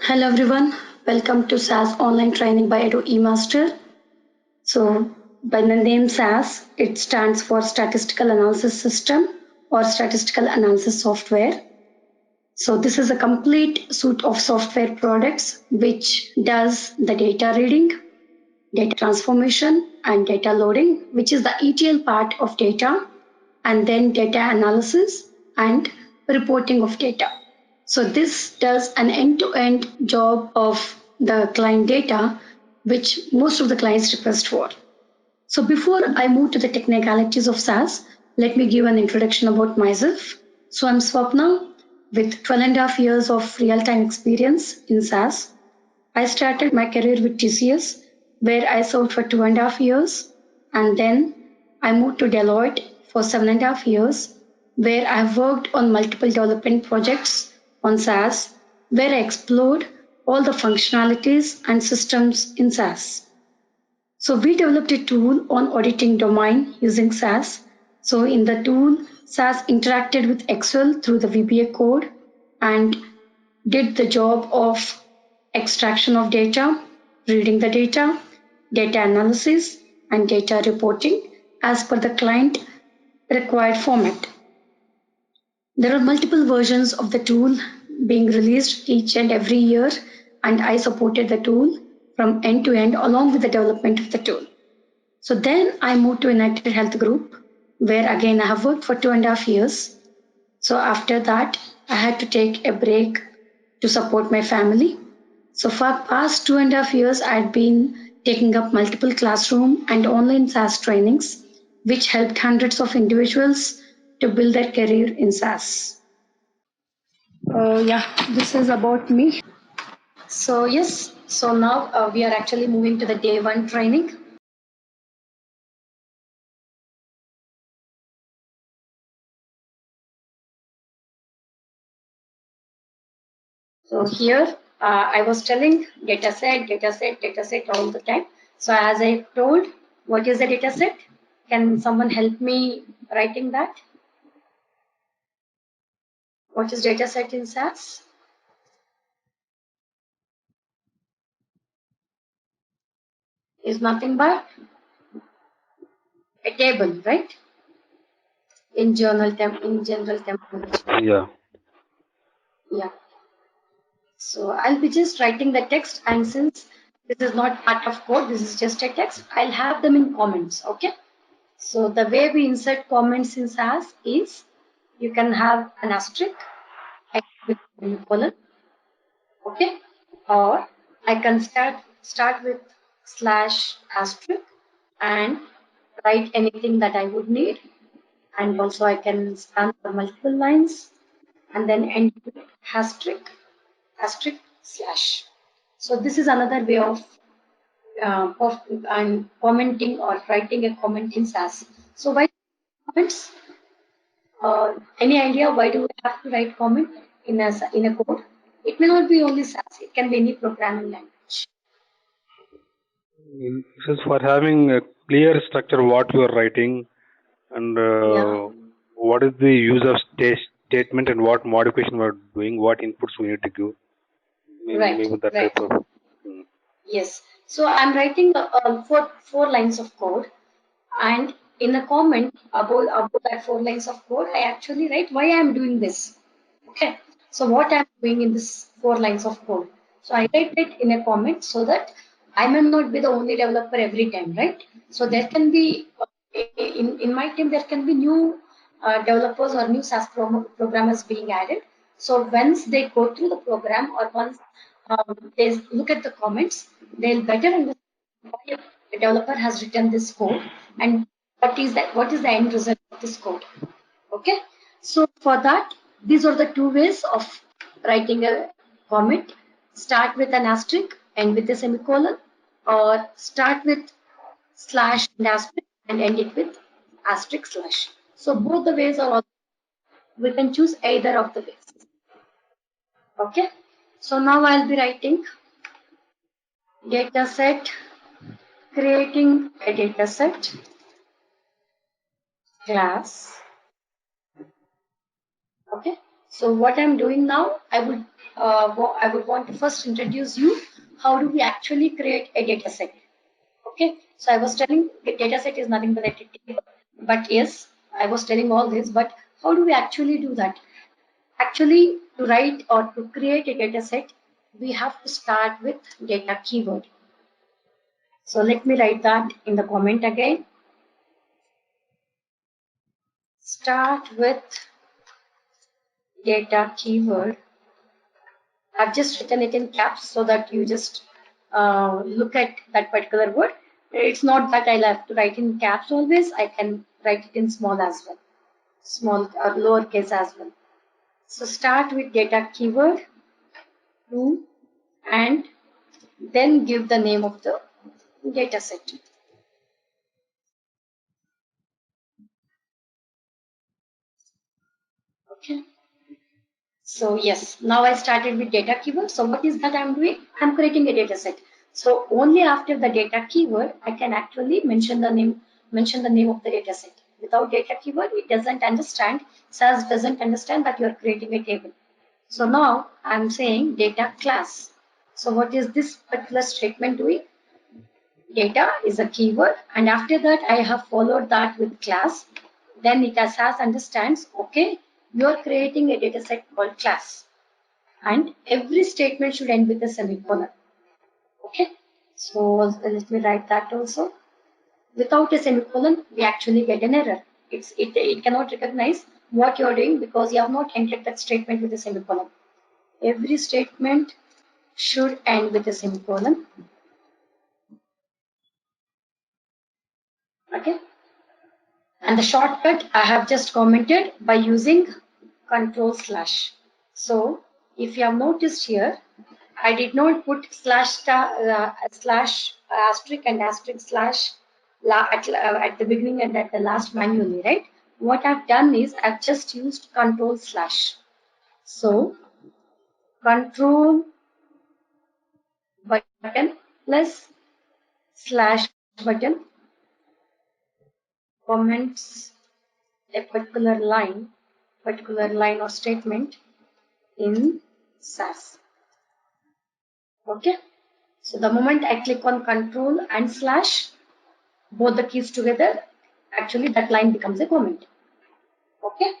Hello everyone, welcome to SAS online training by Eduemaster. So by the name SAS, it stands for Statistical Analysis System or Statistical Analysis Software. So this is a complete suite of software products which does the data reading, data transformation and data loading, which is the ETL part of data, and then data analysis and reporting of data. So this does an end-to-end job of the client data, which most of the clients request for. So before I move to the technicalities of SAS, let me give an introduction about myself. So I'm Swapna with 12 and a half years of real-time experience in SAS. I started my career with TCS, where I served for 2.5 years, and then I moved to Deloitte for 7.5 years, where I've worked on multiple development projects on SAS, where I explored all the functionalities and systems in SAS. So we developed a tool on auditing domain using SAS. So in the tool, SAS interacted with Excel through the VBA code and did the job of extraction of data, reading the data, data analysis, and data reporting as per the client required format. There are multiple versions of the tool being released each and every year, and I supported the tool from end to end along with the development of the tool. So then I moved to United Health Group, where again I have worked for 2.5 years. So after that, I had to take a break to support my family. So for past 2.5 years, I had been taking up multiple classroom and online SAS trainings, which helped hundreds of individuals to build their career in SAS. Yeah, this is about me. So yes, so now we are actually moving to the day one training. So here I was telling data set all the time. So as I told, what is the data set? Can someone help me writing that? What is data set in SAS? Is nothing but a table, right? In general terminology. Yeah. Yeah. So I'll be just writing the text, and since this is not part of code, this is just a text, I'll have them in comments, okay? So the way we insert comments in SAS is you can have an asterisk with a colon, okay? Or I can start with slash asterisk and write anything that I would need, and also I can span for multiple lines and then end with asterisk slash. So this is another way of commenting or writing a comment in SAS. So why comments? Any idea why do we have to write comment in a code? It may not be only SAS. It can be any programming language. This is for having a clear structure what you are writing and Yeah. what is the use of statement and what modification we are doing, what inputs we need to give. Right. Maybe that Right. type of. Mm. Yes. So I'm writing four lines of code, and in a comment about that 4 lines of code, I actually write why I'm doing this. Okay. So what I'm doing in this 4 lines of code. So I write it in a comment so that I may not be the only developer every time, right? So there can be in my team there can be new developers or new SAS programmers being added. So once they go through the program or once they look at the comments, they'll better understand why the developer has written this code and what is the end result of this code. Okay, so for that, these are the two ways of writing a comment. Start with an asterisk and with a semicolon, or start with slash and asterisk and end it with asterisk slash. So both the ways are. We can choose either of the ways. Okay. So now I'll be writing data set, creating a data set class. Okay. So what I'm doing now, I would I would want to first introduce you how do we actually create a data set. Okay, so I was telling the data set is nothing but a table. But yes, I was telling all this, but how do we actually do that? Actually, to write or to create a data set, we have to start with data keyword. So let me write that in the comment again. Start with data keyword. I've just written it in caps so that you just look at that particular word. It's not that I'll have to write in caps always. I can write it in small as well, small or lowercase as well. So start with data keyword to and then give the name of the data set. Okay. So yes, now I started with data keyword. So what is that I'm doing? I'm creating a data set. So only after the data keyword, I can actually mention the name of the data set. Without data keyword, it doesn't understand, SAS doesn't understand that you're creating a table. So now I'm saying data class. So what is this particular statement doing? Data is a keyword, and after that I have followed that with class. Then it SAS understands, okay, you are creating a data set called class, and every statement should end with a semicolon. Okay, so let me write that also. Without a semicolon, we actually get an error. It cannot recognize what you're doing because you have not entered that statement with a semicolon. Every statement should end with a semicolon. Okay. And the shortcut I have just commented by using control slash. So if you have noticed here, I did not put slash asterisk and asterisk slash at the beginning and at the last manually, right? What I've done is I've just used control slash. So control button plus slash button comments a particular line or statement in SAS. Okay. So the moment I click on control and slash, both the keys together, actually that line becomes a comment. Okay.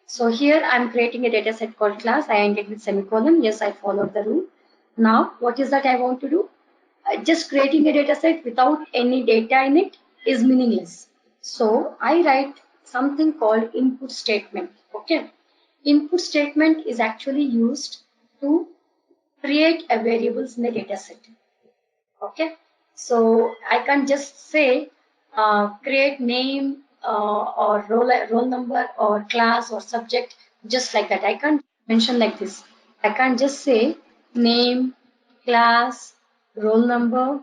So here I'm creating a data set called class. I ended with semicolon. Yes, I followed the rule. Now, what is that I want to do? Just creating a data set without any data in it is meaningless. So I write something called input statement. Okay. Input statement is actually used to create a variables in a data set. Okay, so I can just say create name or roll number or class or subject just like that. I can't mention like this. I can't just say name, class, roll number,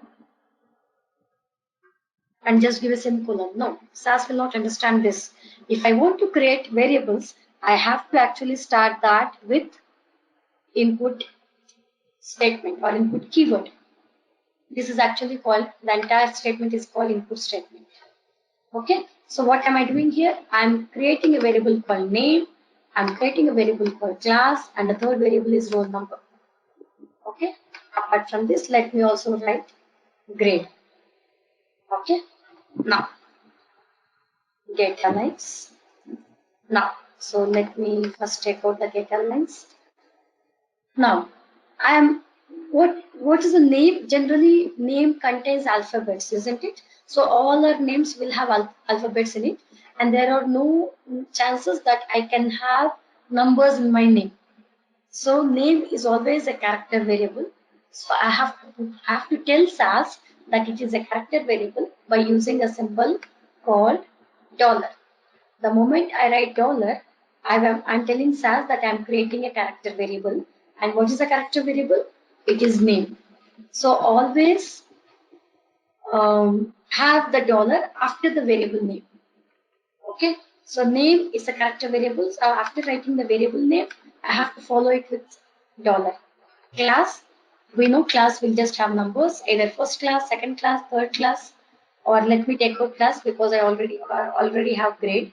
and just give a semicolon. No, SAS will not understand this. If I want to create variables, I have to actually start that with input statement or input keyword. This is actually called, the entire statement is called input statement. Okay, so what am I doing here? I'm creating a variable called name, I'm creating a variable called class, and the third variable is roll number. Okay, apart from this, let me also write grade. Okay, now data lines. Now, so let me first take out the data lines. Now, I am what is the name? Generally, name contains alphabets, isn't it? So all our names will have alphabets in it, and there are no chances that I can have numbers in my name. So name is always a character variable. So I have to tell SAS that it is a character variable by using a symbol called dollar. The moment I write dollar, I'm telling SAS that I'm creating a character variable. And what is a character variable? It is name. So always have the dollar after the variable name. Okay. So name is a character variable. So after writing the variable name, I have to follow it with dollar. Class, we know class will just have numbers, either first class, second class, third class, or let me take out class because I already have grade.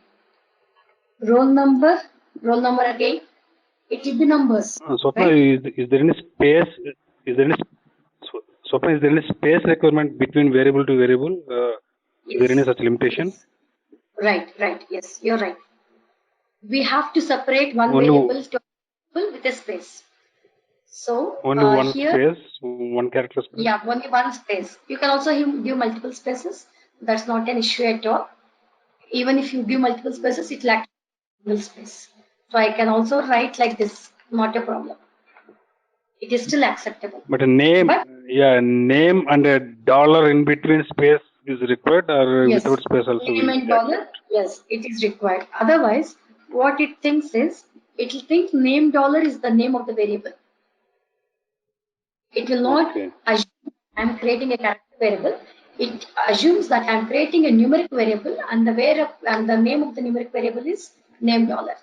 Roll number again, It will be numbers, Swapna, right? is there any space? Is there any Swapna, is there any space requirement between variable to variable? Is there any Yes. such limitation? Yes. Right. Right. Yes, you're right. We have to separate one Only variable to a variable with a space. So only one here, space, one character space. yeah, only one space. You can also give multiple spaces. That's not an issue at all. Even if you give multiple spaces, it lacks single space. So I can also write like this, not a problem. It is still acceptable. But a name, But yeah, name and a dollar in between space is required, or yes, without space also name will and dollar, accept. yes, it is required. Otherwise, what it thinks is, it will think name dollar is the name of the variable. It will not Okay. assume I'm creating a character variable. It assumes that I'm creating a numeric variable and the name of the numeric variable is name dollar.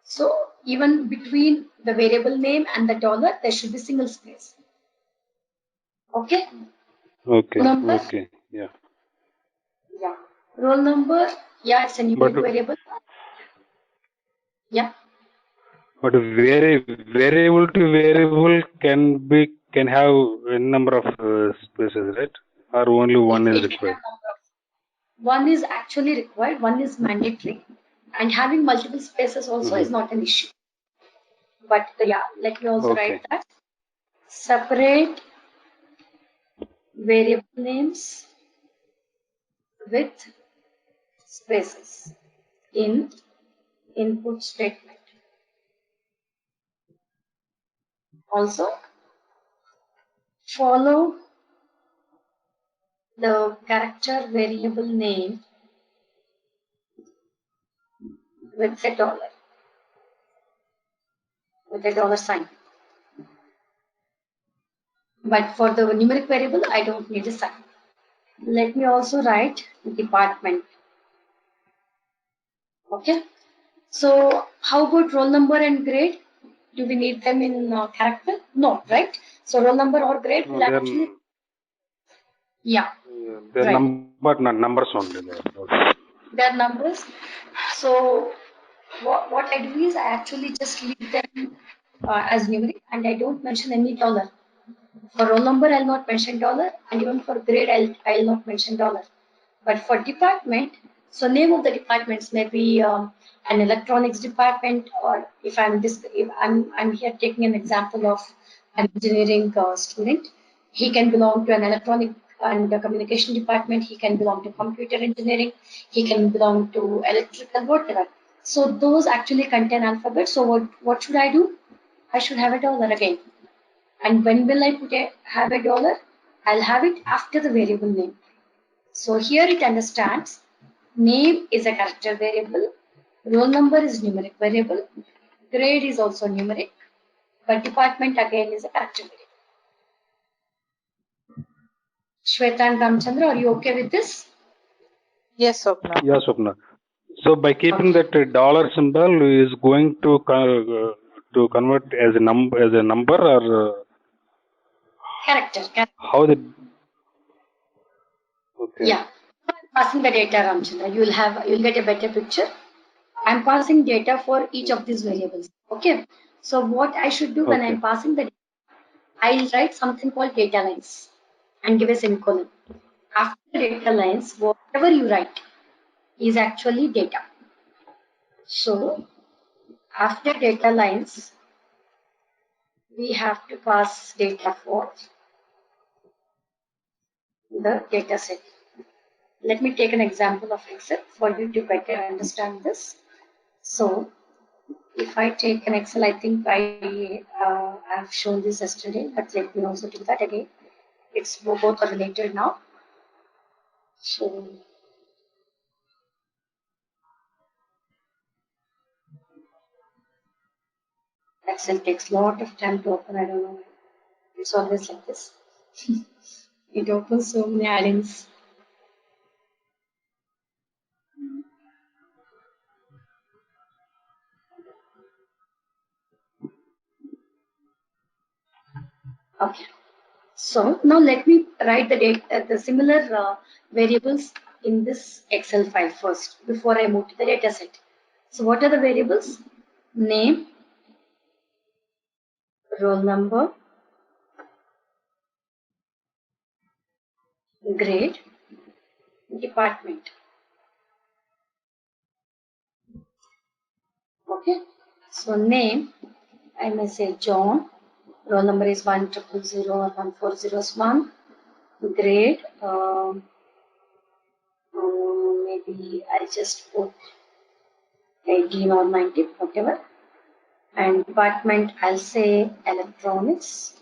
So even between the variable name and the dollar, there should be single space. Okay. Okay. Number, Okay. Yeah. yeah. Roll number, yeah, it's a But numeric variable. Yeah. variable to variable can have a number of spaces, right? Or only one is It can required. have number of. One is actually required, one is mandatory, and having multiple spaces also Hmm. is not an issue. But yeah, let me also Okay. write that. Separate variable names with spaces in input statement. Also, follow the character variable name with a dollar sign. But for the numeric variable, I don't need a sign. Let me also write department. Okay. So how about roll number and grade? Do we need them in character? No, right? So roll number or grade No, will actually, yeah, they're right. numbers only. Their numbers. So what I do is I actually just leave them as numeric and I don't mention any dollar. For roll number, I'll not mention dollar, and even for grade, I'll not mention dollar. But for department, so name of the departments may be an electronics department, or if I'm here taking an example of an engineering student, he can belong to an electronic and communication department. He can belong to computer engineering. He can belong to electrical, whatever. So those actually contain alphabets. So what should I do? I should have a dollar again. And when will I have a dollar? I'll have it after the variable name. So here it understands name is a character variable, roll number is numeric variable, grade is also numeric, but department again is a character variable. Shweta and Ramchandra, are you okay with this? Yes, Swapna. Yeah, Swapna. So by keeping Okay. that dollar symbol is going to convert as a number, or Character. how the okay. Yeah. I'm passing the data, Ramchandra. You'll get a better picture. I'm passing data for each of these variables. Okay. So what I should do when Okay. I'm passing the data, I'll write something called data lines and give a semicolon. After data lines, whatever you write is actually data. So after data lines, we have to pass data for the data set. Let me take an example of Excel for you to better understand this. So if I take an Excel, I think I've shown this yesterday, but let me also do that again. It's both are related now. So Excel takes a lot of time to open. I don't know. It's always like this. It opens so many add-ins. Okay. So now let me write the similar variables in this Excel file first before I move to the data set. So what are the variables? Name, roll number, grade, department. Okay. So name, I may say John. Roll number is 1000 or 1401. Grade, maybe I just put 18 or 19, whatever. And department, I'll say electronics.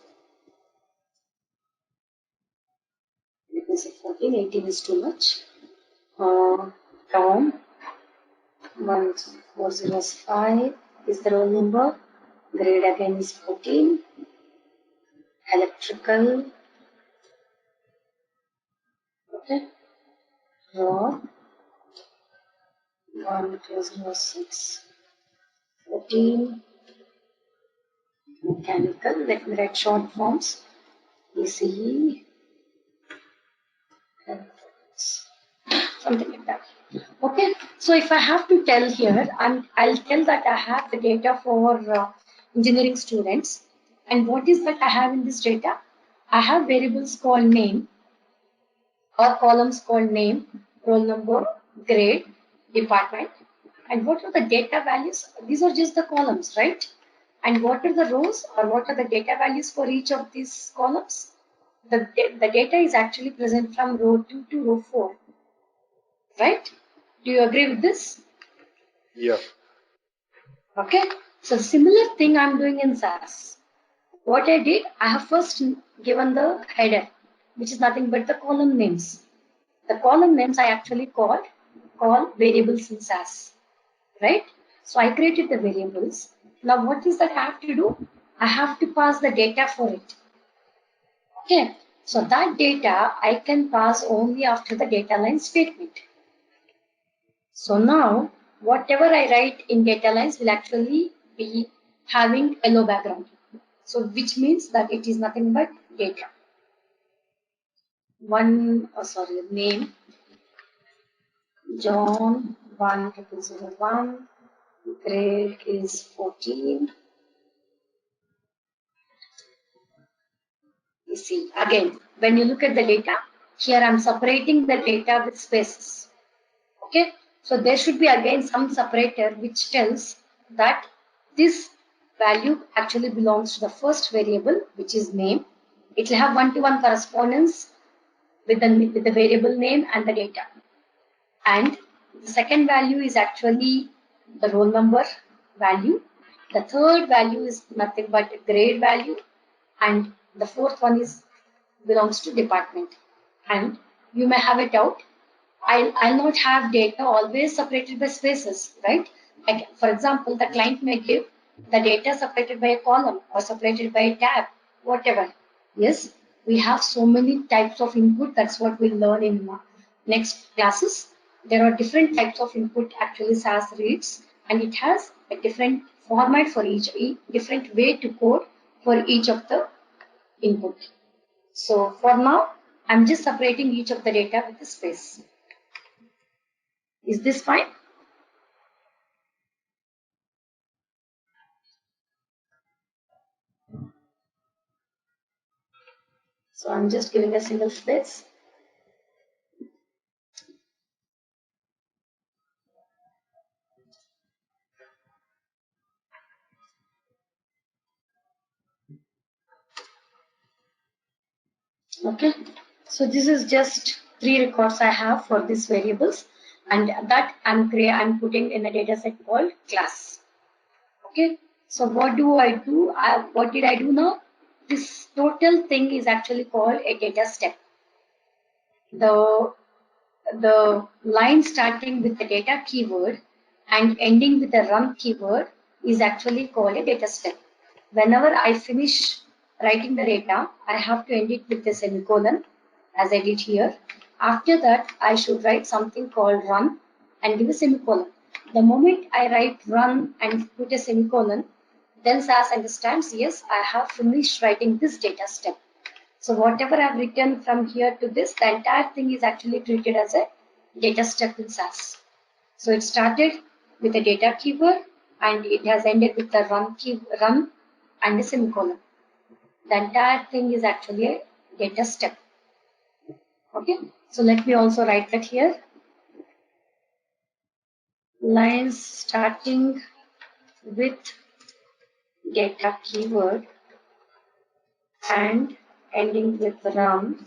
Let me say 14, 18 is too much. Tom, 1405 is the roll number. Grade again is 14. Electrical, okay. Raw, 1006. 14. Mechanical, let me write short forms. ECE, something like that. Okay, so if I have to tell here, I'll tell that I have the data for engineering students. And what is that I have in this data? I have variables called name or columns called name, roll number, grade, department. And what are the data values? These are just the columns, right? And what are the rows or what are the data values for each of these columns? The data is actually present from row 2 to row 4. Right? Do you agree with this? Yeah. Okay. So similar thing I'm doing in SAS. What I did, I have first given the header, which is nothing but the column names. The column names I actually call variables in SAS. Right? So I created the variables. Now what is that I have to do? I have to pass the data for it. Okay. So that data I can pass only after the data line statement. So now, whatever I write in data lines will actually be having yellow background. So which means that it is nothing but data. Name, John 1001, grade is 14. You see, again, when you look at the data, here I'm separating the data with spaces. Okay, so there should be again some separator which tells that this value actually belongs to the first variable, which is name. It will have one-to-one correspondence with the variable name and the data. And the second value is actually the roll number value. The third value is nothing but a grade value, and the fourth one is belongs to department. And you may have a doubt. I'll not have data always separated by spaces, right? Like, for example, the client may give the data separated by a column or separated by a tab, whatever. Yes, we have so many types of input. That's what we'll learn in next classes. There are different types of input actually SAS reads, and it has a different format for each different way to code for each of the input. So for now, I'm just separating each of the data with the space. Is this fine? So I'm just giving a single space. Okay. So this is just 3 records I have for these variables, and that I'm putting in a data set called class. Okay. So what do I do? What did I do now? This total thing is actually called a data step. The line starting with the data keyword and ending with the run keyword is actually called a data step. Whenever I finish writing the data, I have to end it with a semicolon, as I did here. After that, I should write something called run and give a semicolon. The moment I write run and put a semicolon, then SAS understands, yes, I have finished writing this data step. So whatever I've written from here to this, the entire thing is actually treated as a data step in SAS. So it started with a data keyword and it has ended with the run and a semicolon. The entire thing is actually a data step. Okay, so let me also write that here. Lines starting with data keyword and ending with run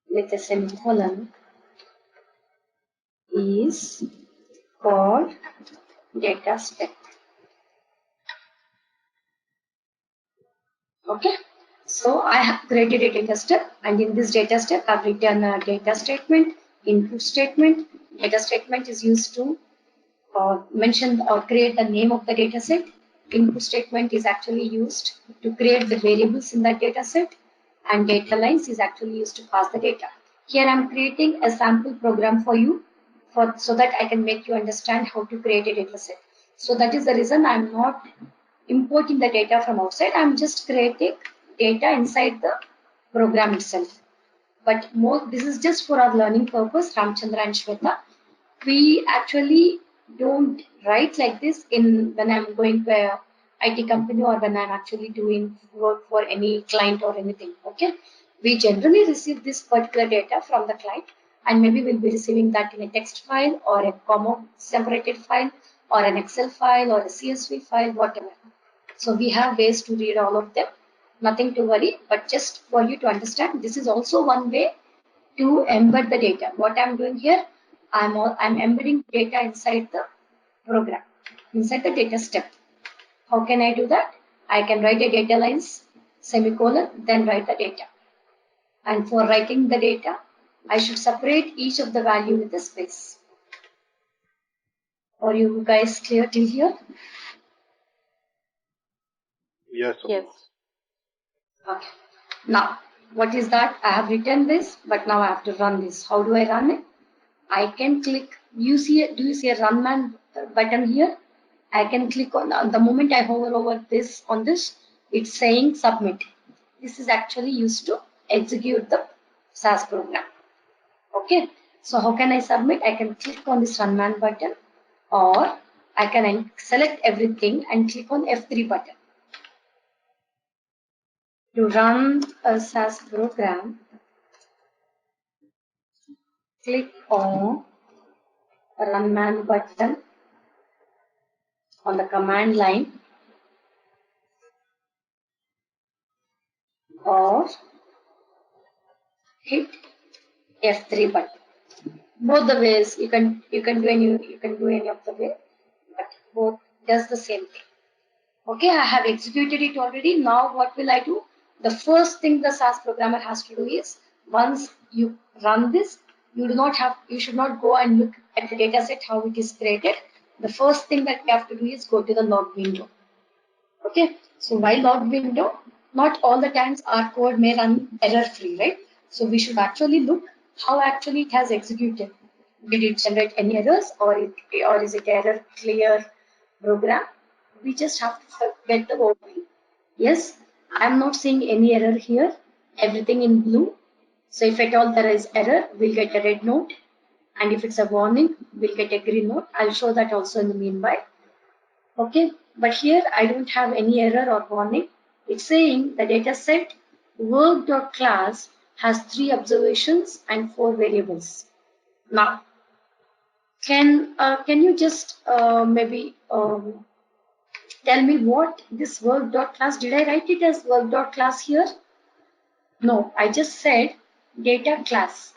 with a semicolon is called data step. Okay, so I have created a data step, and in this data step I've written a data statement, input statement. Data statement is used to mention or create the name of the data set. Input statement is actually used to create the variables in that data set, and data lines is actually used to pass the data. Here I'm creating a sample program for you so that I can make you understand how to create a data set. So that is the reason I'm not importing the data from outside. I'm just creating data inside the program itself. But this is just for our learning purpose, Ramchandra and Shweta. We actually don't write like this when I'm going to a IT company or when I'm actually doing work for any client or anything. Okay, we generally receive this particular data from the client, and maybe we'll be receiving that in a text file or a comma separated file or an Excel file or a CSV file, whatever. So we have ways to read all of them. Nothing to worry, but just for you to understand, this is also one way to embed the data. What I'm doing here, I'm embedding data inside the program, inside the data step. How can I do that? I can write a data lines, semicolon, then write the data. And for writing the data, I should separate each of the value with a space. Are you guys clear till here? Yes. Yes. Okay. Now, what is that? I have written this, but now I have to run this. How do I run it? I can click. Do you see a run man button here? I can click on the moment I hover over this on this, it's saying submit. This is actually used to execute the SAS program. Okay. So how can I submit? I can click on this run man button, or I can select everything and click on F3 button. To run a SAS program, click on run man button on the command line, or hit F3 button. Both the ways you can do any of the way, but both does the same thing. Okay, I have executed it already. Now what will I do? The first thing the SAS programmer has to do is, once you run this, you should not go and look at the data set how it is created. The first thing that you have to do is go to the log window. Okay, so while log window, not all the times our code may run error free, right? So we should actually look how actually it has executed. Did it generate any errors, or is it error clear program? We just have to get the overview. Yes, I'm not seeing any error here. Everything in blue. So if at all there is error, we'll get a red note. And if it's a warning, we'll get a green note. I'll show that also in the meanwhile. Okay, but here I don't have any error or warning. It's saying the data set work.class has 3 observations and 4 variables. Now, can you just maybe tell me what this work.class, did I write it as work.class here? No, I just said data class.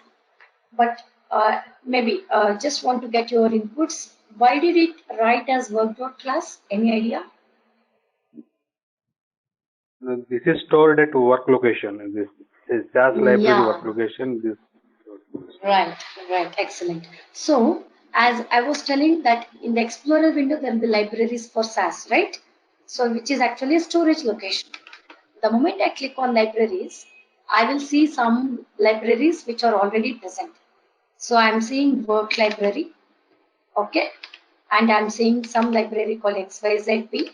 But maybe just want to get your inputs. Why did it write as work.class? Any idea? This is stored at work location. This is SAS library work Yeah, location. This. right, right, excellent. So, as I was telling that in the Explorer window, there will be libraries for SAS, right? So, which is actually a storage location. The moment I click on libraries, I will see some libraries which are already present. So, I'm seeing work library, okay, and I'm seeing some library called XYZB,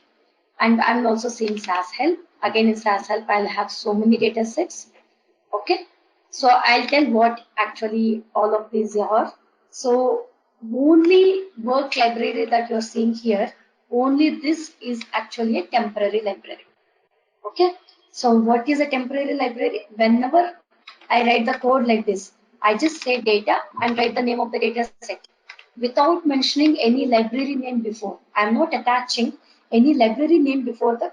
and I'm also seeing SAS help. Again, in SAS help, I'll have so many data sets. Okay, so I'll tell what actually all of these are. So only work library that you're seeing here, only this is actually a temporary library. Okay, so what is a temporary library? Whenever I write the code like this, I just say data and write the name of the data set without mentioning any library name before. I'm not attaching any library name before the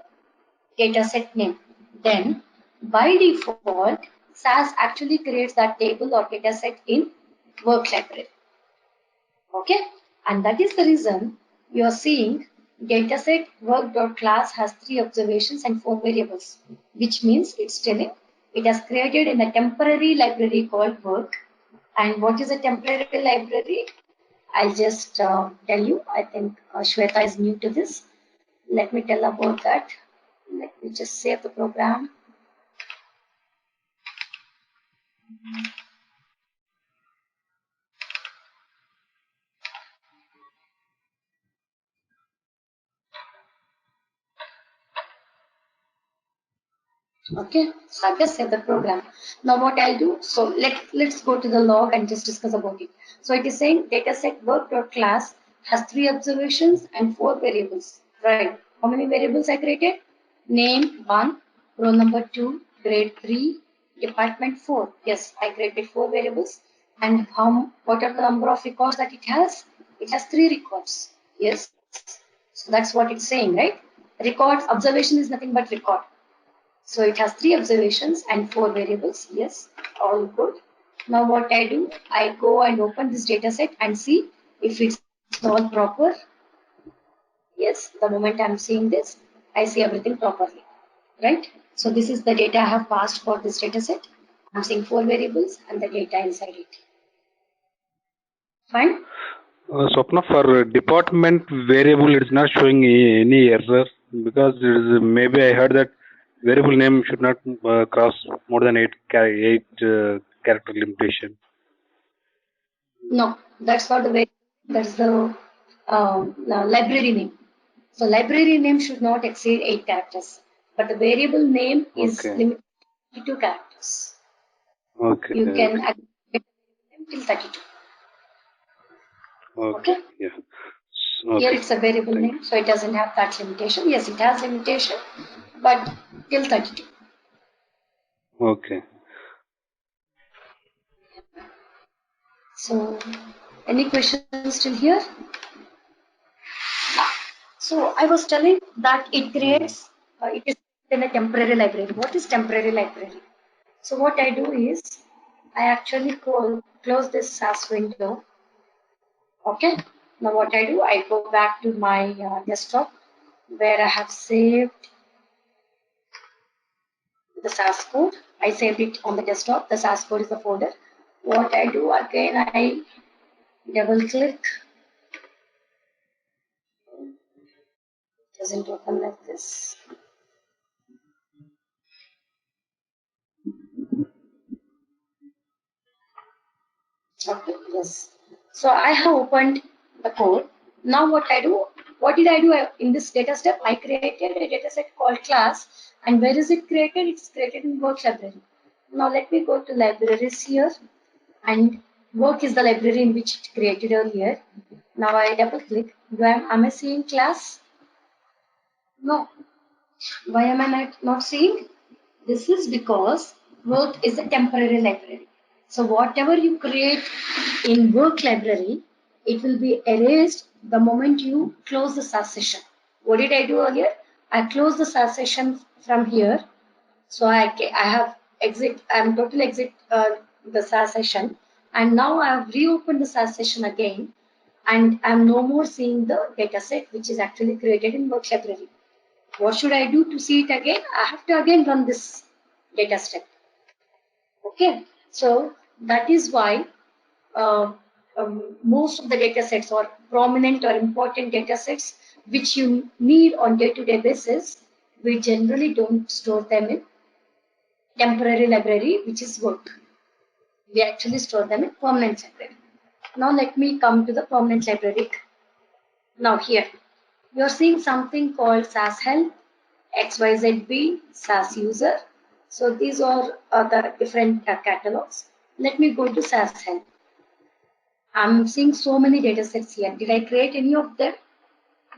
dataset name. Then by default, SAS actually creates that table or dataset in work library. Okay, and that is the reason you are seeing dataset work.class has 3 observations and 4 variables, which means it's telling it has created in a temporary library called work. And what is a temporary library? I'll just tell you. I think Shweta is new to this. Let me tell about that. Let me just save the program. Okay, so I've just set the program. Now what I'll do, so let's go to the log and just discuss about it. So it is saying dataset work.class has 3 observations and 4 variables. Right. How many variables I created? Name 1, roll number 2, grade 3, department 4. Yes, I created 4 variables. And what are the number of records that it has? It has 3 records. Yes. So that's what it's saying, right? Records, observation is nothing but record. So it has 3 observations and 4 variables. Yes, all good. Now what I do, I go and open this data set and see if it's all proper. Yes, the moment I'm seeing this, I see everything properly, right? So this is the data I have passed for this data set. I'm seeing 4 variables and the data inside it. Fine. Swapna, for department variable, it's not showing any error because maybe I heard that variable name should not cross more than 8 character limitation. No, that's not the way. That's the library name. So library name should not exceed 8 characters, but the variable name is Okay. limited to 32 characters. Okay. You can Okay. aggregate till 32. Okay. Okay. Yeah. Here Okay. it's a variable Thank name, so it doesn't have that limitation. Yes, it has limitation, but till 32. you. Okay. So, any questions still here? So I was telling that it creates, it is in a temporary library. What is temporary library? So what I do is, I actually close this SAS window. Okay. Now what I do, I go back to my desktop where I have saved the SAS code. I saved it on the desktop. The SAS code is the folder. What I do again, I double click. Doesn't open like this. Okay, yes. So I have opened the code. Now what I do, what did I do in this data step? I created a data set called class. And where is it created? It's created in work library. Now let me go to libraries here. And work is the library in which it created earlier. Now I double click. Am I seeing class? No. Why am I not seeing? This is because work is a temporary library. So whatever you create in work library, it will be erased the moment you close the SAS session. What did I do earlier? I closed the SAS session from here. So I have I'm totally exit the SAS session. And now I have reopened the SAS session again. And I'm no more seeing the dataset which is actually created in work library. What should I do to see it again? I have to again run this data step. Okay, so that is why most of the data sets or prominent or important data sets which you need on day-to-day basis, we generally don't store them in temporary library, which is work. We actually store them in permanent library. Now let me come to the permanent library. Now here, you're seeing something called SAS help, XYZB, SAS user. So these are the different catalogs. Let me go to SAS help. I'm seeing so many data sets here. Did I create any of them?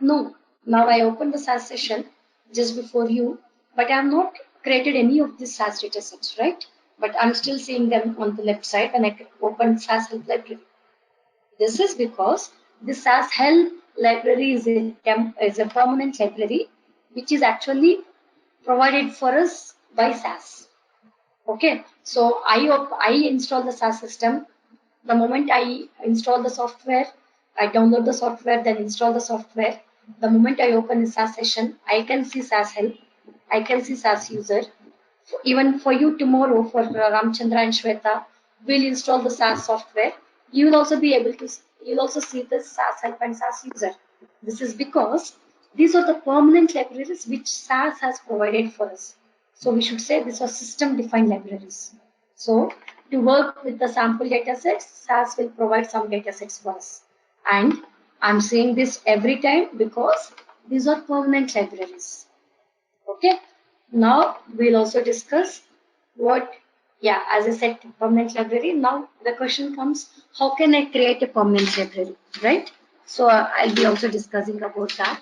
No. Now I open the SAS session just before you, but I have not created any of these SAS datasets, right? But I'm still seeing them on the left side when I open SAS help library. This is because the SAS help library is a permanent library which is actually provided for us by SAS. Okay, so I install the SAS system. The moment I install the software, I download the software, then install the software. The moment I open the SAS session, I can see SAS help, I can see SAS user. Even for you tomorrow, for Ramchandra and Shweta, we'll install the SAS software. You will also be able to, you'll also see the SAS help and SAS user. This is because these are the permanent libraries which SAS has provided for us. So we should say these are system defined libraries. So to work with the sample datasets, SAS will provide some datasets for us. And I'm saying this every time because these are permanent libraries. Okay. Now we'll also discuss what, yeah, as I said, permanent library. Now the question comes, how can I create a permanent library, right? So I'll be also discussing about that.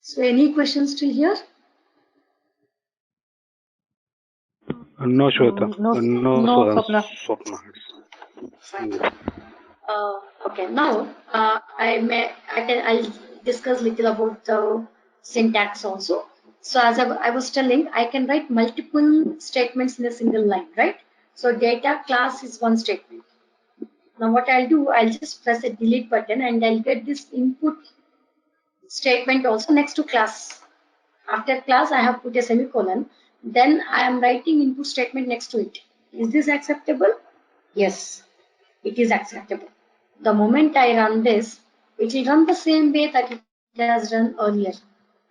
So any questions till here? No, Shweta. No, No, no, Swapna. Swapna. Fine. Okay, now I'll discuss little about the syntax also. So as I was telling, I can write multiple statements in a single line, right? So data class is one statement. Now what I'll do, I'll just press a delete button and I'll get this input statement also next to class. After class, I have put a semicolon. Then I am writing input statement next to it. Is this acceptable? Yes, it is acceptable. The moment I run this, it will run the same way that it has run earlier.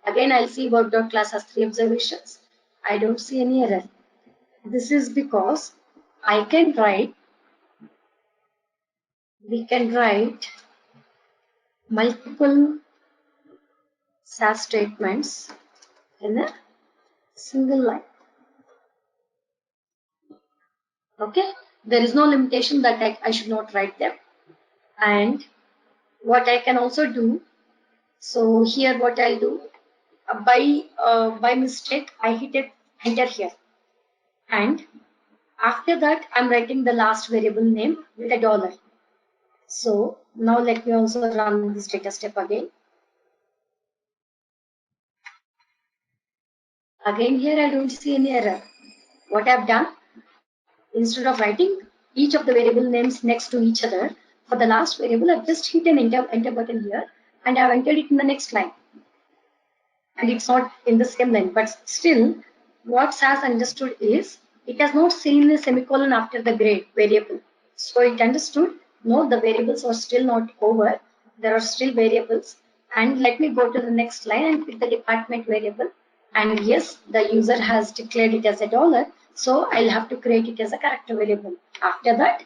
Again, I'll see work.class has 3 observations. I don't see any error. This is because I can write, we can write multiple SAS statements in a single line. Okay, there is no limitation that I should not write them. And what I can also do, so here what I'll do, by mistake I hit a enter here, and after that I'm writing the last variable name with a dollar. So now let me also run this data step again. Again here I don't see any error. What I've done, instead of writing each of the variable names next to each other, for the last variable I've just hit an enter button here and I've entered it in the next line. And it's not in the same line, but still what SAS understood is it has not seen a semicolon after the grade variable. So it understood, no, the variables are still not over. There are still variables. And let me go to the next line and pick the department variable. And yes, the user has declared it as a dollar. So I'll have to create it as a character variable. After that,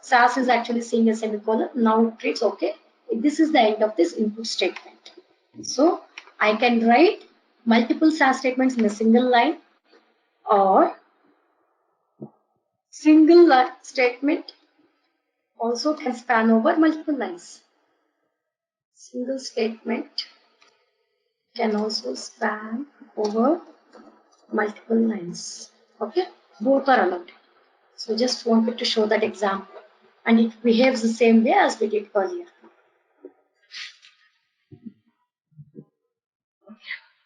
SAS is actually seeing a semicolon. Now it reads, okay, this is the end of this input statement. So I can write multiple SAS statements in a single line, or single statement also can span over multiple lines. Single statement can also span over multiple lines. Okay, both are allowed. So just wanted to show that example, and it behaves the same way as we did earlier.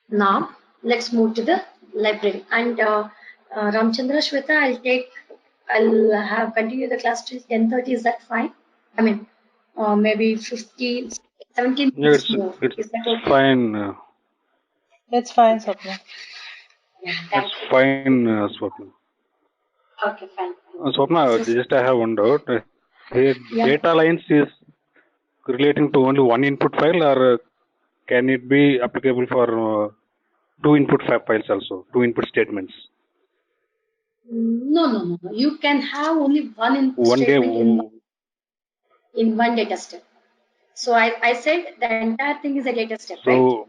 Now let's move to the library, and Ramchandra, Shweta, I'll have continue the class till 10:30. Is that fine? I mean, maybe 15, 17 Yeah, minutes more. Is that okay? fine. It's fine, Swapna. Yeah, thank It's you. fine, Swapna. Okay, fine. Swapna, So, just I have one doubt. Here, yeah. data lines is relating to only one input file, or can it be applicable for two input files also, two input statements? No. You can have only one input One day, statement in one data step. So I said the entire thing is a data step, right? so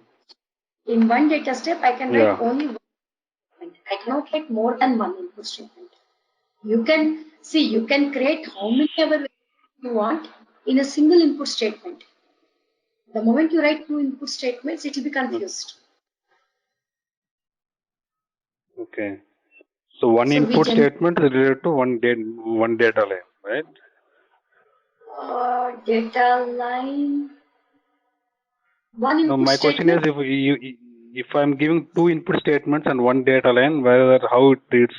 In one data step, I can yeah. write only one statement. I cannot write more than one input statement. You can see, you can create how many ever. you want in a single input statement. The moment you write two input statements, it will be confused. Okay. So one So input statement is related to one data line, right? Data line. One Now input my question is, statement. if I'm giving two input statements and one data line, whether how it reads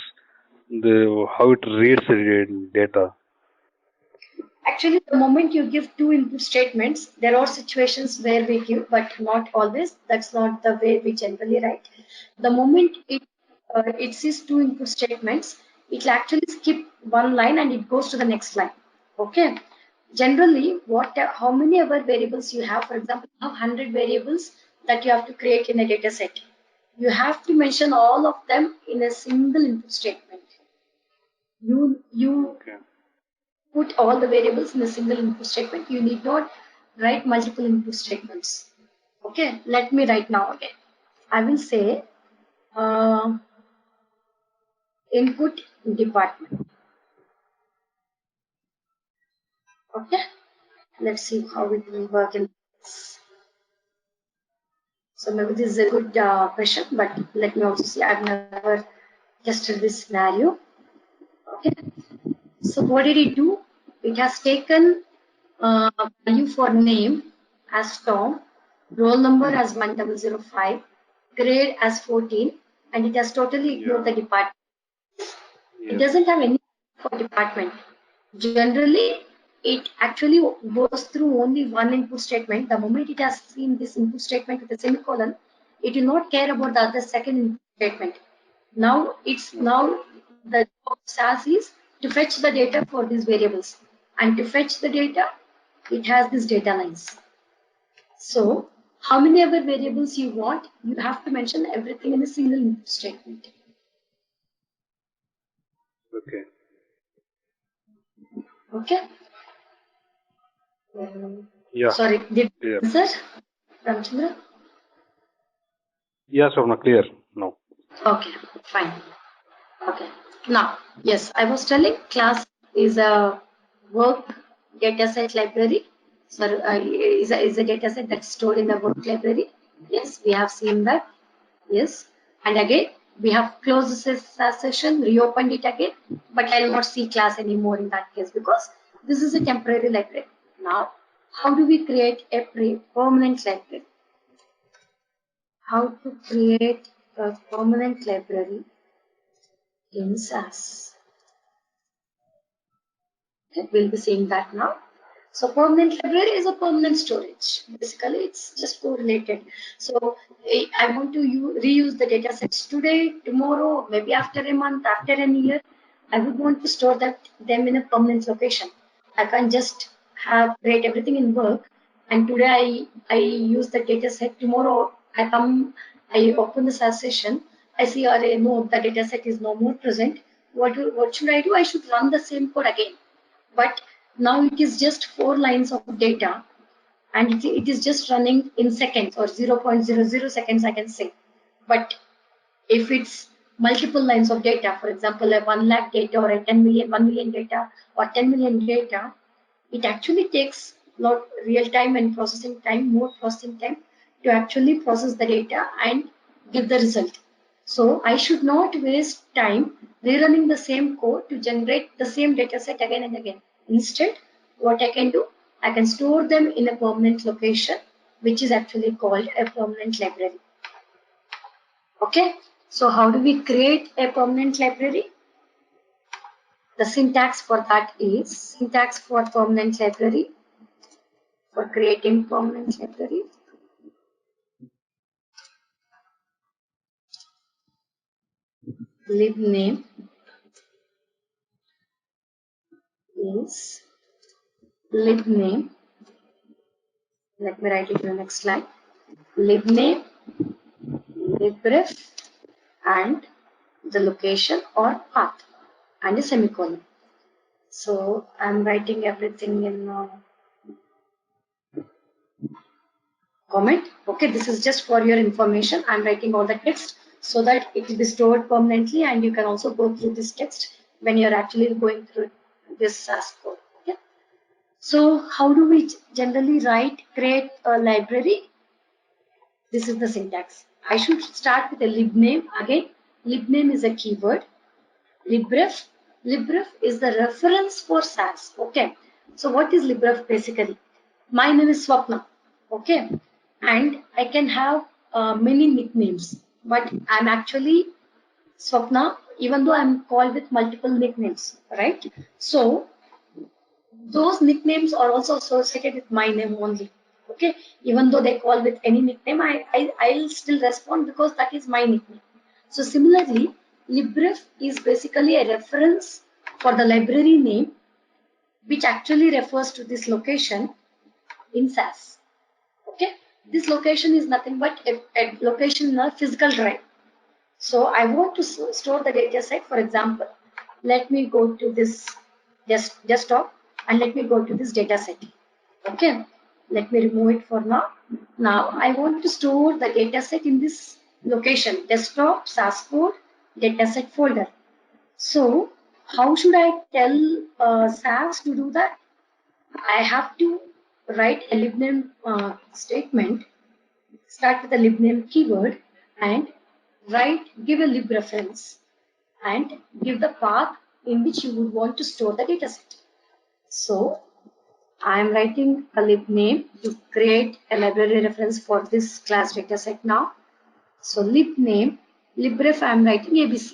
the data. Actually, the moment you give two input statements, there are situations where we give, but not always. That's not the way we generally write. The moment it sees two input statements, it will actually skip one line and it goes to the next line. Okay. Generally, how many other variables you have? For example, you have 100 variables that you have to create in a data set. You have to mention all of them in a single input statement. You Okay. put all the variables in a single input statement. You need not write multiple input statements. Okay, let me write now again. I will say input department. Okay, let's see how it will work in this. So maybe this is a good question, but let me also see. I've never tested this scenario. Okay, so what did it do? It has taken value for name as Tom, roll number as 1005, grade as 14, and it has totally ignored the department. It Yes. doesn't have any for department. Generally, it actually goes through only one input statement. The moment it has seen this input statement with a semicolon, it will not care about the other second input statement. Now the job of SAS is to fetch the data for these variables. And to fetch the data, it has these data lines. So how many other variables you want, you have to mention everything in a single input statement. Okay. Okay? Yeah. Sorry, did Clear. answer, Ramchandra? Yeah, Swapna, clear now. Okay, fine. Okay. Now, yes, I was telling class is a work dataset library. So is a dataset that's stored in the work library. Yes, we have seen that. Yes. And again, we have closed this session, reopened it again, but I'll not see class anymore in that case because this is a temporary library. Now, how do we create a permanent library? How to create a permanent library in SAS? Okay, we'll be seeing that now. So permanent library is a permanent storage. Basically, it's just correlated. So I want to reuse the data sets today, tomorrow, maybe after a month, after a year. I would want to store them in a permanent location. I can't just have create everything in work. And today I use the data set. Tomorrow I open the SAS session. I see, no, the data set is no more present. What should I do? I should run the same code again, but now it is just 4 lines of data and it is just running in seconds or 0.00 seconds, I can say. But if it's multiple lines of data, for example, a 1 lakh data or a 10 million, 1 million data or 10 million data, it actually takes lot real time and processing time, more processing time to actually process the data and give the result. So I should not waste time rerunning the same code to generate the same data set again and again. Instead, what I can do, I can store them in a permanent location, which is actually called a permanent library. Okay, so how do we create a permanent library? The syntax for that is syntax for permanent library, for creating permanent library. Lib name is lib name. Let me write it in the next line. Lib name, libref, and the location or path, and a semicolon. So I'm writing everything in comment. Okay, this is just for your information. I'm writing all the text so that it will be stored permanently, and you can also go through this text when you're actually going through this SAS code. Okay. So how do we generally create a library? This is the syntax. I should start with a lib name. Again, lib name is a keyword. Libref. Libref is the reference for SAS. Okay. So what is Libref basically? My name is Swapna. Okay. And I can have many nicknames, but I'm actually Swapna, even though I'm called with multiple nicknames, right? So those nicknames are also associated with my name only. Okay, even though they call with any nickname, I'll still respond because that is my nickname. So similarly, libref is basically a reference for the library name, which actually refers to this location in SAS. Okay, this location is nothing but a location in a physical drive. So I want to store the data set. For example, let me go to this desktop and let me go to this data set. Okay, let me remove it for now. Now I want to store the data set in this location, desktop, SAS code, dataset folder. So how should I tell SAS to do that? I have to write a libname statement, start with the libname keyword and give a lib reference and give the path in which you would want to store the dataset. So I am writing a lib name to create a library reference for this class dataset now. So lib name, libref I am writing ABC.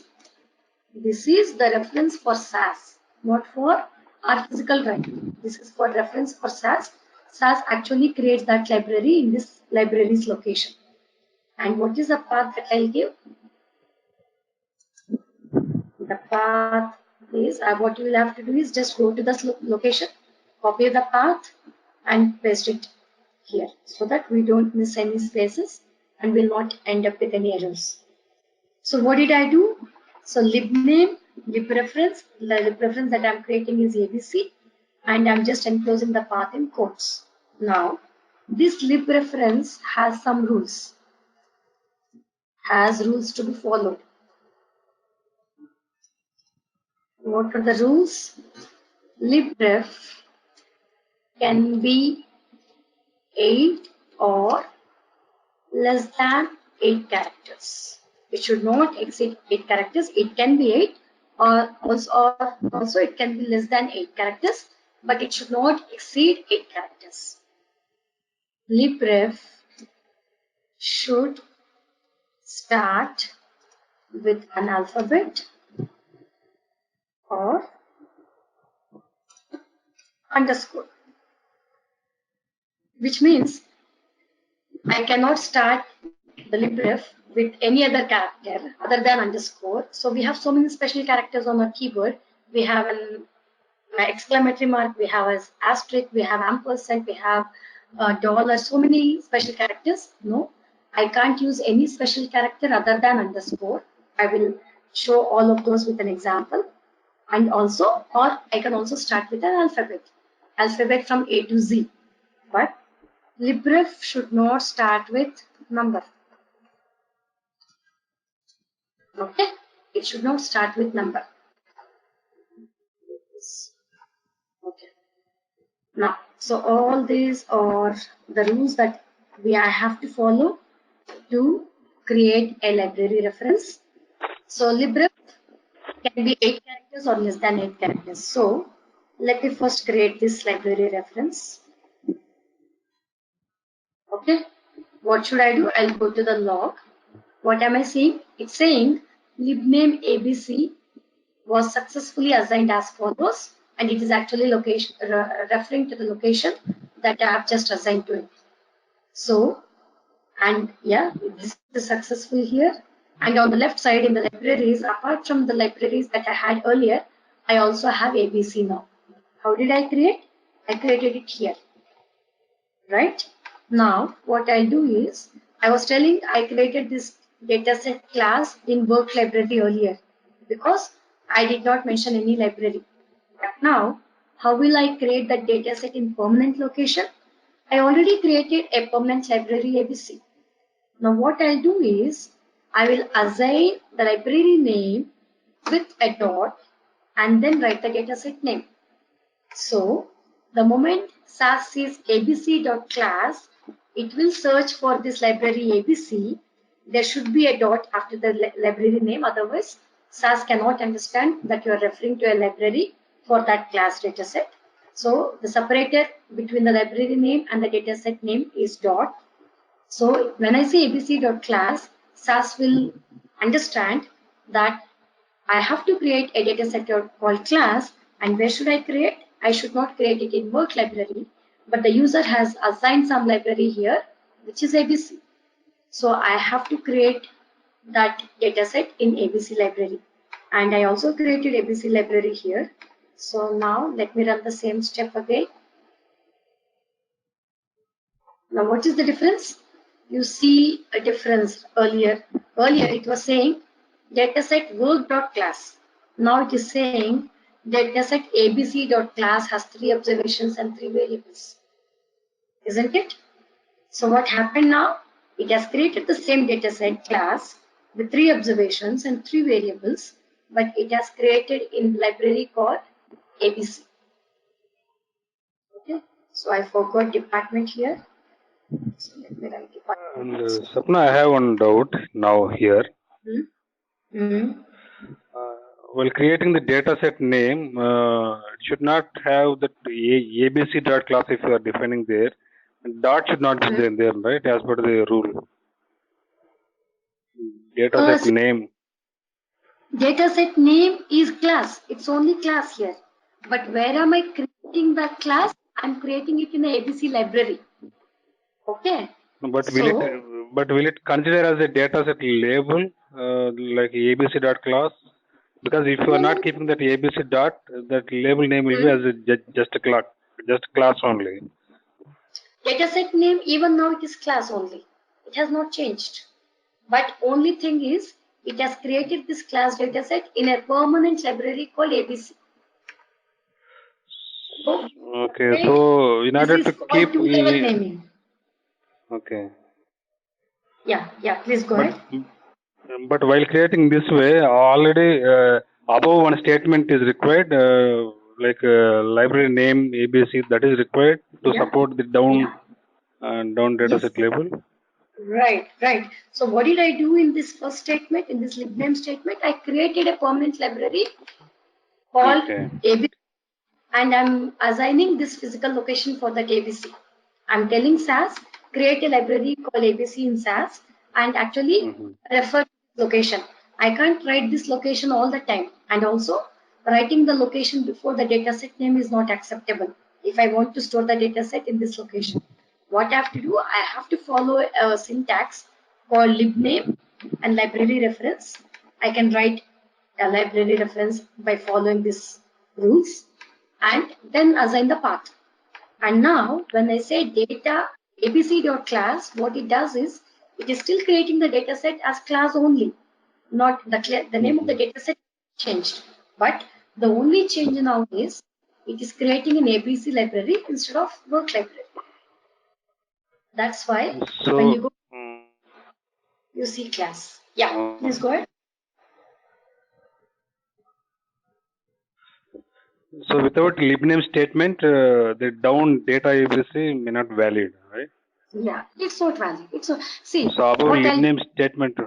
This is the reference for SAS, not for our physical drive. This is for reference for SAS. SAS actually creates that library in this library's location. And what is the path that I'll give? The path is what you will have to do is just go to this location, copy the path and paste it here so that we don't miss any spaces and will not end up with any errors. So what did I do? So lib name, lib reference, the lib reference that I'm creating is ABC and I'm just enclosing the path in quotes. Now this lib reference has some rules, to be followed. What are the rules? Libref can be 8 or less than 8 characters. It should not exceed 8 characters. It can be 8 or also it can be less than 8 characters, but it should not exceed 8 characters. Libref should start with an alphabet or underscore, which means I cannot start the libref with any other character other than underscore. So we have so many special characters on our keyboard. We have an exclamatory mark, we have an asterisk, we have ampersand, we have a dollar, so many special characters. No, I can't use any special character other than underscore. I will show all of those with an example. And also, or I can also start with an alphabet from A to Z. But libref should not start with number. Okay, it should not start with number. Okay. Now, so all these are the rules that I have to follow to create a library reference. So libref can be 8 characters or less than 8 characters. So let me first create this library reference. Okay, what should I do? I'll go to the log. What am I seeing? It's saying libname ABC was successfully assigned as follows, and it is actually referring to the location that I have just assigned to it. So, and yeah, this is successful here. And on the left side in the libraries, apart from the libraries that I had earlier, I also have ABC now. How did I create? I created it here, right? Now, what I'll do is, I was telling I created this dataset class in work library earlier because I did not mention any library. But now, how will I create that dataset in permanent location? I already created a permanent library ABC. Now what I'll do is, I will assign the library name with a dot and then write the dataset name. So The moment SAS sees abc.class, it will search for this library ABC. There should be a dot after the library name, otherwise SAS cannot understand that you are referring to a library for that class dataset. So the separator between the library name and the dataset name is dot. So when I say abc.class, SAS will understand that I have to create a dataset called class, and where should I create? I should not create it in work library, but the user has assigned some library here, which is ABC. So I have to create that dataset in ABC library. And I also created ABC library here. So now let me run the same step again. Now what is the difference? You see a difference earlier. Earlier it was saying dataset work.class. Now it is saying dataset abc.class has 3 observations and 3 variables. Isn't it? So what happened now? It has created the same dataset class with 3 observations and 3 variables, but it has created in library called ABC. Okay. So I forgot department here. So let me write And department. Sapna, I have one doubt now here. Mm-hmm. While creating the dataset name, it should not have that ABC dot class if you are defining there. Dot should not be there, right? As per the rule. Dataset See, name. dataset name is class. It's only class here. But where am I creating that class? I'm creating it in the ABC library. Okay. But So, will it consider as a dataset label like ABC dot class? Because if you are not keeping that ABC dot, that label name will be as a just class only. dataset name, even now it is class only. It has not changed. But only thing is, it has created this class dataset in a permanent library called ABC. So, Okay, so in this order is to called keep two-level naming. okay, Yeah, please go but ahead. while creating this way, already above one statement is required, like library name ABC that is required to Yeah, support the yeah. down Yes. dataset label. Right. So what did I do in this first statement, in this libname statement? I created a permanent library called Okay. ABC, and I'm assigning this physical location for that ABC. I'm telling SAS, create a library called ABC in SAS and actually Mm-hmm. refer to this location. I can't write this location all the time. And also, writing the location before the dataset name is not acceptable if I want to store the dataset in this location. What I have to do, I have to follow a syntax called libname and library reference. I can write a library reference by following these rules and then assign the path. And now when I say data abc.class, what it does is it is still creating the dataset as class only, not the name of the Mm-hmm. dataset changed. But the only change now is it is creating an ABC library instead of work library. That's why when you So, go, you see class. Yeah, please go ahead. so without libname statement, the down data ABC may not valid, right? Yeah, it's not valid. It's not. See, So above what I'll libname statement.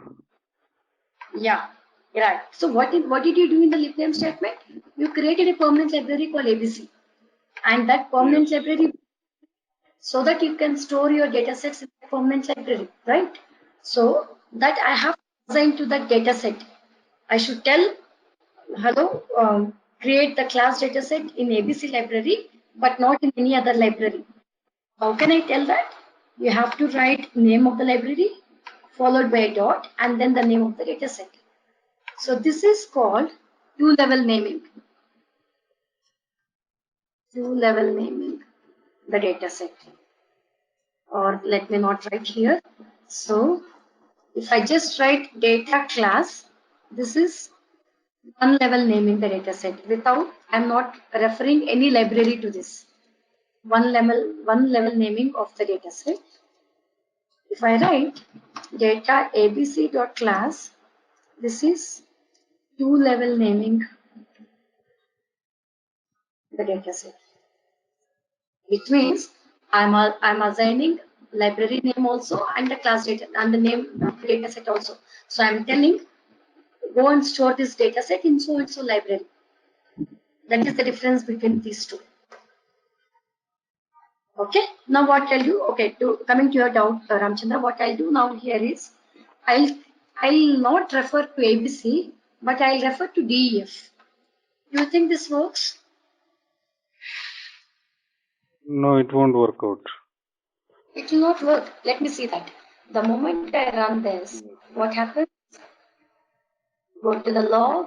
Yeah, right. So what did you do in the libname statement? You created a permanent library called ABC, and that Yes. permanent library so that you can store your datasets in the permanent library, right? So that I have assigned to that dataset. I should tell hello, create the class dataset in ABC library, but not in any other library. How can I tell that? You have to write name of the library followed by a dot and then the name of the dataset. So this is called two-level naming. Two-level naming the dataset. Or let me not write here. So if I just write data class, this is one level naming the dataset without I'm not referring any library to this. One level naming of the dataset. If I write data abc.class, this is two-level naming the dataset. which means I'm assigning library name also and the class data and the name of the data set also. So I'm telling go and store this data set in so and so library. That is the difference between these two. Okay. Now what I'll do? Okay. Coming to your doubt, Ramchandra, what I'll do now here is I'll I'll not refer to ABC, but I'll refer to DEF. Do you think this works? No, it won't work out. It will not work. Let me see that. The moment I run this, what happens? Go to the log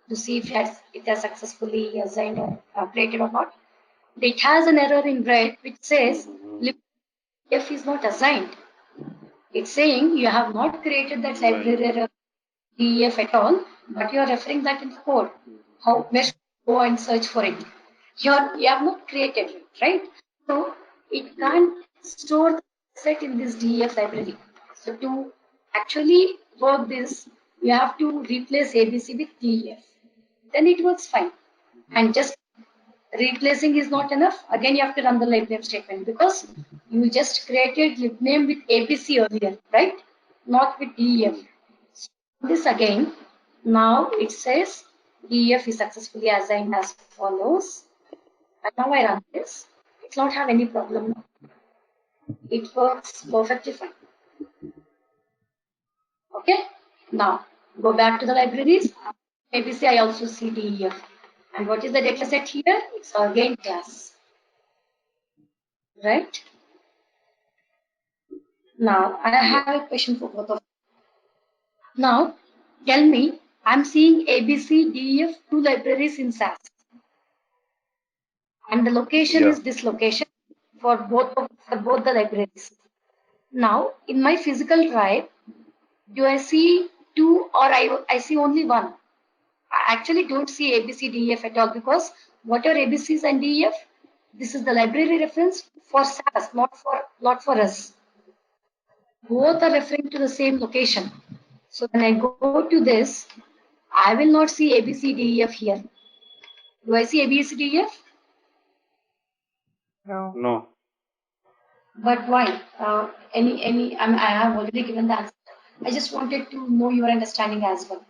to see if it has successfully assigned or updated or not. It has an error in red which says if is not assigned. It's saying you have not created that library DEF at all, but you are referring that in the code. How where should you go and search for it? You have not created it, right? So it can't store the set in this DEF library. So to actually work this, you have to replace ABC with DEF. Then it works fine. And just replacing is not enough. Again, you have to run the libname statement because you just created libname with ABC earlier, right? Not with DEF. This again, now it says DEF is successfully assigned as follows. And now I run this. It will not have any problem. It works perfectly fine. Okay. Now go back to the libraries. ABC I also see DEF. And what is the data set here? It's again class. Right? Now I have a question for both of you. Now tell me, I'm seeing ABC, DEF, two libraries in SAS. And the location is this location for both the libraries. Now, in my physical drive, do I see two or I see only one? I actually don't see ABC DEF at all because what are ABCs and DEF? This is the library reference for SAS, not for us. Both are referring to the same location. So when I go to this, I will not see ABC DEF here. Do I see ABC DEF? No. No. But why? I have already given the answer. I just wanted to know your understanding as well.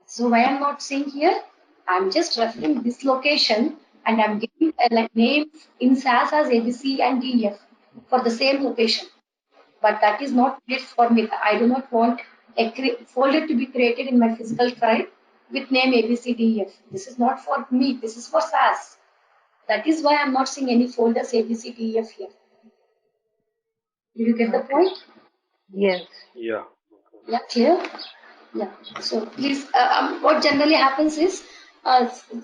So why I'm not saying here? I'm just referring this location and I'm giving a name in SAS as ABC and DEF for the same location. But that is not it for me. I do not want a folder to be created in my physical drive with name ABCDEF. This is not for me. This is for SAS. That is why I'm not seeing any folders ABCDEF here. Did you get the point? Yes. Yeah. Yeah, clear? Yeah. So please, what generally happens is,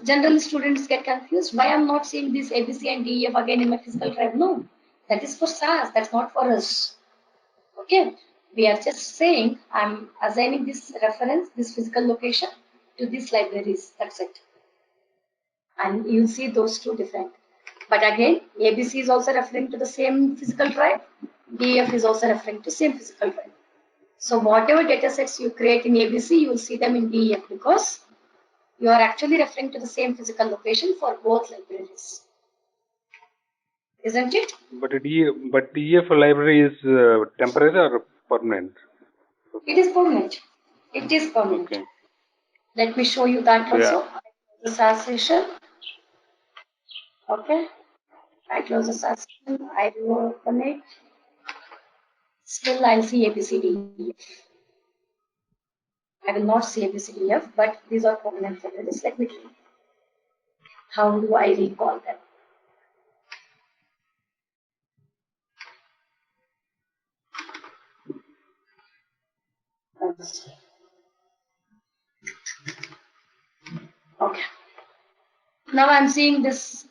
generally students get confused. Why I'm not seeing this ABC and DEF again in my physical drive? No, that is for SAS. That's not for us. Okay. We are just saying I'm assigning this reference, this physical location to these libraries. That's it. And you'll see those two different. But again, ABC is also referring to the same physical drive. DEF is also referring to same physical drive. So whatever data sets you create in ABC, you will see them in DEF because you are actually referring to the same physical location for both libraries. Isn't it? But DEF library is temporary or permanent? It is permanent. It is permanent. Okay. Let me show you that also. The SAS session. Okay. I close the SAS session. I will open it. Still, I'll see ABCDEF. I will not see ABCDEF, but these are permanent libraries. Let me try. How do I recall them? Okay. Now I'm seeing this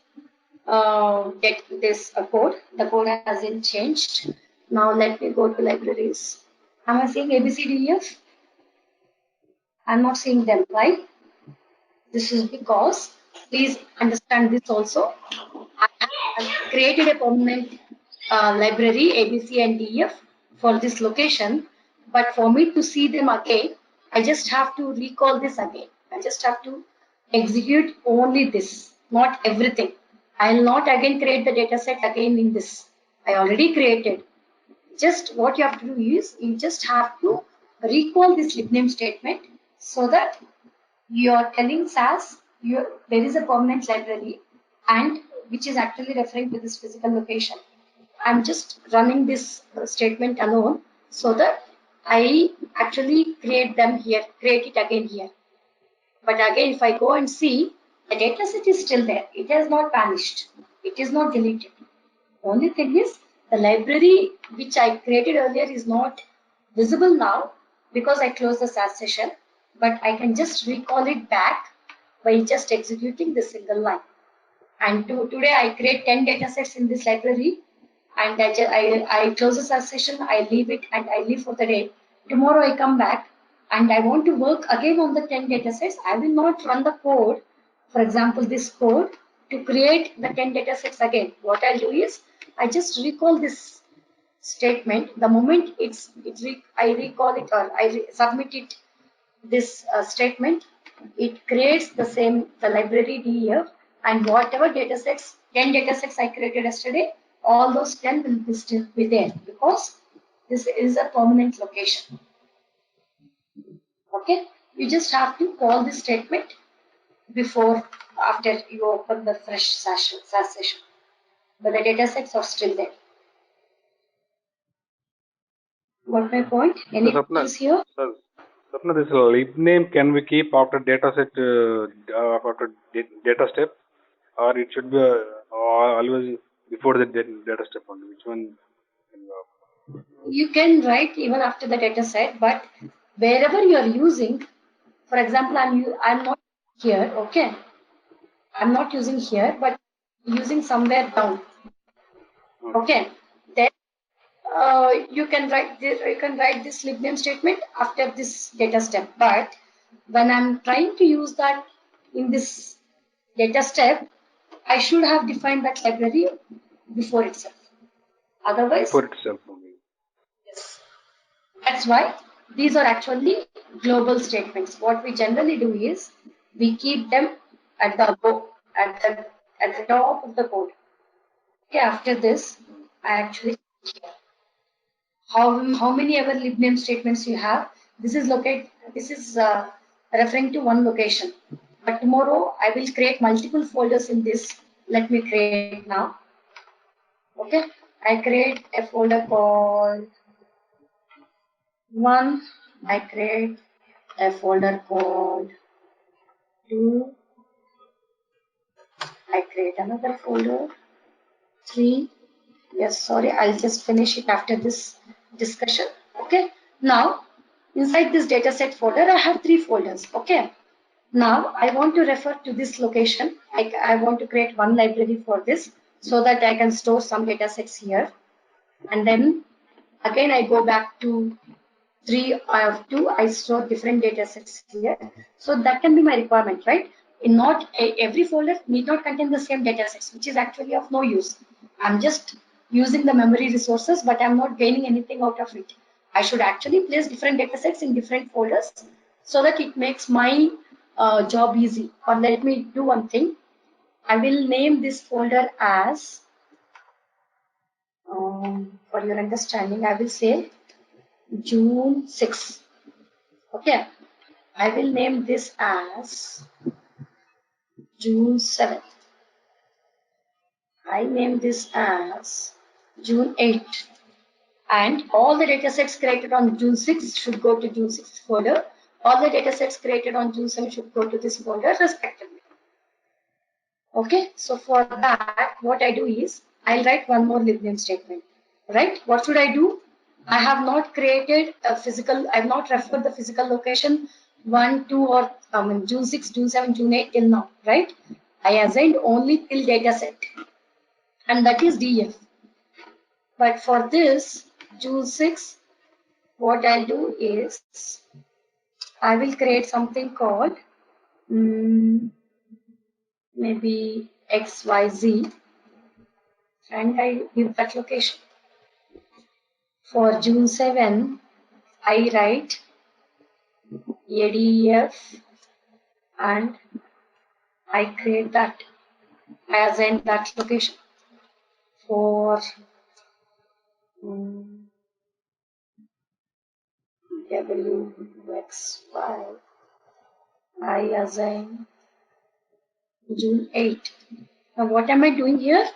get this code. The code hasn't changed. Now let me go to libraries. Am I seeing ABCDEF? I'm not seeing them. Why? This is because, please understand this also. I have created a permanent library ABC and DEF for this location. But for me to see them again, I just have to recall this again. I just have to execute only this, not everything. I'll not again create the data set again in this. I already created. Just what you have to do is you just have to recall this libname statement so that you are telling SAS there is a permanent library and which is actually referring to this physical location. I'm just running this statement alone so that I actually create it again here. But again, if I go and see, the data set is still there. It has not vanished. It is not deleted. Only thing is, the library which I created earlier is not visible now because I closed the SAS session. But I can just recall it back by just executing this single line. And today I create 10 data sets in this library and I close the SAS session, I leave it and I leave for the day. Tomorrow I come back and I want to work again on the 10 data sets. I will not run the code, for example, this code to create the 10 data sets again. What I'll do is I just recall this statement. The moment I recall it or submit it, this statement, it creates the library DEF and whatever datasets, 10 datasets I created yesterday, all those 10 will be still be there because this is a permanent location. Okay, you just have to call this statement after you open the fresh SAS session, but the datasets are still there. Got my point? Any questions here? Sapna, this lib name can we keep after dataset after data step, or it should be always before the data step only? Which one? You can write even after the data set, but wherever you are using, for example, I'm not here, okay? I'm not using here, but using somewhere down, okay? Then you can write this libname statement after this data step. But when I'm trying to use that in this data step, I should have defined that library before itself. Otherwise, before itself only. yes. That's why these are actually global statements. What we generally do is we keep them at the top of the code. Okay, after this, I actually how many ever libname statements you have. This is referring to one location. But tomorrow I will create multiple folders in this. Let me create now. Okay, I create a folder called one. I create a folder called 2. I create another folder 3. Yes, sorry, I'll just finish it after this discussion. Okay, now inside this dataset folder I have 3 folders. Okay, now I want to refer to this location. I want to create one library for this so that I can store some datasets here, and then again I go back to 3 of 2, I store different data sets here. So that can be my requirement, right? In not every folder need not contain the same data sets, which is actually of no use. I'm just using the memory resources, but I'm not gaining anything out of it. I should actually place different data sets in different folders so that it makes my job easy. Or let me do one thing. I will name this folder as, for your understanding, I will say June 6. Okay, I will name this as June 7th. I name this as June 8th. And all the datasets created on June 6th should go to June 6th folder. All the datasets created on June 7th should go to this folder respectively. Okay, so for that, what I do is I'll write one more libname statement. Right? What should I do? I have not created a physical, I have not referred the physical location 1, 2, or June 6, June 7, June 8 till now, right? I assigned only till data set, and that is DF. But for this June 6, what I'll do is I will create something called maybe XYZ, and I give that location. For June 7, I write ADF and I create that as in that location for WXY. I assign June 8. Now what am I doing here?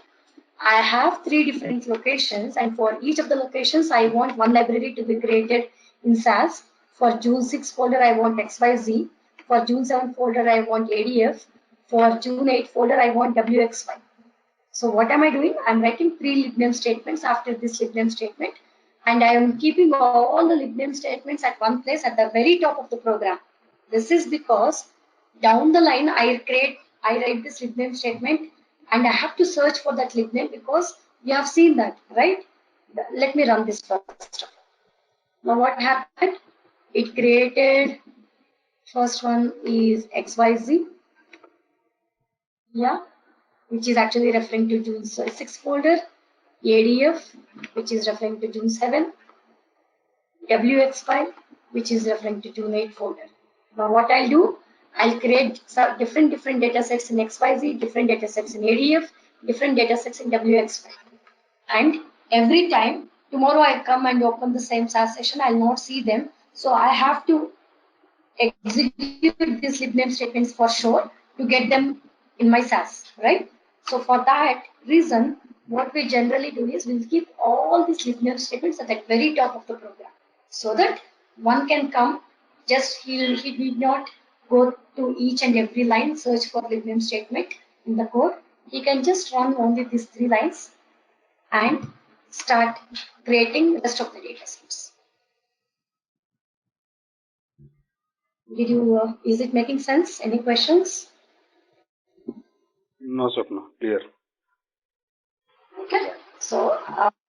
I have 3 different locations, and for each of the locations I want one library to be created in SAS. For June 6 folder I want XYZ. For June 7 folder I want ADF. For June 8 folder I want WXY. So what am I doing? I'm writing 3 libname statements after this libname statement, and I am keeping all the libname statements at one place at the very top of the program. This is because down the line I write this libname statement, and I have to search for that libname because you have seen that, right? Let me run this first. Now what happened? It created, first one is XYZ, yeah, which is actually referring to June 6 folder, ADF, which is referring to June 7, WX5, which is referring to June 8 folder. Now what I'll do, I'll create some different data sets in XYZ, different data sets in ADF, different data sets in WX5. And every time, tomorrow I come and open the same SAS session, I'll not see them. So I have to execute these libname statements for sure to get them in my SAS, right? So for that reason, what we generally do is we'll keep all these libname statements at the very top of the program, so that one can come, just he need not go to each and every line, search for libname statement in the code. He can just run only these 3 lines and start creating the rest of the data sets. Did you, is it making sense? Any questions? No, Swapna, clear. Okay, so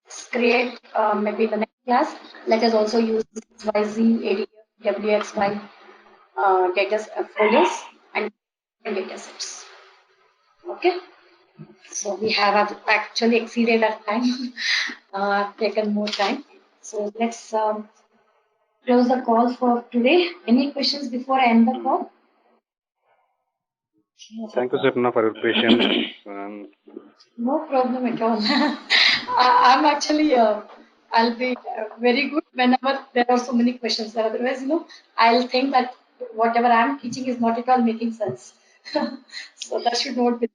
let's create maybe the next class. Let us also use XYZ, ADF, WXY folders and data sets. Okay, so we have actually exceeded our time, taken more time. So let's close the call for today. Any questions before I end the call? Thank you, Swapna, for your patience. No problem at all. I'm actually, I'll be very good whenever there are so many questions. Otherwise, I'll think that whatever I'm teaching is not at all making sense. So that should not be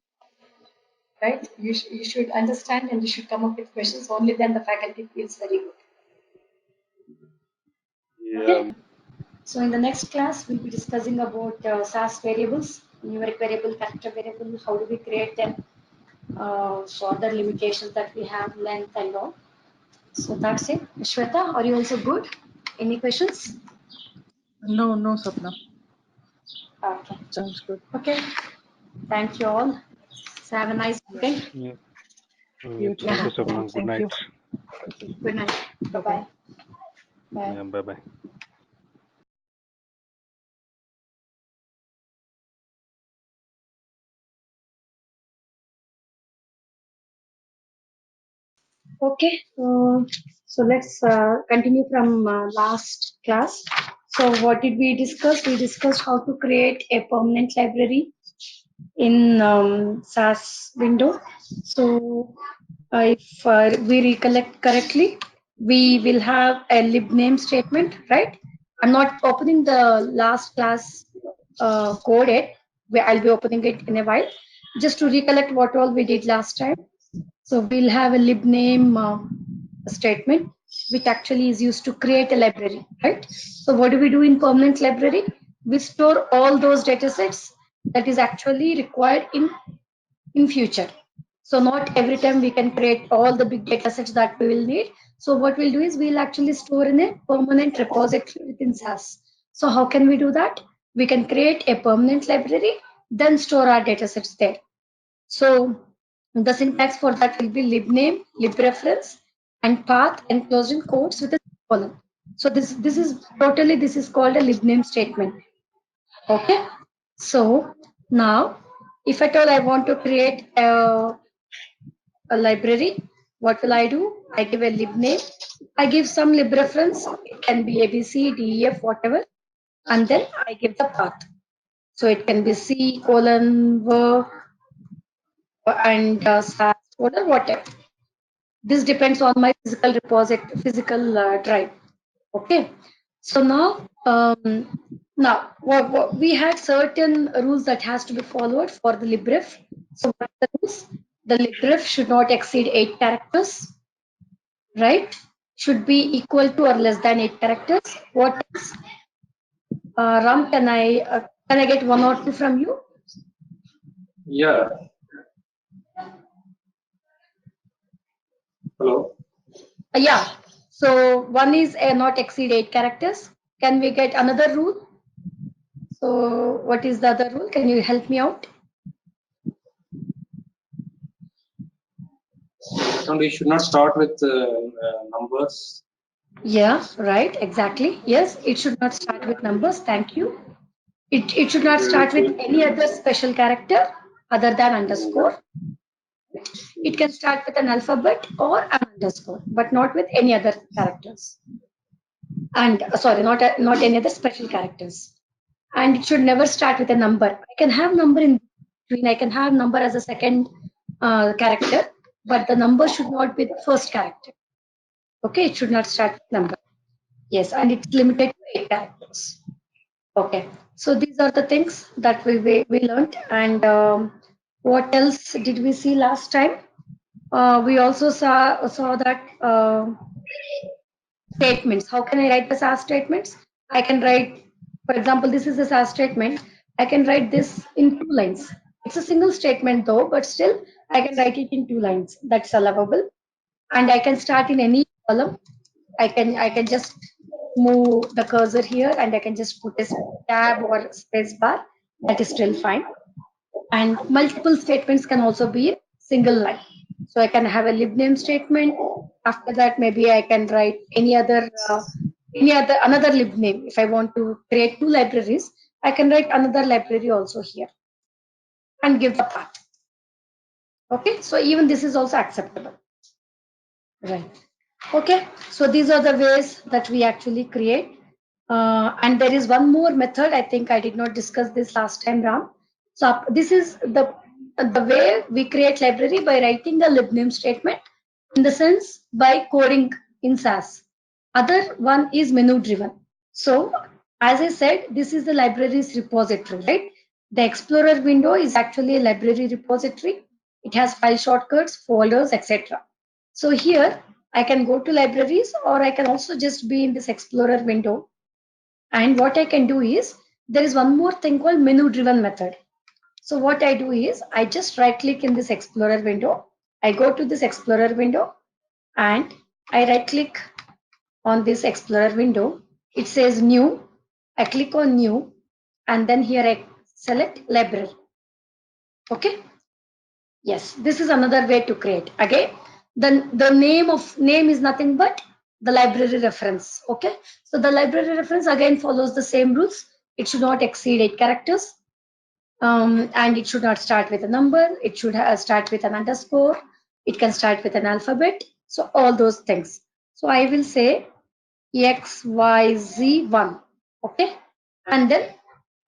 right. You should understand and you should come up with questions. Only then the faculty feels very good. Yeah. Okay. So in the next class, we'll be discussing about SAS variables, numeric variable, character variable, how do we create them, so other limitations that we have, length and all. So that's it. Shweta, are you also good? Any questions? No, Sapna. Okay. Sounds good. Okay. Thank you all. So have a nice day. Yeah. You too. Thank you, Swapna. Good Thank night. you. Good night. Bye-bye. Bye. Yeah, bye-bye. Okay. So let's continue from last class. So what did we discuss? We discussed how to create a permanent library in SAS window. So if we recollect correctly, we will have a libname statement, right? I'm not opening the last class code yet. I'll be opening it in a while. Just to recollect what all we did last time. So we'll have a libname statement, which actually is used to create a library, right? So what do we do in permanent library? We store all those data sets that is actually required in future. So not every time we can create all the big data sets that we will need. So what we'll do is we'll actually store in a permanent repository within SAS. So how can we do that? We can create a permanent library, then store our data sets there. So the syntax for that will be libname, libreference, and path enclosed in quotes with a colon. So this is called a libname statement. Okay. So now, if at all I want to create a library, what will I do? I give a libname. I give some libreference. It can be ABC, DEF, whatever, and then I give the path. So it can be C colon and SAS folder, whatever. This depends on my physical drive. Okay. So now we had certain rules that has to be followed for the libref. So what are the rules? The libref should not exceed 8 characters, right? Should be equal to or less than 8 characters. What else? Ram, can I get one or two from you? Yeah. Hello. Yeah. So one is not exceed 8 characters. Can we get another rule? So what is the other rule? Can you help me out? And we should not start with numbers. Yeah, right, exactly. Yes, it should not start with numbers. Thank you. It should not start with any other special character other than underscore. It can start with an alphabet or an underscore, but not with any other characters. And sorry, not any other special characters. And it should never start with a number. I can have number in between. I can have number as a second character, but the number should not be the first character. Okay, it should not start with number. Yes, and it's limited to 8 characters. Okay, so these are the things that we learned. And what else did we see last time? We also saw that statements. How can I write the SAS statements? I can write, for example, this is a SAS statement. I can write this in 2 lines. It's a single statement though, but still I can write it in 2 lines. That's allowable. And I can start in any column. I can just move the cursor here and I can just put a tab or space bar. That is still fine. And multiple statements can also be a single line. So I can have a libname statement. After that, maybe I can write another libname. If I want to create 2 libraries, I can write another library also here and give the path. Okay, so even this is also acceptable. Right. Okay, so these are the ways that we actually create. And there is one more method. I think I did not discuss this last time, Ram. So this is the way we create library by writing the libname statement, in the sense by coding in SAS. Other one is menu driven. So as I said, this is the library's repository, right? The Explorer window is actually a library repository. It has file shortcuts, folders, etc. So here I can go to libraries, or I can also just be in this Explorer window. And what I can do is, there is one more thing called menu driven method. So what I do is, I just right click in this Explorer window. I go to this Explorer window and I right click on this Explorer window. It says new. I click on new and then here I select library. Okay. Yes, this is another way to create. Again, the name is nothing but the library reference. Okay, so the library reference again follows the same rules. It should not exceed 8 characters, and it should not start with a number. It should start with an underscore. It can start with an alphabet. So all those things. So I will say XYZ1. Okay, and then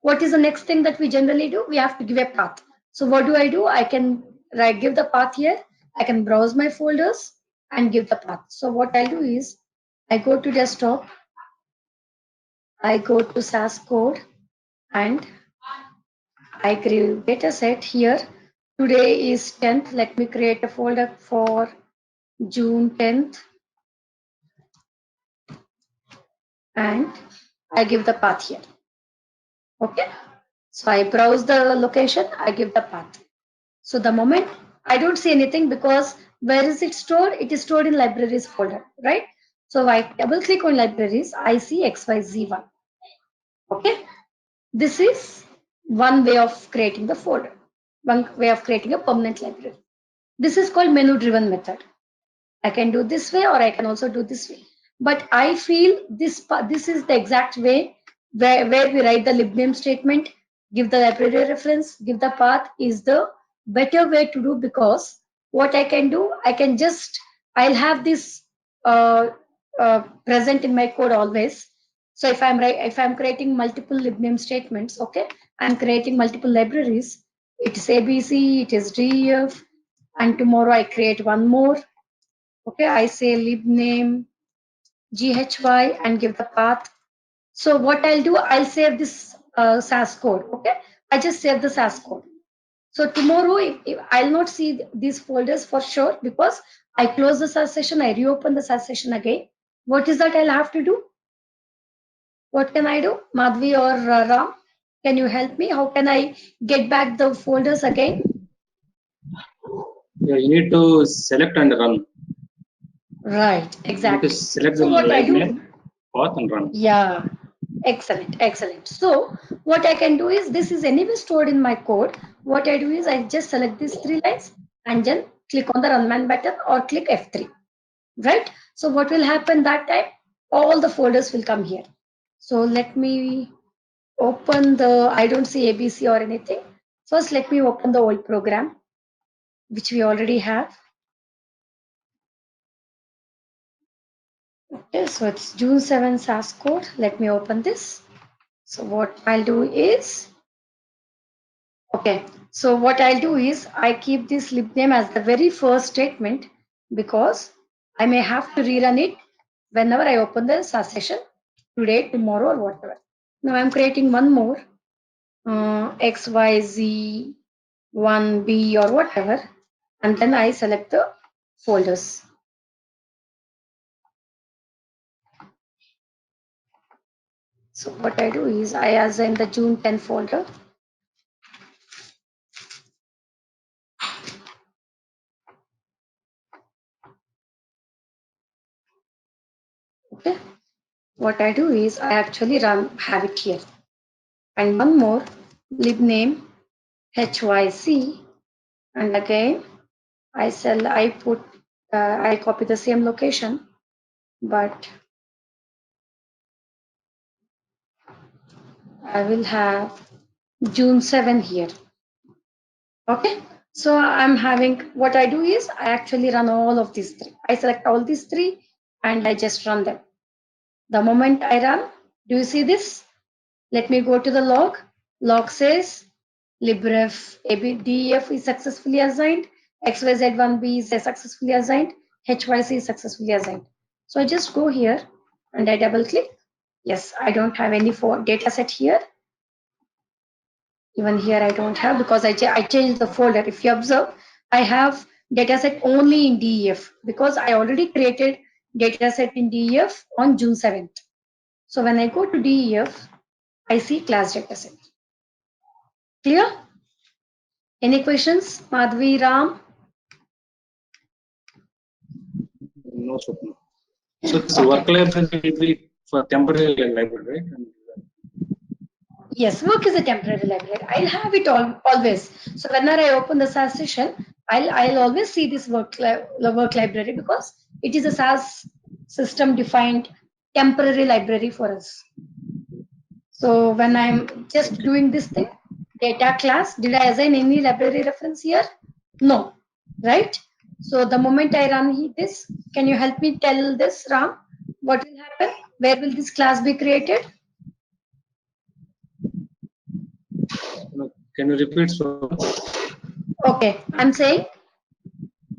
what is the next thing that we generally do? We have to give a path. So what do? I can give the path here. I can browse my folders and give the path. So what I'll do is, I go to desktop, I go to SAS code, and I create a set here. Today is 10th. Let me create a folder for June 10th. And I give the path here. Okay. So I browse the location, I give the path. So the moment I don't see anything, because where is it stored? It is stored in libraries folder, right? So I double click on libraries, I see XYZ1. Okay. This is one way of creating the folder, one way of creating a permanent library. This is called menu driven method. I can do this way or I can also do this way. But I feel this is the exact way where we write the libname statement, give the library reference, give the path is the better way to do, because what I can do, I'll have this present in my code always. So if I'm creating multiple libname statements, okay, I'm creating multiple libraries. It is ABC, it is DEF, and tomorrow I create one more. Okay, I say lib name ghy and give the path. So what I'll do, I'll save this SAS code. Okay, I just save the SAS code. So tomorrow, if I'll not see these folders for sure because I close the SAS session, I reopen the SAS session again. What is that I'll have to do? What can I do? Madhvi or Ram, can you help me? How can I get back the folders again? Yeah, you need to select and run. Right, You need to exactly. select So the what I lib do? name, path, and run. Yeah, excellent, excellent. So what I can do is, this is anyway stored in my code. What I do is I just select these 3 lines and then click on the run man button or click F3. Right? So what will happen that time? All the folders will come here. So let me open the, I don't see ABC or anything. First, let me open the old program, which we already have. Okay, so it's June 7 SAS code. Let me open this. So what I'll do is, okay, so what I'll do is I keep this libname as the very first statement because I may have to rerun it whenever I open the SAS session today, tomorrow, or whatever. Now I'm creating one more XYZ 1B or whatever, and then I select the folders. So what I do is I assign the June 10 folder. Okay. What I do is I actually have it here. And one more libname HYC, and again I copy the same location, but I will have June 7 here. Okay, so I'm having, what I do is I actually run all of these 3. I select all these 3 and I just run them. The moment I run, do you see this? Let me go to the log. Log says libref DEF is successfully assigned, XYZ1B is successfully assigned, HYC is successfully assigned. So I just go here and I double click. Yes, I don't have any data set here. Even here I don't have because I changed the folder. If you observe, I have dataset only in DEF because I already created dataset in DEF on June 7th. So when I go to DEF, I see class dataset. Clear? Any questions? Madhvi, Ram? No, Swapna. So this work library will be for temporary library, right? And, Yes, work is a temporary library. I'll have it always. So whenever I open the SAS session, I'll always see this work library because it is a SAS system defined temporary library for us. So when I'm just doing this thing, data class, did I assign any library reference here? No, right? So the moment I run this, can you help me tell this, Ram? What will happen? Where will this class be created? can you repeat? So Okay, I'm saying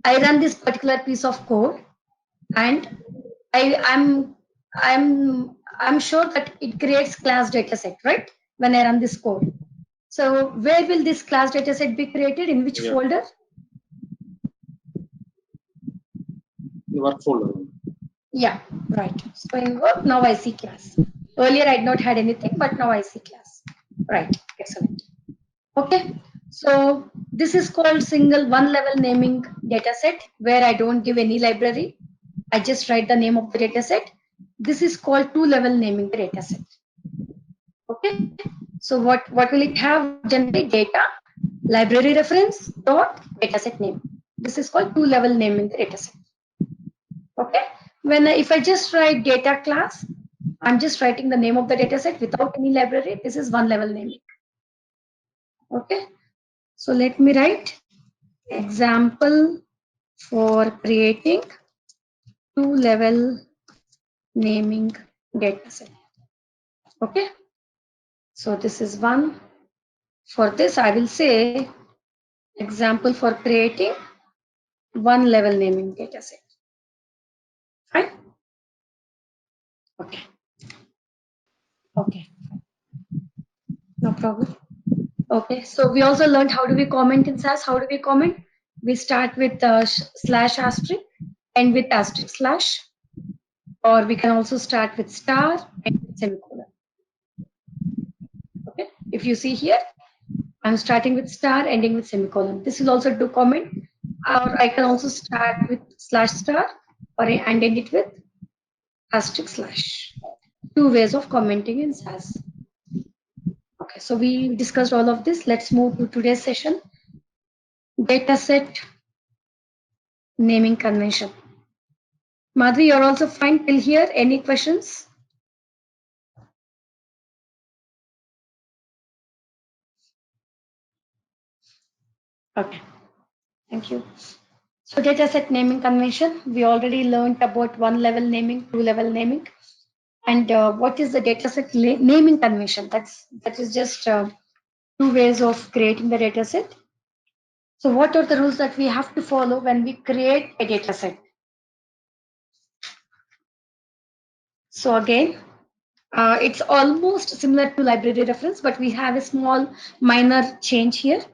I run this particular piece of code and I'm sure that it creates class dataset, right? When I run this code. So where will this class dataset be created? In which folder? the work folder. Yeah, right. So in work, now I see class. Earlier I had not had anything, but now I see class. Right, excellent. Okay, so this is called single one level naming dataset where I don't give any library. I just write the name of the dataset. This is called two level naming the dataset. Okay, so what will it have generally? Data, library reference, dot, dataset name. This is called two level naming the dataset. Okay, if I just write data class, I'm just writing the name of the dataset without any library. This is one level naming. Okay, so let me write example for creating two level naming dataset. Okay, so this is one. For this, I will say example for creating one level naming data set. Fine. Okay. Okay. No problem. Okay. So we also learned how do we comment in SAS. How do we comment? We start with slash asterisk and with asterisk slash, or we can also start with star and with semicolon. Okay. If you see here, I'm starting with star, ending with semicolon. This will also do comment, or I can also start with slash star, or and end it with asterisk slash. Two ways of commenting in SAS. Okay, so we discussed all of this. Let's move to today's session. Dataset naming convention. Madhvi, you're also fine till here. Any questions? Okay, thank you. So dataset naming convention, we already learned about one level naming, two level naming. And what is the dataset naming convention? That is just two ways of creating the dataset. So what are the rules that we have to follow when we create a dataset? So again, it's almost similar to library reference, but we have a small minor change here.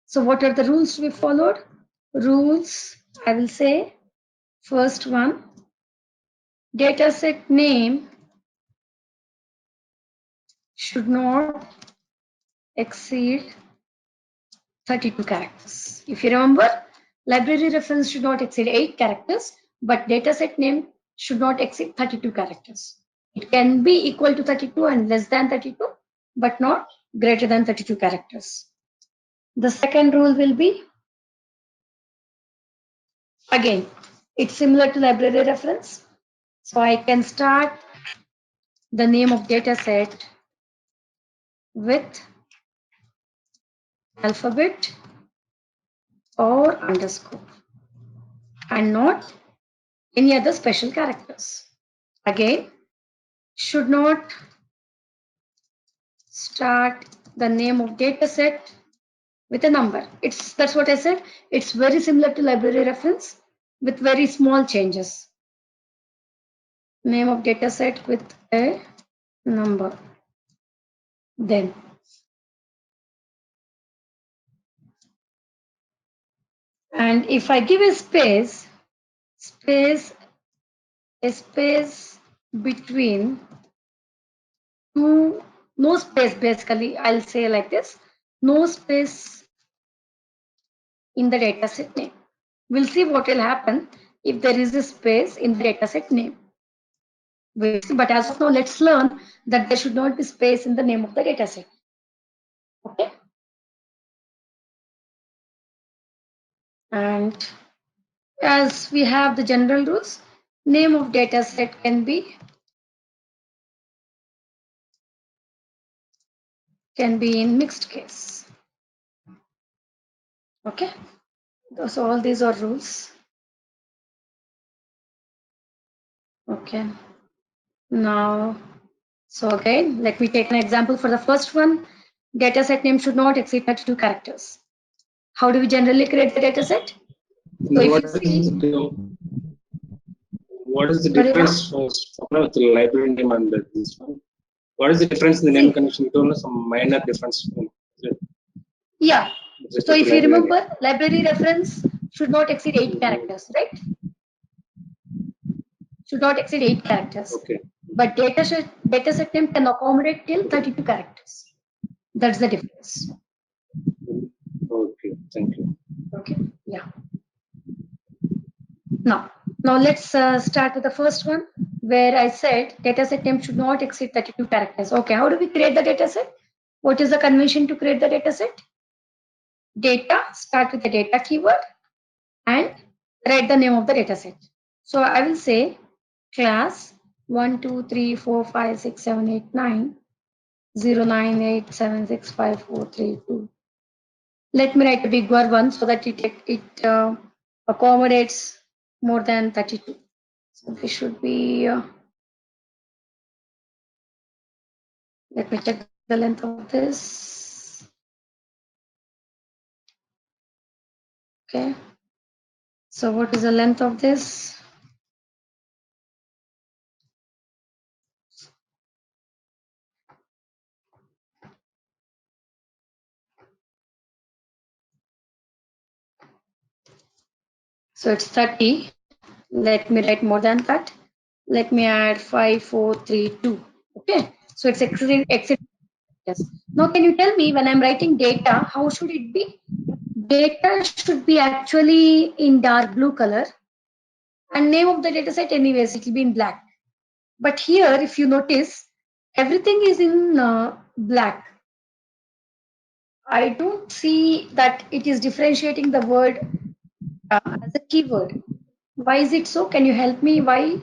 So what are the rules we followed? Rules, I will say, first one, dataset name should not exceed 32 characters. If you remember, library reference should not exceed 8 characters, but dataset name should not exceed 32 characters. It can be equal to 32 and less than 32, but not greater than 32 characters. The second rule will be, again, it's similar to library reference. So I can start the name of dataset with alphabet or underscore and not any other special characters. Again, should not start the name of dataset with a number. That's what I said. It's very similar to library reference with very small changes. Name of dataset with a number. Then and if I give a space between two, no space, basically I'll say like this, no space in the dataset name. We'll see what will happen if there is a space in the dataset name. But as of now, let's learn that there should not be space in the name of the dataset. Okay. And as we have the general rules, name of dataset can be in mixed case. Okay. So all these are rules. Okay. Now, so again, let me take an example for the first one. Dataset name should not exceed 32 characters. How do we generally create the dataset? So if you see, what is the sorry, difference with the library name and this one? What is the difference in the name convention? You told us some minor difference. Yeah. With So respect to if you library name. remember, library reference should not exceed 8 characters, right? Should not exceed 8 characters. Okay. But dataset name can accommodate till 32 characters. That's the difference. Okay. Thank you. Okay. Yeah. Now let's start with the first one where I said dataset name should not exceed 32 characters. Okay. How do we create the dataset? What is the convention to create the dataset? Data, start with the data keyword and write the name of the dataset. So I will say class 1, 2, 3, 4, 5, 6, 7, 8, 9, 0, 9, 8, 7, 6, 5, 4, 3, 2. Let me write a bigger one so that it accommodates more than 32. So this should be, let me check the length of this. Okay. So what is the length of this? So it's 30. Let me write more than that. Let me add 5, 4, 3, 2. Okay. So it's exceeding. Yes. Now can you tell me when I'm writing data, how should it be? Data should be actually in dark blue color, and name of the dataset anyways, it will be in black. But here, if you notice, everything is in black. I don't see that it is differentiating the word as a keyword. Why is it so? Can you help me? Why?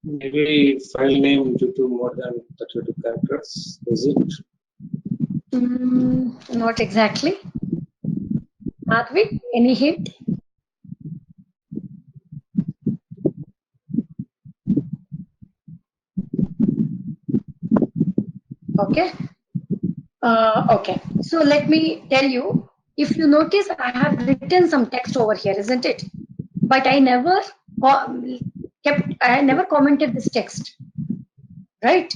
Maybe file name due to more than 32 characters. Is it? Not exactly. Advik, any hint? Okay. Okay. So let me tell you. If you notice, I have written some text over here, isn't it? But I never never commented this text, right?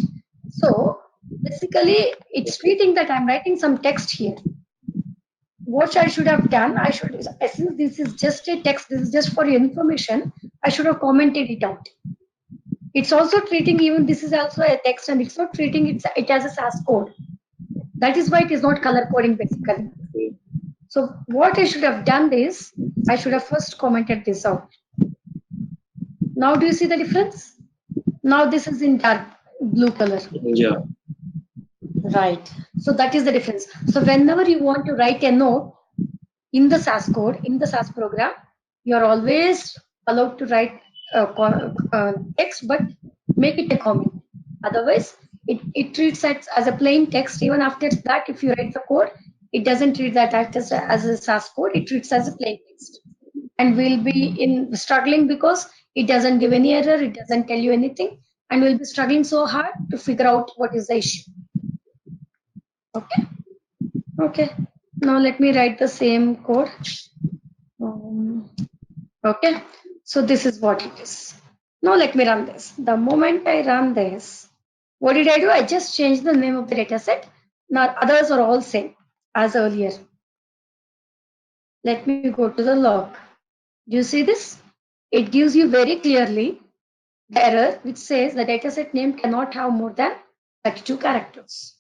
So basically, it's treating that I'm writing some text here. What I should have done, I should, since this is just a text, this is just for your information, I should have commented it out. It's also treating, even this is also a text, and it's not treating it as a SAS code. That is why it is not color coding basically. So what I should have done is, I should have first commented this out. Now do you see the difference? Now this is in dark blue color. Yeah. Right. So that is the difference. So whenever you want to write a note in the SAS code, in the SAS program, you are always allowed to write text, but make it a comment. Otherwise, it treats it as a plain text. Even after that, if you write the code, it doesn't treat that as a SAS code. It treats as a plain text. And we'll be in struggling because it doesn't give any error. It doesn't tell you anything. And we'll be struggling so hard to figure out what is the issue. Okay. Okay. Now let me write the same code. Okay. So this is what it is. Now let me run this. The moment I run this, what did I do? I just changed the name of the dataset. Now others are all same as earlier. Let me go to the log. Do you see this? It gives you very clearly the error which says the dataset name cannot have more than 32 characters.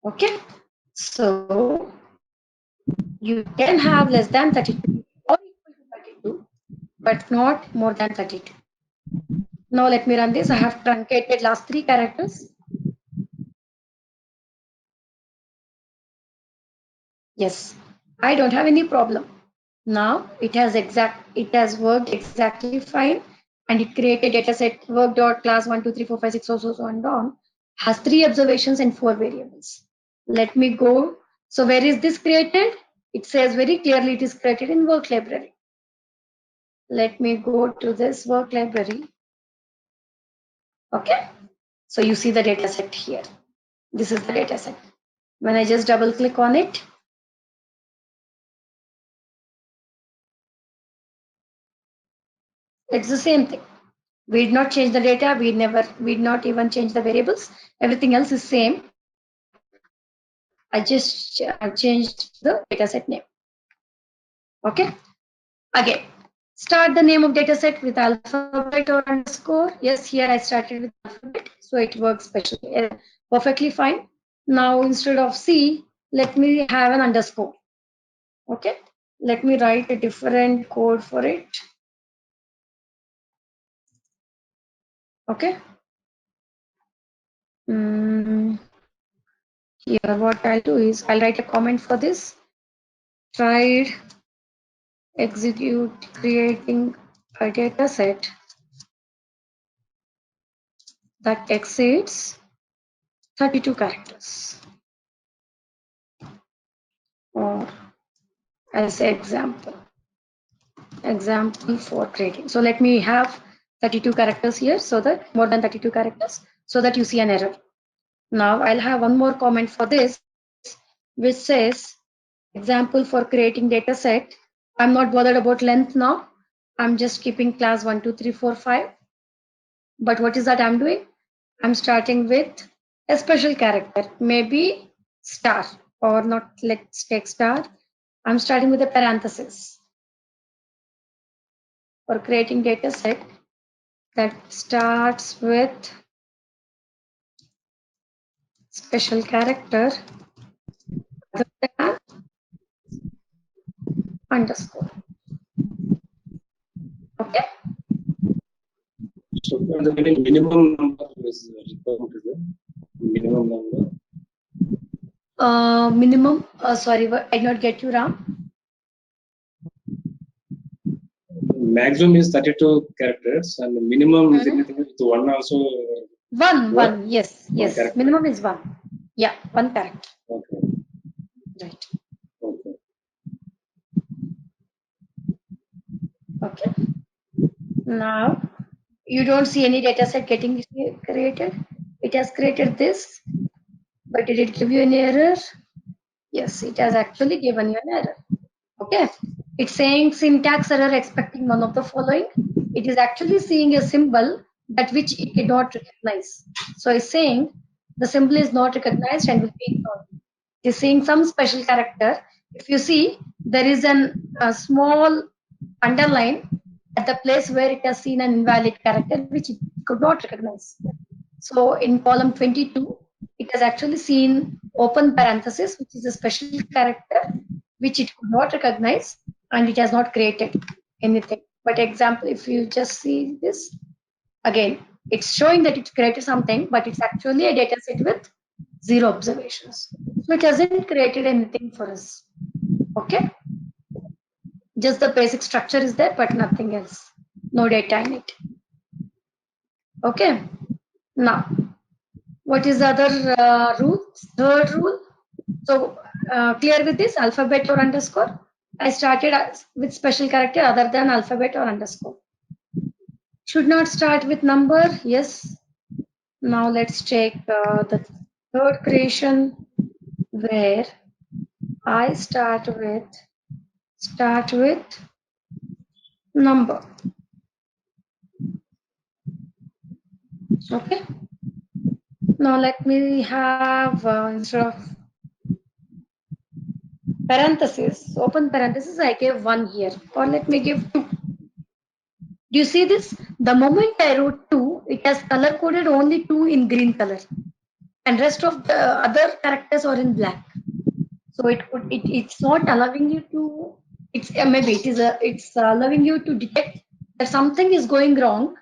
Okay. So you can have less than 32 or equal to 32, but not more than 32. Now let me run this. I have truncated last 3 characters. Yes, I don't have any problem. Now it has worked exactly fine, and it created dataset work dot class 1 2 3 4 5 6 so and on, has 3 observations and 4 variables. Let me go. So where is this created? It says very clearly it is created in work library. Let me go to this work library. Okay. So you see the data set here. This is the data set. When I just double click on it, it's the same thing. We did not change the data. We did not even change the variables. Everything else is same. I just changed the dataset name. Okay. Again, start the name of dataset with alphabet or underscore. Yes, here I started with alphabet, so it works perfectly fine. Now instead of C, let me have an underscore. Okay. Let me write a different code for it. Okay. Here what I'll do is I'll write a comment for this. Tried execute creating a data set that exceeds 32 characters, or as example for creating. So let me have 32 characters here, so that more than 32 characters, so that you see an error. Now I'll have one more comment for this, which says Example for creating data set. I'm not bothered about length now. I'm just keeping class 1, 2, 3, 4, 5. But what is that I'm doing? I'm starting with a special character, maybe star, or not, let's take star. I'm starting with a parenthesis for creating data set that starts with special character other than underscore. Okay. So the minimum number is required to the minimum number. Minimum. Sorry, I did not get you, Ram. Maximum is 32 characters, and the minimum is anything with one also. One. Yes. One character. Minimum is one. Yeah, one character. Okay. Right. Okay. Okay. Now you don't see any data set getting created. It has created this, but did it give you an error? Yes, it has actually given you an error. Okay. It's saying syntax error expecting one of the following. It is actually seeing a symbol that which it cannot recognize. So it's saying the symbol is not recognized and will be ignored. It is seeing some special character. If you see, there is a small underline at the place where it has seen an invalid character which it could not recognize. So in column 22, it has actually seen open parenthesis, which is a special character which it could not recognize, and it has not created anything. But example, if you just see this, again, it's showing that it created something, but it's actually a data set with 0 observations. So it hasn't created anything for us. Okay. Just the basic structure is there, but nothing else. No data in it. Okay. Now, what is the other rule? Third rule. So clear with this alphabet or underscore? I started with special character other than alphabet or underscore. Should not start with number. Yes. Now let's take the third creation where I start with number. Okay. Now let me have instead of parenthesis, open parenthesis, I gave 1 here, or let me give 2. Do you see this? The moment I wrote 2, it has color coded only 2 in green color, and rest of the other characters are in black. So it's not allowing you to. Maybe it's allowing you to detect that something is going wrong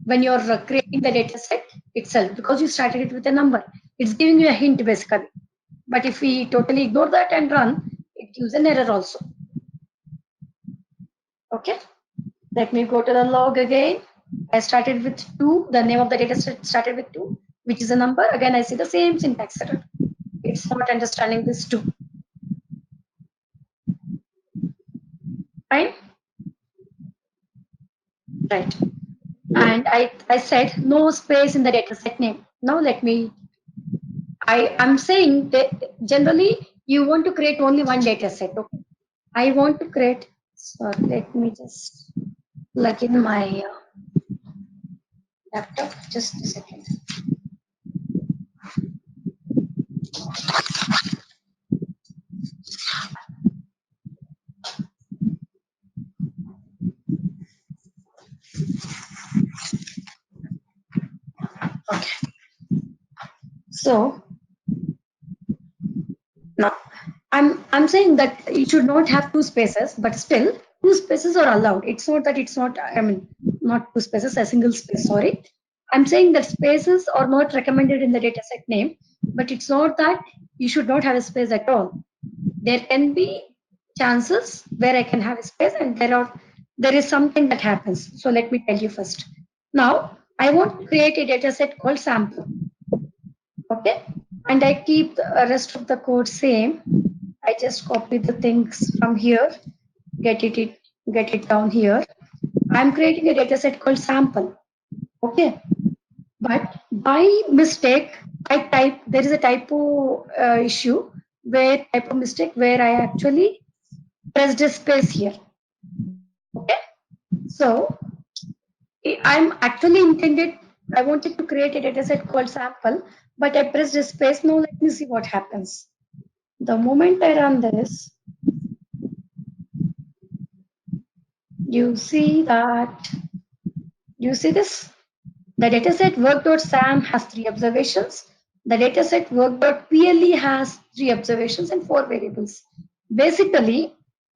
when you're creating the data set itself, because you started it with a number. It's giving you a hint basically. But if we totally ignore that and run, it gives an error also. Okay. Let me go to the log again. I started with 2. The name of the data set started with 2, which is a number. Again, I see the same syntax error. It's not understanding this 2. Fine. Right. And I said no space in the data set name. Now let me, I'm saying that generally you want to create only one data set. Okay. I want to create, so let me just plug in my laptop. Just a second. Okay. So now I'm saying that you should not have 2 spaces, but still 2 spaces are allowed. It's not that it's not, I mean, not 2 spaces, a single space, sorry. I'm saying that spaces are not recommended in the dataset name, but it's not that you should not have a space at all. There can be chances where I can have a space, and there is something that happens. So let me tell you first. Now I want to create a dataset called sample. Okay, and I keep the rest of the code same. I just copy the things from here, get it down here. I'm creating a data set called sample. Okay, but by mistake, there is a typo issue. where type of mistake where I actually pressed a space here. Okay, so I'm actually intended. I wanted to create a data set called sample, but I pressed a space. Now let me see what happens. The moment I run this, you see that, you see this? The dataset work.sam has 3 observations. The dataset work.ple has 3 observations and 4 variables. Basically,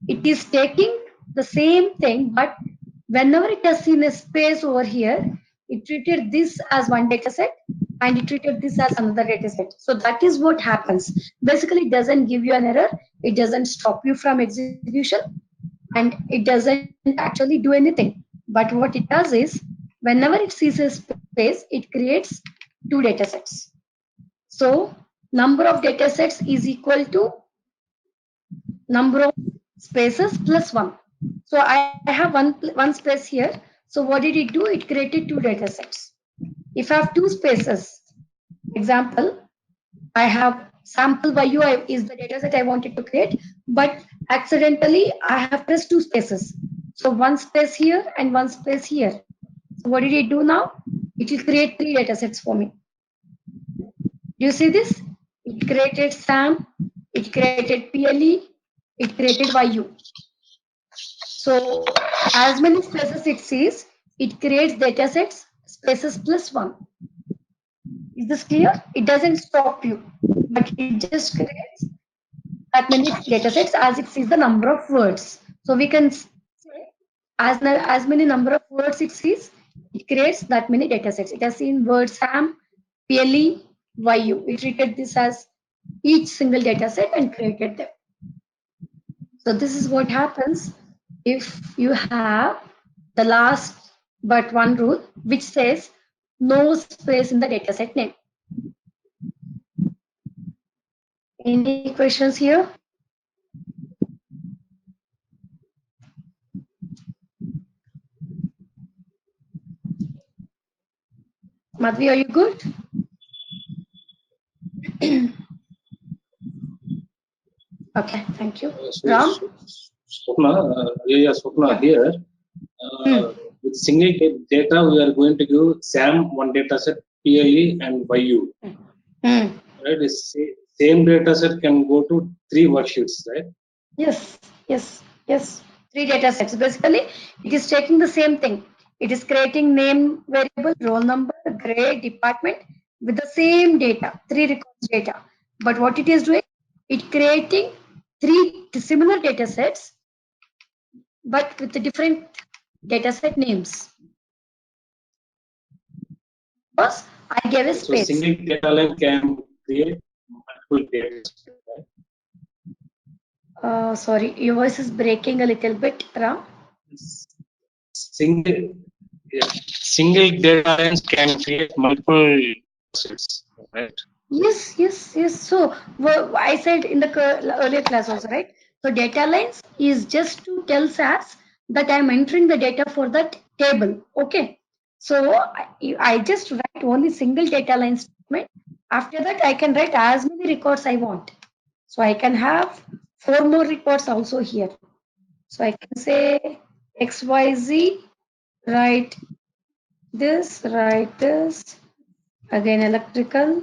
it is taking the same thing, but whenever it has seen a space over here, it treated this as one dataset and it treated this as another dataset. So that is what happens. Basically, it doesn't give you an error. It doesn't stop you from execution and it doesn't actually do anything. But what it does is, whenever it sees a space, it creates 2 data sets. So number of data sets is equal to number of spaces plus 1. So I have one space here. So what did it do? It created 2 data sets. If I have 2 spaces, example, I have sample yu is the data set I wanted to create, but accidentally I have pressed 2 spaces. So one space here and one space here. So what did it do now? It will create 3 data sets for me. Do you see this? It created SAM, it created PLE, it created YU. So as many spaces it sees, it creates data sets, spaces plus 1. Is this clear? It doesn't stop you, but it just creates that many data sets as it sees the number of words. So we can say as many number of words it sees, it creates that many data sets. It has seen word SAM, PLE, YU. It treated this as each single data set and created them. So this is what happens if you have the last but one rule which says no space in the dataset name. Any questions here? Madhvi, are you good? Okay, thank you. Ram? Swapna, Swapna Yeah. here. With single data, we are going to give SAM one data set, PLE and YU. Hmm. Right? The same data set can go to 3 worksheets, right? Yes, yes, yes. 3 data sets. Basically, it is taking the same thing. It is creating name variable, roll number, grade, department with the same data, 3 records data. But what it is doing, it creating 3 similar data sets, but with the different data set names. Because I gave a So space. single data line can create multiple data sets, right? Sorry, your voice is breaking a little bit, Ram. Single data lines can create multiple sets, right? Yes, yes, yes. So I said in the earlier class also, right? So data lines is just to tell SAS that I'm entering the data for that table. Okay. So I just write only single data line statement. After that, I can write as many records I want. So I can have 4 more records also here. So I can say XYZ, write this, again electrical,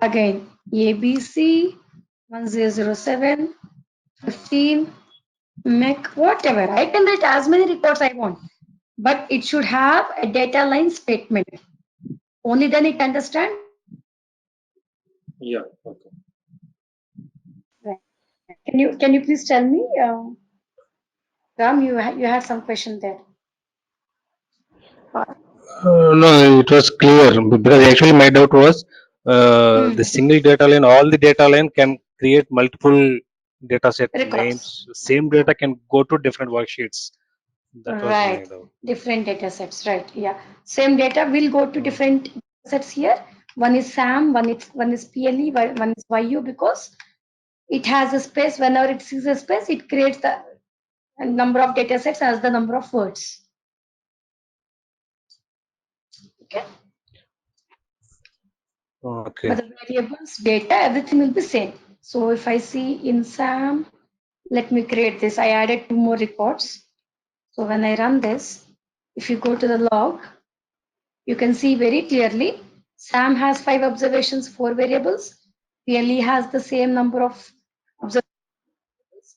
again ABC 1007 15 MEC, whatever. I can write as many records I want, but it should have a data line statement. Only then it understand. Yeah. Okay. Right. Can you please tell me, Ram? You had some question there. No, it was clear because actually my doubt was the Hmm. single data line, all the data line can create multiple data set Records. names. Same data can go to different worksheets. That was my Right. doubt. Different data sets. Right. Yeah. Same data will go to Mm. different sets here. One is SAM, one is PLE, one is YU, because it has a space. Whenever it sees a space, it creates the number of data sets as the number of words. Okay. Okay. But the variables, data, everything will be same. So if I see in SAM, let me create this. I added 2 more records. So when I run this, if you go to the log, you can see very clearly SAM has 5 observations, 4 variables. PLE has the same number of observations,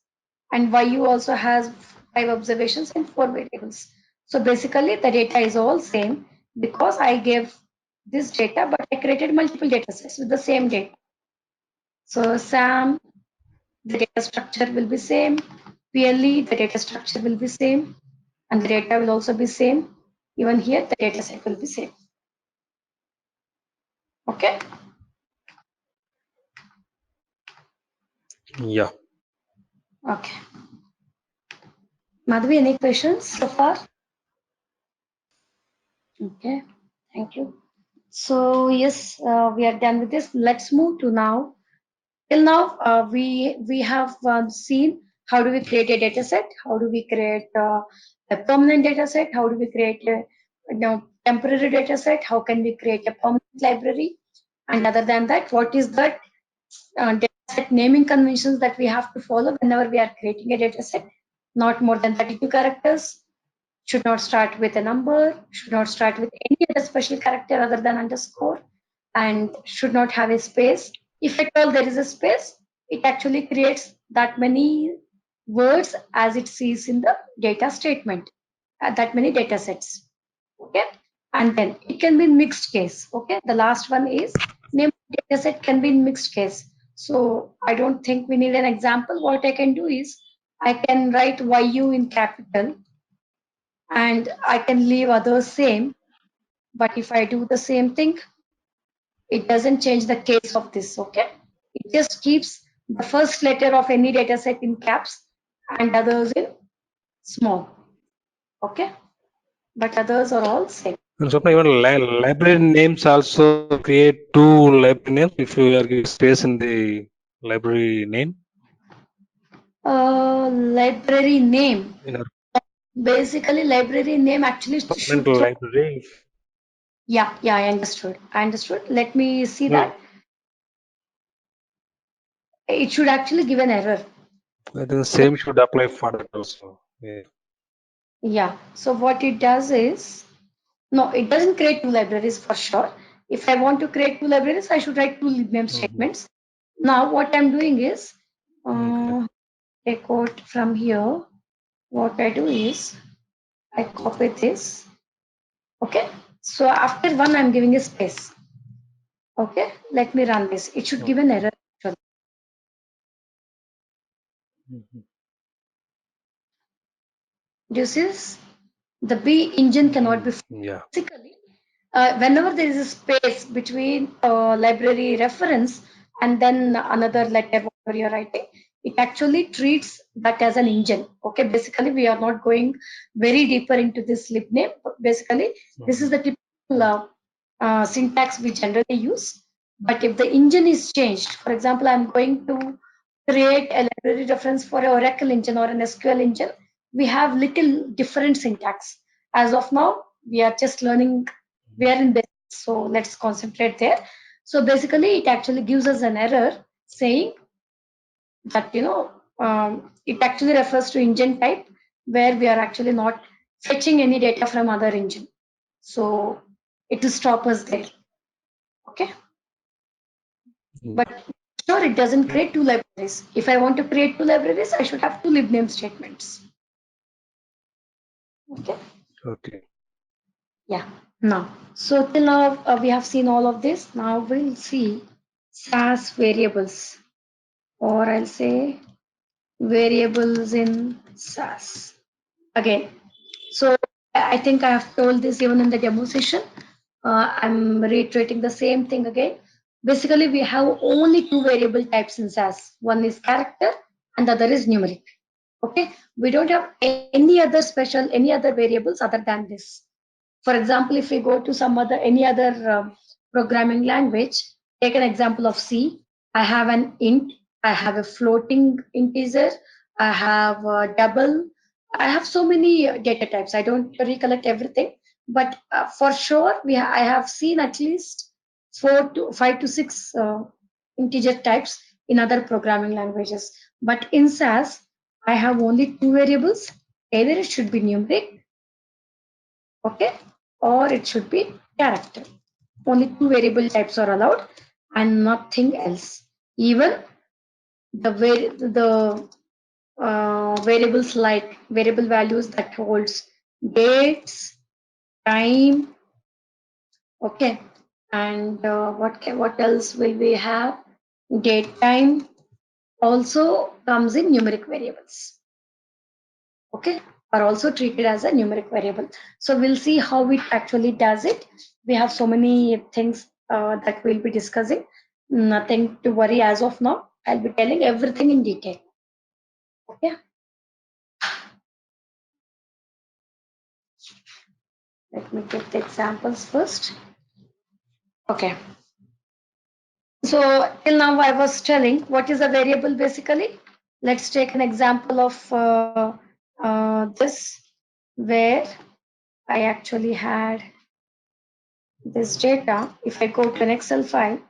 and YU also has 5 observations and 4 variables. So basically the data is all same because I gave this data, but I created multiple data sets with the same data. So SAM, the data structure will be same. PLE, the data structure will be same, and the data will also be same. Even here, the data set will be same. Okay. Yeah. Okay. Madhavi, any questions so far? Okay. Thank you. So yes, we are done with this. Let's move to now. Till now, we have seen how do we create a data set, how do we create a permanent data set, how do we create a temporary data set, how can we create a permanent library, and other than that, what is that data set naming conventions that we have to follow whenever we are creating a data set. Not more than 32 characters, should not start with a number, should not start with any other special character other than underscore, and should not have a space. If at all there is a space, it actually creates that many words as it sees in the data statement, that many data sets. Okay, and then it can be in mixed case. Okay, the last one is name data set can be in mixed case. So I don't think we need an example. What I can do is I can write YU in capital and I can leave others same. But if I do the same thing, it doesn't change the case of this. Okay, it just keeps the first letter of any data set in caps and others in small. Okay, but others are all same. And Swapna, even library names also create two library names if you are giving space in the library name. Library name. In our Basically, library name actually permanent should throw. library. Yeah, I understood. Let me see No, that. It should actually give an error. I think same should apply for that also. Yeah. Yeah. So what it does is, no, it doesn't create two libraries for sure. If I want to create two libraries, I should write two name Mhm. statements. Now what I'm doing is, Okay. take out from here. What I do is, I copy this. Okay. So after one, I'm giving a space. Okay. Let me run this. It should give an error. Mhm. This is the B engine cannot be Yeah. physically. Whenever there is a space between library reference and then another letter whatever you're writing, it actually treats that as an engine. Okay, basically we are not going very deeper into this lib name. But basically, this is the typical syntax we generally use. But if the engine is changed, for example, I'm going to create a library reference for an Oracle engine or an SQL engine, we have little different syntax. As of now, we are just learning, we are in basics, so let's concentrate there. So basically, it actually gives us an error saying that, it actually refers to engine type where we are actually not fetching any data from other engine. So it will stop us there. Okay. But sure, it doesn't create two libraries. If I want to create two libraries, I should have two libname statements. Okay. Okay. Yeah. Now, so till now we have seen all of this. Now we'll see SAS variables, or I'll say variables in SAS. Again, so I think I have told this even in the demo session. I'm reiterating the same thing again. Basically, we have only two variable types in SAS. One is character and the other is numeric. Okay, we don't have any other variables other than this. For example, if we go to some other any other programming language, take an example of C. I have an int, I have a floating integer, I have a double. I have so many data types. I don't recollect everything, but for sure, I have seen at least 4 to 5 to 6 integer types in other programming languages. But in SAS, I have only two variables. Either it should be numeric, okay, or it should be character. Only two variable types are allowed and nothing else. Even the variables like variable values that holds dates, time, okay, and what else will we have? Date, time also comes in numeric variables, okay, are also treated as a numeric variable. So we'll see how it actually does it. We have so many things that we'll be discussing. Nothing to worry as of now. I'll be telling everything in detail. Okay. Let me get the examples first. Okay. So till now I was telling what is a variable basically. Let's take an example of this where I actually had this data. If I go to an Excel file,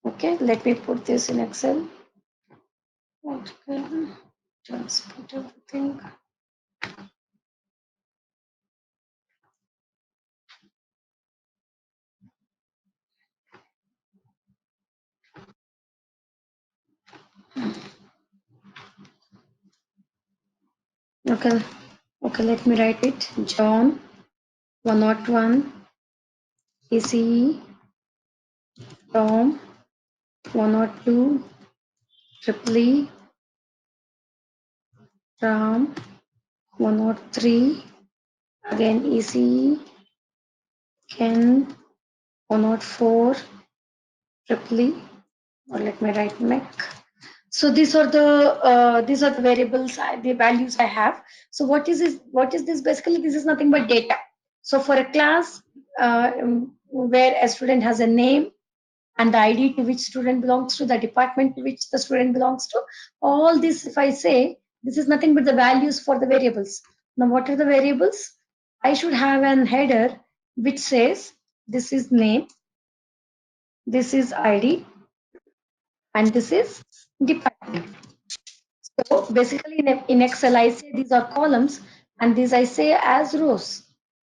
okay, let me put this in Excel. Okay, just put everything. Okay, okay, let me write it. John 101 ECE, Tom 102 Triple E, Ram 103 again ECE, Ken 104 Triple E, or let me write MEC. So these are the variables, the values I have. So what is this? What is this? Basically, this is nothing but data. So for a class where a student has a name and the ID to which student belongs to, the department to which the student belongs to, all this, if I say, this is nothing but the values for the variables. Now, what are the variables? I should have an header which says this is name, this is ID, and this is department. So basically in Excel, I say these are columns and these I say as rows.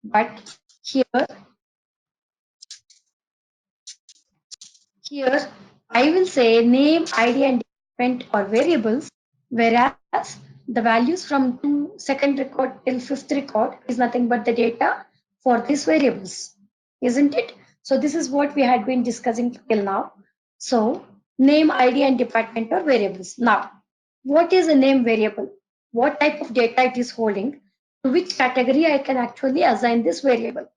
But here I will say name, ID, and department are variables, whereas the values from second record till fifth record is nothing but the data for these variables, isn't it? So this is what we had been discussing till now. So name, ID, and department are variables. Now, what is a name variable? What type of data it is holding? To which category I can actually assign this variable?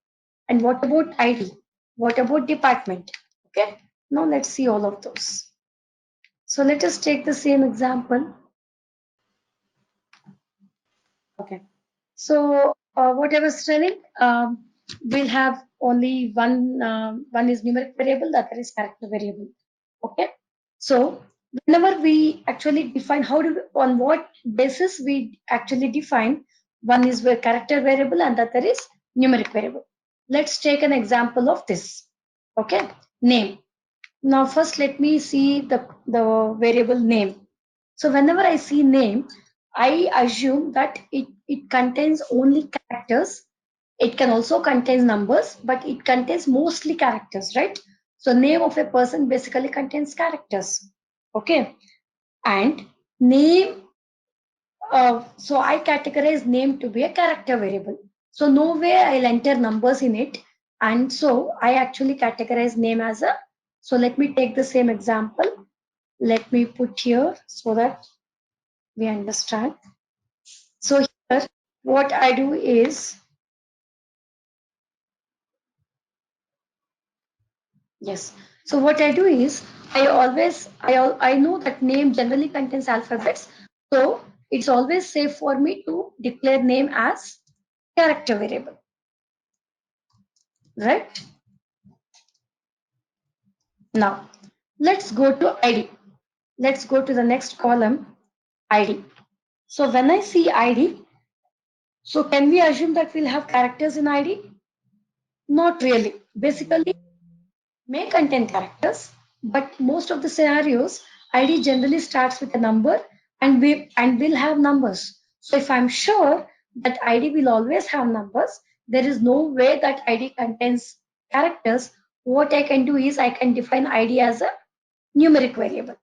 And what about ID? What about department? Okay. Now let's see all of those. So let us take the same example. Okay. So what I was telling, we'll have only one is numeric variable, the other is character variable. Okay. So whenever we actually define on what basis we actually define, one is where character variable and the other is numeric variable. Let's take an example of this. Okay. Name. Now first let me see the variable name. So whenever I see name, I assume that it contains only characters. It can also contain numbers, but it contains mostly characters, right? So name of a person basically contains characters. Okay. And name, so I categorize name to be a character variable. So no way I'll enter numbers in it. And so I actually categorize name as a, so let me take the same example. Let me put here so that we understand. So here, what I do is, yes. So what I do is, I know that name generally contains alphabets. So it's always safe for me to declare name as character variable, right? Now, let's go to ID. Let's go to the next column, ID. So when I see ID, so can we assume that we'll have characters in ID? Not really. Basically, may contain characters, but most of the scenarios, ID generally starts with a number and will have numbers. So if I'm sure that ID will always have numbers, there is no way that ID contains characters. What I can do is I can define ID as a numeric variable.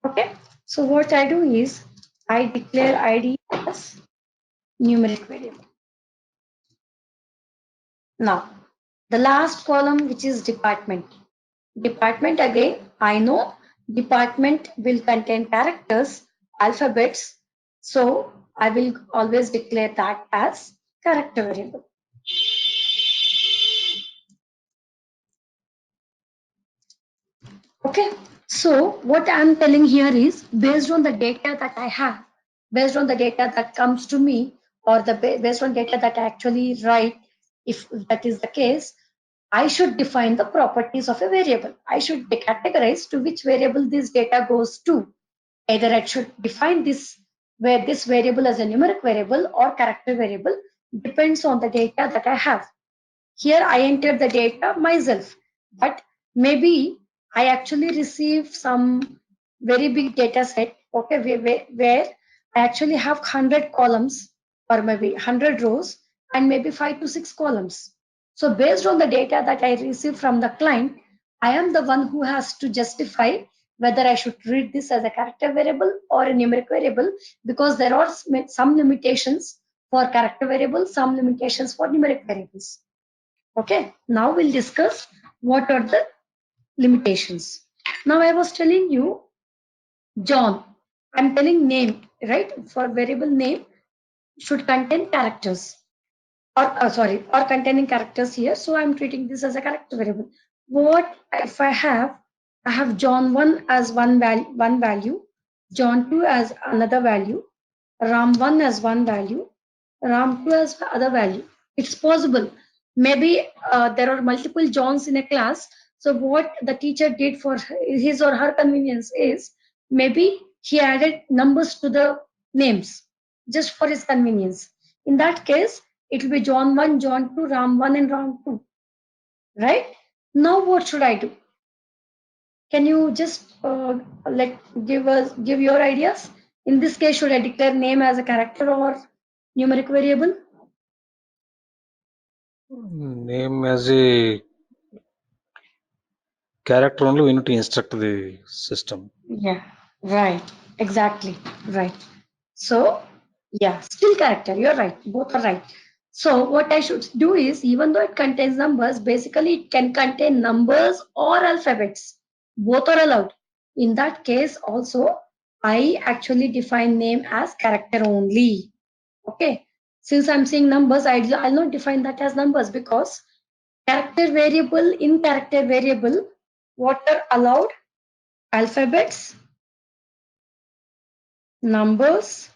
Okay. So what I do is I declare ID as numeric variable. Now, the last column, which is department. Department, again, I know department will contain characters, alphabets. So I will always declare that as character variable. Okay. So what I'm telling here is based on the data that I have, based on the data that comes to me, or based on data that I actually write, if that is the case, I should define the properties of a variable. I should categorize to which variable this data goes to. Either I should define this variable as a numeric variable or character variable, depends on the data that I have. Here I entered the data myself, but maybe I actually receive some very big data set, okay, where I actually have 100 columns or maybe 100 rows and maybe 5 to 6 columns. So based on the data that I receive from the client, I am the one who has to justify whether I should treat this as a character variable or a numeric variable, because there are some limitations for character variables, some limitations for numeric variables. Okay, now we'll discuss what are the limitations. Now I was telling you John. I'm telling name, right? For variable name should contain characters or sorry, or containing characters here. So I'm treating this as a character variable. What if I have John 1 as one value, John 2 as another value, Ram 1 as one value, Ram 2 as other value. It's possible. Maybe there are multiple Johns in a class. So what the teacher did for his or her convenience is maybe he added numbers to the names just for his convenience. In that case, it will be John 1, John 2, Ram 1 and Ram 2. Right? Now what should I do? Can you just give your ideas? In this case, should I declare name as a character or numeric variable? Name as a character only, we need to instruct the system. Yeah, right. Exactly. Right. So, yeah, still character. You're right. Both are right. So, what I should do is, even though it contains numbers, basically it can contain numbers or alphabets. Both are allowed. In that case, also, I actually define name as character only. Okay. Since I'm saying numbers, I'll not define that as numbers, because character variable, in character variable, what are allowed? Alphabets, numbers,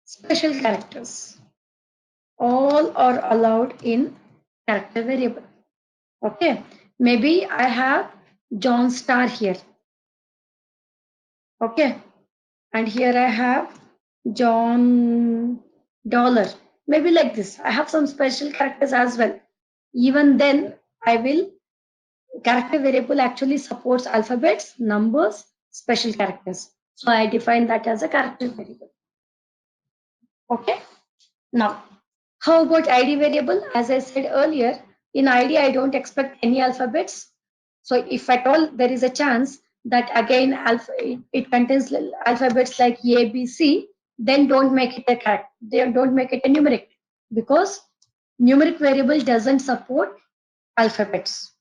special characters. All are allowed in character variable. Okay. Maybe I have John Star here. Okay. And here I have John Dollar. Maybe like this. I have some special characters as well. Even then, I will character variable actually supports alphabets, numbers, special characters. So I define that as a character variable. Okay. Now, how about ID variable? As I said earlier, in ID, I don't expect any alphabets. So if at all there is a chance that again it contains alphabets like A, B, C, then don't make it a character. Don't make it a numeric, because numeric variable doesn't support alphabets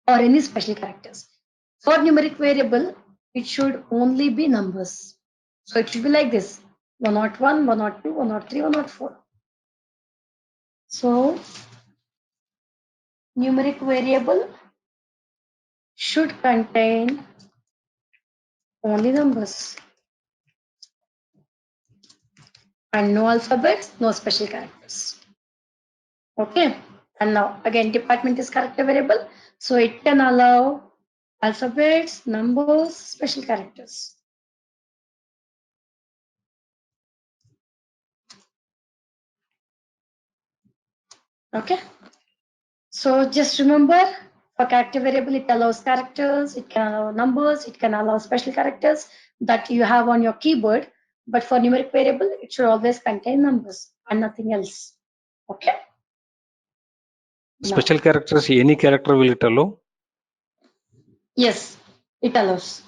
or any special characters. For numeric variable, it should only be numbers. So it should be like this: 101, 102, 103, 104. So numeric variable should contain only numbers and no alphabets, no special characters. Okay. And now again, department is character variable. So it can allow alphabets, numbers, special characters. Okay. So just remember, For character variable, it allows characters, it can allow numbers, it can allow special characters that you have on your keyboard. But for numeric variable, it should always contain numbers and nothing else. Okay. Now, Special characters, any character will it allow? yes, it allows.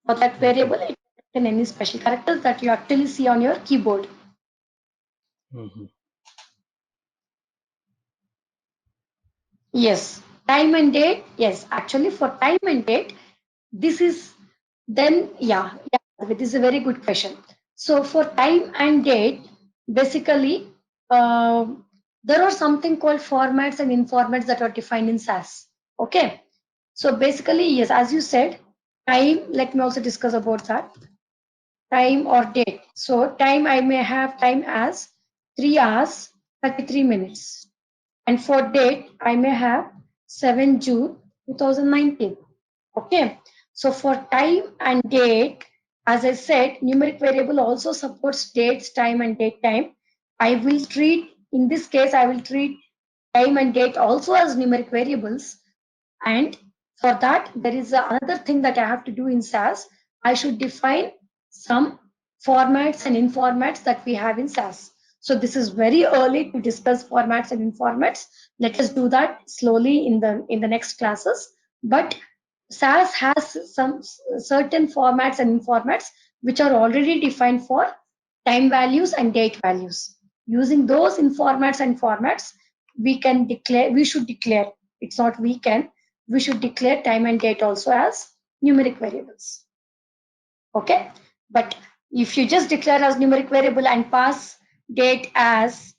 For that variable, it can any special characters that you actually see on your keyboard. Mhm. Yes, time and date. Yes, actually for time and date, this is then, yeah, this is a very good question. So for time and date, basically, there are something called formats and informats that are defined in SAS. Okay. So basically, yes, as you said, time, let me also discuss about that. Time or date. So time, I may have time as 3 hours, 33 minutes. And for date, I may have 7 June 2019. Okay. So for time and date, as I said, numeric variable also supports dates, time and date time. I will treat, in this case, I will treat time and date also as numeric variables. And for that, there is another thing that I have to do in SAS. I should define some formats and informats that we have in SAS. So this is very early to discuss formats and informats. Let us do that slowly in the next classes. But SAS has some certain formats and informats which are already defined for time values and date values. Using those informats and formats, we should declare, it's not we can, we should declare time and date also as numeric variables. Okay. But if you just declare as numeric variable and pass date as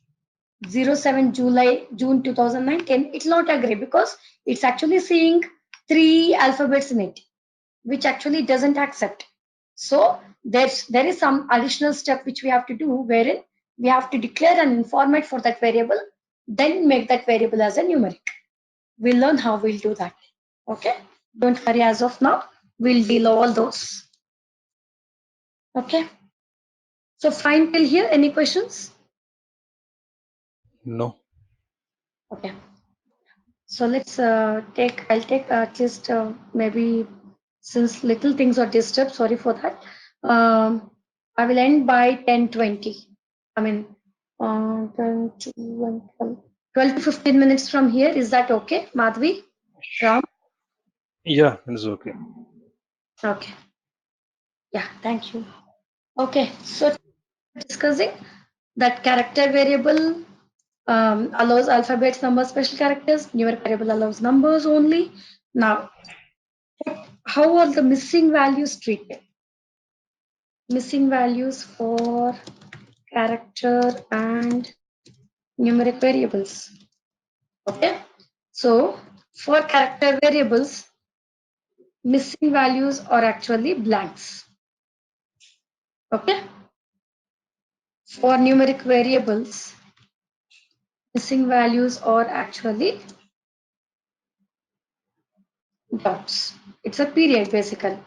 07 June 2019, it will not agree because it's actually seeing 3 alphabets in it, which actually doesn't accept. So there is some additional step which we have to do, wherein we have to declare an informant for that variable, then make that variable as a numeric. We'll learn how we'll do that. Okay. Don't worry as of now. We'll deal all those. Okay. So fine till here. Any questions? No. Okay. So let's I'll take at least maybe, since little things are disturbed, sorry for that. I will end by 10:20. I mean, 10 to 1, 12 to 15 minutes from here. Is that okay, Madhvi? Ram? Yeah, it's okay. Okay. Yeah, thank you. Okay, so discussing that character variable allows alphabets, numbers, special characters. Numeric variable allows numbers only. Now, how are the missing values treated? Missing values for character and numeric variables. Okay. So for character variables, missing values are actually blanks. Okay. For numeric variables, missing values are actually dots. It's a period basically.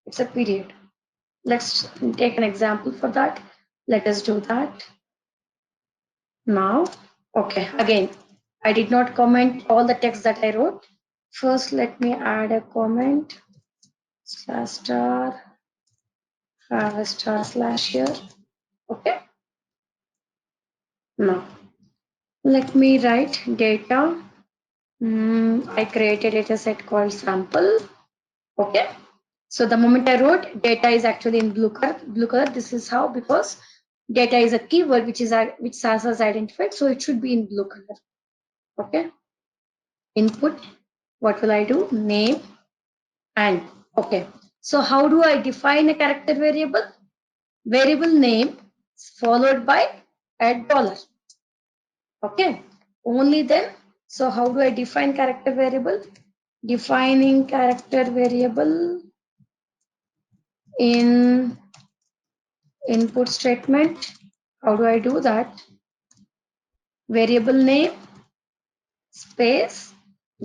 It's a period. Let's take an example for that. Let us do that. Now, okay, again, I did not comment all the text that I wrote. First, let me add a comment, slash star, have a star slash here. Okay. Now, let me write data. I created a data set called sample. Okay. So the moment I wrote data is actually in blue color. Blue color. This is how, because data is a keyword which SAS has identified, so it should be in blue color. Okay. Input. What will I do? Name and okay. So how do I define a character variable? Variable name followed by a dollar. Okay. Only then. So how do I define character variable? Defining character variable in input statement. How do I do that? Variable name space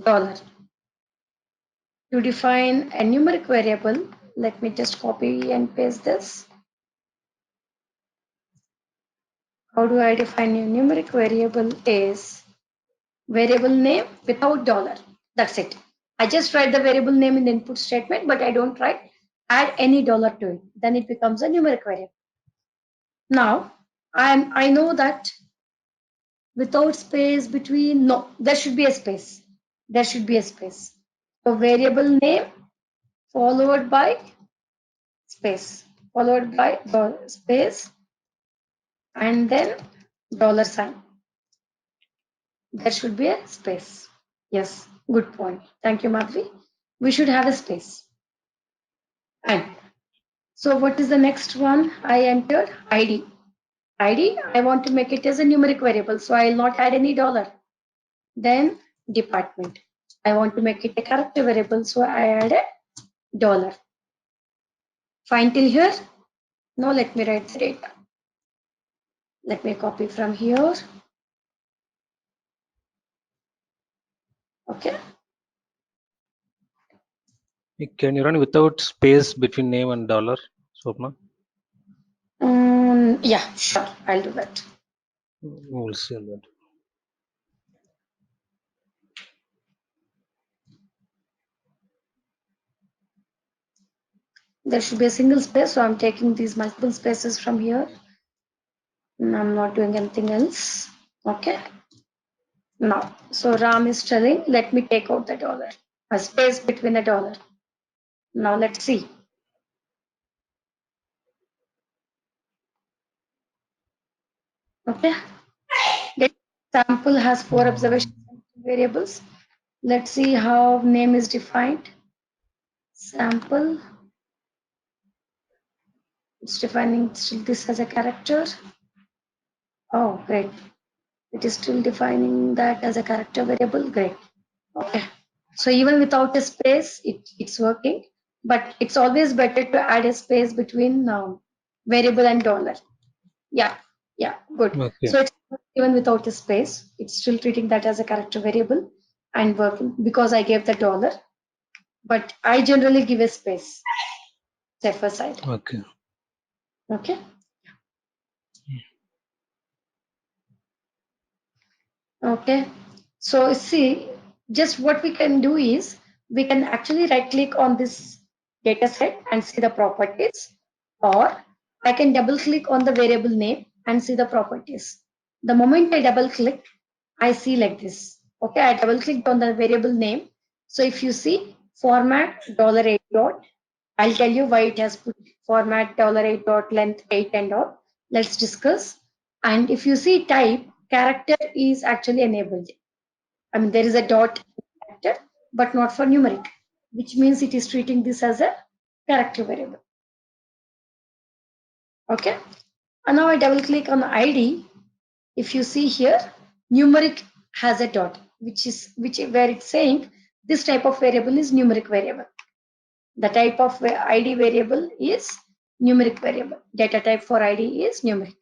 dollar. To define a numeric variable, let me just copy and paste this. How do I define a numeric variable is variable name without dollar. That's it. I just write the variable name in the input statement, but I don't add any dollar to it. Then it becomes a numeric variable. Now, I know that without space between, no, there should be a space. There should be a space. So variable name followed by space, followed by space, and then dollar sign. There should be a space. Yes, good point. Thank you, Madhvi. We should have a space. And so what is the next one I entered? ID. ID, I want to make it as a numeric variable, so I will not add any dollar. Then department. I want to make it a character variable, so I add a dollar. Fine till here? Now let me write the data. Let me copy from here. Okay. Can you run without space between name and dollar, Swapna? Yeah, sure. I'll do that. We'll see on that. There should be a single space, so I'm taking these multiple spaces from here. And I'm not doing anything else. Okay. Now, so Ram is telling, let me take out the dollar, a space between a dollar. Now let's see. Okay. The sample has 4 observation variables. Let's see how name is defined. Sample. It's defining still this as a character. Oh, great. It is still defining that as a character variable. Great. Okay. So even without a space, it's working. But it's always better to add a space between variable and dollar. Yeah. Yeah. Good. Okay. So it's even without a space, it's still treating that as a character variable and working because I gave the dollar. But I generally give a space. Safer side. Okay. Okay. Okay. So see, just what we can do is we can actually right click on this data set and see the properties, or I can double click on the variable name and see the properties. The moment I double click, I see like this. Okay, I double clicked on the variable name. So if you see format $8 dot, I'll tell you why it has put format $8 dot length 8 and all. Let's discuss. And if you see type, character is actually enabled. I mean, there is a dot character, but not for numeric, which means it is treating this as a character variable. Okay. And now I double click on the ID. If you see here, numeric has a dot, which where it's saying this type of variable is numeric variable. The type of ID variable is numeric variable. Data type for ID is numeric.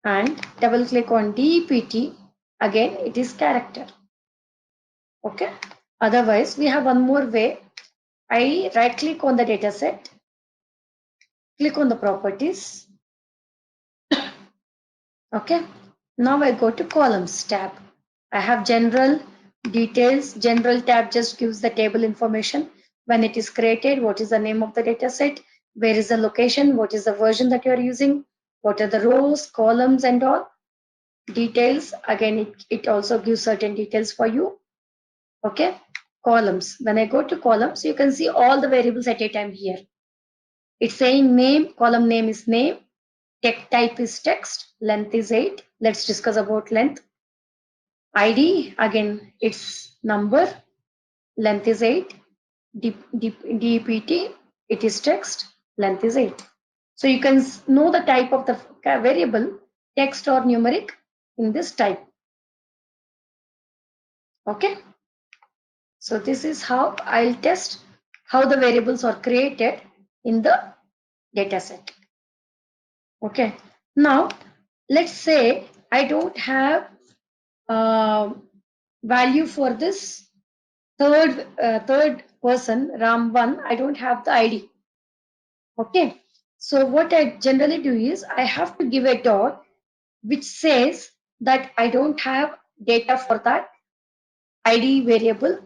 And double click on DEPT. Again, it is character. Okay. Otherwise, we have one more way. I right click on the data set, click on the properties. Okay. Now I go to columns tab. I have general details. General tab just gives the table information. When it is created, what is the name of the data set? Where is the location? What is the version that you are using? What are the rows, columns and all? Details. Again, it also gives certain details for you. Okay. Columns. When I go to columns, you can see all the variables at a time here. It's saying name, column name is name, text type is text, length is 8. Let's discuss about length. ID, again, it's number, length is 8. DPT, it is text, length is 8. So you can know the type of the variable, text or numeric, in this type. Okay. So this is how I'll test how the variables are created in the data set. Okay. Now, let's say I don't have value for this third person, Ram1. I don't have the ID. Okay. So what I generally do is I have to give a dot which says that I don't have data for that ID variable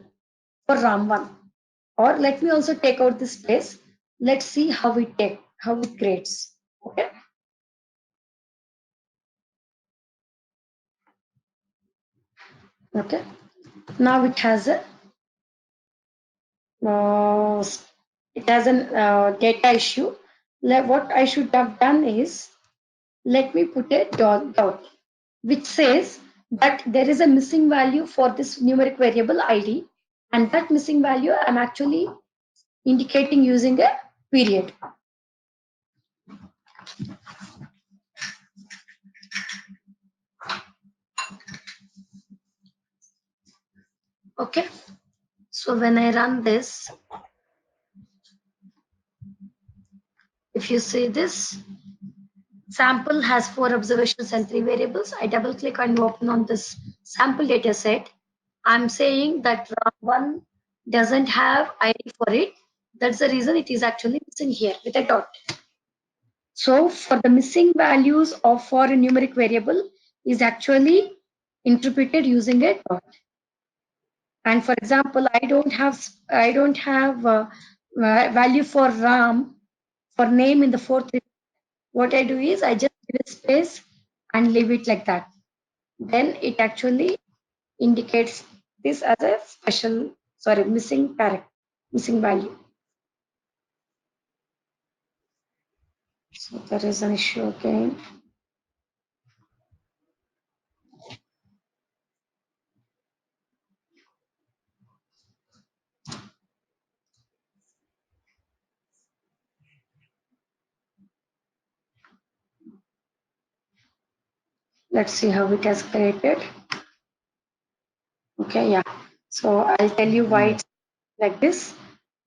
for RAM1. Or let me also take out this space. Let's see how it creates. Okay. Okay. Now it has a uh, data issue. What I should have done is, let me put a dot which says that there is a missing value for this numeric variable ID, and that missing value I'm actually indicating using a period. Okay. So when I run this, if you see this, sample has 4 observations and 3 variables. I double click and open on this sample data set. I'm saying that RAM1 doesn't have ID for it. That's the reason it is actually missing here with a dot. So for the missing values of for a numeric variable is actually interpreted using a dot. And for example, I don't have value for RAM for name in the fourth. What I do is I just give a space and leave it like that. Then it actually indicates this as a missing character, missing value. So there is an issue again. Let's see how it has created. Okay, yeah. So I'll tell you why it's like this,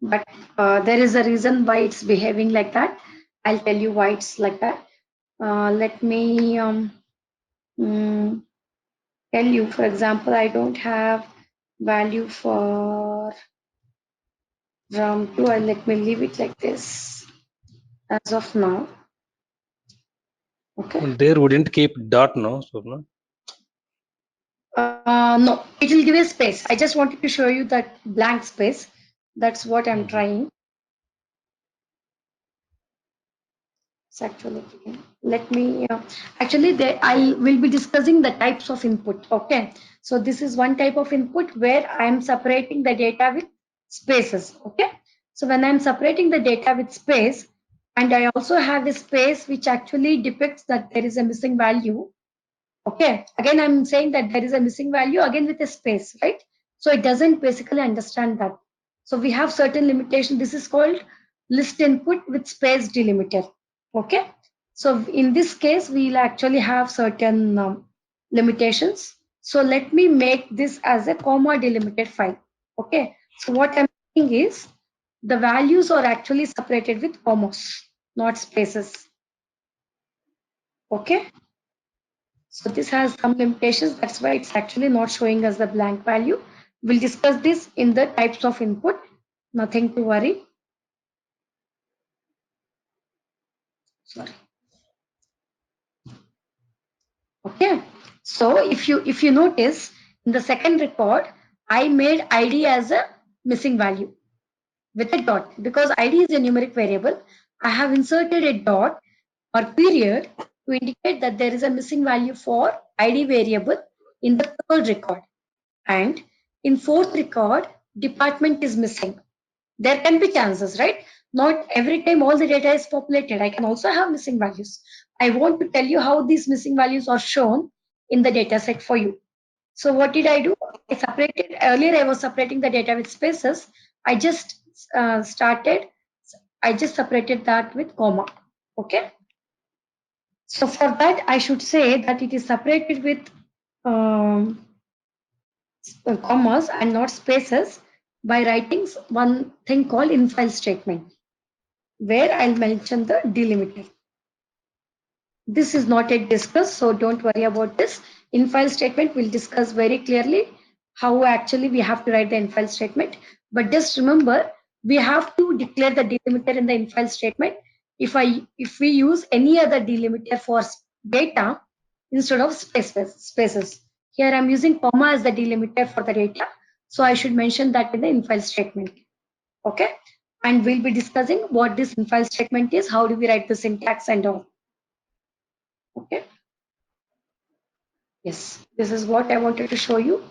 but there is a reason why it's behaving like that. I'll tell you why it's like that. Let me tell you, for example, I don't have value for RAM2, and let me leave it like this as of now. Okay. There wouldn't keep dot, no, Swapna? No, it will give a space. I just wanted to show you that blank space. That's what I'm trying. It's actually, let me actually I will be discussing the types of input. Okay, so this is one type of input where I'm separating the data with spaces. Okay, so when I'm separating the data with space, and I also have a space which actually depicts that there is a missing value. Okay, again I'm saying that there is a missing value again with a space, right? So it doesn't basically understand that. So we have certain limitation. This is called list input with space delimiter. Okay, so in this case we'll actually have certain limitations. So let me make this as a comma delimited file. Okay, so what I'm saying is the values are actually separated with commas, not spaces. Okay. So this has some limitations. That's why it's actually not showing us the blank value. We'll discuss this in the types of input. Nothing to worry. Sorry. Okay. So if you notice in the second record, I made ID as a missing value with a dot because ID is a numeric variable. I have inserted a dot or period to indicate that there is a missing value for ID variable in the third record. And in fourth record, department is missing. There can be chances, right? Not every time all the data is populated. I can also have missing values. I want to tell you how these missing values are shown in the data set for you. So what did I do? Earlier I was separating the data with spaces. I just I just separated that with comma. Okay. So for that, I should say that it is separated with commas and not spaces by writing one thing called in-file statement, where I'll mention the delimiter. This is not yet discussed, so don't worry about this. In-file statement will discuss very clearly how actually we have to write the in-file statement. But just remember, we have to declare the delimiter in the in-file statement if we use any other delimiter for data instead of spaces. Here I'm using comma as the delimiter for the data. So I should mention that in the infile statement. Okay. And we'll be discussing what this infile statement is, how do we write the syntax and all. Okay. Yes, this is what I wanted to show you.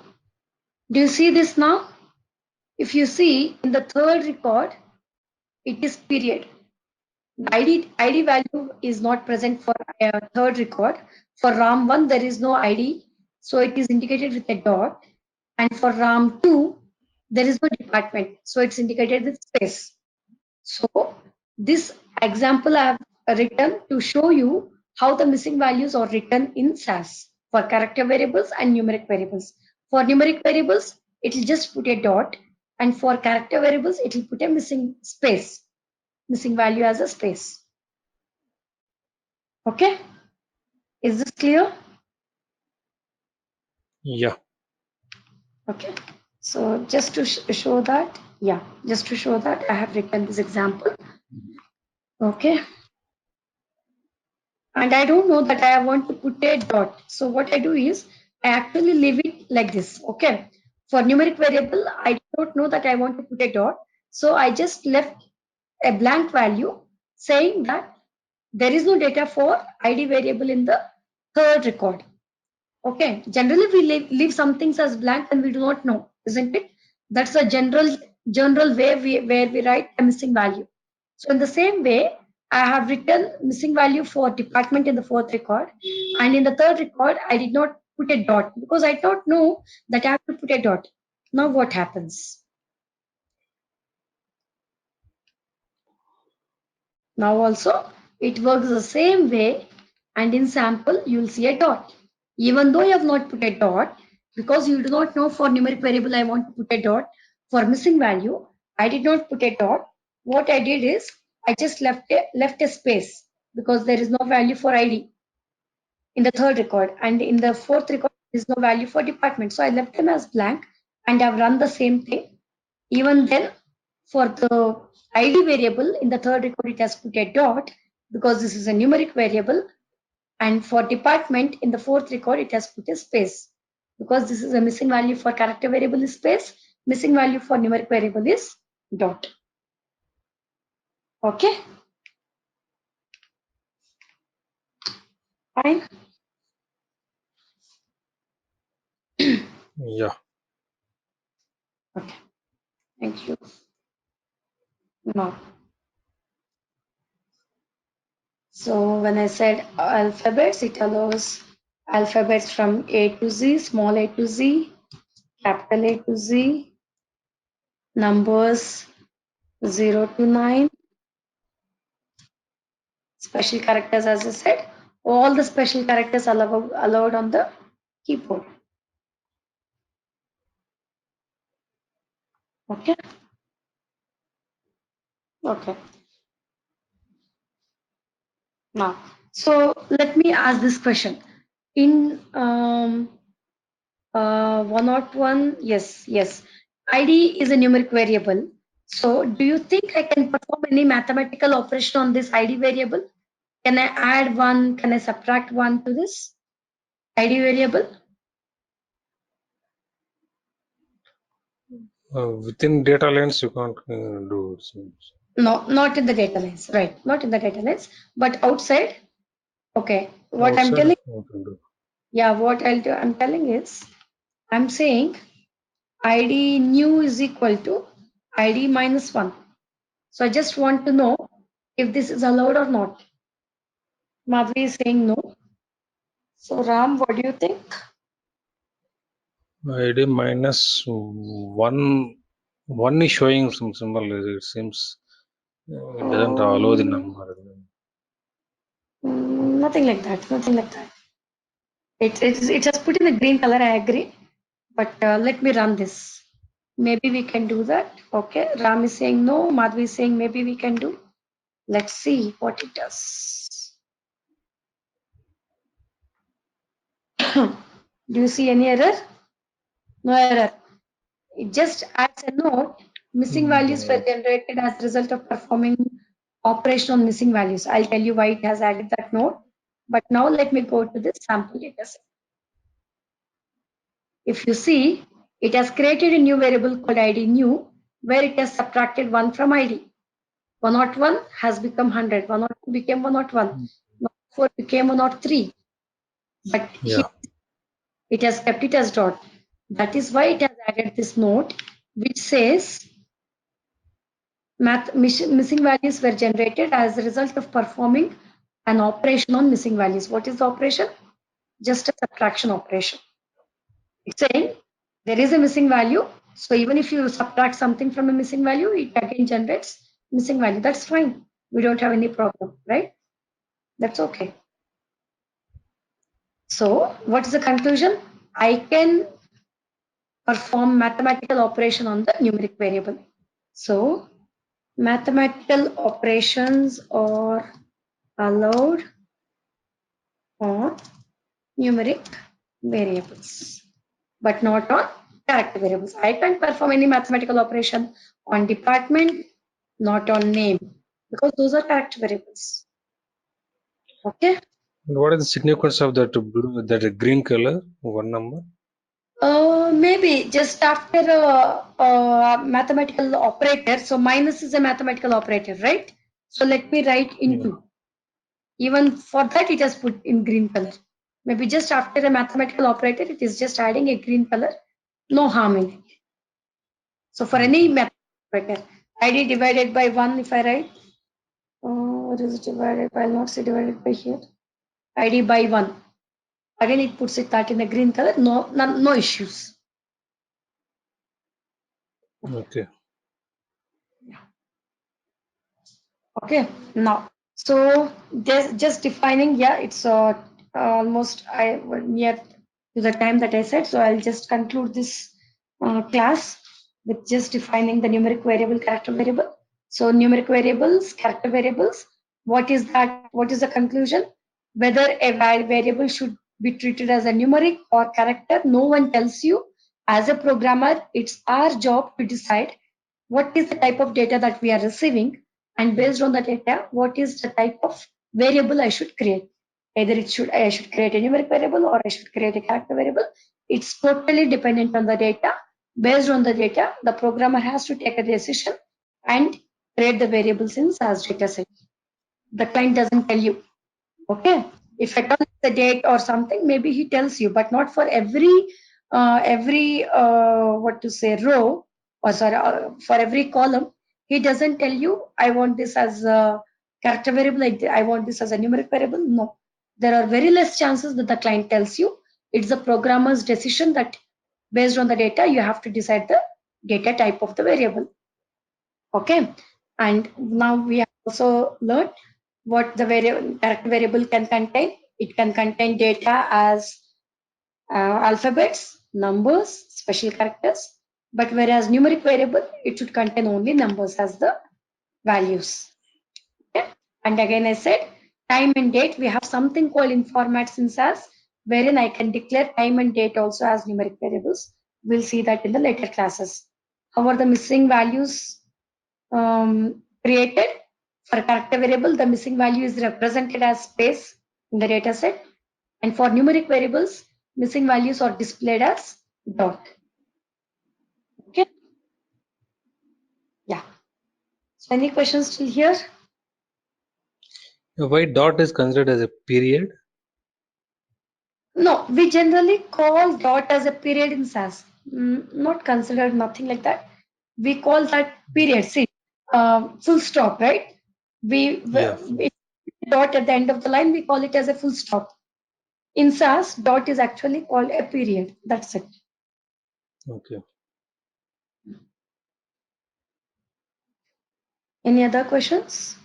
Do you see this now? If you see in the third record, it is period. ID value is not present for third record. For RAM1, there is no ID, so it is indicated with a dot. And for RAM2, there is no department, so it's indicated with space. So this example I have written to show you how the missing values are written in SAS for character variables and numeric variables. For numeric variables, it will just put a dot, and for character variables, it will put a missing space, missing value as a space. Okay, is this clear? Yeah. Okay, so just to show that, yeah, just to show that I have written this example. Okay, and I don't know that I want to put a dot. So what I do is I actually leave it like this. Okay, for numeric variable, I don't know that I want to put a dot. So I just left a blank value saying that there is no data for ID variable in the third record. Okay, generally we leave some things as blank and we do not know, isn't it? That's a general way where we write a missing value. So in the same way, I have written missing value for department in the fourth record, and in the third record, I did not put a dot because I don't know that I have to put a dot. Now what happens? Now also it works the same way, and in sample you will see a dot. Even though you have not put a dot, because you do not know for numeric variable I want to put a dot, for missing value I did not put a dot. What I did is I just left a space because there is no value for ID in the third record, and in the fourth record there is no value for department. So I left them as blank and I've run the same thing. Even then, for the ID variable in the third record, it has put a dot because this is a numeric variable. And for department in the fourth record, it has put a space because this is a missing value for character variable is space, missing value for numeric variable is dot. Okay, fine. Yeah. Okay, thank you. Now, so when I said alphabets, it allows alphabets from A to Z, small a to Z, capital A to Z, numbers 0 to 9, special characters, as I said, all the special characters allowed on the keyboard. Okay. Okay. Now, so let me ask this question. In 101, yes, ID is a numeric variable. So, do you think I can perform any mathematical operation on this ID variable? Can I add one? Can I subtract one to this ID variable? Within data lines, you can't do it. No, not in the data lines, right? Not in the data lines, but outside. Okay, what I'm Outside, telling, you can do. yeah, what I'm telling is, I'm saying ID new is equal to ID minus 1. So I just want to know if this is allowed or not. Madhvi is saying no. So Ram, what do you think? ID minus one. One is showing some symbol. It seems it doesn't allow the number. Nothing like that. Nothing like that. It has put in a green color. I agree, but let me run this. Maybe we can do that. Okay. Ram is saying no. Madhvi is saying maybe we can do. Let's see what it does. Do you see any error? No error. It just adds a note. Missing values were generated as a result of performing operation on missing values. I'll tell you why it has added that note. But now let me go to this sample data set. If you see, it has created a new variable called id new, where it has subtracted 1 from id. 101 has become 100, 102 became 101, 104 became 103. But here Yeah. it has kept it as dot. That is why it has added this note which says missing values were generated as a result of performing an operation on missing values. What is the operation? Just a subtraction operation. It's saying there is a missing value. So even if you subtract something from a missing value, it again generates missing value. That's fine. We don't have any problem, right? That's okay. So what is the conclusion? I can perform mathematical operation on the numeric variable. So mathematical operations are allowed on numeric variables, but not on character variables. I can't perform any mathematical operation on department, not on name, because those are character variables. Okay. And what is the significance of that blue, that green color, one number? Maybe just after a mathematical operator. So minus is a mathematical operator, right? So let me write into. Even for that, it has put in green color. Maybe just after a mathematical operator, it is just adding a green color. No harm in it. So for any mathematical operator, id divided by 1, if I write, what is it divided by? I'll not say divided by here. id by 1. Again, it puts it that in a green color. No issues. Okay. Okay, now, so just defining, yeah, it's almost near to the time that I said. So I'll just conclude this class with just defining the numeric variable, character variable. So numeric variables, character variables. What is that? What is the conclusion? Whether a variable should be treated as a numeric or character, no one tells you. As a programmer, it's our job to decide what is the type of data that we are receiving, and based on the data, what is the type of variable I should create. Either I should create a numeric variable or I should create a character variable. It's totally dependent on the data. Based on the data, the programmer has to take a decision and create the variables in SAS dataset. The client doesn't tell you. Okay, if at all it's a date or something, maybe he tells you, but not for every what to say row, or sorry, for every column. He doesn't tell you, I want this as a character variable, I want this as a numeric variable. No, there are very less chances that the client tells you. It's the programmer's decision that based on the data, you have to decide the data type of the variable. Okay, and now we have also learned what the character variable can contain. It can contain data as alphabets, numbers, special characters. But whereas numeric variable, it should contain only numbers as the values. Okay? And again, I said time and date. We have something called informats in SAS, wherein I can declare time and date also as numeric variables. We'll see that in the later classes. However, the missing values created for character variable, the missing value is represented as space in the data set. And for numeric variables, missing values are displayed as dot. Okay. Yeah. So any questions still here? Why dot is considered as a period? No, we generally call dot as a period in SAS. Not considered, nothing like that. We call that period. See, full stop, right? Yeah. Dot at the end of the line, we call it as a full stop. In SAS, dot is actually called a period. That's it. Okay. Any other questions?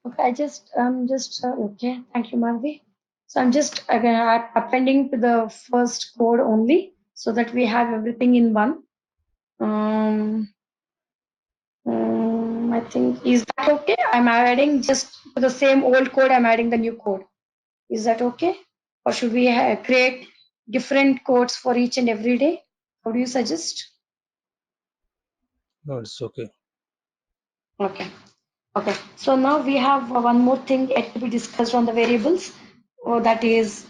Okay, okay. Thank you, Marvi. So I'm just again appending to the first code only so that we have everything in one. I think, is that okay? I'm adding just to the same old code, I'm adding the new code. Is that okay? Or should we create different codes for each and every day? How do you suggest? No, it's okay. Okay. Okay. So now we have one more thing yet to be discussed on the variables. That is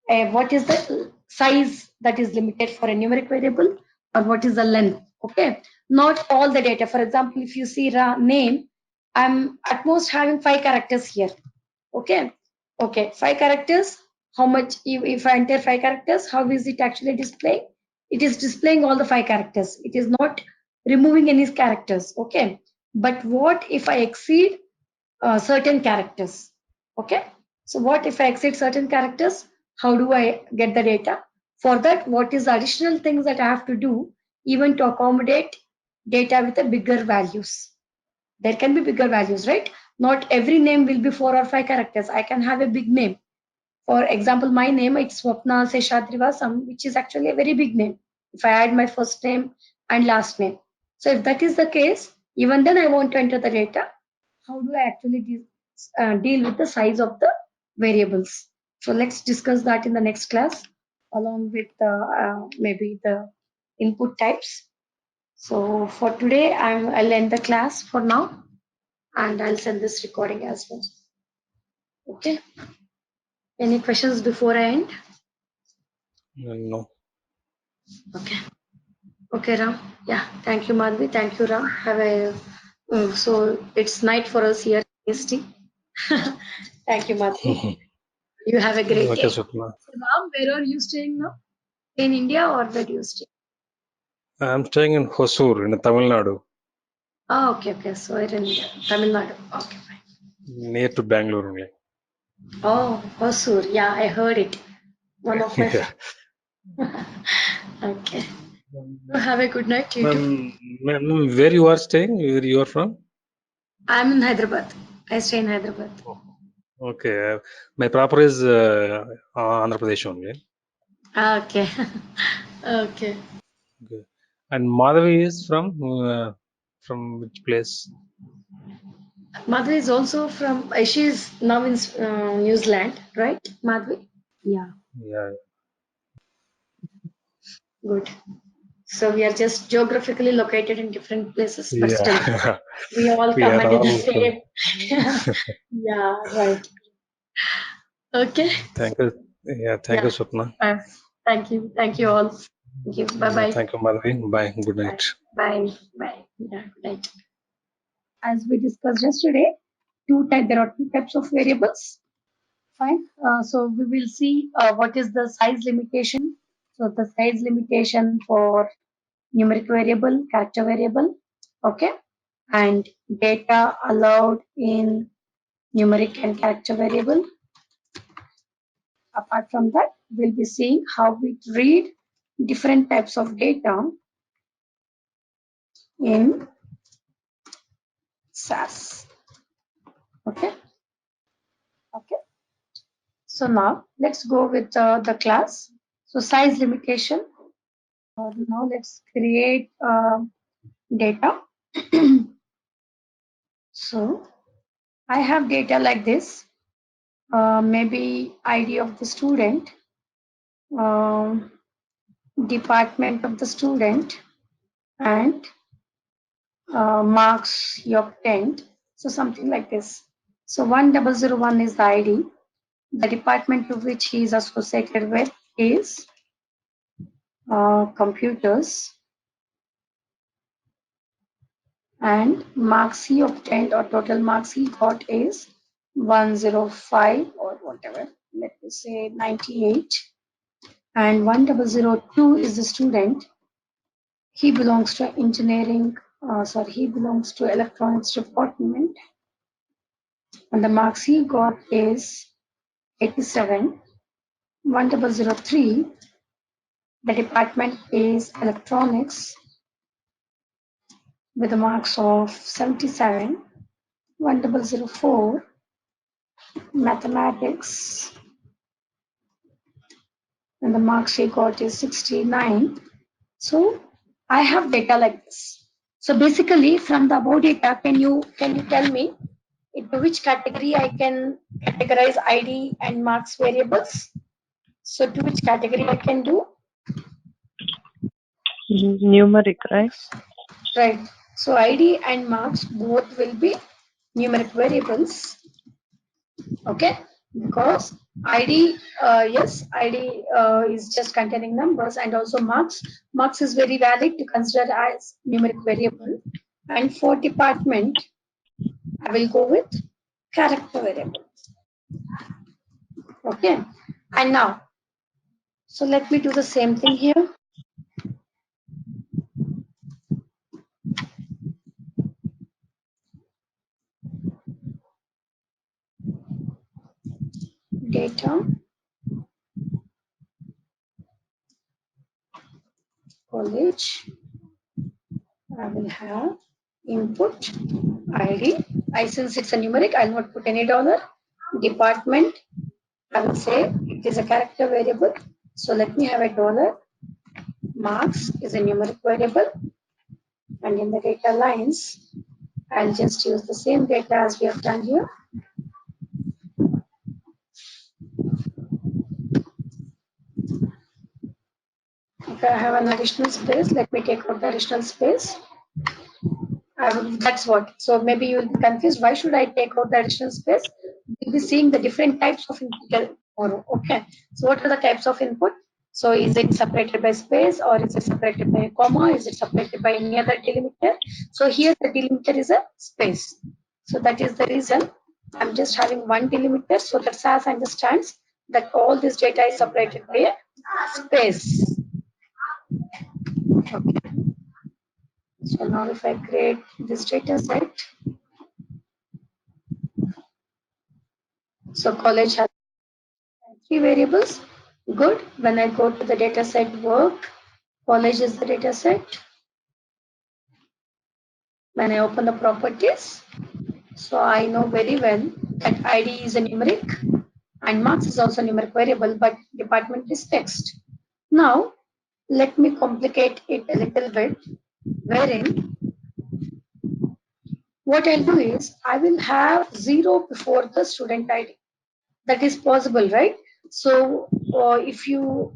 what is the size that is limited for a numeric variable, or what is the length. Okay, not all the data. For example, if you see name, I'm at most having 5 characters here. Okay, 5 characters. How much if I enter 5 characters, how is it actually displaying? It is displaying all the 5 characters. It is not removing any characters. Okay, but what if I exceed certain characters? Okay, so what if I exceed certain characters? How do I get the data? For that, what is the additional things that I have to do even to accommodate data with the bigger values? There can be bigger values, right? Not every name will be 4 or 5 characters. I can have a big name. For example, my name, it's Swapna Seshadrivasam, which is actually a very big name. If I add my first name and last name. So if that is the case, even then I want to enter the data. How do I actually deal with the size of the variables? So let's discuss that in the next class, along with maybe the input types. So for today, I'll end the class for now, and I'll send this recording as well. Okay. Any questions before I end? No. Okay. Okay, Ram. Yeah. Thank you, Madhvi. Thank you, Ram. Have a so it's night for us here, EST. Thank you, Madhvi. You have a great Okay, day. Swapna. So, Ram, where are you staying now? In India, or where do you stay? I'm staying in Hosur in Tamil Nadu, Oh, okay. So you're in Tamil Nadu. Okay, fine. near to Bangalore only. Oh, Hosur. Yeah, I heard it. One of my Yeah. friends. Okay. So have a good night, you too. Ma'am, where you are staying? Where you are from? I'm in Hyderabad. I stay in Hyderabad. Okay. My proper is Andhra Pradesh only. Okay. Okay. Okay. And Madhavi is from which place? Madhvi is also from, she's now in New Zealand, right, Madhvi? Yeah, Yeah. good. So we are just geographically located in different places, but still Yeah. we all We come are under the all from. same. Yeah, right. Okay. Thank you. Yeah. Thank you, Yeah. Swapna. Thank you. Thank you all. Thank you. Bye Yeah. bye. Thank you, Madhavi. Bye. Good Bye. night. Bye. Bye. Yeah, good night. As we discussed yesterday, there are two types of variables. Fine. So we will see what is the size limitation. So the size limitation for numeric variable, character variable, okay, and data allowed in numeric and character variable. Apart from that, we'll be seeing how we read different types of data in SAS. Okay. Okay. So now let's go with the class. So size limitation. Now let's create data. So I have data like this, maybe ID of the student, um, department of the student, and marks he obtained. So something like this. So 1001 is the ID. The department to which he is associated with is computers, and marks he obtained or total marks he got is 105 or whatever. Let me say 98. And 1002 is the student. He belongs to engineering, he belongs to electronics department. And the marks he got is 87. 1003, the department is electronics with the marks of 77. 1004, mathematics, and the marks he got is 69. So I have data like this. So basically, from the above data, can you tell me into which category I can categorize ID and marks variables? So to which category I can do? Numeric, right? Right. So ID and marks both will be numeric variables. Okay. because ID, yes, ID is just containing numbers, and also marks. Marks is very valid to consider as numeric variable. And for department, I will go with character variable. Okay. And now, so let me do the same thing here. Data, college, I will have input ID. Since it's a numeric, I'll not put any dollar. Department, I will say it is a character variable. So let me have a dollar. Marks is a numeric variable. And in the data lines, I'll just use the same data as we have done here. If I have an additional space, let me take out the additional space. That's what. So maybe you will be confused. Why should I take out the additional space? We'll be seeing the different types of input tomorrow. Okay. So what are the types of input? So is it separated by space, or is it separated by a comma? Is it separated by any other delimiter? So here the delimiter is a space. So that is the reason I'm just having one delimiter, so that SAS understands that all this data is separated by a space. Okay. So now if I create this data set, so college has 3 variables. Good. When I go to the data set work, college is the data set. When I open the properties, so I know very well that ID is a numeric and marks is also a numeric variable, but department is text. Now, let me complicate it a little bit, wherein what I'll do is I will have 0 before the student ID. That is possible, right? So if you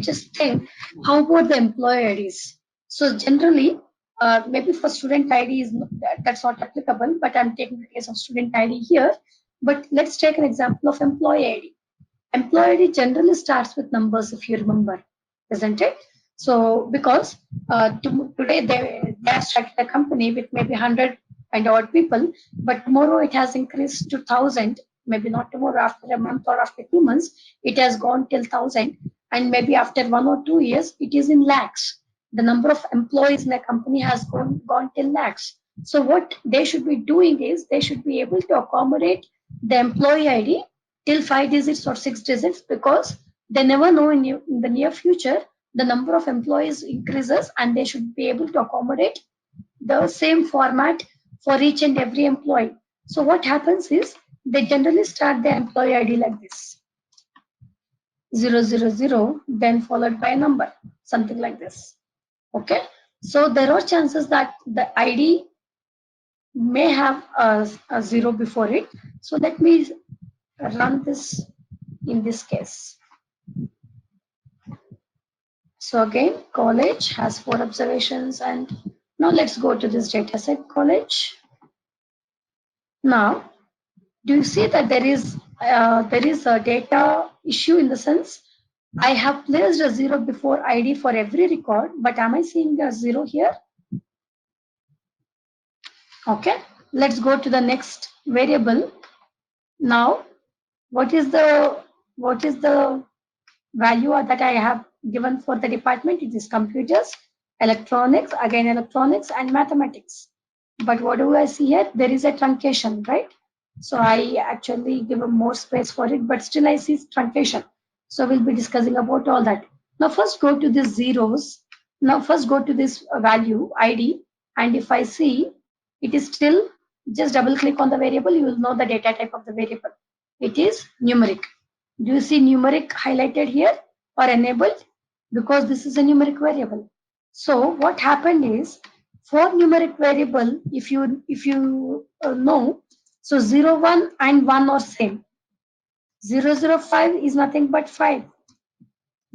just think, how about the employee IDs? So generally, maybe for student ID is that's not applicable, but I'm taking the case of student ID here. But let's take an example of employee ID. Employee ID generally starts with numbers, if you remember, isn't it? So because today they have started a company with maybe 100 and odd people, but tomorrow it has increased to 1,000. Maybe not tomorrow, after a month or after 2 months, it has gone till 1,000, and maybe after 1 or 2 years, it is in lakhs. The number of employees in a company has gone till lakhs. So what they should be doing is they should be able to accommodate the employee ID till 5 digits or 6 digits, because they never know in the near future the number of employees increases, and they should be able to accommodate the same format for each and every employee. So what happens is they generally start their employee ID like this: 000, then followed by a number, something like this. Okay, so there are chances that the ID may have a 0 before it. So let me run this in this case. So again, college has 4 observations, and now let's go to this data set college. Now, do you see that there is a data issue, in the sense I have placed a 0 before ID for every record, but am I seeing a 0 here? Okay, let's go to the next variable. Now, what is the value that I have given for the department? It is computers, electronics, again electronics, and mathematics. But what do I see here? There is a truncation, right? So I actually give a more space for it, but still I see truncation. So we'll be discussing about all that. Now first go to these zeros. Now first go to this value ID, and if I see it is still, just double click on the variable, you will know the data type of the variable. It is numeric. Do you see numeric highlighted here or enabled? Because this is a numeric variable. So what happened is, for numeric variable, if you know, so 0, 1 and 1 are same. 005 is nothing but 5.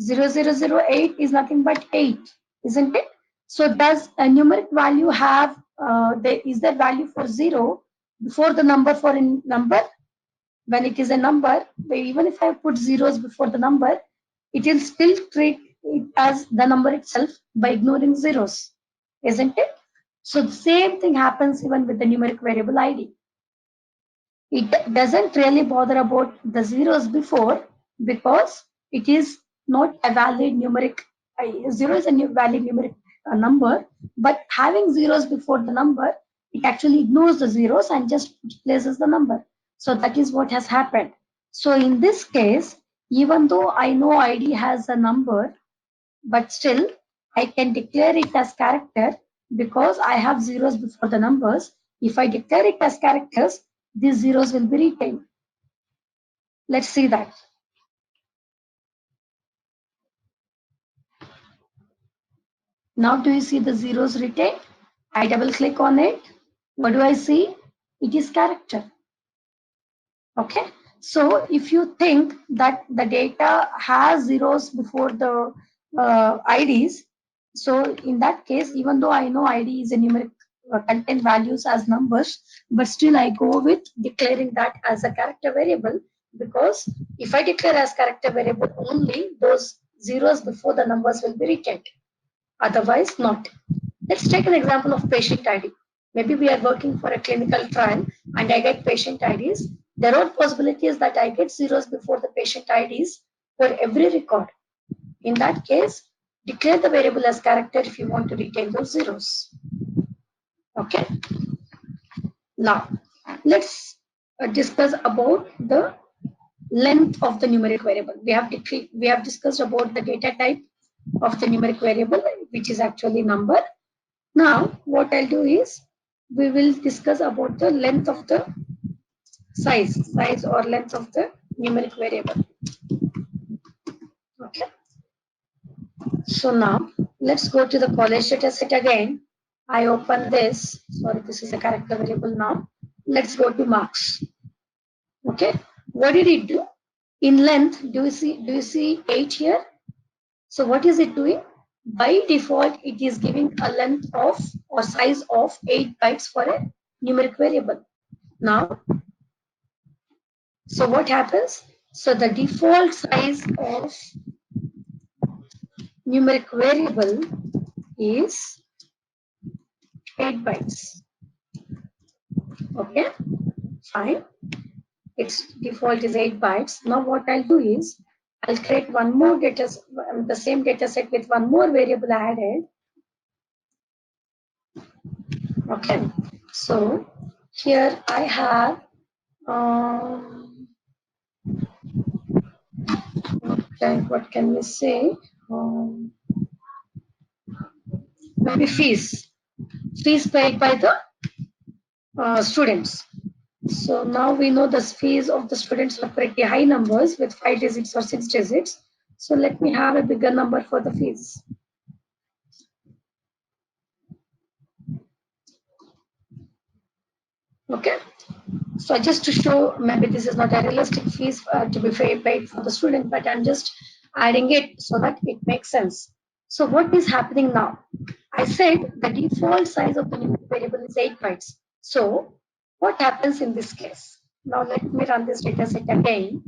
0008 is nothing but 8, isn't it? So does a numeric value have, is there value for 0 before the number for a number? when it is a number, even if I put zeros before the number, it will still treat it as the number itself by ignoring zeros, isn't it? So the same thing happens even with the numeric variable ID. It doesn't really bother about the zeros before because it is not a valid numeric. Zero is a valid numeric number, but having zeros before the number, it actually ignores the zeros and just places the number. So that is what has happened. So in this case, even though I know ID has a number, but still I can declare it as character because I have zeros before the numbers. If I declare it as characters, these zeros will be retained. Let's see that. Now do you see the zeros retained? I double click on it. What do I see? It is character. Okay. So if you think that the data has zeros before the IDs, so in that case, even though I know ID is a numeric content values as numbers, but still I go with declaring that as a character variable because if I declare as character variable only, those zeros before the numbers will be retained. Otherwise, not. Let's take an example of patient ID. Maybe we are working for a clinical trial and I get patient IDs. There are possibilities that I get zeros before the patient IDs for every record. In that case, declare the variable as character if you want to retain those zeros. Okay. Now, let's discuss about the length of the numeric variable. We have discussed about the data type of the numeric variable, which is actually number. Now, what I'll do is we will discuss about the length of the size or length of the numeric variable. Okay. So now let's go to the college data set again. I open this. Sorry, this is a character variable now. Let's go to marks. Okay. What did it do? In length, do you see 8 here? So what is it doing? By default, it is giving a length of or size of 8 bytes for a numeric variable. Now, so what happens? So the default size of numeric variable is 8 bytes. Okay, fine. Its default is 8 bytes. Now what I'll do is I'll create one more data, the same data set with one more variable added. Okay, so here I have what can we say? Maybe fees paid by the students. So now we know the fees of the students are pretty high numbers with 5 digits or 6 digits. So let me have a bigger number for the fees. Okay. So just to show, maybe this is not a realistic fees to be paid for the student, but I'm just adding it so that it makes sense. So what is happening now? I said the default size of the numeric variable is 8 bytes. So what happens in this case? Now let me run this data set again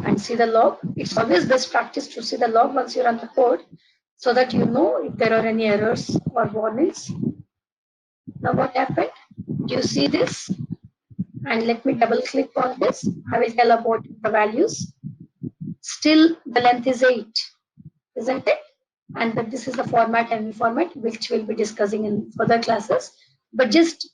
and see the log. It's always best practice to see the log once you run the code so that you know if there are any errors or warnings. Now what happened? Do you see this? And let me double click on this. I will tell about the values. Still the length is 8, isn't it? And but this is the format and format which we'll be discussing in further classes. But just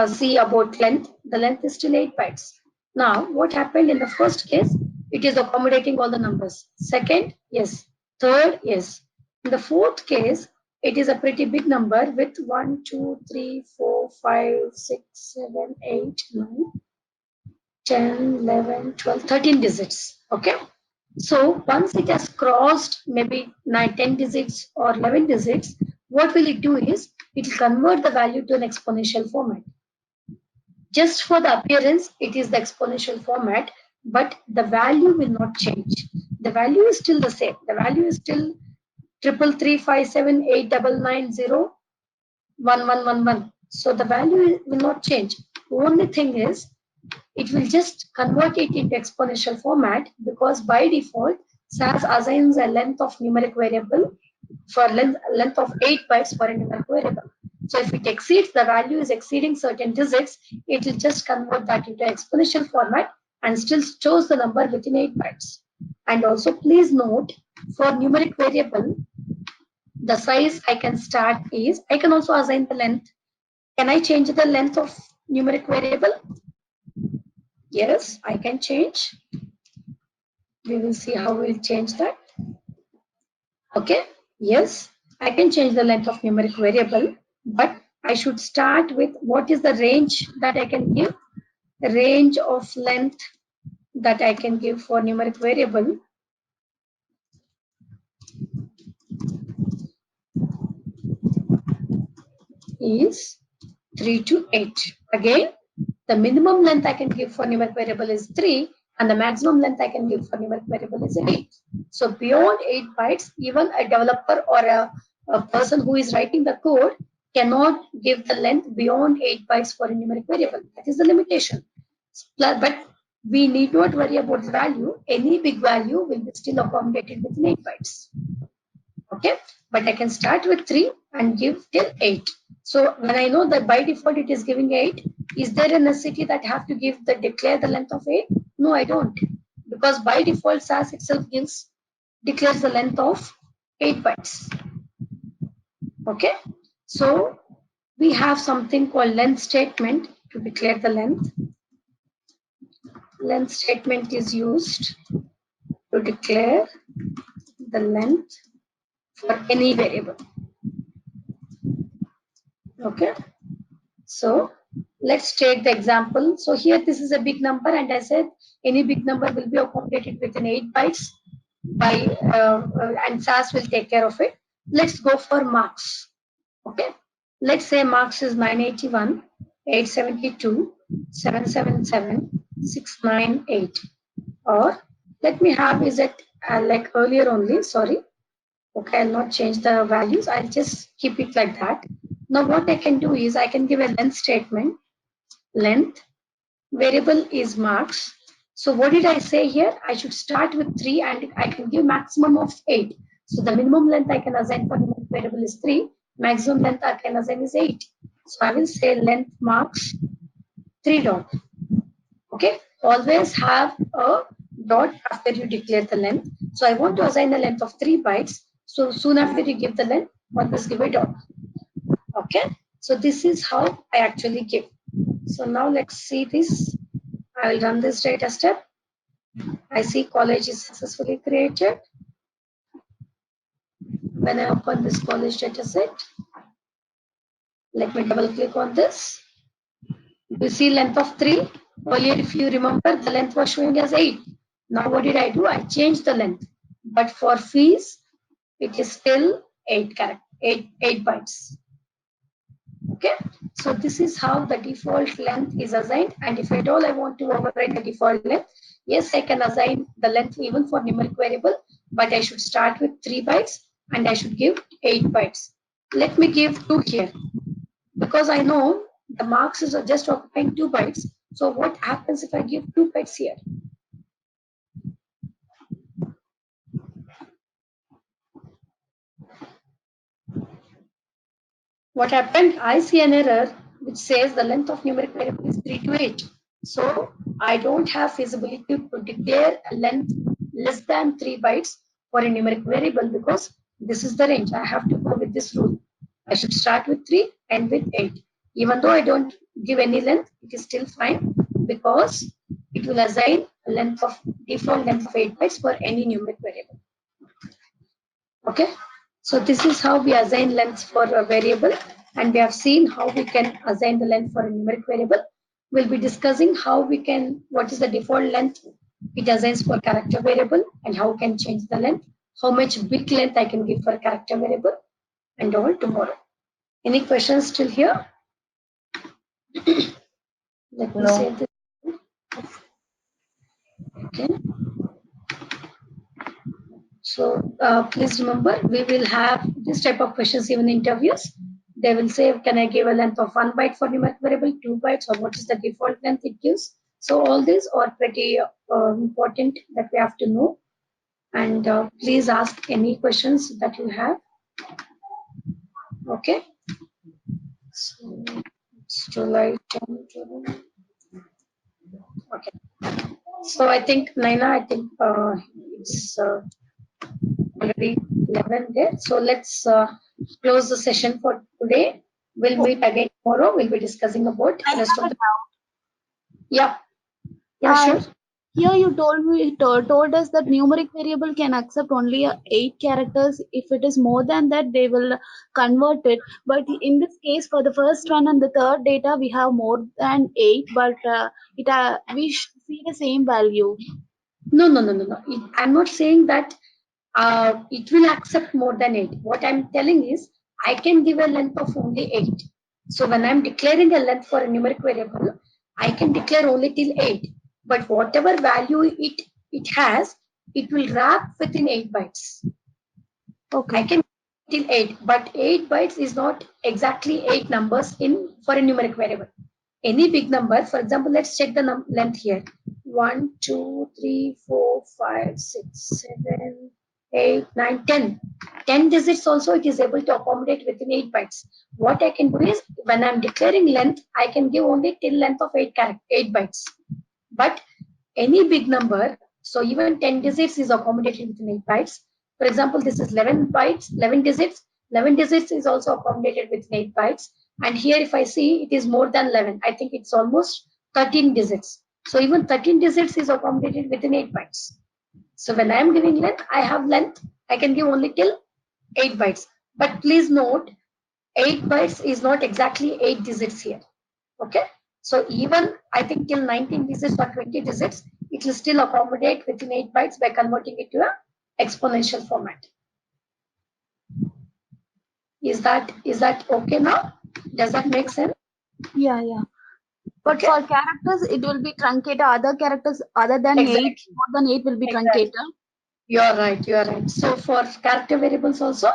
see about length. The length is still 8 bytes. Now, what happened in the first case? It is accommodating all the numbers. Second, yes. Third, yes. In the fourth case, it is a pretty big number with 1, 2, 3, 4, 5, 6, 7, 8, 9, 10, 11, 12, 13 digits. Okay. So once it has crossed maybe 9, 10 digits or 11 digits, what will it do is it will convert the value to an exponential format. Just for the appearance, it is the exponential format, but the value will not change. The value is still the same. The value is still 3335789901111. So the value will not change. Only thing is it will just convert it into exponential format, because by default SAS assigns a length of numeric variable for length of 8 bytes for a numeric variable. So if it exceeds, the value is exceeding certain digits, it will just convert that into exponential format and still stores the number within 8 bytes. And also please note, for numeric variable, the size I can start is, I can also assign the length. Can I change the length of numeric variable? Yes, I can change. We will see how we'll change that. Okay, yes, I can change the length of numeric variable, but I should start with what is the range that I can give. The range of length that I can give for numeric variable is 3 to 8. Again, the minimum length I can give for numeric variable is 3, and the maximum length I can give for numeric variable is 8. So beyond 8 bytes, even a developer or a person who is writing the code cannot give the length beyond 8 bytes for a numeric variable. That is the limitation. But we need not worry about the value. Any big value will be still accommodated within 8 bytes. Okay, but I can start with 3 and give till 8. So when I know that by default it is giving 8, is there a necessity that I have to declare the length of 8? No, I don't, because by default SAS itself declares the length of 8 bytes. Okay, so we have something called length statement to declare the length. Length statement is used to declare the length for any variable. Okay, so let's take the example. So here this is a big number, and I said any big number will be accommodated within 8 bytes by and SAS will take care of it. Let's go for marks. Okay, let's say marks is 981, 872, 777, 698, or let me have is it like earlier only. Sorry. Okay, I'll not change the values. I'll just keep it like that. Now what I can do is I can give a length statement. Length variable is marks. So what did I say here? I should start with 3 and I can give maximum of 8. So the minimum length I can assign for numeric variable is 3. Maximum length I can assign is 8. So I will say length marks 3 dot. Okay, always have a dot after you declare the length. So I want to assign the length of 3 bytes. So soon after you give the length, always give a dot. Okay, so this is how I actually give. So now let's see this. I will run this data step. I see college is successfully created. When I open this college data set, let me double click on this. You see length of 3. Earlier, if you remember, the length was showing as 8. Now what did I do? I changed the length. But for fees, it is still 8 bytes. Okay, so this is how the default length is assigned. And if at all I want to override the default length, yes, I can assign the length even for numeric variable, but I should start with 3 bytes and I should give 8 bytes. Let me give 2 here, because I know the marks is just occupying 2 bytes. So what happens if I give 2 bytes here? What happened? I see an error which says the length of numeric variable is 3 to 8. So I don't have feasibility to declare a length less than 3 bytes for a numeric variable, because this is the range. I have to go with this rule. I should start with 3 and with 8. Even though I don't give any length, it is still fine, because it will assign a length of default length of 8 bytes for any numeric variable. Okay, so this is how we assign lengths for a variable, and we have seen how we can assign the length for a numeric variable. We'll be discussing what is the default length it assigns for character variable, and how we can change the length, how much bit length I can give for a character variable, and all tomorrow. Any questions still here? Let me save this. Okay. So please remember, we will have this type of questions even in interviews. They will say, can I give a length of 1 byte for numeric variable, 2 bytes, or what is the default length it gives? So all these are pretty important that we have to know. And please ask any questions that you have. Okay. So, July 10, okay. So I think Naina, I think it's already 11 there. So let's close the session for today. We'll meet again tomorrow. We'll be discussing about I rest have of a the. doubt. Yeah. Yeah, Uh, sure. Here you told us that numeric variable can accept only 8 characters. If it is more than that, they will convert it. But in this case, for the first one and the third data, we have more than 8, but we see the same value. No, no, no, no, no. I'm not saying that it will accept more than 8. What I'm telling is I can give a length of only 8. So when I'm declaring a length for a numeric variable, I can declare only till 8. But whatever value it has, it will wrap within 8 bytes. Okay. I can till 8, but 8 bytes is not exactly 8 numbers in for a numeric variable. Any big number, for example, let's check the length here. 1, 2, 3, 4, 5, 6, 7, 8, 9, 10. 10 digits also it is able to accommodate within 8 bytes. What I can do is when I'm declaring length, I can give only till length of 8 bytes. But any big number, so even 10 digits is accommodated within 8 bytes. For example, this is 11 bytes, 11 digits. 11 digits is also accommodated within 8 bytes. And here, if I see, it is more than 11. I think it's almost 13 digits. So even 13 digits is accommodated within 8 bytes. So when I am giving length, I have length. I can give only till 8 bytes. But please note, 8 bytes is not exactly 8 digits here. Okay. So even I think till 19 digits or 20 digits, it will still accommodate within 8 bytes by converting it to a exponential format. Is that okay now? Does that make sense? Yeah. But Okay. for characters, it will be truncated. Other characters other than 8, Exactly. more than 8 will be Exactly. truncated. You're right. You're right. So for character variables also,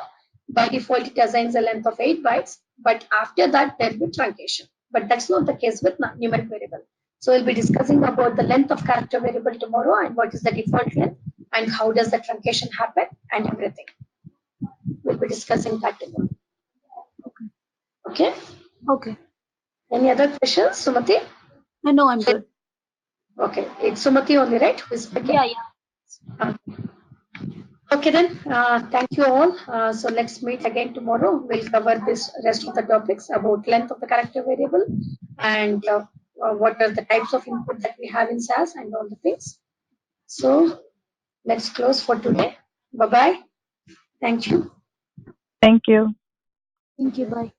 by default, it assigns a length of 8 bytes, but after that, there will be truncation. But that's not the case with numeric variable. So we'll be discussing about the length of character variable tomorrow and what is the default length and how does the truncation happen and everything. We'll be discussing that tomorrow. Okay. Okay. Any other questions, Sumati? No, I'm good. Okay. It's Sumati only, right? Who is speaking? Yeah. Okay then, thank you all. So let's meet again tomorrow. We'll cover this rest of the topics about length of the character variable and what are the types of input that we have in SAS and all the things. So let's close for today. Bye bye. Thank you. Thank you. Thank you. Bye.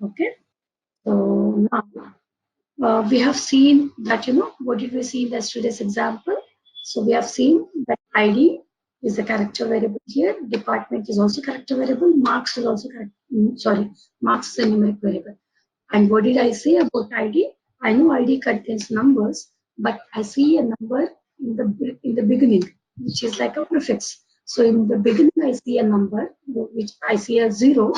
Okay. So now we have seen that, what did we see in yesterday's example? So we have seen that ID is a character variable here. Department is also character variable. Marks is also marks is a numeric variable. And what did I say about ID? I know ID contains numbers, but I see a number in the beginning, which is like a prefix. So in the beginning, I see a number, which I see a 0.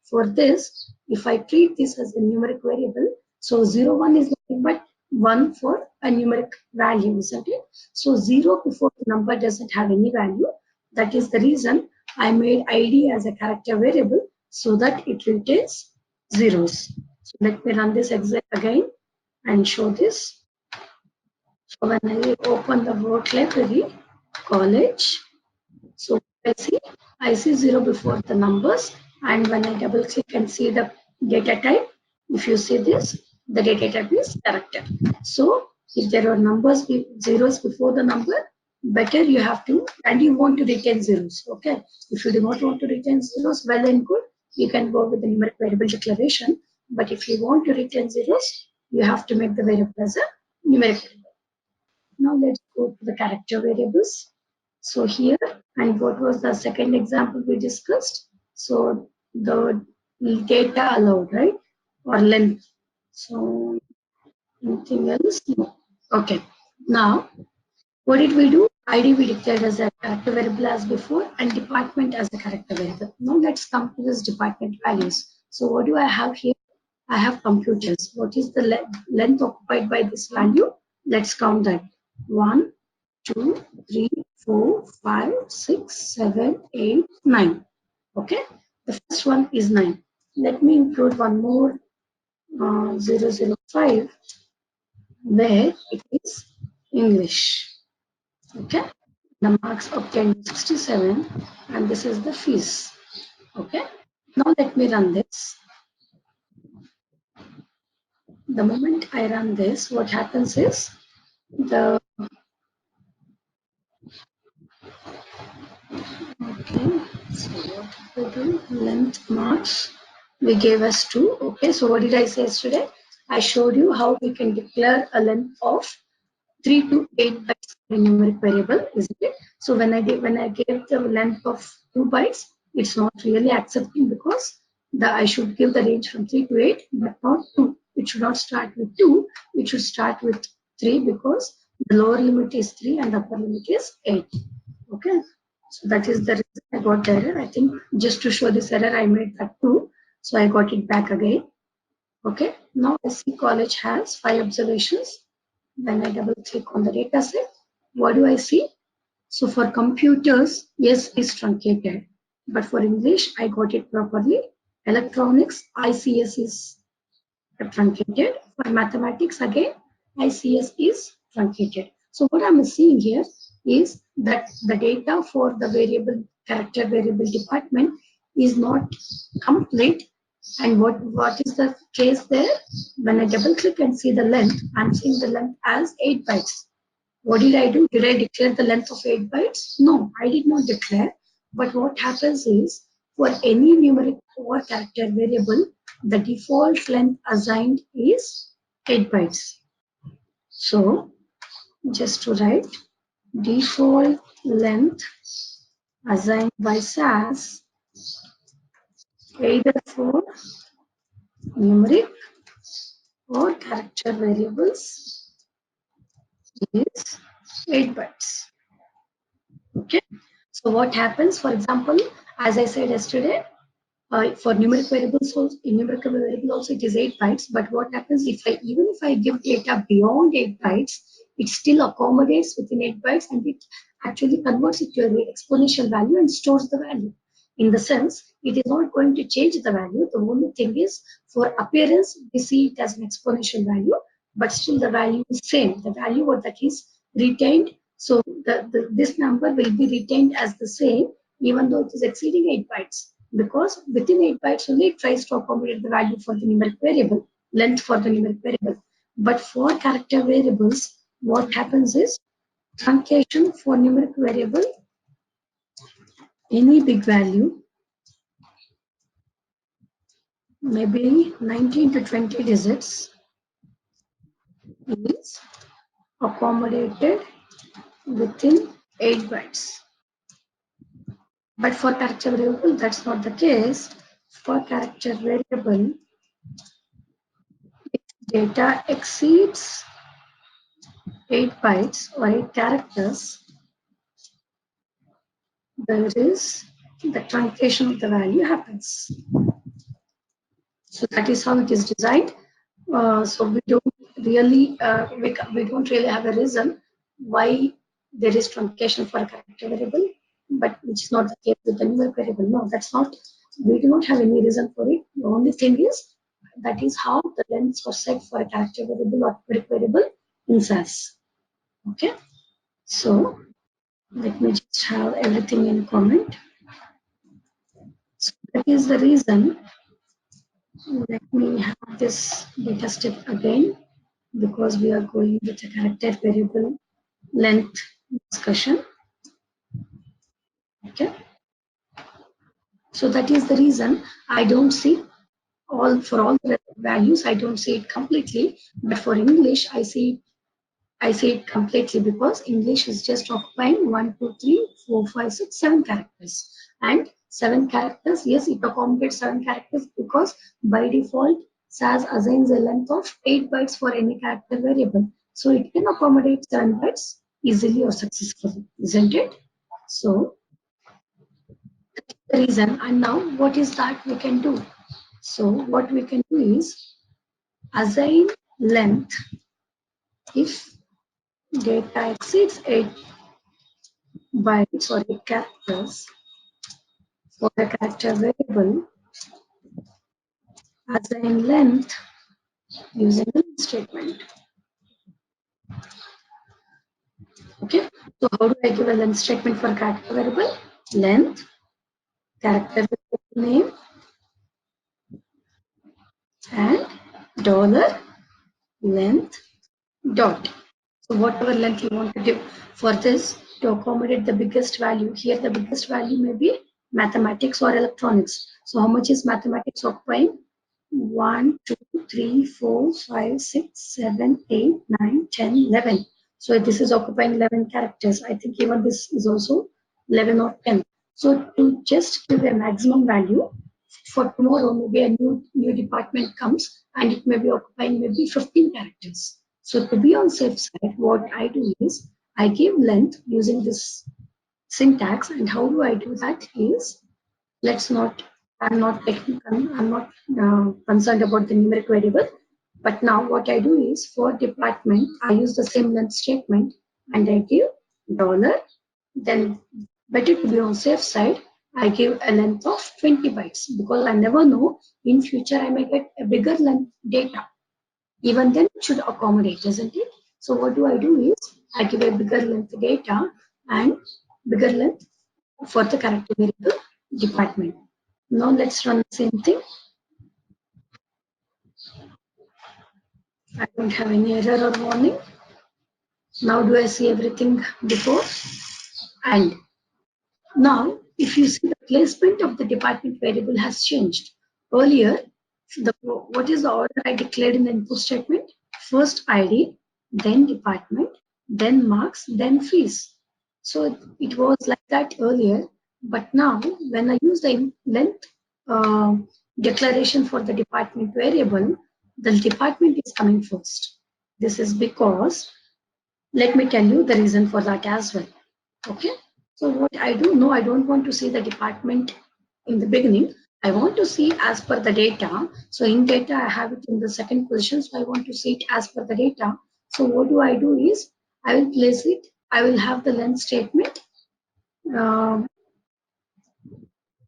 For this, if I treat this as a numeric variable, so 0, 1 is nothing but 1 for a numeric value, isn't it? So 0 before the number doesn't have any value. That is the reason I made ID as a character variable so that it retains zeros. So let me run this again and show this. So when I open the work library, college, so I see 0 before the numbers, and when I double click and see the data type, if you see this, the data type is character. So if there are zeros before the number, better you have to, and you want to retain zeros. Okay. If you do not want to retain zeros, well and good, you can go with the numeric variable declaration. But if you want to retain zeros, you have to make the variable as a numeric variable. Now let's go to the character variables. So here, and what was the second example we discussed? So the data allowed, right? Or length. So anything else? No. Okay. Now, what did we do? ID we declared as a character variable as before, and department as a character variable. Now let's come to this department values. So what do I have here? I have computers. What is the length occupied by this value? Let's count that. 1, 2, 3, 4, 5, 6, 7, 8, 9. Okay. The first one is 9. Let me include one more 005 where it is English. Okay. The marks obtained 67 and this is the fees. Okay. Now let me run this. The moment I run this, what happens is the okay. So what we do? Length marks we gave us 2. Okay. So what did I say yesterday? I showed you how we can declare a length of 3 to 8 bytes for a numeric variable, isn't it? So when I gave the length of 2 bytes, it's not really accepting because I should give the range from 3 to 8, but not 2. It should not start with 2. It should start with 3 because the lower limit is 3 and the upper limit is 8. Okay. So that is the reason I got the error. I think just to show this error, I made that 2. So I got it back again. Okay. Now SC College has 5 observations. When I double click on the data set, what do I see? So for computers, yes, is truncated. But for English, I got it properly. Electronics, ICS is truncated. For mathematics, again, ICS is truncated. So what I'm seeing here is that the data for the variable character variable department is not complete. And what is the case there? When I double click and see the length, I'm seeing the length as 8 bytes. What did I do? Did I declare the length of 8 bytes? No, I did not declare. But what happens is, for any numeric or character variable, the default length assigned is 8 bytes. So, just to write, default length assigned by SAS either for numeric or character variables is 8 bytes. Okay. So what happens, for example, as I said yesterday, for numeric variables also, in numerical variable also it is 8 bytes. But what happens if even if I give data beyond 8 bytes, it still accommodates within 8 bytes and it actually converts it to an exponential value and stores the value. In the sense, it is not going to change the value. The only thing is, for appearance, we see it as an exponential value, but still the value is same. The value that is retained. So this number will be retained as the same, even though it is exceeding 8 bytes. Because within 8 bytes only it tries to accommodate the value for the numeric variable, length for the numeric variable. But for character variables, what happens is truncation for numeric variable, any big value, maybe 19 to 20 digits, is accommodated within 8 bytes. But for character variable, that's not the case. For character variable, if data exceeds 8 bytes or 8 characters, there is the truncation of the value happens. So that is how it is designed. So we don't really we don't really have a reason why there is truncation for a character variable, but which is not the case with the numeric variable. No, that's not. We do not have any reason for it. The only thing is that is how the lengths are set for a character variable or numeric variable in SAS. Okay. So let me just have everything in comment. So that is the reason. Let me have this data step again because we are going with a character variable length discussion. Okay. So that is the reason I don't see for all the values, I don't see it completely, but for English, I see it completely because English is just occupying 1, 2, 3, 4, 5, 6, 7 characters. And 7 characters, yes, it accommodates 7 characters because by default, SAS assigns a length of 8 bytes for any character variable. So it can accommodate 7 bytes. easily or successfully, isn't it? So the reason, and now what is that we can do? So what we can do is assign length if data exceeds 8 bytes or 8 characters for a character variable, assign length using a statement. Okay, so how do I give a length statement for character variable? Length, character variable name, and dollar length dot. So whatever length you want to give for this to accommodate the biggest value. Here the biggest value may be mathematics or electronics. So how much is mathematics occupying? 1, 2, 3, 4, 5, 6, 7, 8, 9, 10, 11. So this is occupying 11 characters. I think even this is also 11 or 10. So to just give a maximum value, for tomorrow maybe a new department comes and it may be occupying maybe 15 characters. So to be on safe side, what I do is I give length using this syntax. And how do I do that is, let's not, I'm not technical, I'm not concerned about the numeric variable. But now what I do is for department, I use the same length statement and I give dollar. Then better to be on safe side, I give a length of 20 bytes because I never know in future I may get a bigger length data. Even then it should accommodate, isn't it? So what do I do is I give a bigger length data and bigger length for the character variable department. Now let's run the same thing. I don't have any error or warning. Now do I see everything before? And now if you see the placement of the department variable has changed. Earlier, what is the order I declared in the input statement? First ID, then department, then marks, then fees. So it was like that earlier, but now when I use the length uh, declaration for the department variable, the department is coming first. This is because, let me tell you the reason for that as well. Okay, so what I do, no, I don't want to see the department in the beginning. I want to see as per the data. So in data, I have it in the second position. So I want to see it as per the data. So what do I do is I will place it. I will have the length statement.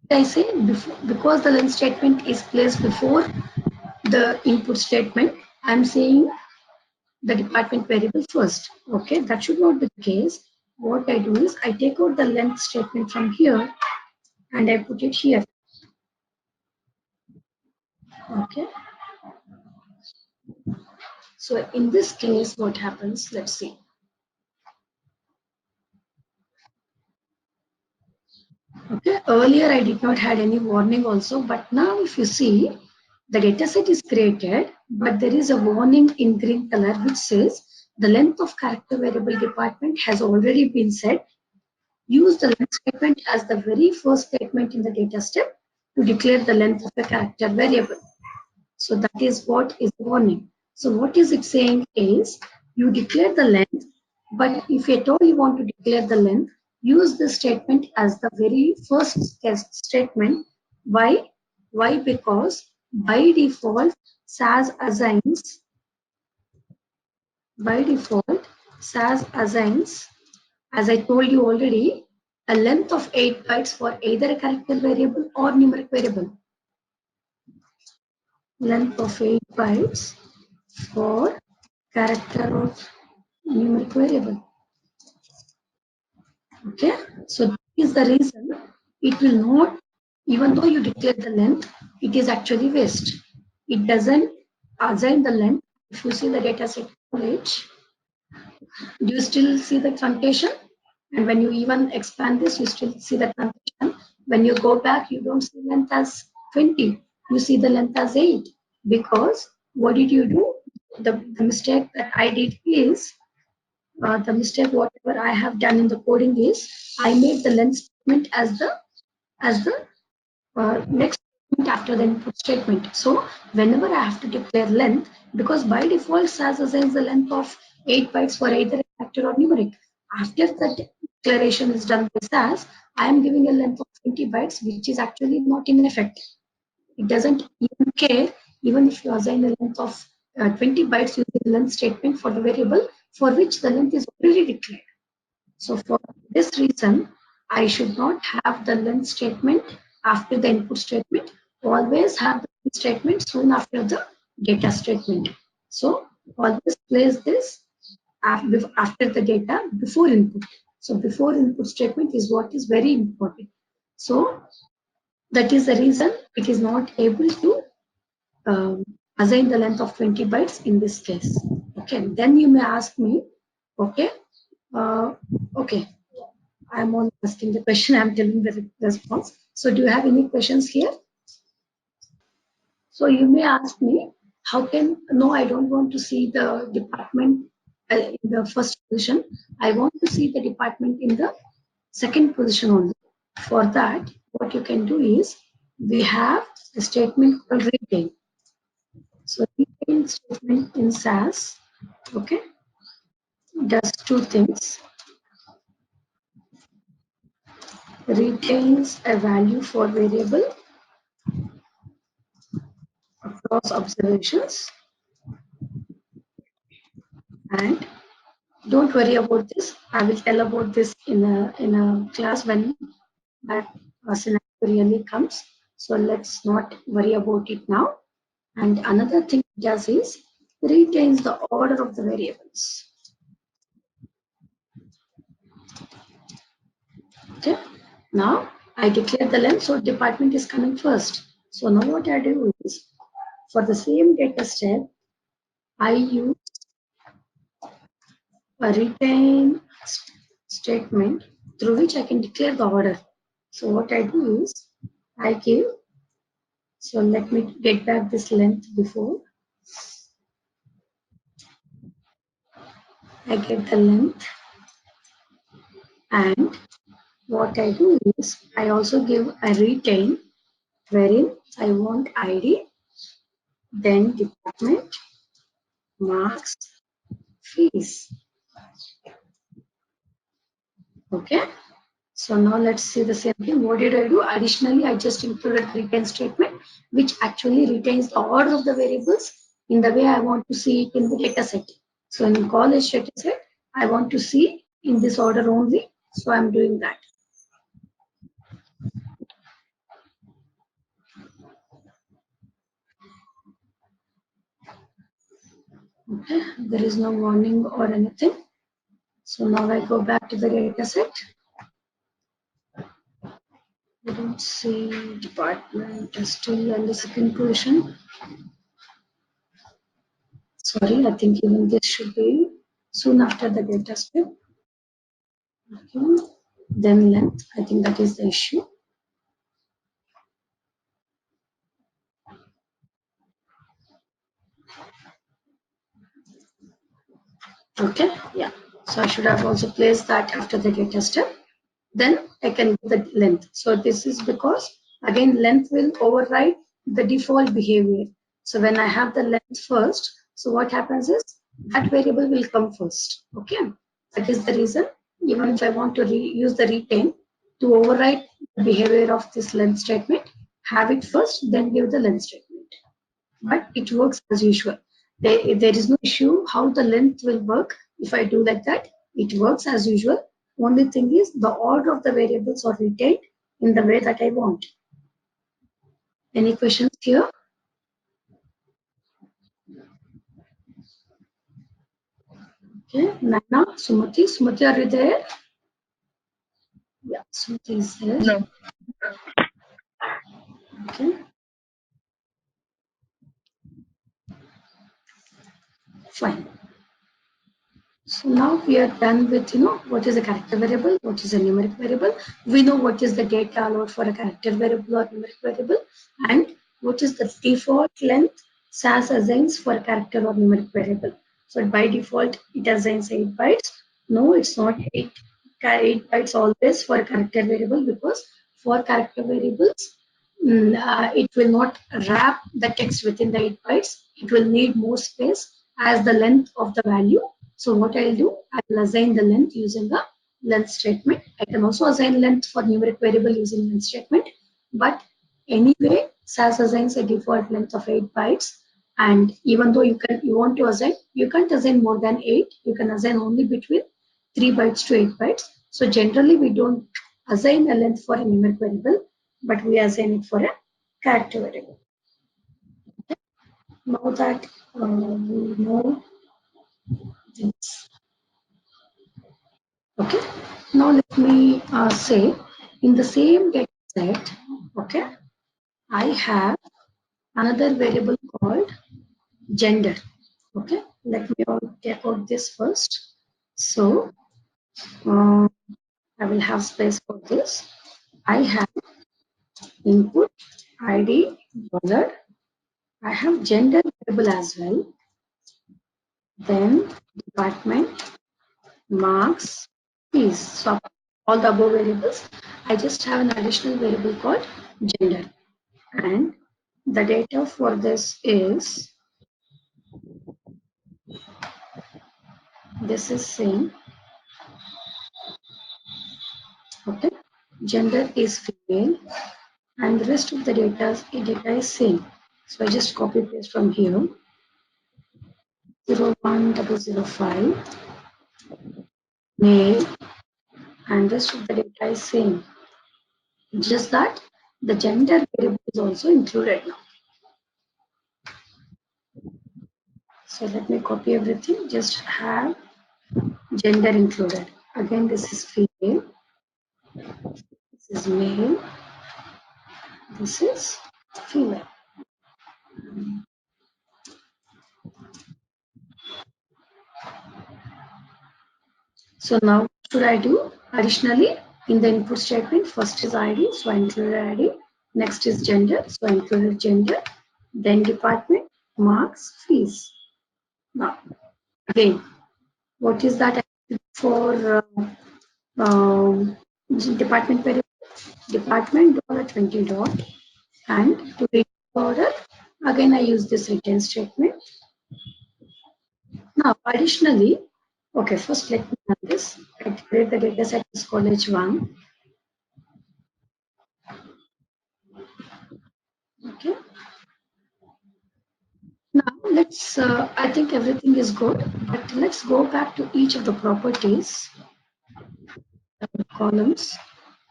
I say before, because the length statement is placed before the input statement, I'm saying the department variable first. Okay, that should not be the case. What I do is I take out the length statement from here and I put it here. Okay. So in this case, what happens? Let's see. Okay. Earlier, I did not had any warning also, but now if you see, the dataset is created, but there is a warning in green color which says the length of character variable department has already been set. Use the length statement as the very first statement in the data step to declare the length of the character variable. So that is what is warning. So what is it saying is you declare the length, but if at all you want to declare the length, use the statement as the very first test statement. Why? Why? Because by default, SAS assigns, by default, SAS assigns, as I told you already, a length of 8 bytes for either a character variable or numeric variable. Length of 8 bytes for character of numeric variable. Okay, so that is the reason it will not, even though you declare the length, it is actually waste. It doesn't assign the length. If you see the data set page, do you still see the truncation? And when you even expand this, you still see the truncation. When you go back, you don't see length as 20. You see the length as 8. Because what did you do? The mistake that I did is, the mistake whatever I have done in the coding is, I made the length statement as the next statement after the input statement. So whenever I have to declare length, because by default SAS assigns the length of 8 bytes for either a character or numeric, After the declaration is done by SAS, I am giving a length of 20 bytes, which is actually not in effect. It doesn't even care even if you assign a length of 20 bytes using the length statement for the variable for which the length is already declared. So for this reason, I should not have the length statement after the input statement. Always have the length statement soon after the data statement. So always place this after the data before input. So before input statement is what is very important. So that is the reason it is not able to um, assign the length of 20 bytes in this case. Okay, then you may ask me, okay, uh, okay, I'm only asking the question, I'm telling the response. So do you have any questions here? So you may ask me, how can, no, I don't want to see the department in the first position. I want to see the department in the second position only. For that, what you can do is, we have a statement called retain. So retain statement in SAS, okay, does two things. Retains a value for variable across observations, and don't worry about this. I will tell about this in a class when that scenario really comes. So let's not worry about it now. And another thing it does is retains the order of the variables. Okay. Now I declare the length, so department is coming first. So now what I do is, for the same data step, I use a retain statement through which I can declare the order. So what I do is, I give, so let me get back this length before. I get the length, and what I do is, I also give a retain wherein I want ID, then department, marks, fees. Okay. So now let's see the same thing. What did I do? Additionally, I just included the retain statement, which actually retains the order of the variables in the way I want to see it in the data set. So in college data set, I want to see in this order only. So I'm doing that. Okay, there is no warning or anything. So now I go back to the data set. I don't see department is still in the second position. Sorry, I think even this should be soon after the data step. Okay. Then length, I think that is the issue. Okay, yeah. So I should have also placed that after the data step. Then I can give the length. So this is because, again, length will override the default behavior. So when I have the length first, so what happens is that variable will come first. Okay, that is the reason. Even if I want to use the retain to override the behavior of this length statement, have it first, then give the length statement. But it works as usual. There is no issue how the length will work if I do like that. It works as usual. Only thing is the order of the variables are retained in the way that I want. Any questions here? Okay, Nana, Sumati. Sumati, are you there? Yeah, Sumati is there. No. Okay, fine. So now we are done with, what is a character variable, what is a numeric variable. We know what is the data allowed for a character variable or numeric variable, and what is the default length SAS assigns for a character or numeric variable. So by default, it assigns 8 bytes. No, it's not 8. 8 bytes always for a character variable, because for character variables, it will not wrap the text within the 8 bytes. It will need more space as the length of the value. So what I'll do, I will assign the length using the length statement. I can also assign length for numeric variable using length statement. But anyway, SAS assigns a default length of 8 bytes. And even though you want to assign, you can't assign more than 8. You can assign only between 3 bytes to 8 bytes. So generally, we don't assign a length for a numeric variable, but we assign it for a character variable. Now that we know this. Okay. Now let me say in the same data set, okay, I have another variable called gender. Okay, let me take out this first. So I will have space for this. I have input ID dollar. I have gender variable as well. Then department, marks, fees. So all the above variables. I just have an additional variable called gender. And the data for this is same. Okay, gender is female, and the rest of the data is same. So I just copy paste from here 01005 male, and rest of the data is same. Just that the gender variable is also included now. So let me copy everything. Just have gender included. Again, this is female. This is male. This is female. So now what should I do? Additionally, in the input statement, first is ID, so I included ID. Next is gender, so I included gender. Then department, marks, fees. Now, again, what is that for department variable? Department $20 dot, and to read order, again I use this return statement. Now, additionally, okay, first let me run this. I create the data set as college 1. Okay. Now let's, I think everything is good, but let's go back to each of the properties, columns.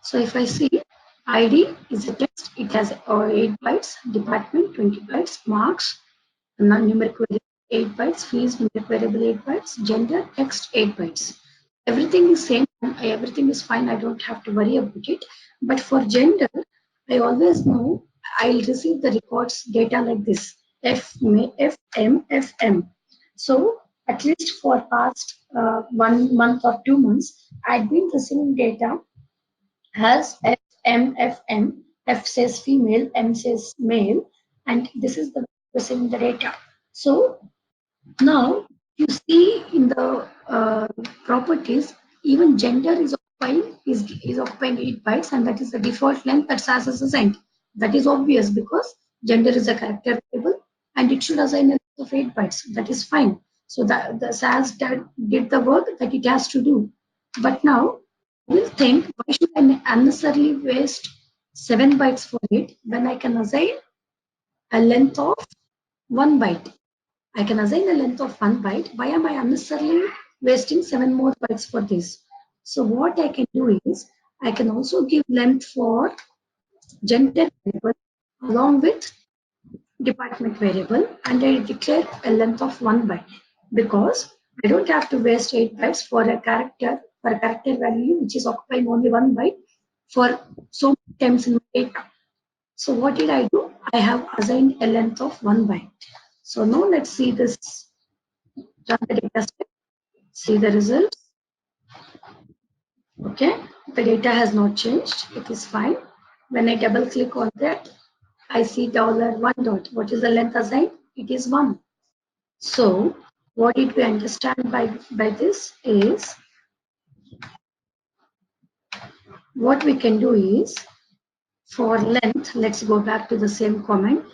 So if I see ID is a text, it has 8 bytes, department 20 bytes, marks, non-numeric variable 8 bytes, fees numeric variable 8 bytes, gender text 8 bytes. Everything is same, everything is fine, I don't have to worry about it. But for gender, I always know I'll receive the records data like this, FM. So at least for past 1 month or 2 months, I've been receiving data as FM. F says female, M says male, and this is the receiving the data. So now you see in the properties, even gender is occupying 8 bytes, and that is the default length that SAS has assigned. That is obvious because gender is a character variable and it should assign a length of 8 bytes. That is fine. So that the SAS did the work that it has to do. But now we'll think, why should I unnecessarily waste 7 bytes for it when I can assign a length of 1 byte? I can assign a length of 1 byte. Why am I unnecessarily wasting 7 more bytes for this? So what I can do is, I can also give length for gender variable along with department variable, and I declare a length of 1 byte because I don't have to waste 8 bytes for a character value which is occupying only 1 byte for so many times in my data. So what did I do? I have assigned a length of 1 byte. So now let's see this. Run the data set, see the results. Okay, the data has not changed. It is fine. When I double click on that, I see $1 dot. What is the length assigned? It is 1. So what did we understand by this is, what we can do is, for length, let's go back to the same comment.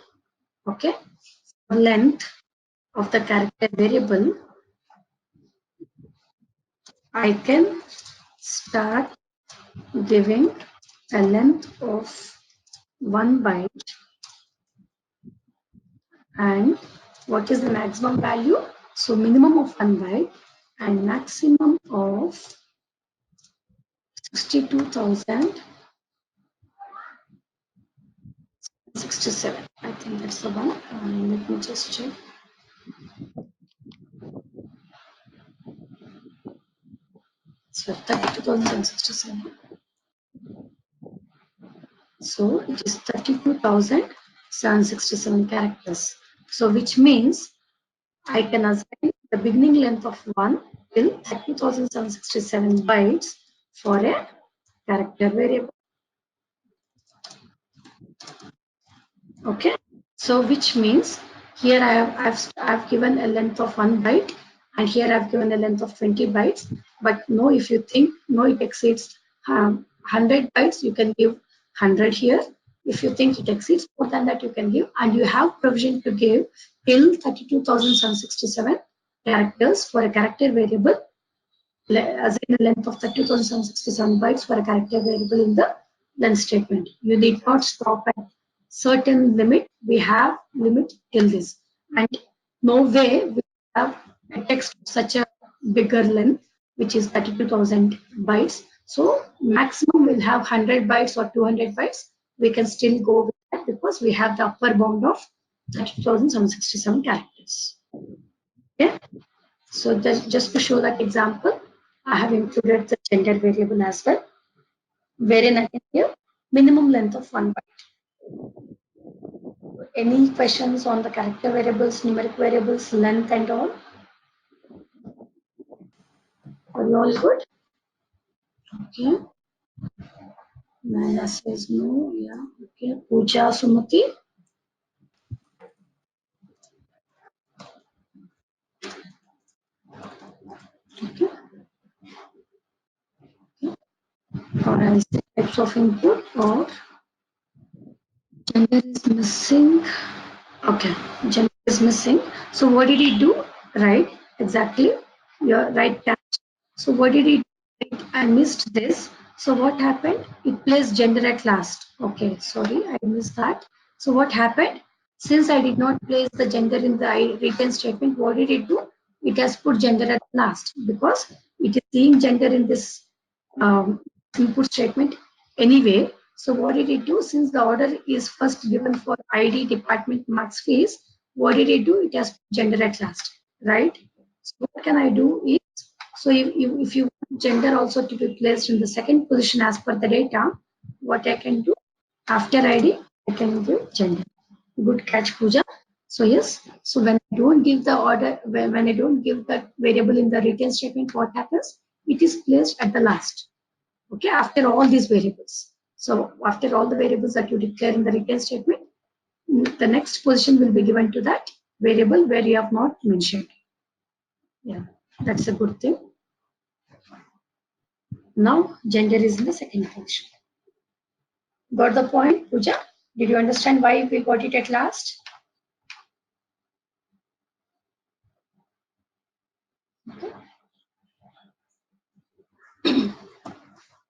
Okay, for length of the character variable, I can start giving a length of 1 byte, and what is the maximum value? So minimum of 1 byte and maximum of 62,067. I think that's the one. Let me just check. So 32,067. So it is 32,767 characters. So which means I can assign the beginning length of 1 till 32,767 bytes for a character variable. Okay. So which means here I've given a length of 1 byte, and here I've given a length of 20 bytes. But no, if you think no, it exceeds 100 bytes, you can give 100 here. If you think it exceeds more than that, you can give, and you have provision to give till 32,767 characters for a character variable, as in a length of 32,767 bytes for a character variable in the length statement. You need not stop at certain limit. We have limit till this, and no way we have a text of such a bigger length, which is 32,000 bytes. So maximum will have 100 bytes or 200 bytes. We can still go with that because we have the upper bound of 32,767 characters. Okay. So just to show that example, I have included the gender variable as well, wherein I can give minimum length of 1 byte. Any questions on the character variables, numeric variables, length and all? Are you all good? Okay. Nana says no. Yeah. Okay. Pooja Sumati. Okay. Or else types of input, or gender is missing. Okay, gender is missing. So what did he do? Right, exactly. Your right catch. So what did he do? I missed this. So what happened? It placed gender at last. Okay, sorry, I missed that. So what happened? Since I did not place the gender in the return statement, what did it do? It has put gender at last because it is seeing gender in this input statement anyway. So what did it do? Since the order is first given for ID, department, marks, fees, what did it do? It has gender at last, right? So what can I do is, so if you want gender also to be placed in the second position as per the data, what I can do after ID, I can give gender. Good catch, Pooja. So yes, so when I don't give the order, when I don't give the variable in the return statement, what happens? It is placed at the last. Okay, after all these variables. So after all the variables that you declare in the return statement, the next position will be given to that variable where you have not mentioned. Yeah, that's a good thing. Now gender is in the second position. Got the point, Pooja? Did you understand why we got it at last? Okay.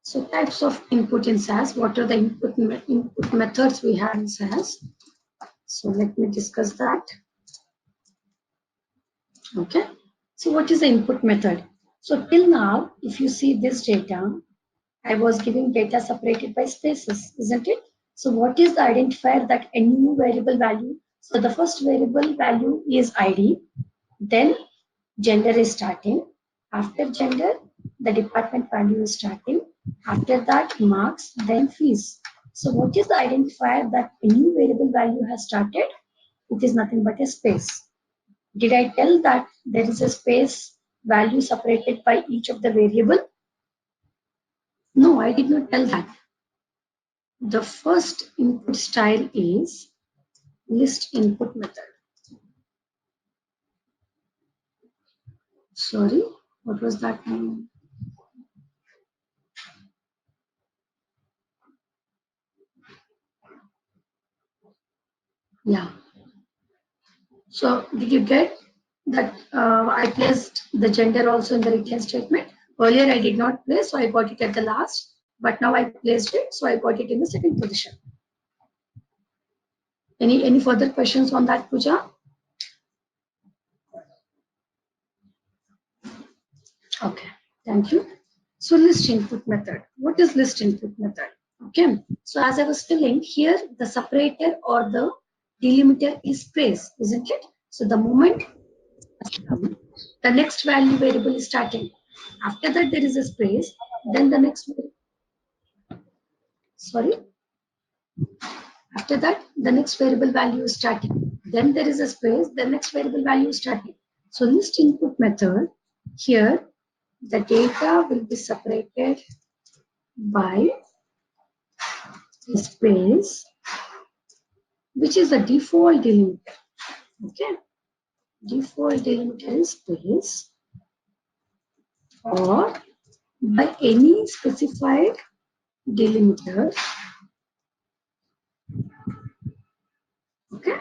So types of input in SAS. What are the input methods we have in SAS? So let me discuss that. Okay. So what is the input method? So till now, if you see this data, I was giving data separated by spaces, isn't it? So what is the identifier that a new variable value? So the first variable value is ID, then gender is starting. After gender, the department value is starting. After that, marks, then fees. So what is the identifier that a new variable value has started? It is nothing but a space. Did I tell that there is a space value separated by each of the variable? No, I did not tell that. The first input style is list input method. Sorry, what was that name? Yeah. So did you get that I placed the gender also in the return statement? Earlier I did not place, so I got it at the last, but now I placed it, so I got it in the second position. Any further questions on that, Pooja? Okay, thank you. So list input method. What is list input method? Okay, so as I was telling here, the separator or the delimiter is space, isn't it? So the moment the next value variable is starting, after that there is a space, then the next, sorry, after that the next variable value is starting, then there is a space, the next variable value is starting. So list input method, here the data will be separated by space, which is the default delimiter. Okay, default delimiter is space, or by any specified delimiter, okay,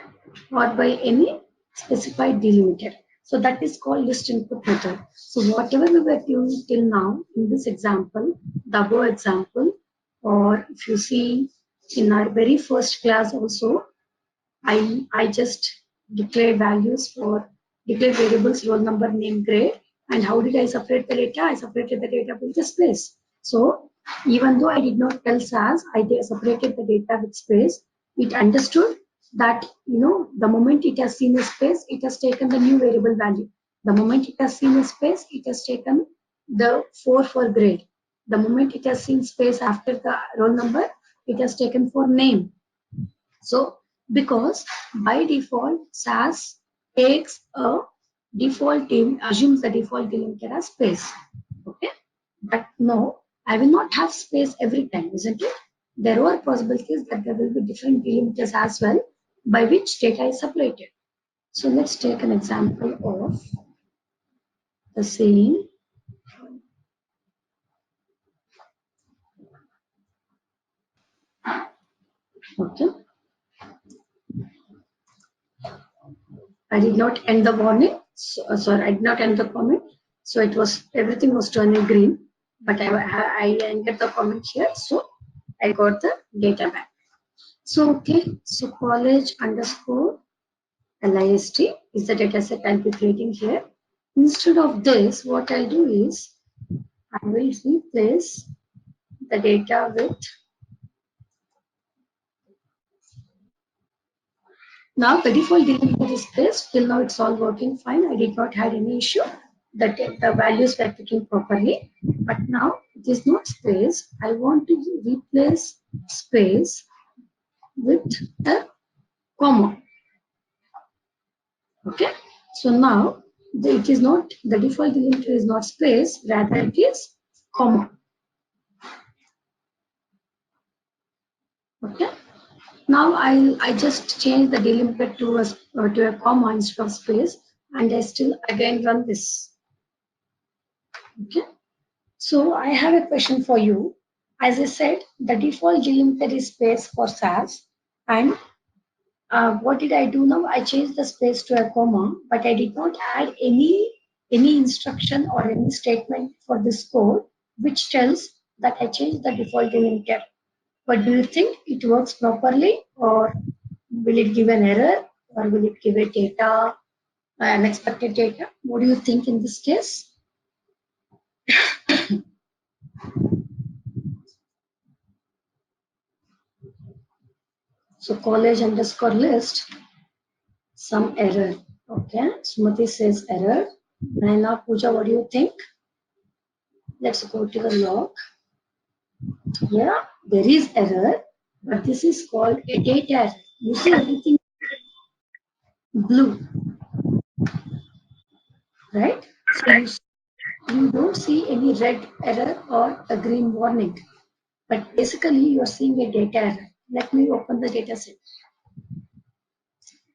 or by any specified delimiter. So that is called list input method. So whatever we were doing till now in this example, the above example, or if you see in our very first class also, I just declared values for declared variables, roll number, name, grade. And how did I separate the data? I separated the data with the space. So even though I did not tell SAS, I separated the data with space. It understood that, the moment it has seen a space, it has taken the new variable value. The moment it has seen a space, it has taken the 4 for grade. The moment it has seen space after the roll number, it has taken for name. So because by default SAS takes a default name, assumes the default delimiter as space. Okay, but no, I will not have space every time, isn't it? There are possibilities that there will be different delimiters as well by which data is separated. So let's take an example of the same. Okay, I did not end the warning. Sorry, I did not end the comment. So it was, everything was turning green, but I ended the comment here. So I got the data back. So okay, so college underscore list is the data set I'll be creating here. Instead of this, what I'll do is I will replace the data with, now the default delimiter is placed. Till now it's all working fine. I did not have any issue. The values were picking properly. But now it is not space. I want to replace space with a comma. Okay. So now it is not, the default delimiter is not space, rather it is comma. Okay. Now I just change the delimiter to a comma instead of space, and I still again run this. Okay. So I have a question for you. As I said, the default delimiter is space for SAS, and what did I do now? I changed the space to a comma, but I did not add any instruction or any statement for this code which tells that I changed the default delimiter. But do you think it works properly, or will it give an error, or will it give a data, unexpected data? What do you think in this case? So college underscore list, some error. Okay, Smriti says error. Naina, Pooja, what do you think? Let's go to the log. Yeah, there is error, but this is called a data error. You see everything blue, right? So you don't see any red error or a green warning, but basically you are seeing a data error. Let me open the data set.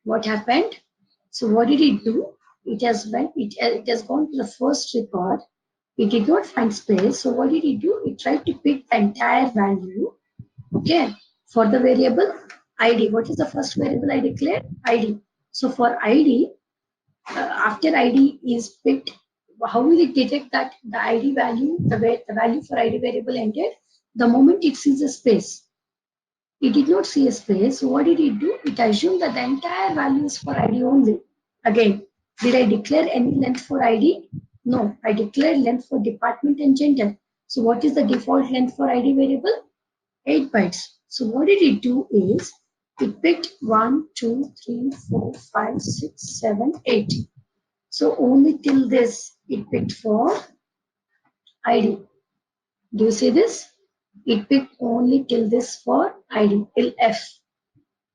What happened? So what did it do? It has gone to the first record. It did not find space. So what did it do? It tried to pick the entire value. Okay, for the variable ID. What is the first variable I declared? ID. So for ID, after ID is picked, how will it detect that the ID value, the value for ID variable ended the moment it sees a space? It did not see a space. So what did it do? It assumed that the entire value is for ID only. Again, did I declare any length for ID? No, I declared length for department and gender. So what is the default length for ID variable? 8 bytes. So what did it do is, it picked 1, 2, 3, 4, 5, 6, 7, 8. So only till this it picked for ID. Do you see this? It picked only till this for ID, till F.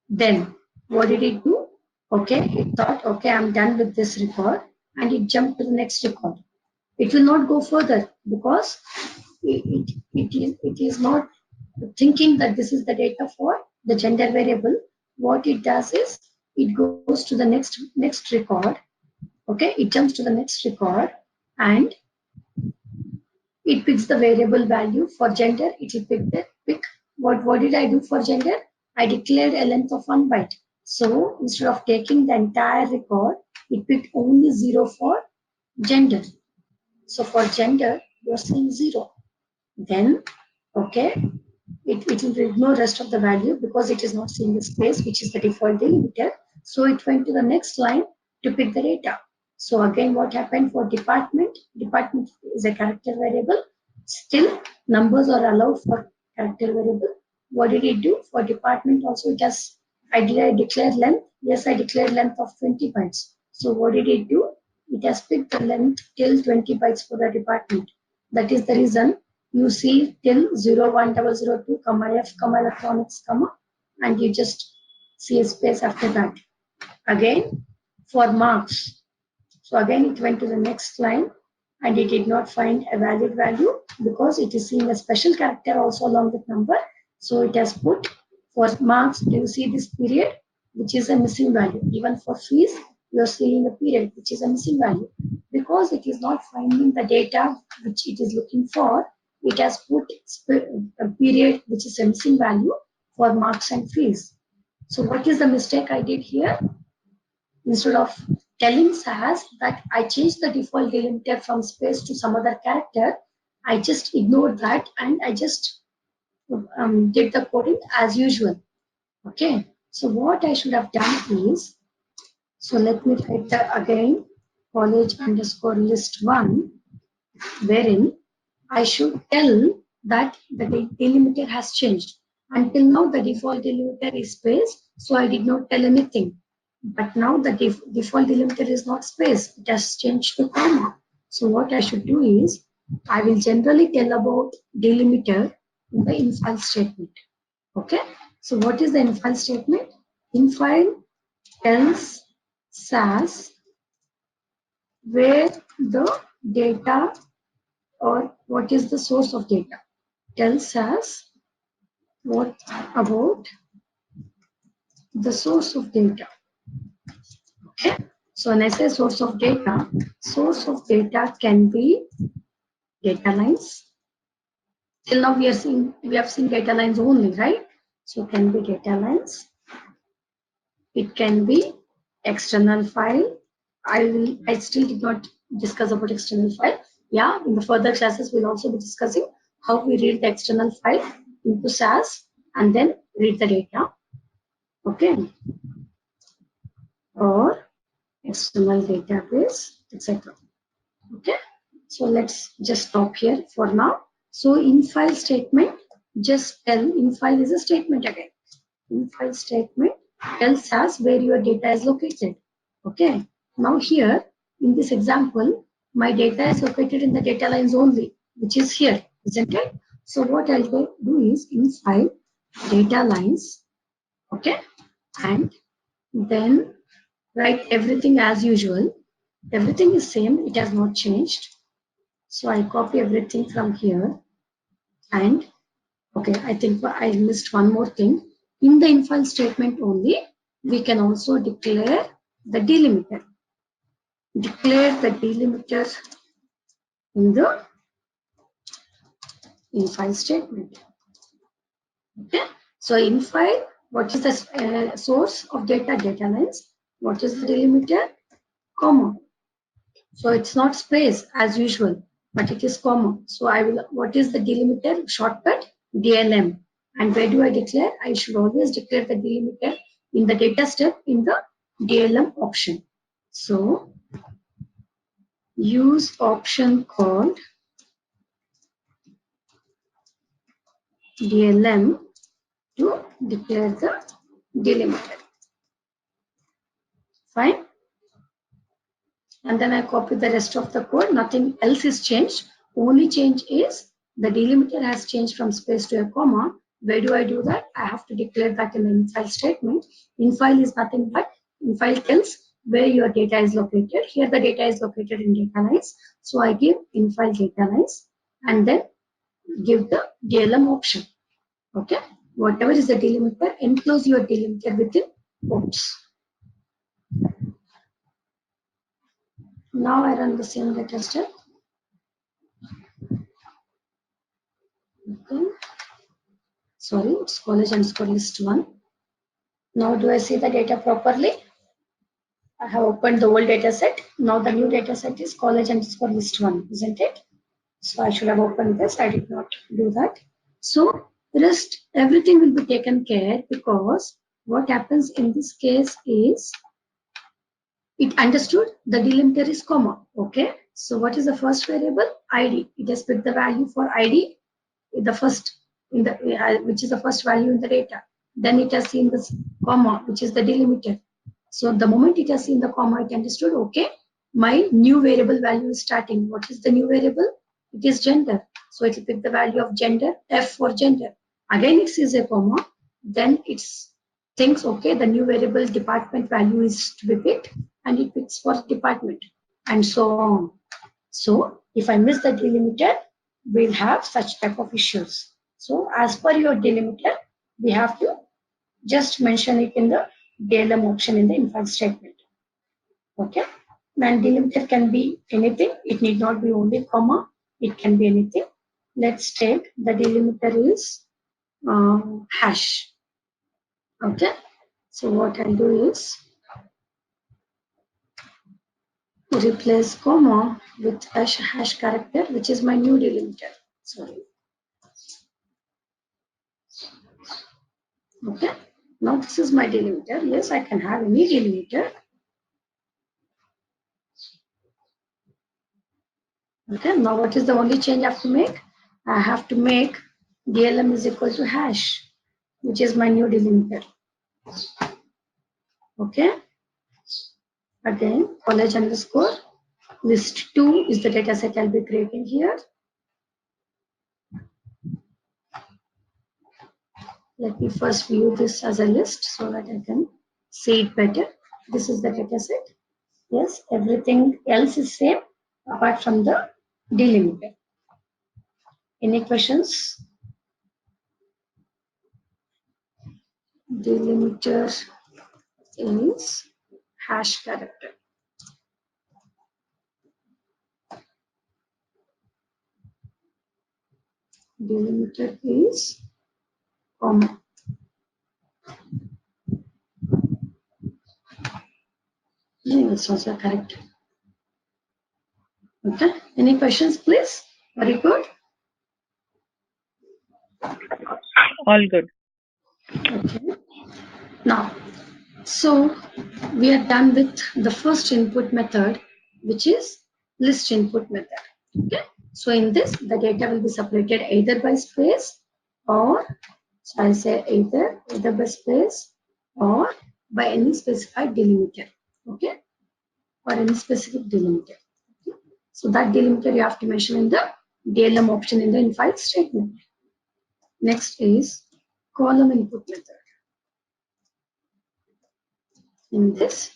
Then what did it do? Okay, it thought, okay, I'm done with this record, and it jumped to the next record. It will not go further because it is not thinking that this is the data for the gender variable. What it does is, it goes to the next record. Okay, it jumps to the next record, and it picks the variable value for gender. It will pick what did I do for gender? I declared a length of 1 byte. So instead of taking the entire record, it picked only 0 for gender. So for gender, you're seeing 0. Then, okay, it will ignore rest of the value because it is not seeing the space, which is the default delimiter. So it went to the next line to pick the data. So again, what happened for department? Department is a character variable. Still, numbers are allowed for character variable. What did it do? For department also, it has, did I declare length? Yes, I declared length of 20 bytes. So what did it do? It has picked the length till 20 bytes for the department. That is the reason you see till 01002, F, electronics, and you just see a space after that. Again, for marks. So again, it went to the next line, and it did not find a valid value because it is seeing a special character also along with number. So it has put for marks, do you see this period, which is a missing value? Even for fees, you are seeing a period which is a missing value. Because it is not finding the data which it is looking for, it has put a period which is a missing value for marks and fees. So what is the mistake I did here? Instead of telling SAS that I changed the default delimiter from space to some other character, I just ignored that and I just did the coding as usual. Okay, so what I should have done is, so let me write again college underscore list 1, wherein I should tell that the delimiter has changed. Until now, the default delimiter is space, so I did not tell anything. But now the default delimiter is not space, it has changed to comma. So what I should do is, I will generally tell about delimiter in the infile statement. Okay, so what is the infile statement? Infile tells SAS where the data, or what is the source of data. Tells us what about the source of data. Okay, so when I say source of data can be data lines. Till now we have seen data lines only, right? So it can be data lines. It can be external file. I still did not discuss about external file. Yeah, in the further classes we'll also be discussing how we read the external file into SAS and then read the data. Okay, or external database, etc. Okay, so let's just stop here for now. So infile statement, just tell, infile is a statement again. Infile statement tells us where your data is located. Okay, now here in this example, my data is located in the data lines only, which is here, isn't it? So what I'll do is infile data lines, okay, and then write everything as usual. Everything is same, it has not changed. So I copy everything from here, and okay, I think I missed one more thing. In the infile statement only, we can also declare the delimiter. Declare the delimiter in the infile statement. Okay, so infile, what is the source of data? Data lines. What is the delimiter? Comma. So it's not space as usual, but it is comma. So I will, what is the delimiter shortcut? DLM. And where do I declare? I should always declare the delimiter in the data step in the DLM option. So use option called DLM to declare the delimiter. Fine. And then I copy the rest of the code. Nothing else is changed. Only change is the delimiter has changed from space to a comma. Where do I do that? I have to declare that in the infile statement. Infile is nothing but infile tells where your data is located. Here the data is located in data lines. So I give infile data lines and then give the DLM option. Okay. Whatever is the delimiter, enclose your delimiter within quotes. Now I run the same data step. Okay. Sorry, it's college underscore list 1. Now do I see the data properly? I have opened the old data set. Now the new data set is college underscore list 1, isn't it? So I should have opened this. I did not do that. So rest everything will be taken care, because what happens in this case is it understood the delimiter is comma. Okay. So what is the first variable? ID. It has picked the value for ID, the first in the which is the first value in the data. Then it has seen this comma, which is the delimiter. So the moment it has seen the comma, it understood, okay, my new variable value is starting. What is the new variable? It is gender. So it will pick the value of gender, F for gender. Again, it sees a comma. Then it thinks, okay, the new variable department value is to be picked, and it picks for department, and so on. So if I miss the delimiter, we'll have such type of issues. So as per your delimiter, we have to just mention it in the DLM option in the infile statement. Okay. And delimiter can be anything. It need not be only comma. It can be anything. Let's take the delimiter is hash. Okay. So what I'll do is replace comma with hash character, which is my new delimiter. Sorry. Okay. Now this is my delimiter. Yes, I can have any delimiter. Okay. Now what is the only change I have to make? I have to make DLM is equal to hash, which is my new delimiter. Okay. Again, college underscore list 2 is the data set I'll be creating here. Let me first view this as a list so that I can see it better. This is the data set. Yes, everything else is same apart from the delimiter. Any questions? Delimiter is hash character. Delimiter is comma. It's also correct. Okay. Any questions, please? Very good. All good. Okay. Now, so we are done with the first input method, which is list input method. Okay. So in this, the data will be separated either by space or, so I'll say either by space or by any specified delimiter. Okay. Or any specific delimiter. Okay. So that delimiter you have to mention in the DLM option in the infile statement. Next is column input method. In this,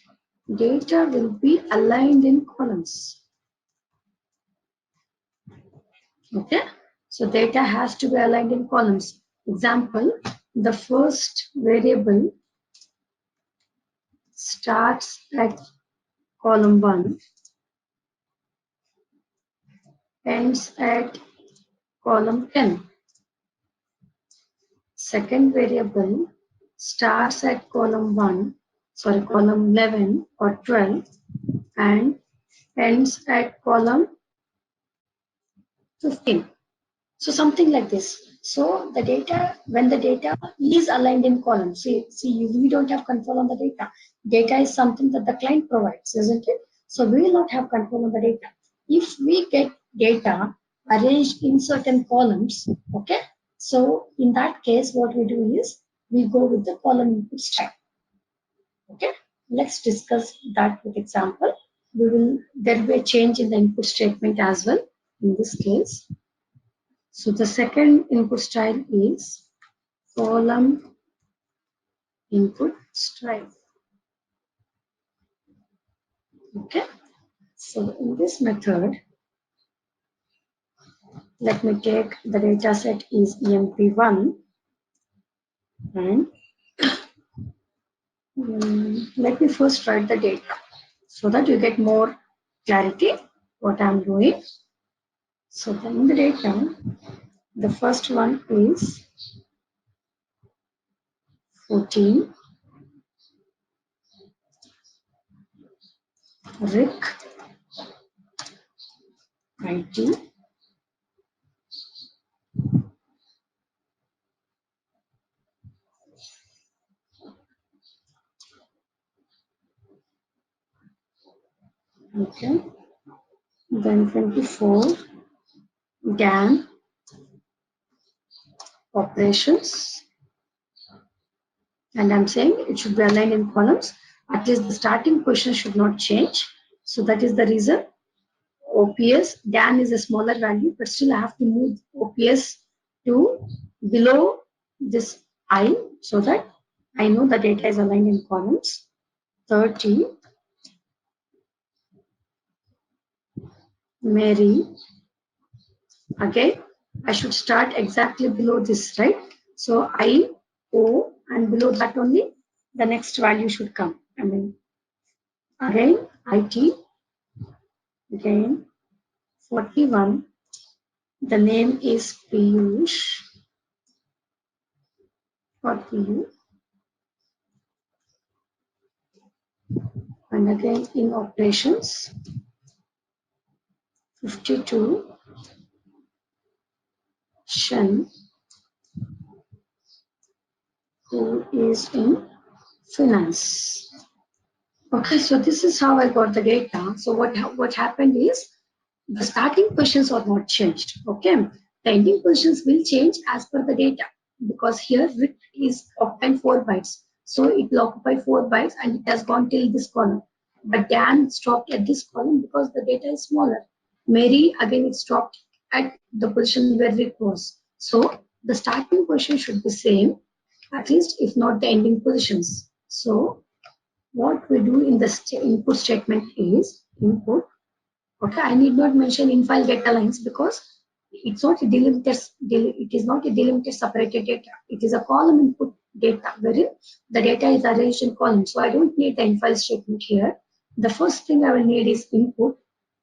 data will be aligned in columns. Okay, so data has to be aligned in columns. Example, the first variable starts at column 1, ends at column 10. Second variable starts at column 11 or 12 and ends at column 15. So something like this. So the data, when the data is aligned in columns, see, we don't have control on the data. Data is something that the client provides, isn't it? So we will not have control on the data. If we get data arranged in certain columns, okay. So in that case, what we do is we go with the column input style. Okay. Let's discuss that with example. There will be a change in the input statement as well in this case. So the second input style is column input style. Okay. So in this method, let me take the data set is EMP1 and let me first write the data so that you get more clarity what I'm doing. So then the data, the first one is 14, Rick, IT, okay, then 24, GAN, operations, and I'm saying it should be aligned in columns. At least the starting position should not change. So that is the reason. OPS, GAN is a smaller value, but still I have to move OPS to below this I so that I know the data is aligned in columns. 30, Mary, again, I should start exactly below this, right? So I, O, and below that only the next value should come. I mean, again, IT, again, 41, the name is Piyush for PU, and again in operations, 52, Shen, who is in finance. Okay, so this is how I got the data. So what happened is the starting questions are not changed. Okay, the ending questions will change as per the data because here width is occupying 4 bytes. So it will occupy 4 bytes and it has gone till this column. But Dan stopped at this column because the data is smaller. Mary again it stopped at the position where it was. So the starting position should be same, at least if not the ending positions. So what we do in the input statement is input. Okay, I need not mention in file data lines because it's not a delimited, it is not a delimited separated data. It is a column input data wherein the data is arranged in columns. So I don't need the in file statement here. The first thing I will need is input.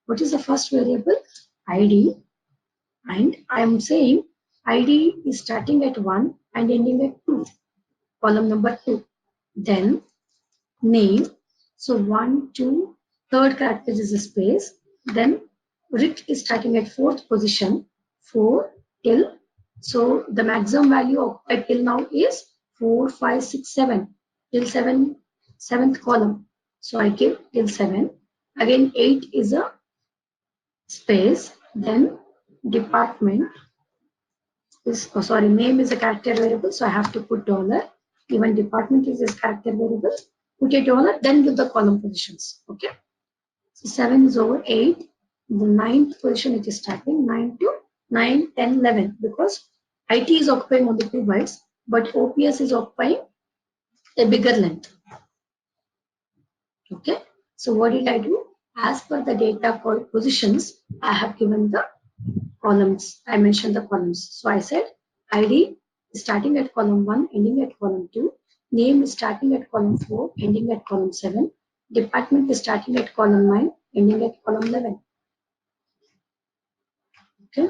What is the first variable? ID. And I am saying ID is starting at 1 and ending at 2, column number 2. Then name. So 1, 2, third character is a space. Then Rick is starting at 4th position, 4 till. So the maximum value of till now is 4, 5, 6, 7 till 7th column. So I give till 7. Again 8 is a space. Then department is, oh sorry, name is a character variable, so I have to put dollar. Even department is a character variable, put a dollar, then give the column positions. Okay. So 7 is over 8. The 9th position it is starting 9 to 9, 10, 11 because IT is occupying only 2 bytes, but OPS is occupying a bigger length. Okay. So what did I do? As per the data positions, I have given the columns. I mentioned the columns. So I said ID is starting at column 1, ending at column 2. Name is starting at column 4, ending at column 7. Department is starting at column 9, ending at column 11. Okay.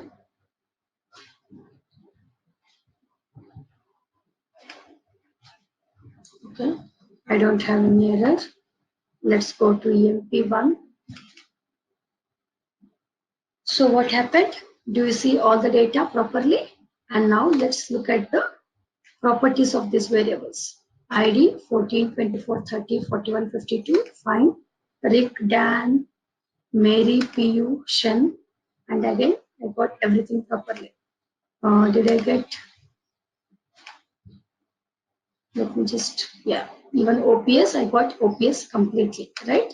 Okay. I don't have any error. Let's go to EMP1. So what happened? Do you see all the data properly? And now let's look at the properties of these variables. ID 14, 24, 30, 41, 52. Fine. Rick, Dan, Mary, PU, Shen. And again, I got everything properly. Did I get? Let me just, yeah, even OPS, I got OPS completely, right?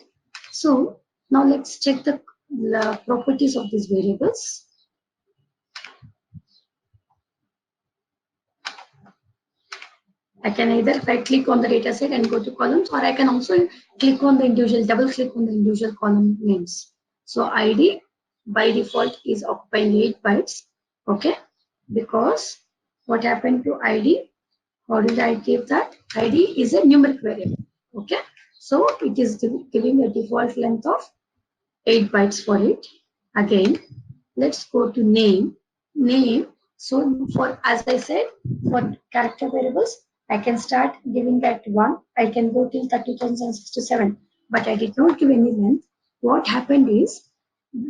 So now let's check the properties of these variables. I can either right click on the data set and go to columns, or I can also click on the individual, double click on the individual column names. So ID by default is occupying 8 bytes. Okay, because what happened to ID? How did I give that? ID is a numeric variable. Okay, so it is giving a default length of 8 bytes for it. Again, let's go to name. Name. So for, as I said, for character variables, I can start giving that 1. I can go till 30,067, but I did not give any length. What happened is,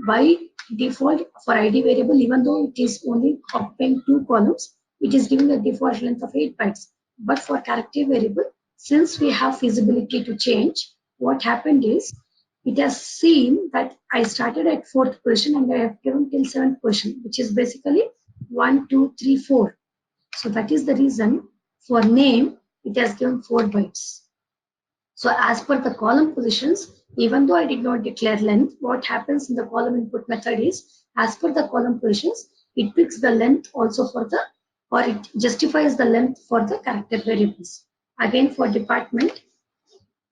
by default for ID variable, even though it is only occupying 2 columns, it is giving a default length of 8 bytes. But for character variable, since we have feasibility to change, what happened is, it has seen that I started at 4th position and I have given till 7th position, which is basically 1, 2, 3, 4. So that is the reason for name, it has given 4 bytes. So as per the column positions, even though I did not declare length, what happens in the column input method is, as per the column positions, it picks the length also for the, or it justifies the length for the character variables. Again, for department,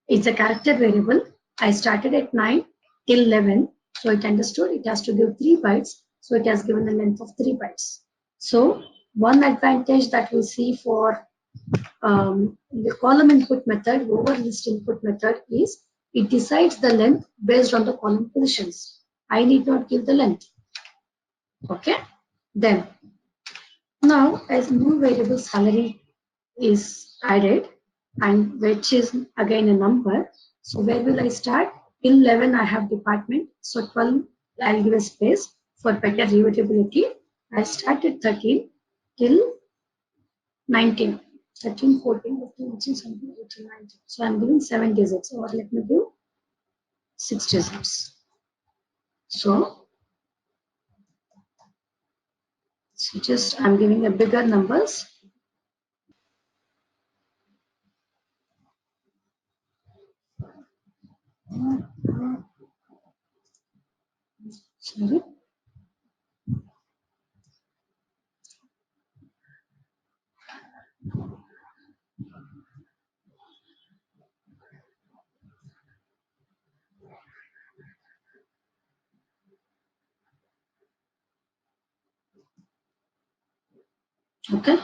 it's a character variable. I started at 9 till 11. So it understood it has to give 3 bytes. So it has given a length of 3 bytes. So one advantage that we see for the column input method over list input method is it decides the length based on the column positions. I need not give the length. Okay. Then now as new variable salary is added, and which is again a number. So where will I start? Till 11 I have department. So 12 I'll give a space for better readability. I start at 13 till 19. 13, 14, 15, 16, 17, 18, 19. So I'm giving 7 digits, or let me give 6 digits. So just I'm giving a bigger numbers. Sorry. Okay,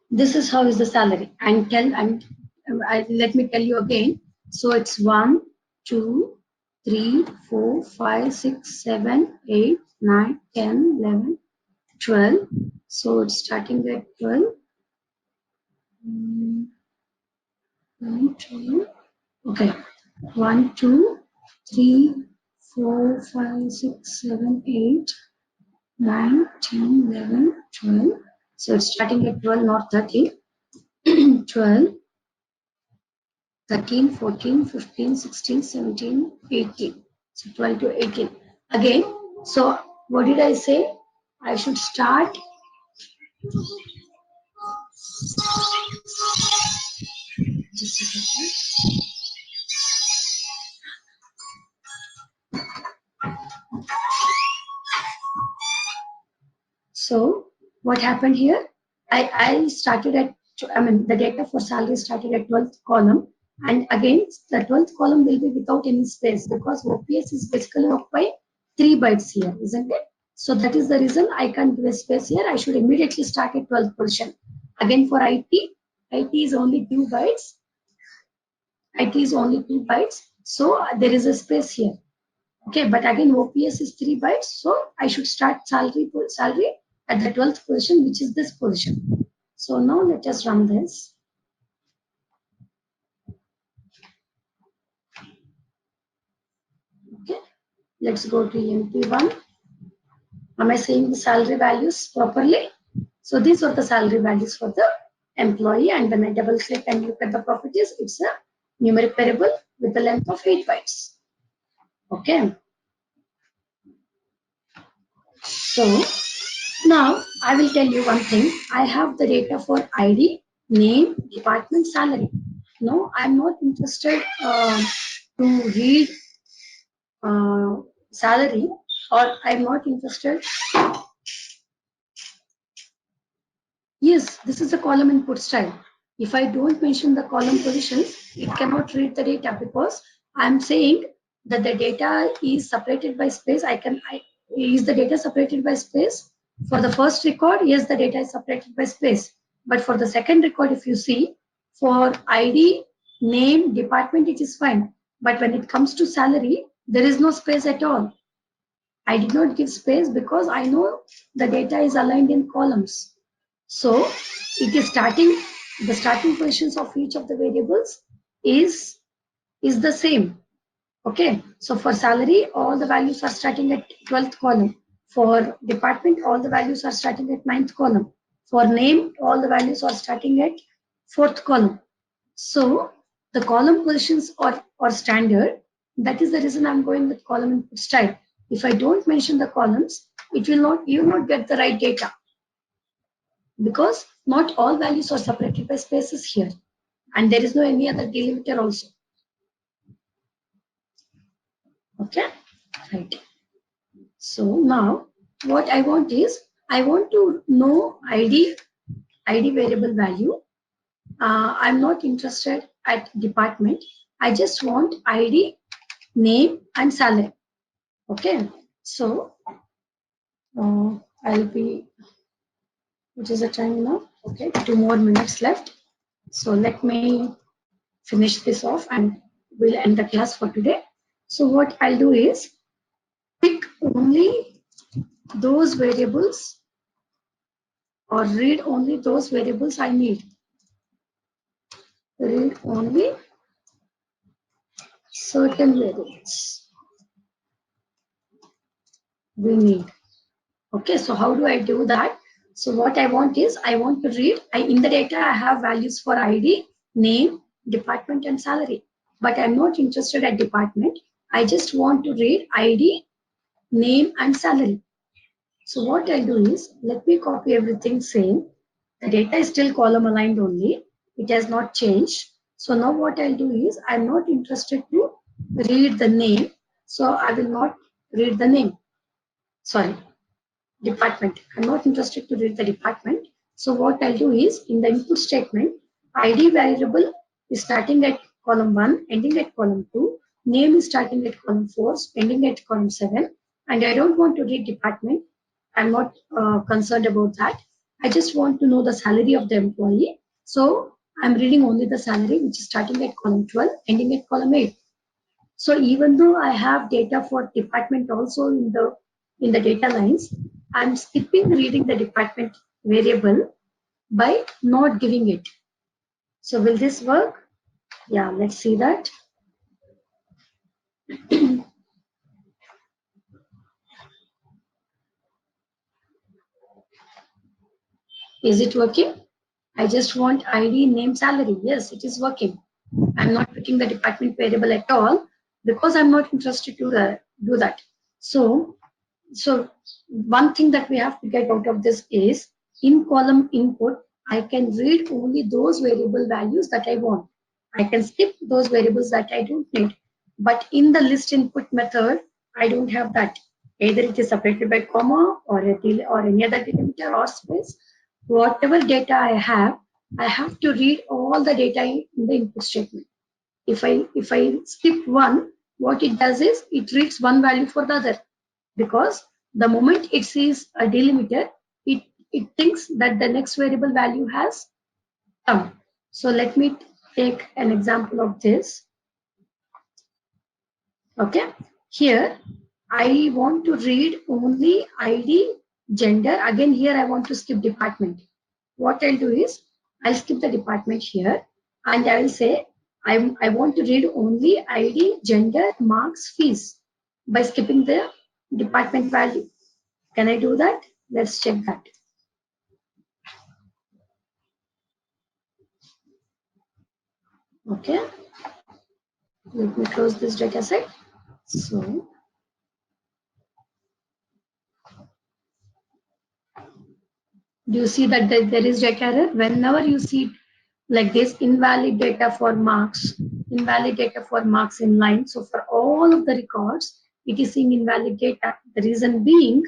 this is how is the salary, and let me tell you again. So it's 1, 2, 3, 4, 5, 6, 7, 8, 9, 10, 11, 12. So it's starting at 12. 9, 12. Okay, 1, 2, 3, 4, 5, 6, 7, 8, 9, 10, 11, 12. So it's starting at 12, not 30. 12, 13, 14, 15, 16, 17, 18. So 12 to 18. Again, so what did I say? I should start. Just a second. So what happened here? I started at, I mean, the data for salary started at 12th column. And again, the 12th column will be without any space because OPS is basically occupied 3 bytes here, isn't it? So that is the reason I can't give a space here. I should immediately start at 12th position. Again, for IT is only 2 bytes. IT is only 2 bytes. So there is a space here. Okay, but again OPS is 3 bytes, so I should start salary at the 12th position, which is this position. So now let us run this. Okay, let's go to MP1. Am I saying the salary values properly? So these are the salary values for the employee, and when I double click and look at the properties, it's a numeric variable with the length of 8 bytes. Okay. So now I will tell you one thing. I have the data for ID, name, department, salary. No, I'm not interested to read salary, or I'm not interested. Yes, this is a column input style. If I don't mention the column positions, it cannot read the data, because I'm saying that the data is separated by space. Is the data separated by space? For the first record, yes, the data is separated by space. But for the second record, if you see, for ID, name, department, it is fine. But when it comes to salary, there is no space at all. I did not give space because I know the data is aligned in columns. So it is the starting positions of each of the variables is the same. Okay. So for salary, all the values are starting at 12th column. For department, all the values are starting at 9th column. For name, all the values are starting at 4th column. So the column positions are standard. That is the reason I'm going with column input style. If I don't mention the columns, you will not get the right data, because not all values are separated by spaces here, and there is no any other delimiter also. Okay, right. So now what I want is, I want to know ID variable value. I'm not interested at department. I just want ID, name, and salary. Okay, so I'll be, which is the time now? Okay, 2 more minutes left. So let me finish this off and we'll end the class for today. So what I'll do is pick only those variables, or read only those variables I need. Read only certain variables we need. Okay, so how do I do that? So what I want is, I want to read, in the data I have values for ID, name, department, and salary. But I'm not interested at department. I just want to read ID, name, and salary. So what I'll do is, let me copy everything same. The data is still column aligned only. It has not changed. So now what I'll do is, I'm not interested to read the name. So I will not read the name. Sorry, department. I'm not interested to read the department. So what I'll do is, in the input statement, ID variable is starting at column 1, ending at column 2. Name is starting at column 4, ending at column 7. And I don't want to read department. I'm not concerned about that. I just want to know the salary of the employee. So I'm reading only the salary, which is starting at column 12, ending at column 8. So even though I have data for department also in the data lines, I'm skipping reading the department variable by not giving it. So will this work? Yeah, let's see that. Is it working? I just want ID, name, salary. Yes, it is working. I'm not picking the department variable at all, because I'm not interested to do that. So one thing that we have to get out of this is, in column input, I can read only those variable values that I want. I can skip those variables that I don't need. But in the list input method, I don't have that. Either it is separated by comma, or any other delimiter or space. Whatever data I have to read all the data in the input statement. If I skip one, what it does is, it reads one value for the other, because the moment it sees a delimiter, it thinks that the next variable value has come. So let me take an example of this. Okay, here I want to read only ID, gender. Again, here I want to skip department. What I'll do is, I'll skip the department here, and I will say I want to read only ID, gender, marks, fees, by skipping the department value. Can I do that? Let's check that. Okay. Let me close this data set. So do you see that there is data error? Whenever you see like this, invalid data for marks in line. So for all of the records, it is seeing invalid data. The reason being,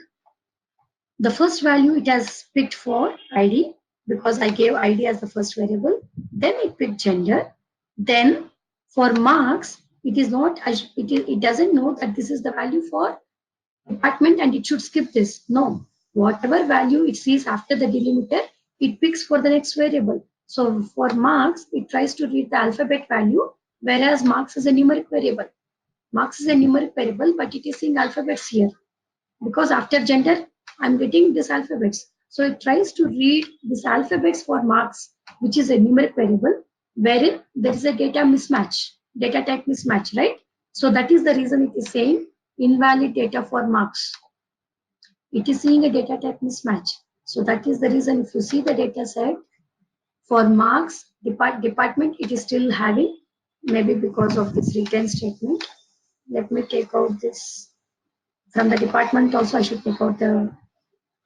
the first value it has picked for ID, because I gave ID as the first variable. Then it picked gender. Then for marks, it is not. It doesn't know that this is the value for department and it should skip this. No, whatever value it sees after the delimiter, it picks for the next variable. So for marks, it tries to read the alphabet value, whereas marks is a numeric variable. Marks is a numeric variable, but it is seeing alphabets here. Because after gender, I'm getting this alphabets. So it tries to read this alphabets for marks, which is a numeric variable, wherein there is a data mismatch, data type mismatch, right? So that is the reason it is saying invalid data for marks. It is seeing a data type mismatch. So that is the reason if you see the data set for marks, department, it is still having, maybe because of this return statement. Let me take out this. From the department also I should take out the,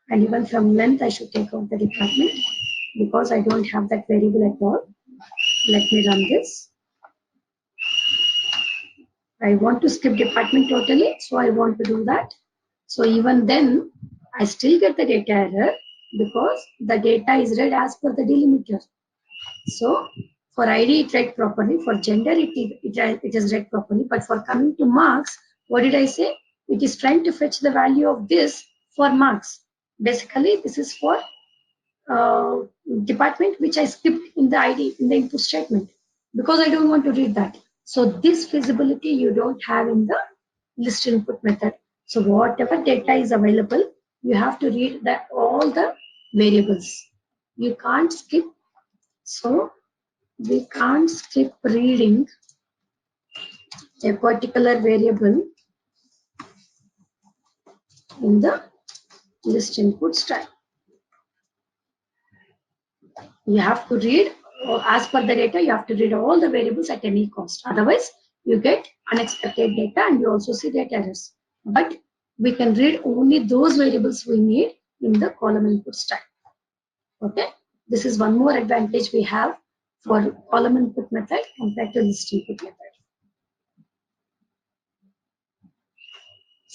and even from length I should take out the department because I don't have that variable at all. Let me run this. I want to skip department totally, so I want to do that. So even then, I still get the data error because the data is read as per the delimiter. So for ID it read properly, for gender it is read properly, but for coming to marks, what did I say? It is trying to fetch the value of this for marks. Basically, this is for department which I skipped in the ID in the input statement because I don't want to read that. So this feasibility you don't have in the list input method. So whatever data is available, you have to read all the variables. You can't skip. So we can't skip reading a particular variable in the list input style. You have to read, as per the data, you have to read all the variables at any cost. Otherwise, you get unexpected data and you also see data errors. But we can read only those variables we need in the column input style. Okay, this is one more advantage we have for column input method compared to list input method.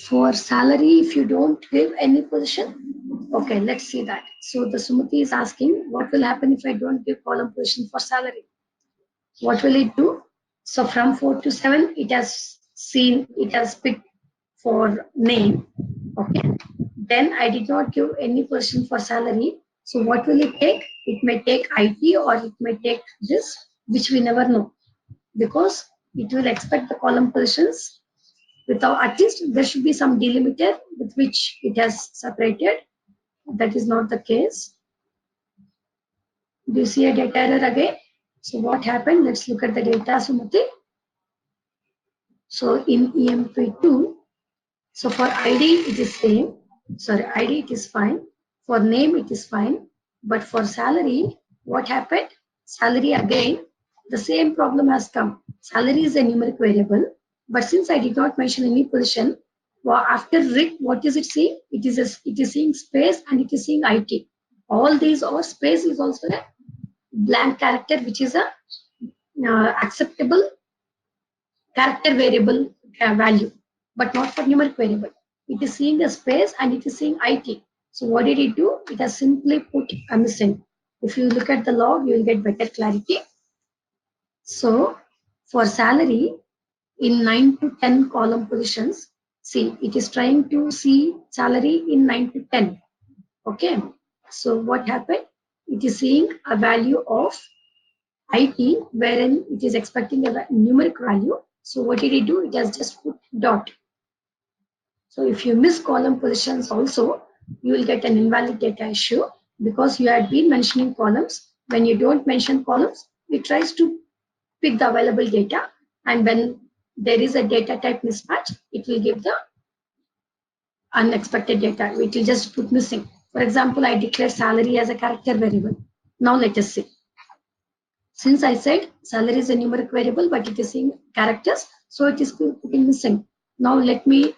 For salary, if you don't give any position, okay, let's see that. So the Sumati is asking, what will happen if I don't give column position for salary? What will it do? So from 4 to 7, it has picked for name. Okay. Then I did not give any position for salary. So what will it take? It may take IT or it may take this, which we never know, because it will expect the column positions without, at least there should be some delimiter with which it has separated. That is not the case. Do you see a data error again? So what happened? Let's look at the data, Sumati. So in EMP2, so for ID it is same. Sorry, ID it is fine. For name it is fine. But for salary, what happened? Salary again, the same problem has come. Salary is a numeric variable. But since I did not mention any position, well, after RIC, what is it seeing? It is seeing space and it is seeing IT. All these, or space is also a blank character, which is a acceptable character variable value, but not for numeric variable. It is seeing a space and it is seeing IT. So what did it do? It has simply put a missing. If you look at the log, you will get better clarity. So for salary, in 9 to 10 column positions, see, it is trying to see salary in 9 to 10. Okay. So what happened? It is seeing a value of IT, wherein it is expecting a numeric value. So what did it do? It has just put dot. So if you miss column positions also, you will get an invalid data issue because you had been mentioning columns. When you don't mention columns, it tries to pick the available data, and when there is a data type mismatch, it will give the unexpected data. It will just put missing. For example, I declare salary as a character variable. Now let us see. Since I said salary is a numeric variable, but it is in characters, so it is putting missing. Now let me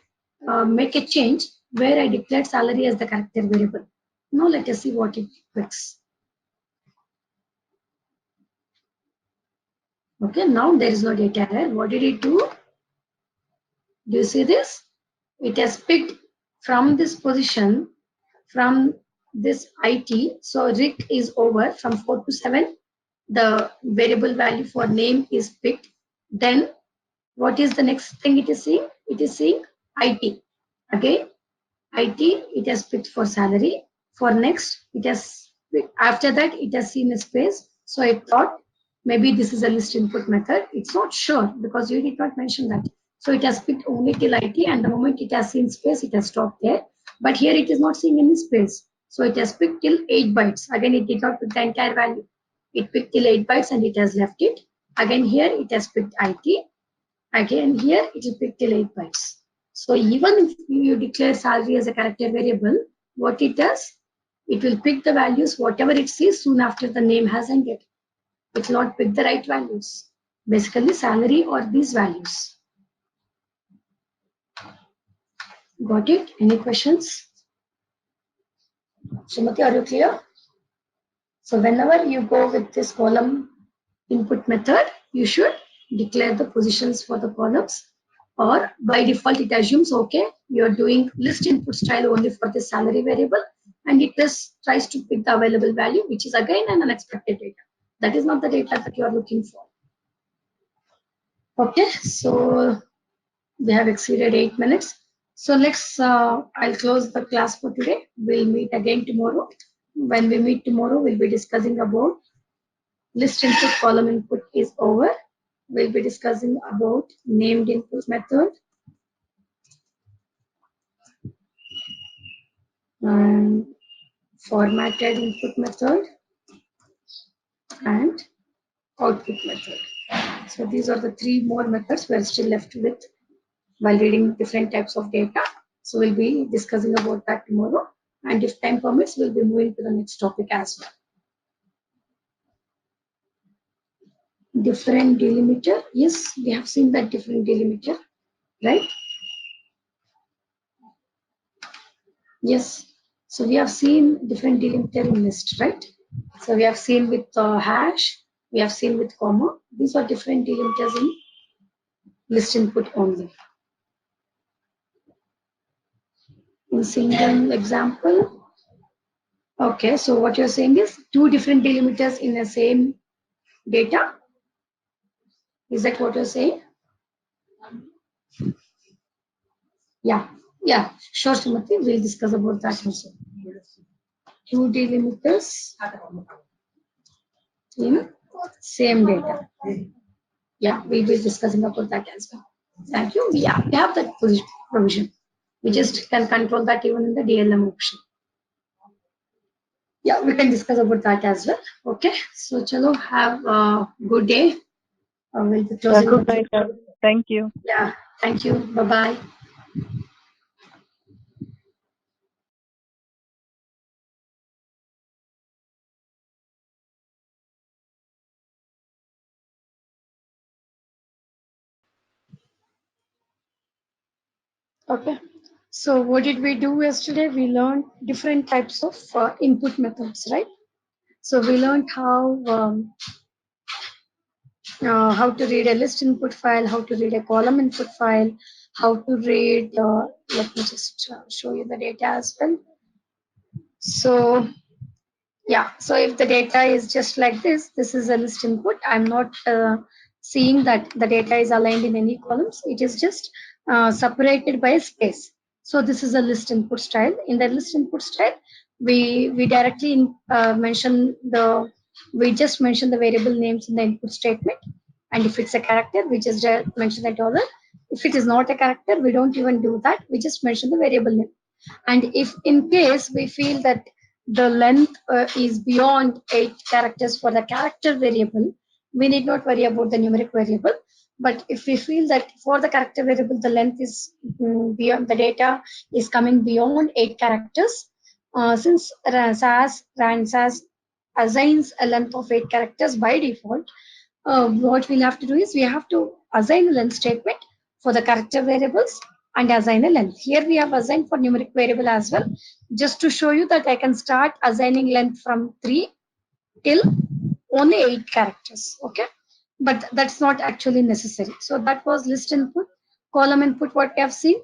make a change where I declared salary as the character variable. Now let us see what it picks. Okay, now there is no data error. What did it do? Do you see this? It has picked from this position, from this IT. So Rick is over from 4 to 7. The variable value for name is picked. Then what is the next thing it is seeing? It is seeing IT. Again, IT, it has picked for salary. For next, it has, after that, it has seen a space. So I thought maybe this is a list input method. It's not sure because you did not mention that. So it has picked only till IT, and the moment it has seen space, it has stopped there. But here it is not seeing any space. So it has picked till 8 bytes. Again, it did not pick the entire value. It picked till 8 bytes and it has left it. Again, here it has picked IT. Again, here it will pick till 8 bytes. So even if you declare salary as a character variable, what it does, it will pick the values, whatever it sees soon after the name has ended. It will not pick the right values. Basically, salary or these values. Got it? Any questions? Srimati, are you clear? So whenever you go with this column input method, you should declare the positions for the columns, or by default it assumes, okay, you're doing list input style only for the salary variable, and it just tries to pick the available value, which is again an unexpected data. That is not the data that you are looking for. Okay, so we have exceeded 8 minutes. So I'll close the class for today. We'll meet again tomorrow. When we meet tomorrow, we'll be discussing about list input, column input is over. We'll be discussing about named input method and formatted input method and output method. So these are the 3 more methods we're still left with while reading different types of data. So we'll be discussing about that tomorrow. And if time permits, we'll be moving to the next topic as well. Different delimiter. Yes, we have seen that different delimiter, right? Yes. So we have seen different delimiter in list, right? So we have seen with hash, we have seen with comma. These are different delimiters in list input only. In single example, okay, so what you're saying is 2 different delimiters in the same data. Is that what you're saying? Yeah, yeah, sure, Sumati. We'll discuss about that also. 2 delimiters in same data. Yeah, we will be discussing about that as well. Thank you. Yeah, we have that provision. We just can control that even in the DLM option. Yeah, we can discuss about that as well. Okay, so chalo, have a good day. We'll be closing. Good night. Thank you. Yeah, thank you. Bye bye. Okay, so what did we do yesterday? We learned different types of input methods, right? So we learned how to read a list input file, how to read a column input file, how to read, let me just show you the data as well. So yeah, so if the data is just like this is a list input. I'm not seeing that the data is aligned in any columns. It is just separated by a space. So this is a list input style. In the list input style, we directly we just mention the variable names in the input statement. And if it's a character, we just mention the dollar. If it is not a character, we don't even do that. We just mention the variable name. And if in case we feel that the length is beyond 8 characters for the character variable, we need not worry about the numeric variable. But if we feel that for the character variable, the length is beyond, the data is coming beyond 8 characters, since SAS assigns a length of 8 characters by default, what we'll have to do is we have to assign a length statement for the character variables and assign a length. Here we have assigned for numeric variable as well, just to show you that I can start assigning length from 3 till only 8 characters. Okay, but that's not actually necessary. So that was list input. Column input, what we have seen,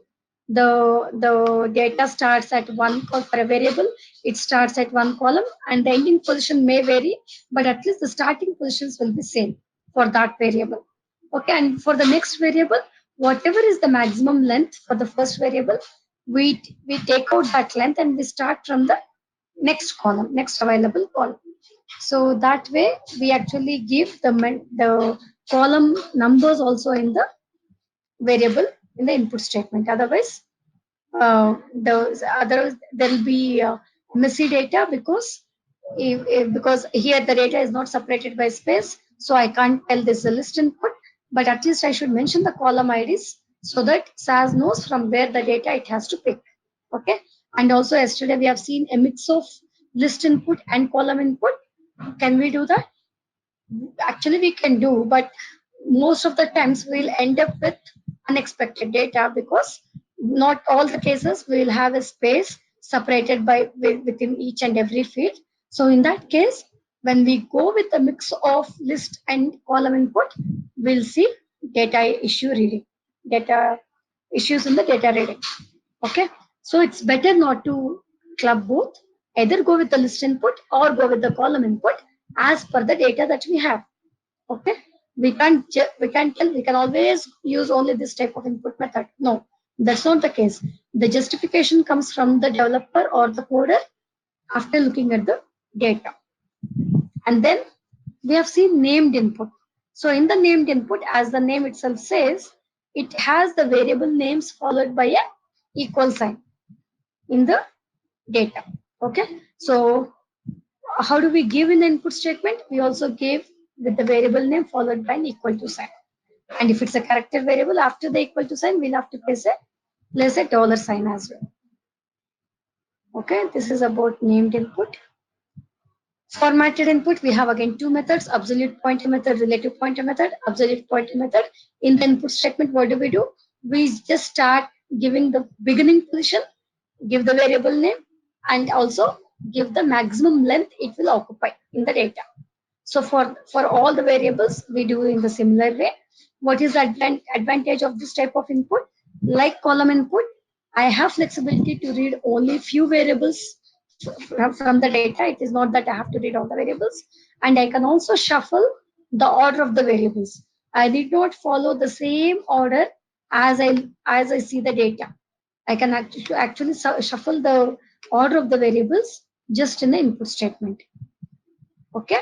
the data starts at one for a variable, it starts at one column, and the ending position may vary, but at least the starting positions will be same for that variable. Okay, and for the next variable, whatever is the maximum length for the first variable, we take out that length and we start from the next column, next available column. So that way we actually give the column numbers also in the variable in the input statement. Otherwise, there will be messy data, because because here the data is not separated by space, so I can't tell this is a list input, but at least I should mention the column IDs so that SAS knows from where the data it has to pick. Okay, and also yesterday we have seen a mix of list input and column input. Can we do that? Actually we can do, but most of the times we'll end up with unexpected data, because not all the cases we will have a space separated by within each and every field. So in that case, when we go with a mix of list and column input, we'll see data issue reading, data issues in the data reading. Okay, so it's better not to club both, either go with the list input or go with the column input as per the data that we have. Okay, we can't tell we can always use only this type of input method. No, that's not the case. The justification comes from the developer or the coder after looking at the data. And then we have seen named input. So in the named input, as the name itself says, it has the variable names followed by a equal sign in the data. Okay, so how do we give in the input statement? We also give with the variable name followed by an equal to sign. And if it's a character variable, after the equal to sign, we'll have to place a dollar sign as well. Okay, this is about named input. Formatted input, we have again two methods: absolute pointer method, relative pointer method. Absolute pointer method, in the input statement, what do? We just start giving the beginning position, give the variable name, and also give the maximum length it will occupy in the data. So for all the variables, we do in the similar way. What is the advantage of this type of input? Like column input, I have flexibility to read only few variables from the data. It is not that I have to read all the variables, and I can also shuffle the order of the variables. I did not follow the same order as I see the data. I can actually shuffle the order of the variables just in the input statement. Okay,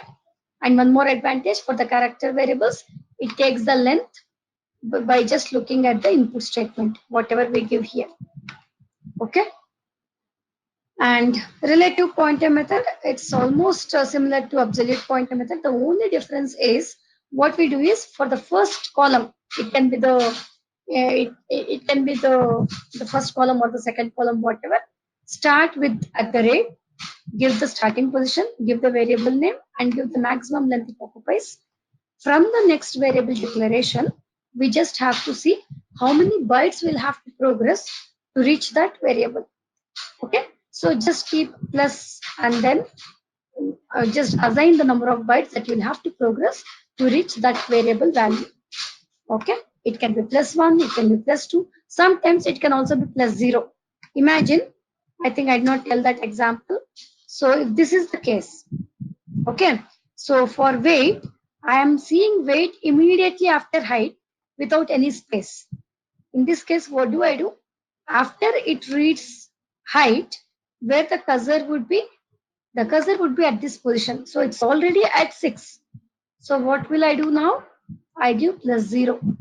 and one more advantage for the character variables, it takes the length by just looking at the input statement, whatever we give here. Okay, and relative pointer method, it's almost similar to absolute pointer method. The only difference is what we do is for the first column, it can be it can be the first column or the second column, whatever. Start with at the rate, give the starting position, give the variable name, and give the maximum length it occupies. From the next variable declaration, we just have to see how many bytes we'll have to progress to reach that variable. Okay, so just keep plus and then just assign the number of bytes that you'll have to progress to reach that variable value. Okay, it can be +1, it can be +2, sometimes it can also be +0. Imagine, I think I did not tell that example. So if this is the case, okay, so for weight, I am seeing weight immediately after height without any space. In this case, what do? After it reads height, where the cursor would be? The cursor would be at this position. So it's already at 6. So what will I do now? I give +0,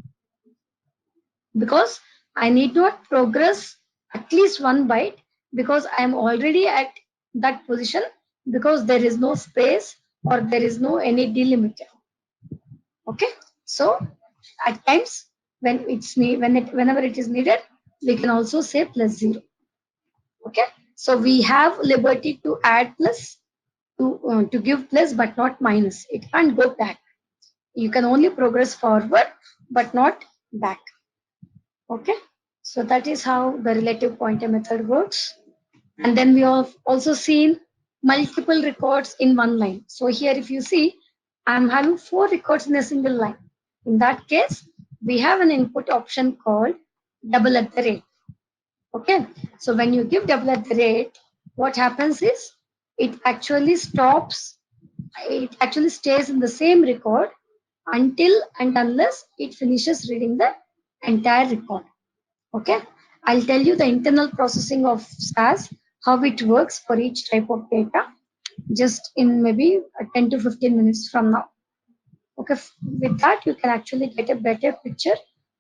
because I need not progress at least 1 byte, because I am already at that position, because there is no space or there is no any delimiter. Okay, so at times whenever it is needed, we can also say +0. Okay, so we have liberty to add plus, to give plus but not minus. It can't go back. You can only progress forward but not back. Okay, so that is how the relative pointer method works. And then we have also seen multiple records in one line. So here if you see, I'm having 4 records in a single line. In that case, we have an input option called double at the rate. Okay, so when you give double at the rate, what happens is it actually stays in the same record until and unless it finishes reading the entire record. Okay, I'll tell you the internal processing of SAS, how it works for each type of data, just in maybe 10 to 15 minutes from now. Okay, with that you can actually get a better picture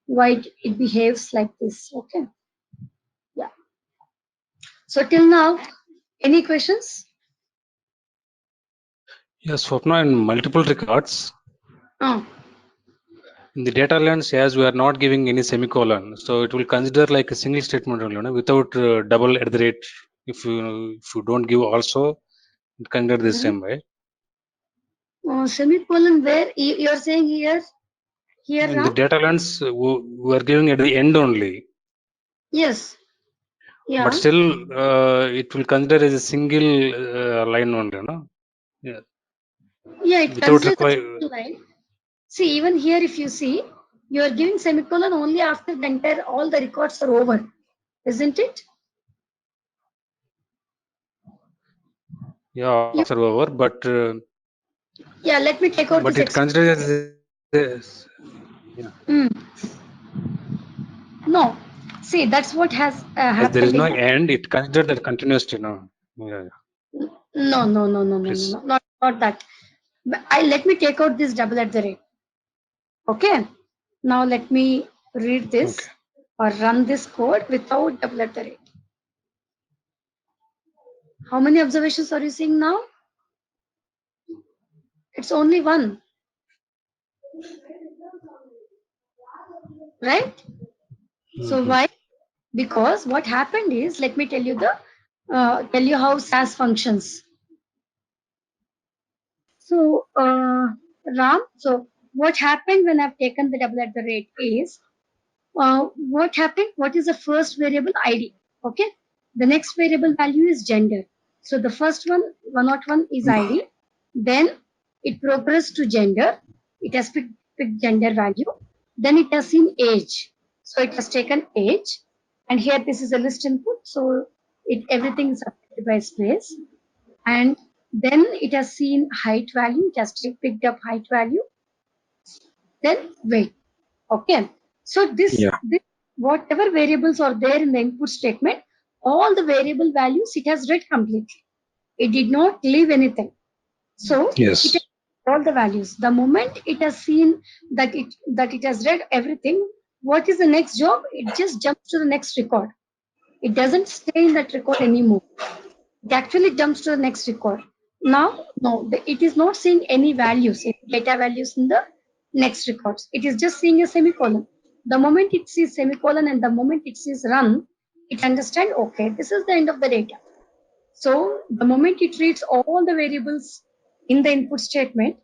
why it behaves like this. Okay, yeah. So till now, any questions? Yes, Swapna, in multiple records, Oh, in the data lines, as we are not giving any semicolon, so it will consider like a single statement only, without double at the rate. If you don't give also, it consider the same, right? semicolon where you're saying here In the Ram? data lines, we are giving at the end only, Yes, but yeah. still it will consider as a single line only, Yeah. Yeah, it Without considers a require. single line. See, even here, if you see, you are giving semicolon only after the entire all the records are over, isn't it? Yeah, You, after over, but yeah, let me take out this it considers as yeah, Mm, no, see, that's what has as there is happened no in. end, it considered that continuous, Yeah, No, no, no, no, no, no, please. no, not that. Let me take out this double at the rate. Okay. Now let me read Okay. this or run this code without double at the rate. How many observations are you seeing now? It's only one, right? So Mhm. why? Because what happened is, let me tell you how SAS functions. So Ram, so what happened when I've taken the double at the rate is, what happened? What is the first variable? ID. Okay. The next variable value is gender. So the first one, 101 is ID. Then it progressed to gender. It has picked gender value. Then it has seen age. So it has taken age. And here this is a list input. So everything is updated by space. And then it has seen height value. It has picked up height value. Then weight. Okay. So Yeah. this whatever variables are there in the input statement, all the variable values it has read completely. It did not leave anything. So it has Yes. all the values. The moment it has seen that it has read everything, what is the next job? It just jumps to the next record. It doesn't stay in that record anymore. It actually jumps to the next record. Now, no, it is not seeing any values, any data values in the next records. It is just seeing a semicolon. The moment it sees semicolon and the moment it sees run, it understands, okay, this is the end of the data. So the moment it reads all the variables in the input statement,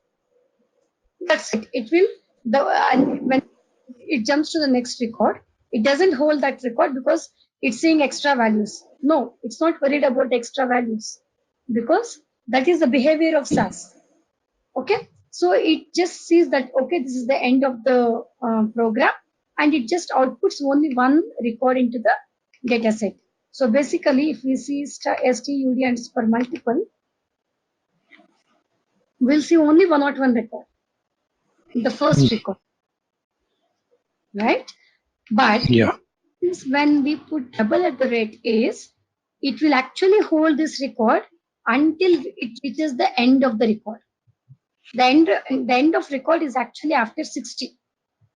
that's it. It will, and when it jumps to the next record, it doesn't hold that record because it's seeing extra values. No, it's not worried about extra values because that is the behavior of SAS. Okay, so it just sees that, okay, this is the end of the program, and it just outputs only one record into the data set. So basically, if we see STUD and for multiple, we'll see only 101 record, the first record, right? But Yeah. what happens when we put double at the rate is, it will actually hold this record until it reaches the end of the record. The end of record is actually after 60.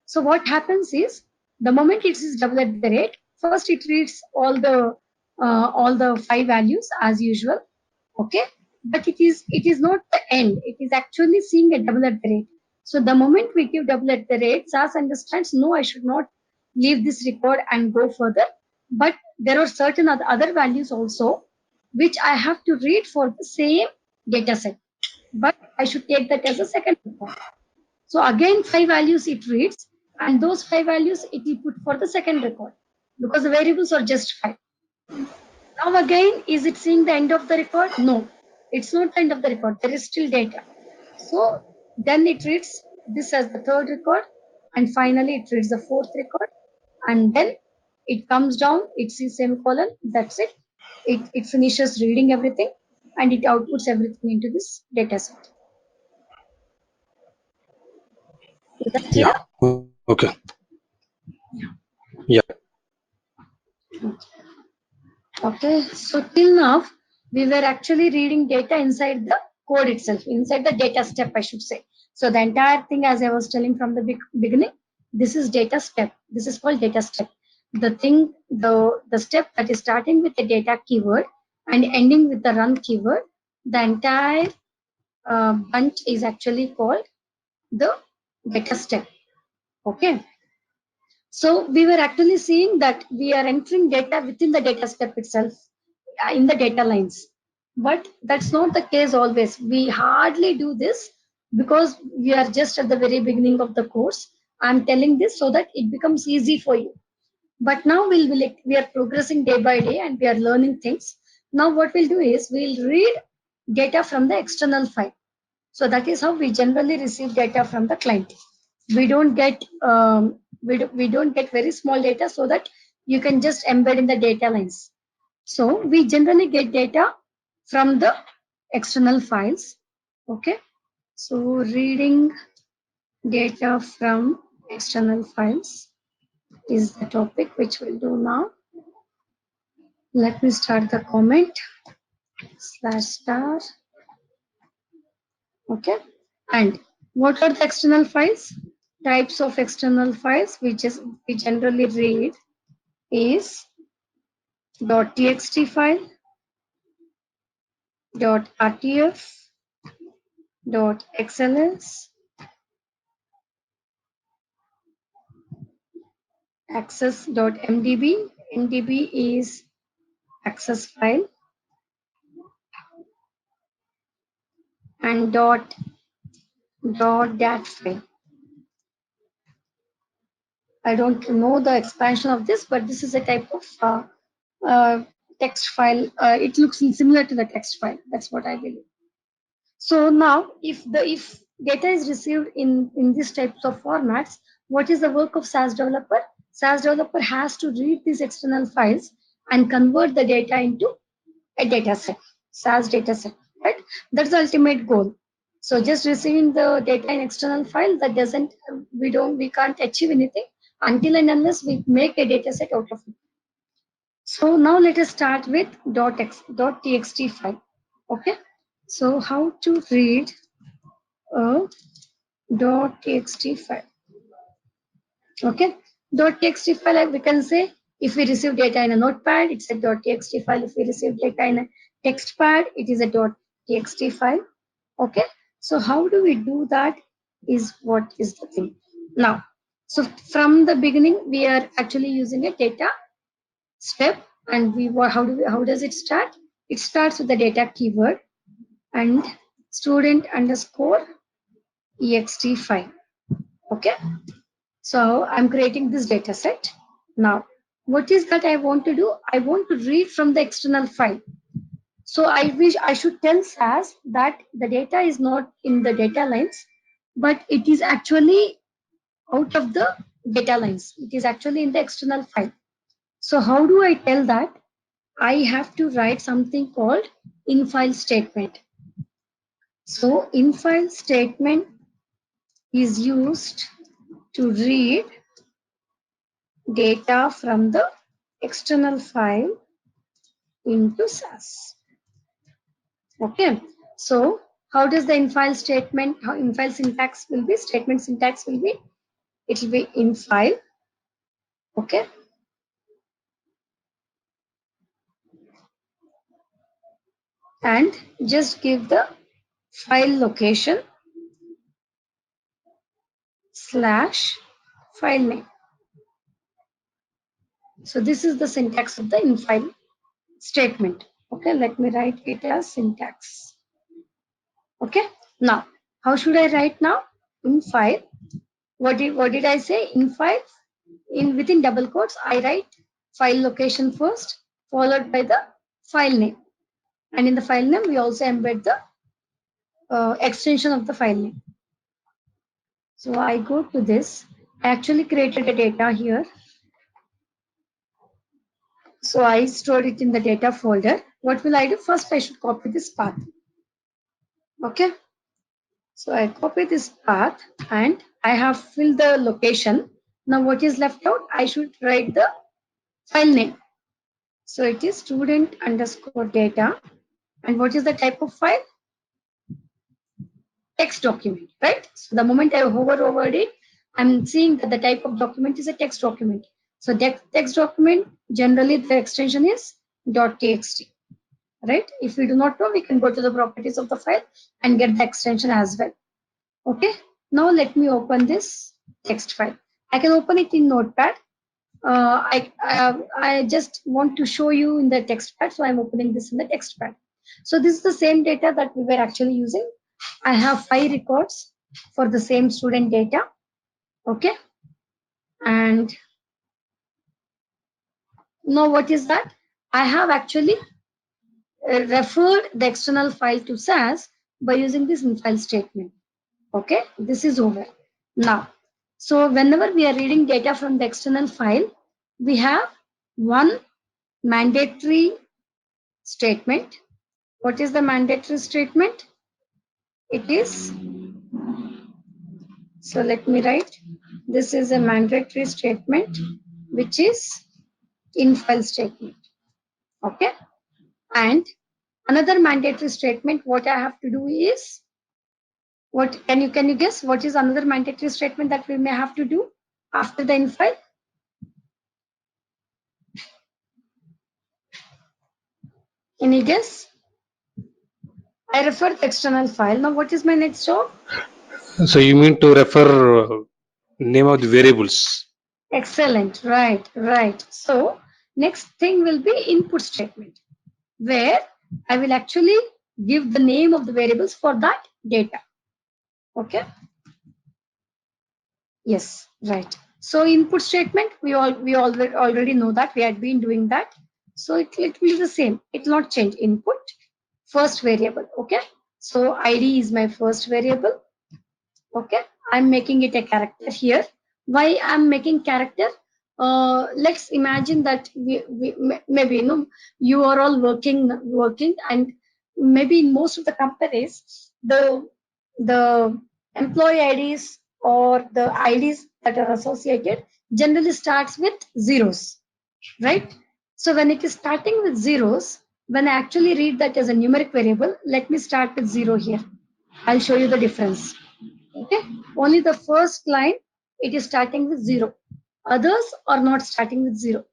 So what happens is, the moment it is double at the rate, first it reads all the 5 values as usual, okay. But it is not the end. It is actually seeing a double at the rate. So the moment we give double at the rate, SAS understands, no, I should not leave this record and go further. But there are certain other values also which I have to read for the same data set. But I should take that as a second record. So again, 5 values it reads, and those 5 values it will put for the second record because the variables are just 5. Now again, is it seeing the end of the record? No, it's not the end of the record. There is still data. So then it reads this as the third record, and finally it reads the fourth record, and then it comes down, it sees semicolon, that's it. It finishes reading everything and it outputs everything into this data set. Is that clear? Yeah. Okay. Yeah. Okay, so till now we were actually reading data inside the code itself, inside the data step, I should say. So the entire thing, as I was telling from the beginning, this is data step. This is called data step. The thing, the step that is starting with the data keyword and ending with the run keyword, the entire bunch is actually called the data step. Okay. So we were actually seeing that we are entering data within the data step itself in the data lines. But that's not the case always. We hardly do this because we are just at the very beginning of the course. I'm telling this so that it becomes easy for you. But now we are progressing day by day and we are learning things. Now what we'll do is we'll read data from the external file. So that is how we generally receive data from the client. We don't get we don't get very small data so that you can just embed in the data lines. So we generally get data from the external files. Okay. So reading data from external files is the topic which we'll do now. Let me start the comment /star. Okay. And what are the external files? Types of external files which is we generally read is .txt file, .rtf, .xls, access.mdb. MDB is access file, and .dat file. I don't know the expansion of this, but this is a type of text file. It looks similar to the text file. That's what I believe. So now, if data is received in these types of formats, what is the work of SAS developer? SAS developer has to read these external files and convert the data into a data set, SAS data set, right? That's the ultimate goal. So just receiving the data in external file, that doesn't, we can't achieve anything until and unless we make a data set out of it. So now let us start with .txt file. Okay. So how to read a .txt file. Okay. .txt file, we can say if we receive data in a notepad, it's a .txt file. If we receive data in a text pad, it is a .txt file. Okay. So how do we do that is what is the thing. Now, so from the beginning, we are actually using a data step, and how does it start? It starts with the data keyword and student underscore ext file. Okay. So I'm creating this data set. Now, what is that I want to do? I want to read from the external file. So I wish I should tell SAS that the data is not in the data lines, but it is actually out of the data lines. It is actually in the external file. So how do I tell that? I have to write something called in-file statement. So in-file statement is used to read data from the external file into SAS. Okay. So how does the in-file statement, how in-file syntax will be, statement syntax will be, it will be in-file. Okay. And just give the file location slash file name. So this is the syntax of the infile statement. Okay, let me write it as syntax. Okay, now how should I write now? Infile. What did I say? Infile. In within double quotes, I write file location first, followed by the file name. And in the file name, we also embed the extension of the file name. So I go to this. I actually created a data here. So I stored it in the data folder. What will I do? First, I should copy this path. Okay. So I copy this path and I have filled the location. Now what is left out? I should write the file name. So it is student underscore data. And what is the type of file? Text document, right? So the moment I hover over it, I'm seeing that the type of document is a text document. So text document, generally the extension is .txt, right? If we do not know, we can go to the properties of the file and get the extension as well. Okay. Now let me open this text file. I can open it in Notepad. I just want to show you in the text pad, so I'm opening this in the text pad. So this is the same data that we were actually using. I have 5 records for the same student data. Okay. And now what is that? I have actually referred the external file to SAS by using this infile statement. Okay. This is over. Now, so whenever we are reading data from the external file, we have one mandatory statement. What is the mandatory statement? It is, so let me write, this is a mandatory statement which is infile statement. Okay. And another mandatory statement, what I have to do is, what can you guess what is another mandatory statement that we may have to do after the infile? Any guess? I refer the external file. Now what is my next job? So you mean to refer name of the variables? Excellent. Right. So next thing will be input statement, where I will actually give the name of the variables for that data. Okay. Yes, right. So input statement, we already know that we had been doing that. So it will be the same. It will not change. Input first variable. Okay. So ID is my first variable. Okay. I'm making it a character here. Why I'm making character? Let's imagine that maybe you are all working, and maybe in most of the companies the employee IDs or the IDs that are associated generally starts with zeros, right? So when it is starting with zeros, when I actually read that as a numeric variable, let me start with 0 here. I'll show you the difference. Okay, only the first line it is starting with 0. Others are not starting with 0.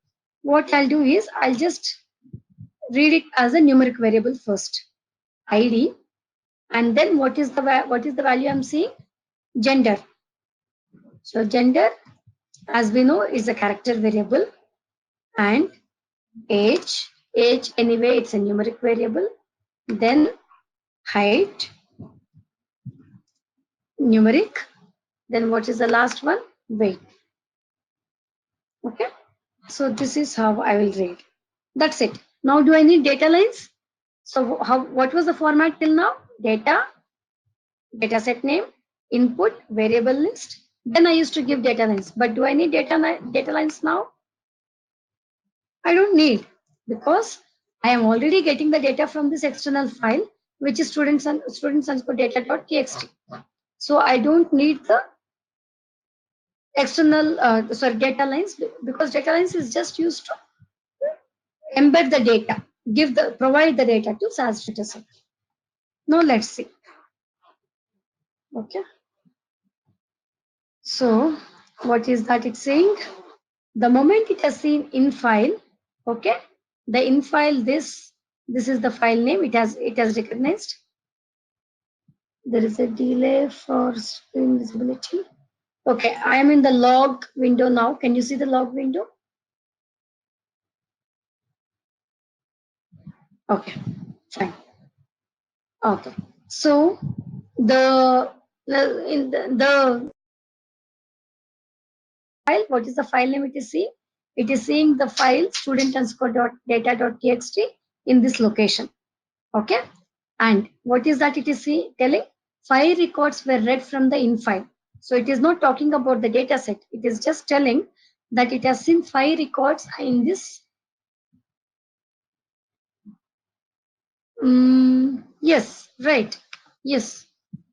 What I'll do is I'll just read it as a numeric variable first, ID, and then what is the value I'm seeing? Gender. So gender, as we know, is a character variable, and age anyway it's a numeric variable. Then height, numeric. Then what is the last one? Weight. Okay. So this is how I will read. That's it. Now do I need data lines? So what was the format till now? Data, data set name, input, variable list. Then I used to give data lines. But do I need data lines now? I don't need, because I am already getting the data from this external file, which is students underscore data.txt. So I don't need the external data lines, because data lines is just used to embed the data, provide the data to SAS dataset. Now let's see. Okay. So what is that it's saying? The moment it has seen in file, okay, the in file, this is the file name. It has recognized. There is a delay for screen visibility. Okay, I am in the log window now. Can you see the log window? Okay, fine. Okay, so in the file, what is the file name it is seeing? It is seeing the file student underscore dot data.txt in this location. Okay, and what is that it is telling? 5 records were read from the in file. So it is not talking about the data set. It is just telling that it has seen 5 records in this. Yes, right. Yes,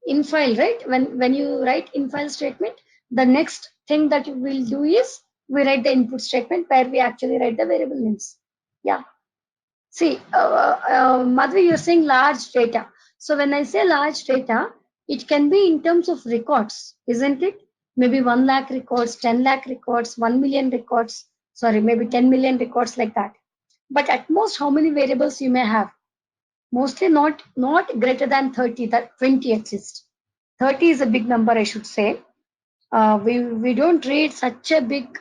in file, right? When you write in file statement, the next thing that we will do is we write the input statement where we actually write the variable names. Yeah. See, Madhvi, you're saying large data. So when I say large data, it can be in terms of records, isn't it? Maybe 1 lakh records, 10 lakh records, 1 million records, sorry, maybe 10 million records like that. But at most, how many variables you may have? Mostly not greater than 30, that 20 at least. 30 is a big number, I should say. We don't read such a big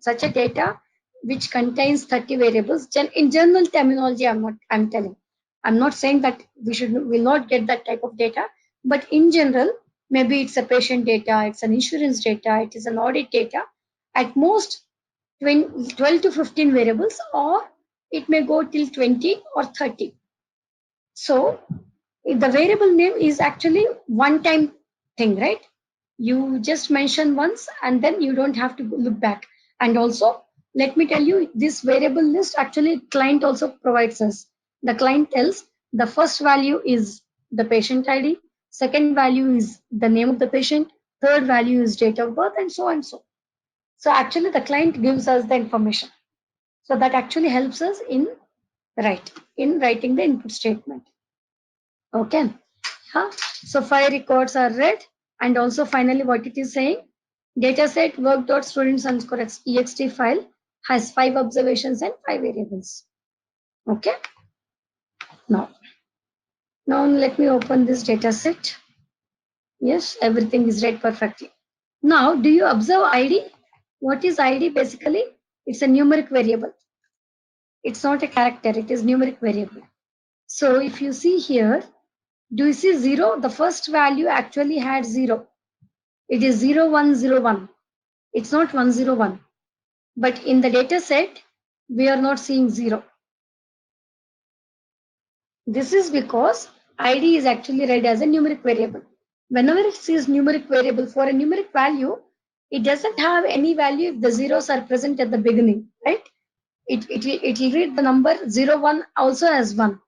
such a data which contains 30 variables. In general terminology, I'm telling. I'm not saying that will not get that type of data, but in general, maybe it's a patient data, it's an insurance data, it is an audit data. At most 12 to 15 variables, or it may go till 20 or 30. So the variable name is actually one time thing, right? You just mention once and then you don't have to look back. And also, let me tell you, this variable list actually client also provides us. The client tells the first value is the patient ID, second value is the name of the patient, third value is date of birth, and so on and so. So actually the client gives us the information. So that actually helps us in writing the input statement. Okay. Huh? So 5 records are read, and also finally what it is saying, dataset work.students underscore ext file has 5 observations and 5 variables. Okay. Now let me open this dataset. Yes, everything is read perfectly. Now, do you observe ID? What is ID basically? It's a numeric variable. It's not a character, it is numeric variable. So if you see here, do you see 0? The first value actually had 0. It is 0101. It's not 101. But in the data set, we are not seeing 0. This is because ID is actually read as a numeric variable. Whenever it sees numeric variable for a numeric value, it doesn't have any value if the zeros are present at the beginning, right? It will read the number 01 also as 1,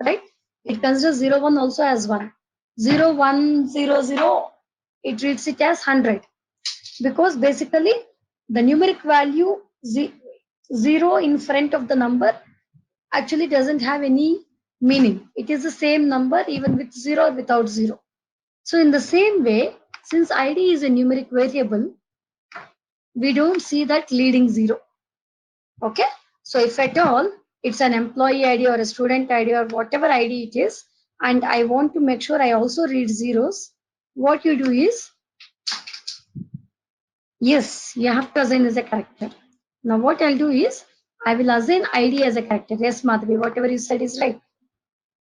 right? It considers 01 also as 1. 0100, it reads it as 100. Because basically the numeric value 0 in front of the number actually doesn't have any meaning. It is the same number even with 0 or without 0. So in the same way, since ID is a numeric variable, we don't see that leading 0. Okay. So if at all it's an employee ID or a student ID or whatever ID it is, and I want to make sure I also read zeros, what you do is, yes, you have to assign as a character. Now what I'll do is, I will assign ID as a character. Yes, Madhavi, whatever you said is right.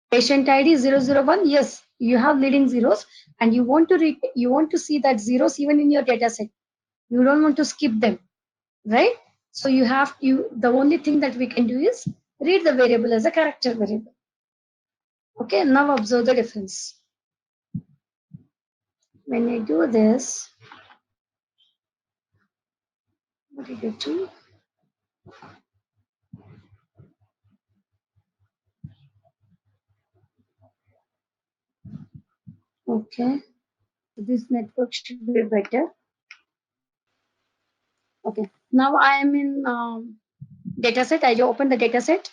Patient ID 001, yes, you have leading zeros and you want to read, you want to see that zeros even in your data set. You don't want to skip them, right? So the only thing that we can do is read the variable as a character variable. Okay, now observe the difference. When I do this, what did you do? Okay, this network should be better. Okay, now I am in dataset. I open the dataset.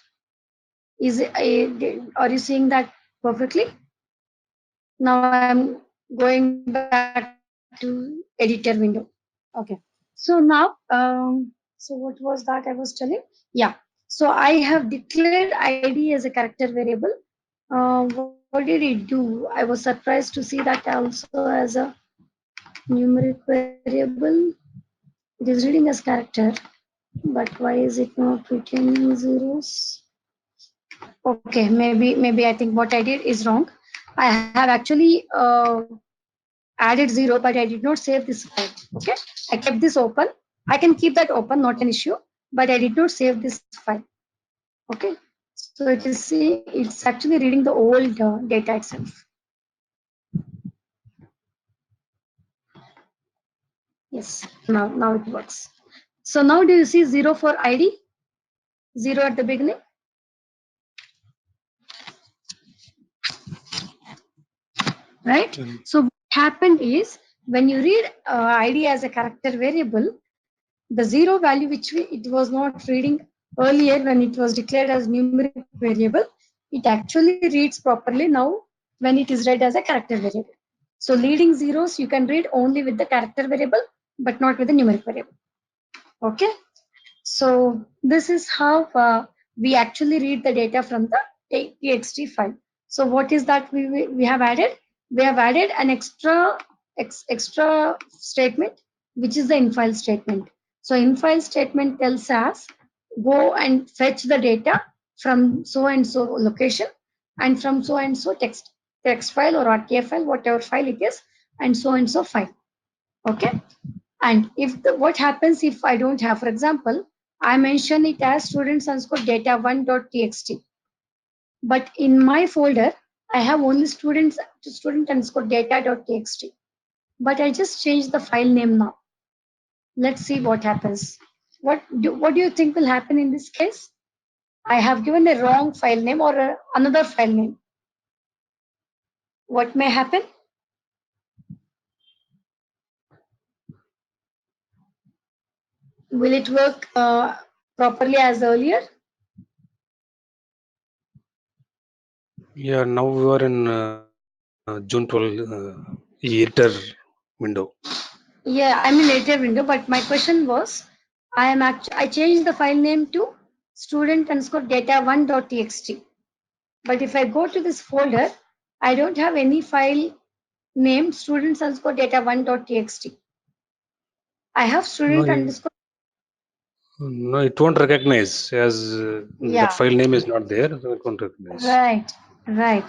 Are you seeing that perfectly? Now I'm going back to editor window. Okay. So now, so what was that I was telling? Yeah. So I have declared ID as a character variable. What did it do? I was surprised to see that also as a numeric variable, it is reading as character, but why is it not retaining zeros? Okay, maybe I think what I did is wrong. I have actually added 0, but I did not save this file. Okay, I kept this open. I can keep that open, not an issue, but I did not save this file. Okay, so it is see, it's actually reading the old data itself. Yes, now it works. So now do you see 0 for ID? 0 at the beginning. Right? So what happened is when you read ID as a character variable, the 0 value which it was not reading earlier when it was declared as numeric variable, it actually reads properly now when it is read as a character variable. So leading zeros you can read only with the character variable, but not with the numeric variable. Okay. So this is how we actually read the data from the txt file. So what is that we have added? We have added an extra statement, which is the infile statement. So infile statement tells us go and fetch the data from so and so location and from so and so text file or RTF file, whatever file it is, and so file. Okay. And if what happens if I don't have, for example, I mention it as students underscore data1.txt, but in my folder I have only student underscore data.txt, but I just changed the file name now. Let's see what happens. What do you think will happen in this case? I have given a wrong file name or another file name. What may happen? Will it work properly as earlier? Yeah, now we are in June 12 editor window. Yeah, I'm in later window, but my question was, I changed the file name to student underscore data1.txt. But if I go to this folder, I don't have any file name students underscore data1.txt. I have No, student underscore. no, it won't recognize as that file name is not there, so it won't recognize. Right.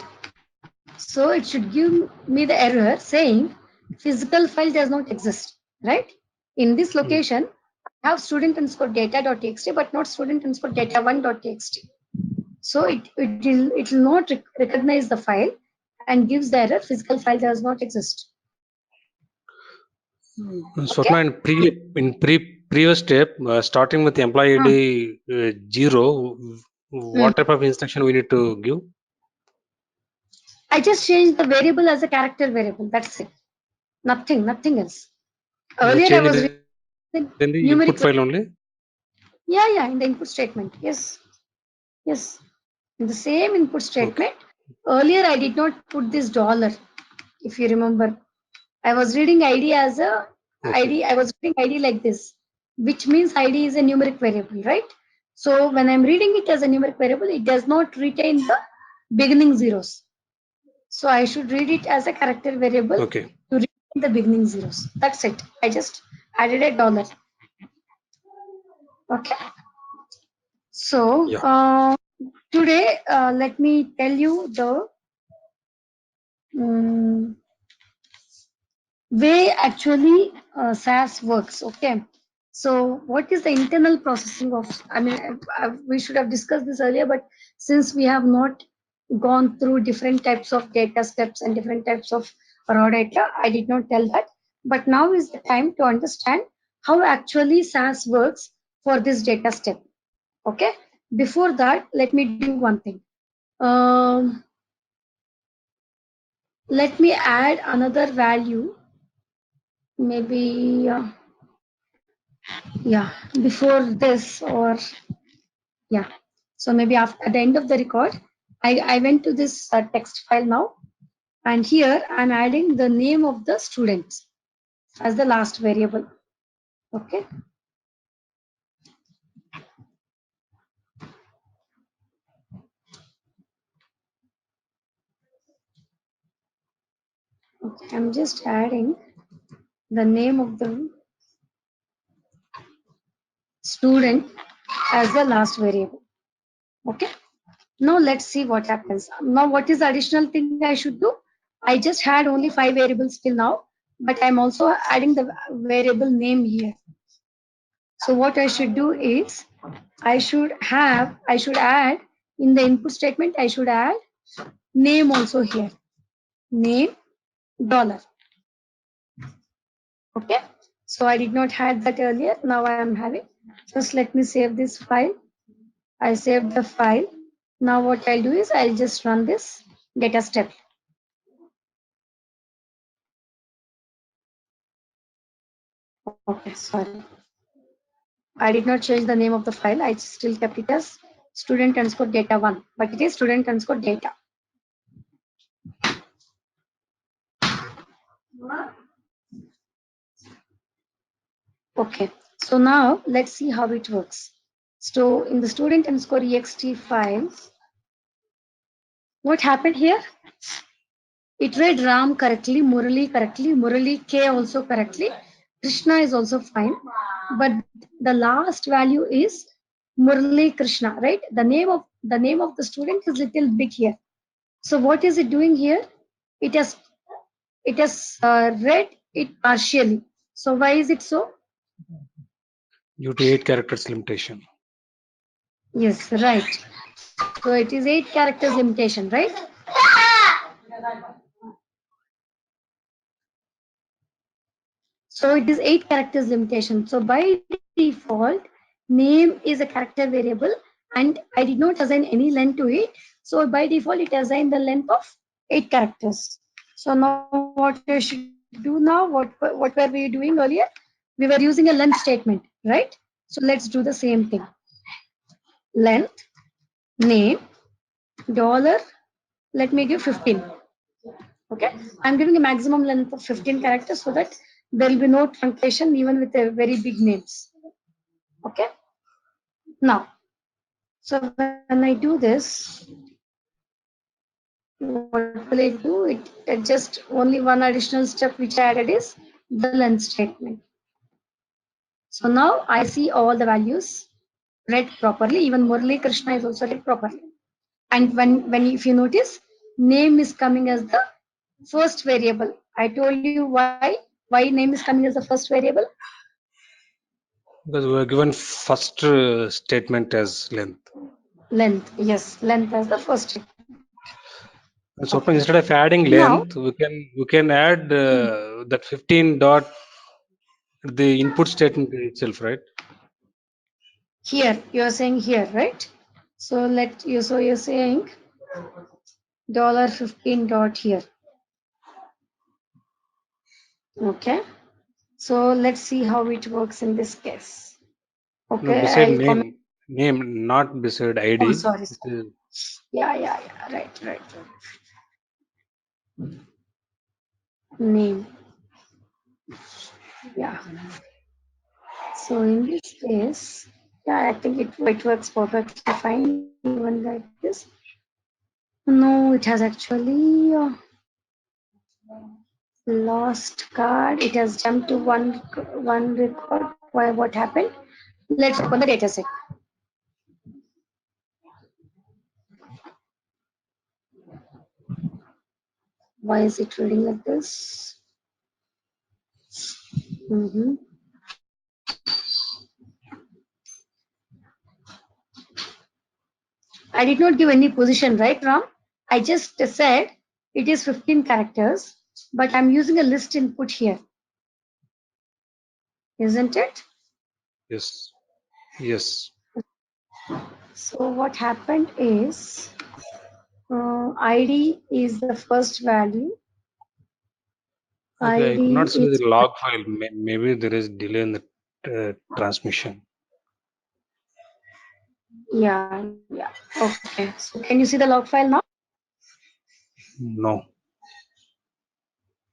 So it should give me the error saying physical file does not exist, right? In this location, I have student underscore data.txt, but not student underscore data1.txt. So it will not recognize the file and gives the error physical file does not exist. Swapna, previous step, starting with employee ID 0, what type of instruction we need to give? I just changed the variable as a character variable. That's it. Nothing else. Earlier I Change was it reading in the numeric. input file only? Yeah, in the input statement. Yes. In the same input statement. Earlier I did not put this dollar, if you remember. I was reading ID as a ID. I was reading ID like this, which means ID is a numeric variable, right? So when I'm reading it as a numeric variable, it does not retain the beginning zeros. So I should read it as a character variable to retain the beginning zeros. That's it. I just added a dollar. Okay. So today, let me tell you the way actually SAS works. Okay. So what is the internal processing of, we should have discussed this earlier, but since we have not gone through different types of data steps and different types of raw data, I did not tell that. But now is the time to understand how actually SAS works for this data step. Okay. Before that, let me do one thing. Let me add another value. Maybe, before this or, so maybe after at the end of the record, I went to this text file now, and here I'm adding the name of the students as the last variable. Okay. I'm just adding the name of the student as the last variable. Okay. Now let's see what happens. Now what is the additional thing I should do? I just had only 5 variables till now, but I'm also adding the variable name here. So what I should do is I should add in the input statement, I should add name also here. Name dollar. Okay. So I did not have that earlier. Now I am having. First let me save this file. I saved the file. Now what I'll do is I'll just run this data step. Okay, sorry. I did not change the name of the file. I still kept it as student underscore data one, but it is student underscore data. Okay, so now let's see how it works. So in the student underscore ext file, what happened here? It read Ram correctly, Murali K also correctly, Krishna is also fine, but the last value is Murali Krishna, right? The name of the student is little big here. So what is it doing here? It has read it partially. So why is it so? Due to 8 characters limitation. Yes, right. So it is 8 characters limitation, right? So it is 8 characters limitation. So by default, name is a character variable and I did not assign any length to it. So by default, it assigned the length of 8 characters. So now what I should do now, what were we doing earlier? We were using a length statement, right? So let's do the same thing. Length, name, dollar, let me give 15. Okay, I'm giving a maximum length of 15 characters so that there will be no truncation even with a very big names. Okay, now, so when I do this, what will I do? It just only one additional step which I added is the length statement. So now I see all the values read properly. Even Murali Krishna is also read properly. And when if you notice, name is coming as the first variable. I told you why name is coming as the first variable. Because we are given first statement as length. Length, yes, length as the first. And suppose instead of adding Now, length, we can add that 15 dot the input statement itself, right? here you are saying here, right? So you're saying $15 dot here. Okay. So let's see how it works in this case. No, Okay, beside I'll comment. name, not beside Oh, ID. sorry. It is, Yeah. Right. Name. Yeah. So in this case, yeah, I think it works perfectly fine even like this. No, it has actually lost card. It has jumped to one record. Why? What happened? Let's open the dataset. Why is it reading like this? Mm-hmm. I did not give any position, right, Ram? I just said it is 15 characters, but I'm using a list input here, isn't it? yes. Yes. So what happened is ID is the first value. Okay, I could ID not see is the log file. Maybe there is delay in the transmission. yeah. Okay. So can you see the log file now? No.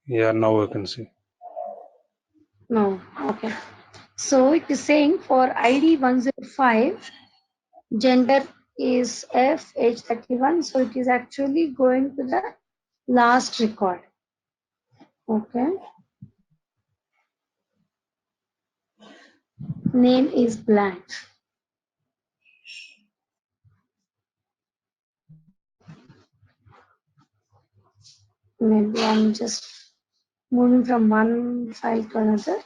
Yeah, now I can see. No. Okay. So it is saying for ID 105, gender is F, age 31. So it is actually going to the last record. Okay. name is blank. Maybe I'm just moving from one file to another.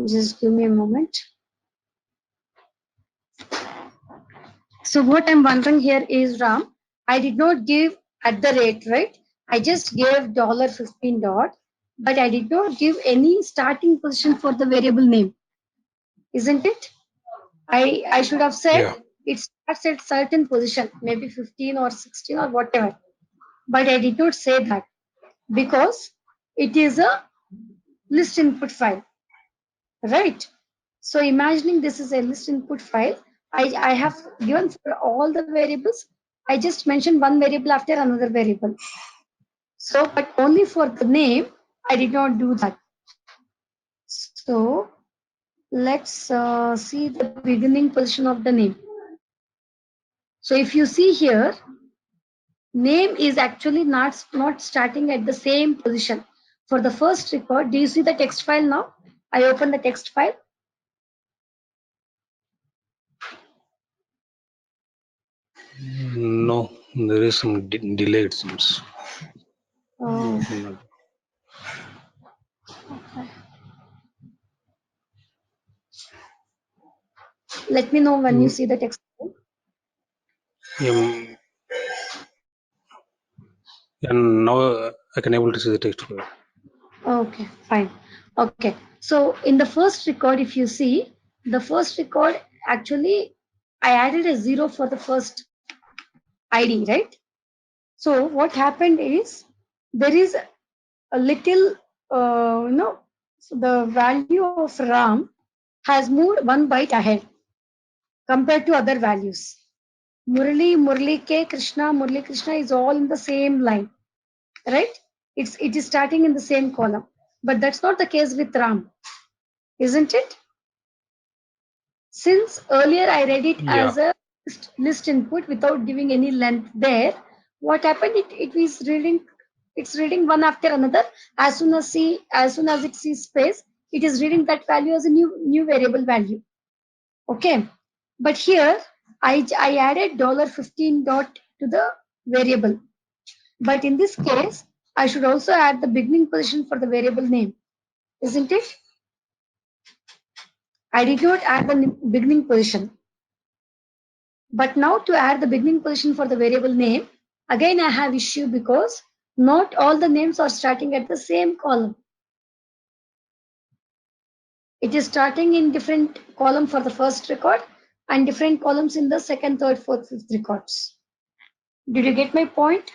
Just give me a moment. So what I'm wondering here is, Ram, I did not give at the rate, right? I just gave $15 dot, but I did not give any starting position for the variable name, isn't it? I should have said Yeah. it starts at certain position, maybe 15 or 16 or whatever. But I did not say that because it is a list input file, right? So imagining this is a list input file, I have given for all the variables. I just mentioned one variable after another variable. So, but only for the name, I did not do that. So let's see the beginning position of the name. So if you see here, name is actually not starting at the same position. For the first record, do you see the text file now? I open the text file. No, there is some delay, it seems. Oh, let me know when you see the text file. And now I can able to see the text file. Okay, fine. Okay, so in the first record, if you see, the first record actually, I added a 0 for the first ID, right? So what happened is there is a little, so the value of RAM has moved 1 byte ahead compared to other values. Murli K, Murli Krishna is all in the same line, right? It is starting in the same column, but that's not the case with RAM, isn't it? Since earlier I read it Yeah. as a list input without giving any length there, what happened? It's reading one after another. As soon as it sees space, it is reading that value as a new variable value. Okay, but here I added $15 dot to the variable. But in this case, I should also add the beginning position for the variable name, isn't it? I did not add the beginning position. But now to add the beginning position for the variable name, again I have issue because not all the names are starting at the same column. It is starting in different column for the first record and different columns in the second, third, fourth, fifth records. Did you get my point?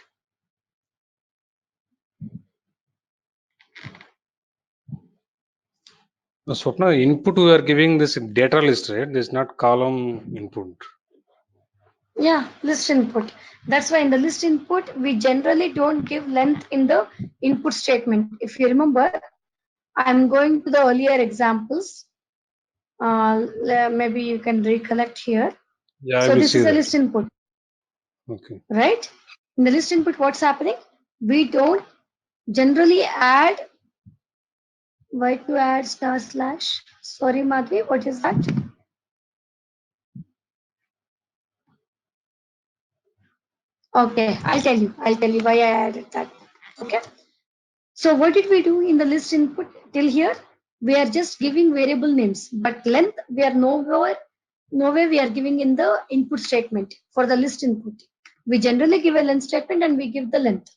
Swapna, input we are giving this data list, right? This is not column input. Yeah, list input. That's why in the list input, we generally don't give length in the input statement. If you remember, I'm going to the earlier examples. Maybe you can recollect here. Yeah, I So will this see is a that. list input, Okay. right? In the list input, what's happening? We don't generally add. Why to add star slash? Sorry, Madhvi, what is that? Okay, I'll tell you. I'll tell you why I added that. Okay. So what did we do in the list input till here? We are just giving variable names, but length we are nowhere we are giving in the input statement for the list input. We generally give a length statement and we give the length.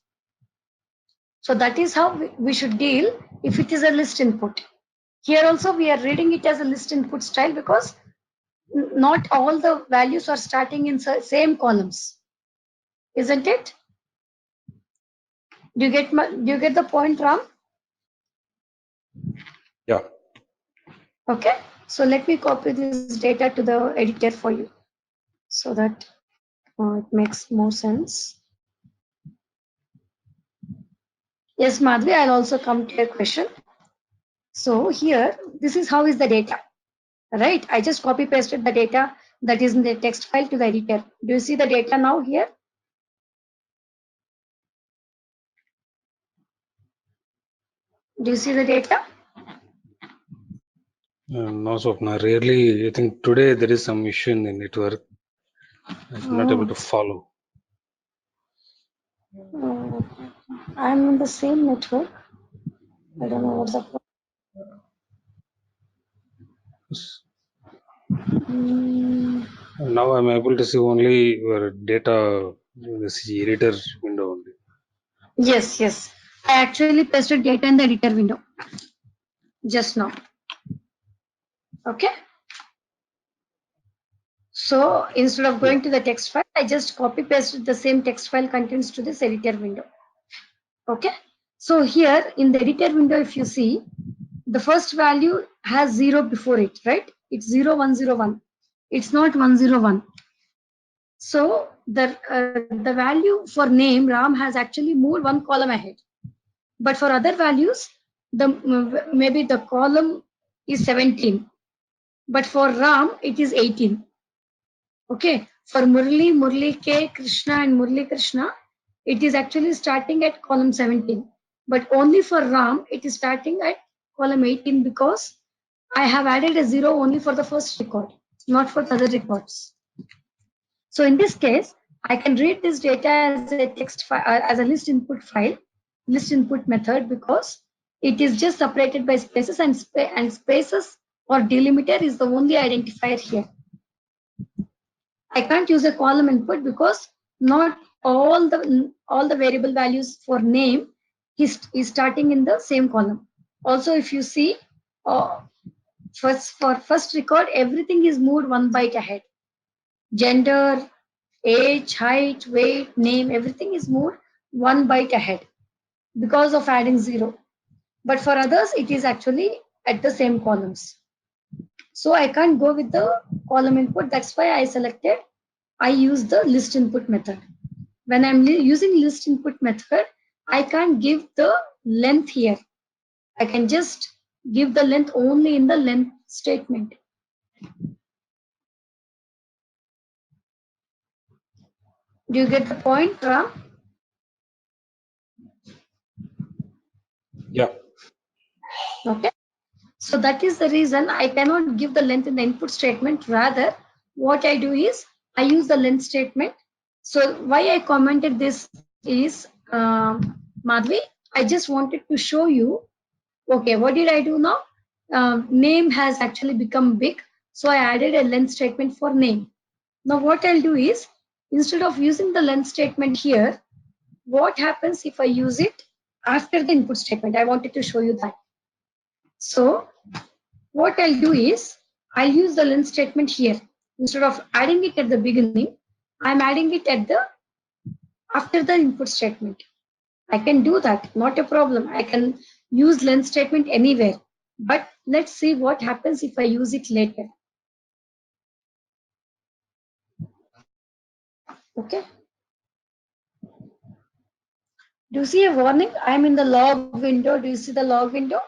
So that is how we should deal if it is a list input. Here also we are reading it as a list input style because not all the values are starting in same columns, isn't it? Do you get the point, Ram? Yeah. Okay. So let me copy this data to the editor for you so that it makes more sense. Yes, Madhvi, I'll also come to your question. So here, this is how is the data, right? I just copy pasted the data that is in the text file to the editor. Do you see the data now here? Do you see the data? No, Swapna. Rarely, I think today there is some issue in the network. I'm not able to follow. I'm in the same network. I don't know what's the problem. Now I'm able to see only your data, this editor window only. Yes, yes. I actually pasted data in the editor window just now. Okay. So instead of going to the text file, I just copy pasted the same text file contents to this editor window. Okay. So here in the editor window, if you see, the first value has 0 before it, right? It's 0101. It's not 101. So the value for name Ram has actually moved one column ahead. But for other values, maybe the column is 17. But for Ram, it is 18. Okay. For Murli, Murli K, Krishna and Murli Krishna, it is actually starting at column 17. But only for Ram, it is starting at column 18 because I have added a 0 only for the first record, not for the other records. So in this case, I can read this data as a text file, as a list input file, list input method, because it is just separated by spaces, and spaces or delimiter is the only identifier here. I can't use a column input because not all the variable values for name is starting in the same column. Also, if you see, for first record, everything is moved one byte ahead. Gender, age, height, weight, name, everything is moved one byte ahead because of adding 0. But for others, it is actually at the same columns. So I can't go with the column input. That's why I use the list input method. When I'm using list input method, I can't give the length here. I can just give the length only in the length statement. Do you get the point, Ram? Yeah. Okay. So that is the reason I cannot give the length in the input statement. Rather, what I do is I use the length statement. So why I commented this is, Madhvi, I just wanted to show you, okay, what did I do now? Name has actually become big. So I added a length statement for name. Now what I'll do is, instead of using the length statement here, what happens if I use it after the input statement? I wanted to show you that. So what I'll do is, I'll use the length statement here. Instead of adding it at the beginning, I'm adding it at the after the input statement. I can do that, not a problem. I can use length statement anywhere. But let's see what happens if I use it later. Okay. Do you see a warning? I'm in the log window. Do you see the log window?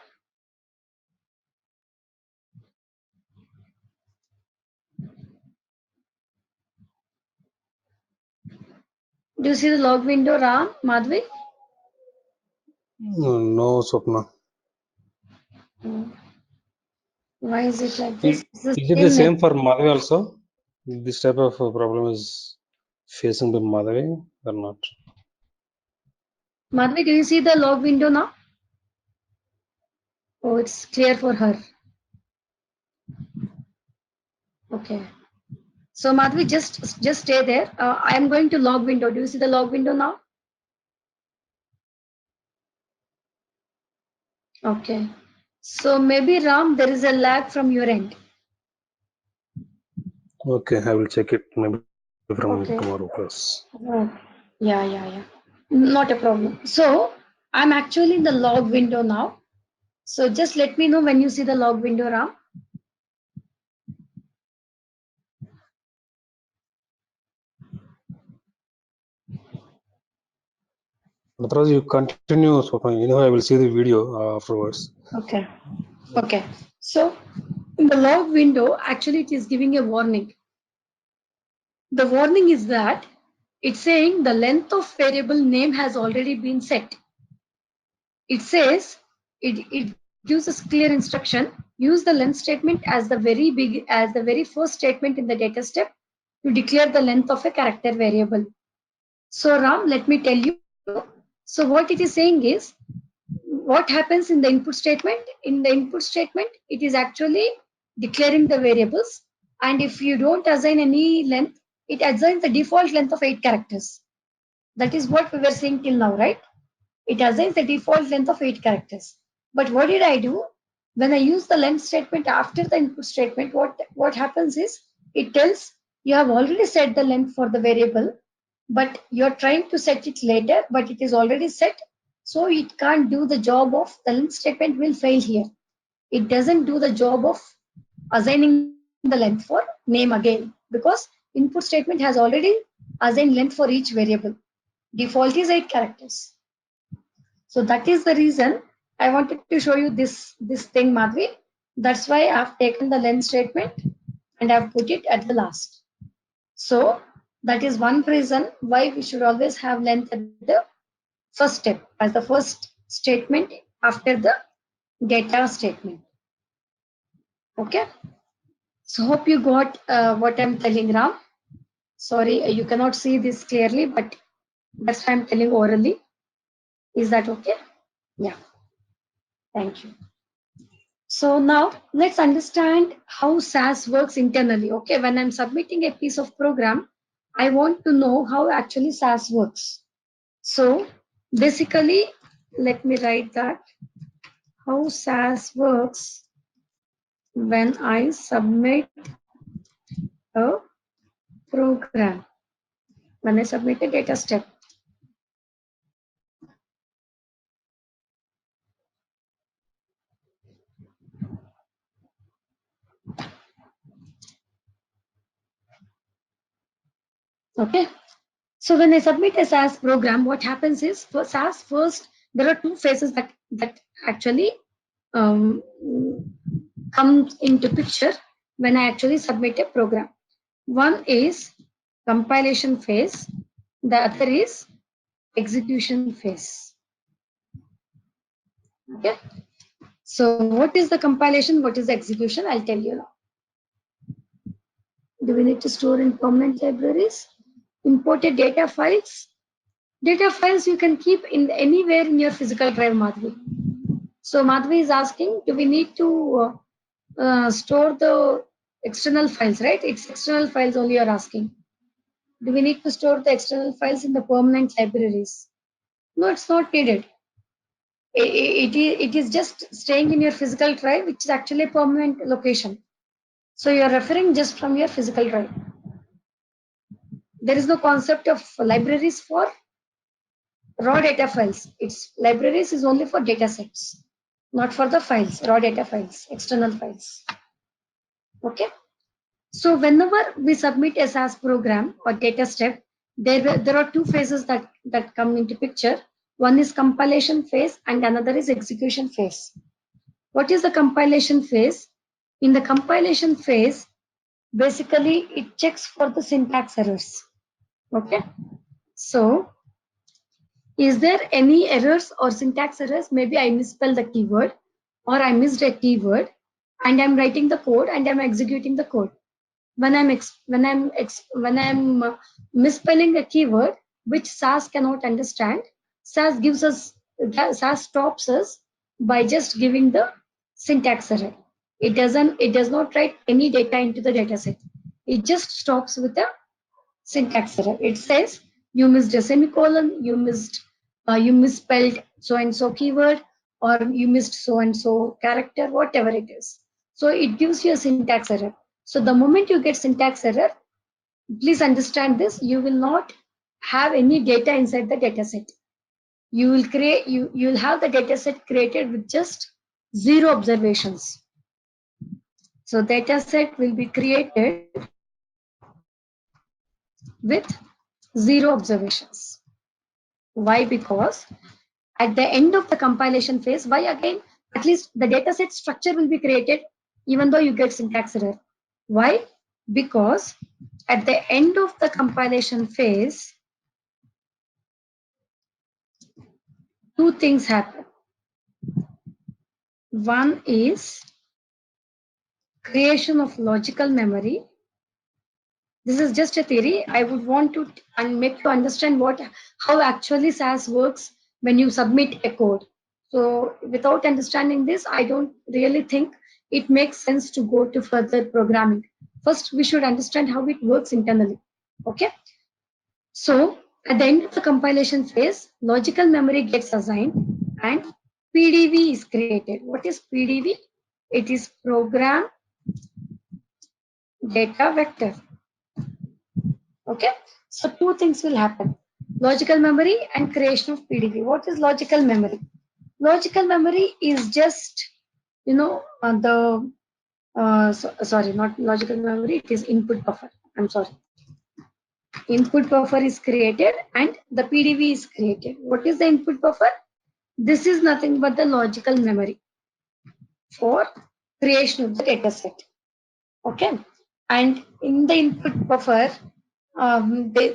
Do you see the log window, Ram, Madhvi? No, Swapna. Why is it like this? Is it the same for Madhavi also? This type of problem is facing the Madhavi or not? Madhvi, do you see the log window now? Oh, it's clear for her. Okay. So Madhvi, just stay there. I am going to log window. Do you see the log window now? Okay. So maybe Ram, there is a lag from your end. Okay, I will check it maybe from Okay. tomorrow class. Yeah. Not a problem. So I'm actually in the log window now. So just let me know when you see the log window, Ram. Otherwise, you continue, Swapna. You know, I will see the video afterwards. Okay. Okay. So in the log window, actually it is giving a warning. The warning is that it's saying the length of variable name has already been set. It says it gives us clear instruction. Use the length statement as the very first statement in the data step to declare the length of a character variable. So Ram, let me tell you. So what it is saying is, what happens in the input statement? In the input statement, it is actually declaring the variables. And if you don't assign any length, it assigns the default length of 8 characters. That is what we were seeing till now, right? It assigns the default length of 8 characters. But what did I do? When I use the length statement after the input statement, what happens is, it tells you have already set the length for the variable, but you're trying to set it later, but it is already set. So it can't do the job of the length statement will fail here. It doesn't do the job of assigning the length for name again, because input statement has already assigned length for each variable. Default is 8 characters. So that is the reason I wanted to show you this thing, Madhvi. That's why I've taken the length statement and I've put it at the last. So that is one reason why we should always have length at the first step as the first statement after the data statement. Okay. So hope you got what I'm telling, Ram. Sorry, you cannot see this clearly, but that's why I'm telling orally. Is that okay? Yeah. Thank you. So now let's understand how SAS works internally. Okay, when I'm submitting a piece of program, I want to know how actually SAS works. So basically, let me write that how SAS works when I submit a program, when I submit a data step. Okay. So when I submit a SAS program, what happens is, for SAS first, there are two phases that actually comes into picture when I actually submit a program. One is compilation phase, the other is execution phase. Okay. So what is the compilation? What is the execution? I'll tell you now. Do we need to store in permanent libraries? Imported data files. Data files you can keep in anywhere in your physical drive, Madhvi. So Madhvi is asking, do we need to store the external files, right? It's external files only you're asking. Do we need to store the external files in the permanent libraries? No, it's not needed. It is just staying in your physical drive, which is actually a permanent location. So you're referring just from your physical drive. There is no concept of libraries for raw data files. Its libraries is only for data sets, not for the files, raw data files, external files. Okay. So whenever we submit a SAS program or data step, there are two phases that come into picture. One is compilation phase and another is execution phase. What is the compilation phase? In the compilation phase, basically it checks for the syntax errors. Okay. So is there any errors or syntax errors? Maybe I misspelled the keyword or I missed a keyword and I'm writing the code and I'm executing the code. When I'm misspelling a keyword which SAS cannot understand, SAS stops us by just giving the syntax error. It does not write any data into the dataset. It just stops with a syntax error. It says you missed a semicolon, you misspelled so and so keyword, or you missed so and so character, whatever it is. So it gives you a syntax error. So the moment you get syntax error, please understand this, you will not have any data inside the dataset. You will have the dataset created with just 0 observations. So dataset will be created with 0 observations. Why? Because at the end of the compilation phase, why again? At least the dataset structure will be created even though you get syntax error. Why? Because at the end of the compilation phase, two things happen. One is creation of logical memory. This is just a theory. I would want to make you understand how actually SAS works when you submit a code. So without understanding this, I don't really think it makes sense to go to further programming. First, we should understand how it works internally. Okay. So at the end of the compilation phase, logical memory gets assigned and PDV is created. What is PDV? It is program data vector. Okay, so two things will happen: logical memory and creation of PDV. What is logical memory? Logical memory is just, sorry, not logical memory, it is input buffer. I'm sorry. Input buffer is created and the PDV is created. What is the input buffer? This is nothing but the logical memory for creation of the data set. Okay, and in the input buffer,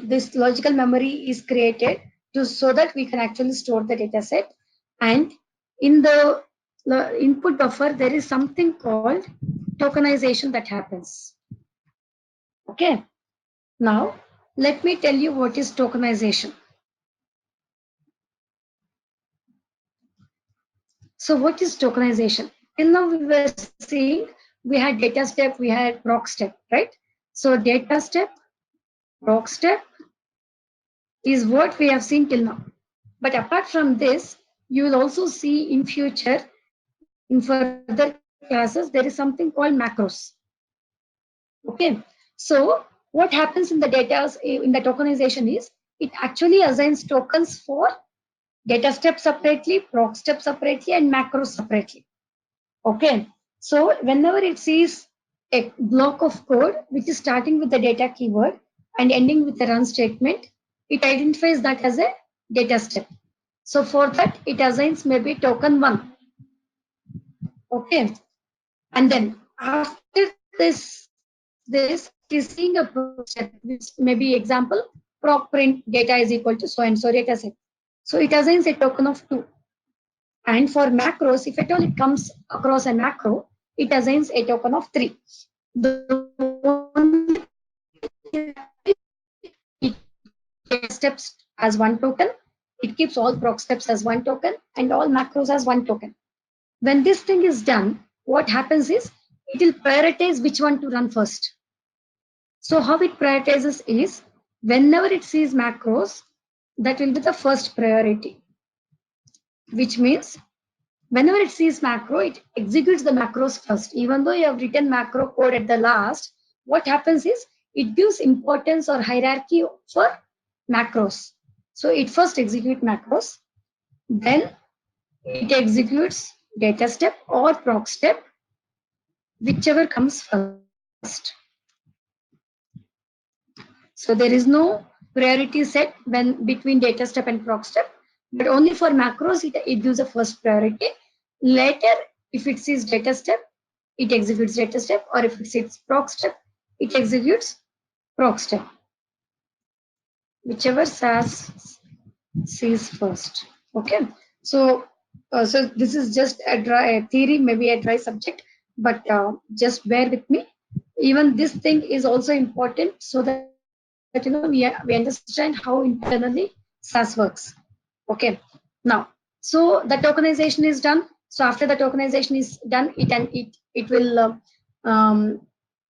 this logical memory is created so that we can actually store the data set. And in the input buffer, there is something called tokenization that happens. Okay, now let me tell you what is tokenization. So what is tokenization? Till now we were seeing we had data step, we had proc step, right? So data step, proc step is what we have seen till now. But apart from this, you will also see in future, in further classes, there is something called macros. Okay, so what happens in the data, in the tokenization is, it actually assigns tokens for data step separately, proc step separately, and macros separately. Okay, so whenever it sees a block of code which is starting with the data keyword and ending with the run statement, it identifies that as a data step. So for that, it assigns maybe token 1. Okay, and then after this, it is seeing a proc step, which maybe example, proc print data is equal to so and so data set. So it assigns a token of 2. And for macros, if at all it comes across a macro, it assigns a token of 3. The only it takes steps as 1 token, it keeps all proc steps as 1 token and all macros as 1 token. When this thing is done, what happens is it will prioritize which one to run first. So how it prioritizes is, whenever it sees macros, that will be the first priority, which means whenever it sees macro, it executes the macros first. Even though you have written macro code at the last, what happens is it gives importance or hierarchy for macros. So it first executes macros, then it executes data step or proc step, whichever comes first. So there is no priority set when between data step and proc step, but only for macros it gives a first priority. Later, if it sees data step, it executes data step, or if it sees proc step, it executes proc step, whichever SAS sees first. Okay, so so this is just a dry theory, maybe a dry subject, but just bear with me. Even this thing is also important so that we understand how internally SAS works. Okay, now so the tokenization is done. So after the tokenization is done, it will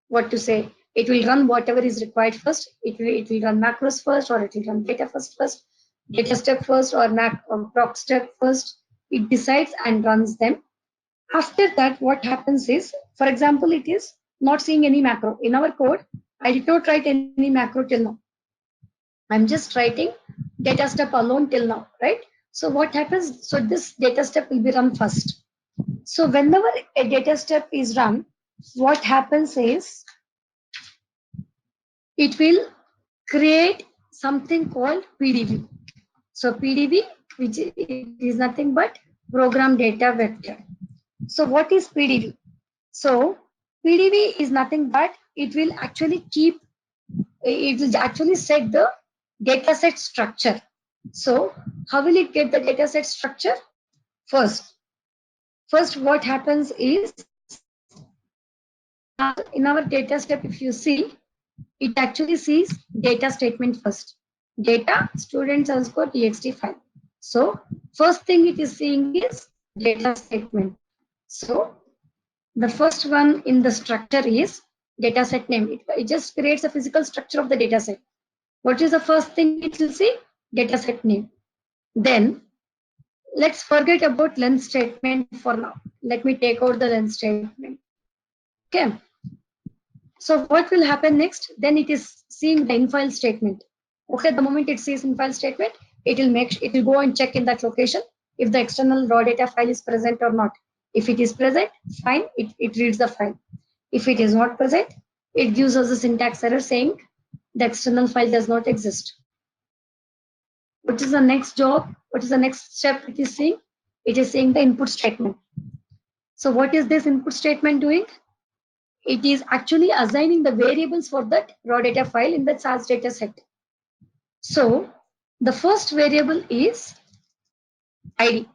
what to say, it will run whatever is required first. It will run macros first, or it will run first, data step first, or mac or proc step first. It decides and runs them. After that, what happens is, for example, it is not seeing any macro in our code. I did not write any macro till now. I'm just writing data step alone till now, right? So what happens? So this data step will be run first. So whenever a data step is run, what happens is it will create something called PDV. So PDV, which is nothing but program data vector. So what is PDV? So PDV is nothing but it will actually set the dataset structure. So how will it get the dataset structure? First, First, what happens is, in our data step, if you see, it actually sees data statement first. Data students underscore txt file. So first thing it is seeing is data statement. So the first one in the structure is data set name. It just creates a physical structure of the data set. What is the first thing it will see? Data set name. Then let's forget about length statement for now. Let me take out the length statement. Okay. So what will happen next? Then it is seeing the infile statement. Okay, the moment it sees infile statement, it will go and check in that location if the external raw data file is present or not. If it is present, fine, it reads the file. If it is not present, it gives us a syntax error saying the external file does not exist. What is the next job? What is the next step it is seeing? It is seeing the input statement. So what is this input statement doing? It is actually assigning the variables for that raw data file in the SAS data set. So the first variable is ID.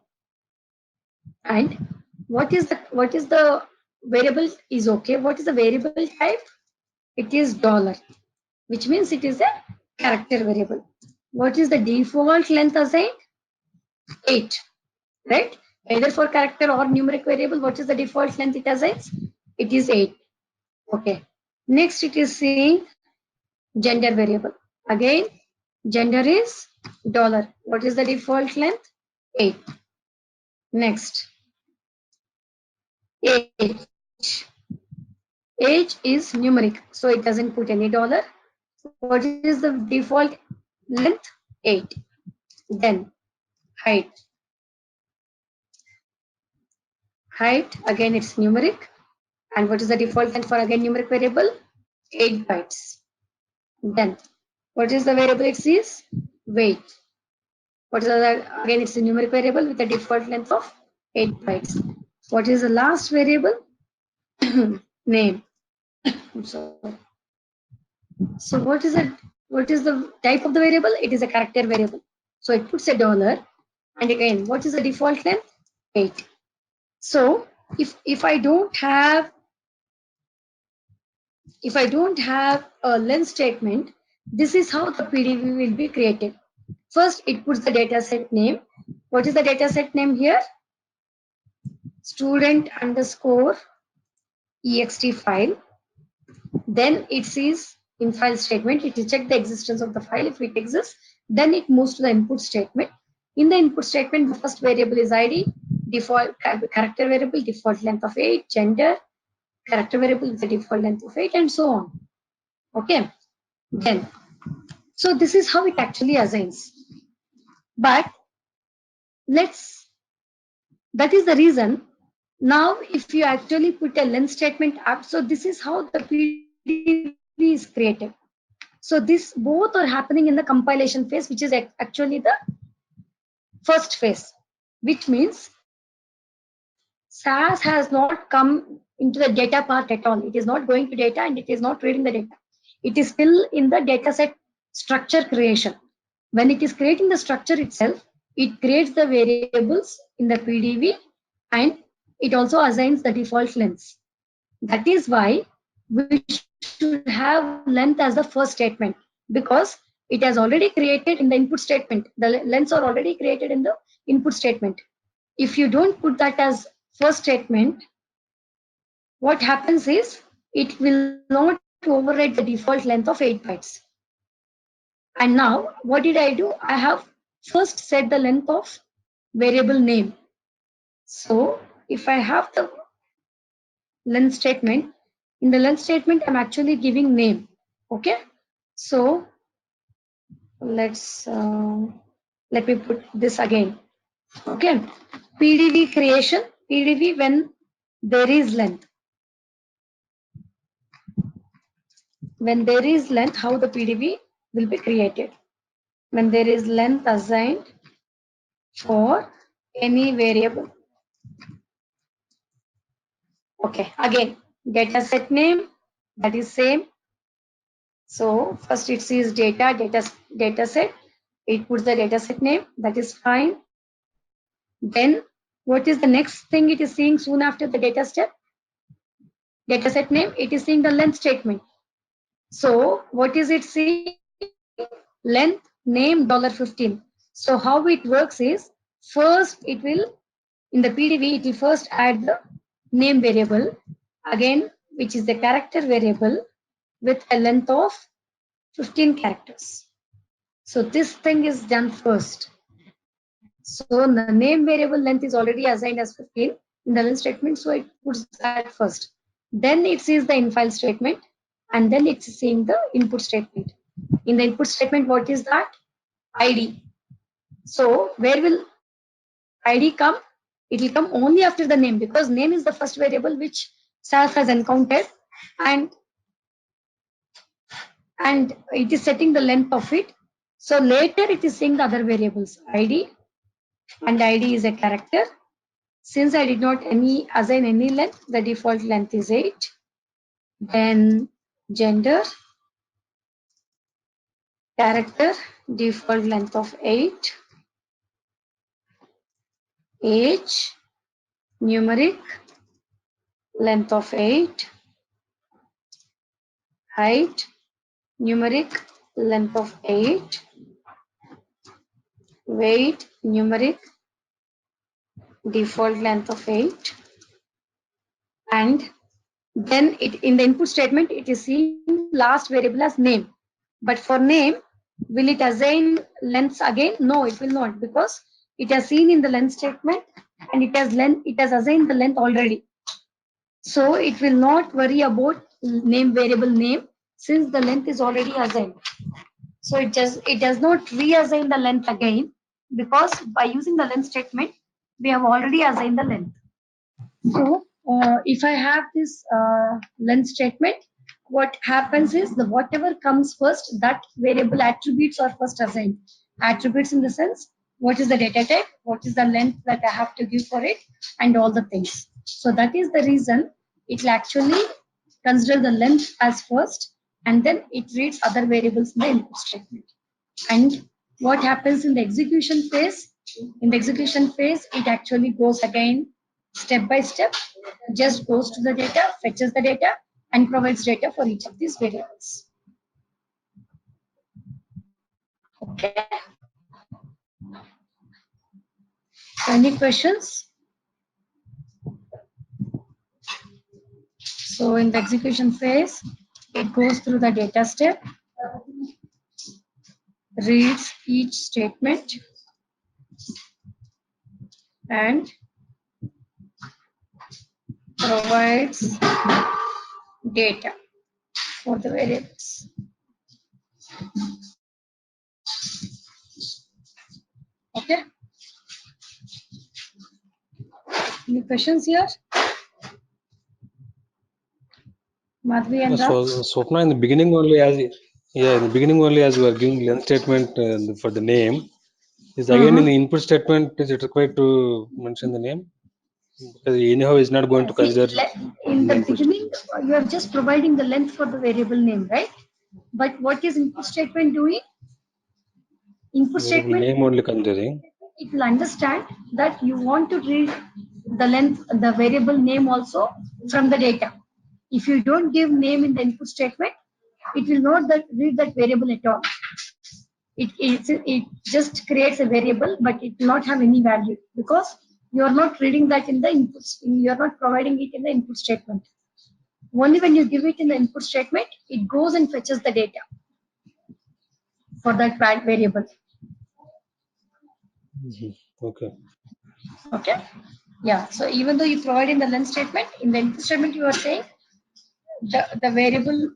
And what is the variable is okay. What is the variable type? It is dollar, which means it is a character variable. What is the default length assigned? 8, right? Either for character or numeric variable, what is the default length it assigns? It is 8. Okay. Next, it is saying gender variable. Again, gender is dollar. What is the default length? 8. Next, age. Age is numeric, so it doesn't put any dollar. What is the default length? 8. Then height. Height, again it's numeric. And what is the default length for again numeric variable? 8 bytes. Then what is the variable it sees? Weight. What is the, again it's a numeric variable with a default length of 8 bytes. What is the last variable? Name. I'm sorry. So what is the type of the variable? It is a character variable. So it puts a dollar. And again, what is the default length? 8. So if I don't have a length statement, this is how the PDV will be created. First, it puts the dataset name. What is the dataset name here? Student underscore ext file. Then it sees in file statement. It will check the existence of the file. If it exists, then it moves to the input statement. In the input statement, the first variable is ID, default character variable, default length of 8, gender, character variable with the default length of 8, and so on. Okay. Then, so this is how it actually assigns. But that is the reason. Now, if you actually put a length statement up, so this is how the PDV is created. So this both are happening in the compilation phase, which is actually the first phase, which means SAS has not come into the data part at all. It is not going to data and it is not reading the data. It is still in the dataset structure creation. When it is creating the structure itself, it creates the variables in the PDV and it also assigns the default lengths. That is why we should have length as the first statement, because it has already created in the input statement. The lengths are already created in the input statement. If you don't put that as first statement, what happens is it will not override the default length of 8 bytes. And now what did I do? I have first set the length of variable name. So if I have the length statement, in the length statement I'm actually giving name. Okay, so let me put this again. Okay, PDV creation, PDV when there is length. When there is length, how the PDV will be created? When there is length assigned for any variable. Okay, again, data set name, that is same. So first it sees data set, it puts the data set name, that is fine. Then What is the next thing it is seeing soon after the data step? Data set name, it is seeing the length statement. So what is it seeing? Length name $15. So how it works is, first it will, in the PDV, it will first add the name variable, again, which is the character variable with a length of 15 characters. So this thing is done first. So the name variable length is already assigned as 15 in the length statement, so it puts that first. Then it sees the infile statement, and then it's seeing the input statement. In the input statement, what is that? ID. So where will ID come? It will come only after the name, because name is the first variable which SAS has encountered, and it is setting the length of it. So later it is seeing the other variables, ID, and ID is a character. Since I did not assign any length, the default length is 8. Then gender, character, default length of 8. Age, numeric, length of 8. Height, numeric, length of 8. Weight, numeric, default length of 8. And then in the input statement, it is seeing last variable as name. But for name, will it assign lengths again? No, it will not, because it has seen in the length statement, and it has assigned the length already. So it will not worry about name variable name, since the length is already assigned. So it does not reassign the length again, because by using the length statement, we have already assigned the length. So if I have this length statement, what happens is, the whatever comes first, that variable attributes are first assigned. Attributes in the sense, what is the data type, what is the length that I have to give for it, and all the things. So that is the reason it will actually consider the length as first, and then it reads other variables in the input statement. And what happens in the execution phase? In the execution phase, it actually goes again step by step, just goes to the data, fetches the data, and provides data for each of these variables. Okay. Any questions? So in the execution phase, it goes through the data step, reads each statement, and provides data for the variables. Okay. Any questions here? Madhvi and So, Raj? Swapna, in the beginning only, as you are giving length statement for the name, is again in the input statement, is it required to mention the name? Because anyhow is not going to consider In the input beginning, you are just providing the length for the variable name, right? But what is input statement doing? Input variable statement, name only considering. it will understand that you want to read the length, the variable name also from the data. If you don't give name in the input statement, it will not read that variable at all. It just creates a variable, but it will not have any value, because you are not reading that in the inputs. You are not providing it in the input statement. Only when you give it in the input statement, it goes and fetches the data for that variable. Okay. Okay. Yeah. So even though you provide in the length statement, in the input statement you are saying the variable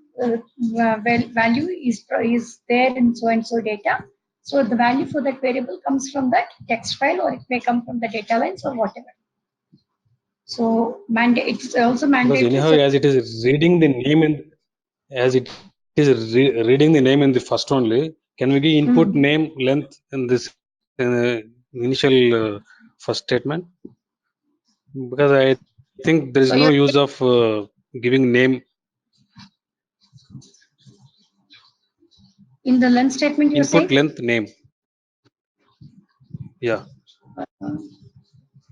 value is there in so and so data. So the value for that variable comes from that text file, or it may come from the data lines or whatever. So it's also Because mandatory. anyhow, So as it is reading the name as it is reading the name in the first only, can we give input name length in this initial first statement? Because I think there is no use of giving name in the length statement you're input saying? length name. Yeah.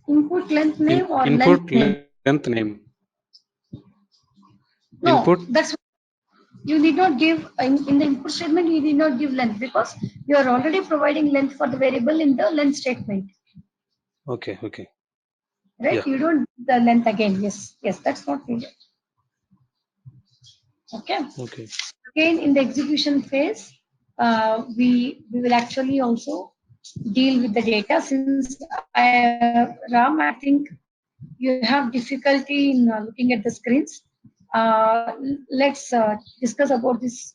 Input length name or input length name? length name. No, Input. that's you need not give in the input statement. You need not give length because you are already providing length for the variable in the length statement, Okay. right? Yeah. You don't give the length again. Yes, that's not needed. Okay. Okay. Again, in the execution phase, we will actually also deal with the data. Since Ram, I think you have difficulty in looking at the screens. Let's discuss about this.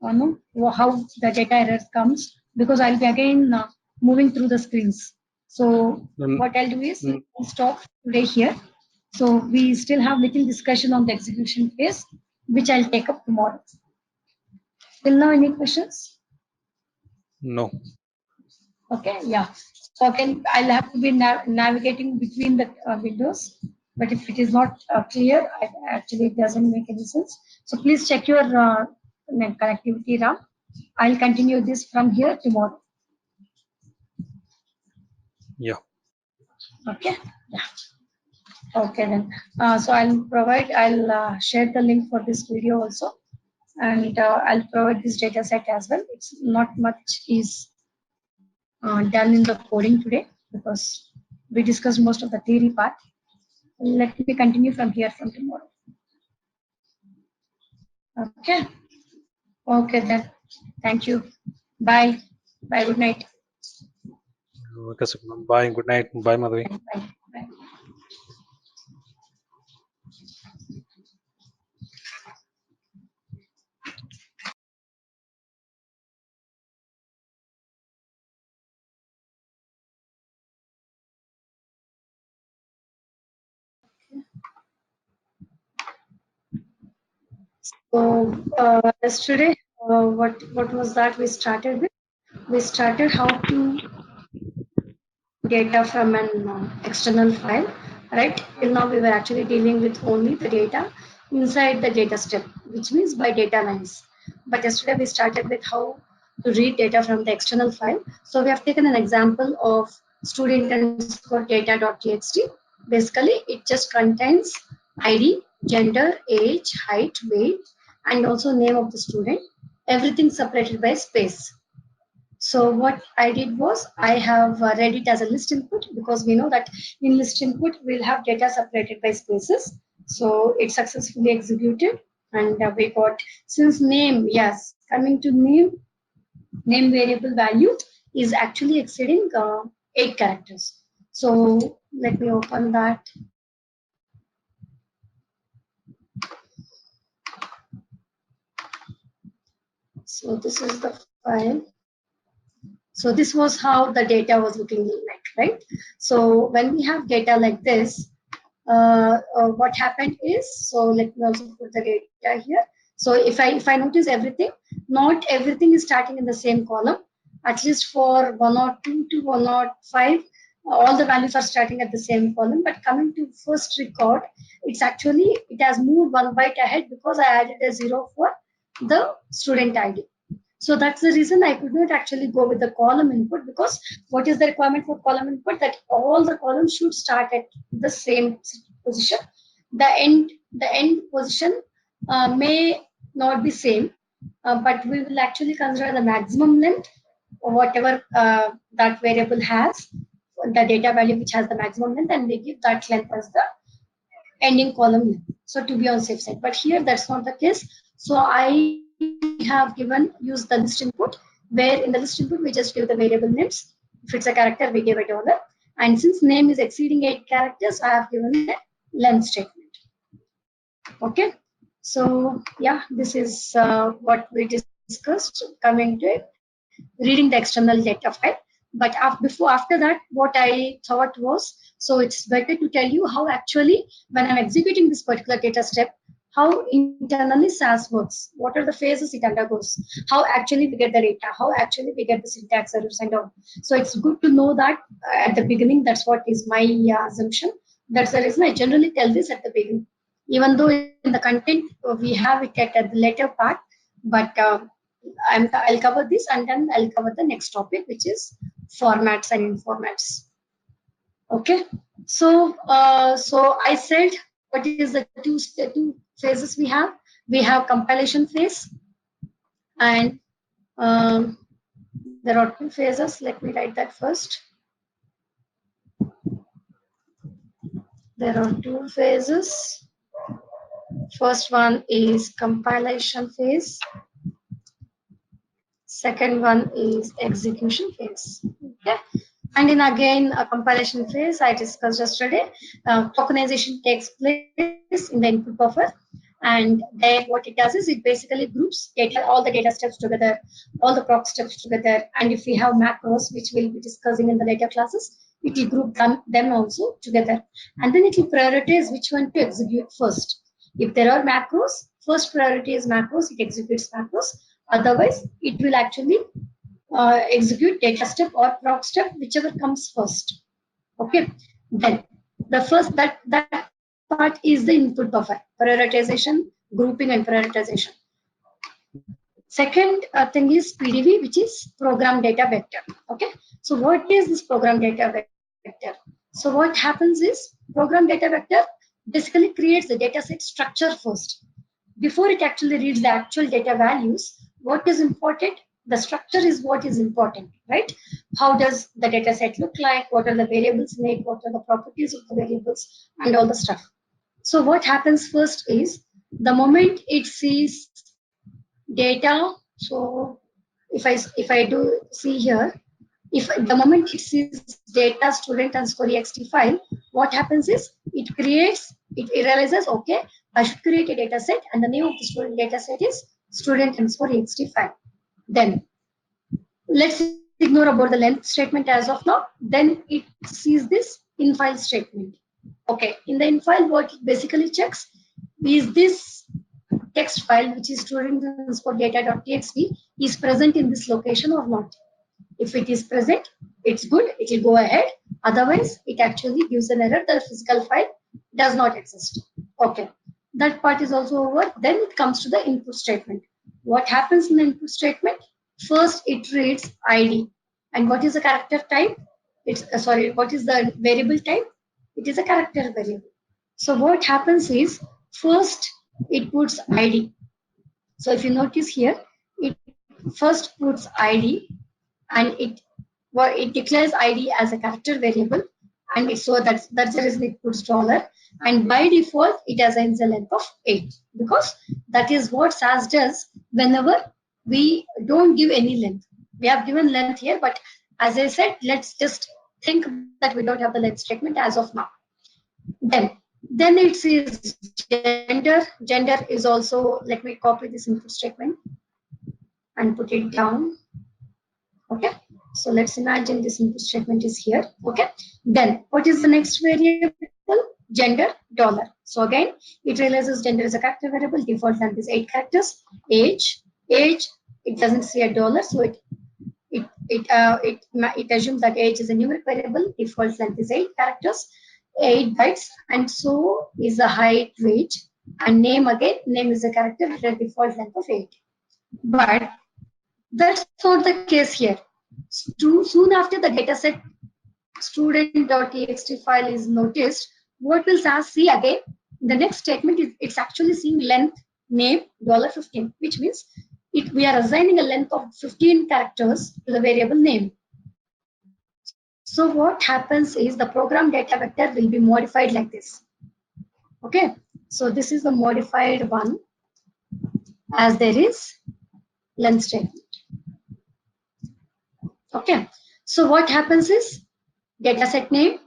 No, how the data errors comes, because I'll be again moving through the screens. So Mm, what I'll do is mm, we'll stop today here. So we still have little discussion on the execution phase, which I'll take up tomorrow. Till now, any questions? no. Okay, yeah. So I'll have to be navigating between the windows. But if it is not clear, actually it doesn't make any sense. So please check your net connectivity, Ram. I'll continue this from here tomorrow. Yeah. Okay. Yeah. Okay then. So I'll share the link for this video also, and I'll provide this data set as well. It's not much is done in the coding today because we discussed most of the theory part. Let me continue from here from tomorrow. Okay. Okay then. Thank you. Bye. Bye. Good night. Okay. So bye. Good night. Bye, Madhavi. Bye. Bye. So yesterday, what was that we started with? We started how to data from an external file, right? Till now we were actually dealing with only the data inside the data step, which means by data lines. But yesterday we started with how to read data from the external file. So we have taken an example of student underscore data.txt. Basically, it just contains ID, gender, age, height, weight, and also name of the student. Everything separated by space. So what I did was I have read it as a list input because we know that in list input we'll have data separated by spaces. So it successfully executed and we got, since name, yes, coming to name variable value is actually exceeding 8 characters. So let me open that. So this is the file. So this was how the data was looking like, right? So when we have data like this, what happened is, so let me also put the data here. So if I notice everything, not everything is starting in the same column. At least for 102 to 105, all the values are starting at the same column. But coming to first record, it has moved 1 byte ahead because I added a 0 for the student ID. So that's the reason I could not actually go with the column input, because what is the requirement for column input? That all the columns should start at the same position. The end position may not be same, but we will actually consider the maximum length or whatever that variable has, the data value which has the maximum length, and we give that length as the ending column length. So to be on safe side, but here that's not the case. So I have used the list input, where in the list input we just give the variable names. If it's a character, we give a dollar. And since name is exceeding 8 characters, I have given a length statement. Okay. So yeah, this is what we discussed. Coming to it, reading the external data file. But after that, what I thought was, so it's better to tell you how actually when I'm executing this particular data step, how internally SAS works, what are the phases it undergoes, how actually we get the data, how actually we get the syntax errors and all. So it's good to know that at the beginning. That's what is my assumption. That's the reason I generally tell this at the beginning, even though in the content we have it at the later part. But I'll cover this and then I'll cover the next topic, which is formats and informats. Okay. So, so I said, what is the two phases we have? We have compilation phase, and there are two phases. Let me write that first. There are two phases. First one is compilation phase. Second one is execution phase. Okay. And in again a compilation phase, I discussed yesterday, tokenization takes place in the input buffer, and then what it does is it basically groups data, all the data steps together, all the proc steps together, and if we have macros, which we'll be discussing in the later classes, it will group them also together, and then it will prioritize which one to execute first. If there are macros, first priority is macros, it executes macros. Otherwise, it will actually execute data step or proc step, whichever comes first. Okay. Then the first that part is the input buffer, prioritization, grouping, and prioritization. Second thing is PDV, which is program data vector. Okay. So what is this program data vector? So what happens is program data vector basically creates the data set structure first. Before it actually reads the actual data values, what is important? The structure is what is important, right? How does the data set look like? What are the variables in it? What are the properties of the variables and all the stuff? So what happens first is the moment it sees data. So if I do see here, if the moment it sees data student underscore ext file, what happens is it realizes, okay, I should create a data set, and the name of the student data set is student underscore ext file. Then let's ignore about the length statement as of now. Then it sees this in file statement. Okay, in the in file, what it basically checks is this text file, which is student underscore data.txt, is present in this location or not. If it is present, it's good, it will go ahead. Otherwise, it actually gives an error, the physical file does not exist. Okay, that part is also over. Then it comes to the input statement. What happens in the input statement? First, it reads ID. And what is the character type? It's sorry, what is the variable type? It is a character variable. So what happens is, first it puts ID. So if you notice here, it first puts ID, and it declares ID as a character variable, and so that's the reason it puts dollar, and by default it assigns a length of 8, because that is what SAS does whenever we don't give any length. We have given length here, but as I said, let's just think that we don't have the length statement as of now. Then it says gender is also, let me copy this input statement and put it down. Okay, so let's imagine this input statement is here. Okay, then what is the next variable? Gender dollar. So again, it realizes gender is a character variable, default length is 8 characters. Age, it doesn't see a dollar, so it assumes that age is a numeric variable, default length is 8 characters, 8 bytes, and so is the height, weight, and name, again, name is a character with a default length of 8. But that's not the case here. Soon after the dataset student.txt file is noticed, what will SAS see again? The next statement is it's actually seeing length name $15, which means we are assigning a length of 15 characters to the variable name. So what happens is the program data vector will be modified like this. Okay, so this is the modified one, as there is length statement. Okay, so what happens is dataset name,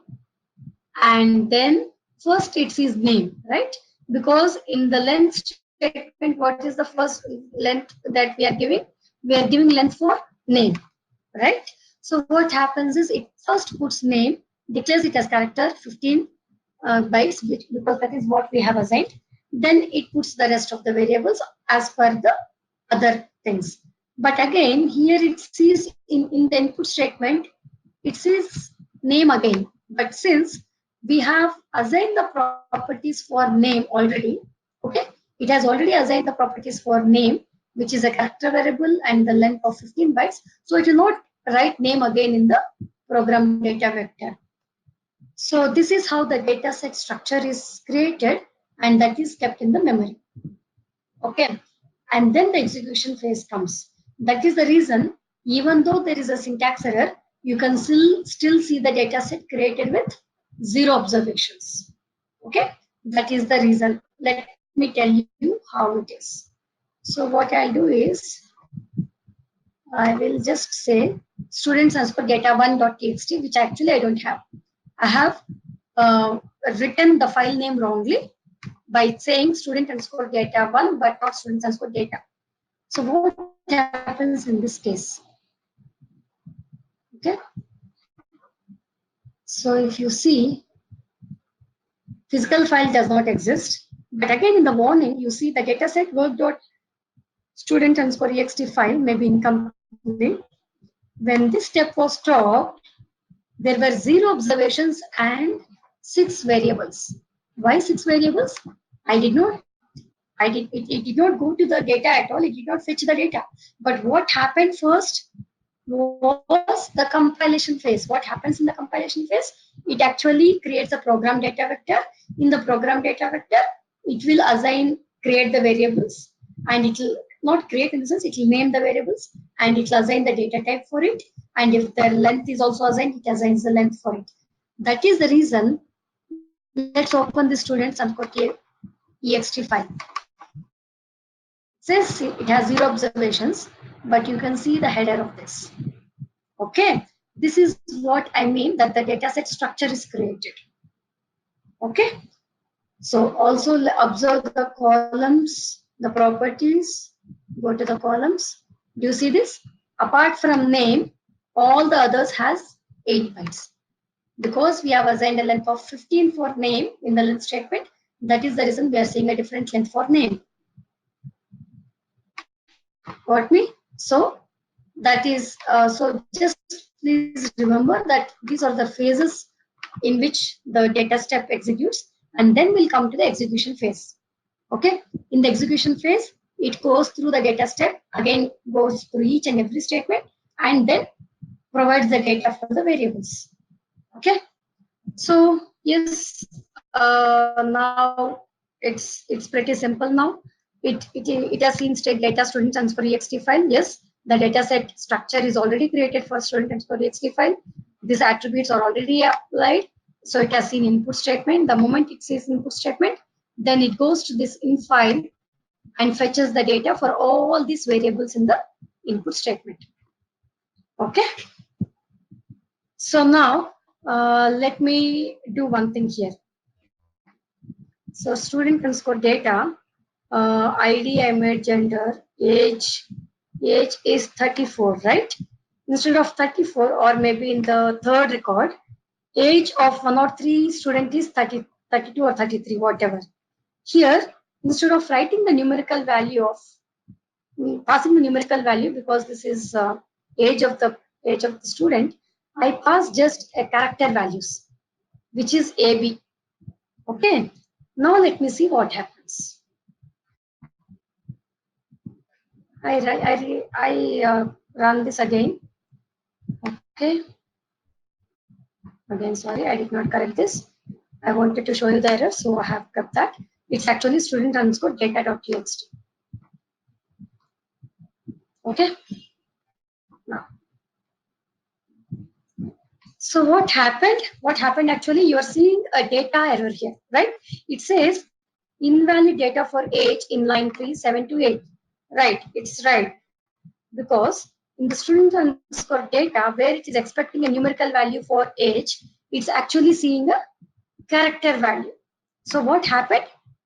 and then first it sees name, right? Because in the length statement, what is the first length that we are giving? We are giving length for name, right? So what happens is it first puts name, declares it as character 15 bytes, because that is what we have assigned. Then it puts the rest of the variables as per the other things. But again, here it sees in the input statement, it says name again. But since we have assigned the properties for name already, okay, it has already assigned the properties for name, which is a character variable and the length of 15 bytes. So it will not write name again in the program data vector. So this is how the data set structure is created, and that is kept in the memory. Okay, and then the execution phase comes. That is the reason, even though there is a syntax error, you can still see the data set created with 0 observations. Okay, that is the reason. Let me tell you how it is. So what I'll do is, I will just say students as per data1.txt, which actually I don't have. I have written the file name wrongly by saying student underscore data1, but not students underscore data. So what happens in this case? Okay. So if you see, physical file does not exist. But again, in the warning, you see the dataset work.student underscore ext file may be incomplete. When this step was stopped, there were 0 observations and 6 variables. Why 6 variables? It did not go to the data at all. It did not fetch the data. But what happened first was the compilation phase. What happens in the compilation phase? It actually creates a program data vector. In the program data vector, it will create the variables, and it will not create in the sense, it will name the variables, and it will assign the data type for it. And if the length is also assigned, it assigns the length for it. That is the reason. Let's open the students ext file. Says it has 0 observations, but you can see the header of this. Okay, this is what I mean that the dataset structure is created. Okay, so also observe the columns, the properties, go to the columns. Do you see this? Apart from name, all the others has 8 bytes. Because we have assigned a length of 15 for name in the length statement, that is the reason we are seeing a different length for name. Got me? So that is, so just please remember that these are the phases in which the data step executes, and then we'll come to the execution phase. Okay, in the execution phase, it goes through the data step, again goes through each and every statement, and then provides the data for the variables. Okay, so yes, now it's pretty simple now. It has seen state data student transfer ext file. Yes, the data set structure is already created for student transfer ext file. These attributes are already applied. So it has seen input statement. The moment it sees input statement, then it goes to this in file and fetches the data for all these variables in the input statement. Okay. So now let me do one thing here. So student underscore data, ID I made gender, age is 34, right? Instead of 34, or maybe in the third record, age of 103 student is 32 or 33, whatever. Here, instead of writing the numerical value of passing the numerical value, because this is age of the student, I pass just a character values, which is AB. Okay. Now let me see what happens. I run this again. Okay. Again, sorry, I did not correct this. I wanted to show you the error, so I have kept that. It's actually student underscore data.txt. Okay. Now, so what happened? What happened actually? You are seeing a data error here, right? It says invalid data for age in line 3, 7 to 8. Right, it's right. Because in the student underscore data, where it is expecting a numerical value for age, it's actually seeing a character value. So what happened?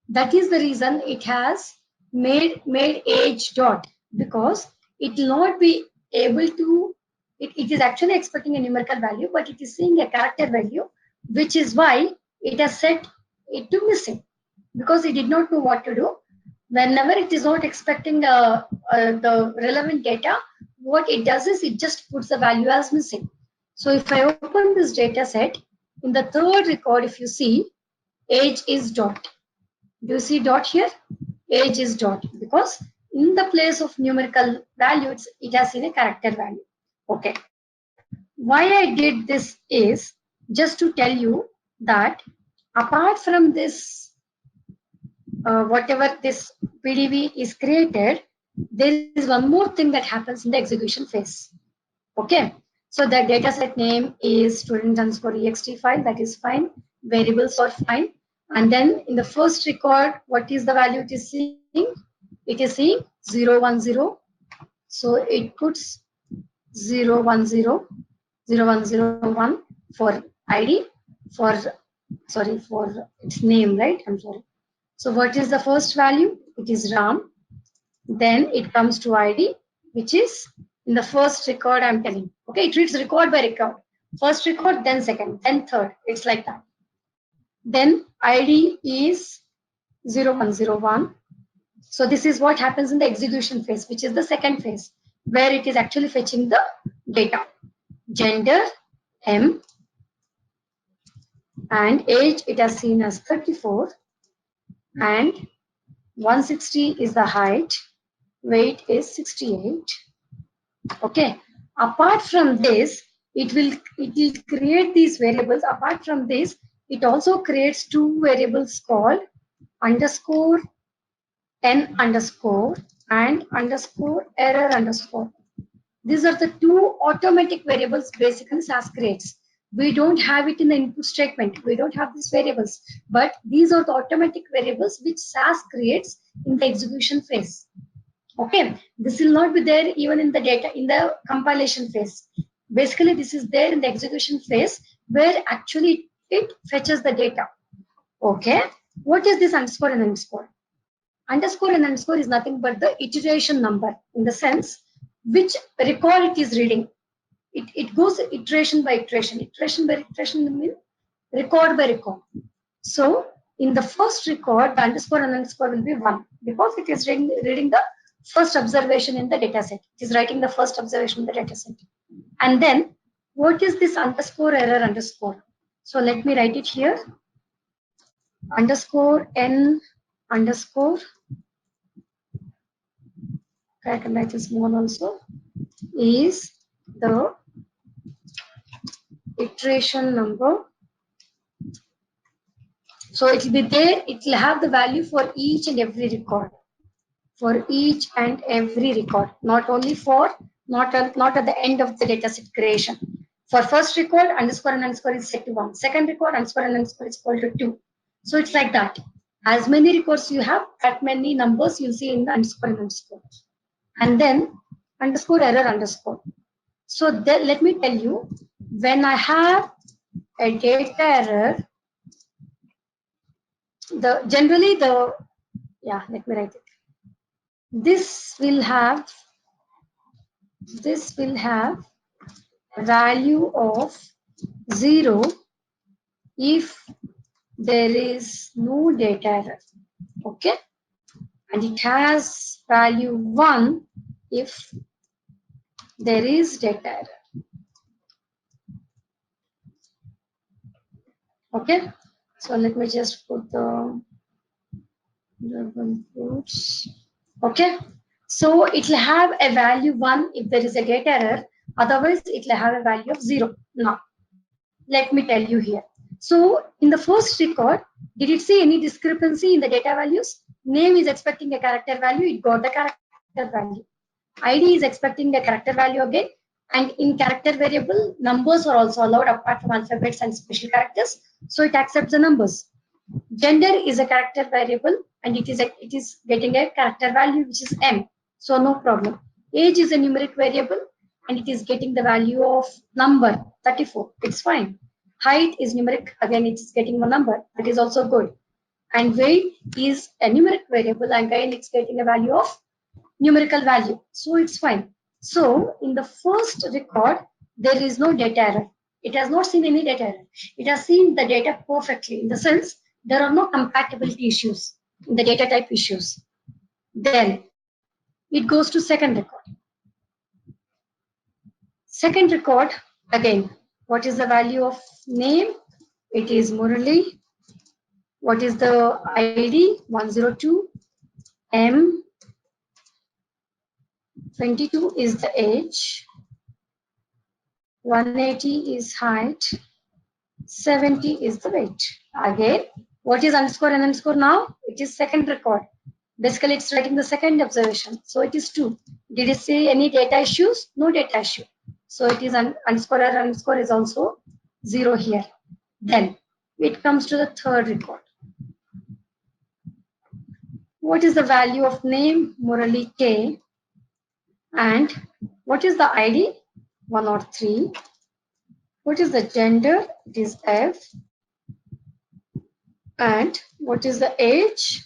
That is the reason it has made age dot, because it will not be able to, it is actually expecting a numerical value, but it is seeing a character value, which is why it has set it to missing, because it did not know what to do. Whenever it is not expecting the relevant data, what it does is it just puts the value as missing. So if I open this data set, in the third record, if you see, age is dot. Do you see dot here? Age is dot, because in the place of numerical value, it has seen a character value. Okay. Why I did this is just to tell you that apart from this, whatever this PDV is created, there is one more thing that happens in the execution phase. Okay, so the dataset name is student_ext file, that is fine. Variables are fine. And then in the first record, what is the value it is seeing? It is seeing 010. So it puts 010, 0101 for ID, for sorry, for its name, right? I'm sorry. So what is the first value? It is Ram. Then it comes to ID, which is in the first record I'm telling. Okay, it reads record by record. First record, then second, then third. It's like that. Then ID is 0101. So this is what happens in the execution phase, which is the second phase, where it is actually fetching the data. Gender, M, and age it has seen as 34, and 160 is the height, weight is 68. Okay, apart from this, it will create these variables. Apart from this, it also creates two variables called underscore n underscore and underscore error underscore. These are the two automatic variables basically SAS creates. We don't have it in the input statement. We don't have these variables, but these are the automatic variables which SAS creates in the execution phase. Okay, this will not be there even in the data in the compilation phase. Basically, this is there in the execution phase where actually it fetches the data. Okay, what is this underscore and underscore? Underscore and underscore is nothing but the iteration number in the sense which record it is reading. It goes iteration by iteration. Iteration by iteration means record by record. So in the first record, the underscore and underscore will be 1 because it is reading the first observation in the data set. It is writing the first observation in the data set. And then what is this underscore error underscore? So let me write it here. Underscore n underscore. I can write it small also. Is the iteration number. So it will be there. It will have the value for each and every record. For each and every record, not only for not at the end of the dataset creation. For first record, underscore and underscore is set to 1. Second record, underscore and underscore is equal to 2. So it's like that. As many records you have, that many numbers you'll see in the underscore and underscore. And then underscore error underscore. So then let me tell you, when I have a data error, generally let me write it. This will have value of 0 if there is no data error. Okay, and it has value 1 if there is data error. Okay, so let me just put the quotes. Okay, so it will have a value 1 if there is a data error, otherwise it will have a value of 0. Now let me tell you here. So in the first record, did it see any discrepancy in the data values? Name is expecting a character value, it got the character value. ID is expecting a character value again, and in character variable, numbers are also allowed apart from alphabets and special characters, so it accepts the numbers. Gender is a character variable and it is getting a character value which is M, so no problem. Age is a numeric variable and it is getting the value of number 34, it's fine. Height is numeric, again it is getting a number, that is also good. And weight is a numeric variable and again it's getting a value of numerical value, so it's fine. So in the first record, there is no data error. It has not seen any data error. It has seen the data perfectly in the sense there are no compatibility issues in the data type issues. Then it goes to second record. Second record, again, what is the value of name? It is Murali. What is the ID? 102. M. 22 is the age. 180 is height. 70 is the weight. Again, what is underscore and underscore now? It is second record. Basically, it's writing the second observation. So it is 2. Did it say any data issues? No data issue. So it is underscore or underscore is also 0 here. Then it comes to the third record. What is the value of name? Murali K. And what is the ID? 103. What is the gender? It is F. And what is the age?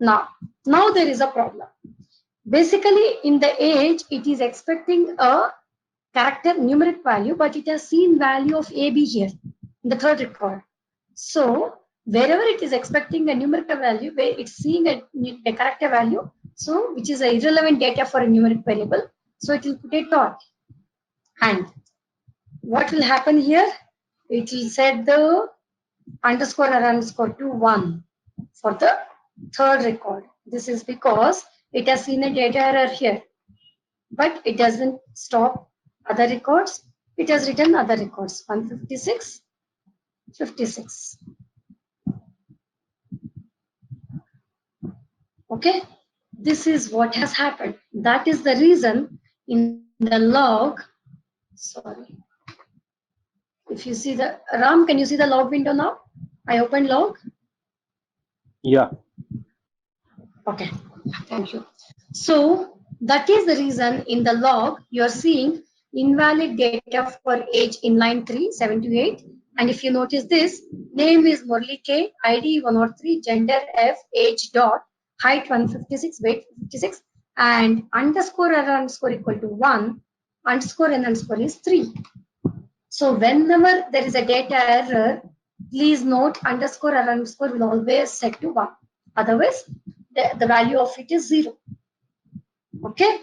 Now there is a problem. Basically, in the age, it is expecting a character numeric value, but it has seen value of AB here in the third record. So wherever it is expecting a numerical value, where it's seeing a character value, so which is a irrelevant data for a numeric variable, so it will put a dot. And what will happen here? It will set the underscore or underscore to 1 for the third record. This is because it has seen a data error here, but it doesn't stop other records. It has written other records 156, 56. Okay, this is what has happened. That is the reason in the log. Sorry, if you see the Ram, can you see the log window now? I opened log. Yeah. Okay, thank you. So that is the reason in the log you are seeing invalid data for age in line 3, 7 to 8. And if you notice this, name is Murli K, ID 103, gender F, age dot, height 156, weight 56, and underscore or underscore equal to 1, underscore and underscore is 3. So whenever there is a data error, please note underscore or underscore will always set to 1. Otherwise, the value of it is 0. Okay.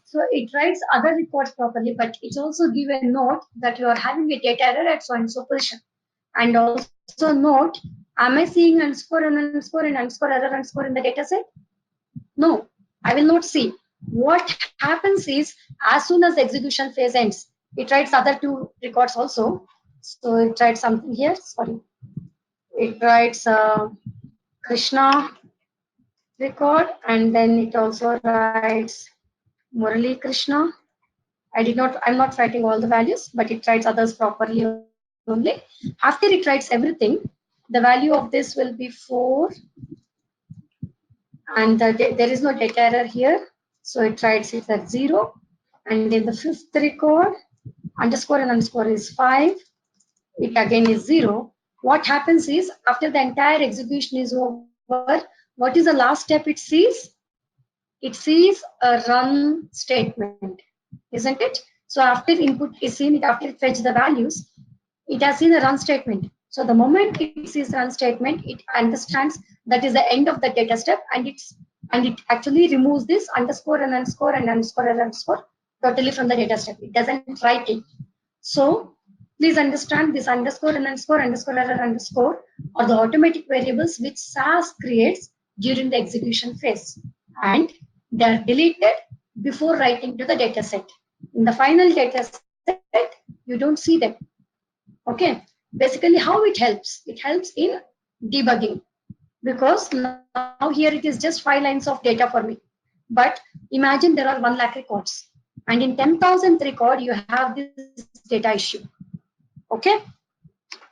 So it writes other records properly, but it also give a note that you are having a data error at so and so position. And also note, am I seeing underscore and underscore and underscore error underscore in the data set? No, I will not see. What happens is, as soon as the execution phase ends, it writes other 2 records also. So it writes something here, sorry. It writes Krishna record, and then it also writes Murali Krishna. I'm not writing all the values, but it writes others properly only. After it writes everything, the value of this will be 4, and there is no data error here. So it writes it at 0. And in the 5th record, underscore and underscore is 5. It again is 0. What happens is, after the entire execution is over, what is the last step it sees? It sees a run statement, isn't it? So after input is seen, after it fetch the values, it has seen a run statement. So the moment it sees run statement, it understands that is the end of the data step, and it actually removes this underscore and underscore and underscore and underscore totally from the data step. It doesn't write it. So please understand this underscore and underscore underscore error underscore are the automatic variables which SAS creates during the execution phase, and they are deleted before writing to the data set. In the final data set, you don't see them. Okay, basically how it helps? It helps in debugging, because now here it is just 5 lines of data for me. But imagine there are 1 lakh records, and in 10,000th record you have this data issue. Okay,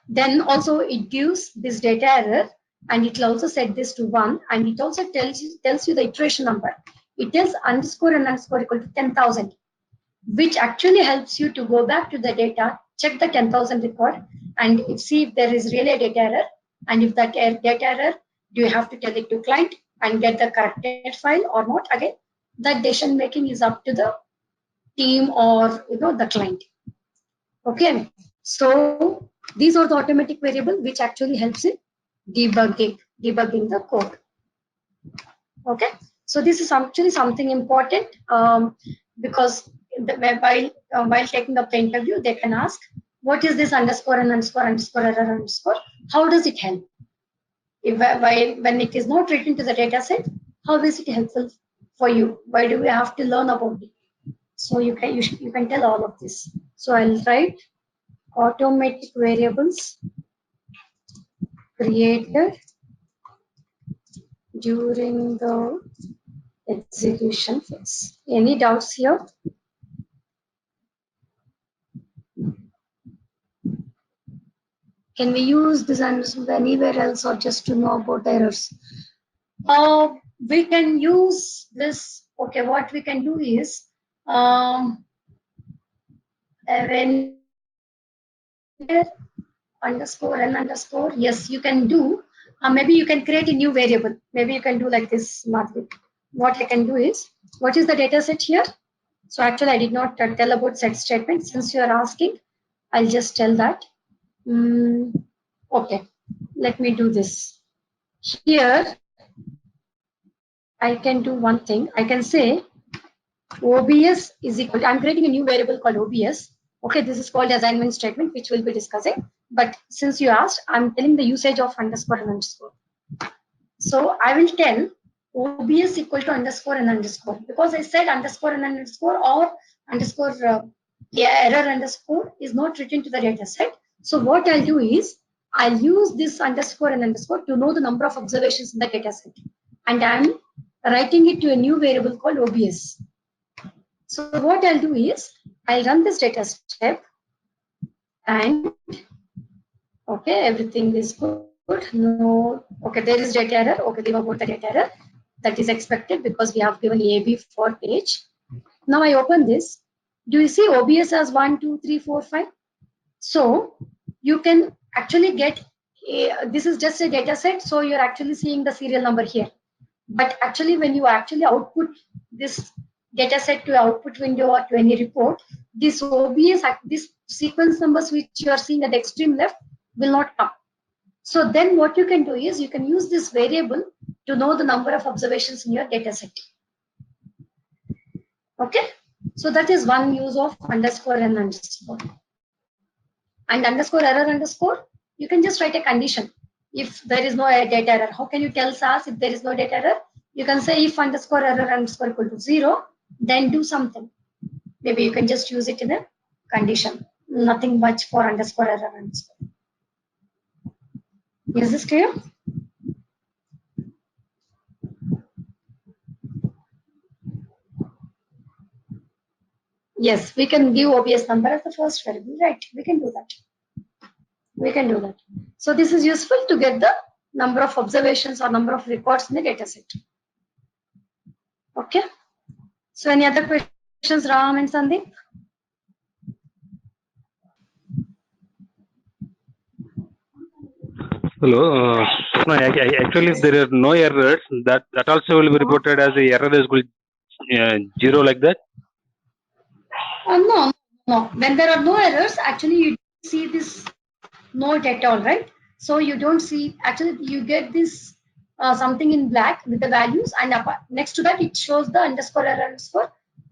then also it gives this data error, and it will also set this to 1, and it also tells you the iteration number. It tells underscore and underscore equal to 10,000, which actually helps you to go back to the data, check the 10,000 record, and see if there is really a data error. And if that data error, do you have to tell it to client and get the corrected file or not? Again, that decision making is up to the team or the client. Okay, so these are the automatic variable which actually helps in debugging the code. Okay, so this is actually something important, because while taking up the interview, they can ask, what is this underscore and underscore underscore error underscore? How does it help? When it is not written to the data set, how is it helpful for you? Why do we have to learn about it? So you can tell all of this. So I'll write automatic variables created during the execution phase. Any doubts here? Can we use this and anywhere else or just to know about errors? We can use this. Okay, what we can do is when underscore n underscore, yes, you can do. Maybe you can create a new variable. Maybe you can do like this, Madhvi. What I can do is, what is the data set here? So actually, I did not tell about set statement. Since you are asking, I'll just tell that. Okay, let me do this. Here, I can do one thing. I can say OBS is equal to, I'm creating a new variable called OBS. Okay, this is called assignment statement, which we'll be discussing. But since you asked, I'm telling the usage of underscore and underscore. So I will tell OBS equal to underscore and underscore, because I said underscore and underscore or underscore error underscore is not written to the data set. So what I'll do is I'll use this underscore and underscore to know the number of observations in the data set. And I'm writing it to a new variable called OBS. So what I'll do is I'll run this data step and okay, everything is good. No, okay, there is data error. Okay, leave about the data error. That is expected because we have given AB for page. Now I open this. Do you see OBS as 1, 2, 3, 4, 5? So you can actually get this is just a data set. So you're actually seeing the serial number here. But actually, when you actually output this data set to output window or to any report, this OBS, this sequence numbers which you are seeing at the extreme left will not come. So then what you can do is you can use this variable to know the number of observations in your data set. Okay. So that is one use of underscore and underscore. And underscore error underscore, you can just write a condition. If there is no data error, how can you tell SAS if there is no data error? You can say if underscore error underscore equal to 0, then do something. Maybe you can just use it in a condition. Nothing much for underscore error underscore. Is this clear? Yes, we can give OBS number as the first variable, right? We can do that. We can do that. So this is useful to get the number of observations or number of records in the data set. Okay. So any other questions, Ram and Sandeep? Hello. No, actually, if there are no errors, that also will be reported as a error is equal 0 like that. No. When there are no errors, actually you see this note at all, right? So you don't see. Actually, you get this something in black with the values, and next to that it shows the underscore error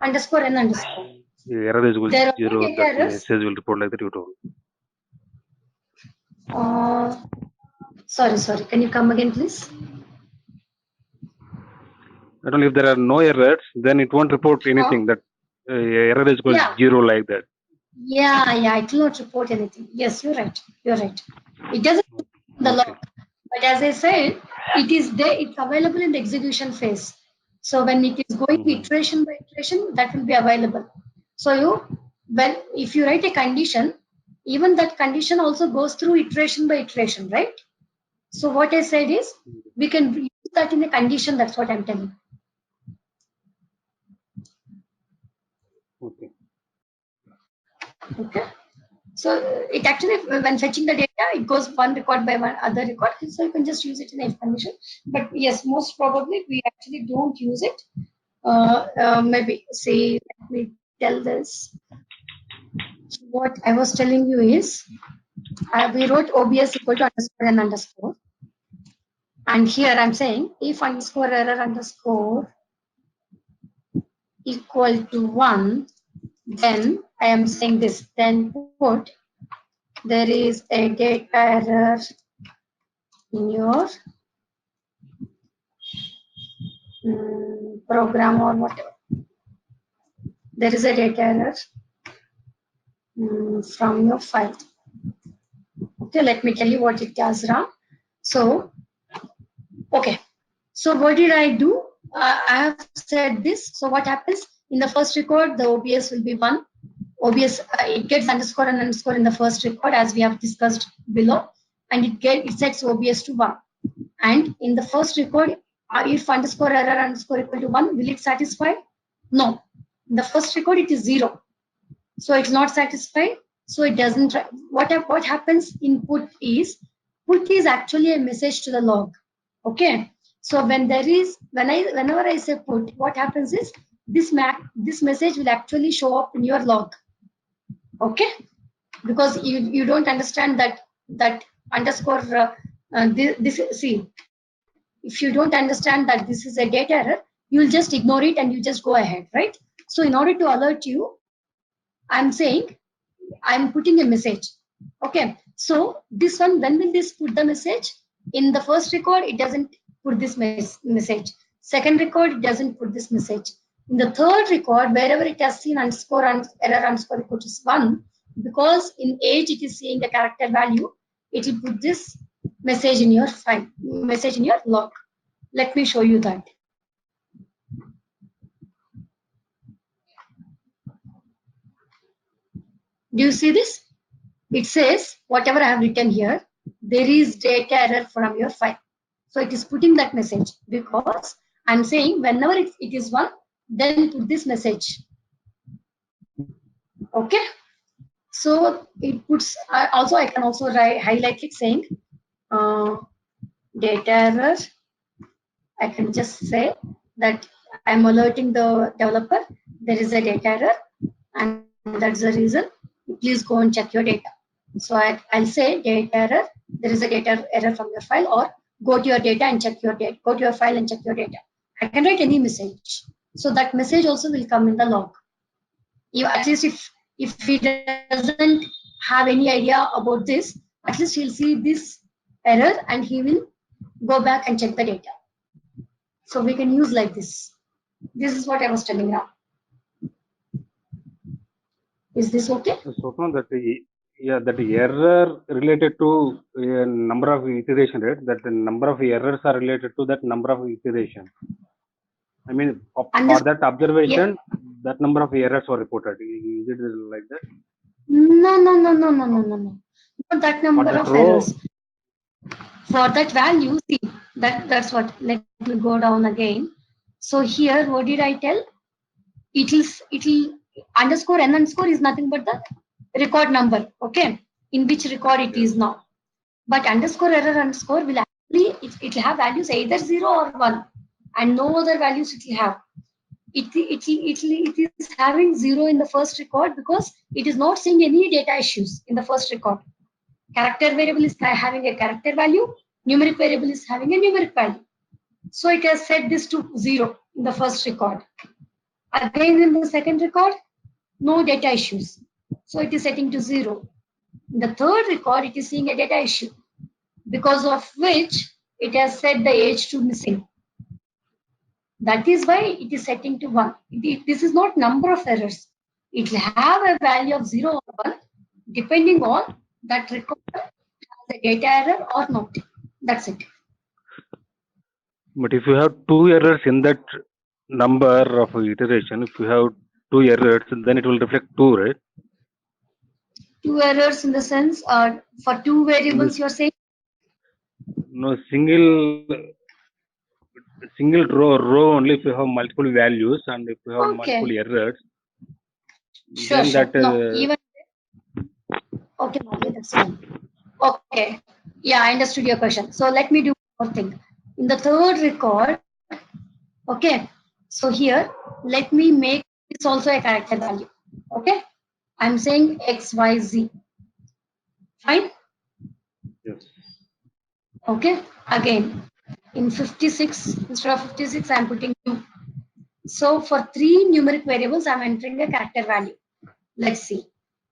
underscore and underscore. Error is equal to 0. That message will report like that. You told. Sorry. Can you come again, please? Not only if there are no errors, then it won't report anything. That error is equal to 0 like that. Yeah, it will not report anything. Yes, you're right. It doesn't the log, but as I said, it is there. It's available in the execution phase. So when it is going iteration by iteration, that will be available. So if you write a condition, even that condition also goes through iteration by iteration, right? So what I said is we can use that in a condition. That's what I'm telling. Okay. So it actually, when fetching the data, it goes one record by one other record. So you can just use it in a condition. But yes, most probably we actually don't use it. Maybe say, let me tell this. What I was telling you is, we wrote OBS equal to underscore and underscore. And here I'm saying if underscore error underscore equal to 1, then I am saying this. Then put there is a data error in your program or whatever. There is a data error from your file. Okay, let me tell you what it does, Ram. So, okay. So what did I do? I have said this. So what happens in the first record? The OBS will be 1. OBS it gets underscore and underscore in the first record as we have discussed below, and it sets OBS to 1. And in the first record, if underscore error underscore equal to 1, will it satisfy? No. In the first record, it is 0. So it's not satisfied. So it doesn't. What happens in put is actually a message to the log. Okay. So whenever I say put, what happens is this message will actually show up in your log. Okay, because you don't understand that underscore this see, if you don't understand that this is a data error, you'll just ignore it and you just go ahead, right? So in order to alert you, I'm saying I'm putting a message. Okay, so this one, when will this put the message? In the first record, it doesn't put this message. Second record, it doesn't put this message. In the third record, wherever it has seen underscore and error underscore equal to 1, because in age it is seeing the character value, it will put this message in your file, message in your log. Let me show you that. Do you see this? It says whatever I have written here, there is data error from your file. So it is putting that message because I'm saying whenever it is 1, then put this message. Okay. So it puts, also I can also highlight it saying data error. I can just say that I'm alerting the developer there is a data error, and that's the reason. Please go and check your data. So I'll say data error. There is a data error from your file, or go to your data and check your data. Go to your file and check your data. I can write any message. So that message also will come in the log. At least if he doesn't have any idea about this, at least he'll see this error and he will go back and check the data. So we can use like this. This is what I was telling now. Is this okay? So that that error related to number of iteration, right? That the number of errors are related to that number of iteration. I mean, for that observation, that number of errors were reported. Is it like that? No. Not that number of errors. For that value, see, that's what. Let me go down again. So here, what did I tell? It'll underscore n underscore is nothing but the record number. Okay, in which record it is now. But underscore error underscore will actually it'll have values either 0 or 1, and no other values it will have. It is having 0 in the first record because it is not seeing any data issues in the first record. Character variable is having a character value, numeric variable is having a numeric value. So it has set this to 0 in the first record. Again, in the second record, no data issues. So it is setting to 0. In the third record, it is seeing a data issue, because of which it has set the age to missing. That is why it is setting to 1. This is not number of errors. It will have a value of 0 or 1 depending on that record has a data error or not. That's it. But if you have 2 errors in that number of iteration, if you have 2 errors, then it will reflect 2, right? 2 errors in the sense, for 2 variables you're saying? No, single row only if you have multiple values, and if you have multiple errors, sure. That no, even okay, that's fine. Okay, yeah, I understood your question. So let me do one more thing. In the third record, okay, so here let me make this also a character value. Okay, I'm saying XYZ. Fine. Yes. Okay, again in 56, instead of 56, I'm putting 2. So for 3 numeric variables, I'm entering a character value. Let's see.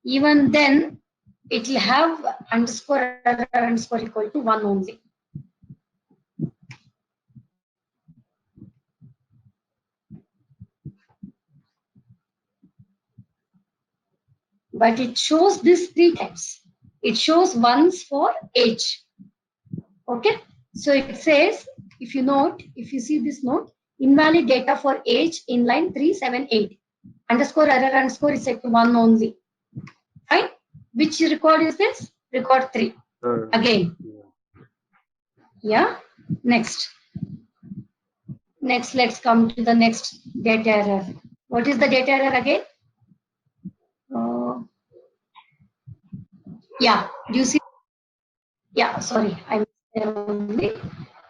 Even then, it will have underscore equal to 1 only. But it shows this 3 times. It shows once for age. Okay. So it says, if you see this note, invalid data for age in line 378. Underscore error underscore is set to 1 only. Fine. Which record is this? Record 3. Again. Yeah. Next, let's come to the next data error. What is the data error again? Yeah. Do you see? Yeah. Sorry, I missed there only.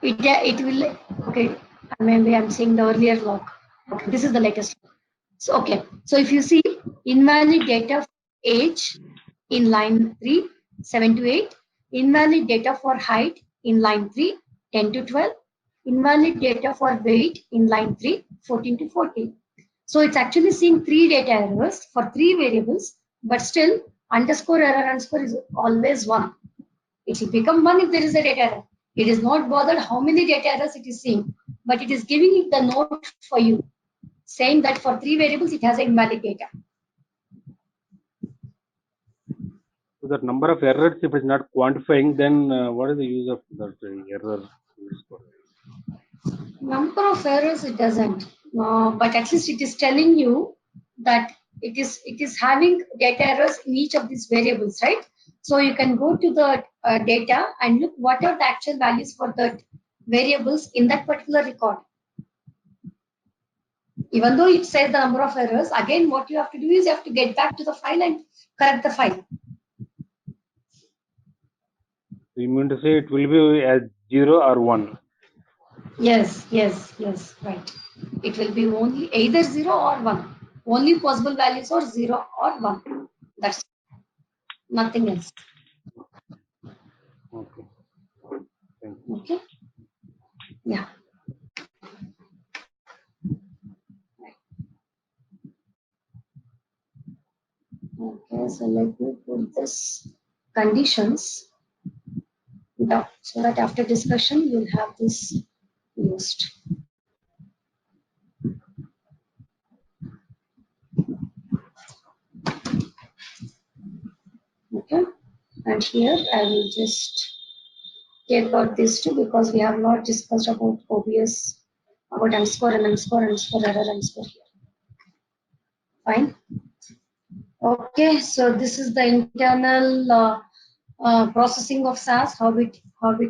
It will. Okay. Maybe I'm saying the earlier log. Okay. This is the latest. So okay. So if you see invalid data for age in line 3, 7 to 8. Invalid data for height in line 3, 10 to 12. Invalid data for weight in line 3, 14 to 14. So it's actually seeing 3 data errors for 3 variables, but still underscore error underscore is always 1. It will become 1 if there is a data error. It is not bothered how many data errors it is seeing, but it is giving it the note for you, saying that for 3 variables it has invalid data. So that number of errors, if it's not quantifying, then what is the use of that error? Number of errors it doesn't, but at least it is telling you that it is having data errors in each of these variables, right? So you can go to the data and look what are the actual values for the variables in that particular record. Even though it says the number of errors, again what you have to do is you have to get back to the file and correct the file. You mean to say it will be as 0 or 1? Yes, right. It will be only either 0 or 1. Only possible values are 0 or 1. That's nothing else. Okay. Thank you. Okay. Yeah. Okay, so let me put this conditions down so that after discussion you'll have this used. Okay, and here I will just take out these two because we have not discussed about OBS, about underscore and underscore underscore error underscore here. Fine. Okay, so this is the internal processing of SAS, how it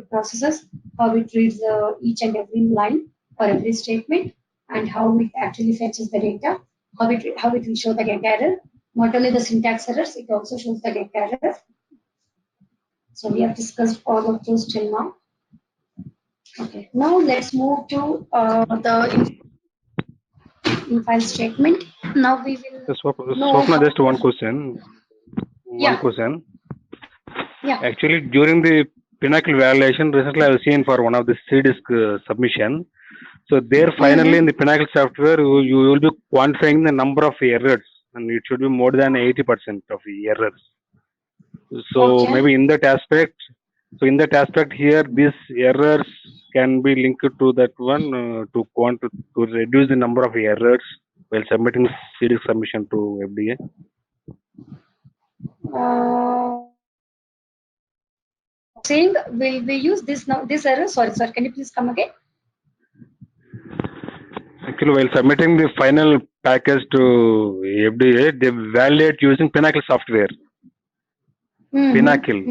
processes, how it reads each and every line or every statement, and how it actually fetches the data, how it will show the data error. Not only the syntax errors, it also shows the data error. So we have discussed all of those till now. Okay, now let's move to the in-file statement. Now we will Swapna, just one question. Yeah. Yeah. Actually, during the Pinnacle validation, recently I have seen for one of the C-disk submission. So there finally in the Pinnacle software, you will be quantifying the number of errors, and it should be more than 80% of errors. So maybe in that aspect, here, these errors can be linked to that one to reduce the number of errors while submitting C-disk submission to FDA. Saying we use this now, this error. Sorry, can you please come again? Actually, while submitting the final package to FDA, they validate using Pinnacle software. Pinnacle.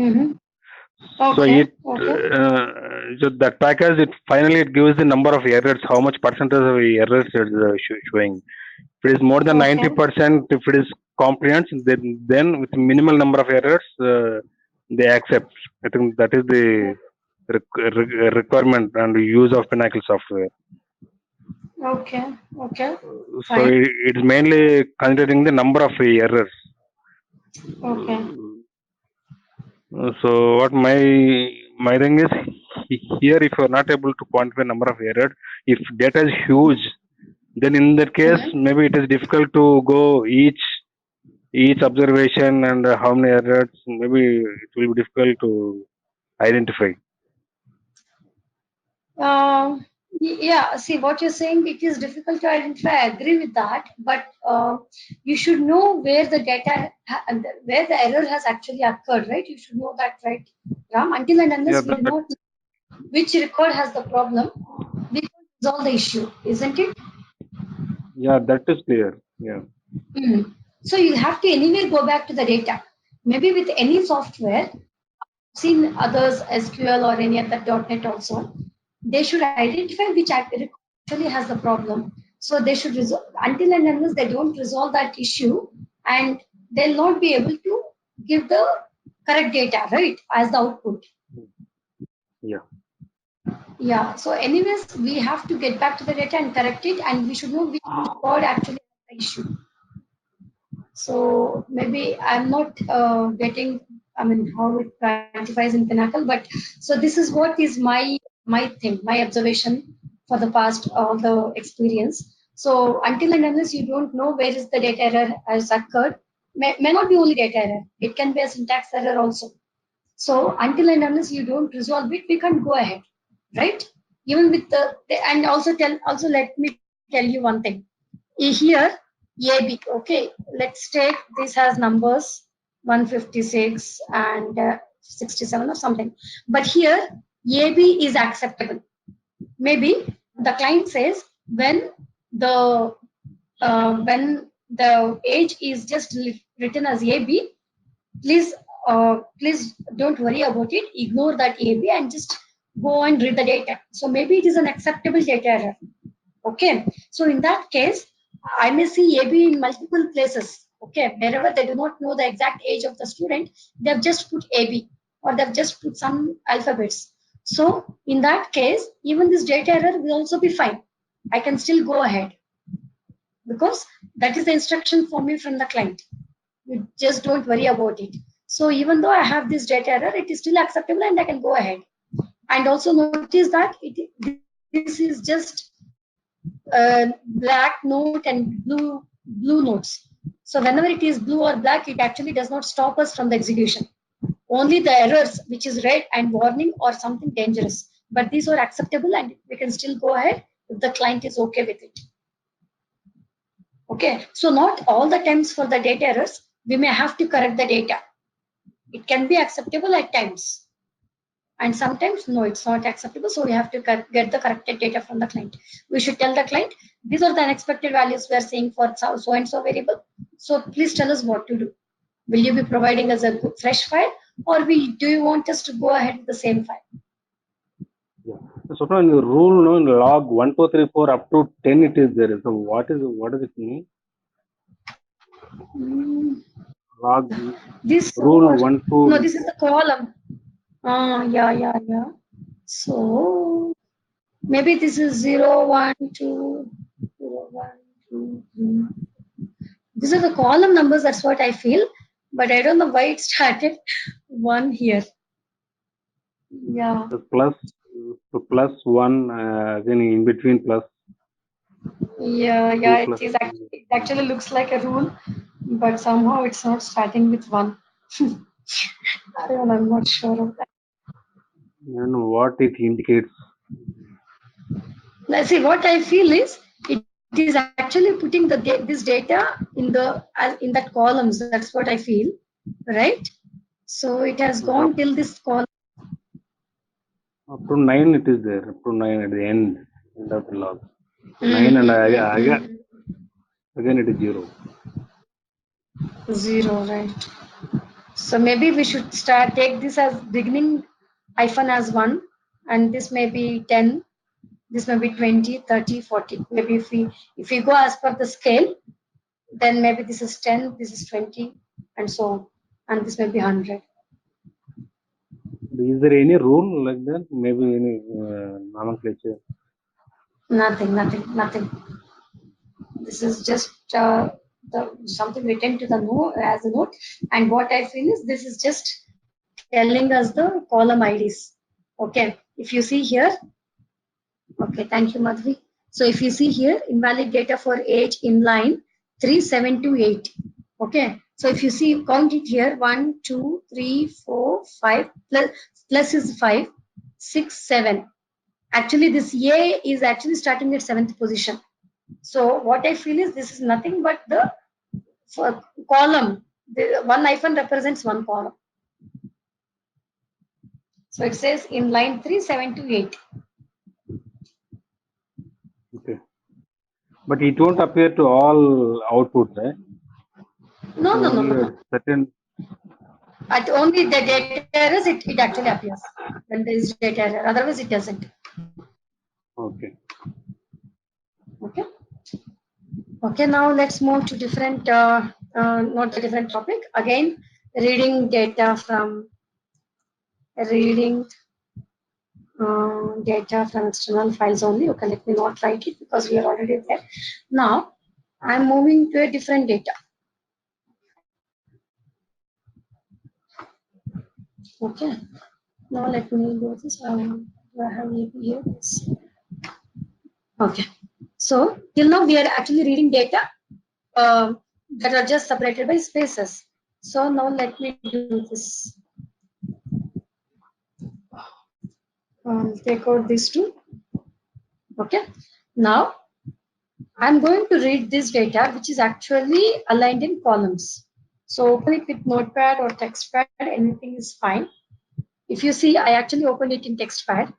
Okay. So that package, it gives the number of errors, how much percentage of errors is showing. If it is more than 90%, if it is compliance, then with minimal number of errors, they accept. I think that is the requirement and use of Pinnacle software. Okay. So it's mainly considering the number of errors. Okay. So what my thing is, here if you are not able to quantify number of errors, if data is huge, then in that case maybe it is difficult to go each observation and how many errors. Maybe it will be difficult to identify. Yeah, see what you're saying, it is difficult to identify. I agree with that, but you should know where the data, where the error has actually occurred, right? You should know that, right, Ram? Until and unless we do not. which record has the problem, we can resolve the issue, isn't it? Yeah, that is clear. Yeah. So you have to anyway go back to the data. Maybe with any software, seen others SQL or any other .NET also, they should identify which actually has the problem. So they should resolve until and unless they don't resolve that issue, and they'll not be able to give the correct data, right, as the output. Yeah. Yeah. So anyways, we have to get back to the data and correct it, and we should know which record actually has the issue. So maybe I'm not getting, I mean, how it quantifies in Pinnacle, but so this is what is my thing, my observation for the past the experience. So until and unless you don't know where is the data error has occurred, may not be only data error, it can be a syntax error also. So until and unless you don't resolve it, we can't go ahead, right? Even with and also let me tell you one thing. Here, AB, okay, let's take this has numbers 156 and 67 or something. But here, AB is acceptable. Maybe the client says when the age is just written as AB, please don't worry about it. Ignore that AB and just go and read the data. So maybe it is an acceptable data error. Okay. So in that case, I may see AB in multiple places. Okay. Wherever they do not know the exact age of the student, they have just put AB or they've just put some alphabets. So in that case, even this data error will also be fine. I can still go ahead because that is the instruction for me from the client. You just don't worry about it. So even though I have this data error, it is still acceptable and I can go ahead. And also notice that this is just black note and blue notes. So whenever it is blue or black, it actually does not stop us from the execution. Only the errors, which is red and warning or something dangerous. But these are acceptable and we can still go ahead if the client is okay with it. Okay, so not all the times for the data errors, we may have to correct the data. It can be acceptable at times. And sometimes, no, it's not acceptable. So we have to get the corrected data from the client. We should tell the client, these are the unexpected values we are seeing for so and so variable. So please tell us what to do. Will you be providing us a fresh file or do you want us to go ahead with the same file? Yeah. So in the rule, no, in log 1, 2, 3, 4 up to 10, it is there. So what does it mean? Log This rule 1, 2. no, this is the column. Yeah. So maybe this is 0, 1, 2, 0, 1, 2, 3. These are the column numbers, that's what I feel. But I don't know why it started 1 here. Yeah. The plus 1, again in between plus. Yeah, it actually looks like a rule, but somehow it's not starting with 1. I don't know, I'm not sure of that. And what it indicates. Let's see, what I feel is it is actually putting this data in that columns. That's what I feel, right? So it has gone till this column. Up to 9 it is there. Up to 9 at the end of the log. 9 and again it is 0. 0, right? So maybe we should take this as beginning hyphen as 1, and this may be 10, this may be 20, 30, 40. Maybe if we go as per the scale, then maybe this is 10, this is 20, and so on, and this may be 100. Is there any rule like that? Maybe any nomenclature? Nothing. This is just something written to the note as a note, and what I feel is this is just telling us the column IDs. Okay, if you see here, okay, thank you, Madhvi. So if you see here, invalid data for age in line 3728. Okay, so if you see, count it here 1, 2, 3, 4, 5, plus is 5, 6, 7. Actually, this A is actually starting at 7th position. So what I feel is this is nothing but the column. The one hyphen represents one column. So it says in line 3, 7 to 8. Okay. But it won't appear to all outputs, right? No, no, no, Only no, a no. certain. At only the data errors, it actually appears when there is data error. Otherwise, it doesn't. Okay. Okay. Okay. Now let's move to different, not a different topic. Again, reading data from external files only. Okay. Let me not write it because we are already there. Now, I'm moving to a different data. Okay. Now let me do this. Do I have AP here? Yes. Okay. So till now we are actually reading data that are just separated by spaces. So now let me do this. Take out these two. Okay. Now I'm going to read this data, which is actually aligned in columns. So open it with Notepad or TextPad. Anything is fine. If you see, I actually opened it in TextPad.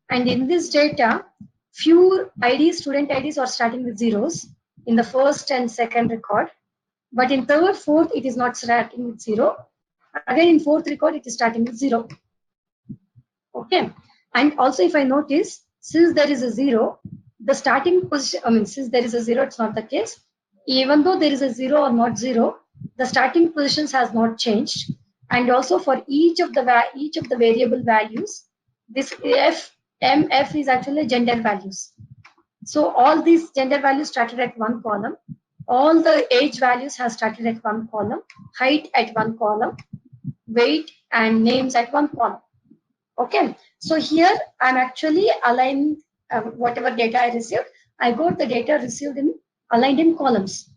And in this data, few IDs, student IDs are starting with zeros in the first and second record. But in third, fourth, it is not starting with 0. Again, in fourth record, it is starting with 0. Okay. And also, if I notice, since there is a 0, the starting position, since there is a 0, it's not the case. Even though there is a 0 or not 0, the starting positions has not changed. And also for each of the variable values, this mf is actually gender values. So all these gender values started at one column. All the age values have started at one column, height at one column, weight and names at one column. Okay. So here I'm actually aligning whatever data I received. I got the data received in aligned in columns.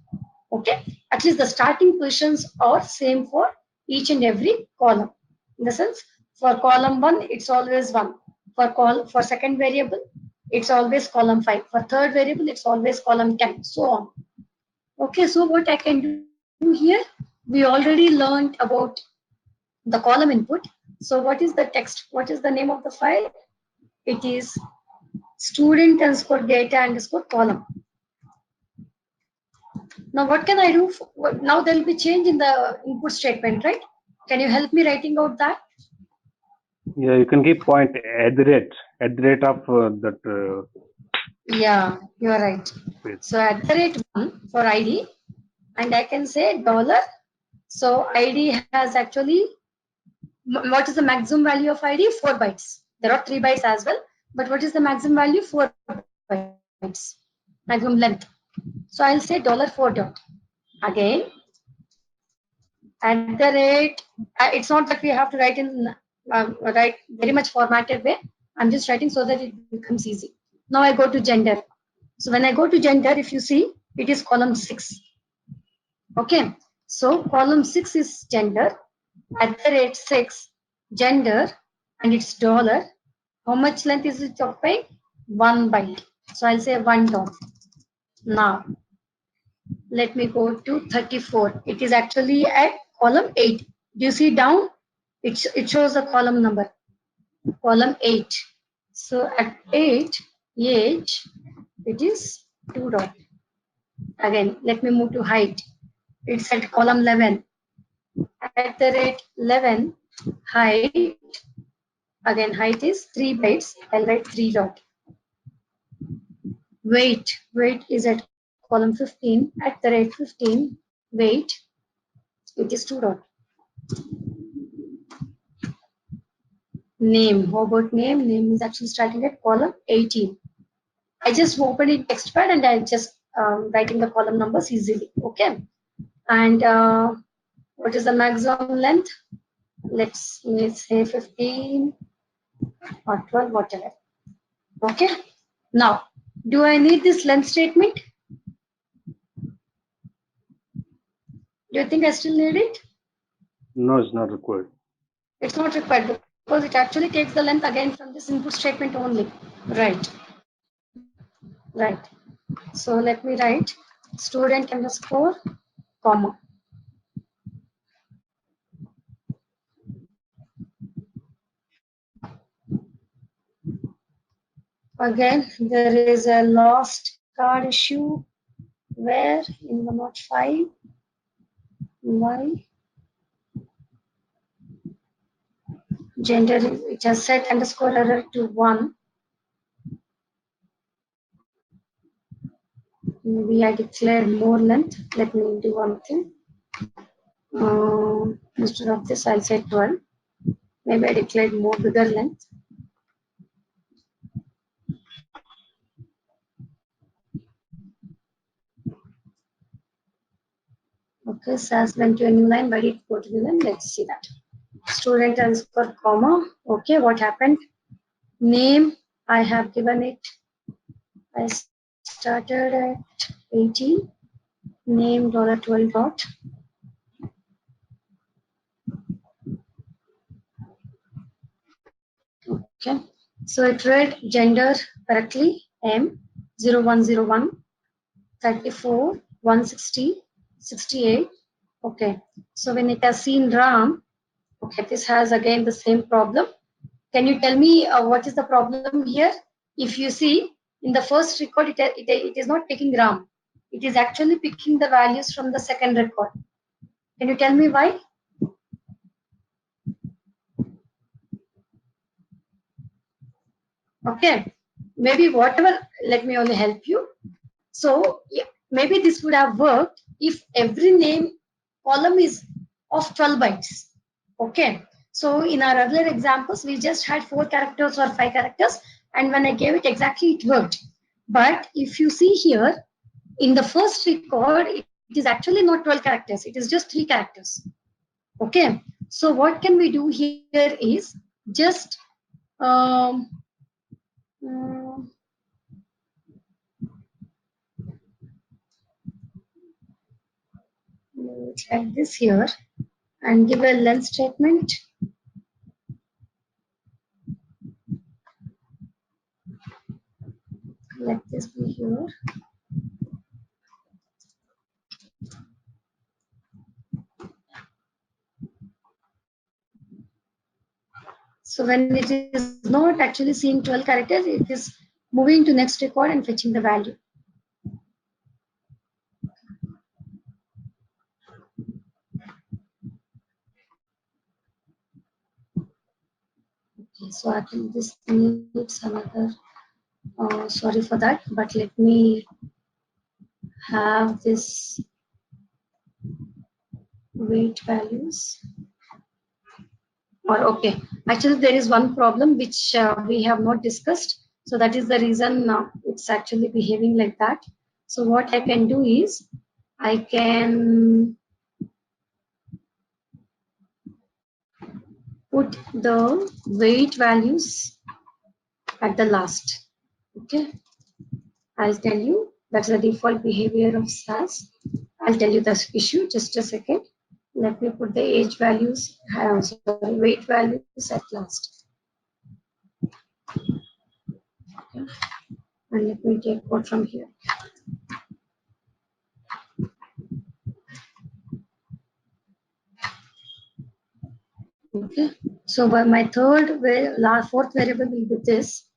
Okay. At least the starting positions are same for each and every column. In the sense, for column 1, it's always 1. For second variable, it's always column 5. For third variable, it's always column 10, so on. Okay, so what I can do here, we already learned about the column input. So what is the text? What is the name of the file? It is student underscore data underscore column. Now what can I do? Now there will be change in the input statement, right? Can you help me writing out that? Yeah, you can keep point at the rate of that. Yeah, you are right. So at the rate 1 for ID, and I can say dollar. So ID has actually, what is the maximum value of ID? 4 bytes. There are 3 bytes as well, but what is the maximum value? 4 bytes, maximum length. So I'll say $4 again at the rate. It's not that we have to write in write very much formatted way. I'm just writing so that it becomes easy. Now I go to gender. So when I go to gender, if you see, it is column 6. Okay. So column 6 is gender. At the rate 6, gender, and it's dollar. How much length is it occupying? 1 byte. So I'll say $1. Now let me go to 34. It is actually at column 8. Do you see down? It shows the column number. Column 8. So at 8, age, it is 2 dot. Again, let me move to height. It's at column 11. At the rate 11, height, again height is 3 bytes. I'll write 3 dot. Weight is at column 15. At the rate 15, weight, it is 2 dot. Name, how about name? Name is actually starting at column 18. I just opened it TextPad and I just writing the column numbers easily. Okay. And what is the maximum length? Let's say 15 or 12, whatever. Okay. Now, do I need this length statement? Do you think I still need it? No, it's not required. It's not required because it actually takes the length again from this input statement only. Right. Right. So let me write student underscore comma. Again, there is a lost card issue where in 105, why gender, it has set underscore error to 1. Maybe I declared more length. Let me do one thing. Instead of this, I'll say 12. Maybe I declared more bigger length. Okay, SAS went to a new line, but it go to the line. Let's see that. Student underscore comma. Okay, what happened? Name, I have given it. I started at 18. Name $12 dot. Okay, so it read gender correctly. M 0101 34 160 68. Okay, so when it has seen Ram, okay, this has again the same problem. Can you tell me what is the problem here? If you see in the first record, it is not picking Ram. It is actually picking the values from the second record. Can you tell me why? Okay, maybe whatever, let me only help you. So yeah, maybe this would have worked if every name column is of 12 bytes. Okay, so in our earlier examples, we just had 4 characters or 5 characters, and when I gave it exactly, it worked. But if you see here, in the first record, it is actually not 12 characters, it is just 3 characters. Okay, so what can we do here is just like this here and give a length statement. Let this be here. So when it is not actually seeing 12 characters, it is moving to next record and fetching the value. Okay, so I think this needs another, sorry for that, but let me have this weight values. Or okay, actually there is one problem which we have not discussed. So that is the reason it's actually behaving like that. So what I can do is I can put the weight values at the last. Okay, I'll tell you that's the default behavior of SAS. I'll tell you the issue, just a second. Let me put the age values, sorry, weight values at last. Okay. And let me take code from here. Okay, so by my fourth variable will be this,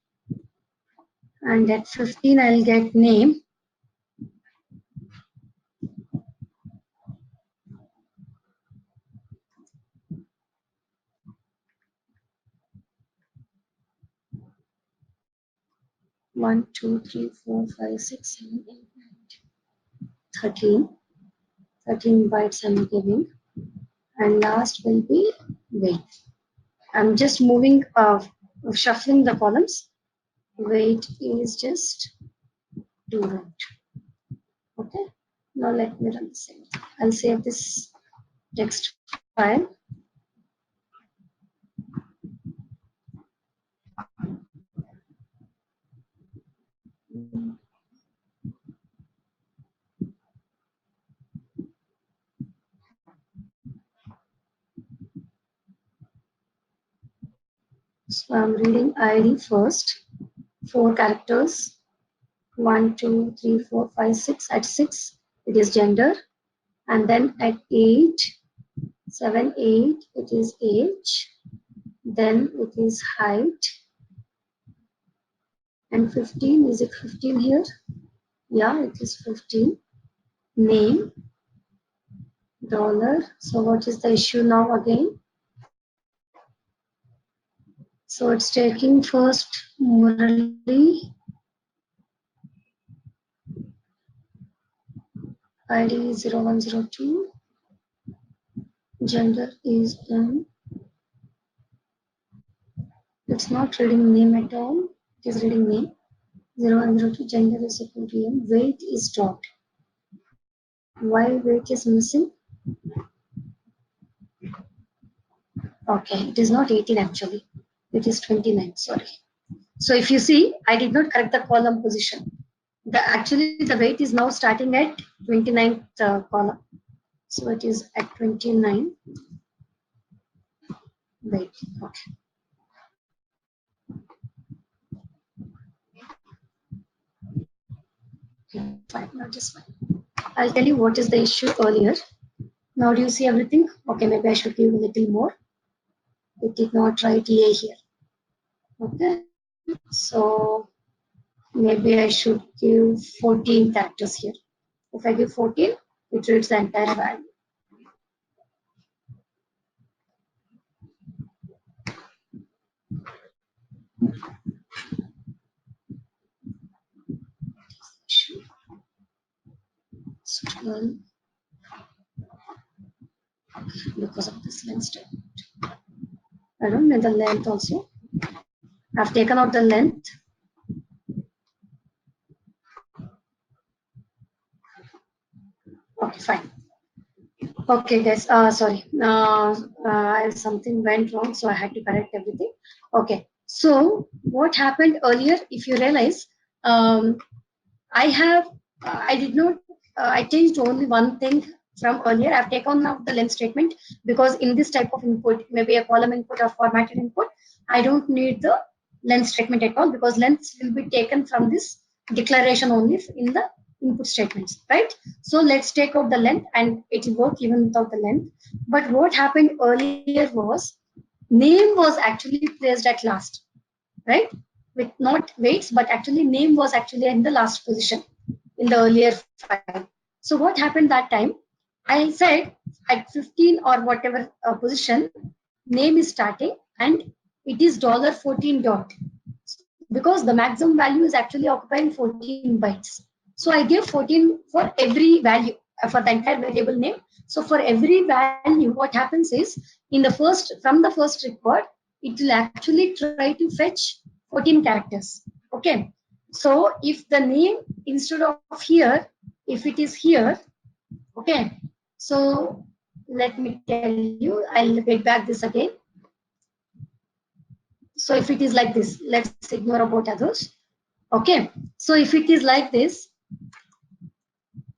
and at 15 I'll get name. One, two, three, 4, 5, 6, 7, 8, 9, 13. 13 bytes I'm giving, and last will be weight. I'm just moving, shuffling the columns. Weight is just 2 root. Okay, now let me run the same. I'll save this text file. So I'm reading ID first, 4 characters, 1, 2, 3, 4, 5, 6. At 6, it is gender, and then at 8, 7, 8, it is age, then it is height, And 15, is it 15 here? Yeah, it is 15. Name, dollar. So what is the issue now again? So it's taking first Murali, ID 0102, gender is it's not reading name at all, it is reading name. 0102, gender is equal to M, weight is dot. Why weight is missing? Okay, it is not 18 actually, it is 29, sorry. So if you see, I did not correct the column position. Actually the weight is now starting at 29th column. So it is at 29. Wait, okay. Fine, not just fine. I'll tell you what is the issue earlier. Now do you see everything? Okay, maybe I should give a little more. It did not write A here. Okay, so maybe I should give 14 characters here. If I give 14, it reads the entire value. So 12, because of this length statement. I don't need the length also. I've taken out the length. Okay, fine. Okay, guys. Sorry. Something went wrong, so I had to correct everything. Okay. So what happened earlier? If you realize, I did not. I changed only one thing from earlier. I've taken out the length statement because in this type of input, maybe a column input or formatted input, I don't need the length statement at all because lengths will be taken from this declaration only in the input statements, right? So let's take out the length and it will work even without the length. But what happened earlier was name was actually placed at last, right? With not weights, but actually name was actually in the last position in the earlier file. So what happened that time? I said at 15 or whatever position, name is starting and it is $14 dot because the maximum value is actually occupying 14 bytes. So I give 14 for every value for the entire variable name. So for every value, what happens is from the first record, it will actually try to fetch 14 characters. Okay. So if the name instead of here, if it is here, okay. So let me tell you, I'll get back this again. So if it is like this, let's ignore about others. Okay, so if it is like this,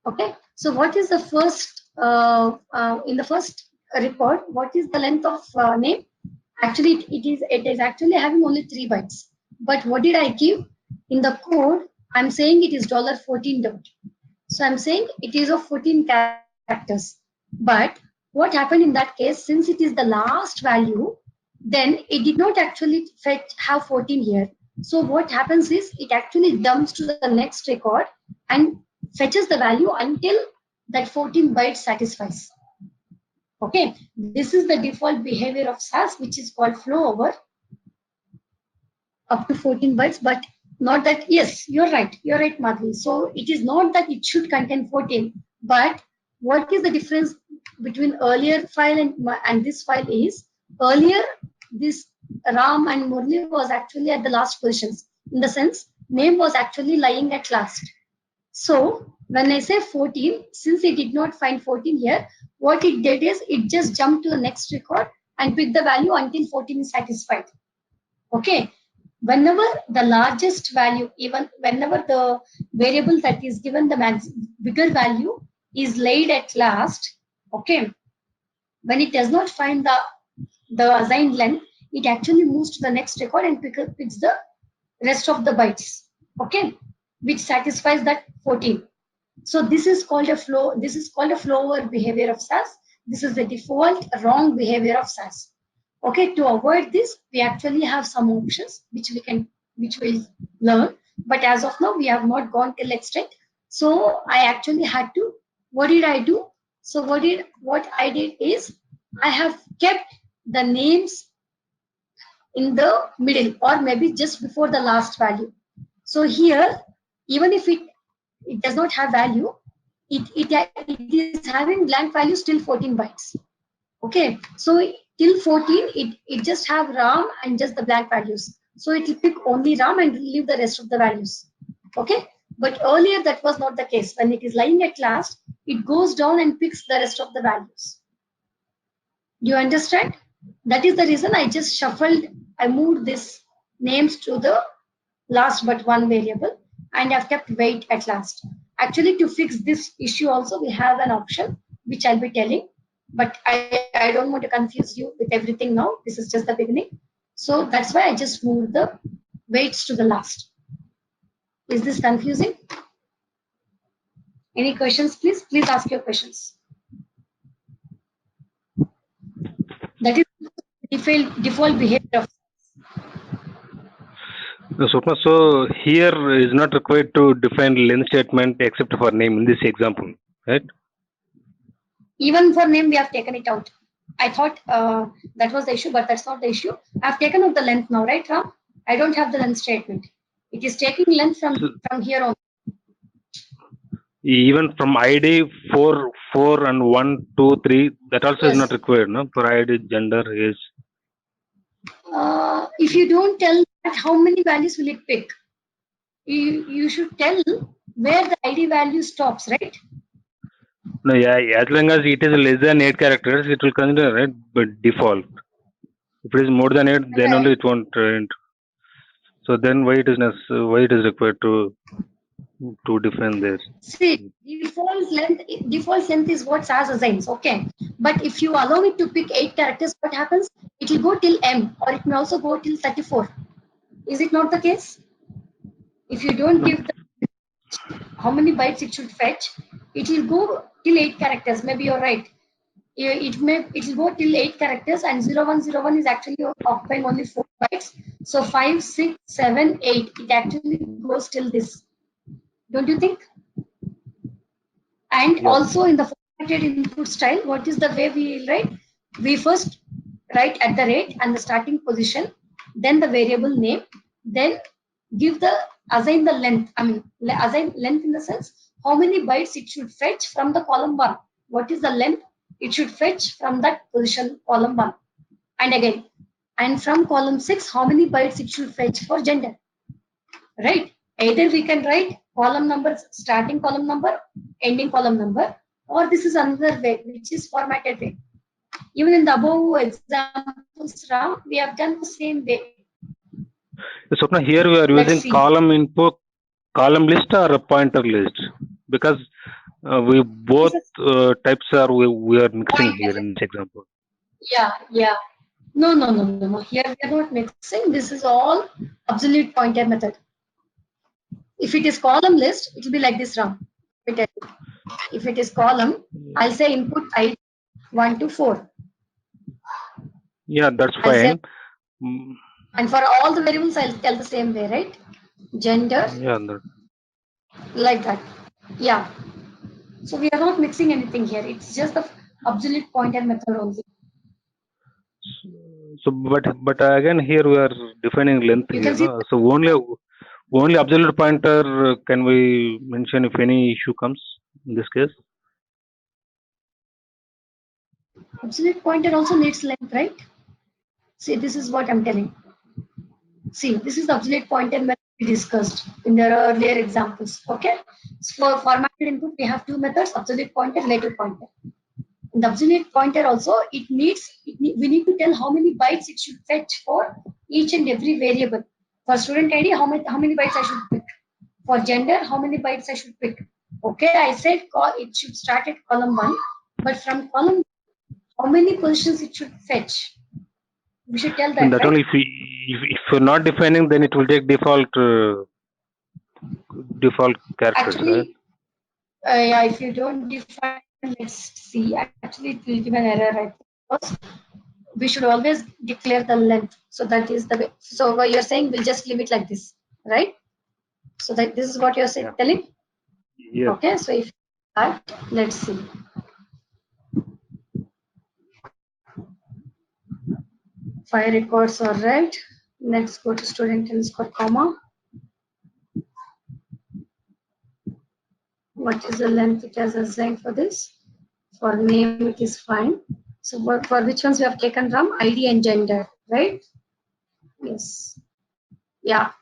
okay, so what is the first, in the first record, what is the length of name? Actually, it is actually having only 3 bytes. But what did I give? In the code, I'm saying it is $14 dot. So I'm saying it is of 14 characters. But what happened in that case, since it is the last value, then it did not actually have 14 here. So what happens is it actually jumps to the next record and fetches the value until that 14 bytes satisfies. Okay, this is the default behavior of SAS, which is called flow over up to 14 bytes, but not that, yes, you're right, Madhvi. So it is not that it should contain 14, but what is the difference between earlier file and this file is, earlier this Ram and Murli was actually at the last positions, in the sense name was actually lying at last. So when I say 14, since it did not find 14 here, what it did is it just jumped to the next record and picked the value until 14 is satisfied. Okay, whenever the largest value, even whenever the variable that is given the bigger value is laid at last, okay, when it does not find the assigned length, it actually moves to the next record and picks the rest of the bytes, okay, which satisfies that 14. So this is called a flow. This is called a flow over behavior of SAS. This is the default wrong behavior of SAS. Okay, to avoid this, we actually have some options which we'll learn. but as of now we have not gone till extent. So I actually had to, what did I do? So what I did is I have kept the names in the middle or maybe just before the last value. So here, even if it does not have value, it is having blank value still 14 bytes. Okay, so till 14 it just have RAM and just the blank values. So it will pick only RAM and leave the rest of the values. Okay, but earlier that was not the case. When it is lying at last, it goes down and picks the rest of the values. Do you understand? That is the reason I just shuffled, I moved this names to the last but one variable and I've kept wait at last. Actually, to fix this issue also, we have an option which I'll be telling, but I don't want to confuse you with everything now. This is just the beginning. So that's why I just moved the weights to the last. Is this confusing? Any questions, please? Please ask your questions. That is default behavior of Swapna, so here is not required to define length statement except for name in this example, right? even for name we have taken it out. I thought that was the issue, but that's not the issue. I've taken out the length now, right, Ram? I don't have the length statement. It is taking length from here on. Even from ID 4 and 1, 2, 3, that also is Yes. not required, no? For ID, gender, age. If you don't tell that, how many values will it pick? You should tell where the ID value stops, right? No, yeah, as long as it is less than 8 characters, it will consider, right? But default. If it is more than 8, then only it won't enter. So then why it is required to define this? See, default length is what SAS assigns, okay. But if you allow it to pick 8 characters, what happens? It will go till M, or it may also go till 34. Is it not the case? If you don't give the how many bytes it should fetch, it will go till 8 characters. Maybe you're right. It will go till 8 characters, and 0101 is actually occupying only 4 bytes. So 5, 6, 7, 8. It actually goes till this. Don't you think? And Yeah. also in the formatted input style, what is the way we write? We first write at the rate and the starting position, then the variable name, then give the assign the length. I mean, assign length in the sense how many bytes it should fetch from the column 1. What is the length it should fetch from that position column 1? And again, and from column 6, how many bytes it should fetch for gender? Right? Either we can write column numbers, starting column number, ending column number, or this is another way, which is formatted way. Even in the above examples, Ram, we have done the same way. Swapna, here we are Let's using see. column input, column list or a pointer list, because we both types are we are mixing here in this example. Yeah. No. Here we are not mixing. This is all absolute pointer method. If it is column list, it will be like this, Ram. If it is column, I'll say input ID 1 to 4. Yeah, that's I'll say, fine. and for all the variables, I'll tell the same way, right? Gender, Yeah, like that. Yeah. So we are not mixing anything here. It's just the absolute pointer method only. so but again here we are defining length You here, can see no? So only absolute pointer can we mention if any issue comes in this case? absolute pointer also needs length, right? See, this is what I'm telling. See, this is the absolute pointer method we discussed in the earlier examples. Okay. So for formatted input, we have two methods: absolute pointer, relative pointer. In the absolute pointer also, we need to tell how many bytes it should fetch for each and every variable. For student ID, how many bytes I should pick. For gender, how many bytes I should pick. Okay, I said it should start at column 1, but from column, how many positions it should fetch. We should tell And that, that right? only if you're not defining, then it will take default characters, right? Actually, yeah, if you don't define, let's see. Actually, it will give an error, right? Because we should always declare the length. So that is the way. So what you're saying, we'll just leave it like this, right? So that this is what you're saying, telling? Yes. Okay, so if that, let's see. Five records are right. Next, go to student underscore comma. What is the length it has assigned for this? For name, it is fine. So for which ones we have taken from ID and gender, right? Yes. Yeah.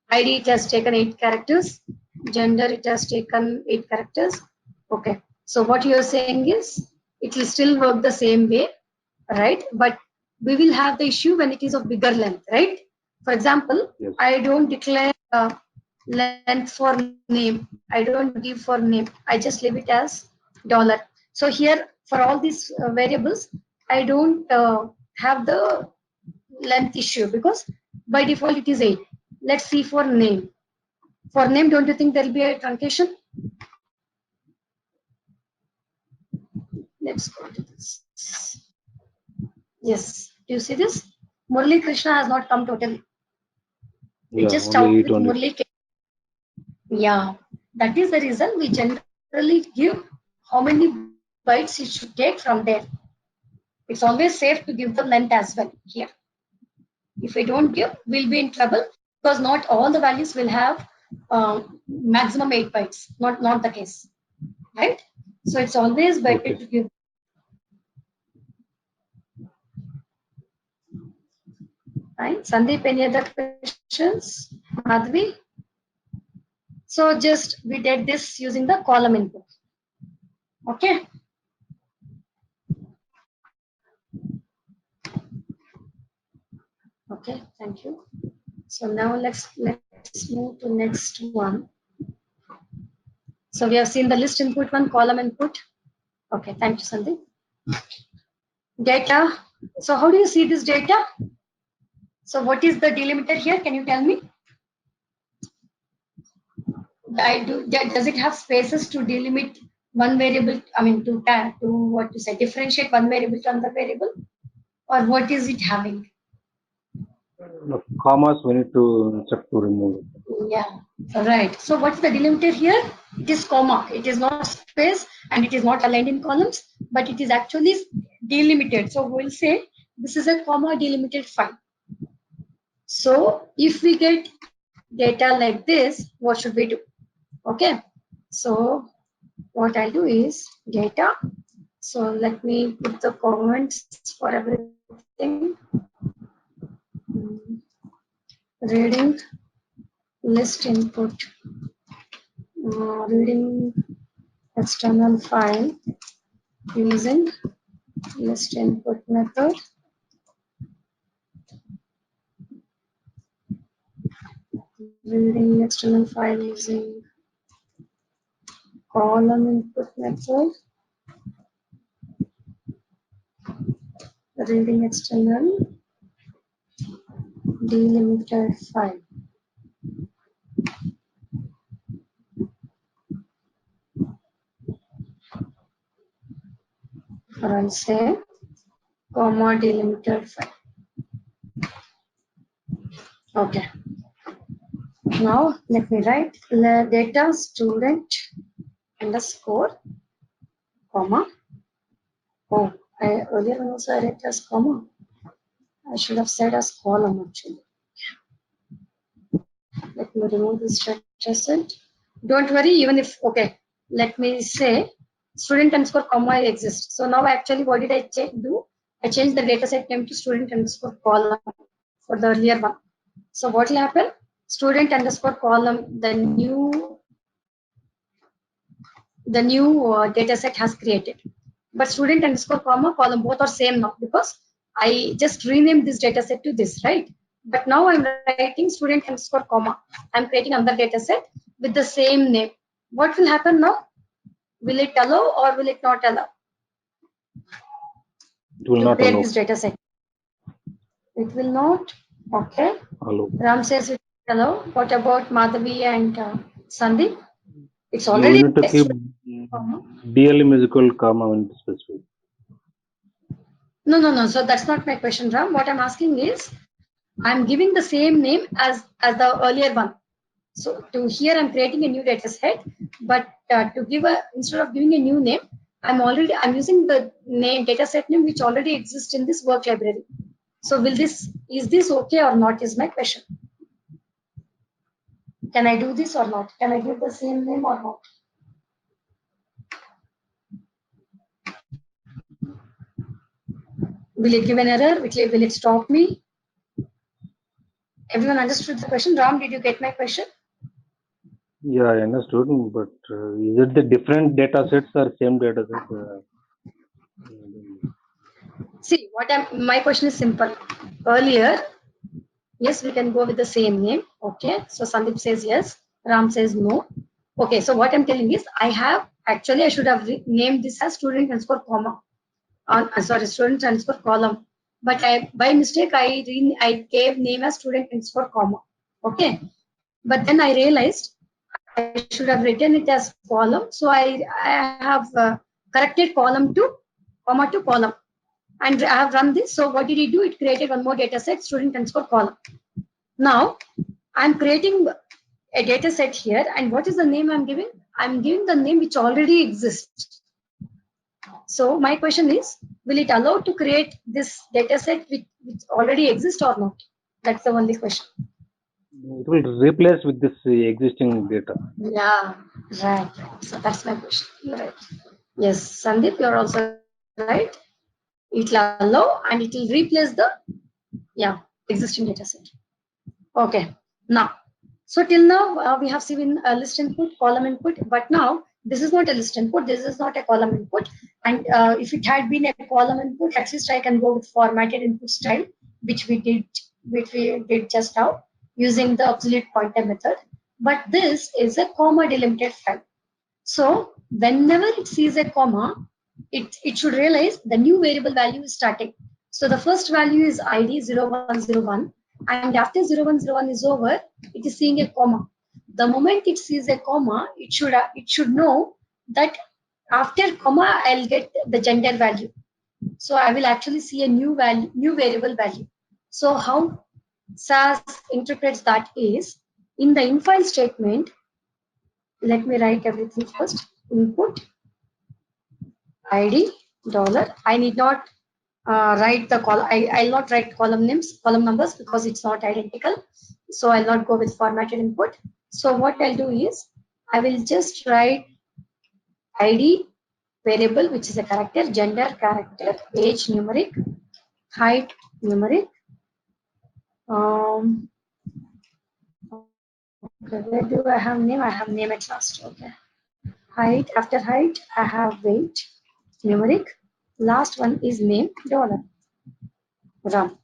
ID, it has taken 8 characters. Gender, it has taken 8 characters. Okay. So what you are saying is, it will still work the same way, right? But we will have the issue when it is of bigger length, right? For example, Yes. I don't declare length for name. I don't give for name. I just leave it as dollar. So here, for all these variables, I don't have the length issue because by default it is 8. Let's see for name. For name, don't you think there will be a truncation? Let's go to this. Yes. Do you see this? Murli Krishna has not come totally. We Yeah, just only out 8 with only. Murli. Yeah. That is the reason we generally give how many bytes it should take from there. It's always safe to give the length as well here. If we don't give, we'll be in trouble because not all the values will have maximum 8 bytes. Not the case, right? So it's always better to give. Right? Sandeep, any other questions? Madhvi? So just we did this using the column input. Okay. Okay, thank you. So now let's move to next one. So we have seen the list input one, column input. Okay, thank you, Sandeep. Data. So how do you see this data? So what is the delimiter here? Can you tell me? Does it have spaces to delimit one variable? I mean, to what to say, differentiate one variable to another variable, or what is it having? The commas we need to check to remove it. Yeah, right. So what's the delimiter here? It is comma. It is not space and it is not aligned in columns, but it is actually delimited. So we'll say this is a comma delimited file. So if we get data like this, what should we do? Okay. So what I'll do is data. So let me put the comments for everything. Reading list input. Reading external file using list input method. Reading external file using column input method. Reading external delimited file. Or I'll say comma delimited file. Okay. Now let me write the data student underscore comma. Oh, earlier also I wrote as comma. I should have said as column actually. Let me remove this structure set. Don't worry, even if, okay, let me say student underscore comma exists. So now actually what did I do? I changed the data set name to student underscore column for the earlier one. So what will happen? Student underscore column, the new data set has created. But student underscore comma column both are same now because I just renamed this data set to this, right? But now I'm writing student underscore comma. I'm creating another data set with the same name. What will happen now? Will it allow or will it not allow It will to not create allow. this data set? It will not. Okay. Allow. Ram says it will allow. What about Madhavi and Sandeep? It's You already need to keep DLM is equal comma when specific. No. So that's not my question, Ram. What I'm asking is, I'm giving the same name as the earlier one. So to here I'm creating a new data set, but to give a, instead of giving a new name, I'm using the name data set name which already exists in this work library. So is this okay or not is my question. Can I do this or not? Can I give the same name or not? Will it give an error? Will it stop me? Everyone understood the question? Ram, did you get my question? Yeah, I understood, but is it the different data sets or same data sets? See, my question is simple. Earlier, yes, we can go with the same name. Okay, so Sandeep says yes, Ram says no. Okay, so what I'm telling is I should have named this as student underscore comma. Sorry, student underscore column. But by mistake, I gave name as student underscore comma. Okay, but then I realized I should have written it as column. So I have corrected column to comma to column. And I have run this. So what did it do? It created one more data set, student underscore column. Now I'm creating a data set here. And what is the name I'm giving? I'm giving the name which already exists. So my question is, will it allow to create this data set which already exists or not? That's the only question. It will replace with this existing data. Yeah, right. So that's my question. You're right. Yes, Sandeep, you're also right. It will allow and it will replace the existing data set. Okay. Now, so till now we have seen a list input, column input, but now this is not a list input. This is not a column input. And if it had been a column input, at least I can go with formatted input style, which we did just now using the obsolete pointer method. But this is a comma delimited file. So whenever it sees a comma, it should realize the new variable value is starting. So the first value is ID 0101, and after 0101 is over, it is seeing a comma. The moment it sees a comma, it should know that after comma I'll get the gender value. So I will actually see a new variable value. So how SAS interprets that is in the infile statement. Let me write everything first. Input ID dollar. I need not write the column. I'll not write column numbers because it's not identical. So I'll not go with formatted input. So what I'll do is I will just write ID variable, which is a character, gender character, age numeric, height numeric. Okay, where do I have name? I have name at last. Okay. Height, after height, I have weight, numeric. Last one is name, dollar. Run.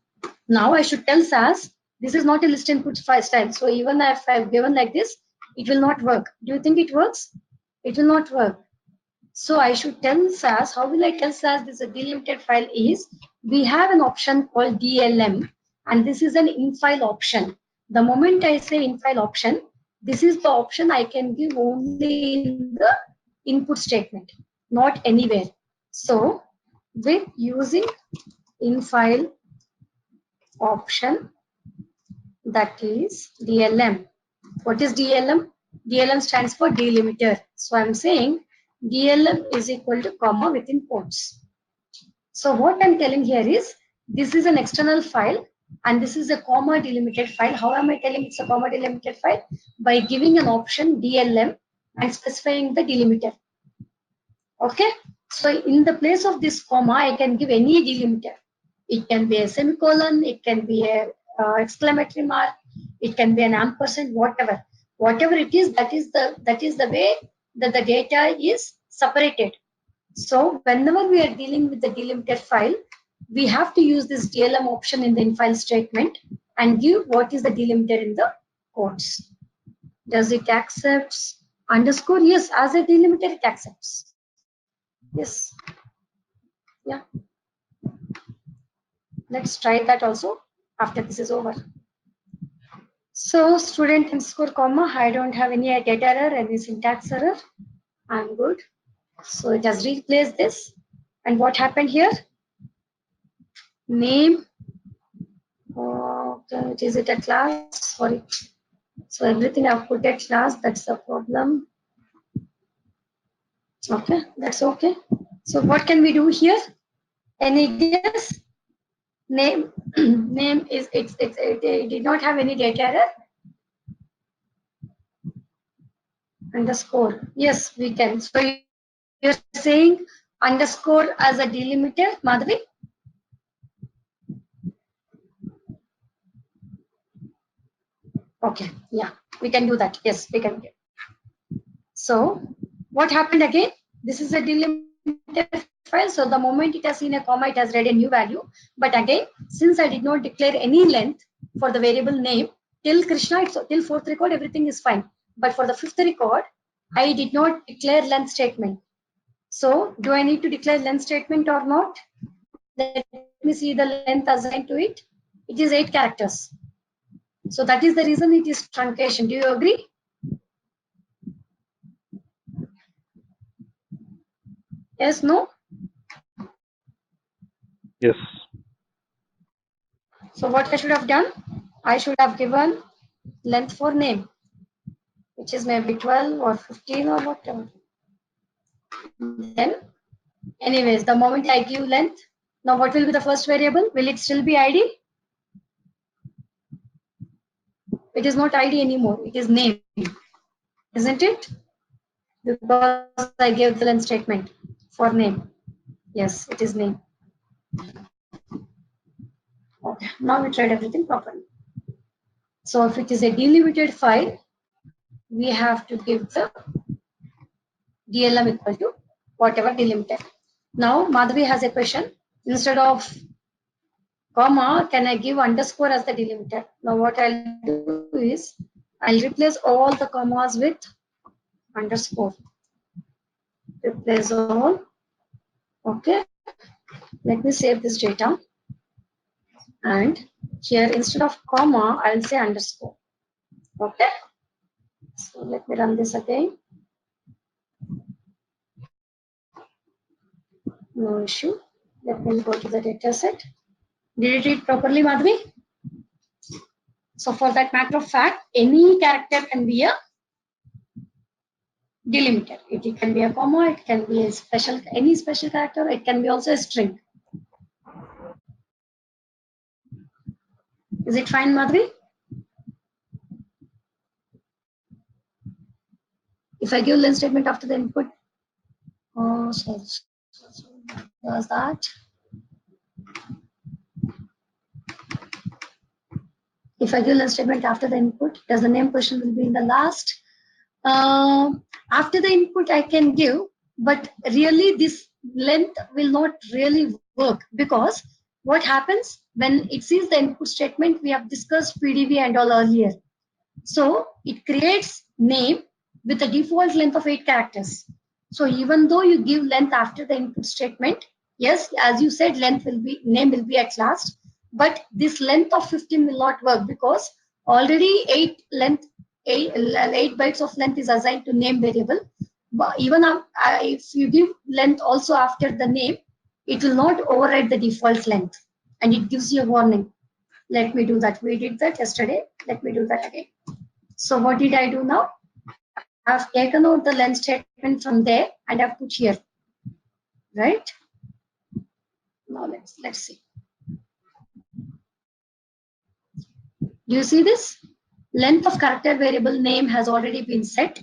Now I should tell SAS, this is not a list input file style. So even if I've given like this, it will not work. Do you think it works? It will not work. So I should tell SAS, how will I tell SAS this is a delimited file is, we have an option called DLM, and this is an in-file option. The moment I say in-file option, this is the option I can give only in the input statement, not anywhere. So with using in-file option, that is DLM. What is DLM? DLM stands for delimiter. So I'm saying DLM is equal to comma within quotes. So what I'm telling here is this is an external file and this is a comma delimited file. How am I telling it's a comma delimited file? By giving an option DLM and specifying the delimiter. Okay. So in the place of this comma, I can give any delimiter. It can be a semicolon, it can be a exclamatory mark, it can be an ampersand, whatever. Whatever it is, that is the way that the data is separated. So whenever we are dealing with the delimited file, we have to use this DLM option in the in-file statement and give what is the delimiter in the quotes. Does it accept underscore? Yes, as a delimiter it accepts. Yes. Yeah. Let's try that also after this is over. So student underscore comma, I don't have any data error, any syntax error. I'm good. So it has replaced this. And what happened here? Name. Okay, is it a class? Sorry. So everything I've put at last, that's the problem. Okay, that's okay. So what can we do here? Any guess? Name name is it did not have any data error. Underscore. Yes, we can. So you're saying underscore as a delimiter, Madhavi? Okay, yeah, we can do that. Yes, we can. So what happened again? This is a delimiter file. So the moment it has seen a comma, it has read a new value. But again, since I did not declare any length for the variable name till Krishna, till fourth record, everything is fine. But for the fifth record, I did not declare length statement. So do I need to declare length statement or not? Let me see the length assigned to it. It is 8 characters. So that is the reason it is truncation. Do you agree? Yes, no? Yes. So what I should have done? I should have given length for name, which is maybe 12 or 15 or whatever. Then, anyways, the moment I give length, now what will be the first variable? Will it still be ID? It is not ID anymore. It is name, isn't it? Because I gave the length statement for name. Yes, it is name. Okay, now we tried everything properly. So if it is a delimited file, we have to give the DLM equal to whatever delimited. Now Madhavi has a question. Instead of comma, can I give underscore as the delimiter? Now what I'll do is I'll replace all the commas with underscore. Replace all. Okay. Let me save this data. And here instead of comma, I'll say underscore. Okay. So let me run this again. No issue. Let me go to the data set. Did it read properly, Madhavi? So for that matter of fact, any character can be a delimiter. It can be a comma, it can be a special, any special character, it can be also a string. Is it fine, Madhavi? If I give length statement after the input, does that? If I give length statement after the input, does the name question will be in the last? After the input, I can give, but really this length will not really work because what happens when it sees the input statement, we have discussed PDV and all earlier. So it creates name with a default length of 8 characters. So even though you give length after the input statement, yes, as you said, length will be, name will be at last, but this length of 15 will not work because already 8 bytes of length is assigned to name variable. But even if you give length also after the name, it will not override the default length and it gives you a warning. Let me do that. We did that yesterday. Let me do that again. So what did I do now? I've taken out the length statement from there and I've put here, right? Now let's see. Do you see this? Length of character variable name has already been set.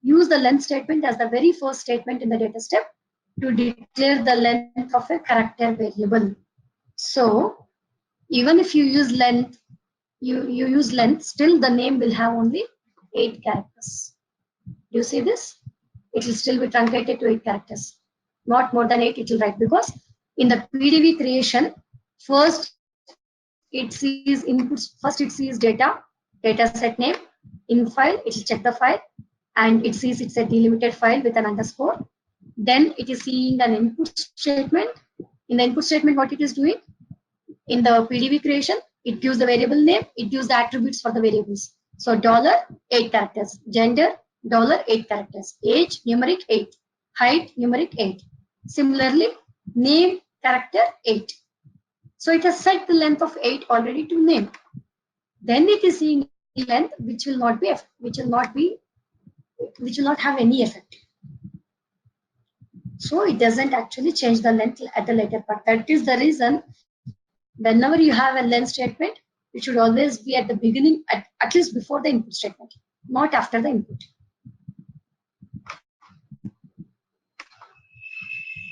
Use the length statement as the very first statement in the data step to declare the length of a character variable. So even if you use length, you use length, still the name will have only 8 characters. Do you see this? It will still be truncated to 8 characters. Not more than 8 it will write because in the PDV creation, first it sees inputs, first it sees data set name, in file, it will check the file and it sees it's a delimited file with an underscore. Then it is seeing an input statement. In the input statement, what it is doing? In the PDV creation, it gives the variable name, it gives the attributes for the variables. So $8 characters, gender $8 characters, age numeric 8, height numeric 8. Similarly, name character 8. So it has set the length of 8 already to name. Then it is seeing length which will not have any effect. So it doesn't actually change the length at the later part. That is the reason whenever you have a length statement, it should always be at the beginning, at least before the input statement, not after the input.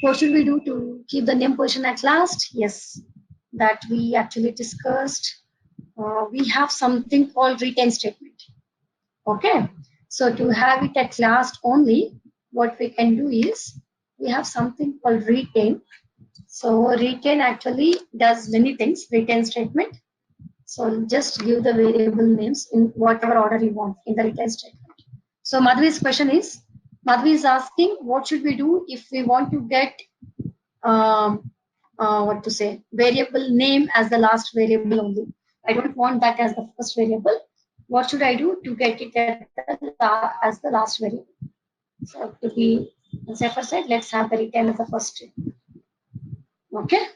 What should we do to keep the name position at last? Yes, that we actually discussed. We have something called retain statement. Okay, so to have it at last only, what we can do is we have something called retain. So retain actually does many things, retain statement. So just give the variable names in whatever order you want in the retain statement. So Madhvi's question is, Madhvi is asking, what should we do if we want to get variable name as the last variable only? I don't want that as the first variable. What should I do to get it as the last variable? So to be on safer side, let's have the retain as the first. Okay.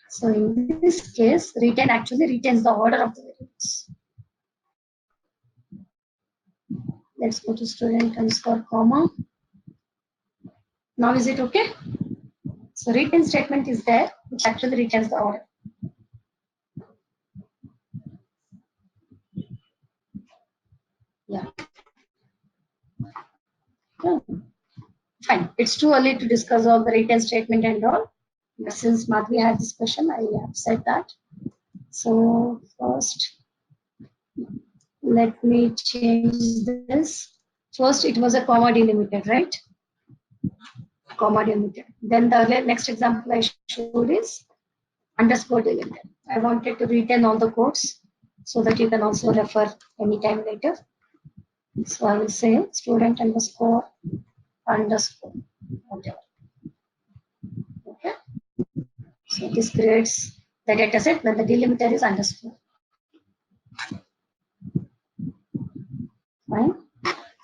So in this case, retain actually retains the order of the variables. Let's go to student underscore comma. Now is it okay? So retain statement is there, which actually retains the order. Yeah. Fine. It's too early to discuss all the retain statement and all. But since Madhvi had this question, I have said that. So first, let me change this. First, it was a comma delimited, right? Comma delimited. Then the next example I showed is underscore delimited. I wanted to retain all the codes so that you can also refer anytime later. So I will say student underscore whatever. Okay. So this creates the data set when the delimiter is underscore. Fine.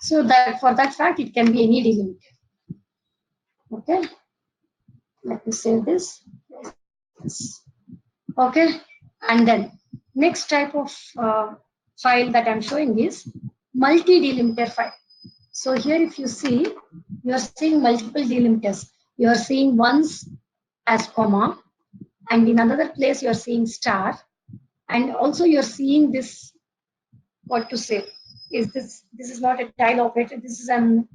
So that for that fact, it can be any delimiter. Okay. Let me save this. Okay. And then next type of file that I'm showing is multi-delimiter file. So here if you see, you are seeing multiple delimiters. You are seeing ones as comma, and in another place you are seeing star, and also you are seeing this, what to say, is this is not a tile operator, this is an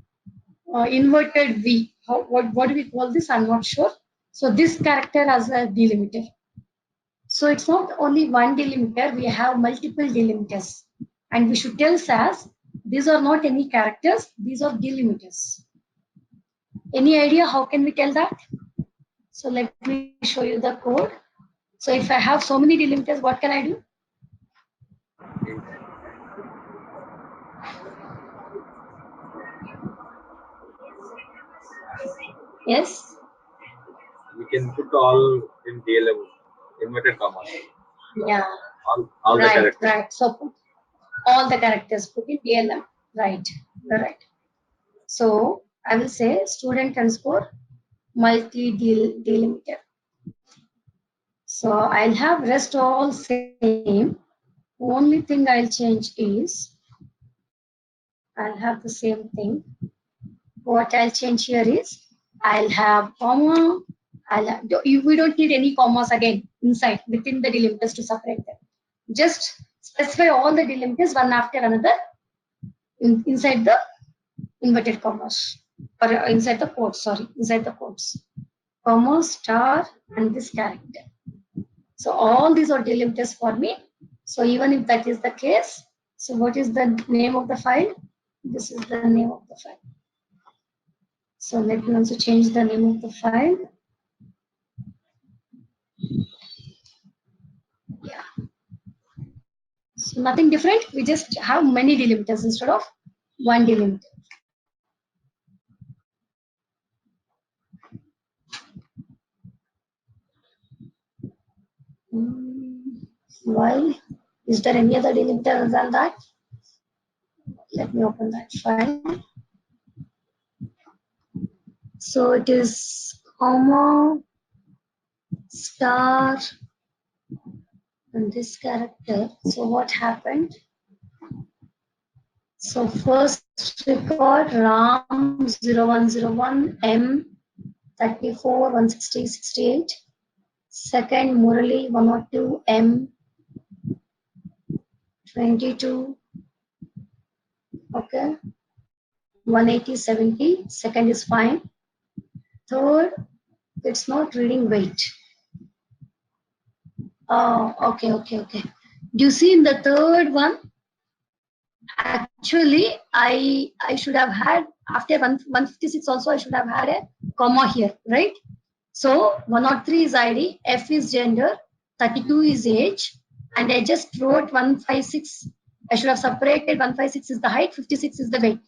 inverted V. What do we call this? I'm not sure. So this character as a delimiter. So it's not only one delimiter, we have multiple delimiters. And we should tell SAS, these are not any characters, these are delimiters. Any idea how can we tell that? So let me show you the code. So if I have so many delimiters, what can I do? Yes? We can put all in DLM, inverted commas. Yeah. All the characters. Right. So put all the characters, put in DLM. Right. Right. So I will say student underscore multi-delimiter. So I'll have rest all same. Only thing I'll change is I'll have the same thing. What I'll change here is I'll have comma. We don't need any commas again inside within the delimiters to separate them. Just specify all the delimiters one after another inside the inverted commas or inside the quotes. Sorry, inside the quotes. Comma, star, and this character. So all these are delimiters for me. So even if that is the case, so what is the name of the file? This is the name of the file. So let me also change the name of the file. Yeah. So nothing different. We just have many delimiters instead of one delimiter. Why? Is there any other delimiter other than that? Let me open that file. So it is comma, star, and this character. So what happened? So first record RAM 0101 M 34 160 68. Second Murali 102 M 22. Okay. 180 70. Second is fine. Third, it's not reading weight. Oh, okay. Do you see in the third one? Actually, I should have had after 156 also I should have had a comma here, right? So 103 is ID, F is gender, 32 is age, and I just wrote 156. I should have separated 156 is the height, 56 is the weight.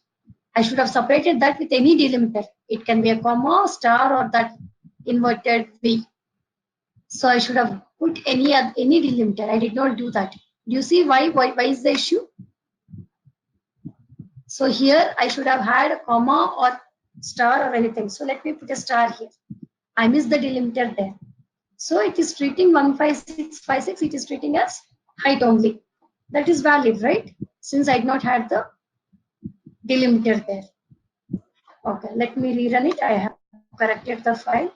I should have separated that with any delimiter. It can be a comma, star, or that inverted V. So I should have put any delimiter. I did not do that. Do you see why is the issue? So here I should have had a comma or star or anything. So let me put a star here. I missed the delimiter there. So it is treating 15656, it is treating as height only. That is valid, right? Since I did not have the delimiter there. Okay, let me rerun it. I have corrected the file.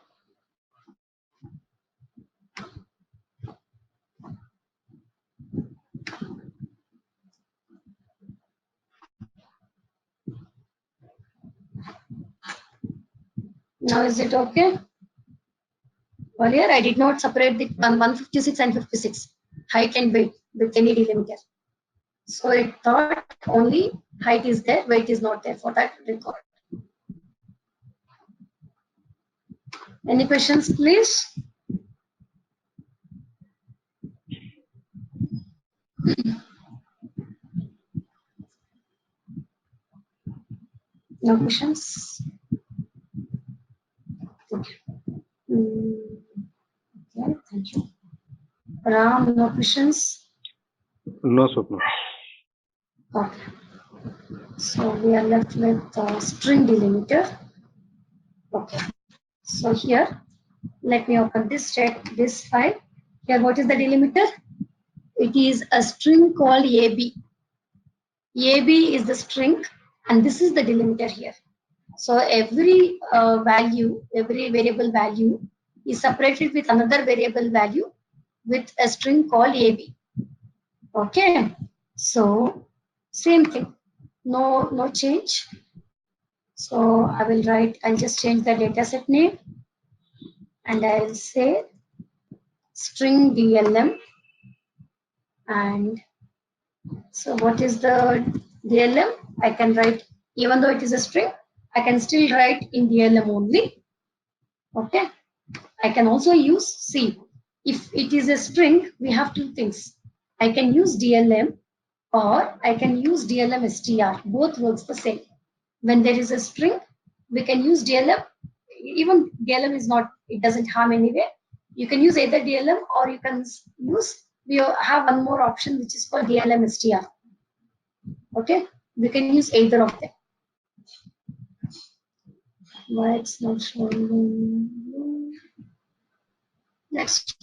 Now is it okay? Earlier I did not separate the 156 and 56, height and weight with any delimiter. So it thought only height is there, weight is not there for that record. Any questions, please? No questions? Okay. Okay, thank you. Ram, no questions? No, Swapna. Okay. So we are left with string delimiter. Okay. So here, let me open this file. Here, what is the delimiter? It is a string called AB. AB is the string, and this is the delimiter here. So every value, every variable value is separated with another variable value with a string called AB. Okay. So same thing. No change. So I will write, I'll just change the dataset name and I'll say string DLM. And so what is the DLM? I can write, even though it is a string, I can still write in DLM only. Okay. I can also use C. If it is a string, we have two things. I can use DLM or I can use DLM str. Both works the same. When there is a string, we can use DLM. Even DLM is not, it doesn't harm anyway. You can use either DLM or you can use, we have one more option which is called DLM str. Okay, we can use either of them. Why it's not showing? Next.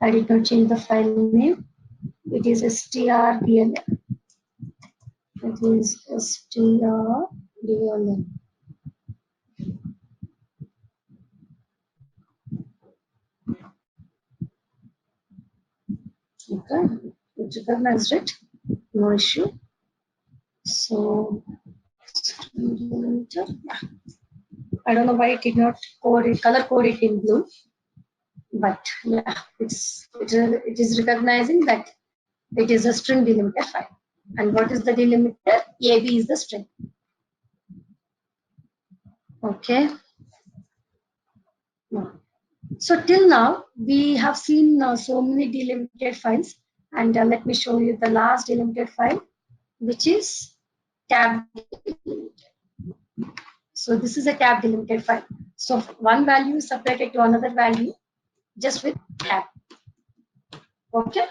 I did not change the file name. It is strdlm. It is strdlm. Okay, it recognized it. No issue. So, I don't know why it did not color code it in blue, but yeah, it is recognizing that it is a string delimiter file. And what is the delimiter? AB is the string. Okay. So till now we have seen so many delimited files, and let me show you the last delimited file, which is tab delimiter. So this is a tab delimited file. So one value is separated to another value just with tab. Okay.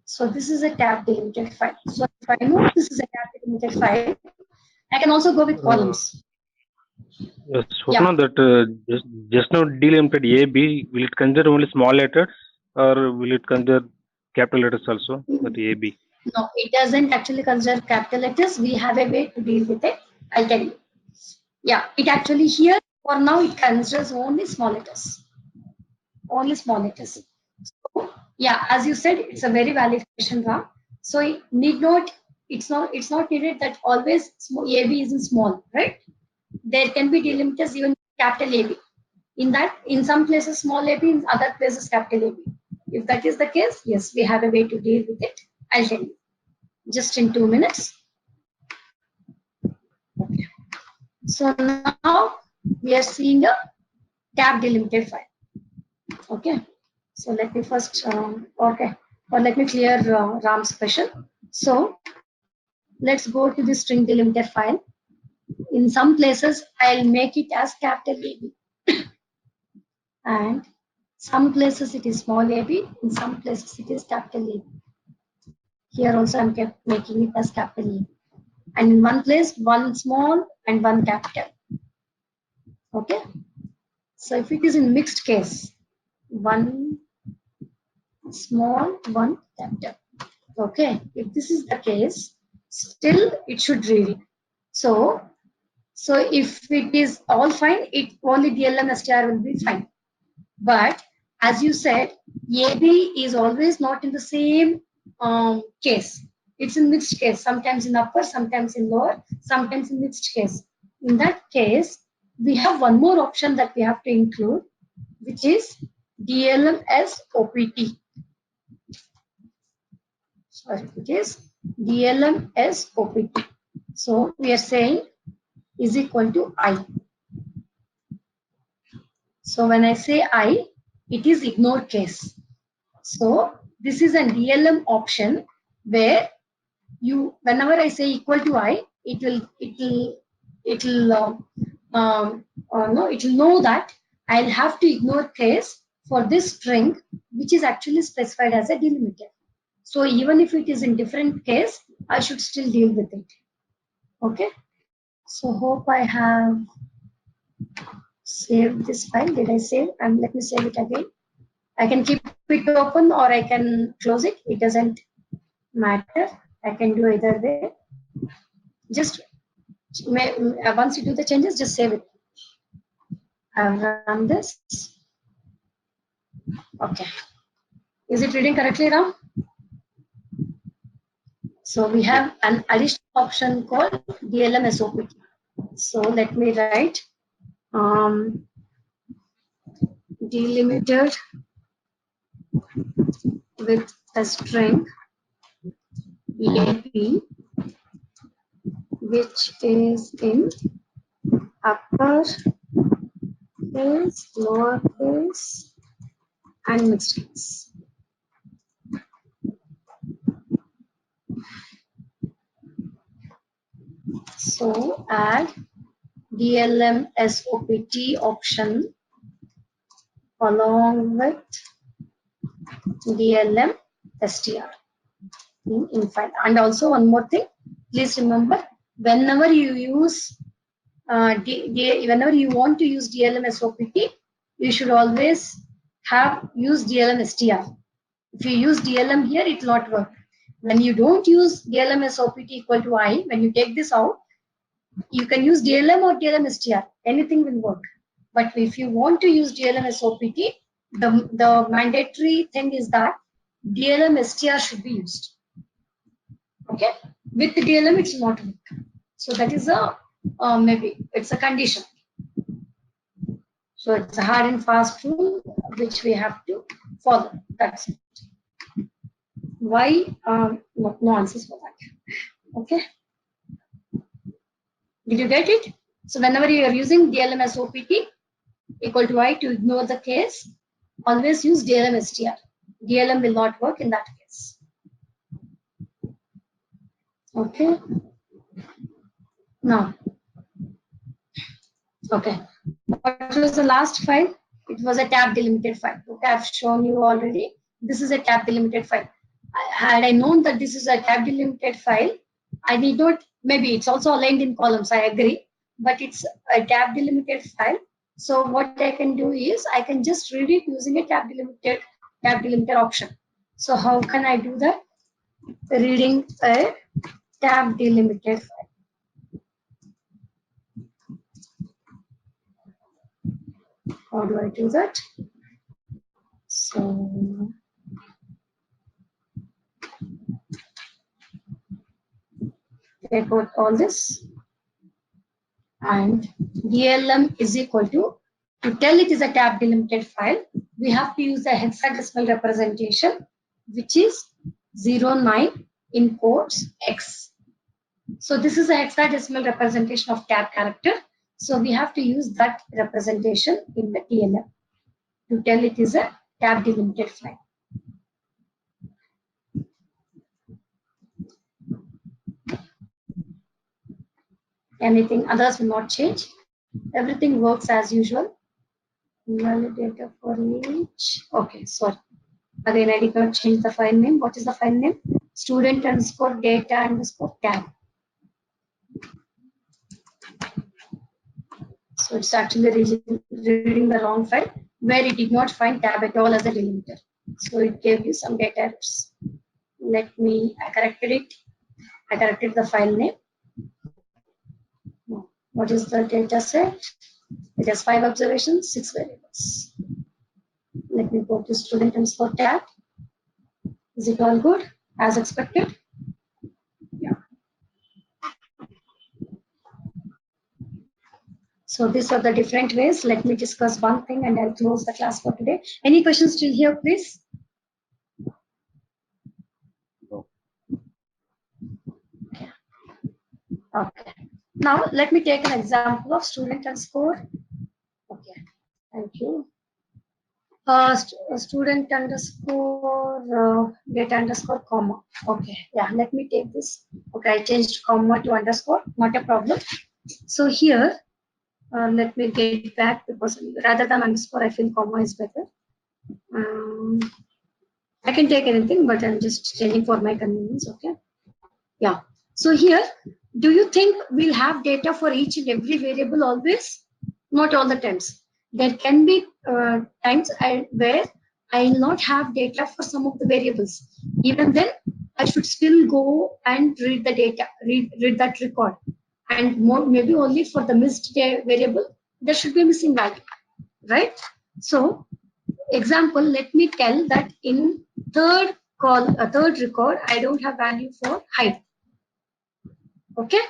So this is a tab delimited file. So if I know this is a tab delimited file, I can also go with columns. Yes, Swapna, that just now delimited AB, will it consider only small letters or will it consider capital letters also, that AB. No, it doesn't actually consider capital letters. We have a way to deal with it. I'll tell you. Yeah, it actually here for now it considers only small letters. Only small letters. So, yeah, as you said, it's a very valid question, Ram. So it need not. It's not needed that always AB is in small, right? There can be delimiters even capital AB. In that, in some places small AB, in other places capital AB. If that is the case, yes, we have a way to deal with it. I'll tell you just in 2 minutes. Okay. So now we are seeing a tab delimited file. Okay. So let me first, okay, or let me clear Ram's question. So let's go to the string delimiter file. In some places, I'll make it as capital AB. And some places it is small AB, in some places it is capital AB. Here also I'm kept making it as capital AB. And in one place, one small and one capital. Okay. So if it is in mixed case, one small, one capital. Okay. If this is the case, still it should read it. So if it is all fine, it only DLM STR will be fine. But as you said, AB is always not in the same case. It's in mixed case, sometimes in upper, sometimes in lower, sometimes in mixed case. In that case, we have one more option that we have to include, which is DLM-S OPT. Sorry, it is DLM-S OPT. So we are saying is equal to I. So when I say I, it is ignored case. So this is an DLM option where you, whenever I say equal to I, it will know that I'll have to ignore case for this string, which is actually specified as a delimiter. So even if it is in different case, I should still deal with it. Okay. So hope I have saved this file. Did I save? And let me save it again. I can keep it open or I can close it. It doesn't matter. I can do either way. Just once you do the changes, just save it. I'll run this. Okay. Is it reading correctly now? So we have an additional option called DLM SOPT. So let me write delimiter with a string AB, which is in upper case, lower case, and mixed case. So add DLM SOPT option along with DLM STR in file. And also one more thing, please remember, whenever you use whenever you want to use DLM SOPT, you should always have use DLM STR. If you use DLM here, it will not work. When you don't use DLM SOPT equal to I, when you take this out, you can use DLM or DLM STR. Anything will work. But if you want to use DLM SOPT, the mandatory thing is that DLM STR should be used. Okay. With the DLM, it's not work. So that is a maybe it's a condition. So it's a hard and fast rule which we have to follow. That's it. Why? No answers for that. Okay. Did you get it? So whenever you are using DLM SOPT equal to I to ignore the case, always use DLM STR. DLM will not work in that case. Okay. Now, okay. What was the last file? It was a tab delimited file. Okay, I've shown you already. This is a tab delimited file. Had I known that this is a tab delimited file, I need not, maybe it's also aligned in columns, I agree, but it's a tab delimited file. So what I can do is I can just read it using a tab delimiter option. So how can I do that? Reading a tab delimited file. How do I do that? So take out all this, and DLM is equal to tell it is a tab delimited file, we have to use a hexadecimal representation, which is 09 in quotes X. So this is a hexadecimal representation of tab character. So we have to use that representation in the DLM to tell it is a tab delimited file. Anything others will not change. Everything works as usual. Data for each. Okay, sorry. Again, I did not change the file name. What is the file name? Student underscore data underscore tab. So it's actually reading the wrong file where it did not find tab at all as a delimiter. So it gave you some data errors. I corrected it. I corrected the file name. What is the data set? It has 5 observations, 6 variables. Let me go to student underscore tab. Is it all good as expected? Yeah. So these are the different ways. Let me discuss one thing and I'll close the class for today. Any questions still here, please? Okay. Now let me take an example of student underscore. Okay. Thank you. Student underscore data underscore comma. Okay. Yeah. Let me take this. Okay. I changed comma to underscore. Not a problem. So here, let me get back because rather than underscore, I feel comma is better. I can take anything, but I'm just changing for my convenience. Okay. Yeah. So here, do you think we'll have data for each and every variable always? Not all the times. There can be times where I will not have data for some of the variables. Even then, I should still go and read the data, read that record. And maybe only for the missed variable, there should be a missing value, right? So, example, let me tell that in third record, I don't have value for height. Okay,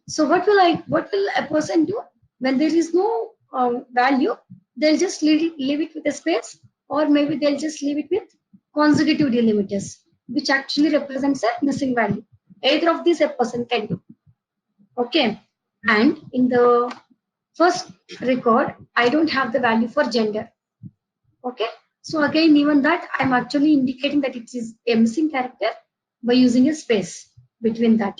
so what will a person do when there is no value? They'll just leave it with a space, or maybe they'll just leave it with consecutive delimiters, which actually represents a missing value. Either of these a person can do. Okay, and in the first record, I don't have the value for gender. Okay, so again, even that I'm actually indicating that it is a missing character by using a space between that.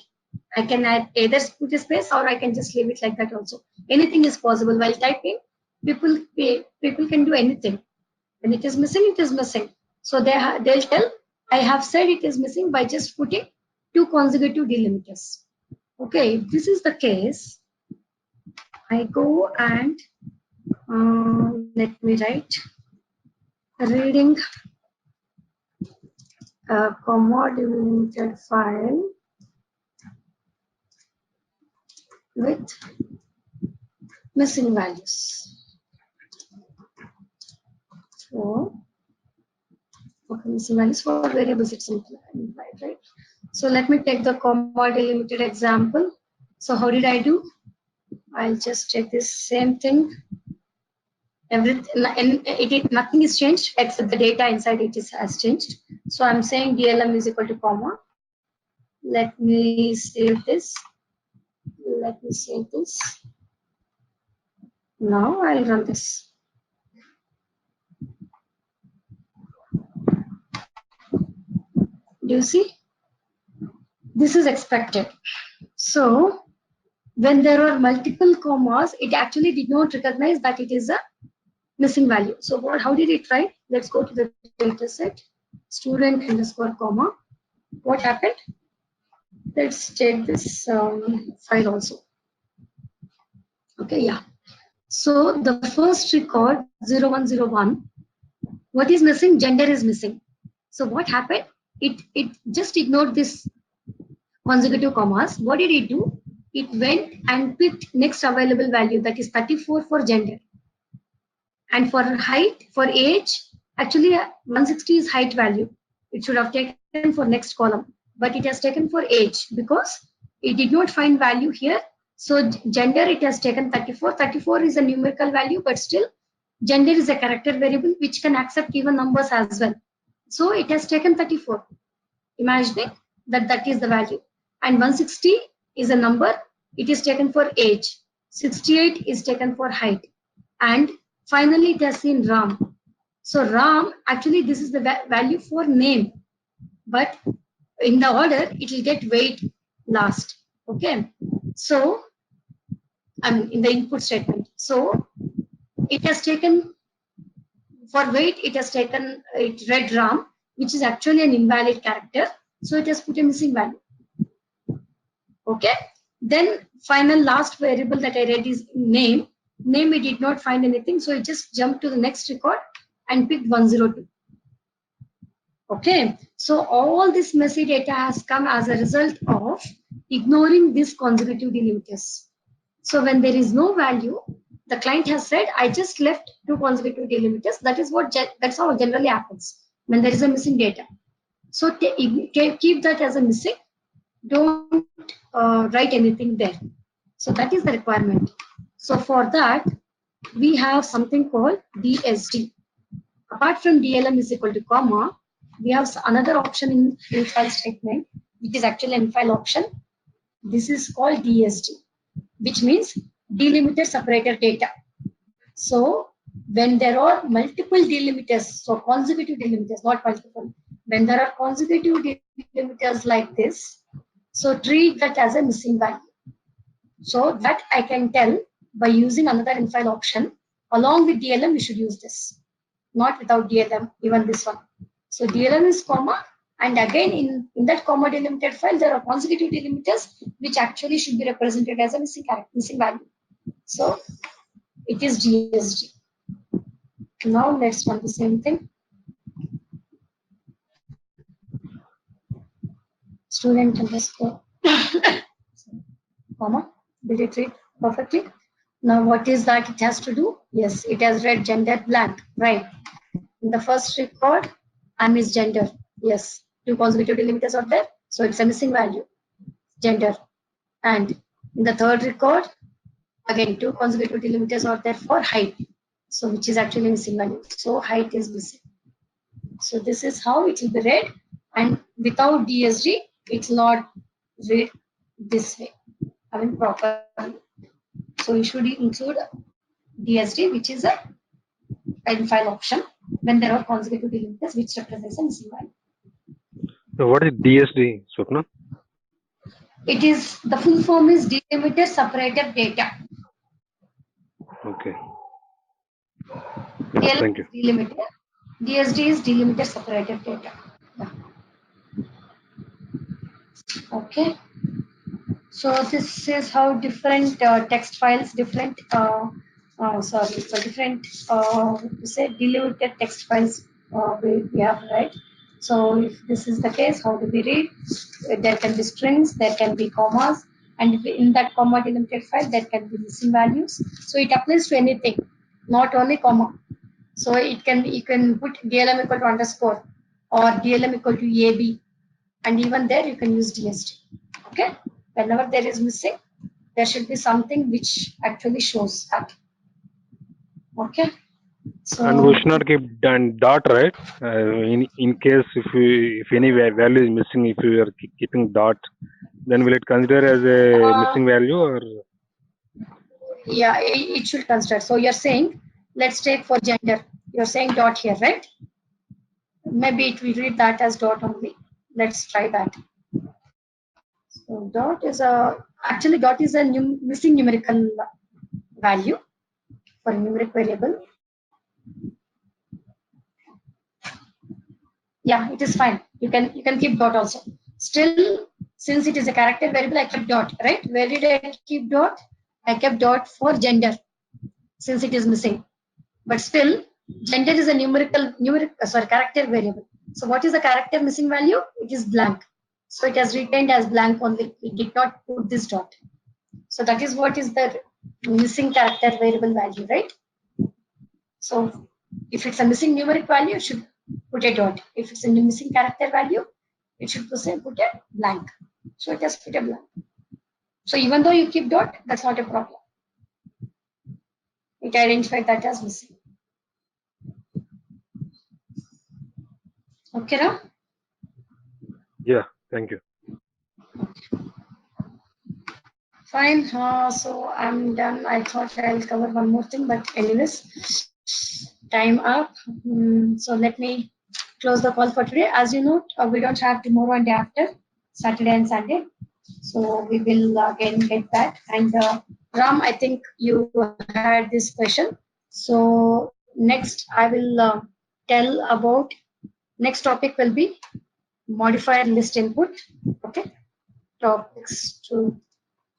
I can either put a space or I can just leave it like that also. Anything is possible while typing. People can do anything. When it is missing, it is missing. So they'll tell I have said it is missing by just putting 2 consecutive delimiters. Okay, if this is the case, I go and let me write reading a comma delimited file with missing values. So, okay, missing values for variables it's implied, right? So let me take the comma delimited example. So how did I do? I'll just take this same thing. Everything, nothing is changed except the data inside it has changed. So I'm saying DLM is equal to comma. Let me save this. Let me save this. Now I'll run this. Do you see? This is expected. So when there are multiple commas, it actually did not recognize that it is a missing value. So how did it write? Let's go to the data set, student underscore comma. What happened? Let's check this file also. Okay, yeah. So the first record 0101, what is missing? Gender is missing. So what happened? It just ignored this consecutive commas. What did it do? It went and picked next available value, that is 34 for gender. And for height, for age, actually 160 is height value. It should have taken for next column, but it has taken for age because it did not find value here. So gender, it has taken 34. 34 is a numerical value, but still gender is a character variable which can accept even numbers as well. So it has taken 34, imagining that that is the value. And 160 is a number, it is taken for age. 68 is taken for height. And finally, it has seen Ram. So Ram, actually, this is the value for name, but in the order, it will get weight last. Okay. So, in the input statement. So, it has taken, for weight, it has taken, it read Ram, which is actually an invalid character. So, it has put a missing value. Okay. Then, final last variable that I read is name. Name, it did not find anything. So, it just jumped to the next record and picked 102. Okay, so all this messy data has come as a result of ignoring these consecutive delimiters. So when there is no value, the client has said, I just left two consecutive delimiters. That's how it generally happens when there is a missing data. So keep that as a missing. Don't write anything there. So that is the requirement. So for that, we have something called DSD. Apart from DLM is equal to comma, we have another option in file statement, which is actually an file option. This is called DSD, which means delimiter separator data. So when there are multiple delimiters, so consecutive delimiters, not multiple, when there are consecutive delimiters like this, so treat that as a missing value. So that I can tell by using another infile option. Along with DLM, we should use this. Not without DLM, even this one. So DLM is comma, and again in that comma delimited file, there are consecutive delimiters which actually should be represented as a missing value. So it is DSD. Now let's run the same thing. Student underscore comma, did it read perfectly? Now what is that it has to do? Yes, it has read gender blank, right? In the first record, I'm is gender. Yes, two consecutive delimiters are there. So it's a missing value, gender. And in the third record, again, two consecutive delimiters are there for height. So which is actually missing value. So height is missing. So this is how it will be read. And without DSD, it will not read this way. I mean properly. So you should include DSD, which is a file option when there are consecutive delimiters which represents a missing value. So what is DSD, Swapna? It is, the full form is delimiter separator data. Okay. DLM Thank you. is delimiter. DSD is delimiter separator data. Yeah. Okay. So this is how different text files, different delimited text files we have, right? So if this is the case, how do we read? There can be strings, there can be commas, and in that comma delimited file, there can be missing values. So it applies to anything, not only comma. So you can put DLM equal to underscore or DLM equal to AB, and even there you can use DSD. Okay, whenever there is missing, there should be something which actually shows that. Okay, so And we should not keep dot, right? In case if any value is missing, if you are keeping dot, then will it consider as a missing value or? Yeah, it should consider. So you're saying, let's take for gender. You're saying dot here, right? Maybe it will read that as dot only. Let's try that. So dot is actually dot is a missing numerical value for numeric variable. Yeah, it is fine. You can keep dot also. Still, since it is a character variable, I kept dot, right? Where did I keep dot? I kept dot for gender, since it is missing. But still, gender is a character variable. So what is the character missing value? It is blank. So it has retained as blank only. We did not put this dot. So that is what is the missing character variable value, right? So if it's a missing numeric value, it should put a dot. If it's a missing character value, it should put a blank. So it has put a blank. So even though you keep dot, that's not a problem. It identified that as missing. Okay, Ram? Yeah, thank you. Fine. So I'm done. I thought I'll cover one more thing, but anyways, time up. So let me close the call for today. As you know, we don't have tomorrow and day after, Saturday and Sunday. So we will again get that. And Ram, I think you had this question. So next I will tell about, next topic will be modifier list input. Okay. Topics to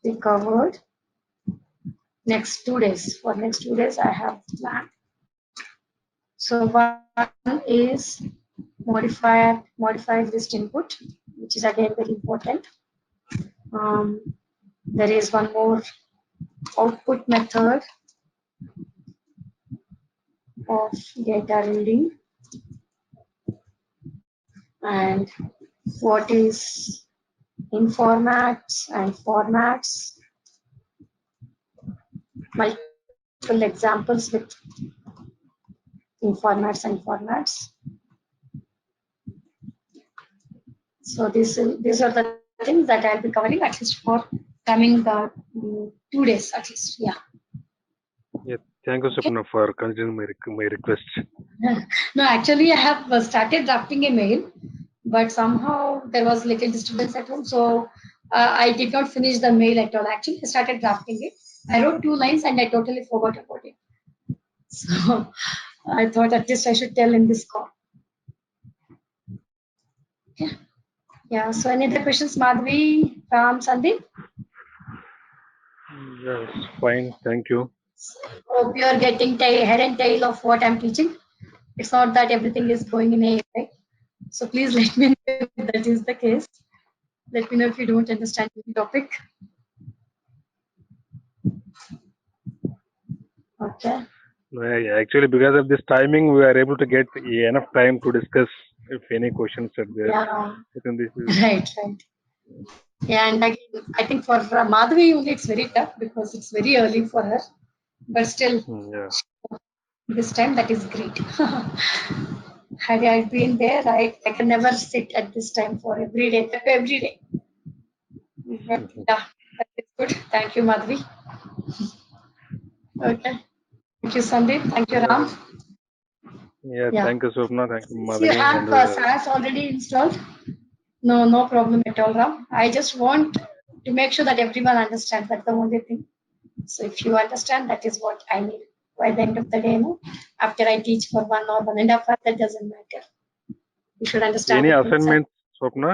be covered next 2 days. For next 2 days, I have planned. So one is modified list input, which is again very important. There is one more output method of data reading, and what is in formats and formats, multiple examples with in formats and formats. So these are the things that I'll be covering at least for coming 2 days at least. Yeah. Yeah, thank you, Swapna, for considering my request. No, actually I have started drafting a mail, but somehow there was little disturbance at home, so I did not finish the mail at all. Actually, I started drafting it. I wrote 2 lines and I totally forgot about it. So I thought at least I should tell in this call. Yeah. Yeah. So any other questions, Madhvi, Ram, Sandeep? Yes, fine, thank you. Hope you are getting head and tail of what I'm teaching. It's not that everything is going in a way. So please let me know if that is the case. Let me know if you don't understand the topic. Okay. Actually, because of this timing, we are able to get enough time to discuss if any questions are there. Yeah. Within this is, Right. Yeah, and I think for Madhvi only it's very tough because it's very early for her. But still, yeah. this time that is great. Had I been there, I can never sit at this time for every day. But, yeah, that is good. Thank you, Madhvi. Okay. Thank you, Sandeep. Thank you, Ram. Yeah, Yeah. thank you, Swapna. Thank you, If you Madhavi. have And SAS already installed, no problem at all, Ram. I just want to make sure that everyone understands. That's the only thing. So if you understand, that is what I need. By the end of the day, after I teach for 1 or 1.5 hours, that doesn't matter. You should understand any the things. assignments, Swapna?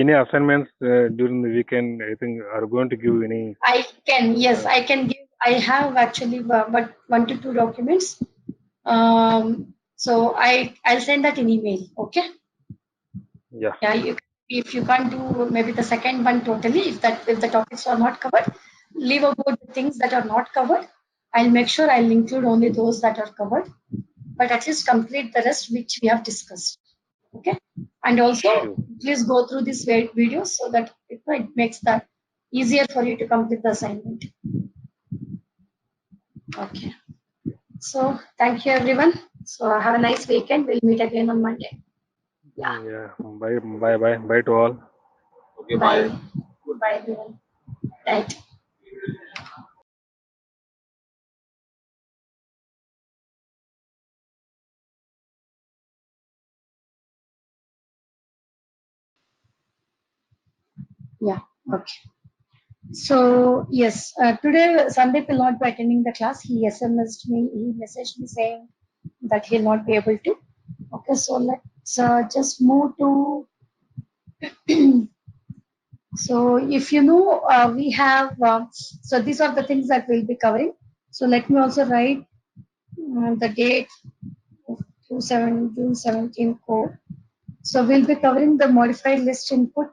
Any assignments during the weekend? I think are going to give any. I can, yes, I can give. I have actually but 1 to 2 documents. So I'll send that in email. Okay. Yeah. Yeah. If you can't do maybe the second one totally, if the topics are not covered, leave about the things that are not covered. I'll make sure I'll include only those that are covered, but at least complete the rest which we have discussed. Okay. And also, please go through this video so that it makes that easier for you to complete the assignment. Okay. So thank you, everyone. So have a nice weekend. We'll meet again on Monday. Yeah. Bye to all. Okay, Bye. bye. Bye, everyone. Right. Yeah. Okay. So yes, today Sandeep will not be attending the class. He SMS'd me. He messaged me saying that he'll not be able to. Okay. So let's just move to. So if you know, we have. So these are the things that we'll be covering. So let me also write the date of June 17 code. So we'll be covering the modified list input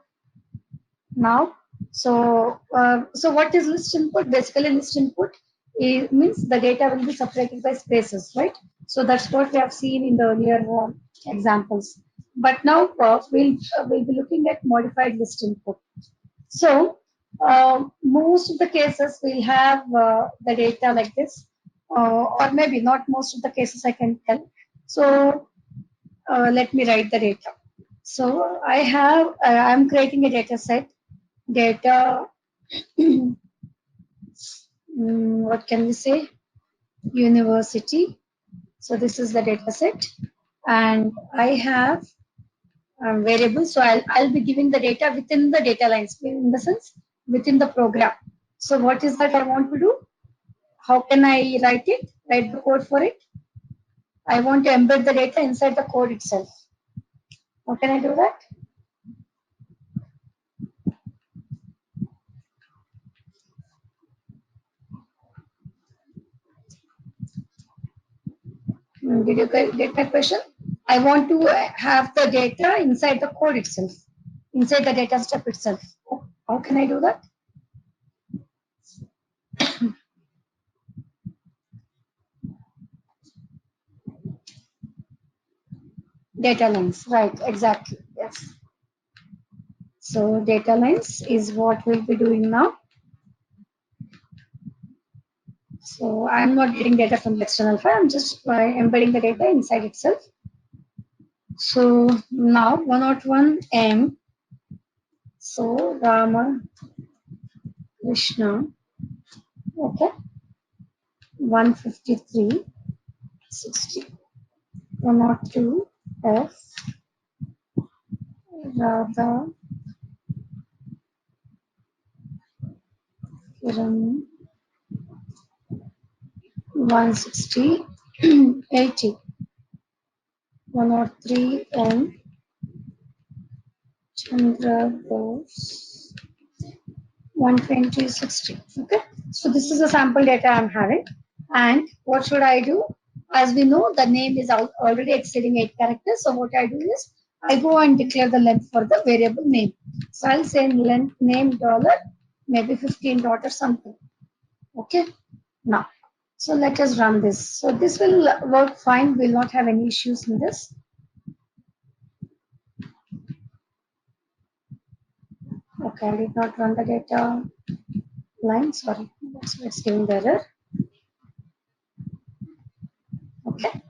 now. So, so what is list input? Basically, list input means the data will be separated by spaces, right? So that's what we have seen in the earlier examples. But now we'll be looking at modified list input. So most of the cases we'll have the data like this, or maybe not most of the cases I can tell. So let me write the data. So I'm creating a data set. Data, what can we say? University. So this is the data set, and I have variables. So I'll be giving the data within the data lines, in the sense within the program. So what is that I want to do? How can I write it? Write the code for it. I want to embed the data inside the code itself. How can I do that? Did you get my question? I want to have the data inside the code itself, inside the data step itself. How can I do that? Data lines, right, exactly, yes. So data lines is what we'll be doing now. So I'm not getting data from the external file, I'm just embedding the data inside itself. So now 101M, so Rama Krishna, okay, 153, 60, 102 F, Radha Kiran, 160, 80, 103 M, Chandra Bose, 120, 60. Okay, so this is the sample data I'm having. And what should I do? As we know, the name is already exceeding 8 characters. So what I do is I go and declare the length for the variable name. So I'll say length name dollar, maybe 15 dot or something. Okay, now, so let us run this. So this will work fine. We'll not have any issues in this. Okay, I did not run the data line. Sorry, that's why it's giving the error. Okay.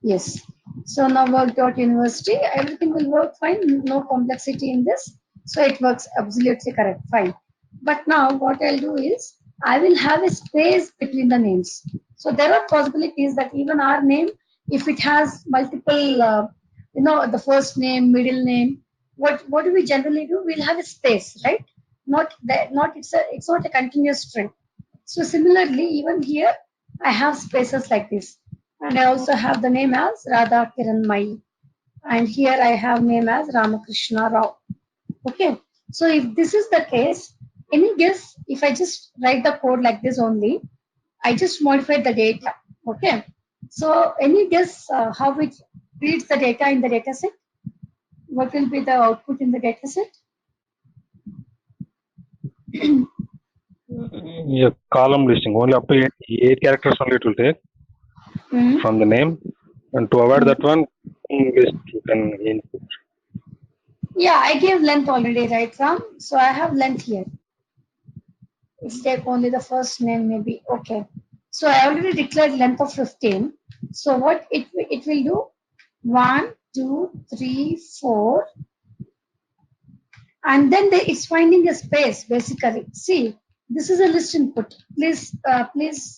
Yes. So now work.university, everything will work fine. No complexity in this. So it works absolutely correct. Fine. But now what I'll do is I will have a space between the names. So there are possibilities that even our name, if it has multiple, the first name, middle name, what do we generally do? We'll have a space, right? Not that, not it's not a continuous string. So similarly, even here, I have spaces like this. And I also have the name as Radha Kiran Mai. And here I have name as Ramakrishna Rao. Okay. So if this is the case, any guess if I just write the code like this only, I just modified the data. Okay. So any guess how it reads the data in the data set? What will be the output in the data set? Yeah, column listing only up to eight characters only it will take from the name, and to avoid that one, list you can input. Yeah, I gave length already, right, Ram? So I have length here. It's take only the first name, maybe. Okay. So I already declared length of 15. So what it will do? 1, 2, 3, 4, and then it's finding a space basically. See, this is a list input. Please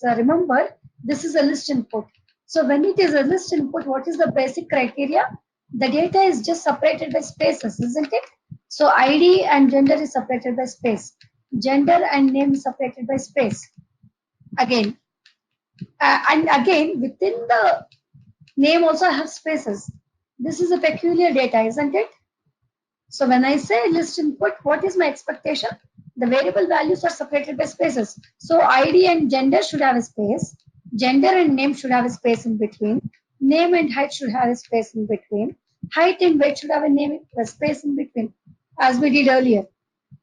remember, this is a list input. So when it is a list input, what is the basic criteria? The data is just separated by spaces, isn't it? So ID and gender is separated by space. Gender and name is separated by space. Again, and again within the name also have spaces. This is a peculiar data, isn't it? So when I say list input, what is my expectation? The variable values are separated by spaces. So ID and gender should have a space. Gender and name should have a space in between. Name and height should have a space in between. Height and weight should have a space in between, as we did earlier.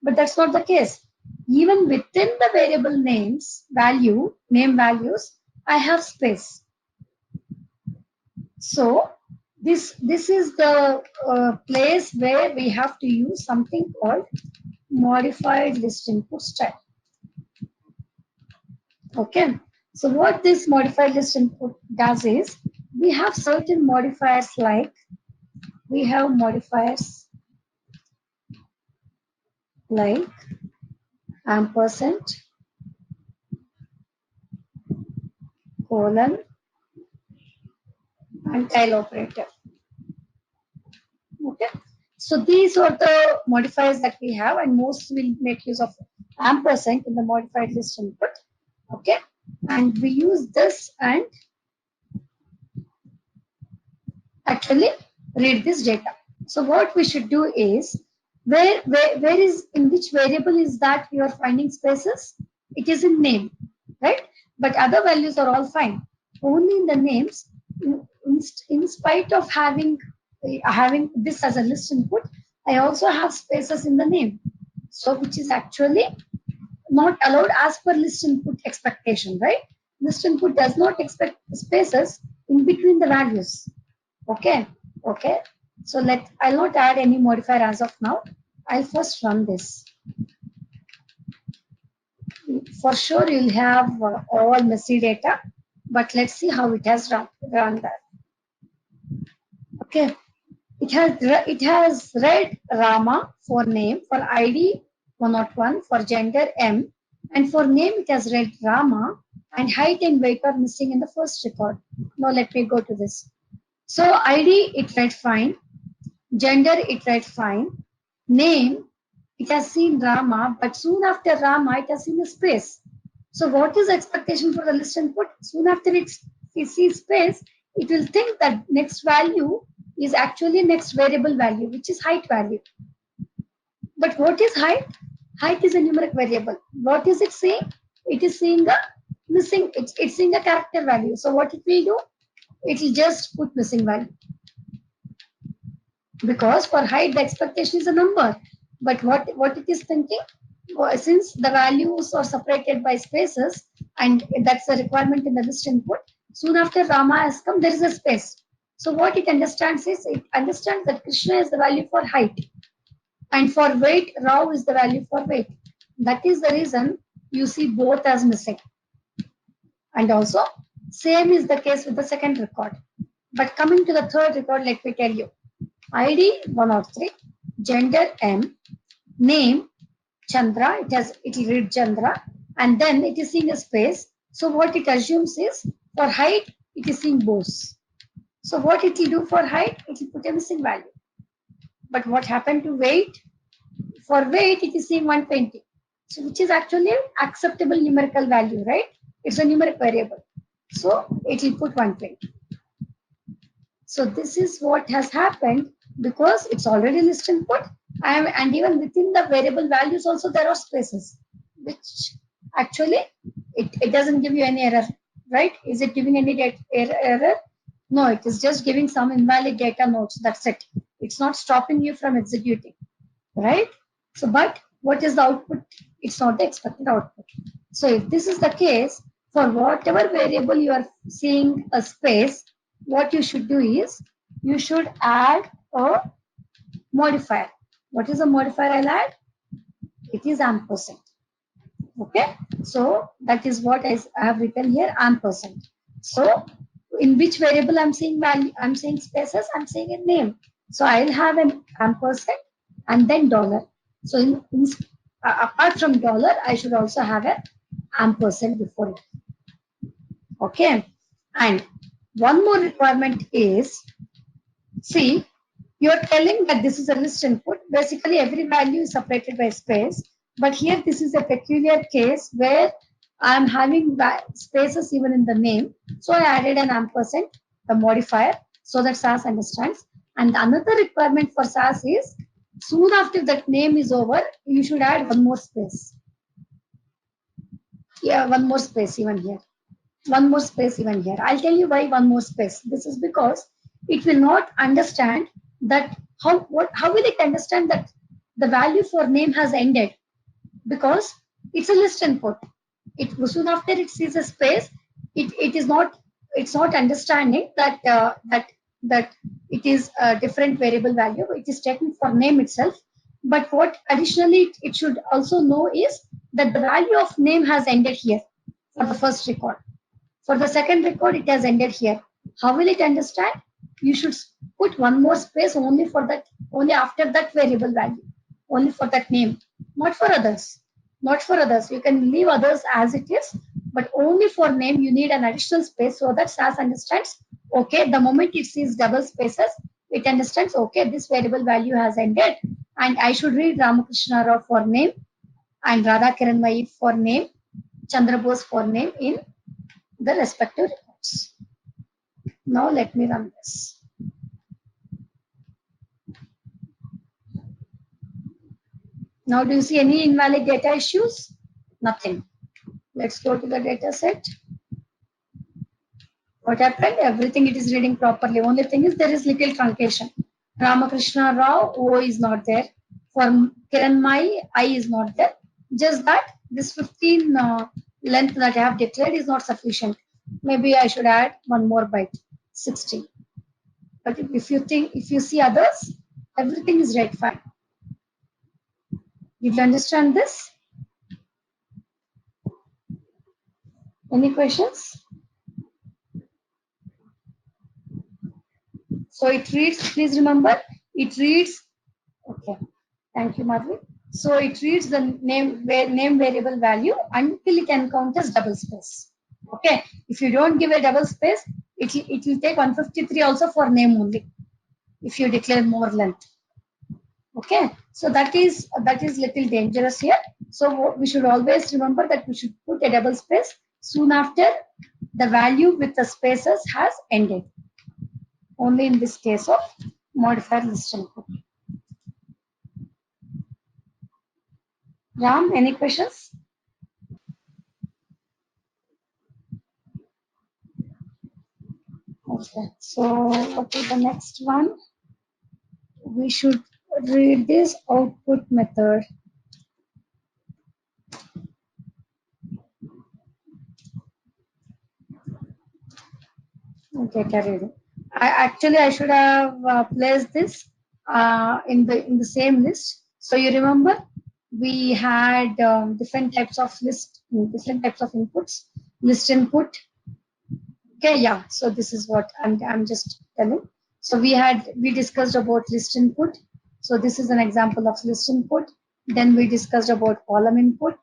But that's not the case. Even within the variable name values, I have space. So this is the place where we have to use something called modified list input style. Okay. So what this modified list input does is we have certain modifiers like we have modifiers like ampersand, colon, and tile operator. Okay. So these are the modifiers that we have, and most will make use of ampersand in the modified list input. Okay. And we use this and actually read this data. So what we should do is where is in which variable is that you are finding spaces? It is in name, right? But other values are all fine. Only in the names, in spite of having this as a list input, I also have spaces in the name. So which is actually not allowed as per list input expectation, right? List input does not expect spaces in between the values. Okay. Okay. So I'll not add any modifier as of now. I'll first run this. For sure, you'll have all messy data, but let's see how it has run that. Okay. It has read Rama for name, for ID 101, for gender M, and for name it has read Rama, and height and weight are missing in the first record. Now let me go to this. So ID it read fine, gender it read fine, name it has seen Rama, but soon after Rama it has seen a space. So what is the expectation for the list input? Soon after it sees space, it will think that next value is actually next variable value, which is height value. But what is height? Height is a numeric variable. What is it saying? It is seeing a missing, it's seeing a character value. So what it will do? It will just put missing value. Because for height, the expectation is a number. But what it is thinking? Since the values are separated by spaces, and that's a requirement in the list input, soon after Rama has come, there is a space. So what it understands is, it understands that Krishna is the value for height. And for weight, Rao is the value for weight. That is the reason you see both as missing. And also, same is the case with the second record. But coming to the third record, let me tell you. ID 103, gender M, name Chandra, it will read Chandra, and then it is seeing a space. So what it assumes is, for height, it is seeing Bose. So what it will do for height, it will put a missing value. But what happened to weight? For weight, it is seeing 120. So which is actually an acceptable numerical value, right? It's a numeric variable. So it will put 120. So this is what has happened because it's already list input, and even within the variable values also there are spaces, which actually it doesn't give you any error, right? Is it giving any error? No, it is just giving some invalid data nodes. That's it. It's not stopping you from executing, right? So, but what is the output? It's not the expected output. So if this is the case, for whatever variable you are seeing a space, what you should do is you should add a modifier. What is the modifier I'll add? It is ampersand. Okay, so that is what I have written here, ampersand. So in which variable I'm seeing value, I'm seeing spaces, I'm seeing a name. So I'll have an ampersand and then dollar. So apart from dollar, I should also have an ampersand before it. Okay, and one more requirement is, see, you're telling that this is a list input. Basically, every value is separated by space. But here, this is a peculiar case where I'm having spaces even in the name. So I added an ampersand, the modifier, so that SAS understands. And another requirement for SAS is, soon after that name is over, you should add one more space. Yeah, one more space even here. One more space even here. I'll tell you why one more space. This is because it will not understand that how will it understand that the value for name has ended? Because it's a list input. It soon after it sees a space, it is not, it's not understanding that that it is a different variable value. It is taken for name itself. But what additionally it should also know is that the value of name has ended here for the first record. For the second record, it has ended here. How will it understand? You should put one more space only for that, only after that variable value, only for that name, not for others. Not for others. You can leave others as it is, but only for name you need an additional space so that SAS understands, okay, the moment it sees double spaces, it understands, okay, this variable value has ended, and I should read Ramakrishna Rao for name and Radha Kiranmai for name, Chandra Bose for name in the respective records. Now let me run this. Now do you see any invalid data issues? Nothing. Let's go to the data set. What happened? Everything it is reading properly. Only thing is there is little truncation. Ramakrishna Rao, O is not there. For Kiranmai, I is not there. Just that this 15 length that I have declared is not sufficient. Maybe I should add one more byte, 60. But if you think, if you see others, everything is right, fine. Did you understand this? Any questions? So it reads, please remember, it reads, okay, thank you, Madhvi. So it reads the name variable value until it encounters double space. Okay, if you don't give a double space, it will take 153 also for name only, if you declare more length. Okay, so that is little dangerous here. So we should always remember that we should put a double space soon after the value with the spaces has ended. Only in this case of modifier list input. Ram, any questions? Okay, so what is the next one? We should read this output method. Data reading. I should have placed this in the same list. So you remember we had different types of different types of inputs. List input. Okay, yeah. So this is what I'm just telling. So we discussed about list input. So this is an example of list input. Then we discussed about column input,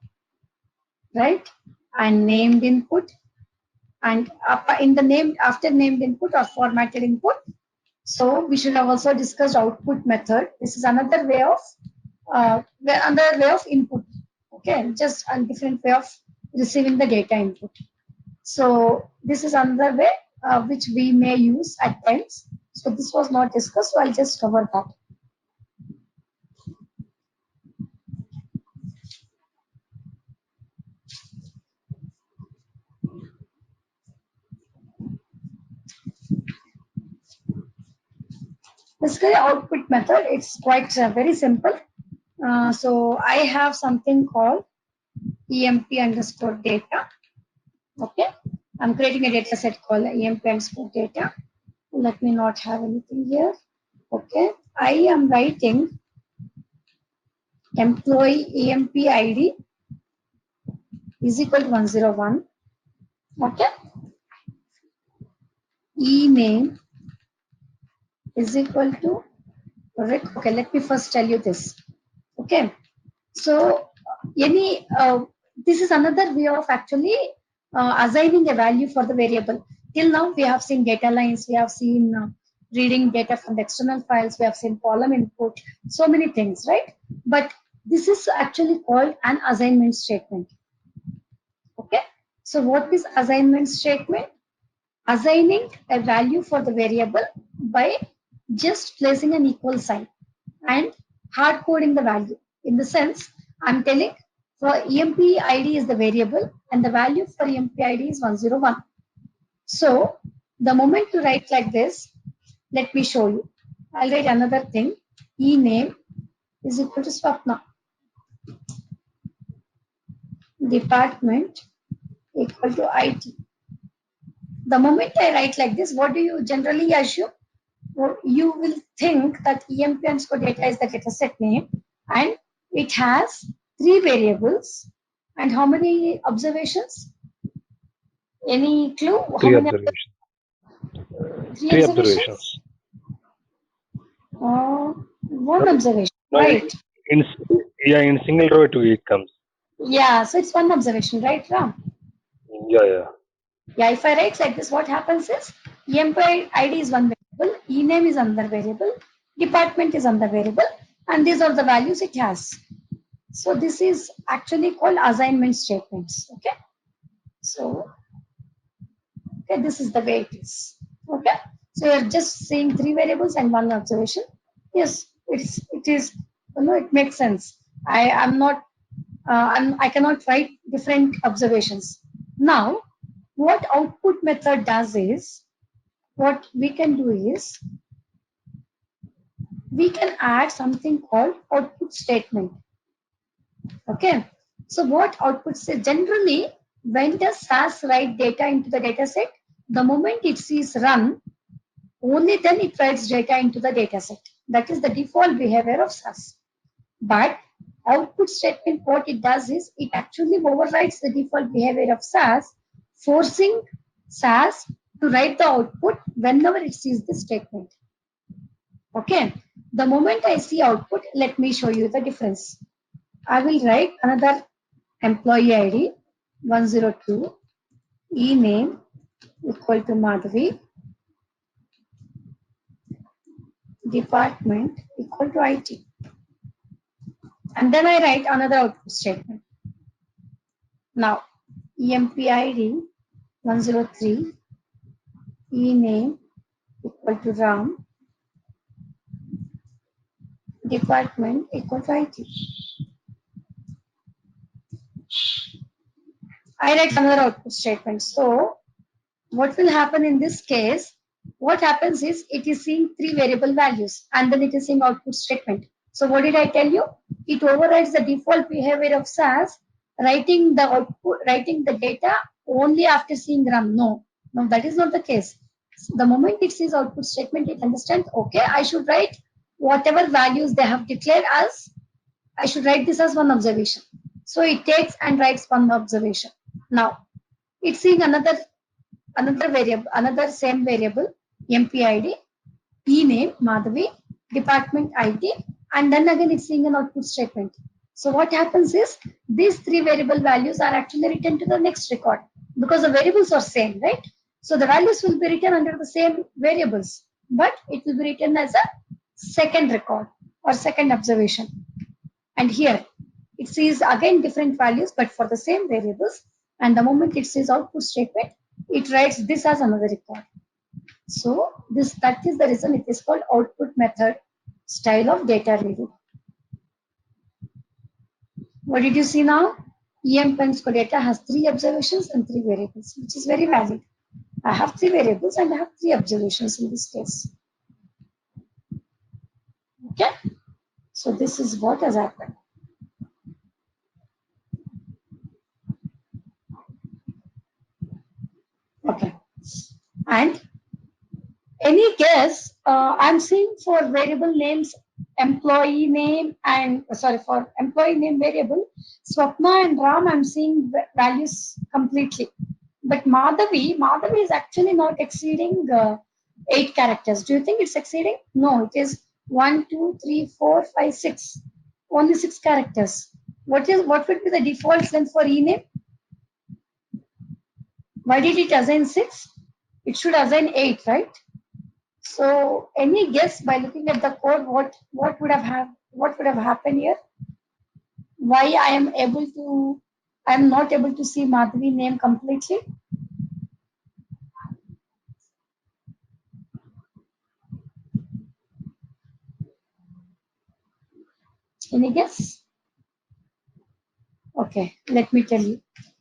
right? And named input. And in the named, after named input or formatted input. So we should have also discussed output method. This is another way of input. Okay, just a different way of receiving the data input. So this is another way which we may use at times. So this was not discussed, so I'll just cover that. Basically, output method, it's quite very simple. So I have something called emp underscore data. Okay, I'm creating a data set called emp underscore data. Let me not have anything here. Okay, I am writing employee emp id is equal to 101. Okay, e name is equal to Rick. Okay, let me first tell you this. Okay, so this is another way of actually assigning a value for the variable. Till now we have seen data lines, we have seen reading data from the external files, we have seen column input, so many things, right? But this is actually called an assignment statement. Okay, so what is assignment statement? Assigning a value for the variable by just placing an equal sign and hard coding the value. In the sense, I'm telling for emp id is the variable and the value for emp id is 101. So the moment you write like this, let me show you. I'll write another thing. E-name is equal to Swapna. Department equal to IT. The moment I write like this, what do you generally assume? Well, you will think that EMP underscore data is the dataset name, and it has 3 variables. And how many observations? Any clue? How Three many? observations. 3 Three observations? observations. One observation, No, right? in in single row it comes. Yeah, so it's one observation, right, Ram? Yeah. Yeah, if I write like this, what happens is EMP ID is one variable, E-name is another variable, department is another variable, and these are the values it has. So this is actually called assignment statements. Okay. So okay, this is the way it is. Okay. So you're just seeing 3 variables and one observation. Yes, it is. It makes sense. I'm not. I cannot write different observations. Now, what output method does is, what we can do is, we can add something called output statement. Okay. So what output says, generally, when does SAS write data into the data set? The moment it sees run, only then it writes data into the data set. That is the default behavior of SAS. But output statement, what it does is, it actually overrides the default behavior of SAS, forcing SAS to write the output whenever it sees the statement. Okay. The moment I see output, let me show you the difference. I will write another employee ID 102, e-name equal to Madhavi, department equal to IT. And then I write another output statement. Now, EMP ID 103, e-name equal to Ram, department equal to IT. I write another output statement. So, what will happen in this case? What happens is, it is seeing 3 variable values and then it is seeing output statement. So what did I tell you? It overrides the default behavior of SAS, writing the output, writing the data only after seeing RAM. No, that is not the case. The moment it sees output statement, it understands, okay, I should write whatever values they have declared as, I should write this as one observation. So it takes and writes one observation. Now, it's seeing another variable, another same variable, MPID, e-name, Madhavi, department ID, and then again it's seeing an output statement. So what happens is, these 3 variable values are actually written to the next record because the variables are same, right? So the values will be written under the same variables, but it will be written as a second record or second observation. And here it sees again different values, but for the same variables. And the moment it sees output statement, it writes this as another record. So that is the reason it is called output method style of data reading. What did you see now? EM Pensko data has 3 observations and 3 variables, which is very valid. I have 3 variables and I have 3 observations in this case. Okay. So this is what has happened. Okay. And any guess? I'm seeing for variable names, employee name and for employee name variable, Swapna and Ram, I'm seeing values completely. But Madhavi is actually not exceeding 8 characters. Do you think it's exceeding? No, it is 1, 2, 3, 4, 5, 6. Only 6 characters. What would be the default length for e-name? Why did it assign 6? It should assign 8, right? So any guess by looking at the code, what would have happened here? Why I am not able to see Madhavi name completely? Any guess? Okay, let me tell you.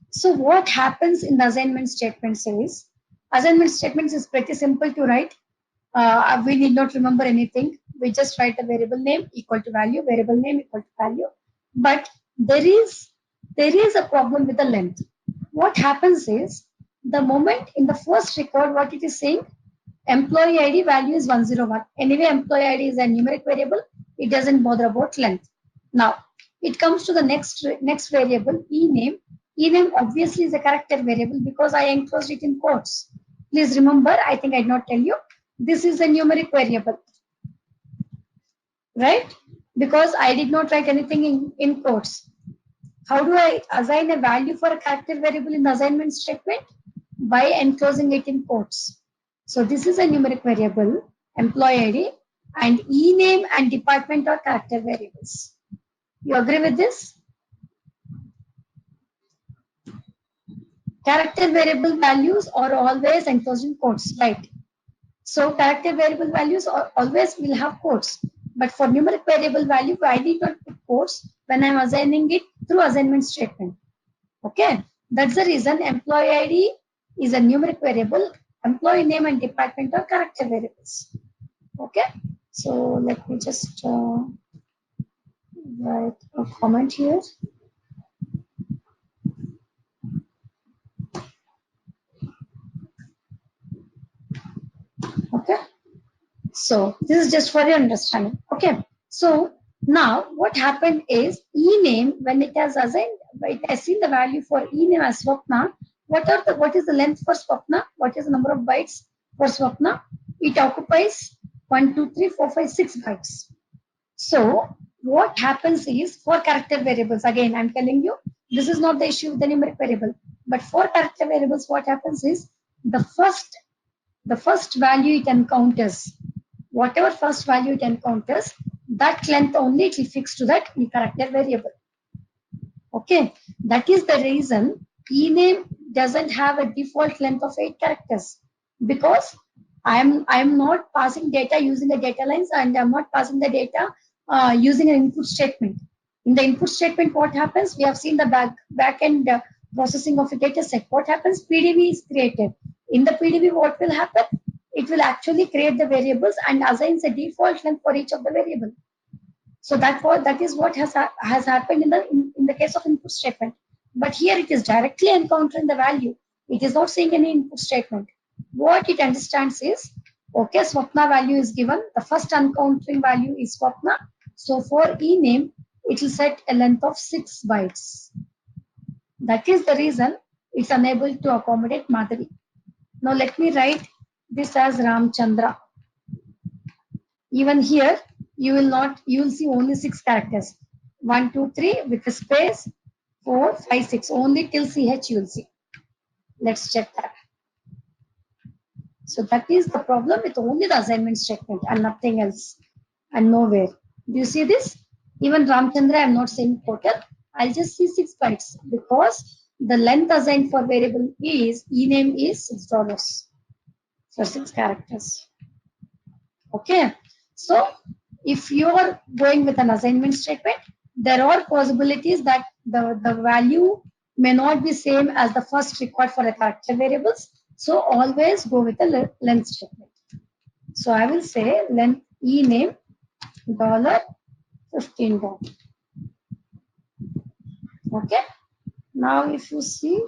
So what happens in the assignment statements is, assignment statements is pretty simple to write. We need not remember anything. we just write a variable name equal to value, variable name equal to value. But there is a problem with the length. What happens is, the moment in the first record, what it is saying, employee ID value is 101. Anyway, employee ID is a numeric variable. It doesn't bother about length. Now, it comes to the next variable, ename. Ename obviously is a character variable because I enclosed it in quotes. Please remember, I think I did not tell you, this is a numeric variable, right? Because I did not write anything in quotes. How do I assign a value for a character variable in the assignment statement? By enclosing it in quotes. So this is a numeric variable, employee ID, and ename and department are character variables. You agree with this? Character variable values are always enclosed in quotes, right? So character variable values are always will have quotes. But for numeric variable value, I need not put quotes when I'm assigning it through assignment statement. Okay, that's the reason employee ID is a numeric variable. Employee name and department are character variables. Okay, so let me just write a comment here. Okay, so this is just for your understanding. Okay, so now what happened is, ename, when it has assigned, it has seen the value for ename as Swapna. What is the length for Swapna? What is the number of bytes for Swapna? It occupies 1, 2, 3, 4, 5, 6 bytes. So what happens is, for character variables, again I'm telling you, this is not the issue with the numeric variable, but for character variables, what happens is, the first value it encounters, whatever first value it encounters, that length only it will fix to that character variable. Okay, that is the reason ename doesn't have a default length of 8 characters, because I'm not passing data using the data lines, and I'm not passing the data using an input statement. In the input statement, what happens? We have seen the back end processing of a data set. What happens? PDB is created. In the PDB, what will happen? It will actually create the variables and assigns a default length for each of the variable. So that is what has happened in the case of input statement. But here it is directly encountering the value. It is not saying any input statement. What it understands is, okay, Swapna value is given. The first encountering value is Swapna. So for ename, it will set a length of 6 bytes. That is the reason it's unable to accommodate Madhavi. Now let me write this as Ramchandra. Even here, you will see only 6 characters. 1, 2, 3 with a space, 4, 5, 6. Only till CH you will see. Let's check that. So that is the problem with only the assignment statement and nothing else, and nowhere. Do you see this? Even Ramchandra, I am not saying total. I'll just see 6 bytes, because the length assigned for variable is, ename is $6 for 6 characters. Okay, so if you are going with an assignment statement, there are possibilities that the value may not be same as the first required for the character variables. So always go with the length statement. So I will say length ename $15. Okay. Now if you see,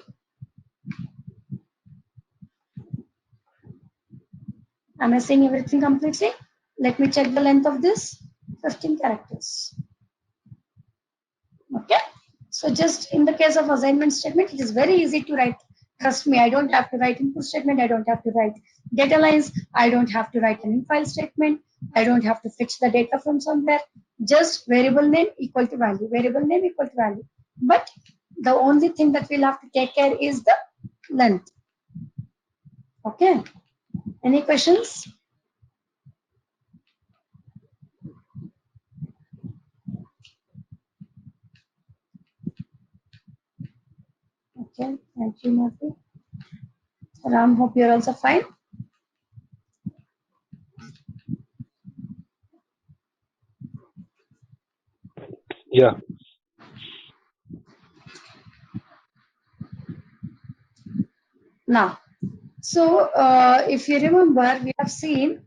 am I saying everything completely? Let me check the length of this. 15 characters. Okay. So just in the case of assignment statement, it is very easy to write. Trust me, I don't have to write input statement. I don't have to write data lines. I don't have to write an in-file statement. I don't have to fetch the data from somewhere. Just variable name equal to value. Variable name equal to value. But the only thing that we'll have to take care is the length. Okay. Any questions? Okay. Thank you, Murthy. Ram, hope you're also fine. Yeah. Now, so if you remember, we have seen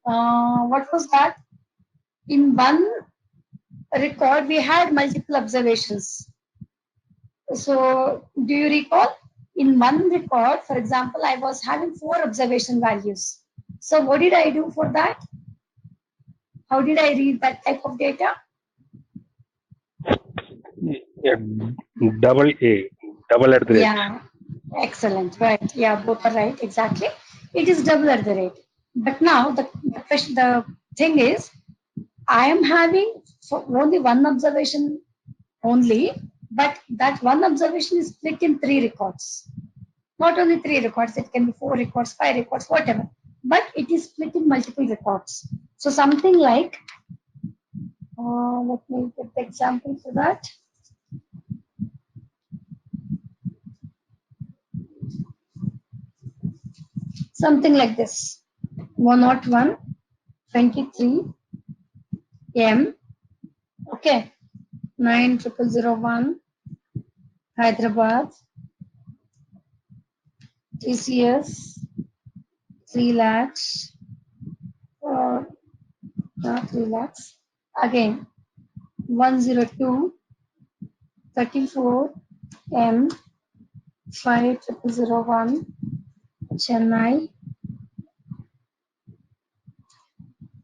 what was that? in one record we had multiple observations. So do you recall? In one record, for example, I was having 4 observation values. So what did I do for that? How did I read that type of data? Yeah, double A, double at the rate. Yeah, excellent. Right. Yeah, both are right. Exactly. It is double at the rate. But now the thing is, I am having only one observation only, but that one observation is split in 3 records. Not only 3 records, it can be 4 records, 5 records, whatever. But it is split in multiple records. So something like, let me get the example for that. Something like this. 101, 23, M, okay, 90001, Hyderabad, TCS, 3 lakhs, not 3 lakhs, again, 102, 34, M, 5001, Chennai,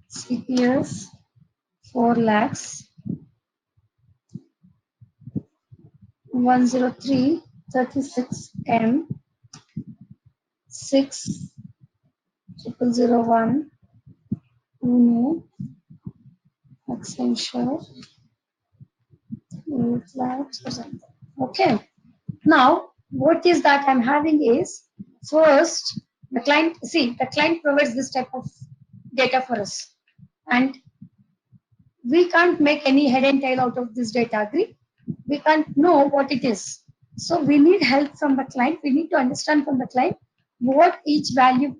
CPS, 4 lakhs, 103, 36, M, 6001, Pune, Accenture, 8 lakhs or something. Okay. Now, what is that I'm having is, first, the client provides this type of data for us. And we can't make any head and tail out of this data, agree? We can't know what it is. So we need help from the client. We need to understand from the client what each value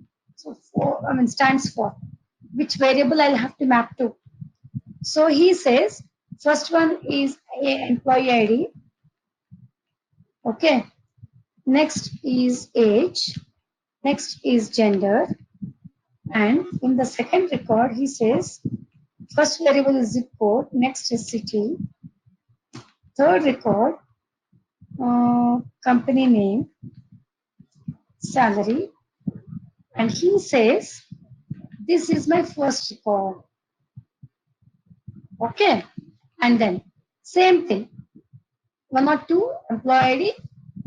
stands for, which variable I'll have to map to. So he says, first one is employee ID. Okay. Next is age. Next is gender. And in the second record, he says, first variable is zip code. Next is city. Third record, company name, salary. And he says, this is my first record. Okay. And then same thing. 102, employee ID,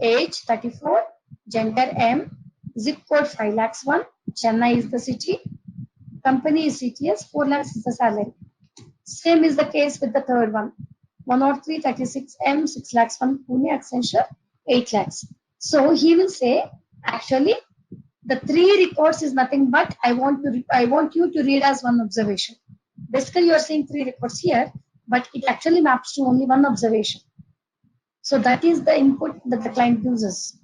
age 34, gender M, zip code 5 lakhs 1, Chennai is the city, company is CTS, 4 lakhs is the salary. Same is the case with the third one. 103, 36 M, 6 lakhs 1, Pune, Accenture, 8 lakhs. So he will say, actually, the 3 records is nothing but I want you to read as one observation. Basically, you are saying 3 records here, but it actually maps to only one observation. So that is the input that the client uses.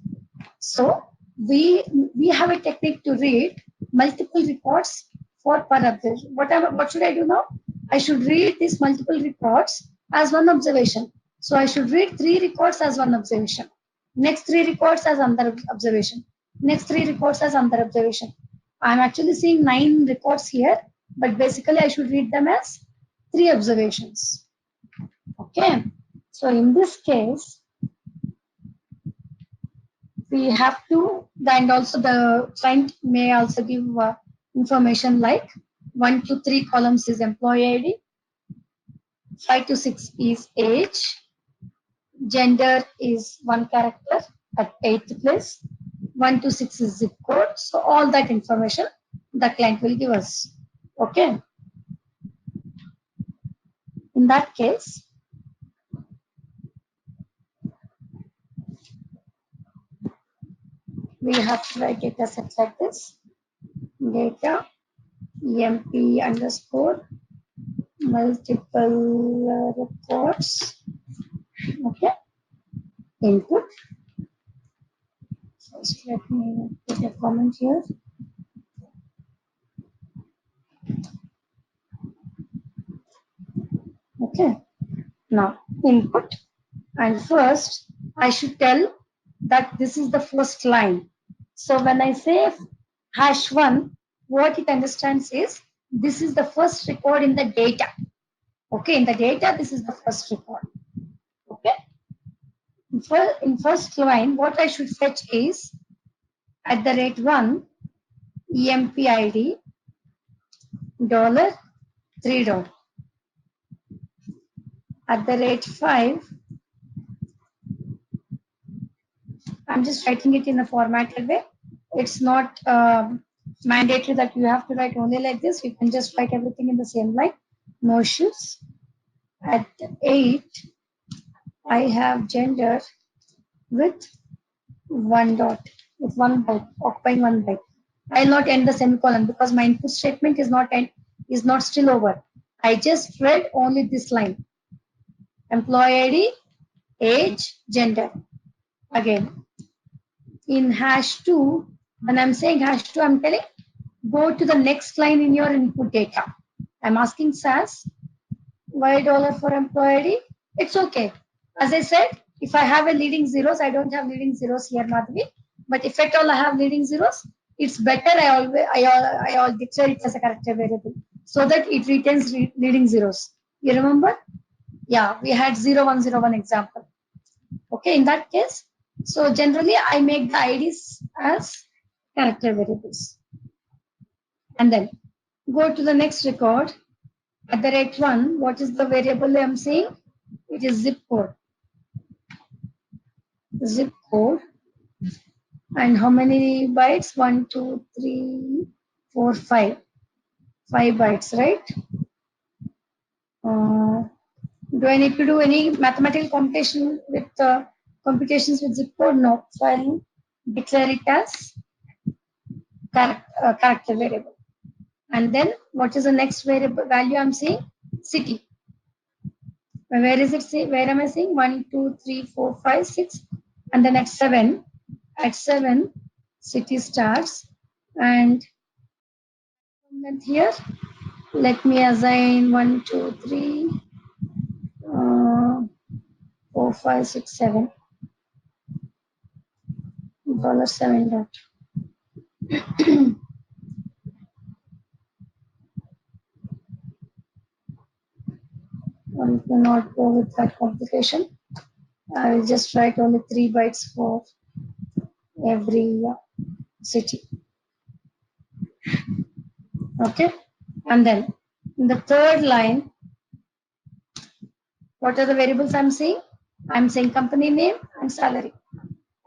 So we have a technique to read multiple records for per observation. What should I do now? I should read these multiple records as one observation. So I should read 3 records as one observation. Next 3 records as another observation. Next 3 records as another observation. I'm actually seeing 9 records here, but basically I should read them as 3 observations. Okay. So in this case, we have to, and also the client may also give information like 1 to 3 columns is employee ID, 5 to 6 is age, gender is 1 character at 8th place, 1 to 6 is zip code. So all that information the client will give us. Okay. In that case, we have to write data set like this. Data emp underscore multiple records. Okay. Input. First, let me put a comment here. Okay. Now input, and first I should tell that this is the first line. So when I say #1, what it understands is this is the first record in the data. Okay, in the data, this is the first record. Okay. In first line, what I should fetch is @1 EMPID $3. @5, I'm just writing it in a formatted way. It's not mandatory that you have to write only like this. You can just write everything in the same line. No issues. At 8, I have gender with 1 dot, with 1 byte, occupying 1 byte. I'll not end the semicolon because my input statement is not still over. I just read only this line. Employee ID, age, gender. Again, in #2, when I'm saying #2, I'm telling go to the next line in your input data. I'm asking SAS, why dollar for employee ID? It's okay. As I said, if I have a leading zeros, I don't have leading zeros here, Madhavi. But if at all I have leading zeros, it's better I declare it as a character variable so that it retains leading zeros. You remember? Yeah, we had 0101 example. Okay, in that case, so generally I make the IDs as character variables. And then go to the next record. @1, what is the variable I'm saying? It is zip code. Zip code. And how many bytes? 1, 2, 3, 4, 5. 5 bytes, right? Do I need to do any mathematical computation with computations with zip code? No. So I'll declare it as character variable. And then what is the next variable value I'm saying? City. Where is it? Where am I saying? 1, 2, 3, 4, 5, 6. And then at 7, city starts. And here, let me assign 1, 2, 3, 4, 5, 6, 7. $7 dot. I cannot go with that complication. I will just write only 3 bytes for every city. Okay. And then in the third line, what are the variables I'm saying? I'm saying company name and salary.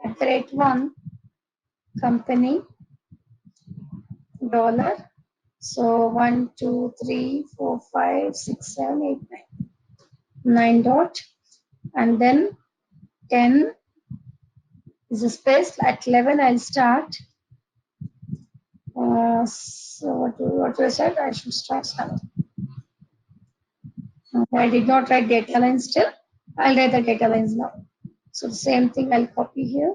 @1, company, dollar. So 1, 2, 3, 4, 5, 6, 7, 8, 9 dot. And then 10 is a space. At 11, I'll start. So what do I start? I should start salary. I did not write data lines still. I'll write the data lines now. So the same thing I'll copy here.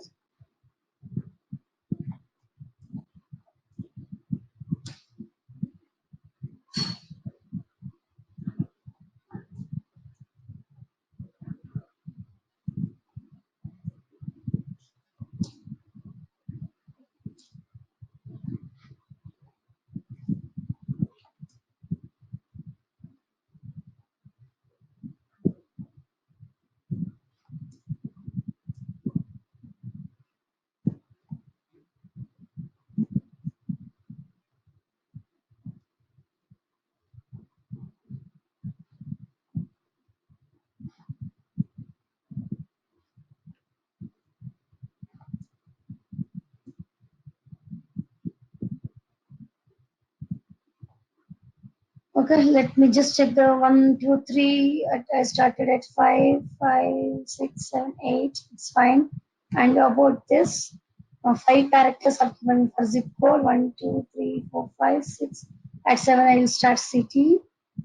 Okay, let me just check the 1, 2, 3. I started at 5, 5, 6, 7, 8. It's fine. And about this, 5 characters are given for zip code. 1, 2, 3, 4, 5, 6. At 7, I will start city.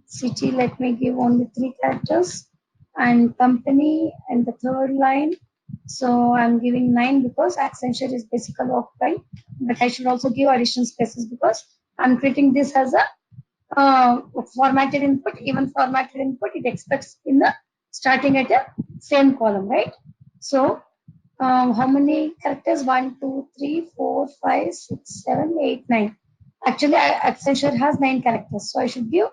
City, let me give only 3 characters. And company and the third line. So I'm giving 9 because Accenture is basically occupied. But I should also give additional spaces because I'm treating this as a formatted input. Even formatted input, it expects in the starting at a same column, right? So how many characters? 1, 2, 3, 4, 5, 6, 7, 8, 9. Actually, Accenture has 9 characters, so I should give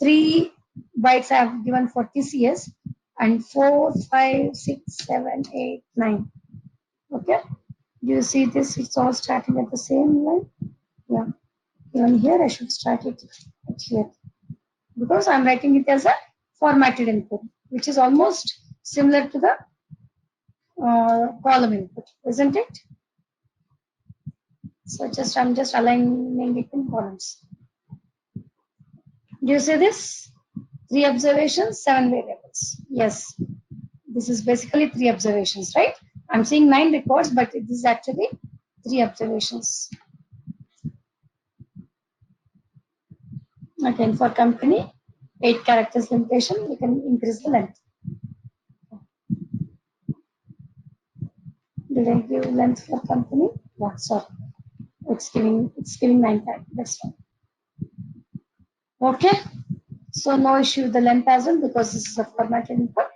3 bytes I have given for TCS, and 4, 5, 6, 7, 8, 9. Okay. Do you see this? It's all starting at the same line. Yeah. Even here I should start it at here, because I'm writing it as a formatted input, which is almost similar to the column input, isn't it? So I'm just aligning it in columns. Do you see this? 3 observations, 7 variables. Yes, this is basically 3 observations, right? I'm seeing 9 records, but it is actually 3 observations. Again, for company, 8 characters limitation, we can increase the length. Did I give length for company? Yeah, sorry. It's giving 9 characters. That's fine. Okay. So no issue with the length as well, because this is a formatted input.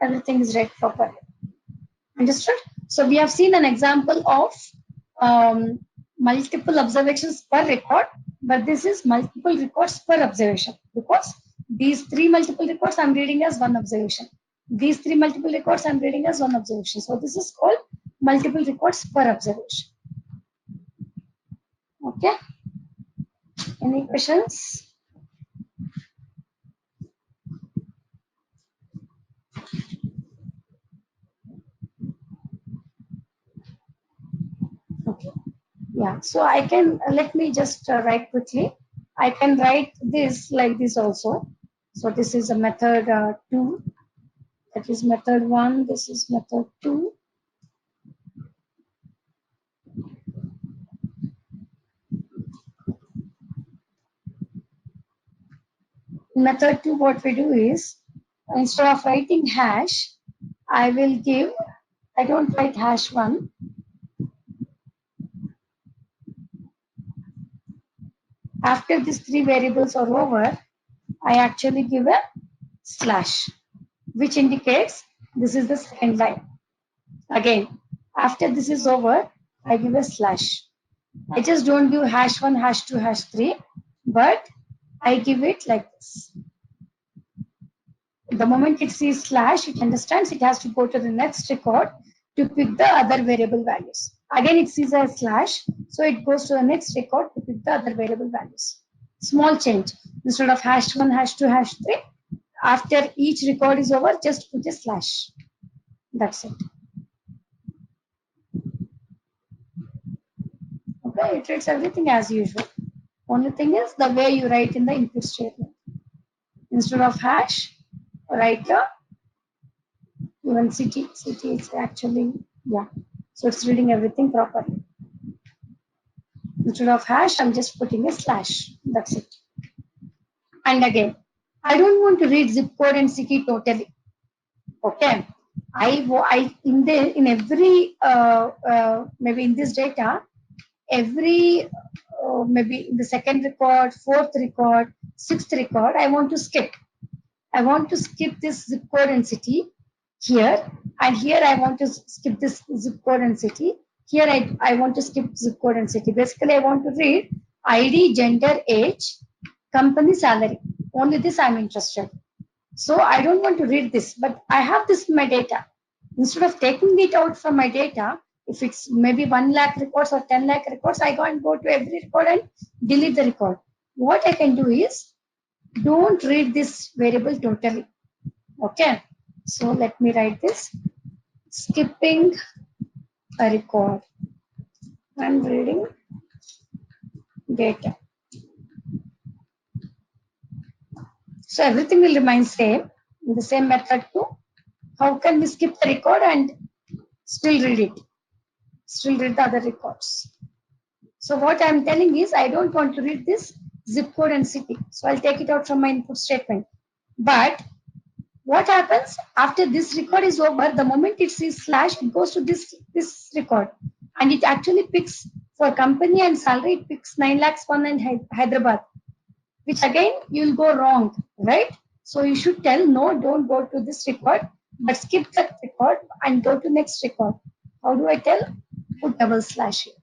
Everything is read properly. Understood? So we have seen an example of multiple observations per record, but this is multiple records per observation, because these 3 multiple records I'm reading as 1 observation. These 3 multiple records I'm reading as 1 observation. So this is called multiple records per observation. Okay. Any questions? Okay. Yeah. So I can, let me just write quickly. I can write this like this also. So this is a method 2. That is method 1. This is method 2. In method 2, what we do is, instead of writing hash, I will give, I don't write hash 1. After these 3 variables are over, I actually give a slash, which indicates this is the second line. Again, after this is over, I give a slash. I just don't give hash 1, hash 2, hash 3, but I give it like this. The moment it sees slash, it understands it has to go to the next record to pick the other variable values. Again, it sees a slash, so it goes to the next record to pick the other variable values. Small change. Instead of hash 1, hash 2, hash 3, after each record is over, just put a slash. That's it. Okay, it reads everything as usual. Only thing is the way you write in the input statement. Instead of hash, write a even city is actually, yeah. So it's reading everything properly. Instead of hash, I'm just putting a slash. That's it. And again, I don't want to read zip code and city totally. Okay. In every maybe in this data, every maybe in the second record, fourth record, sixth record, I want to skip. I want to skip this zip code and city here, and here I want to skip this zip code and city. Here I want to skip zip code and city. Basically, I want to read ID, gender, age, company, salary. Only this I'm interested. So I don't want to read this, but I have this in my data. Instead of taking it out from my data, if it's maybe 1 lakh records or 10 lakh records, I can't go to every record and delete the record. What I can do is, don't read this variable totally. Okay. So let me write this. Skipping a record and reading data. So everything will remain same in the same method too. How can we skip the record and still read it? Still read the other records. So what I'm telling is, I don't want to read this zip code and city. So I'll take it out from my input statement. But what happens after this record is over, the moment it sees slash, it goes to this record. And it actually picks for company and salary, it picks 9 lakhs 1 and Hyderabad, which again you'll go wrong, right? So you should tell no, don't go to this record, but skip that record and go to next record. How do I tell? Put double slash here.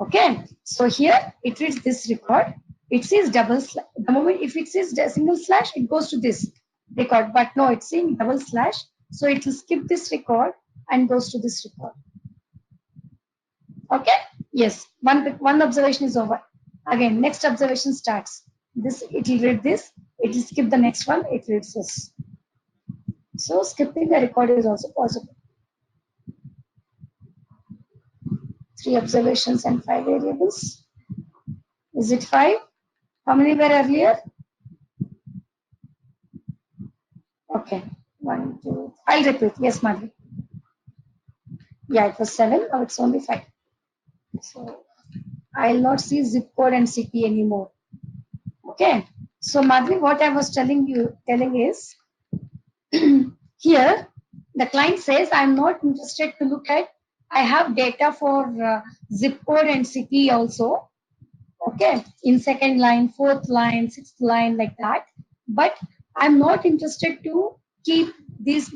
Okay, so here it reads this record. It says double slash. The moment if it says single slash, it goes to this record. But no, it's saying double slash. So it will skip this record and goes to this record. Okay? Yes. One observation is over. Again, next observation starts. This it will read this. It will skip the next one. It reads this. So skipping the record is also possible. 3 observations and 5 variables. Is it 5? How many were earlier? Okay. 1, 2. I'll repeat. Yes, Madhvi. Yeah, it was 7. Now it's only 5. So I'll not see zip code and city anymore. Okay. So Madhvi, what I was telling is here the client says I'm not interested to look at. I have data for zip code and city also. Okay, in second line, fourth line, sixth line, like that. But I'm not interested to keep these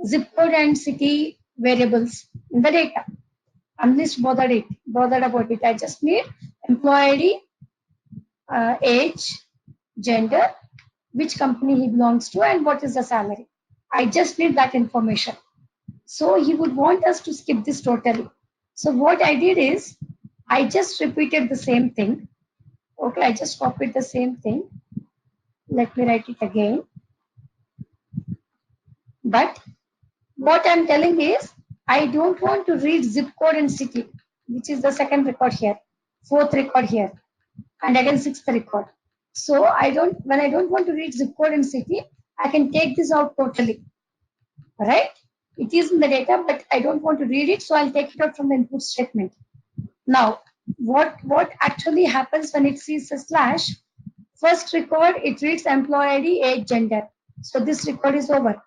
zip code and city variables in the data. I'm least bothered about it. I just need employee ID, age, gender, which company he belongs to, and what is the salary. I just need that information. So he would want us to skip this totally. So what I did is I just repeated the same thing. Okay, I just copied the same thing. Let me write it again. But what I'm telling is I don't want to read zip code and city, which is the second record here, fourth record here, and again sixth record. So when I don't want to read zip code and city, I can take this out totally. Right? It is in the data, but I don't want to read it, so I'll take it out from the input statement. Now, what actually happens when it sees a slash? First record, it reads employee ID, age, gender. So this record is over.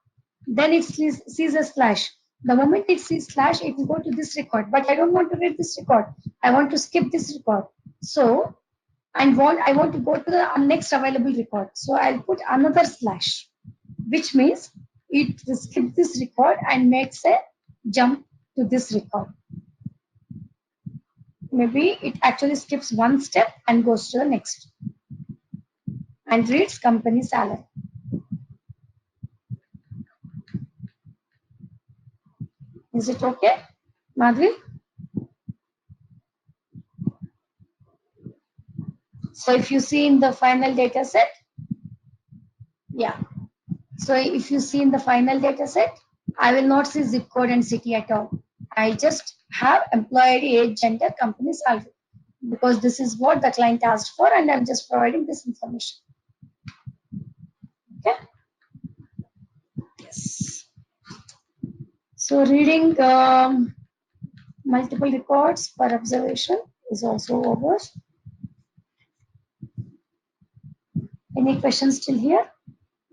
Then it sees a slash. The moment it sees slash, it will go to this record. But I don't want to read this record. I want to skip this record. So I want to go to the next available record. So I'll put another slash, which means it skips this record and makes a jump to this record. Maybe it actually skips one step and goes to the next and reads company salary. Is it okay, Madhvi? So if you see in the final data set, yeah. So if you see in the final data set, I will not see zip code and city at all. I just have employee age, gender, company salary, because this is what the client asked for, and I'm just providing this information. Okay. Yes. So reading multiple records per observation is also over. Any questions still here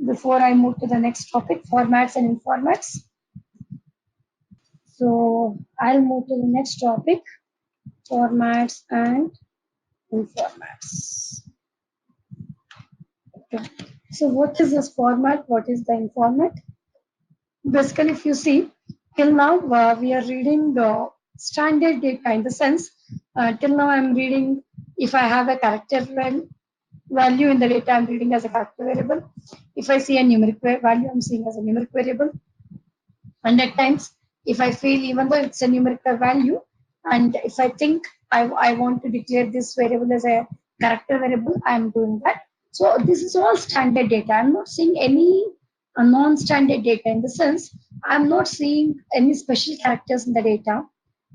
before I move to the next topic, formats and informats? So I'll move to the next topic, formats and informats. Okay. So what is this format? What is the informat? Basically, if you see, till now we are reading the standard data in the sense, till now I'm reading, if I have a character value in the data, I'm reading as a character variable. If I see a numeric value, I'm seeing as a numeric variable. And at times, if I feel, even though it's a numerical value, and if I think I want to declare this variable as a character variable, I'm doing that. So this is all standard data. I'm not seeing any non-standard data, in the sense I'm not seeing any special characters in the data.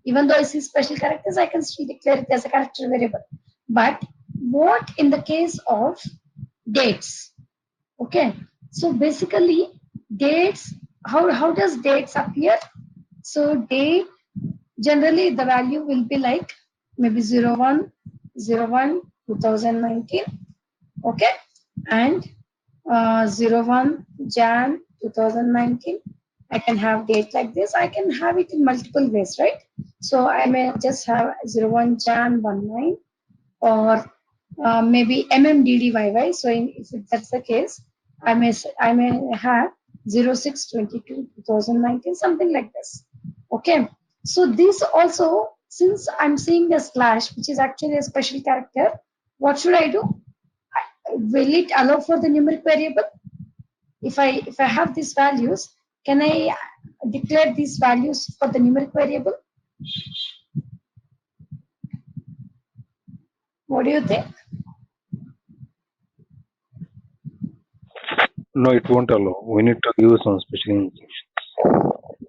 Even though I see special characters, I can still declare it as a character variable. But what in the case of dates? Okay, so basically dates, how does dates appear? So date, generally the value will be like maybe 01/01/2019, okay, and 01 Jan 2019. I can have date like this. I can have it in multiple ways, right? So I may just have 01 Jan 19, or maybe MMDDYY. So if that's the case, I may have 06/22/2019, something like this. Okay. So this also, since I'm seeing the slash, which is actually a special character, what should I do? will it allow for the numeric variable? If I have these values, can I declare these values for the numeric variable? What do you think? No, it won't allow. We need to give some special instructions.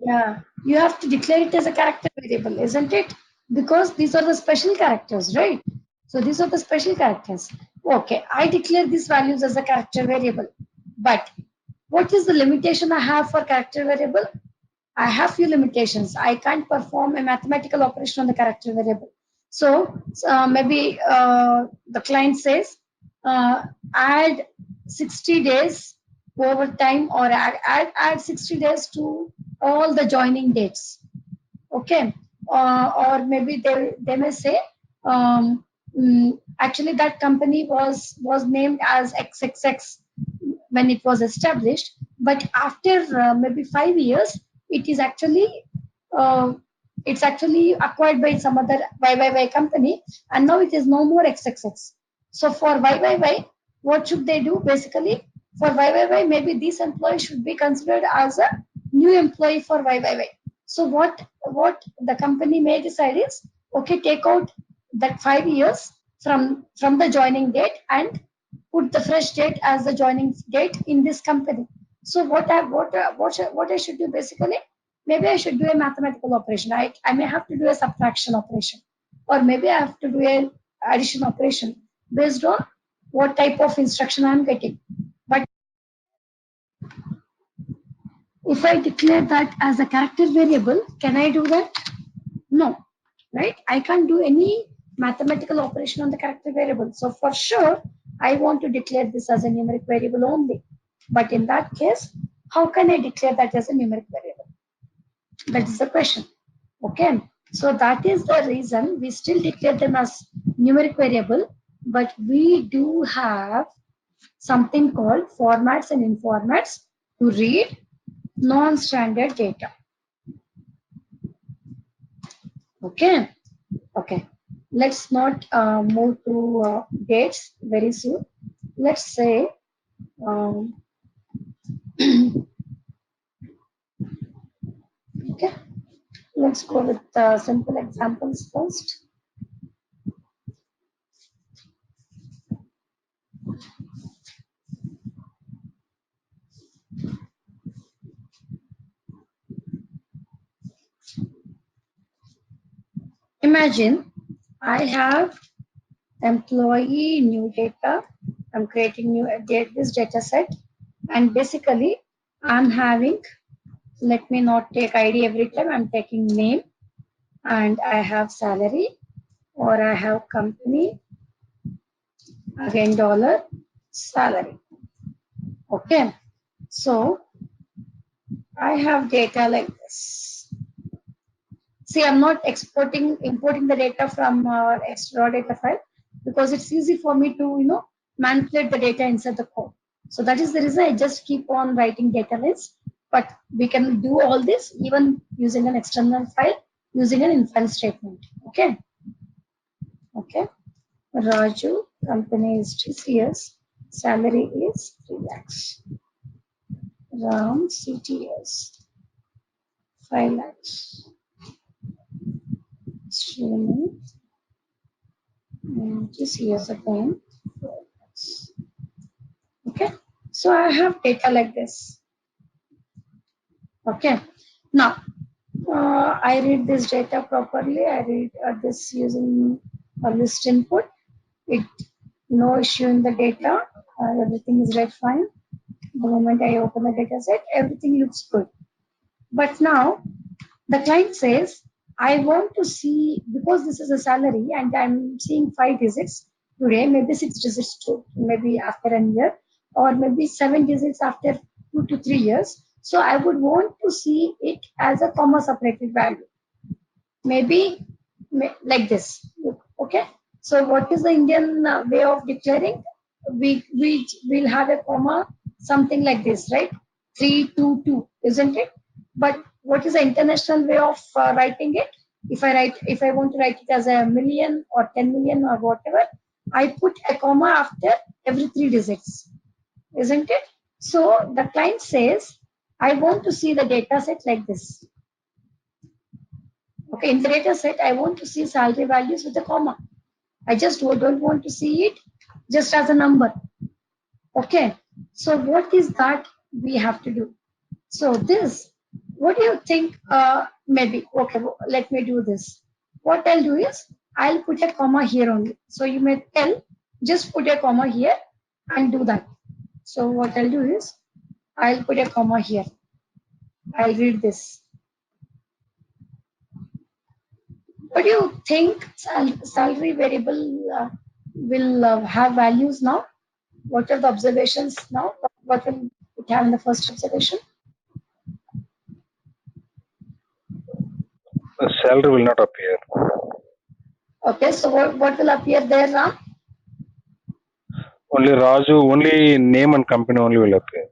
Yeah, you have to declare it as a character variable, isn't it? Because these are the special characters, right? So these are the special characters. Okay, I declare these values as a character variable. But what is the limitation I have for character variable? I have few limitations. I can't perform a mathematical operation on the character variable. So maybe the client says add 60 days overtime, or add 60 days to all the joining dates. Okay, or maybe they may say actually that company was named as XXX when it was established, but after maybe 5 years, it is actually uh, it's actually acquired by some other YYY company, and now it is no more XXX. So for YYY, what should they do? Basically, for YYY, maybe this employee should be considered as a new employee for YYY. So what the company may decide is, okay, take out that 5 years from the joining date and put the fresh date as the joining date in this company. So what I should do basically? Maybe I should do a mathematical operation. I may have to do a subtraction operation, or maybe I have to do a addition operation based on what type of instruction I'm getting. But if I declare that as a character variable, can I do that? No, right? I can't do any mathematical operation on the character variable. So for sure, I want to declare this as a numeric variable only. But in that case, how can I declare that as a numeric variable? That is the question. Okay. So that is the reason we still declare them as numeric variable, but we do have something called formats and informats to read non-standard data. Okay. Okay. Let's not move to dates very soon. Let's say okay. Let's go with simple examples first. Imagine I have employee new data. I'm creating new this data set, and basically I'm having, let me not take ID every time, I'm taking name, and I have salary, or I have company, again dollar, salary. Okay, so I have data like this. See, I'm not importing the data from extra data file, because it's easy for me to, manipulate the data inside the code. So that is the reason I just keep on writing data list. But we can do all this even using an external file, using an infile statement. Okay. Okay. Raju, company is TCS, salary is 3 lakhs. Ram, CTS, 5 lakhs. Srini, TCS again, 4 lakhs. Okay. So I have data like this. Okay. Now, I read this data properly. I read this using a list input. It no issue in the data. Everything is read fine. The moment I open the data set, everything looks good. But now the client says, I want to see, because this is a salary and I'm seeing 5 digits today, maybe 6 digits too, maybe after a year, or maybe 7 digits after 2 to 3 years. So I would want to see it as a comma separated value. Maybe like this. Okay. So what is the Indian way of declaring? We will have a comma, something like this, right? 322, isn't it? But what is the international way of writing it? If I want to write it as a million or 10 million or whatever, I put a comma after every 3 digits, isn't it? So the client says, I want to see the data set like this. Okay, in the data set, I want to see salary values with a comma. I just don't want to see it just as a number. Okay, so what is that we have to do? So this, what do you think? Maybe, okay, let me do this. What I'll do is, I'll put a comma here only. So you may tell, just put a comma here and do that. So what I'll do is, I'll put a comma here. I'll read this. What do you think salary variable will have values now? What are the observations now? What will it have in the first observation? The salary will not appear. Okay, so what will appear there, Ram? Only Raju, only name and company only will appear.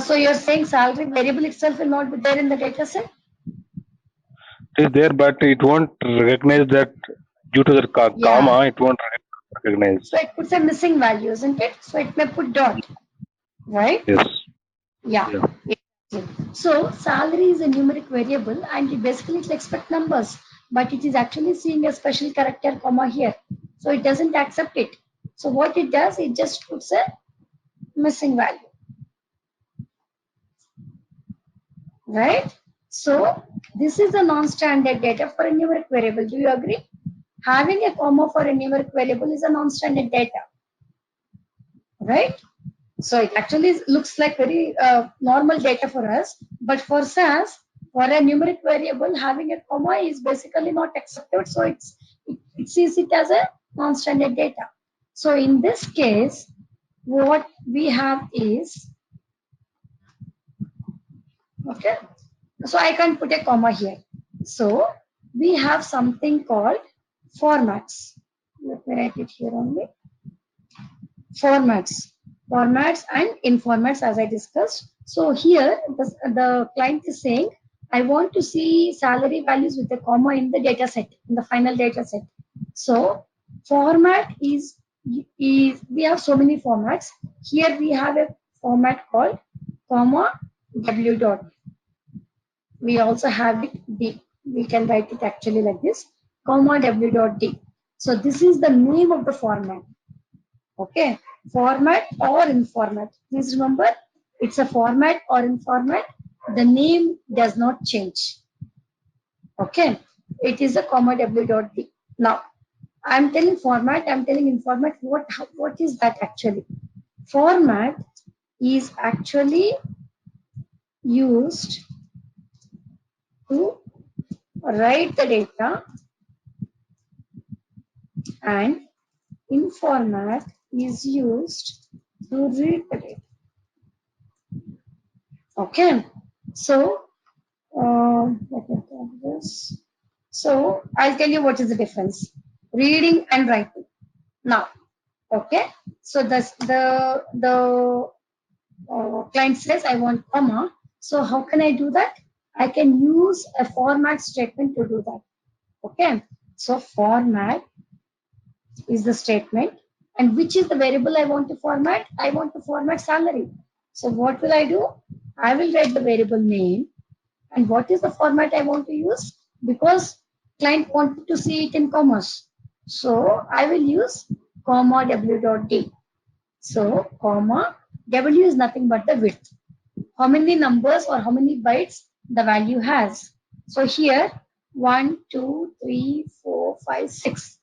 So you're saying salary variable itself will not be there in the data set? It is there, but it won't recognize that due to the comma, it won't recognize. So it puts a missing value, isn't it? So it may put dot, right? Yes. Yeah. So salary is a numeric variable and it basically it expects numbers, but it is actually seeing a special character comma here. So it doesn't accept it. So what it does, it just puts a missing value. Right? So this is a non-standard data for a numeric variable. Do you agree? Having a comma for a numeric variable is a non-standard data. Right? So it actually looks like very normal data for us, but for SAS, for a numeric variable, having a comma is basically not accepted. So it sees it as a non-standard data. So in this case, what we have is, okay, so I can put a comma here. So we have something called formats. Let me write it here only. Formats and informats as I discussed. So here the client is saying, I want to see salary values with a comma in the data set, in the final data set. So format is we have so many formats. Here we have a format called comma w dot. We also have it d. We can write it actually like this, comma w dot d. So this is the name of the format. Okay, format or in format. Please remember, it's a format or in format. The name does not change. Okay, it is a comma w dot d. Now, I'm telling format, I'm telling in format. What is that actually? Format is actually used to write the data, and in format is used to read the data. Okay, so let me tell this. So I'll tell you what is the difference: reading and writing. Now, okay. So the client says I want comma. So how can I do that? I can use a format statement to do that. Okay. So format is the statement, and which is the variable I want to format? I want to format salary. So what will I do? I will write the variable name. And what is the format I want to use? Because client wanted to see it in commas. So I will use comma w dot d. So comma w is nothing but the width. How many numbers or how many bytes the value has. So here 1, 2, 3, 4, 5, 6.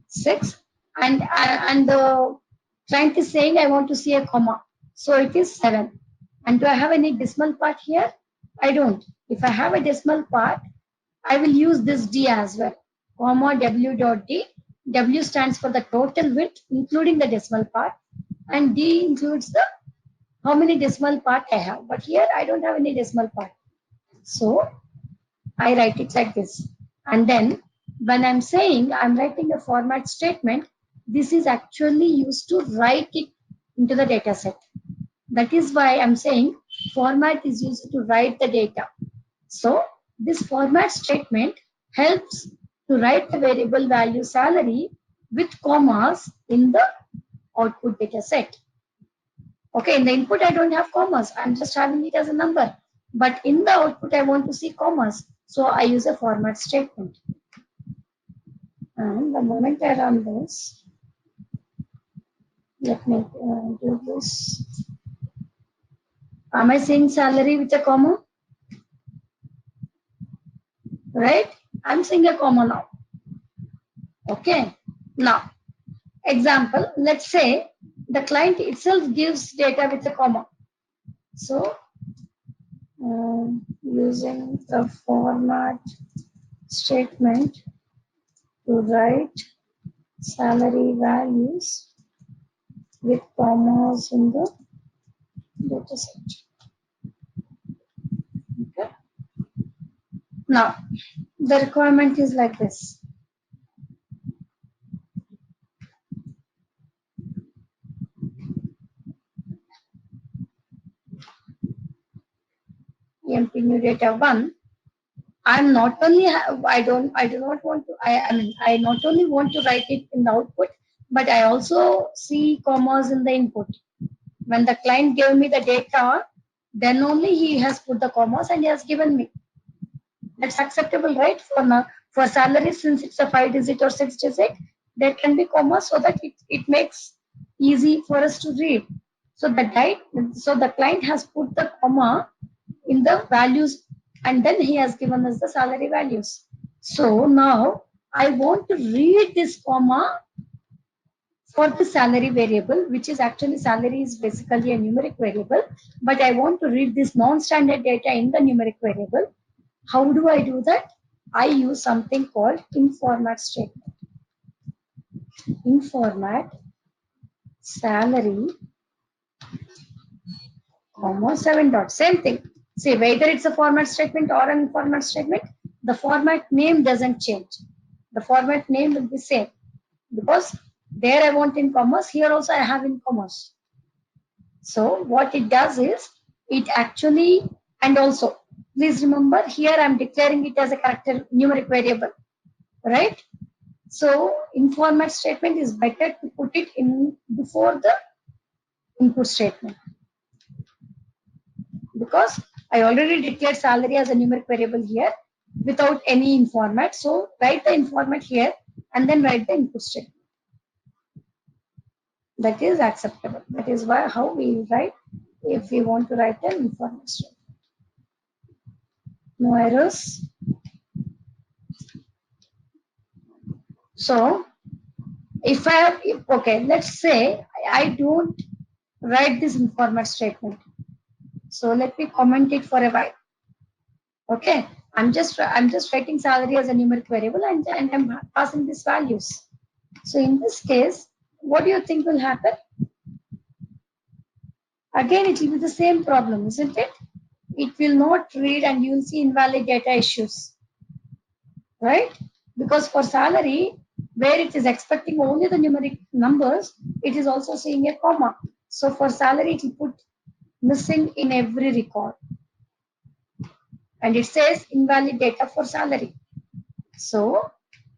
6 and the client is saying I want to see a comma. So it is 7. And do I have any decimal part here? I don't. If I have a decimal part, I will use this D as well. Comma W dot D. W stands for the total width, including the decimal part. And D includes the how many decimal part I have. But here I don't have any decimal part. So I write it like this. And then when I'm saying I'm writing a format statement, this is actually used to write it into the data set. That is why I'm saying format is used to write the data. So this format statement helps to write the variable value salary with commas in the output data set. Okay, in the input I don't have commas, I'm just having it as a number. But in the output I want to see commas, so I use a format statement. And the moment I run this, let me do this. Am I seeing salary with a comma? Right? I'm seeing a comma now. Okay. Now, example, let's say the client itself gives data with a comma. So, using the format statement to write salary values with commas in the data set. Okay. Now, the requirement is like this. EMP new data 1. I'm not only I do not want to I not only want to write it in the output, but I also see commas in the input. When the client gave me the data, then only he has put the commas and he has given me. That's acceptable, right? For salary, since it's a 5-digit or 6-digit, there can be commas so that it makes easy for us to read. So the client has put the comma in the values and then he has given us the salary values. So now I want to read this comma for the salary variable, which is actually salary is basically a numeric variable, but I want to read this non-standard data in the numeric variable. How do I do that? I use something called in-format statement. In-format salary, comma 7 dot, same thing. See, whether it's a format statement or an in-format statement, the format name doesn't change. The format name will be same because there I want in commas, here also I have in commas. So what it does is, it actually, and also, please remember here I'm declaring it as a character numeric variable, right? So in-format statement is better to put it in before the input statement, because I already declared salary as a numeric variable here without any in-format. So write the in-format here and then write the input statement. That is acceptable. That is why how we write if we want to write an in-format statement. No errors. So if I have, okay, let's say I don't write this in-format statement. So let me comment it for a while. Okay, I'm just writing salary as a numeric variable and I'm passing these values. So in this case, what do you think will happen? Again, it will be the same problem, isn't it? It will not read and you will see invalid data issues, right? Because for salary, where it is expecting only the numeric numbers, it is also seeing a comma. So for salary, it will put missing in every record. And it says invalid data for salary. So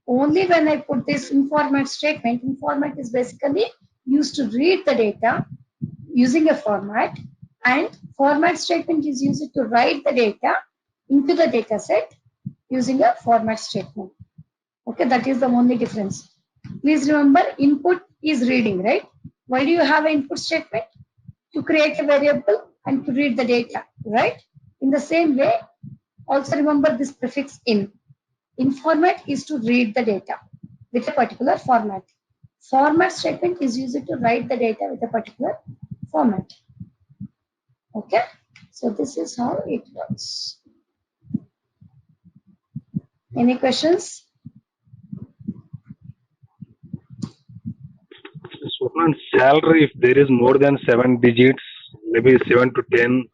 only when I put this in-format statement, in-format is basically used to read the data using a format, and format statement is used to write the data into the data set using a format statement. Okay, that is the only difference. Please remember, input is reading, right? Why do you have an input statement? To create a variable and to read the data, right? In the same way, also remember this prefix in. In format is to read the data with a particular format. Format statement is used to write the data with a particular format. Okay, so this is how it works. Any questions? So on salary, if there is more than 7 digits, maybe 7 to 10,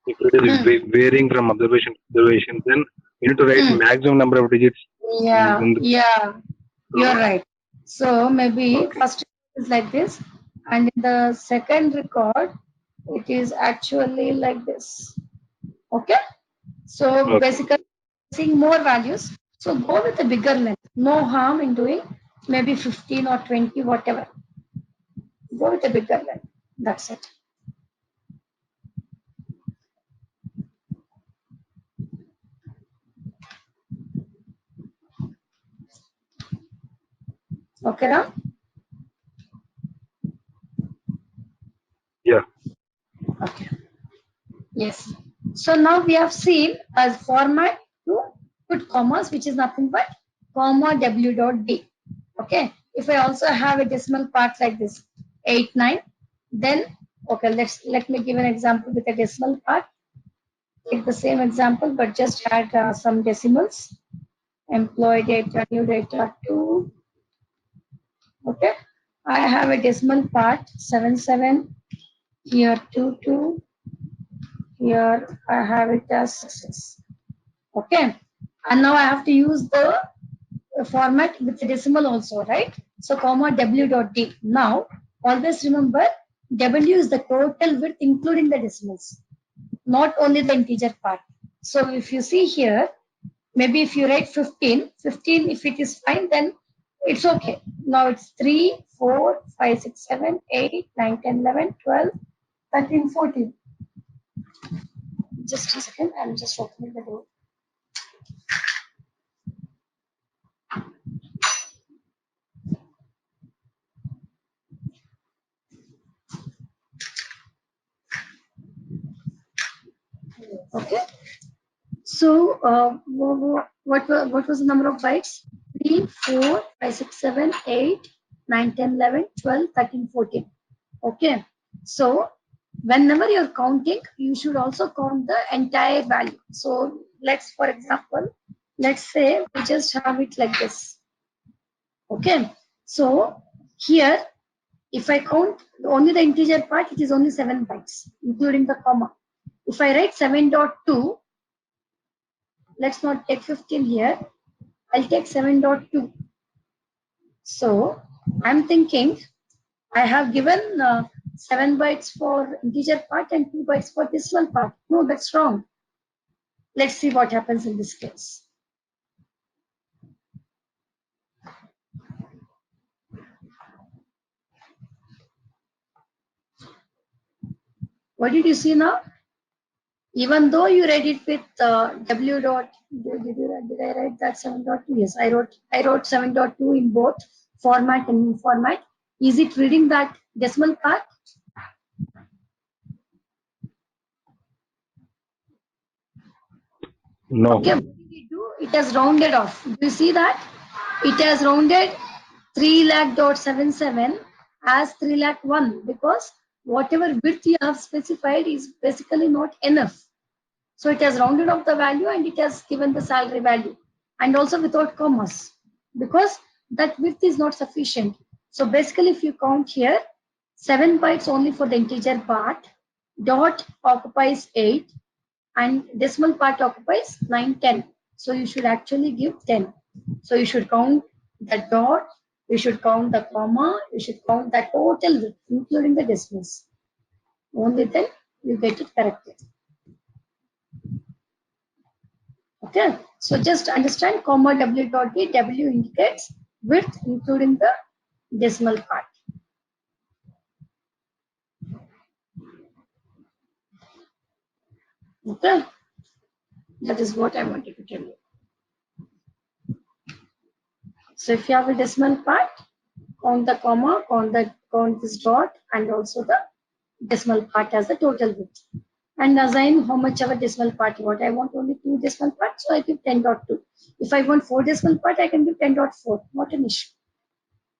if it is varying from observation to observation, then you need to write maximum number of digits. Yeah, you're right. So maybe Okay. first is like this, and in the second record, it is actually like this. Okay, so basically seeing more values. So go with a bigger length. No harm in doing maybe 15 or 20, whatever. Go with a bigger line. That's it. Okay, Ram? Yeah. Okay. Yes. So now we have seen as format to put commas, which is nothing but comma w dot d. Okay. If I also have a decimal part like this, 8, 9, then okay, let me give an example with a decimal part. Take the same example, but just add some decimals. Employee data, new data 2. Okay. I have a decimal part 77. Here 2, 2. Here I have it as 6. Okay. And now I have to use the format with the decimal also, right? So comma w dot d. Now always remember w is the total width including the decimals, not only the integer part. So if you see here, maybe if you write 15, 15 if it is fine, then it's okay. Now it's 3, 4, 5, 6, 7, 8, 9, 10, 11, 12, 13, 14. Just a second, I'm just opening the door. Okay. So, what was the number of bytes? 3, 4, 5, 6, 7, 8, 9, 10, 11, 12, 13, 14. Okay. So, whenever you're counting, you should also count the entire value. So, for example, let's say we just have it like this. Okay. So, here, if I count only the integer part, it is only 7 bytes, including the comma. If I write 7.2, let's not take 15 here. I'll take 7.2. So I'm thinking I have given 7 bytes for integer part and 2 bytes for decimal part. No, that's wrong. Let's see what happens in this case. What did you see now? Even though you read it with w dot, did I write that 7.2? Yes, I wrote 7.2 in both format and new format. Is it reading that decimal part? No. Okay, what did it do? It has rounded off. Do you see that? It has rounded 3 lakh dot 77 as 3 lakh 1 because whatever width you have specified is basically not enough. So it has rounded off the value and it has given the salary value and also without commas because that width is not sufficient. So basically if you count here, 7 bytes only for the integer part, dot occupies 8 and decimal part occupies 9, 10. So you should actually give 10. So you should count the dot, you should count the comma, you should count the total width, including the decimals. Only then you get it corrected. Okay, so just understand comma w dot d, w indicates width including the decimal part. Okay, that is what I wanted to tell you. So if you have a decimal part, count the comma, count this dot, and also the decimal part as the total width. And assign how much of a decimal part you want. I want only 2 decimal parts, so I give 10.2. If I want 4 decimal part, I can give 10.4. Not an issue.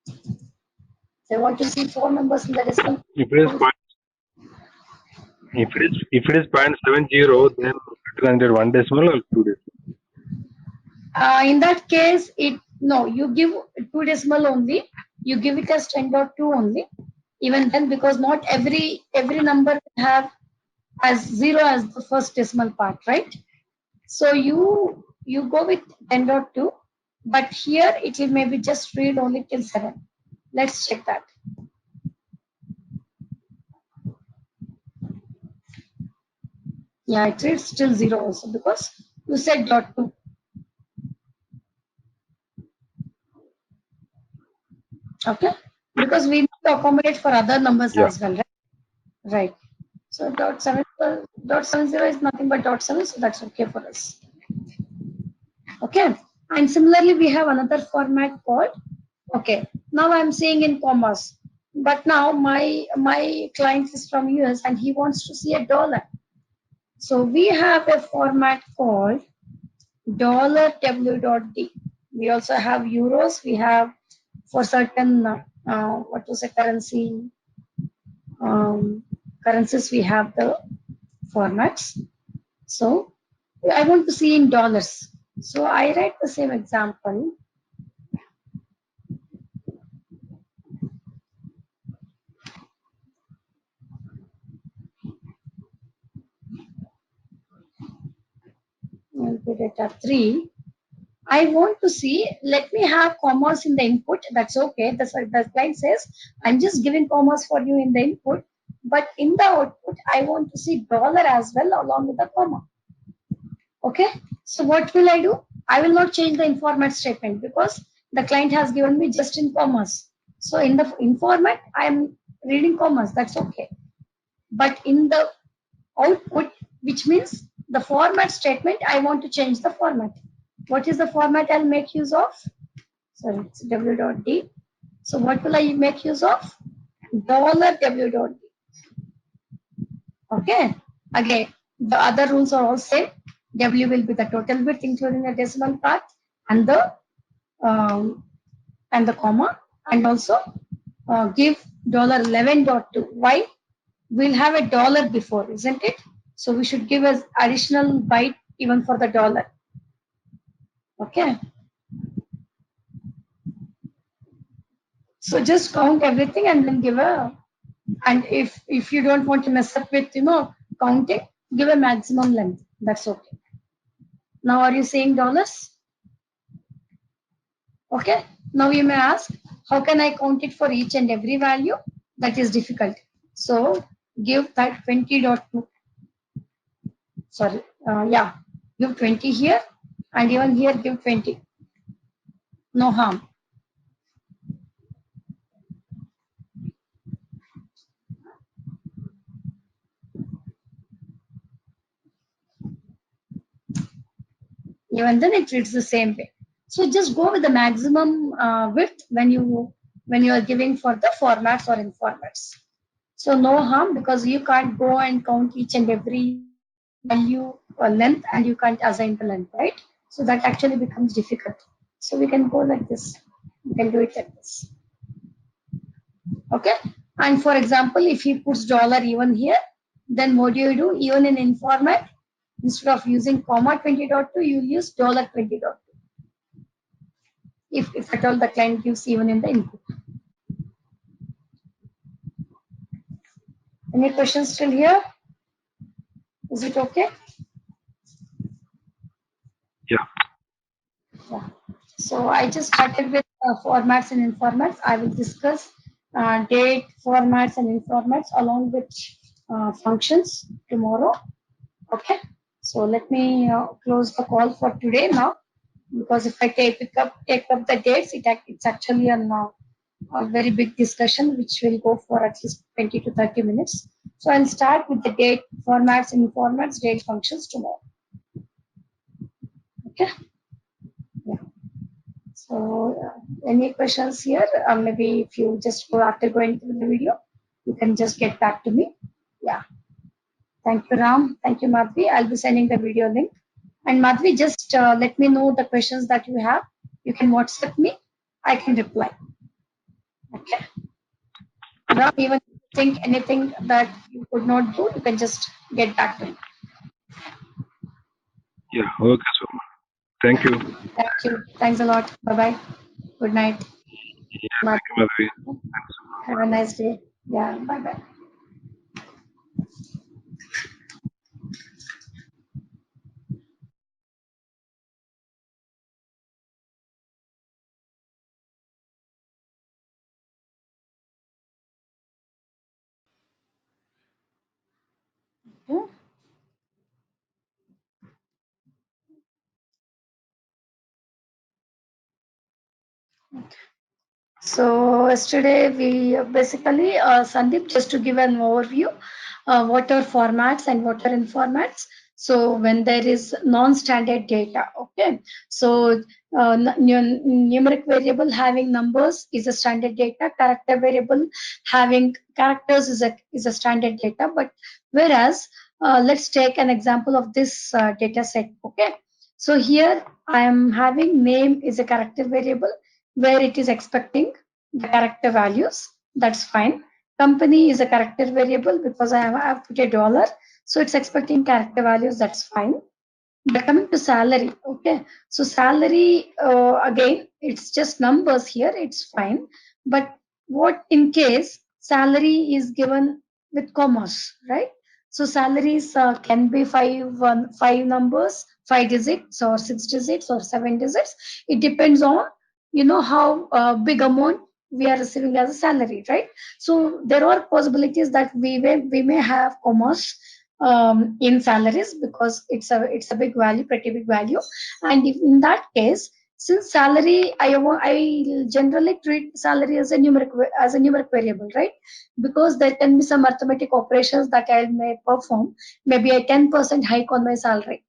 So I want to see 4 numbers in the decimal. If it is if it is 0.70, then it is under 1 decimal or 2 decimal. In that case, you give 2 decimal only. You give it as 10.2 only. Even then, because not every number will have as 0 as the first decimal part, right? So you go with 10.2, but here it will maybe just read only till 7. Let's check that. Yeah, it reads still 0 also because you said .2. Okay, because we need to accommodate for other numbers Yeah. as well, right? Right. So dot 70 is nothing but dot 7, so that's okay for us. Okay. And similarly, we have another format called, okay, now I'm saying in commas, but now my client is from US and he wants to see a dollar. So we have a format called dollar $w.d. We also have euros. We have for certain what was a currency currencies we have the formats. So I want to see in dollars. So I write the same example. Data 3. I want to see, let me have commas in the input. That's okay. The client says, I'm just giving commas for you in the input. But in the output, I want to see dollar as well along with the comma. Okay. So what will I do? I will not change the informat statement because the client has given me just in commas. So in the informat, I am reading commas. That's okay. But in the output, which means the format statement, I want to change the format. What is the format I'll make use of? So it's w.d. So what will I make use of? Dollar $w.d. Okay. Again, the other rules are all same. W will be the total width, including the decimal part, and the um, comma, and also give $11.2. Why? We'll have a dollar before, isn't it? So we should give an additional byte even for the dollar. Okay. So just count everything and then give a, and if you don't want to mess up with counting, give a maximum length. That's okay. Now are you saying dollars? Okay. Now you may ask, how can I count it for each and every value? That is difficult. So give that 20.2. Sorry. Yeah. Give 20 here and even here give 20. No harm. Even then it reads the same way. So just go with the maximum width when you are giving for the formats or informats. So no harm because you can't go and count each and every value or length and you can't assign the length, right? So that actually becomes difficult. So we can go like this. We can do it like this. Okay. And for example, if he puts dollar even here, then what do you do? Even in informat, instead of using comma 20.2, you'll use dollar 20.2. If at all the client gives even in the input. Any questions still here? Is it okay? Yeah. Yeah. So I just started with formats and informats. I will discuss date, formats, and informats along with functions tomorrow. Okay. So let me close the call for today now, because if I take up the dates, it's actually a very big discussion which will go for at least 20 to 30 minutes. So I'll start with the date, formats, and informats, date functions tomorrow. Okay. Yeah. So any questions here? Maybe if you just go after going through the video, you can just get back to me. Yeah. Thank you, Ram. Thank you, Madhvi. I'll be sending the video link. And Madhvi, just let me know the questions that you have. You can WhatsApp me. I can reply. Okay. Ram, even if you think anything that you could not do, you can just get back to me. Yeah. Okay. So thank you. Thank you. Thanks a lot. Bye bye. Good night. Yeah. Thank you, Madhvi. Madhvi. Have a nice day. Yeah. Bye bye. Yeah. So yesterday we basically, Sandeep, just to give an overview, what are formats and what are informats. So when there is non-standard data, okay. So numeric variable having numbers is a standard data. Character variable having characters is a standard data. But whereas, let's take an example of this data set, okay. So here I am having name is a character variable where it is expecting the character values. That's fine. Company is a character variable because I have put a dollar. So it's expecting character values. That's fine. But coming to salary, okay. So salary, again, it's just numbers here. It's fine. But what in case salary is given with commas, right? So salaries can be five numbers, 5 digits or 6 digits or 7 digits. It depends on how big amount we are receiving as a salary, right? So there are possibilities that we may have commas in salaries because it's a big value, pretty big value. And if in that case, since salary, I generally treat salary as a numeric variable, right? Because there can be some arithmetic operations that I may perform, maybe a 10% hike on my salary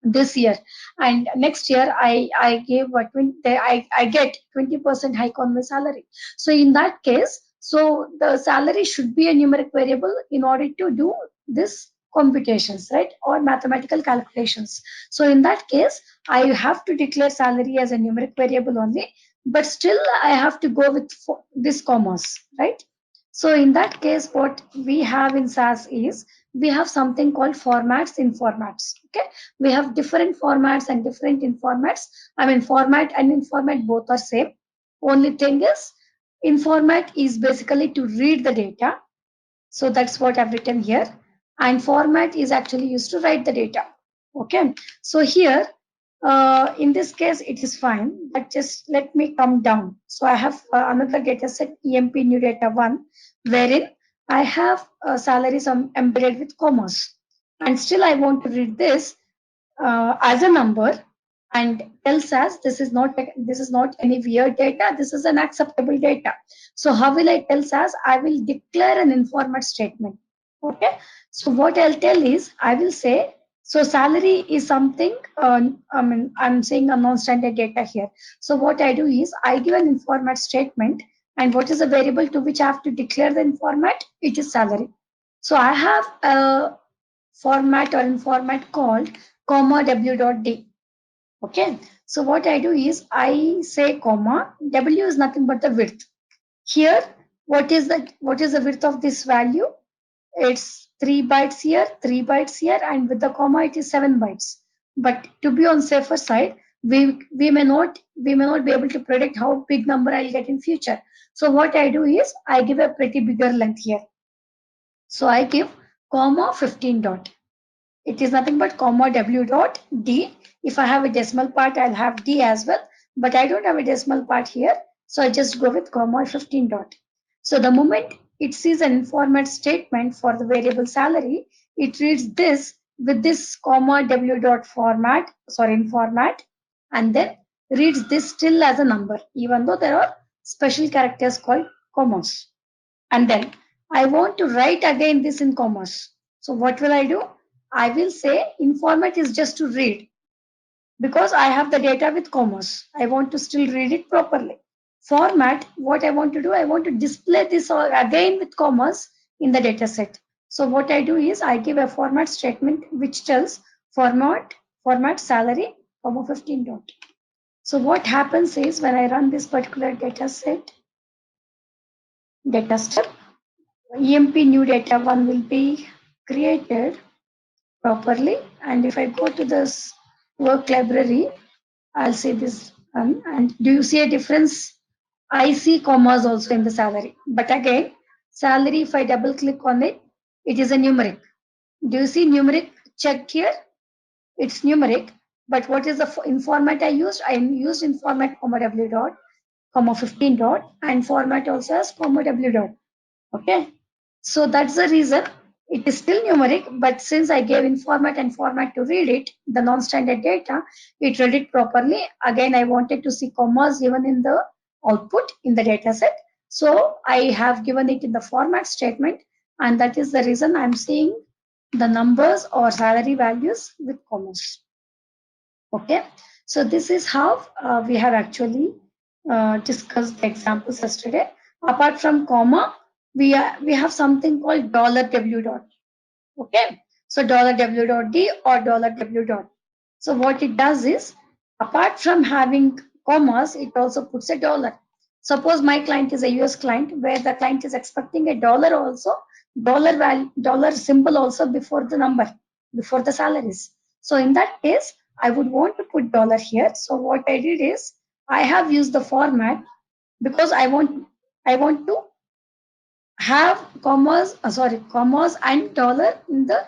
this year, and next year I gave what 20, I get 20% hike on my salary. So in that case, so the salary should be a numeric variable in order to do this computations, right, or mathematical calculations. So in that case, I have to declare salary as a numeric variable only, but still I have to go with this commas, right? So in that case, what we have in SAS is we have something called formats in formats. Okay, we have different formats and different informats. I mean, format and informat both are same. Only thing is, informat is basically to read the data. So that's what I've written here. And format is actually used to write the data. Okay. So here, in this case, it is fine. But just let me come down. So I have another data set, EMP new data 1, wherein I have salaries embedded with commas. And still I want to read this as a number and tells us this is not any weird data, this is an acceptable data. So how will I tell SAS? I will declare an informat statement. Okay, so what I'll tell is I will say, so salary is something, I'm saying a non-standard data here. So what I do is I give an informat statement, and what is the variable to which I have to declare the informat? It is salary. So I have a format or informat called comma w dot d. Okay, so what I do is I say comma w is nothing but the width. Here, what is the width of this value? It's 3 bytes here, 3 bytes here, and with the comma it is 7 bytes. But to be on safer side, we may not be able to predict how big number I'll get in future. So what I do is I give a pretty bigger length here. So I give comma 15 dot. It is nothing but comma w dot d. If I have a decimal part, I'll have d as well, but I don't have a decimal part here, so I just go with comma 15 dot. So the moment it sees an informat statement for the variable salary, it reads this with this comma w dot informat, and then reads this still as a number, even though there are special characters called commas. And then I want to write again this in commas. So what will I do? I will say informat is just to read because I have the data with commas. I want to still read it properly. Format, what I want to do, I want to display this again with commas in the data set. So what I do is I give a format statement which tells format salary, comma 15 dot. So what happens is when I run this particular data set, data step, EMP new data 1 will be created properly. And if I go to this work library, I'll see this one. And do you see a difference? I see commas also in the salary. But again, salary, if I double click on it, it is a numeric. Do you see numeric checked here? It's numeric. But what is the informat I used? I used informat comma w dot, comma 15 dot, and format also as comma w dot. Okay. So that's the reason it is still numeric, but since I gave informat and format to read it, the non-standard data, it read it properly. Again, I wanted to see commas even in the output in the data set. So I have given it in the format statement, and that is the reason I'm seeing the numbers or salary values with commas. Okay, so this is how we have actually discussed the examples yesterday. Apart from comma, we have something called $w dot. Okay, so $w dot d or $w dot. So what it does is, apart from having commas, it also puts a dollar. Suppose my client is a US client where the client is expecting a dollar also, dollar value, dollar symbol also before the number, before the salaries. So in that case, I would want to put dollar here. So what I did is I have used the format because I want to have commas and dollar in the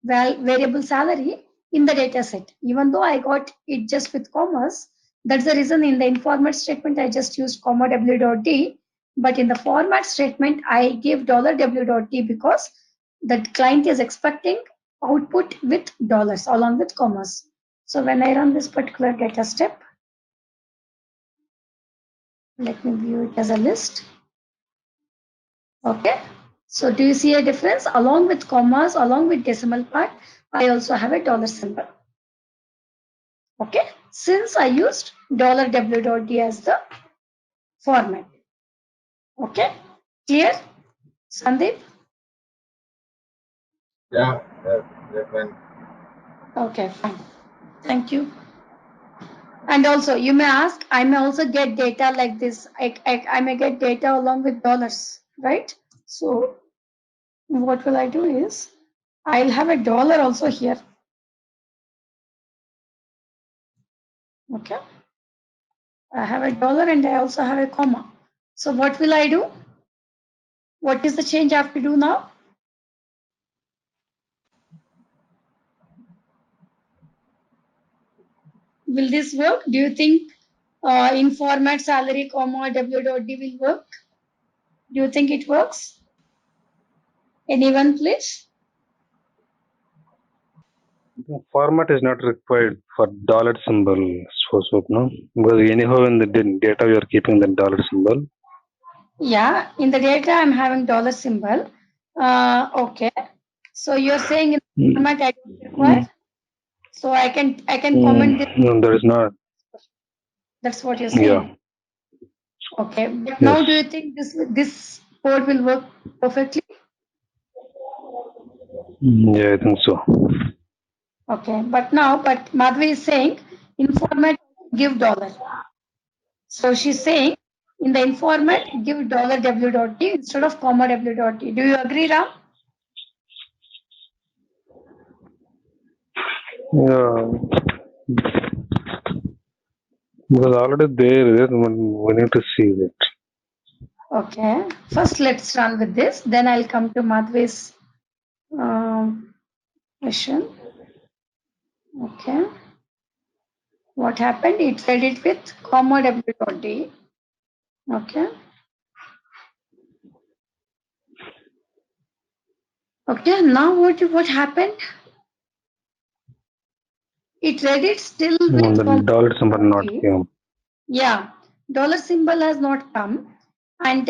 variable salary in the data set. Even though I got it just with commas, that's the reason in the informat statement I just used comma w dot d. But in the format statement, I gave $w dot d because the client is expecting output with dollars along with commas. So when I run this particular data step, let me view it as a list. Okay. So do you see a difference? Along with commas, along with decimal part, I also have a dollar symbol. Okay, since I used $w dot d as the format. Okay, clear, Sandeep? Yeah, fine. Okay, fine. Thank you. And also, you may ask, I may also get data like this. I may get data along with dollars, right? So what will I do is, I'll have a dollar also here. Okay, I have a dollar and I also have a comma. So what will I do? What is the change I have to do now? Will this work? Do you think in format salary comma w dot d will work? Do you think it works? Anyone, please? The format is not required for dollar symbol, so no, because anyhow in the data we are keeping the dollar symbol. Yeah, in the data I'm having dollar symbol. Okay. So you're saying in the format I don't require. So I can comment this. No, there is not. That's what you're Yeah. saying. Okay. But Yes. now do you think this code will work perfectly? Yeah, I think so. Okay. But Madhvi is saying in format give dollar. So she's saying in the informat, give $w dot d instead of comma w dot d. Do you agree, Ram? Yeah. Because already there, we need to see it. Okay. First, let's run with this. Then I'll come to Madhvi's question. Okay. What happened? It read it with comma w dot d. Okay. Okay. Now what happened? It read it still with The comma dollar symbol not d. came. Yeah, dollar symbol has not come, and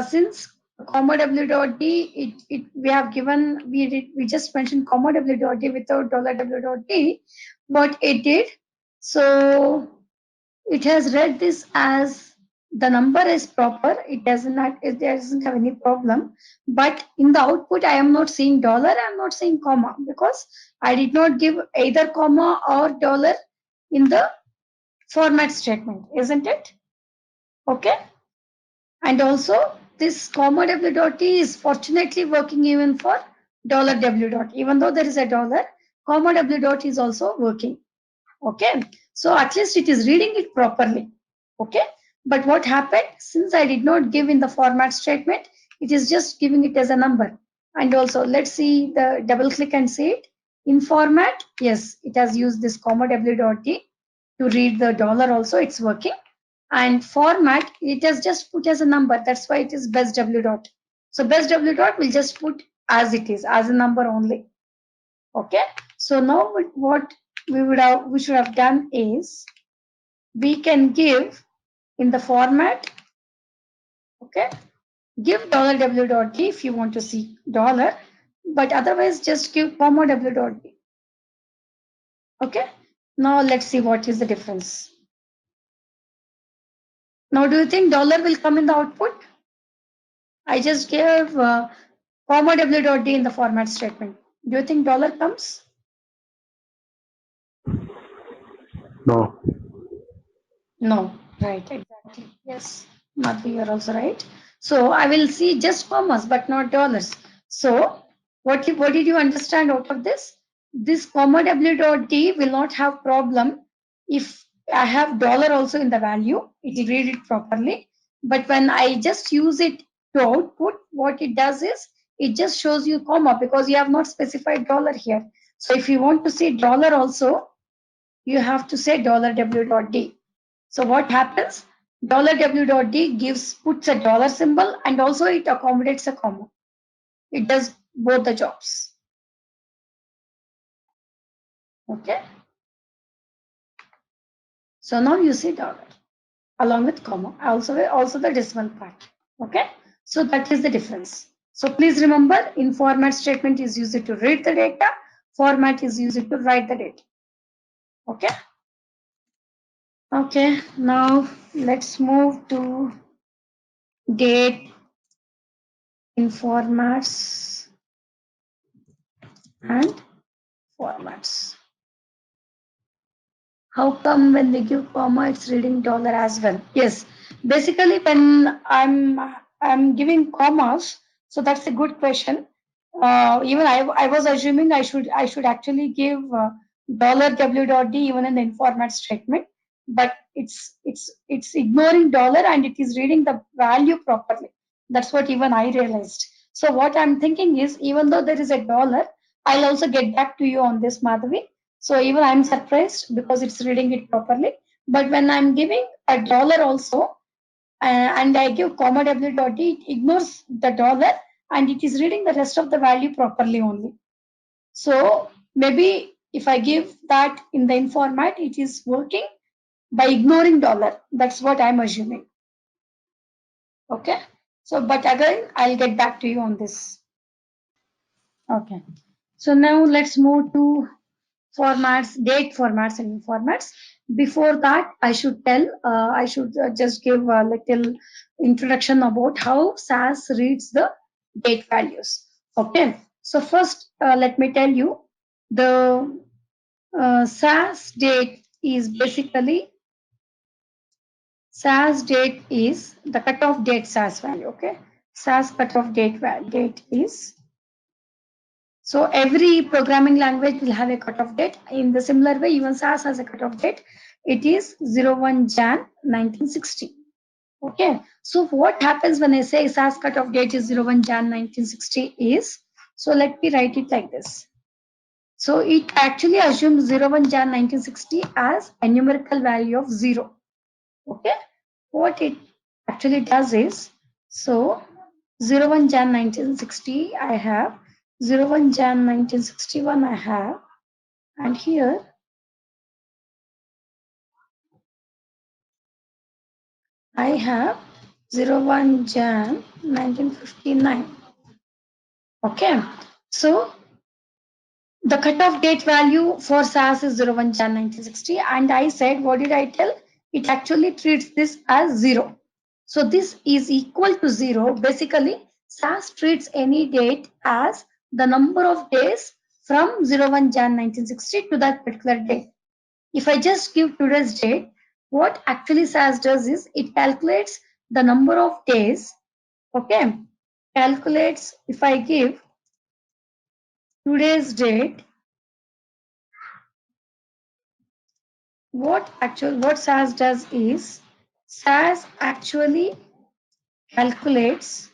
since comma w dot d, we have given we just mentioned comma w dot d without $w dot d, but it did. So it has read this as the number is proper. It doesn't have any problem. But in the output, I am not seeing dollar. I am not seeing comma because I did not give either comma or dollar in the format statement, isn't it? Okay. And also this comma w dot t is fortunately working even for $w dot. Even though there is a dollar, comma w dot is also working. Okay. So at least it is reading it properly. Okay. But what happened, since I did not give in the format statement, it is just giving it as a number. And also let's see the double click and see it. In format, yes, it has used this comma w dot t to read the dollar also, it's working. And format, it has just put as a number. That's why it is best w dot. So best w dot will just put as it is, as a number only. Okay. So now what we should have done is we can give in the format. Okay, give $w.d if you want to see dollar, but otherwise just give comma w.d. Okay, now let's see what is the difference. Now, do you think dollar will come in the output? I just gave comma w.d in the format statement. Do you think dollar comes? No. No, right, exactly. Yes, Madhvi, you're also right. So I will see just commas, but not dollars. So what did you understand out of this? This comma w.d will not have problem if I have dollar also in the value. It will read it properly. But when I just use it to output, what it does is it just shows you comma because you have not specified dollar here. So if you want to see dollar also, you have to say $w.d. So what happens? $w.d puts a dollar symbol and also it accommodates a comma. It does both the jobs. Okay. So now you see dollar along with comma, also the decimal part. Okay. So that is the difference. So please remember, in format statement is used to read the data, format is used to write the data. Okay. Okay. Now let's move to date in formats and formats. How come when we give comma, it's reading dollar as well? Yes, basically when I'm giving commas, so that's a good question. Even I was assuming I should actually give $w.d even in the informat statement, but it's ignoring dollar and it is reading the value properly. That's what even I realized. So what I'm thinking is, even though there is a dollar, I'll also get back to you on this, Madhavi. So even I'm surprised because it's reading it properly. But when I'm giving a dollar also, and I give comma w.d, it ignores the dollar and it is reading the rest of the value properly only. So maybe if I give that in the in format, it is working by ignoring dollar. That's what I'm assuming. Okay. So, but again, I'll get back to you on this. Okay. So now let's move to formats, date formats and formats. Before that, I should just give a little introduction about how SAS reads the date values. Okay. So first, let me tell you, the SAS date is basically SAS date is the cutoff date SAS value. Okay. SAS cutoff date is. So every programming language will have a cutoff date. In the similar way, even SAS has a cutoff date. It is 01 Jan 1960. Okay. So what happens when I say SAS cutoff date is 01 Jan 1960 is, so let me write it like this. So it actually assumes 01 Jan 1960 as a numerical value of 0. Okay. What it actually does is, so 01 Jan 1960 I have, 01 Jan 1961 I have, and here I have 01 Jan 1959. Okay, so the cutoff date value for SAS is 01 Jan 1960, and I said, what did I tell? It actually treats this as 0. So this is equal to 0. Basically, SAS treats any date as the number of days from 01 Jan 1960 to that particular date. If I just give today's date, what actually SAS does is it calculates the number of days. Okay, calculates, if I give today's date, what SAS does is SAS actually calculates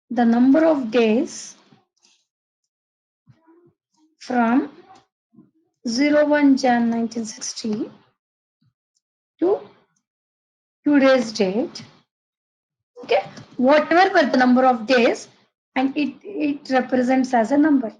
the number of days from 01 Jan 1960 to today's date. Okay, whatever were the number of days, and it represents as a number.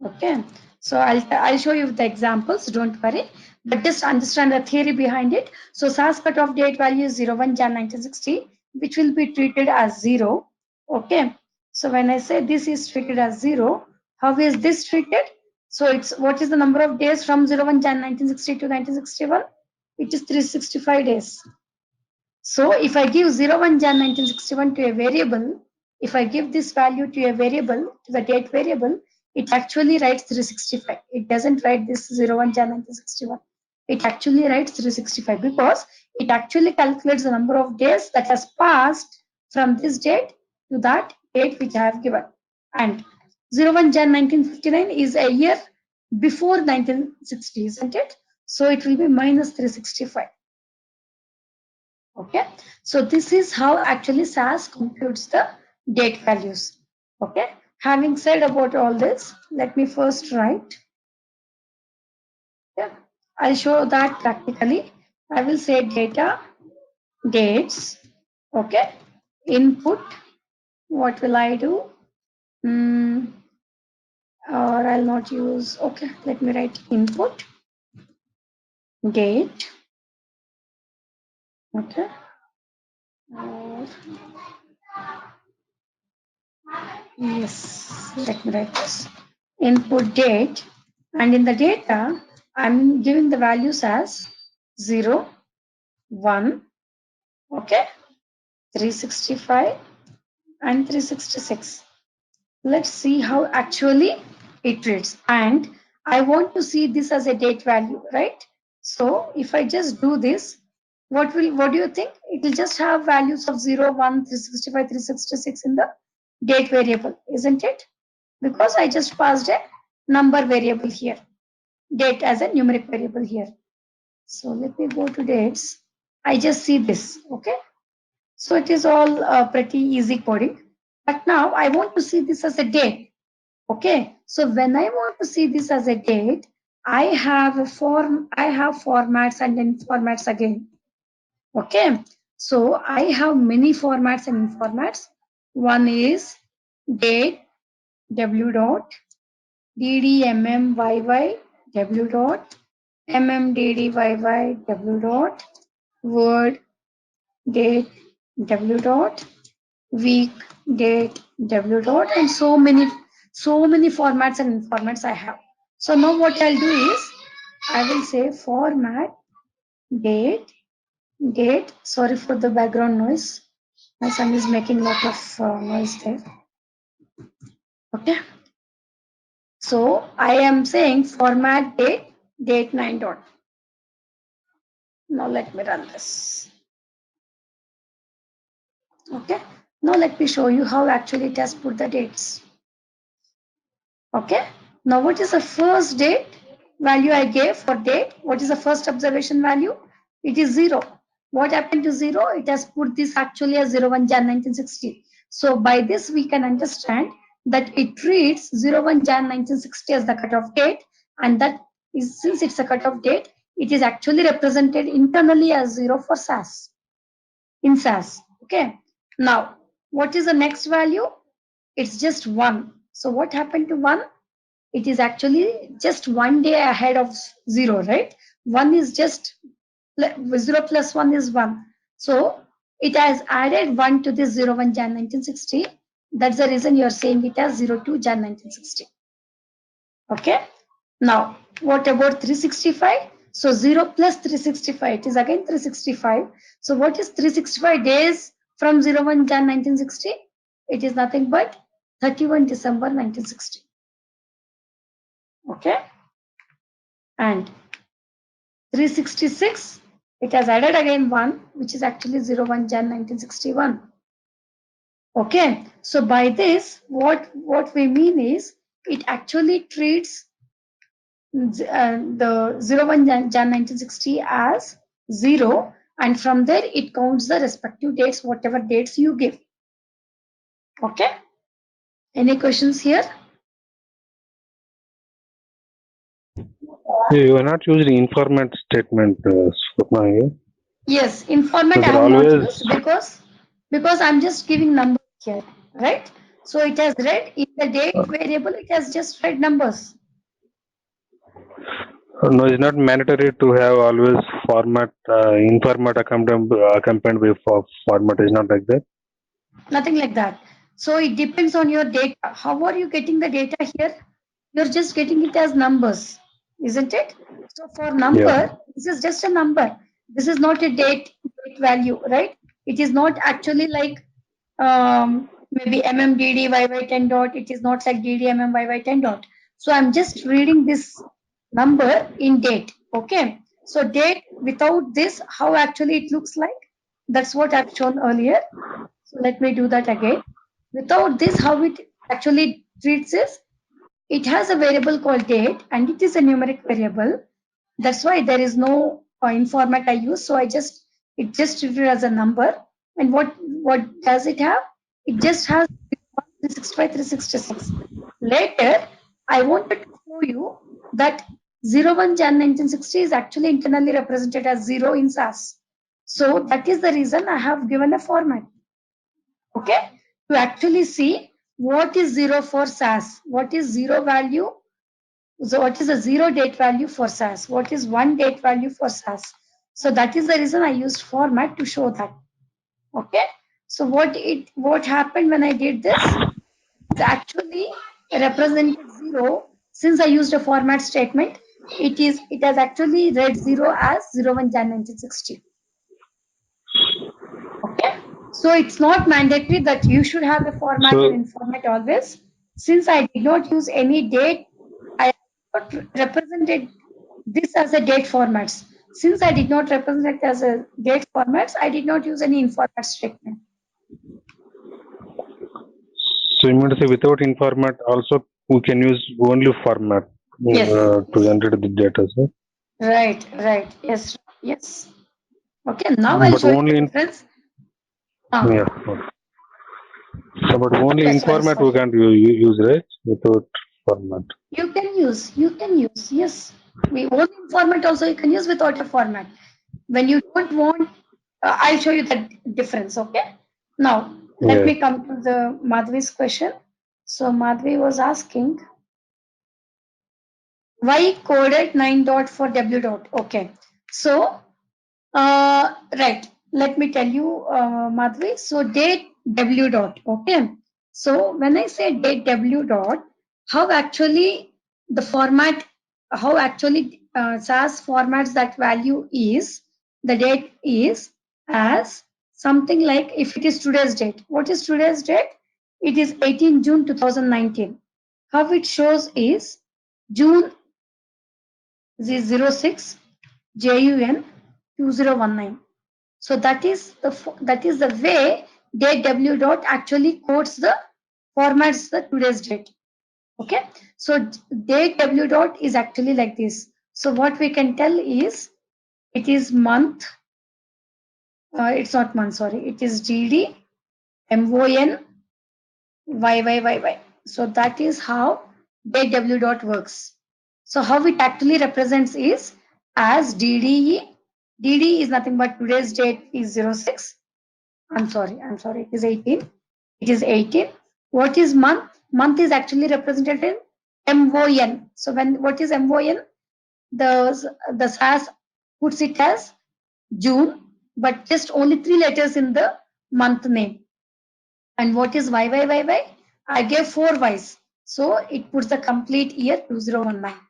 Okay, So I'll show you the examples, don't worry, but just understand the theory behind it. So SAS cutoff date value is 01 Jan 1960, which will be treated as 0. Okay. So when I say this is treated as 0, how is this treated? So it's what is the number of days from 01 Jan 1960 to 1961? It is 365 days. So if I give 01 Jan 1961 to a variable, if I give this value to a variable, to the date variable, it actually writes 365. It doesn't write this 01 Jan 1961. It actually writes 365 because it actually calculates the number of days that has passed from this date to that date which I have given. And 01 Jan 1959 is a year before 1960, isn't it? So it will be minus 365. Okay, so this is how actually SAS computes the date values. Okay, having said about all this, let me first write. Yeah, I'll show that practically. I will say data, dates. Okay, input. What will I do? Or I'll not use. Okay, let me write input, date. Okay. Yes, let me write this. Input date, and in the data, I'm giving the values as 0, 1, okay, 365, and 366. Let's see how actually it reads. And I want to see this as a date value, right? So if I just do this, what do you think? It will just have values of 0, 1, 365, 366 in the date variable, isn't it? Because I just passed a number variable here, date as a numeric variable here. So let me go to dates. I just see this, okay? So it is all pretty easy coding. But now I want to see this as a date, okay? So when I want to see this as a date, I have formats and then formats again, okay? So I have many formats and formats. One is date, w dot, ddmmyy w dot, mmddyy w dot, word date w dot, week date w dot, and so many formats and formats I have. So now what I'll do is I will say format date. Sorry for the background noise. My son is making a lot of noise there. Okay. So I am saying format date 9 dot. Now let me run this. Okay. Now let me show you how actually it has put the dates. Okay. Now what is the first date value I gave for date? What is the first observation value? It is 0. What happened to 0? It has put this actually as 01 Jan 1960. So by this we can understand that it treats 01 Jan 1960 as the cutoff date, and that is, since it's a cutoff date, it is actually represented internally as 0 for SAS. In SAS. Okay. Now, what is the next value? It's just 1. So what happened to 1? It is actually just 1 day ahead of 0, right? 1 is just 0 plus 1 is 1. So it has added 1 to this 01 Jan 1960. That's the reason you're saying it as 02 Jan 1960. Okay. Now, what about 365? So 0 plus 365, it is again 365. So what is 365 days from 01 Jan 1960? It is nothing but 31 December 1960. Okay. And 366, it has added again 1, which is actually 01 Jan 1961. Okay. So by this, what we mean is it actually treats the 01 Jan 1960 as 0, and from there it counts the respective dates, whatever dates you give. Okay. Any questions here? You are not using informant statement, Swapna. Yes, in format So I there have not always used because I'm just giving numbers here, right? So it has read in the date variable, it has just read numbers. No, it's not mandatory to have always format, in-format accompanied with format. Is not like that. Nothing like that. So it depends on your data. How are you getting the data here? You're just getting it as numbers, isn't it? So for number, this is just a number. This is not a date value, right? It is not actually like maybe mmdd yy10 dot. It is not like dd yy10 dot. So I'm just reading this number in date. Okay. So date without this, how actually it looks like? That's what I've shown earlier. So let me do that again. Without this, how it actually treats is, it has a variable called date and it is a numeric variable. That's why there is no in format I use. So it just treated as a number. And what does it have? It just has 365, 366. Later, I wanted to show you that 01 Jan 1960 is actually internally represented as 0 in SAS. So that is the reason I have given a format. Okay, to actually see what is 0 for SAS, what is 0 value, so what is a 0 date value for SAS, what is 1 date value for SAS. So that is the reason I used format to show that. Okay, so what happened when I did this? It's actually represented 0. Since I used a format statement, it has actually read 0 as 01 Jan 1960. Okay, so it's not mandatory that you should have a format or in format always. Since I did not use any date, I represented this as a date formats. Since I did not represent it as a date formats, I did not use any in format statement. So you mean to say without in format also we can use only format to generate the data, sir? Right. Yes. Okay, now I'll show you the difference. Yeah. So, but only in format we can't use, right? Without format. You can use, yes. We only in format also you can use without a format. When you don't want, I'll show you the difference, okay? Now, let me come to the Madhvi's question. So Madhvi was asking, why coded 9 dot for W dot? Okay. So, right. Let me tell you, Madhvi. So date W dot. Okay. So when I say date W dot, how actually the format, how actually SAS formats that value is, the date is as something like if it is today's date. What is today's date? It is 18 June 2019. How it shows is June 06 JUN 2019. So that is the way date W dot actually codes the formats the today's date. Okay, so date W dot is actually like this. So what we can tell is it is month. It's not month. Sorry, it is GD MON YYYY. So that is how date W dot works. So how it actually represents is as DDE. DD is nothing but today's date is 06. I'm sorry, it is 18. It is 18. What is month? Month is actually represented in MON. So what is MON? The SAS puts it as June, but just only 3 letters in the month name. And what is YYYY? I gave 4 Ys. So it puts the complete year 2019.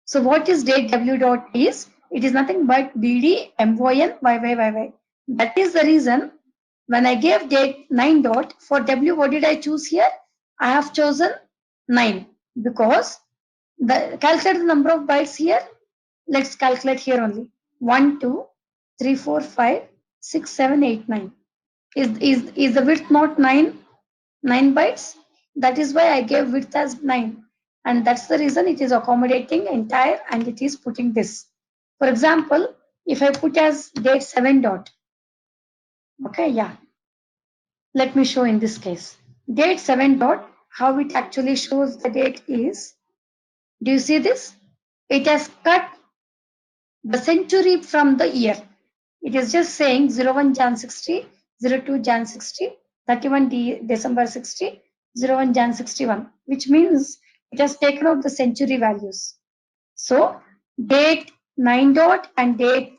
So what is date W dot is? It is nothing but DD MON YYYY. That is the reason when I gave date 9 dot for W, what did I choose here? I have chosen 9 because the calculate the number of bytes here. Let's calculate here only. 1, 2, 3, 4, 5, 6, 7, 8, 9. Is the width not 9 bytes? That is why I gave width as 9. And that's the reason it is accommodating entire and it is putting this. For example, if I put as date 7 dot. Okay, yeah. Let me show in this case. Date 7 dot, how it actually shows the date is, do you see this? It has cut the century from the year. It is just saying 01 Jan 60, 02 Jan 60, 31 December 60, 01 Jan 61, which means it has taken out the century values. So date 9 dot and date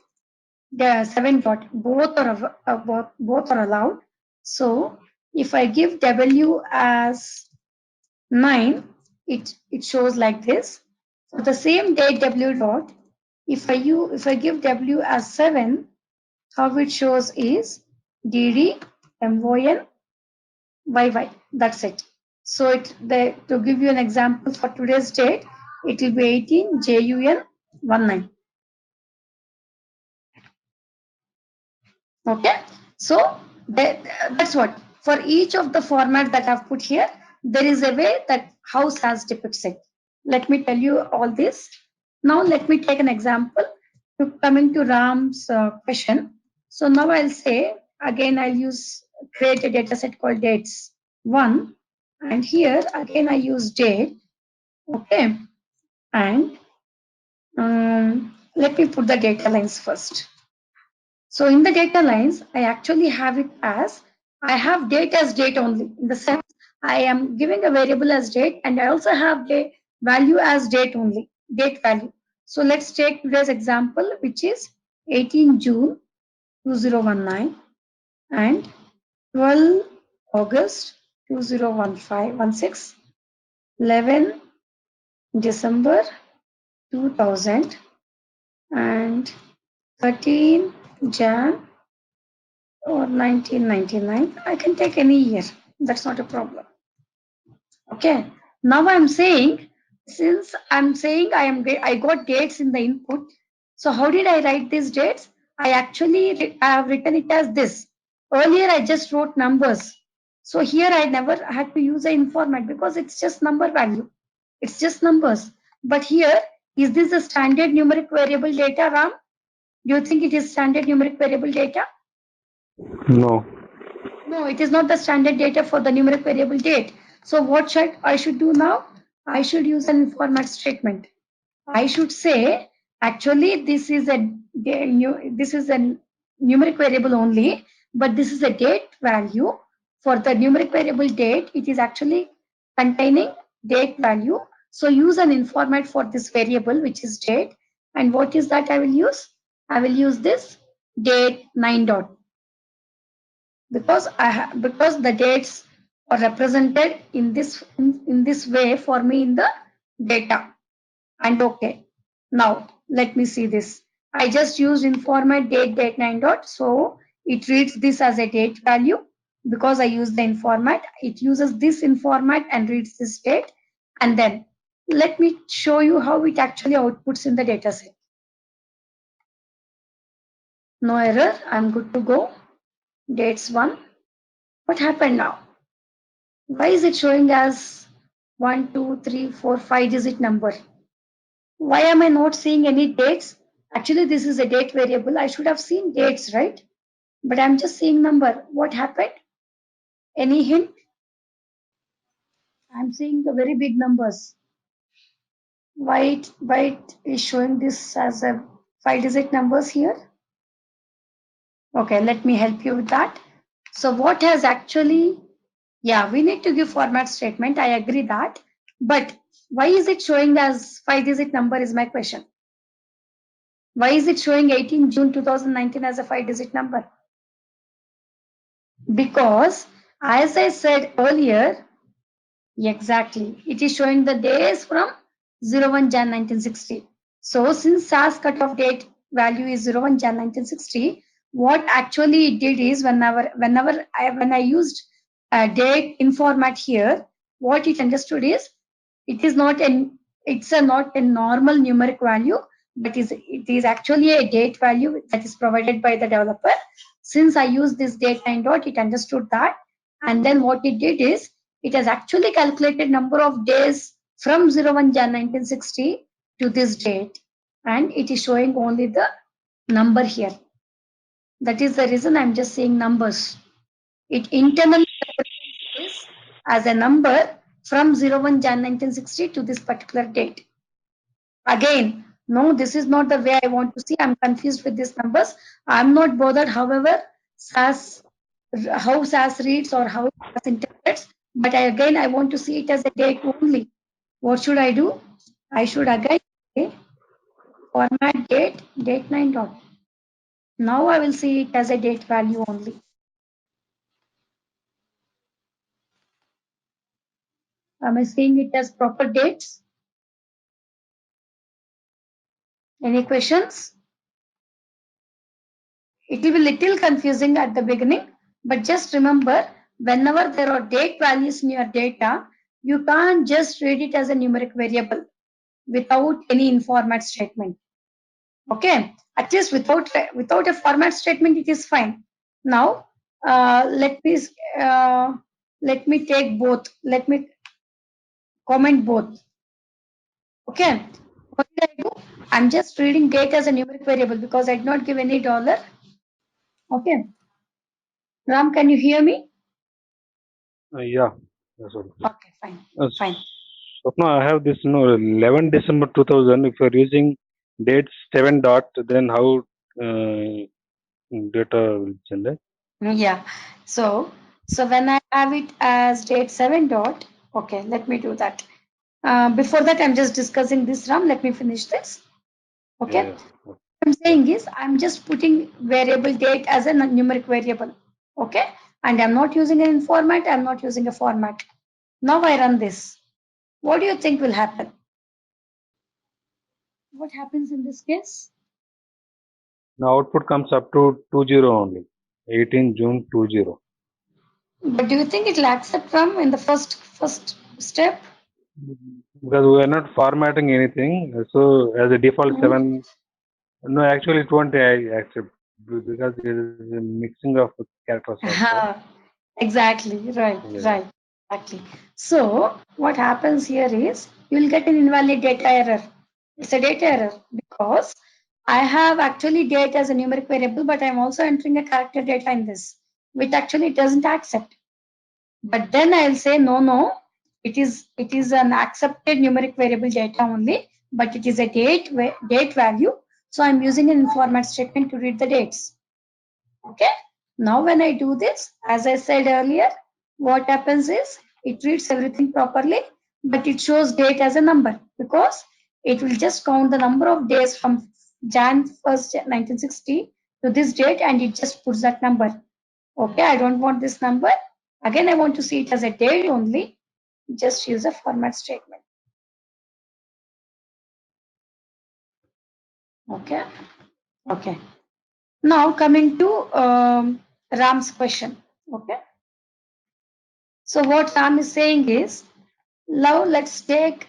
7 dot both are allowed. So if I give W as 9, it shows like this. For the same date W dot, if I give W as 7, how it shows is DD MON YY. That's it. So to give you an example for today's date, it will be 18 JUN 19. Okay, so that's what for each of the format that I've put here, there is a way that how SAS depicts it. Let me tell you all this. Now let me take an example to coming to Ram's question. So now I'll say again I'll use create a data set called dates 1, and here again I use date. Okay, and let me put the data lines first. So in the data lines, I actually have it as, I have date as date only. In the sense, I am giving a variable as date, and I also have the value as date only, date value. So let's take today's example, which is 18 June 2019 and 12 August 2016, 11 December 2000 and 13 Jan or 1999. I can take any year. That's not a problem. Okay. Now I'm saying, since I'm saying I got dates in the input. So how did I write these dates? I have written it as this. Earlier I just wrote numbers. So here I never had to use an format because it's just number value. It's just numbers. But here, is this a standard numeric variable data, Ram? Do you think it is standard numeric variable data? No. No, it is not the standard data for the numeric variable date. So what I should do now? I should use an format statement. I should say, actually, this is a numeric variable only, but this is a date value. For the numeric variable date, it is actually containing date value. So use an informat for this variable, which is date. And what is that I will use? I will use this date 9 dot, because because the dates are represented in this way for me in the data. And okay, now let me see this. I just used in format date 9 dot, so it reads this as a date value. Because I use the in format, it uses this in format and reads this date. And then let me show you how it actually outputs in the data set. No error, I'm good to go. Dates 1. What happened now? Why is it showing as 1, 2, 3, 4, 5 digit number? Why am I not seeing any dates? Actually, this is a date variable. I should have seen dates, right? But I'm just seeing number. What happened? Any hint? I'm seeing the very big numbers. Why it is showing this as a 5 digit numbers here? Okay, let me help you with that. So what has actually, yeah, we need to give format statement. I agree that. But why is it showing as 5 digit number is my question. Why is it showing 18 June 2019 as a 5 digit number? Because as I said earlier, exactly, it is showing the days from 01 Jan 1960. So since SAS cutoff date value is 01 Jan 1960, what actually it did is when I used a date in format here, what it understood is it is not not a normal numeric value, but it is actually a date value that is provided by the developer. Since I used this date 9 dot, it understood that, and then what it did is it has actually calculated number of days from 01 Jan 1960 to this date, and it is showing only the number here. That is the reason I'm just saying numbers. It internally represents this as a number from 01 Jan 1960 to this particular date. Again, no, this is not the way I want to see. I'm confused with these numbers. I'm not bothered, however, how SAS reads or how SAS interprets. But I want to see it as a date only. What should I do? I should again say format date 9 dot. Now I will see it as a date value only. Am I seeing it as proper dates? Any questions? It will be little confusing at the beginning, but just remember, whenever there are date values in your data, you can't just read it as a numeric variable without any in format statement. Okay, at least without a format statement, it is fine. Now, let me take both. Let me comment both. Okay, what did I do? I'm just reading date as a numeric variable because I did not give any dollar. Okay, Ram, can you hear me? Yeah. That's all. Okay, fine. Fine. Swapna, I have this 11 December 2000. If you're using date 7 dot, then how data will generate? Yeah. So when I have it as date 7 dot, okay, let me do that. Before that, I'm just discussing this, Ram. Let me finish this. Okay. Yeah. What I'm saying is I'm just putting variable date as a numeric variable. Okay. And I'm not using an in format. I'm not using a format. Now I run this. What do you think will happen? What happens in this case? Now output comes up to 20 only. 18 June 20. But do you think it will accept Ram in the first step? Because we are not formatting anything, so as a default 7. No, actually it won't accept because there is a mixing of characters also. Exactly, right, Yeah. right, exactly. So what happens here is you will get an invalid data error. It's a data error because I have actually date as a numeric variable, but I'm also entering a character data in this, which actually it doesn't accept. But then I'll say no, it is an accepted numeric variable data only, but it is a date value. So I'm using an in format statement to read the dates. Okay. Now when I do this, as I said earlier, what happens is it reads everything properly, but it shows date as a number because it will just count the number of days from Jan 1st, 1960 to this date and it just puts that number. Okay, I don't want this number. Again, I want to see it as a date only. Just use a format statement. Okay. Okay. Now coming to Ram's question. Okay. So what Ram is saying is, now let's say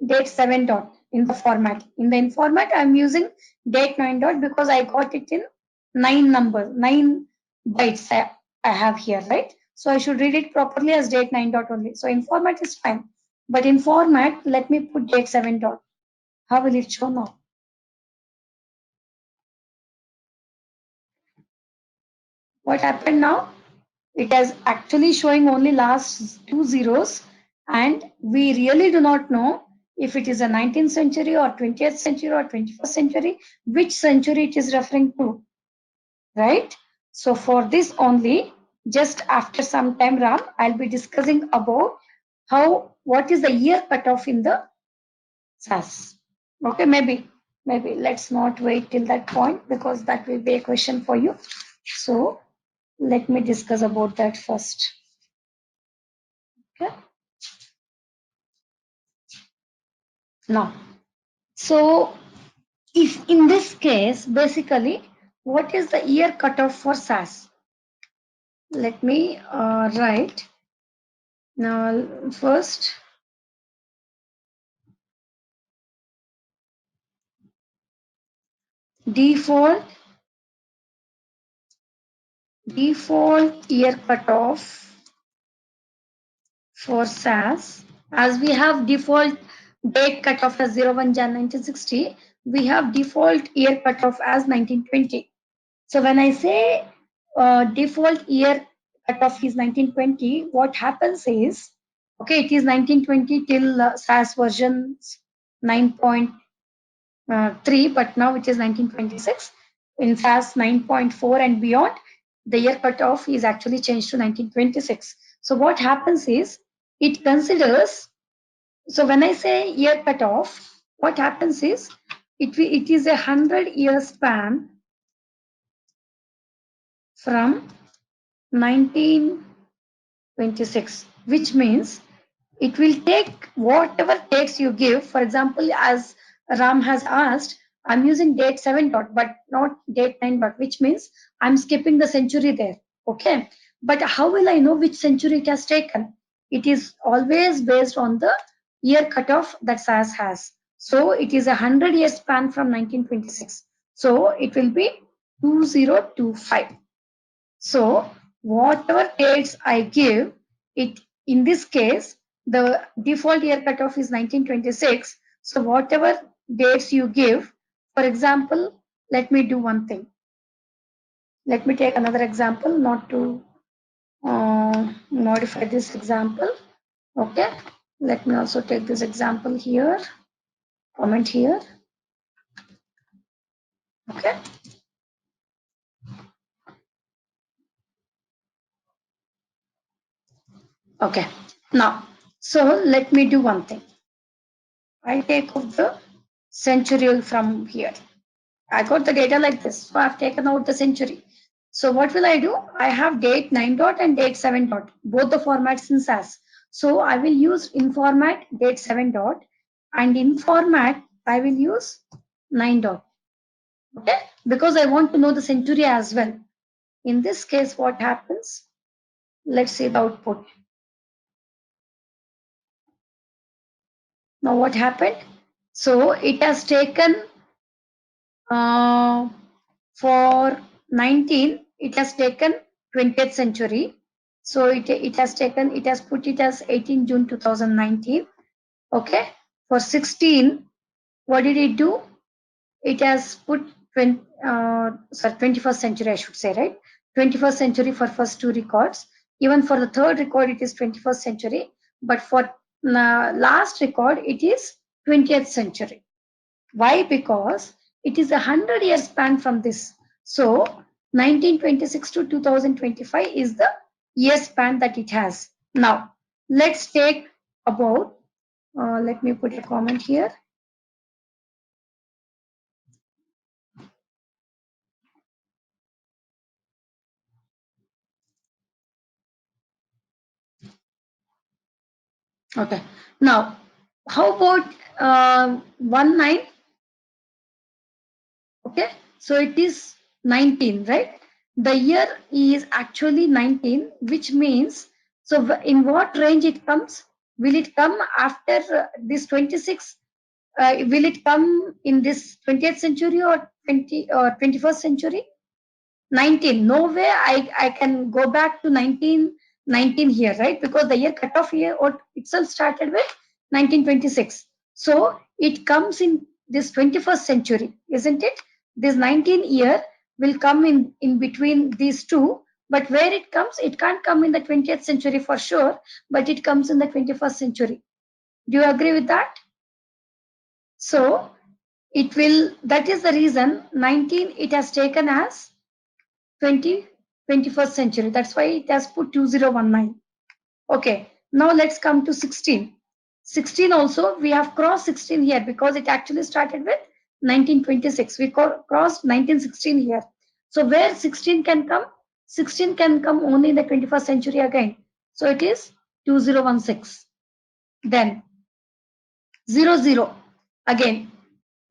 date 7 dot in the format. In the in format, I'm using date 9 dot because I got it in 9 bytes I have here, right? So I should read it properly as date 9 dot only. So in format is fine. But in format, let me put date 7 dot. How will it show now? What happened now? It is actually showing only last 2 zeros and we really do not know if it is a 19th century or 20th century or 21st century, which century it is referring to, right? So for this only, just after some time, Ram, I'll be discussing about what is the year cutoff in the SAS. Okay, maybe let's not wait till that point because that will be a question for you. So let me discuss about that first. Okay. Now, so if in this case, basically, what is the year cutoff for SAS? Let me write. Now, first, default year cutoff for SAS. As we have default date cutoff as 01 Jan 1960, we have default year cutoff as 1920. So when I say default year cutoff is 1920, what happens is, okay, it is 1920 till SAS version 9.3, but now it is 1926. In SAS 9.4 and beyond, the year cutoff is actually changed to 1926. So what happens is, it considers, so when I say year cutoff, what happens is, it is a 100-year span from 1926, which means it will take whatever dates you give. For example, as Ram has asked, I'm using date 7 dot, but not date 9 dot, which means I'm skipping the century there. Okay. But how will I know which century it has taken? It is always based on the year cutoff that SAS has. So it is a 100-year span from 1926. So it will be 2025. So whatever dates I give, it in this case, the default year cutoff is 1926. So whatever dates you give, for example, let me do one thing. Let me take another example, not to modify this example. Okay. Let me also take this example here, comment here. Okay. Okay. Now, so let me do one thing. I take off the centurial from here. I got the data like this. So I've taken out the century. So what will I do? I have date 9 dot and date 7 dot, both the formats in SAS. So I will use in format date 7 dot, and in format I will use 9 dot. Okay, because I want to know the century as well. In this case, what happens? Let's see the output. Now what happened? So it has taken for 19, it has taken 20th century. So it has put it as 18 June 2019. Okay. For 16, what did it do? It has put 21st century, I should say, right? 21st century for first two records. Even for the third record, it is 21st century. But for last record, it is 20th century. Why? Because it is a 100-year span from this. So 1926 to 2025 is the year span that it has. Now, let's take about, let me put a comment here. Okay. Now, how about 19? Okay. So it is 19, right? The year is actually 19, which means, so in what range it comes? Will it come after this 26? Will it come in this 20th century or 21st century? 19. No way I can go back to 1919 here, right? Because the year cutoff year itself started with 1926. So it comes in this 21st century, isn't it? This 19 year will come in between these two. But where it comes, it can't come in the 20th century for sure, but it comes in the 21st century. Do you agree with that? So it will, that is the reason 19 it has taken as 21st century. That's why it has put 2019. Okay, now let's come to 16. 16 also, we have crossed 16 here because it actually started with 1926. We crossed 1916 here. So where 16 can come? 16 can come only in the 21st century again. So it is 2016. Then 00 again.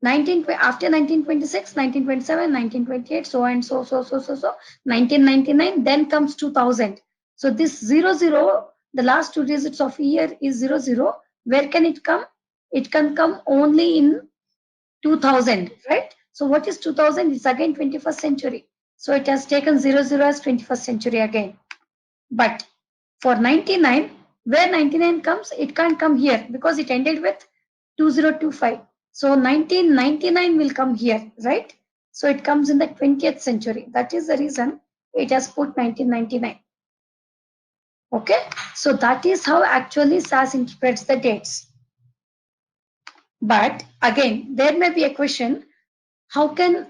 After 1926, 1927, 1928, so and so, 1999, then comes 2000. So this 00, the last two digits of year is 00. Where can it come? It can come only in 2000, right? So what is 2000? It's again 21st century. So it has taken 00 as 21st century again. But for 99, where 99 comes, it can't come here because it ended with 2025. So 1999 will come here, right? So it comes in the 20th century. That is the reason it has put 1999. Okay, so that is how actually SAS interprets the dates. But again, there may be a question, how can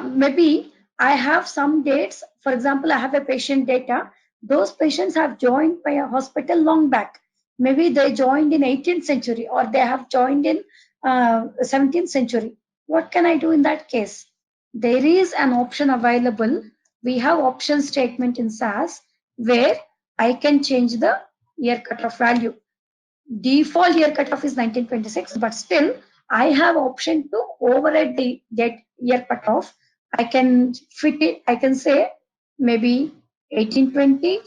maybe I have some dates. For example, I have a patient data. Those patients have joined by a hospital long back. Maybe they joined in 18th century or they have joined in 17th century. What can I do in that case? There is an option available. We have option statement in SAS where I can change the year cutoff value. Default year cutoff is 1926, but still I have option to override the year cutoff. I can fit it. I can say maybe 1820,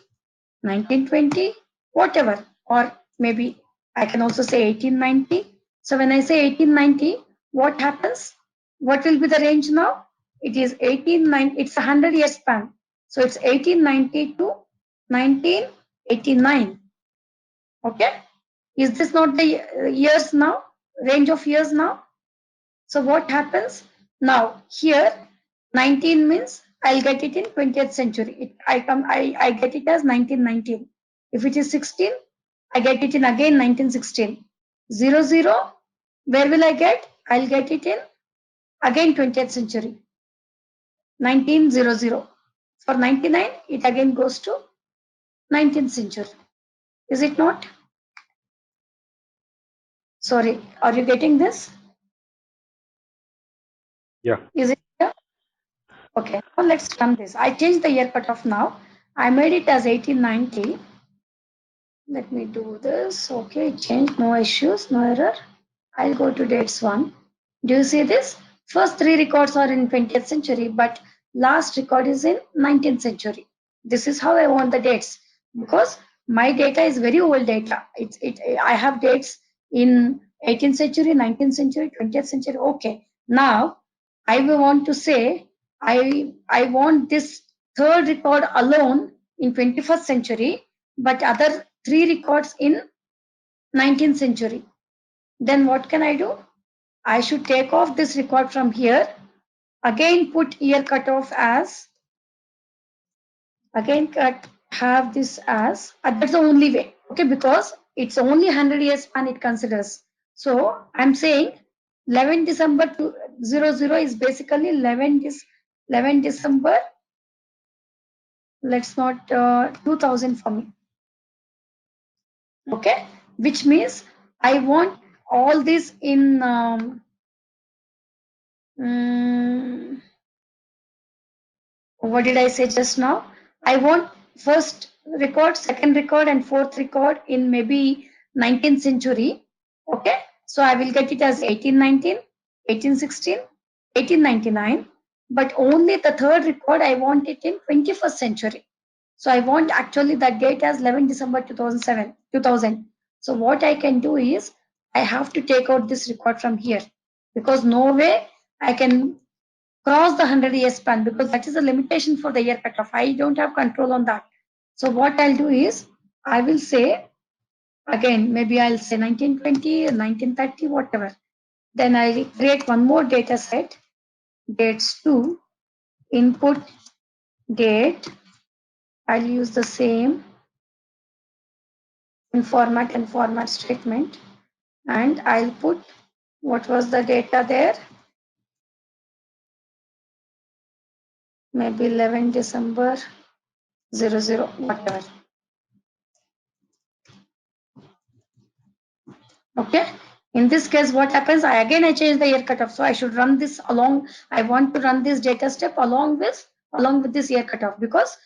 1920, whatever, or maybe I can also say 1890. So when I say 1890, what happens? What will be the range now? It is 1890. It's a 100-year span. So it's 1890 to 1989. Okay. Is this not the years now? Range of years now? So what happens? Now here 19 means I'll get it in 20th century. I get it as 1919. If it is 16, I get it in again 1916. 00, where will I get? I'll get it in again 20th century. 1900. For 99, it again goes to 19th century. Is it not? Sorry, are you getting this? Yeah. Is it here? Okay, now let's run this. I changed the year cutoff now. I made it as 1890. Let me do this. Okay, change, no issues, no error. I'll go to dates 1. Do you see this? First 3 records are in 20th century, but last record is in 19th century. This is how I want the dates because my data is very old data. I have dates in 18th century, 19th century, 20th century. Okay, now I will want to say I want this third record alone in 21st century, but other 3 records in 19th century. Then what can I do? I should take off this record from here. Again put year cutoff as, have this as, that's the only way. Okay, because it's only 100 years span it considers. So I'm saying 11 December 00 is basically 11 December, let's not 2000 for me. Okay, which means I want all this in what did I say just now? I want first record, second record, and fourth record in maybe 19th century. Okay, so I will get it as 1819, 1816, 1899, but only the third record I want it in 21st century. So I want actually that date as 11 December 2000. So what I can do is I have to take out this record from here because no way I can cross the 100-year span because that is the limitation for the year cutoff. I don't have control on that. So what I'll do is I will say again, maybe I'll say 1920, 1930, whatever. Then I create one more data set, dates 2, input date. I'll use the same in format and format statement, and I'll put what was the data there, maybe 11 December 00, whatever. Okay. In this case, what happens? I change the year cutoff. So I should run this along. I want to run this data step along with this year cutoff because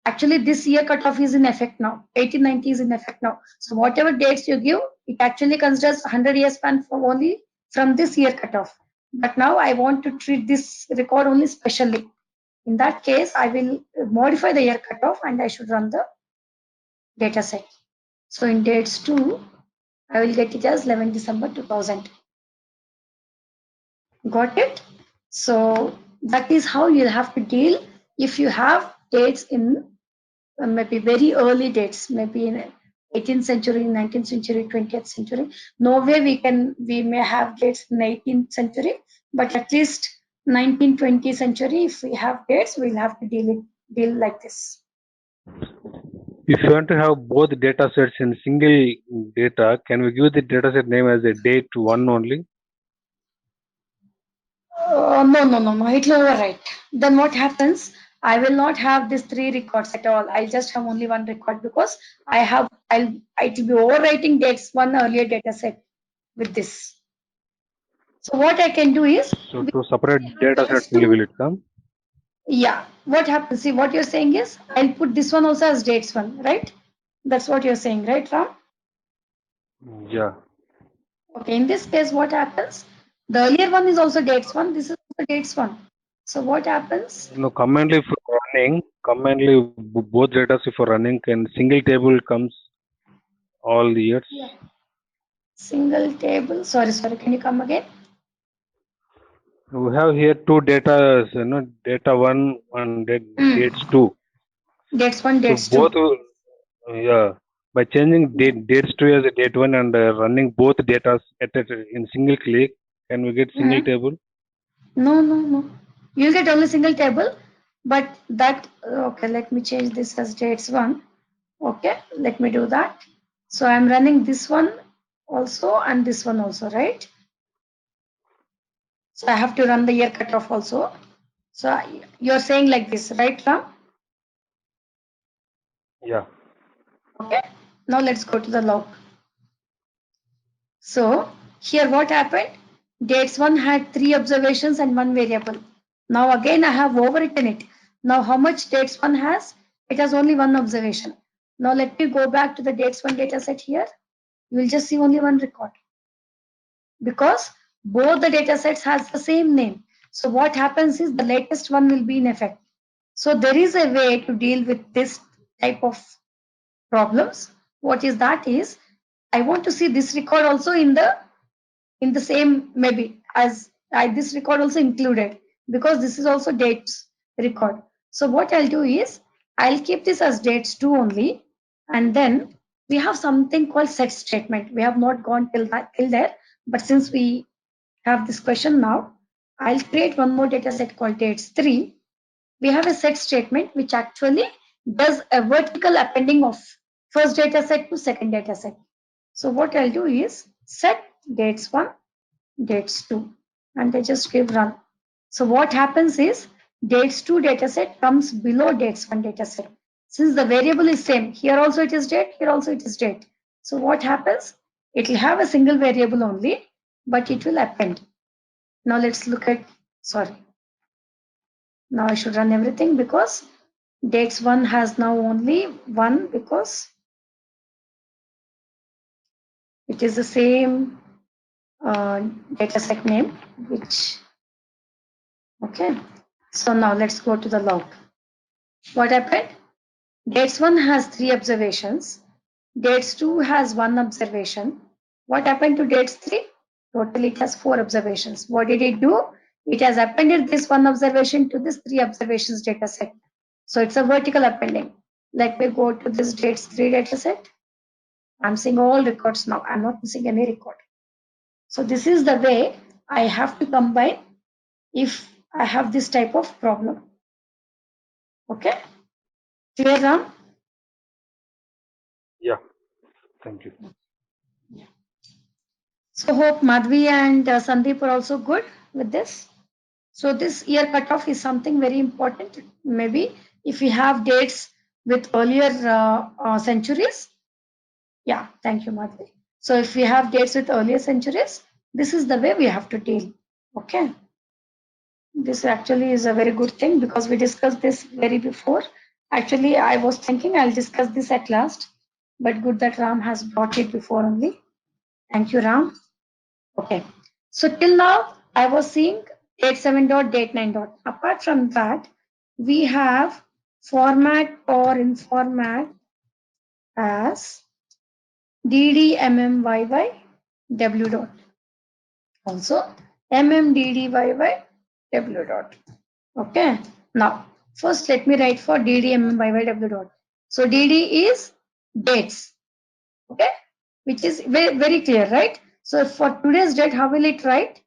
actually this year cutoff is in effect now. 1890 is in effect now. So whatever dates you give, it actually considers 100-year span for only from this year cutoff. But now I want to treat this record only specially. In that case, I will modify the year cutoff and I should run the data set. So in dates 2, I will get it as 11 December 2000. Got it? So that is how you'll have to deal if you have dates in maybe very early dates, maybe in 18th century, 19th century, 20th century. No way we may have dates in 18th century, but at least 19th, 20th century, if we have dates, we'll have to deal like this. If you want to have both data sets in single data, can we give the data set name as a date 1 only? No. It will overwrite. Then what happens? I will not have these 3 records at all. I'll just have only 1 record because it will be overwriting dates 1 earlier data set with this. So what I can do is, So to separate data sets only will it come? yeah, what happens? See, what you're saying is, I'll put this one also as dates one, right? That's what you're saying, right, Ram? Yeah. Okay, in this case, what happens? The earlier one is also dates one. This is also dates one. So what happens? No, commonly for running, commonly both data if for running can single table comes all the years. Yeah. Single table. Sorry. Can you come again? We have here two data, data one and dates two. Dates one, So dates both, two. yeah, by changing dates two as a date one and running both data in single click, can we get single table? No. You'll get only single table, but that, okay, let me change this as dates one. Okay, let me do that. So I'm running this one also and this one also, right? So I have to run the year cutoff also. So you're saying like this, right, Ram? Yeah. Okay. Now let's go to the log. So here what happened? Dates one had 3 observations and 1 variable. Now again I have overwritten it. Now how much dates one has? It has only 1 observation. Now let me go back to the dates one data set here. You will just see only 1 record because both the data sets has the same name. So what happens is the latest one will be in effect. So there is a way to deal with this type of problems. What is that is, I want to see this record also in the same, maybe as this record also included, because this is also dates record. So what I'll do is, I'll keep this as dates 2 only, and then we have something called set statement. We have not gone till there, but since we have this question now, I'll create one more data set called dates 3. We have a set statement which actually does a vertical appending of first data set to second data set. So what I'll do is set dates 1, dates 2, and I just give run. So what happens is dates 2 data set comes below dates 1 data set. Since the variable is same, here also it is date, here also it is date. So what happens? It will have a single variable only, but it will append. Now let's look at, sorry. Now I should run everything because dates 1 has now only 1 because it is the same data set name, which, okay. So now let's go to the log. What happened? Dates 1 has 3 observations. Dates 2 has 1 observation. What happened to dates 3? Totally it has 4 observations. What did it do? It has appended this 1 observation to this 3 observations data set. So it's a vertical appending. Let me go to this dates 3 data set. I'm seeing all records now. I'm not missing any record. So this is the way I have to combine if I have this type of problem. Okay? Clear, Ram? Yeah. Thank you. So hope Madhvi and Sandeep are also good with this. So this year cutoff is something very important. Maybe if we have dates with earlier centuries. Yeah, thank you, Madhvi. So if we have dates with earlier centuries, this is the way we have to deal. Okay. This actually is a very good thing because we discussed this very before. Actually, I was thinking I'll discuss this at last, but good that Ram has brought it before only. Thank you, Ram. Okay. So till now, I was seeing date 7 dot, date 9 dot. Apart from that, we have format or in format as DDMMYY W dot. Also MMDDYY W dot. Okay. Now, first let me write for DDMMYY dot. So DD is dates. Okay. Which is very, very clear, right? So for today's date, how will it write?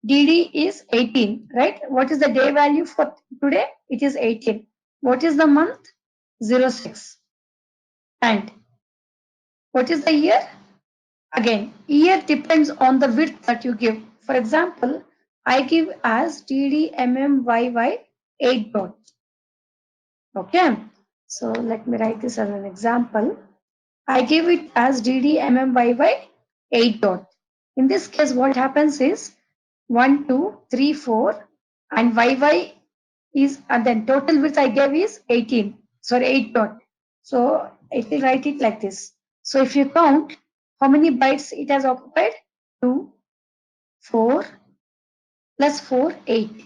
DD is 18, right? What is the day value for today? It is 18. What is the month? 06. And what is the year? Again, year depends on the width that you give. For example, I give as DDMMYY 8 dot. Okay. So let me write this as an example. I give it as DDMMYY 8 dot. In this case, what happens is 1, 2, 3, 4, and YY is, and then total width I gave is 18. Sorry, 8 dot. So it will write it like this. So if you count how many bytes it has occupied, 2, 4 plus 4, 8.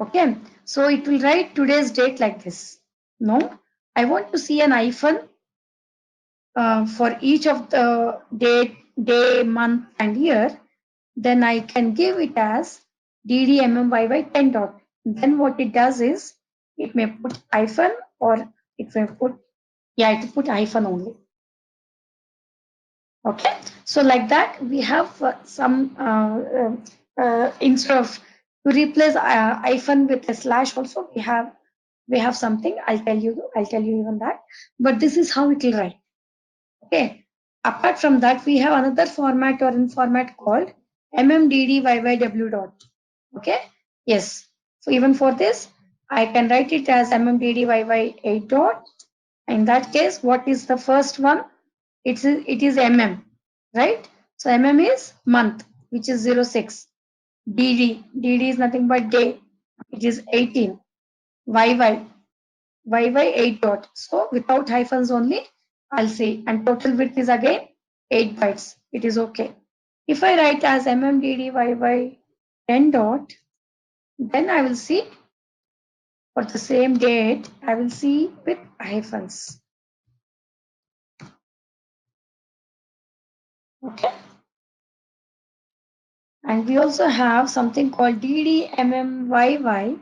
Okay, so it will write today's date like this. Now I want to see an hyphen for each of the date, day, month, and year. Then I can give it as DDMMYY 10 dot. Then what it does is it may put hyphen or it may put, yeah, it will put hyphen only. Okay, so like that we have some instead of to replace hyphen with a slash also we have something. I'll tell you even that. But this is how it will write. Okay. Apart from that, we have another format or in format called MMDDYYW dot. Okay. Yes. So even for this, I can write it as MMDDYY8 dot. In that case, what is the first one? It is MM, right? So MM is month, which is 06. DD is nothing but day. It is 18. YY 8 dot. So without hyphens only, I'll say. And total width is again 8 bytes. It is okay. If I write as MMDDYY 10 dot, then I will see for the same date, I will see with hyphens. Okay. And we also have something called DDMMYY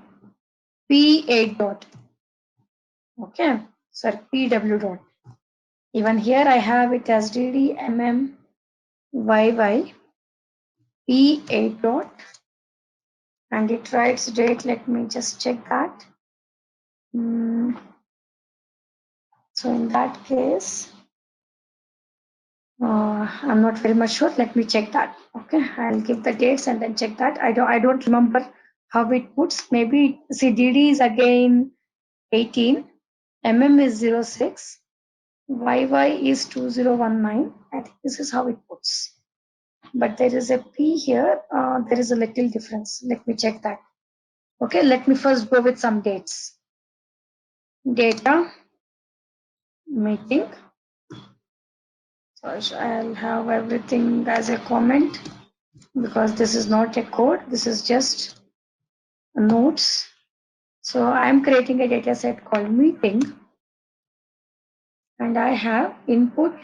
P8 dot. Okay. So PW dot. Even here I have it as DDMMYY P8 dot. And it writes date. Let me just check that. So in that case, I'm not very much sure. Let me check that. Okay, I'll give the dates and then check that. I don't remember how it puts. Maybe see DD is again 18, MM is 06, YY is 2019. I think this is how it puts. But there is a P here. There is a little difference. Let me check that. Okay, let me first go with some dates. Data meeting. So I'll have everything as a comment because this is not a code. This is just notes. So I'm creating a data set called meeting, and I have input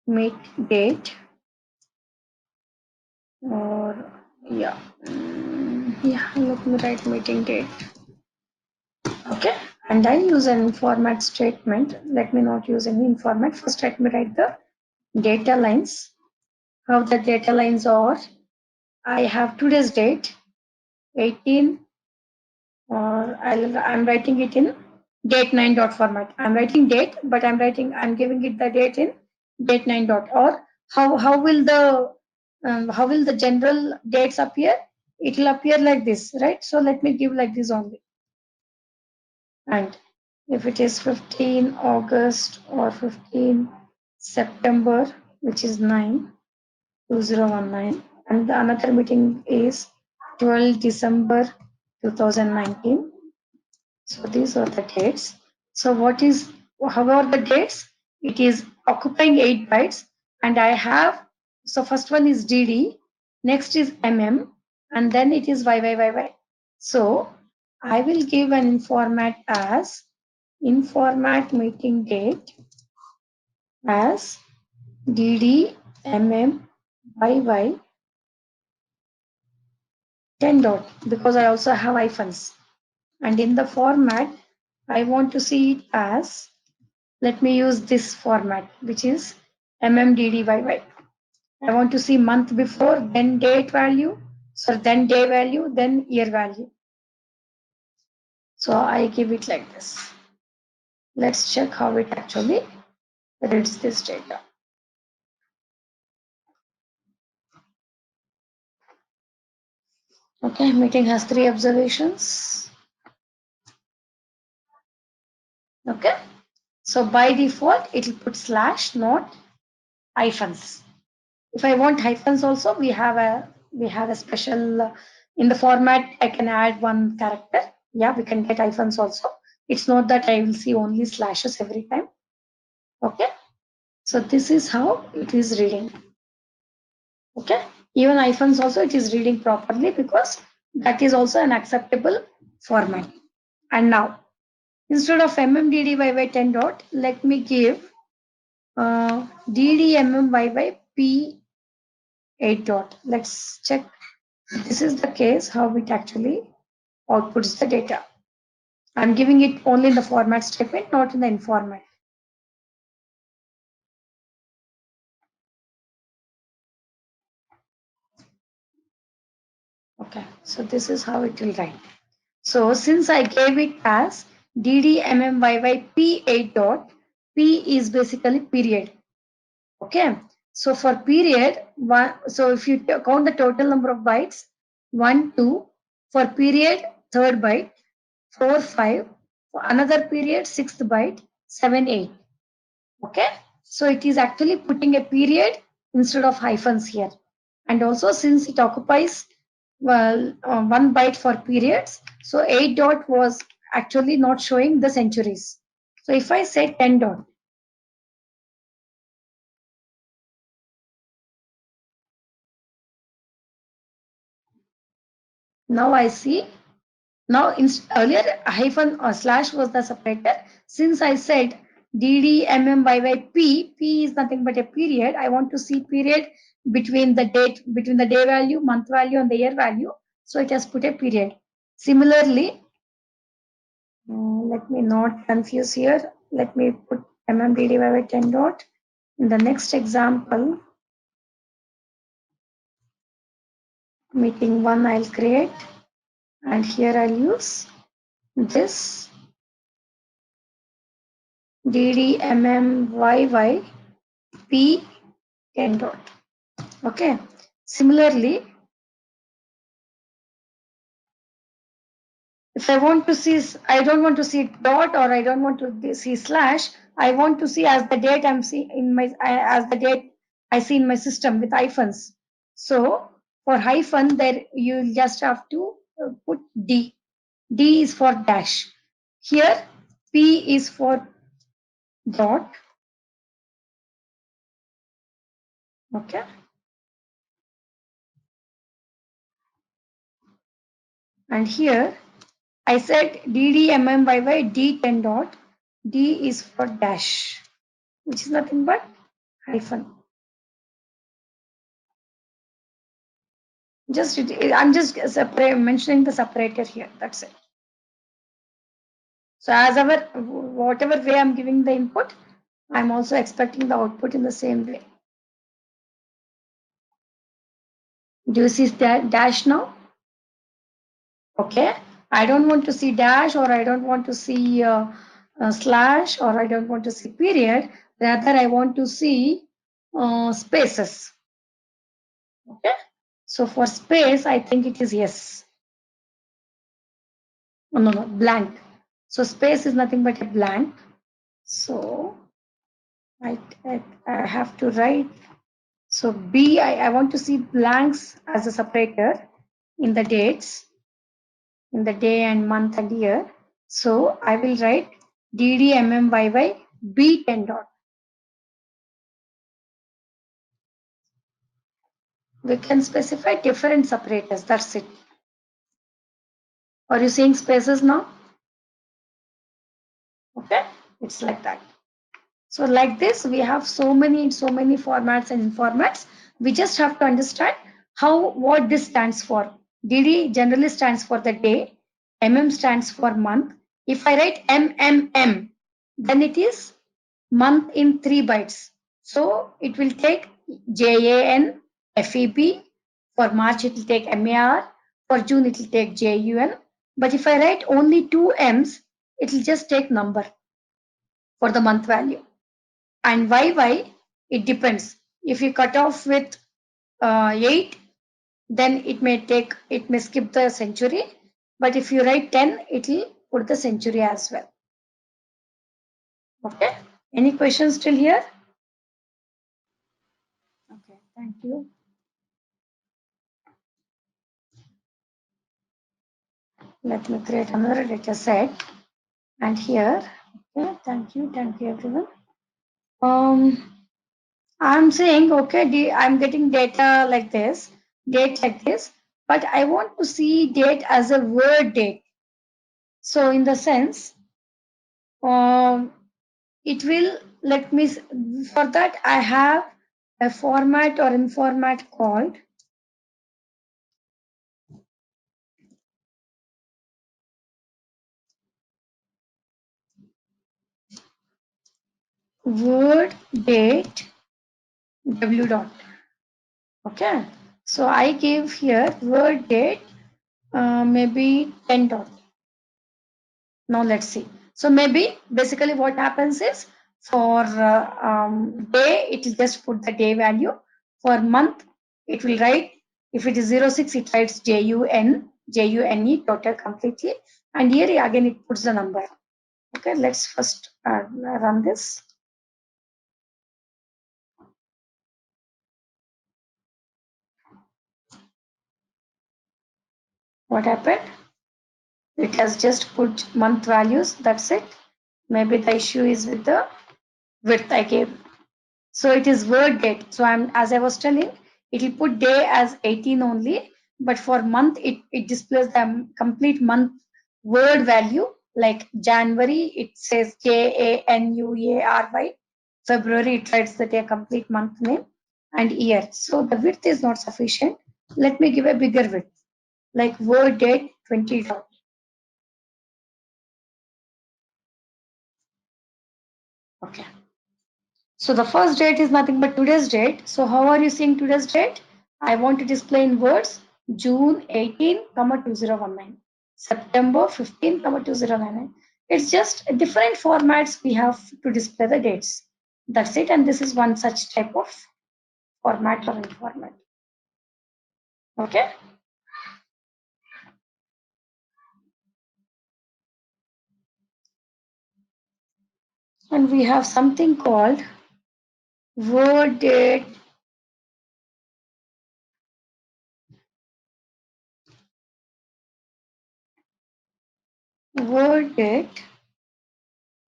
meet date or yeah, let me write meeting date. Okay, and I use an format statement. Let me not use any format. First, let me write the data lines. How the data lines are. I have today's date, 18, or I'm writing it in date 9 dot format. I'm writing date, but I'm giving it the date in date 9 dot. Or how will the general dates appear? It will appear like this, right? So let me give like this only. And if it is 15 August or 15 September, which is 9/2019, and the another meeting is 12 December 2019. So these are the dates. So how are the dates? It is occupying 8 bytes, and I have, so first one is DD, next is MM, and then it is YYYY. So I will give an format as informat meeting date as DD MM YY 10 dot, because I also have hyphens. And in the format, I want to see it as, let me use this format, which is MMDDYY. I want to see month before, then date value, so then day value, then year value. So I give it like this. Let's check how it actually reads this data. Okay, meeting has 3 observations. Okay, so by default, it will put slash, not hyphens. If I want hyphens also, we have a special in the format. I can add one character. Yeah, we can get hyphens also. It's not that I will see only slashes every time. Okay, so this is how it is reading. Okay, even hyphens also it is reading properly because that is also an acceptable format. And now instead of mmddyy 10 dot, let me give ddmmyy p 8 dot. Let's check. This is the case how it actually outputs the data. I'm giving it only in the format statement, not in the in format. Okay, so this is how it will write. So since I gave it as ddmmyy p8 dot, p is basically period. Okay, so for period one, so if you count the total number of bytes, 1, 2, for period third byte, 4, 5, for another period sixth byte, 7, 8. Okay, so it is actually putting a period instead of hyphens here. And also since it occupies 1 byte for periods, so 8 dot was actually not showing the centuries. So if I say 10 dot, now I see. Now, earlier hyphen or slash was the separator. Since I said ddmmyy p is nothing but a period. I want to see period between the date, between the day value, month value, and the year value. So it has put a period. Similarly, let me not confuse here. Let me put mmddyy 10 dot. In the next example, meeting 1 I'll create, and here I'll use this ddmmyy p 10 dot. Okay. Similarly, if I want to see, I don't want to see dot or I don't want to see slash. I want to see as the date I'm seeing in my as the date I see in my system with hyphens. So for hyphen, there you just have to put D. D is for dash. Here P is for dot. Okay. And here I said ddmmyy D10 dot. D is for dash, which is nothing but hyphen. I'm just mentioning the separator here. That's it. So as our whatever way I'm giving the input, I'm also expecting the output in the same way. Do you see that dash now? Okay. I don't want to see dash, or I don't want to see slash, or I don't want to see period. Rather, I want to see spaces. Okay. So for space, I think it is yes. Oh, no, blank. So space is nothing but a blank. So I have to write. So B, I want to see blanks as a separator in the dates, in the day and month and year. So I will write ddmmyy B10 dot. We can specify different separators. That's it. Are you seeing spaces now? Okay, it's like that. So like this, we have so many formats and formats. We just have to understand what this stands for. DD generally stands for the day. MM stands for month. If I write MMM, then it is month in 3 bytes. So it will take JAN, FEB. For March, it will take MAR. For June, it will take JUN. But if I write only 2 M's, it will just take number for the month value. And YY, it depends. If you cut off with 8, then it may skip the century. But if you write 10, it will put the century as well. Okay. Any questions still here? Okay. thank you. Let me create another data set. And here, okay, thank you everyone. I'm saying, okay, I'm getting data like this, date like this, but I want to see date as a word date. So in the sense, it will let me, for that I have a format or in format called word date w dot. Okay, so I give here word date maybe 10 dot. Now let's see. So maybe basically what happens is for day, it will just put the day value. For month, it will write, if it is 06, it writes JUNE total completely. And here again, it puts the number. Okay, let's first run this. What happened? It has just put month values. That's it. Maybe the issue is with the width I gave. So it is word date. So as I was telling, it will put day as 18 only, but for month, it displays the complete month word value. Like January, it says JANUARY. February, it writes the day complete month name and year. So the width is not sufficient. Let me give a bigger width, like word date 20 dot. Okay. So the first date is nothing but today's date. So how are you seeing today's date? I want to display in words June 18, 2019, September 15, 2099. It's just different formats we have to display the dates. That's it. And this is one such type of format or format. Okay. And we have something called word date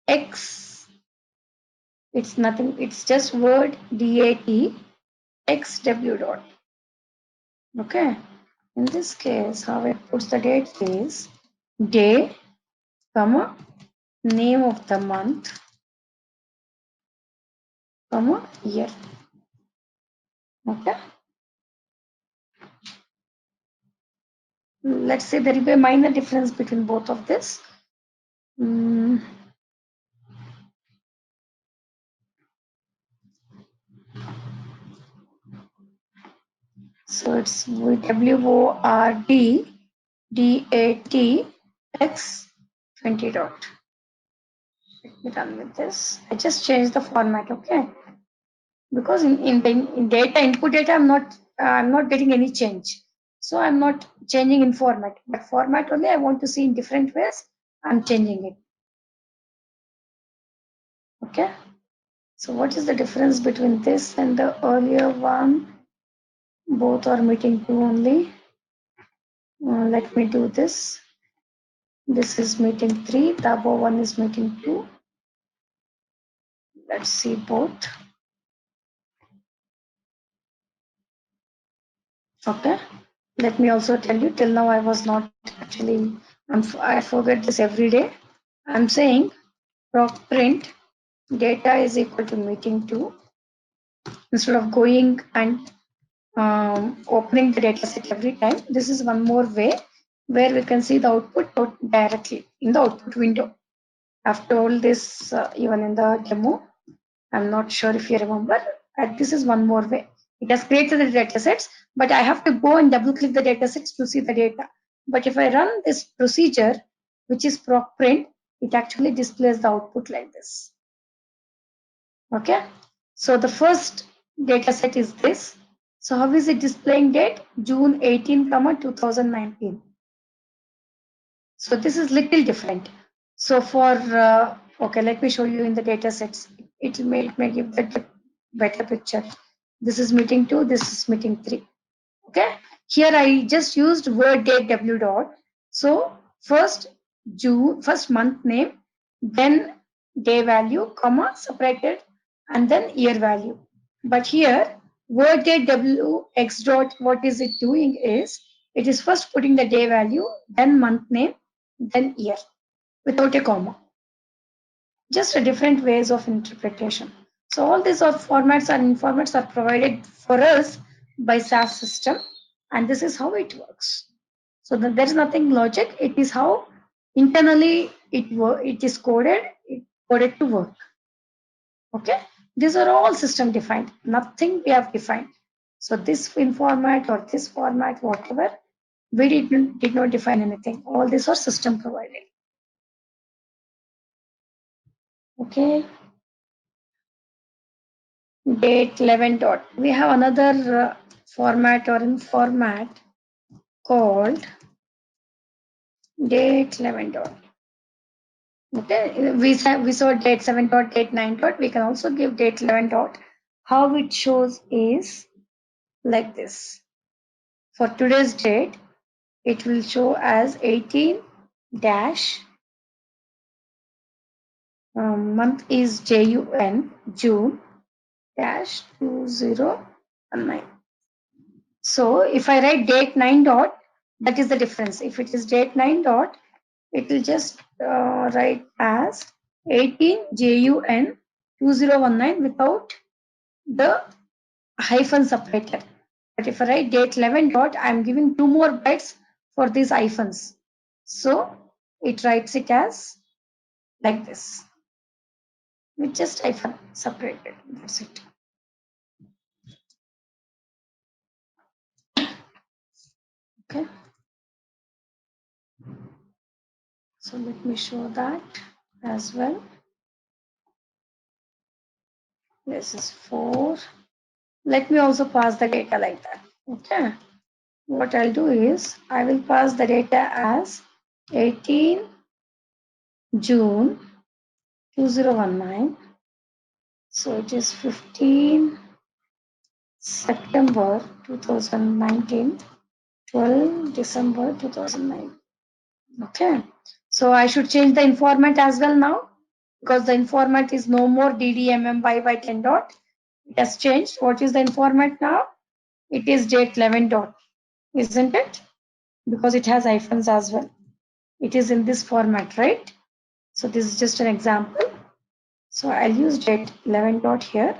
X. It's nothing, it's just word DAT XW dot. Okay. In this case, how it puts the date is day, comma, name of the month, comma, year. Okay. Let's say there will be a minor difference between both of this. So it's WORD DAT X 20 dot. Let me done with this. I just changed the format, okay? Because in data input data, I'm not getting any change. So I'm not changing in format, but format only I want to see in different ways. I'm changing it. Okay. So what is the difference between this and the earlier one? Both are meeting 2 only. Let me do this. This is meeting 3. The above one is meeting 2. Let's see both. Okay. Let me also tell you, till now I was not actually, I forget this every day. I'm saying proc print data is equal to meeting 2. Instead of going and opening the data set every time, this is one more way where we can see the output directly in the output window. I've told this even in the demo. I'm not sure if you remember. This is one more way. It has created the data sets, but I have to go and double click the data sets to see the data. But if I run this procedure, which is proc print, it actually displays the output like this. Okay. So the first data set is this. So how is it displaying date? June 18, 2019. So this is little different. So for, okay, let me show you in the data sets. It may give the better picture. This is meeting 2, this is meeting 3. Okay, here I just used word date w dot. So first month name, then day value, comma, separated, and then year value. But here word date w x dot, what is it doing is, it is first putting the day value, then month name, then year, without a comma. Just a different ways of interpretation. So all these formats and formats are provided for us by SAS system, and this is how it works. So there is nothing logic. It is how internally it is coded to work. Okay, these are all system defined. Nothing we have defined. So this in format or this format, whatever, we did not define anything. All these are system provided. Okay. Date 11 dot. We have another format or in format called date 11 dot. Okay, we saw date 7 dot, date 9 dot. We can also give date 11 dot. How it shows is like this. For today's date, it will show as 18 dash, month is June dash 2019. So if I write date 9 dot, that is the difference. If it is date 9 dot, it will just write as 18 JUN 2019 without the hyphen separated. But if I write date 11 dot, I am giving 2 more bytes for these hyphens. So it writes it as like this, with just hyphen separated. That's it. Okay. So let me show that as well. This is 4. Let me also pass the data like that. Okay. What I'll do is I will pass the data as 18 June 2019. So it is 15 September 2019, 12 December 2009. Okay. So I should change the informant as well now, because the informant is no more DDMM by 10 dot. It has changed. What is the informant now? It is date 11 dot, isn't it? Because it has hyphens as well. It is in this format, right? So this is just an example. So I'll use date 11 dot here.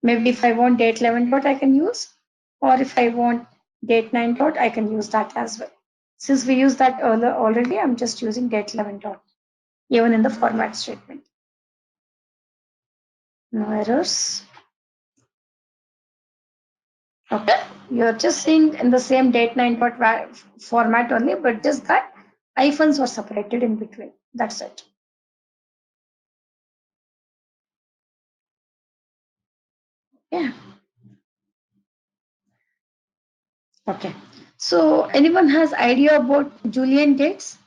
Maybe if I want date 11 dot, I can use, or if I want date 9 dot, I can use that as well. Since we used that already, I'm just using date 11 dot, even in the format statement. No errors. Okay, you're just seeing in the same date 9 dot format only, but just that hyphens were separated in between. That's it. Yeah. Okay. So anyone has idea about Julian dates?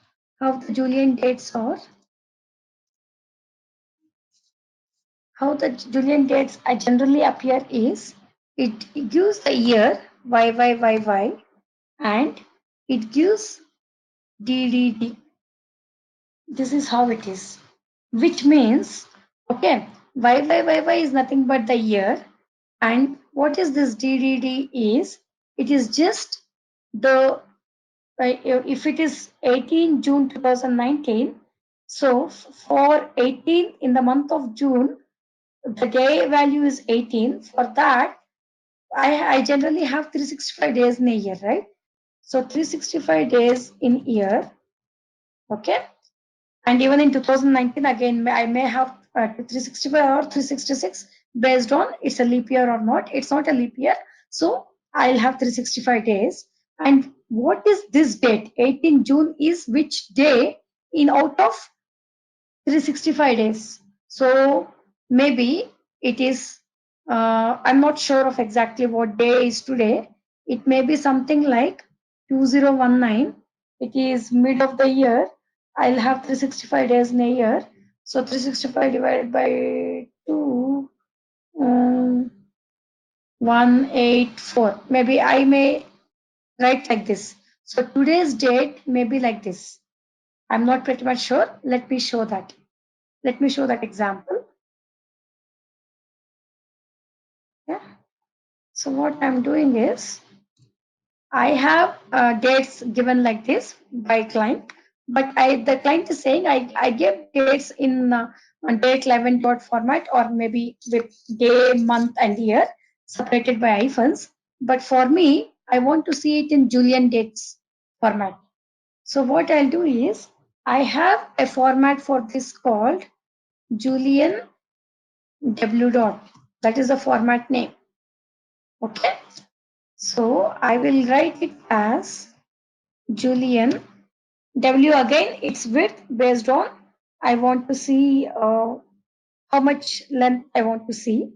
How the Julian dates are? How the Julian dates generally appear is, it gives the year YYYY and it gives DDD. This is how it is, which means, okay, YYYY is nothing but the year, and what is this DDD is, it is just the, if it is 18 June 2019, so for 18 in the month of June, the day value is 18. For that, I generally have 365 days in a year, right? So 365 days in year, okay? And even in 2019, again, I may have 365 or 366 based on it's a leap year or not. It's not a leap year. So I'll have 365 days. And what is this date? 18 June is which day in out of 365 days? So maybe it is, I'm not sure of exactly what day is today. It may be something like 2019. It is mid of the year. I'll have 365 days in a year. So 365 divided by 2, 184. Maybe I may write like this. So today's date may be like this. I'm not pretty much sure. Let me show that. Let me show that example. Yeah. So what I'm doing is I have dates given like this by client, but the client is saying I give dates in date 11 dot format or maybe with day, month, and year separated by hyphens. But for me, I want to see it in Julian dates format. So what I'll do is I have a format for this called Julian W dot. That is the format name. Okay. So I will write it as Julian W again. It's width based on I want to see how much length I want to see.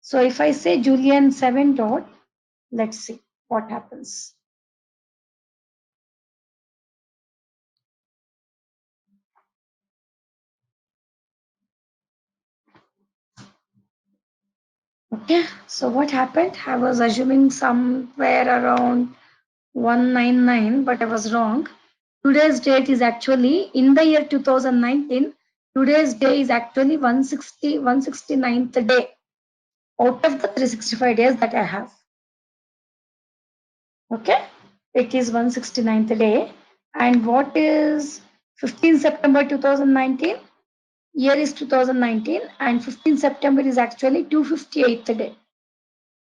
So if I say Julian 7 dot, let's see what happens. Okay, so what happened? I was assuming somewhere around 199, but I was wrong. Today's date is actually in the year 2019. Today's day is actually 169th day out of the 365 days that I have. Okay, it is 169th day. And what is 15 September 2019? Year is 2019 and 15 September is actually 258th day.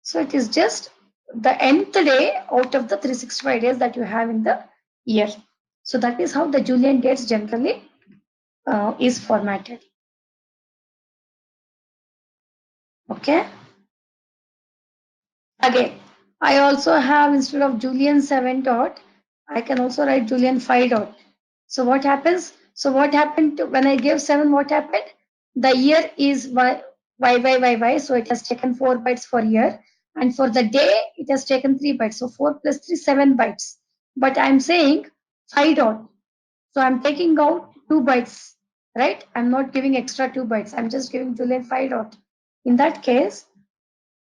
So it is just the nth day out of the 365 days that you have in the year. So that is how the Julian dates generally is formatted. Okay. Again, I also have instead of Julian 7 dot, I can also write Julian 5 dot. So what happens? So what happened when I gave 7? What happened? The year is y. So it has taken 4 bytes for year. And for the day, it has taken 3 bytes. So 4 plus 3, 7 bytes. But I'm saying 5 dot. So I'm taking out 2 bytes, right? I'm not giving extra 2 bytes. I'm just giving Julian 5 dot. In that case,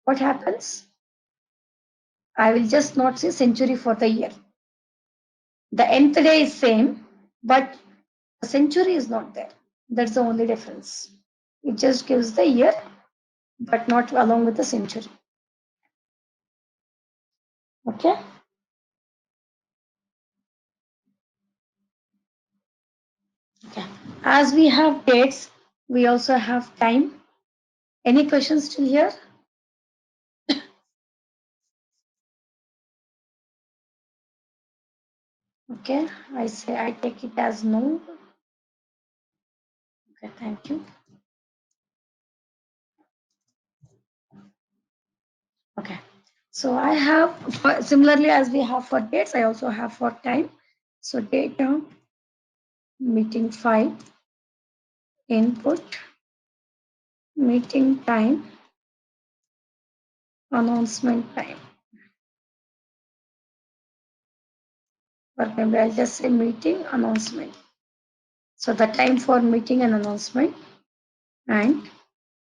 what happens? I will just not say century for the year. The nth day is same, but the century is not there. That's the only difference. It just gives the year, but not along with the century. Okay. Okay. As we have dates, we also have time. Any questions still here? Okay. I say I take it as no. Okay. Thank you. Okay. So I have similarly as we have for dates, I also have for time. So data meeting 5 input meeting time announcement time, or maybe I'll just say meeting announcement. So the time for meeting and announcement, and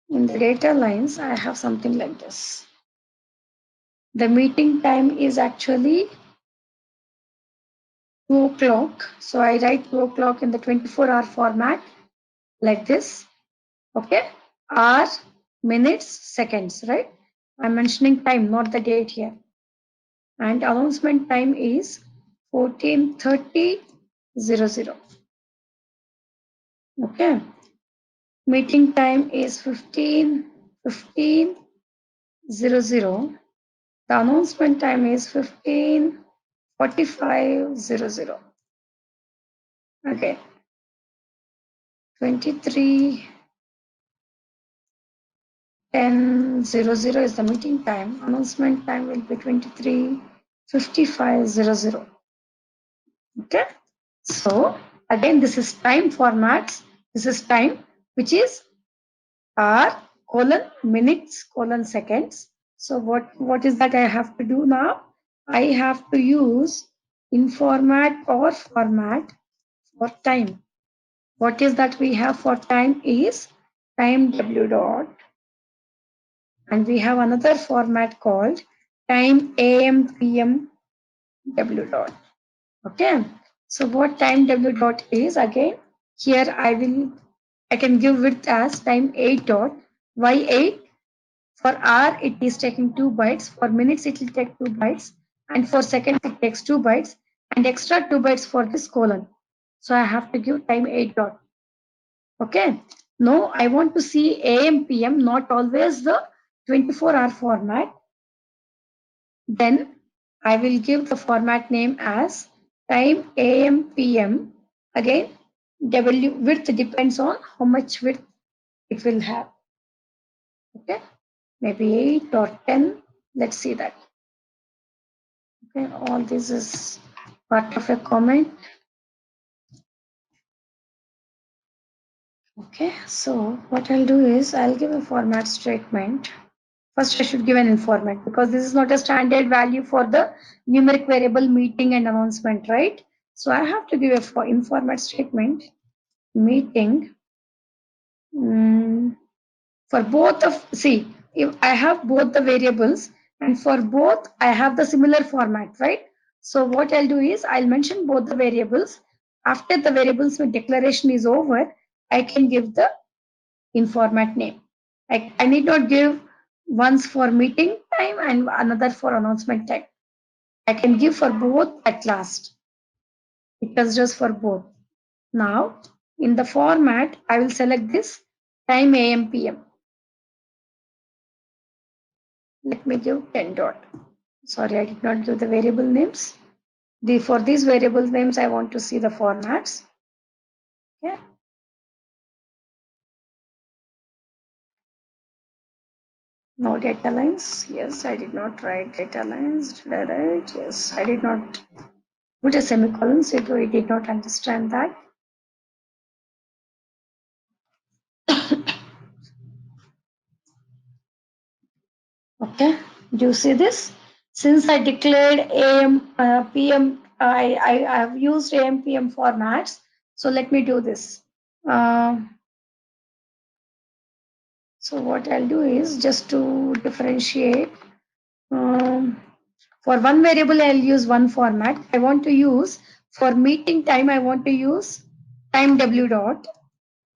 in the data lines I have something like this. The meeting time is actually 2 o'clock. So I write 2 o'clock in the 24-hour format like this. Okay, hour, minutes, seconds, right? I'm mentioning time, not the date here. And announcement time is 14:30:00. Okay. Meeting time is 15:00. The announcement time is 15:45:00. Okay. 23:10:00 is the meeting time. Announcement time will be 23:55:00. Okay. So again, this is time formats. This is time, which is hour, minutes, seconds. So what is that I have to do now? I have to use informat or format for time. What is that we have for time is time w dot And we have another format called time AM PM W dot. Okay. So what time W dot is, again, here I can give width as time 8 dot Y8. For hour, it is taking 2 bytes. For minutes, it will take 2 bytes. And for seconds, it takes 2 bytes. And extra 2 bytes for this colon. So I have to give time 8 dot. Okay. Now I want to see AM, PM, not always the 24-hour format. Then I will give the format name as time AM, PM. Again, W width depends on how much width it will have. Okay. Maybe 8 or 10. Let's see that. Okay, all this is part of a comment. Okay, so what I'll do is I'll give a format statement. First, I should give an informant because this is not a standard value for the numeric variable meeting and announcement, right? So I have to give a informat statement meeting for both of, see, if I have both the variables and for both I have the similar format, right? So what I'll do is I'll mention both the variables. After the variables declaration is over, I can give the informat name. I need not give once for meeting time and another for announcement time. I can give for both at last. It considers for both. Now, in the format, I will select this time AM PM. Let me give 10 dot. Sorry, I did not give the variable names. For these variable names, I want to see the formats. Okay. No data lines. Yes, I did not write data lines. Did I write? Yes, I did not put a semicolon, so it did not understand that. Okay, do you see this? Since I declared AM, PM, I have used AM, PM formats. So let me do this. So what I'll do is just to differentiate. For one variable, I'll use one format. I want to use for meeting time, I want to use time W dot.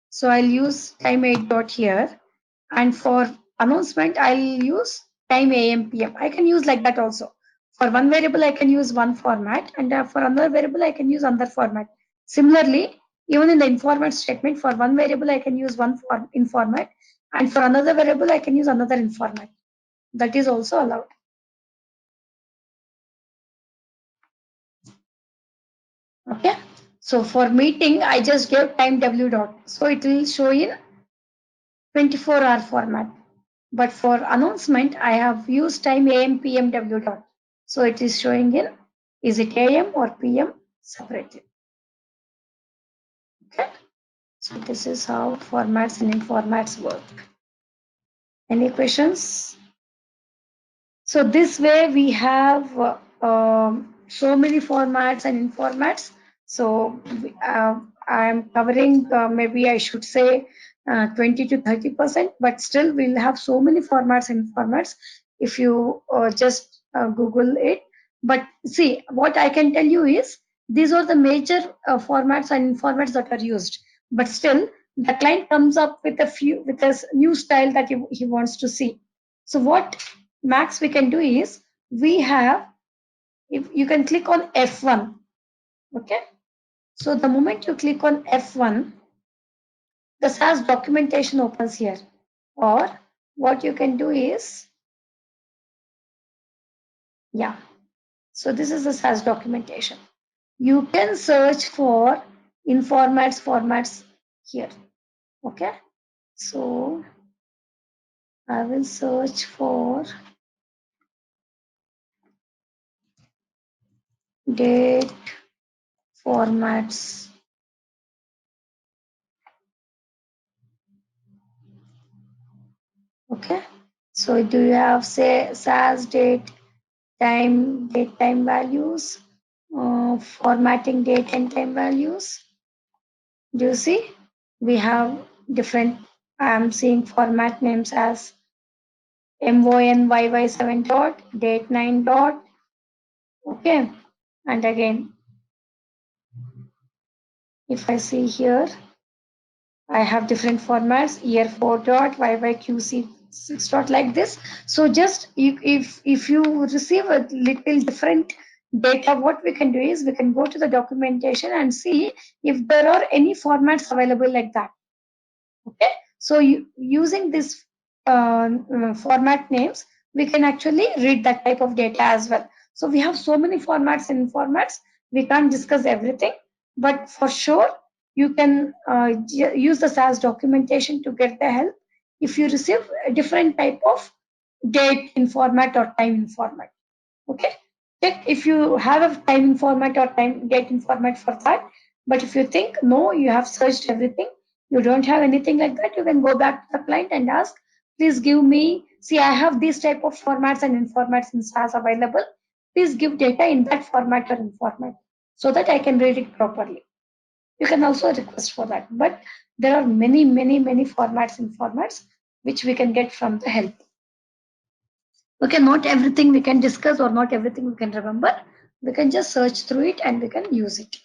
So I'll use time 8 dot here. And for announcement, I'll use time AM PM. I can use like that also. For one variable, I can use one format, and for another variable, I can use another format. Similarly, even in the informat statement, for one variable, I can use one informat, and for another variable, I can use another informat. That is also allowed. Okay. So for meeting, I just gave time W dot. So it will show in 24-hour format. But for announcement, I have used time AM, PM, W dot. So it is showing in, is it AM or PM separately. Okay. So this is how formats and informats work. Any questions? So this way we have so many formats and informats. So I am covering maybe I should say 20 to 30%, but still we'll have so many formats and informats if you just Google it. But see, what I can tell you is these are the major formats and informats that are used. But still, the client comes up with a new style that he wants to see. So what max we can do is we have, if you can click on F1. Okay. So the moment you click on F1, the SAS documentation opens here. Or what you can do is, yeah. So this is the SAS documentation. You can search for formats here. Okay. So I will search for date formats. Okay. So do you have say SAS date time values, formatting date and time values? Do you see? We have different. I am seeing format names as MONYY7 dot, date 9 dot, okay. And again, if I see here, I have different formats, year 4 dot, YYQC 6 dot, like this. So just if you receive a little different data, what we can do is we can go to the documentation and see if there are any formats available like that. Okay, so using this format names, we can actually read that type of data as well. So we have so many formats and formats, we can't discuss everything, but for sure you can use the SAS documentation to get the help if you receive a different type of date in format or time in format. Okay, check if you have a time format or time date in format for that. But if you think no, you have searched everything, you don't have anything like that, you can go back to the client and ask, please give me, see, I have these type of formats and informats in SAS available. Please give data in that format or in format so that I can read it properly. You can also request for that. But there are many, many, many formats and formats which we can get from the help. Okay, not everything we can discuss or not everything we can remember. We can just search through it and we can use it.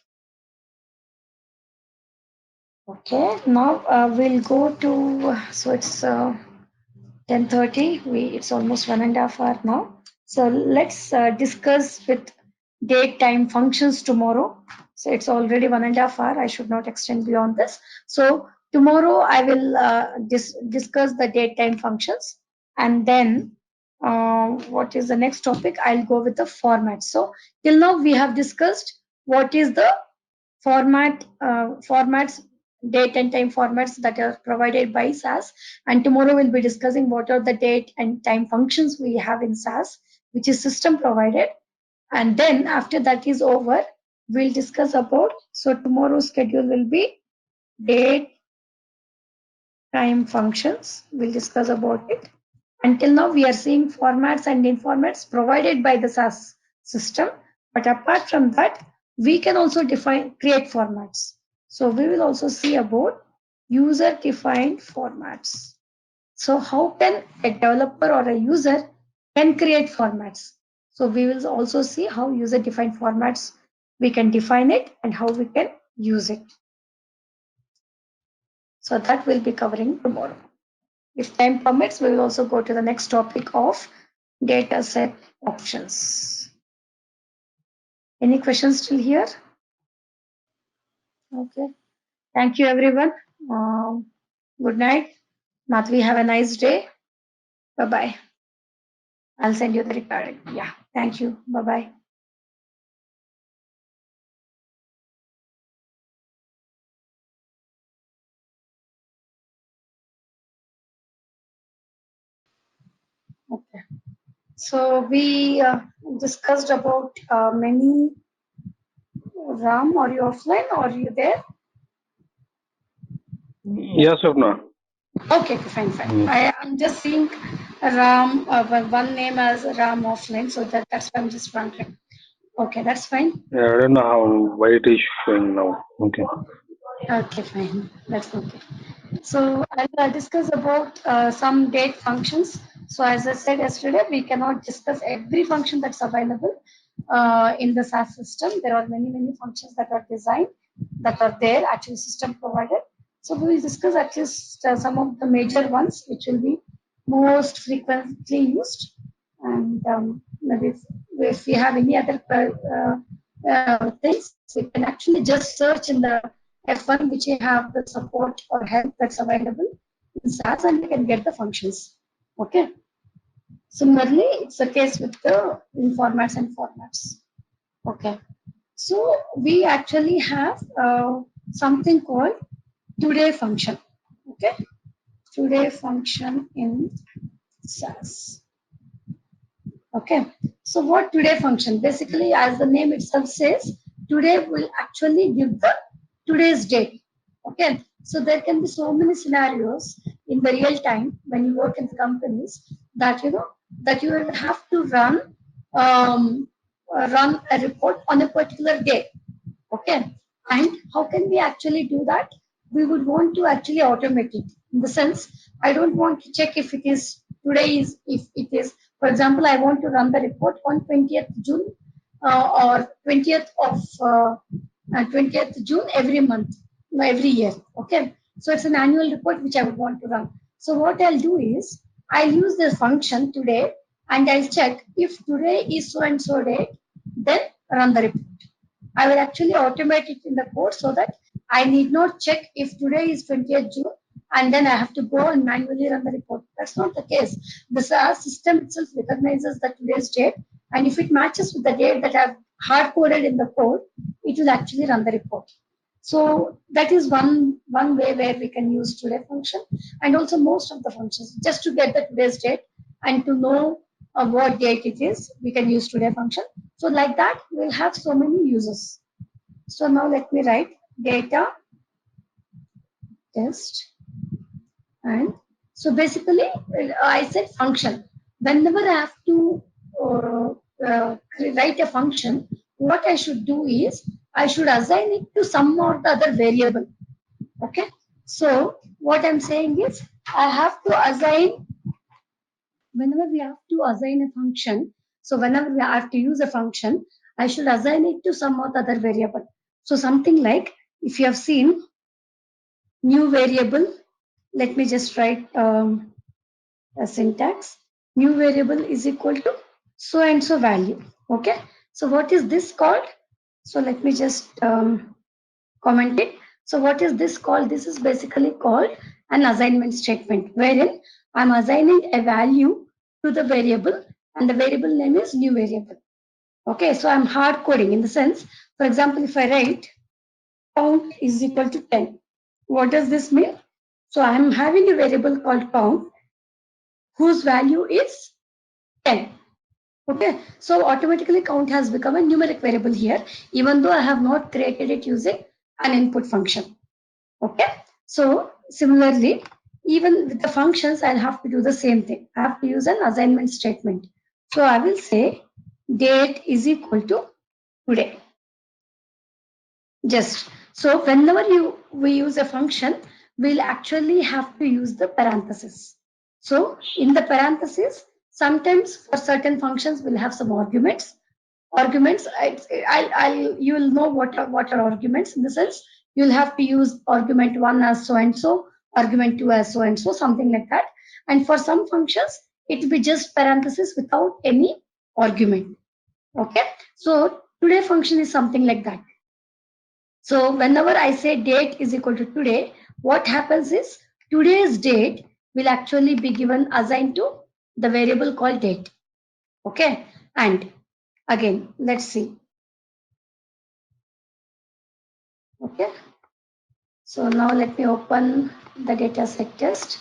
Okay, now we'll go to, so it's 10:30. It's almost 1.5 hours now. So let's discuss with date time functions tomorrow. So it's already 1.5 hours. I should not extend beyond this. So tomorrow I will discuss the date time functions, and then what is the next topic? I'll go with the format. So till now we have discussed what is the formats, date and time formats that are provided by SAS. And tomorrow we'll be discussing what are the date and time functions we have in SAS, which is system provided. And then after that is over, we'll discuss about, so tomorrow's schedule will be date, time functions. We'll discuss about it. Until now, we are seeing formats and informats provided by the SAS system. But apart from that, we can also create formats. So we will also see about user-defined formats. So how can a developer or a user can create formats? So we will also see how user-defined formats, we can define it and how we can use it. So that will be covering tomorrow. If time permits, we will also go to the next topic of data set options. Any questions still here? Okay. Thank you, everyone. Good night. Madhvi, have a nice day. Bye-bye. I'll send you the recording. Yeah. Thank you. Bye-bye. Okay. So we discussed about many. Ram, are you offline or are you there? Yes, Swapna. Okay, fine. I'm just seeing Ram, one name as Ram offline, so that's why I'm just wondering. Okay, that's fine. Yeah, I don't know why it is showing now. Okay. Okay, fine. That's okay. So I'll discuss about some date functions. So as I said yesterday, we cannot discuss every function that's available in the SAS system. There are many, many functions that are designed, that are there, actually system provided. So we will discuss at least some of the major ones, which will be most frequently used. And maybe if we have any other things, we can actually just search in the F1, which you have the support or help that's available in SAS, and you can get the functions. Okay. Similarly, it's the case with the informats and formats. Okay. So we actually have something called today function. Okay. Today function in SAS. Okay. So what today function? Basically, as the name itself says, today will actually give the today's date. Okay. So there can be so many scenarios in the real time when you work in companies that that you will have to run a report on a particular day. Okay. And how can we actually do that? We would want to actually automate it. In the sense, I don't want to check if it is today is, if it is, for example, I want to run the report on 20th June or 20th of 20th June every month, no, every year. Okay, so it's an annual report which I would want to run. So what I'll do is I'll use this function today and I'll check if today is so and so date, then run the report. I will actually automate it in the code so that I need not check if today is 20th June and then I have to go and manually run the report. That's not the case. The SAS system itself recognizes the today's date, and if it matches with the date that I've hard coded in the code, it will actually run the report. So that is one way where we can use today function, and also most of the functions just to get the today's date and to know what date it is, we can use today function. So like that, we'll have so many uses. So now let me write data test, and so basically I said function. Whenever I have to write a function, what I should do is I should assign it to some or the other variable. Okay, so what I'm saying is I have to assign, whenever we have to assign a function, so whenever we have to use a function, I should assign it to some or the other variable. So something like, if you have seen new variable, let me just write a syntax. New variable is equal to so and so value. Okay, so what is this called? So let me just comment it. So what is this called? This is basically called an assignment statement, wherein I'm assigning a value to the variable and the variable name is new variable. Okay, so I'm hard coding in the sense, for example, if I write count is equal to 10, what does this mean? So I'm having a variable called count whose value is 10. Okay, so automatically count has become a numeric variable here, even though I have not created it using an input function. Okay, so similarly, even with the functions, I'll have to do the same thing. I have to use an assignment statement. So I will say date is equal to today. Just so whenever we use a function, we'll actually have to use the parenthesis. So in the parenthesis, sometimes for certain functions we'll have some arguments. Arguments, you will know what are arguments, in the sense you'll have to use argument 1 as so and so, argument 2 as so and so, something like that. And for some functions, it will be just parenthesis without any argument. Okay, so today function is something like that. So whenever I say date is equal to today, what happens is today's date will actually be given assigned to the variable called date. Okay, and again, let's see. Okay, so now let me open the data set test.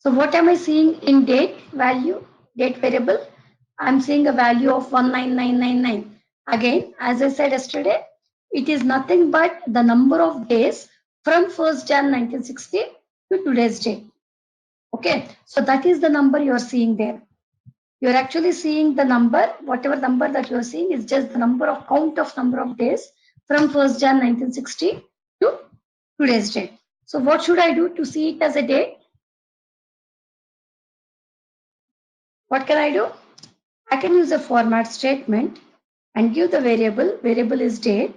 So what am I seeing in date value, date variable? I'm seeing a value of 19999. Again, as I said yesterday, it is nothing but the number of days from 1st Jan 1960 to today's date. Okay, so that is the number you're seeing there. You're actually seeing the number, whatever number that you're seeing is just the number of count of number of days from 1st Jan 1960 to today's date. So what should I do to see it as a date? What can I do? I can use a format statement and give the variable is date,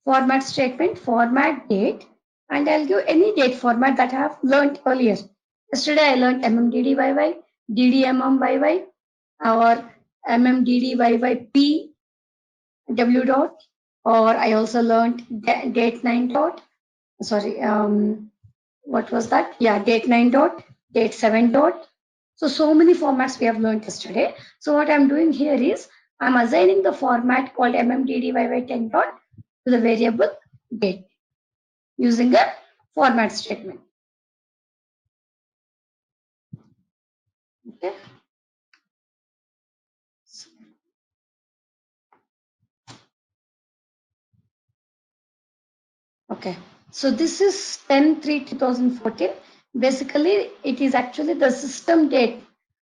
format statement, format date, and I'll give any date format that I have learned earlier. Yesterday I learned MMDDYY, DDMMYY, or MMDDYYP, W dot, or I also learned date 9 dot, sorry, what was that? Yeah, date 9 dot, date 7 dot. So many formats we have learned yesterday. So what I'm doing here is I'm assigning the format called MMDDYY10 dot to the variable date using a format statement. Okay. Okay. So this is 10/3/2014. Basically, it is actually the system date.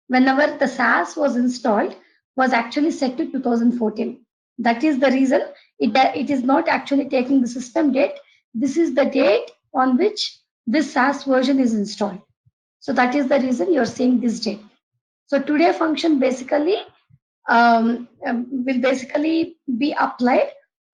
Whenever the SAS was installed, was actually set to 2014. That is the reason it is not actually taking the system date. This is the date on which this SAS version is installed. So that is the reason you're seeing this date. So today function basically will basically be applied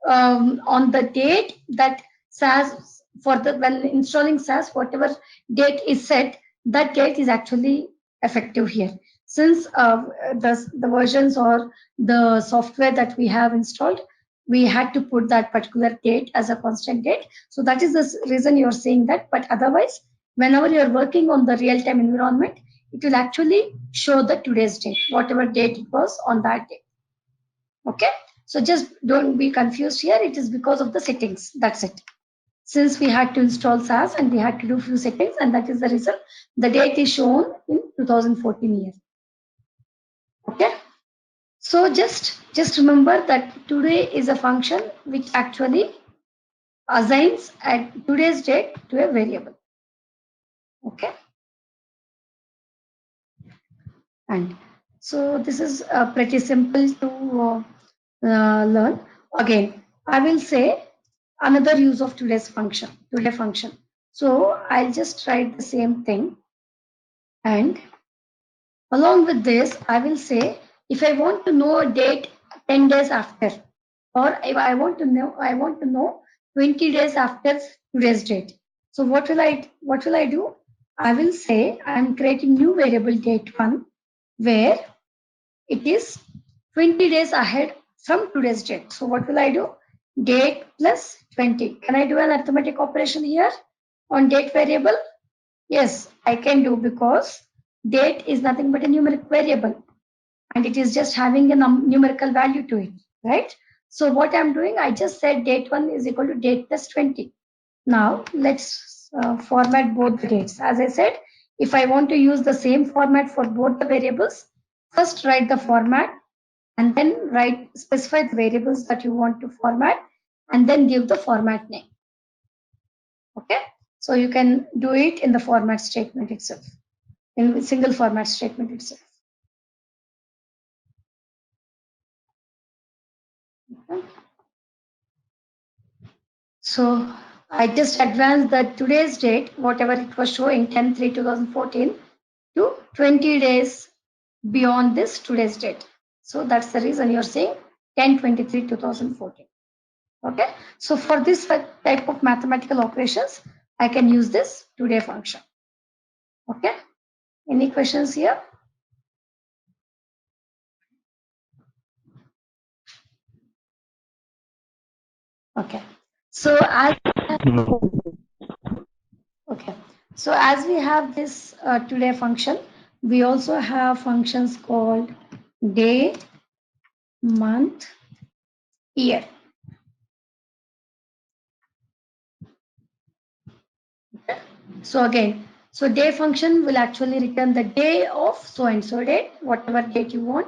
on the date that SAS for the when installing SAS, whatever date is set, that date is actually effective here. Since the versions or the software that we have installed, we had to put that particular date as a constant date. So that is the reason you're saying that. But otherwise, whenever you're working on the real-time environment, it will actually show the today's date, whatever date it was on that day. Okay, so just don't be confused here. It is because of the settings. That's it. Since we had to install SAS and we had to do few settings, and that is the reason the date is shown in 2014 year. Okay, so just remember that today is a function which actually assigns at today's date to a variable. Okay, and so this is pretty simple to learn. Again, I will say another use of today's function, today function. So I'll just write the same thing, and along with this, I will say if I want to know a date 10 days after, or if I want to know 20 days after today's date. So what will I do? I will say I am creating new variable date one, where it is 20 days ahead from today's date. So what will I do? Date plus 20. Can I do an arithmetic operation here on date variable? Yes, I can do, because date is nothing but a numeric variable and it is just having a numerical value to it, right? So what I'm doing, I just said date 1 is equal to date plus 20. Now let's format both the dates. As I said, if I want to use the same format for both the variables, first write the format and then specify the variables that you want to format and then give the format name. Okay, so you can do it in the format statement itself, in single format statement itself. Okay. So I just advanced the today's date, whatever it was showing 10/3/2014, to 20 days beyond this today's date. So that's the reason you're saying 10/23/2014. Okay, so for this type of mathematical operations, I can use this today function. Okay, any questions here? Okay, so as we have this today function, we also have functions called day, month, year. So again, so day function will actually return the day of so and so date, whatever date you want.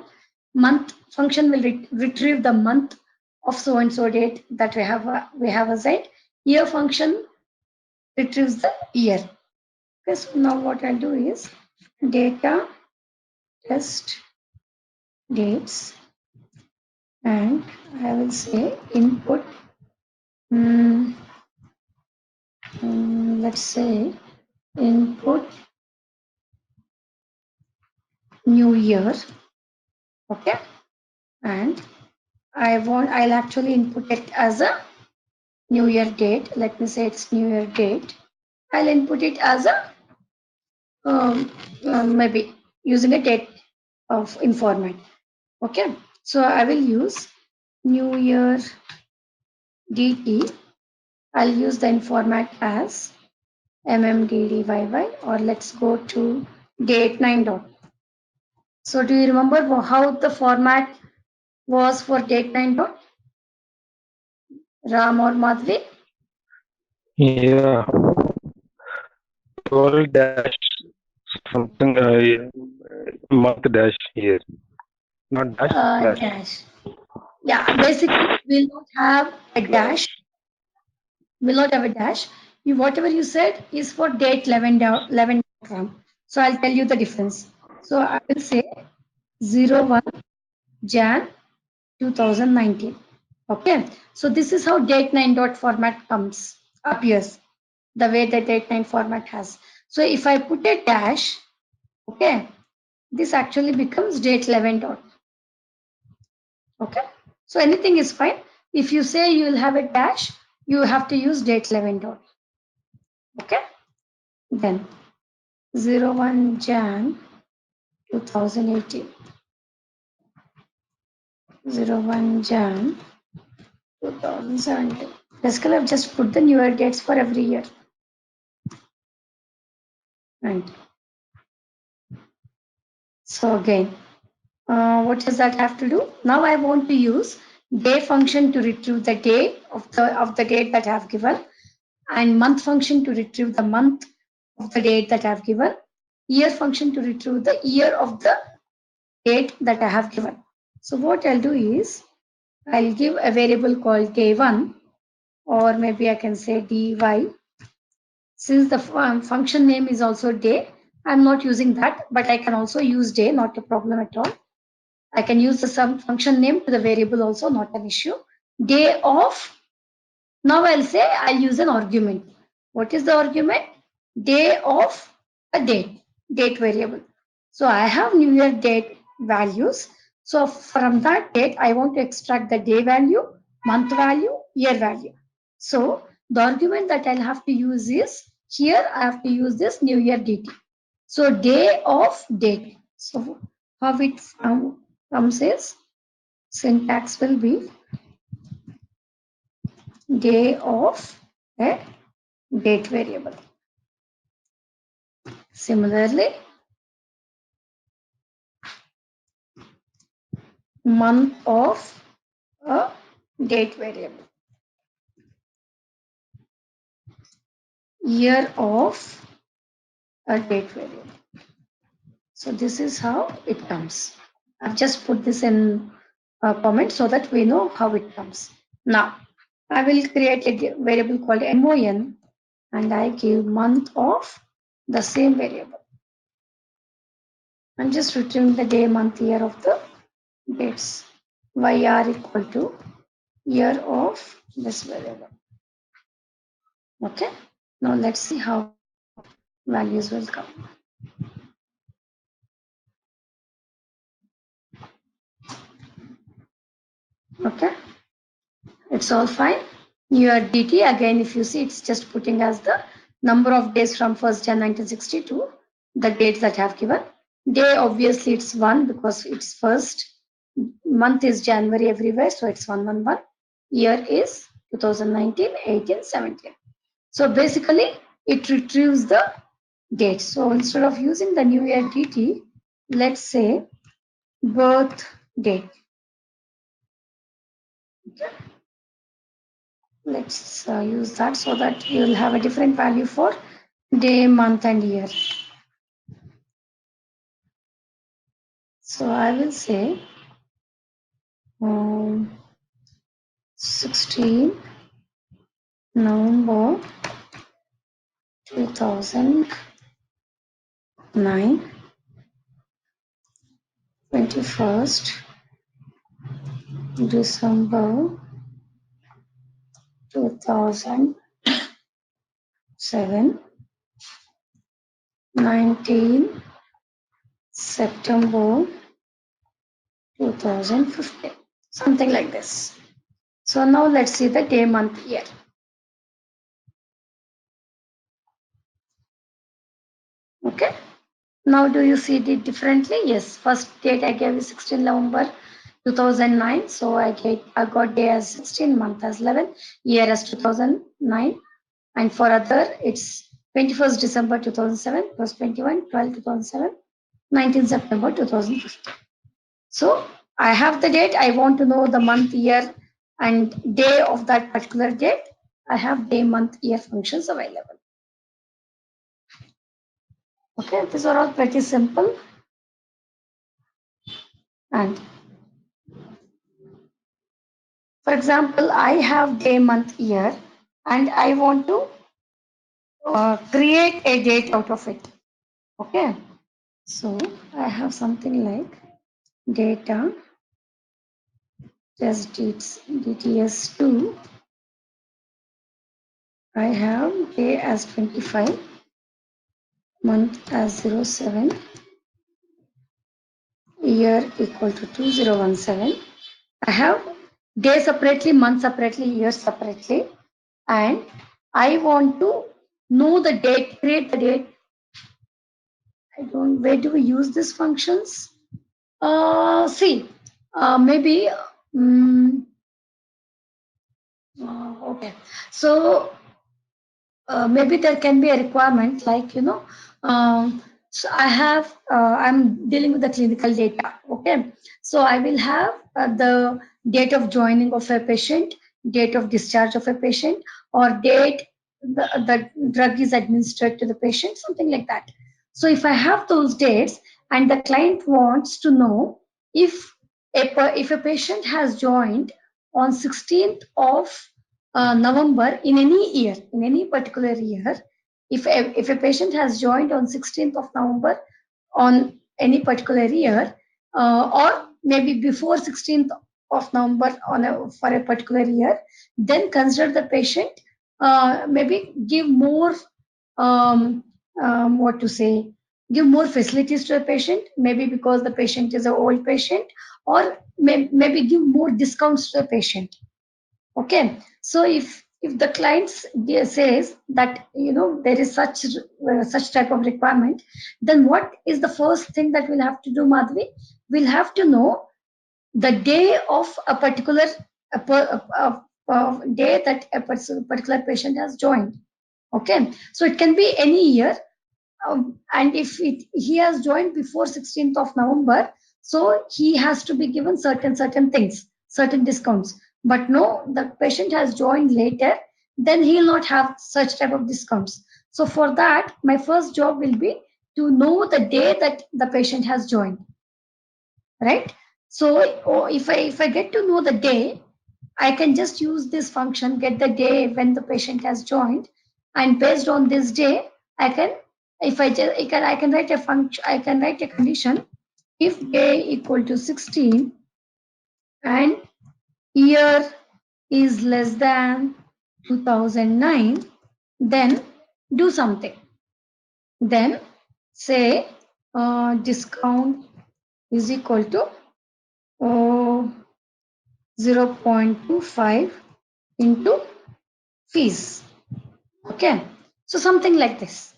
Month function will retrieve the month of so and so date that we have assigned. Year function retrieves the year. Okay, so now what I'll do is data test dates, and I will say input. Let's say input new year. Okay, and I'll actually input it as a new year date. Let me say it's new year date. I'll input it as a maybe using a date of in format. Okay, so I will use new year dt. I'll use the in format as mmddyy, or let's go to date 9 dot. So do you remember how the format was for date 9 dot? Ram or Madhvi? Yeah, 12 dash something, month dash year, not dash, dash. Dash. Yeah, basically we'll not have a dash. Will not have a dash. Whatever you said is for date 11 ram. So I'll tell you the difference. So I will say 01 Jan 2019. Okay. So this is how date 9 dot format appears. The way the date 9 format has. So if I put a dash, okay, this actually becomes date 11 dot. Okay, so anything is fine. If you say you will have a dash, you have to use date 11 dot. Okay, then 01 Jan 2018, 01 Jan 2017. Basically, I've just put the newer dates for every year. Right. So again, what does that have to do? Now I want to use day function to retrieve the day of the date that I have given, and month function to retrieve the month of the date that I have given, year function to retrieve the year of the date that I have given. So what I'll do is I'll give a variable called day1, or maybe I can say dy. Since the function name is also day, I'm not using that, but I can also use day, not a problem at all. I can use the some function name to the variable also, not an issue. Day of. Now I'll say I'll use an argument. What is the argument? Day of a date variable. So I have New Year date values. So from that date, I want to extract the day value, month value, year value. So the argument that I'll have to use is, here I have to use this New Year DT. So day of date. So how it comes is, syntax will be day of a date variable. Similarly, month of a date variable. Year of a date variable. So this is how it comes. I've just put this in a comment so that we know how it comes. Now, I will create a variable called MON, and I give month of the same variable. I'm just retrieving the day, month, year of the dates. YR equal to year of this variable. Okay. Now let's see how values will come. Okay. It's all fine. Your DT, again, if you see, it's just putting as the number of days from 1st Jan 1962, the dates that I have given. Day, obviously, it's 1 because it's first. Month is January everywhere, so it's 111. Year is 2019, 18, 17. So basically, it retrieves the dates. So instead of using the New Year DT, let's say birth date. Okay. Let's use that so that you will have a different value for day, month, and year. So I will say 16 November 2009, 21st December 2007, 19 September 2015, something like this. So now let's see the day, month, year. Okay. Now do you see it differently? Yes. First date I gave is 16 November 2009. So I got day as 16, month as 11, year as 2009. And for other, it's 21st December 2007 plus 21, 12 2007, 19 September 2015. So I have the date. I want to know the month, year, and day of that particular date. I have day, month, year functions available. Okay, these are all pretty simple. And for example, I have day, month, year, and I want to create a date out of it. Okay, so I have something like data test DTS2. I have day as 25, month as 07, year equal to 2017. I have day separately, month separately, year separately, and I want to know the date, create the date. Where do we use these functions? See, maybe, okay. So maybe there can be a requirement like, so I'm dealing with the clinical data. Okay. So I will have the date of joining of a patient, date of discharge of a patient, or date the drug is administered to the patient, something like that. So if I have those dates and the client wants to know if if a patient has joined on 16th of November in any year, in any particular year, if a patient has joined on 16th of November on any particular year, or maybe before 16th of November for a particular year, then consider the patient, maybe give more, what to say, give more facilities to the patient, maybe because the patient is an old patient, or maybe give more discounts to the patient. Okay, so if the clients says that there is such type of requirement, then what is the first thing that we'll have to do, Madhvi? We'll have to know the day of a particular day that a particular patient has joined. Okay, so it can be any year, and if he has joined before 16th of November, so he has to be given certain things, certain discounts. But no, the patient has joined later, then he will not have such type of discounts. So for that, my first job will be to know the day that the patient has joined, right? So if I get to know the day, I can just use this function, get the day when the patient has joined, and based on this day, I can, if I just, I can write a function, I can write a condition. If day equal to 16 and year is less than 2009, then do something. Then say discount is equal to 0.25 into fees. Okay, so something like this.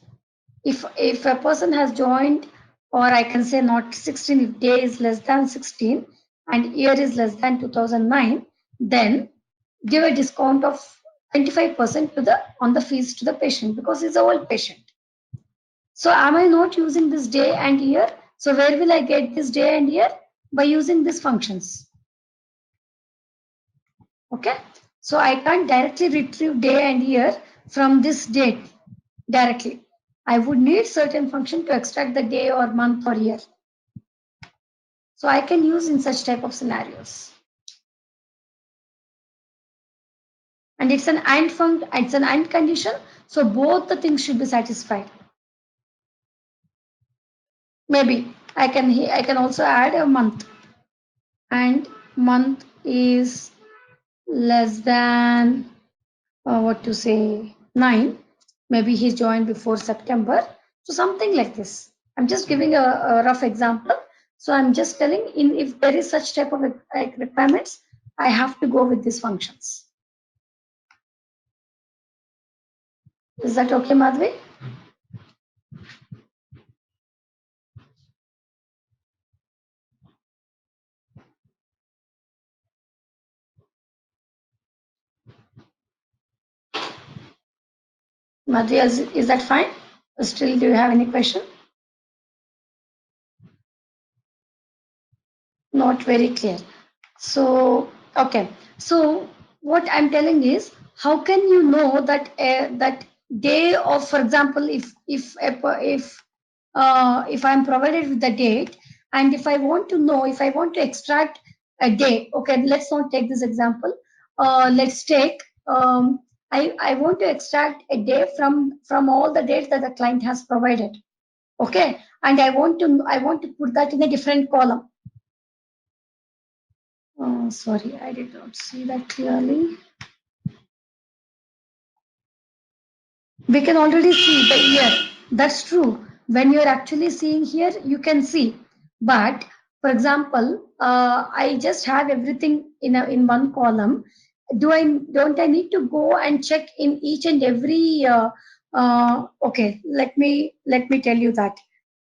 If a person has joined, or I can say not 16, if day is less than 16 and year is less than 2009, then give a discount of 25% on the fees to the patient, because he's an old patient. So am I not using this day and year? So where will I get this day and year? By using these functions. Okay, so I can't directly retrieve day and year from this date directly. I would need certain function to extract the day or month or year. So I can use in such type of scenarios. And it's an AND condition, so both the things should be satisfied. Maybe I can also add a month, and month is less than what to say 9. Maybe he joined before September, so something like this. I'm just giving a rough example. So I'm just telling, if there is such type of requirements, I have to go with these functions. Is that okay, Madhvi? Madhvi, is that fine? Still, do you have any question? Not very clear. So, okay. So what I'm telling is, how can you know that that day of, for example, if I'm provided with the date, and if I want to know, if I want to extract a day, okay, let's not take this example. Let's take, I want to extract a day from all the dates that the client has provided, okay, and I want to put that in a different column. Sorry, I did not see that clearly. We can already see the year. That's true. when you're actually seeing here, you can see. But for example, I just have everything in one column. Don't I need to go and check in each and every? Okay, let me tell you that.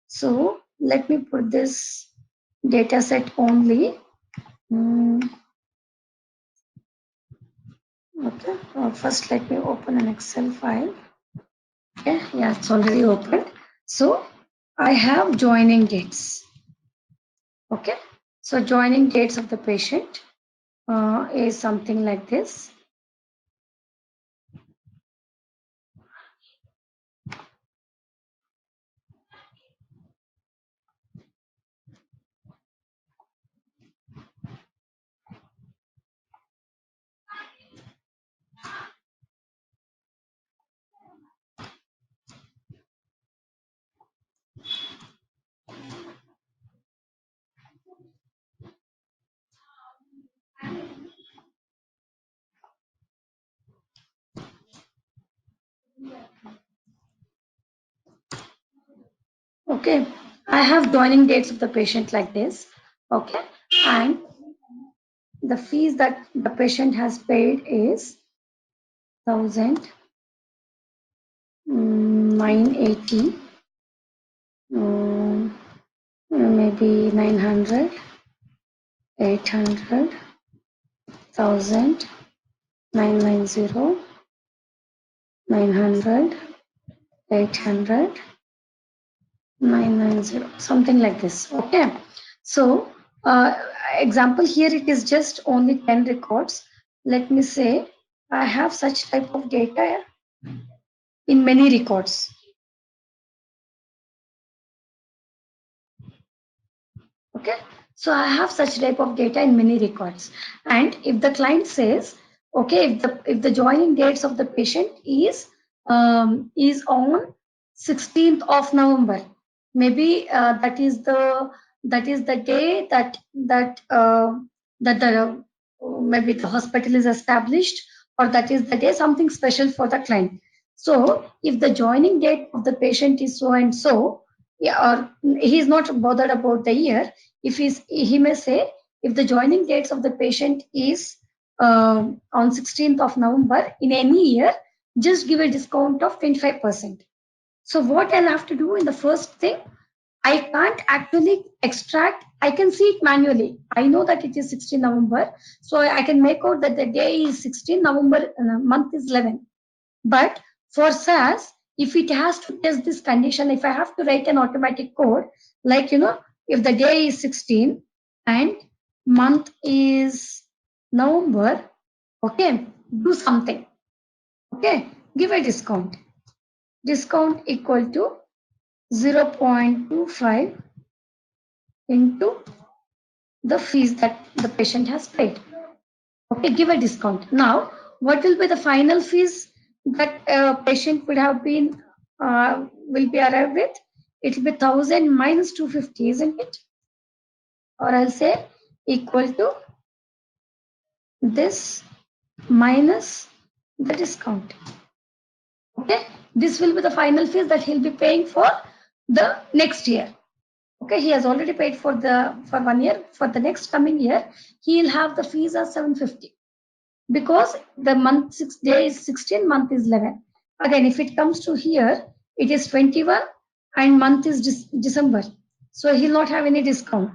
So let me put this data set only. Okay, first let me open an Excel file. Okay, yeah, it's already opened. So I have joining dates. Okay, so joining dates of the patient is something like this. Okay, I have joining dates of the patient like this. Okay, and the fees that the patient has paid is 1,980, maybe 900, 800, 1,000, 990, 900, 800, 990, something like this. Okay, so example here, it is just only 10 records. Let me say I have such type of data in many records. Okay, so I have such type of data in many records, and if the client says, okay, if the joining dates of the patient is on 16th of November, maybe that is the day that the maybe the hospital is established, or that is the day something special for the client. So if the joining date of the patient is so and so, yeah, or he is not bothered about the year. If he may say, if the joining dates of the patient is on 16th of November in any year, just give a discount of 25%. So what I'll have to do in the first thing, I can't actually extract. I can see it manually. I know that it is 16 November. So I can make out that the day is 16 November, month is 11. But for SAS, if it has to test this condition, if I have to write an automatic code, like, if the day is 16 and month is November, okay, do something. Okay, give a discount. Discount equal to 0.25 into the fees that the patient has paid. Okay, give a discount. Now, what will be the final fees that a patient would have been will be arrived with? It will be 1,000 minus 250, isn't it? Or I'll say equal to this minus the discount. Okay, this will be the final fees that he'll be paying for the next year. Okay, he has already paid for 1 year. For the next coming year, he'll have the fees as 750. Because the month 6 days 16, month is 11. Again, if it comes to here, it is 21 and month is December. So he'll not have any discount.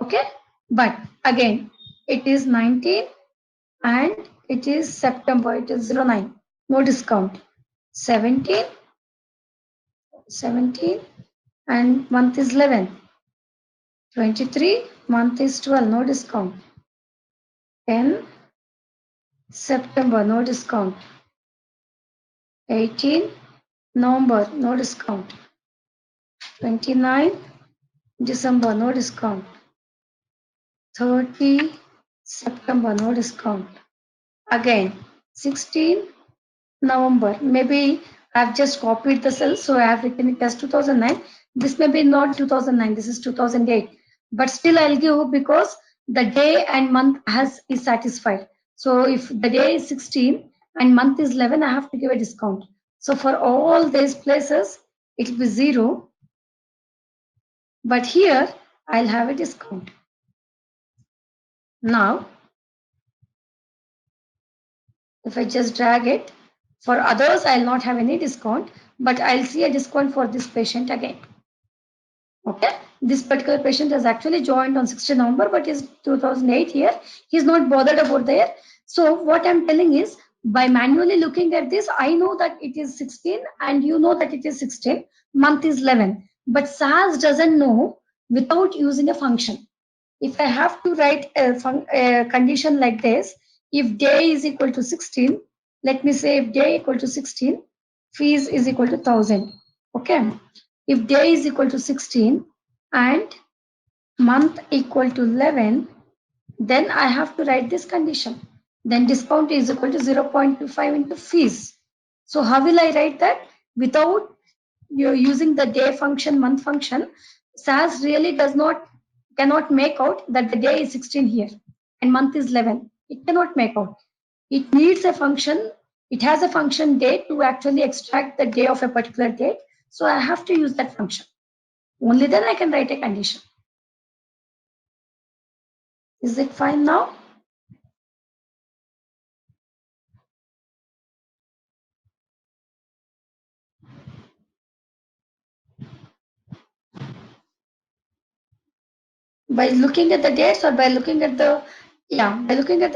Okay, but again, it is 19 and it is September, it is 09, no discount. 17 and month is 11. 23, month is 12, no discount. 10 September, no discount. 18 November, no discount. 29 December, no discount. 30 September, no discount. Again, 16 November, maybe I've just copied the cell, so I have written it as 2009. This may be not 2009, this is 2008. But still I'll give, because the day and month is satisfied. So if the day is 16 and month is 11, I have to give a discount. So for all these places, it will be 0. But here I'll have a discount. Now, if I just drag it, for others I'll not have any discount, but I'll see a discount for this patient again. Okay, this particular patient has actually joined on 16 November, but is 2008 here. He's not bothered about there. So what I'm telling is, by manually looking at this, I know that it is 16 and you know that it is 16, month is 11. But SAS doesn't know without using a function. If I have to write a condition like this, if day is equal to 16, let me say if day equal to 16, fees is equal to 1000. Okay. If day is equal to 16 and month equal to 11, then I have to write this condition. Then discount is equal to 0.25 into fees. So how will I write that? Without you're using the day function, month function, SAS really cannot make out that the day is 16 here and month is 11. It cannot make out. It needs a function. It has a function date to actually extract the day of a particular date. So I have to use that function. Only then I can write a condition. Is it fine now? By looking at the dates or by looking at the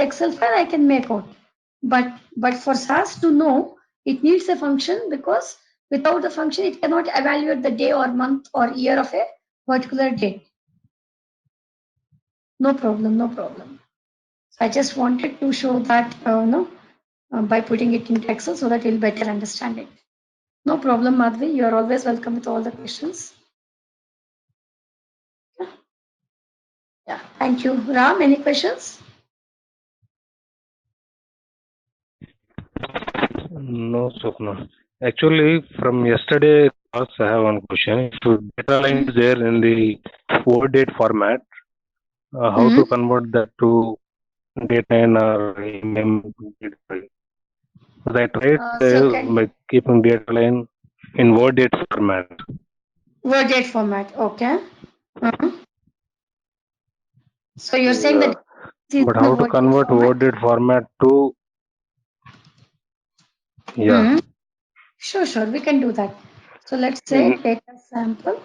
Excel file, I can make out. But for SAS to know, it needs a function, because without the function, it cannot evaluate the day or month or year of a particular date. No problem, no problem. So I just wanted to show that by putting it into Excel so that you'll better understand it. No problem, Madhvi. You are always welcome with all the questions. Yeah, thank you. Ram, any questions? No, Swapna. Actually, from yesterday, class, I have one question. If data line is there in the word date format, how to convert that to date line or date file? Because I tried by keeping data line in word date format. Word date format, okay. So you're saying that But how to convert word date format to Sure, we can do that. So let's say data sample.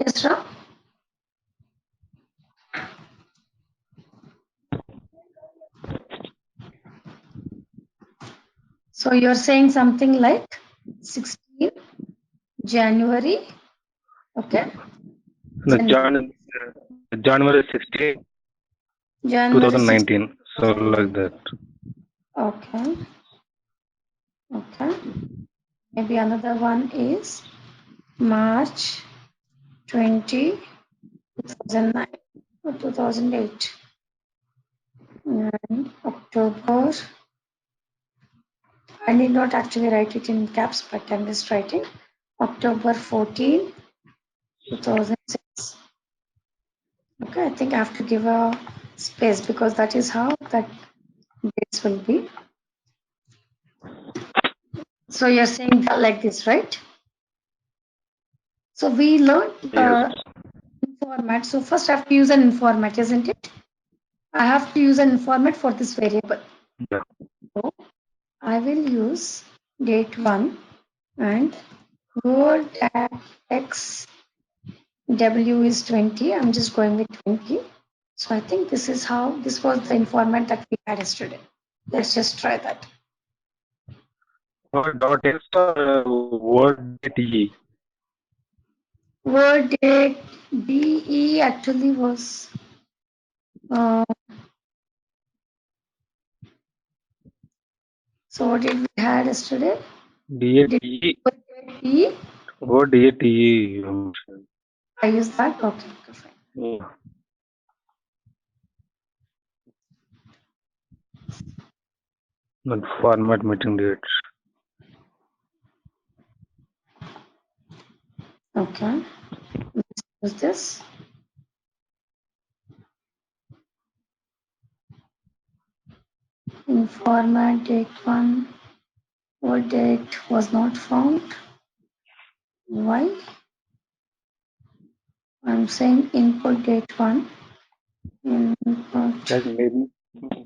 Yes, Ram? So you're saying something like 16 January, okay? January 16, January 2019. So like that. Okay. Maybe another one is March 20, 2009 or 2008. And October. I need not actually write it in caps, but I'm just writing October 14, 2006. Okay, I think I have to give a space because that is how that dates will be. So you're saying that like this, right? So we learned format. So first I have to use an format, isn't it? I have to use an format for this variable. Yeah. So I will use date 1 and word x w is 20. I'm just going with 20. So I think this is how, this was the format that we had yesterday. Let's just try that. Dot x or word date e? Word date DE actually was so what did we had yesterday? DATE. E? Word DATE. I use that? Okay, fine. Yeah. Not format meeting dates. Okay. Let's use this. In format date 1, What date was not found? Why? I'm saying input date 1. Input. Like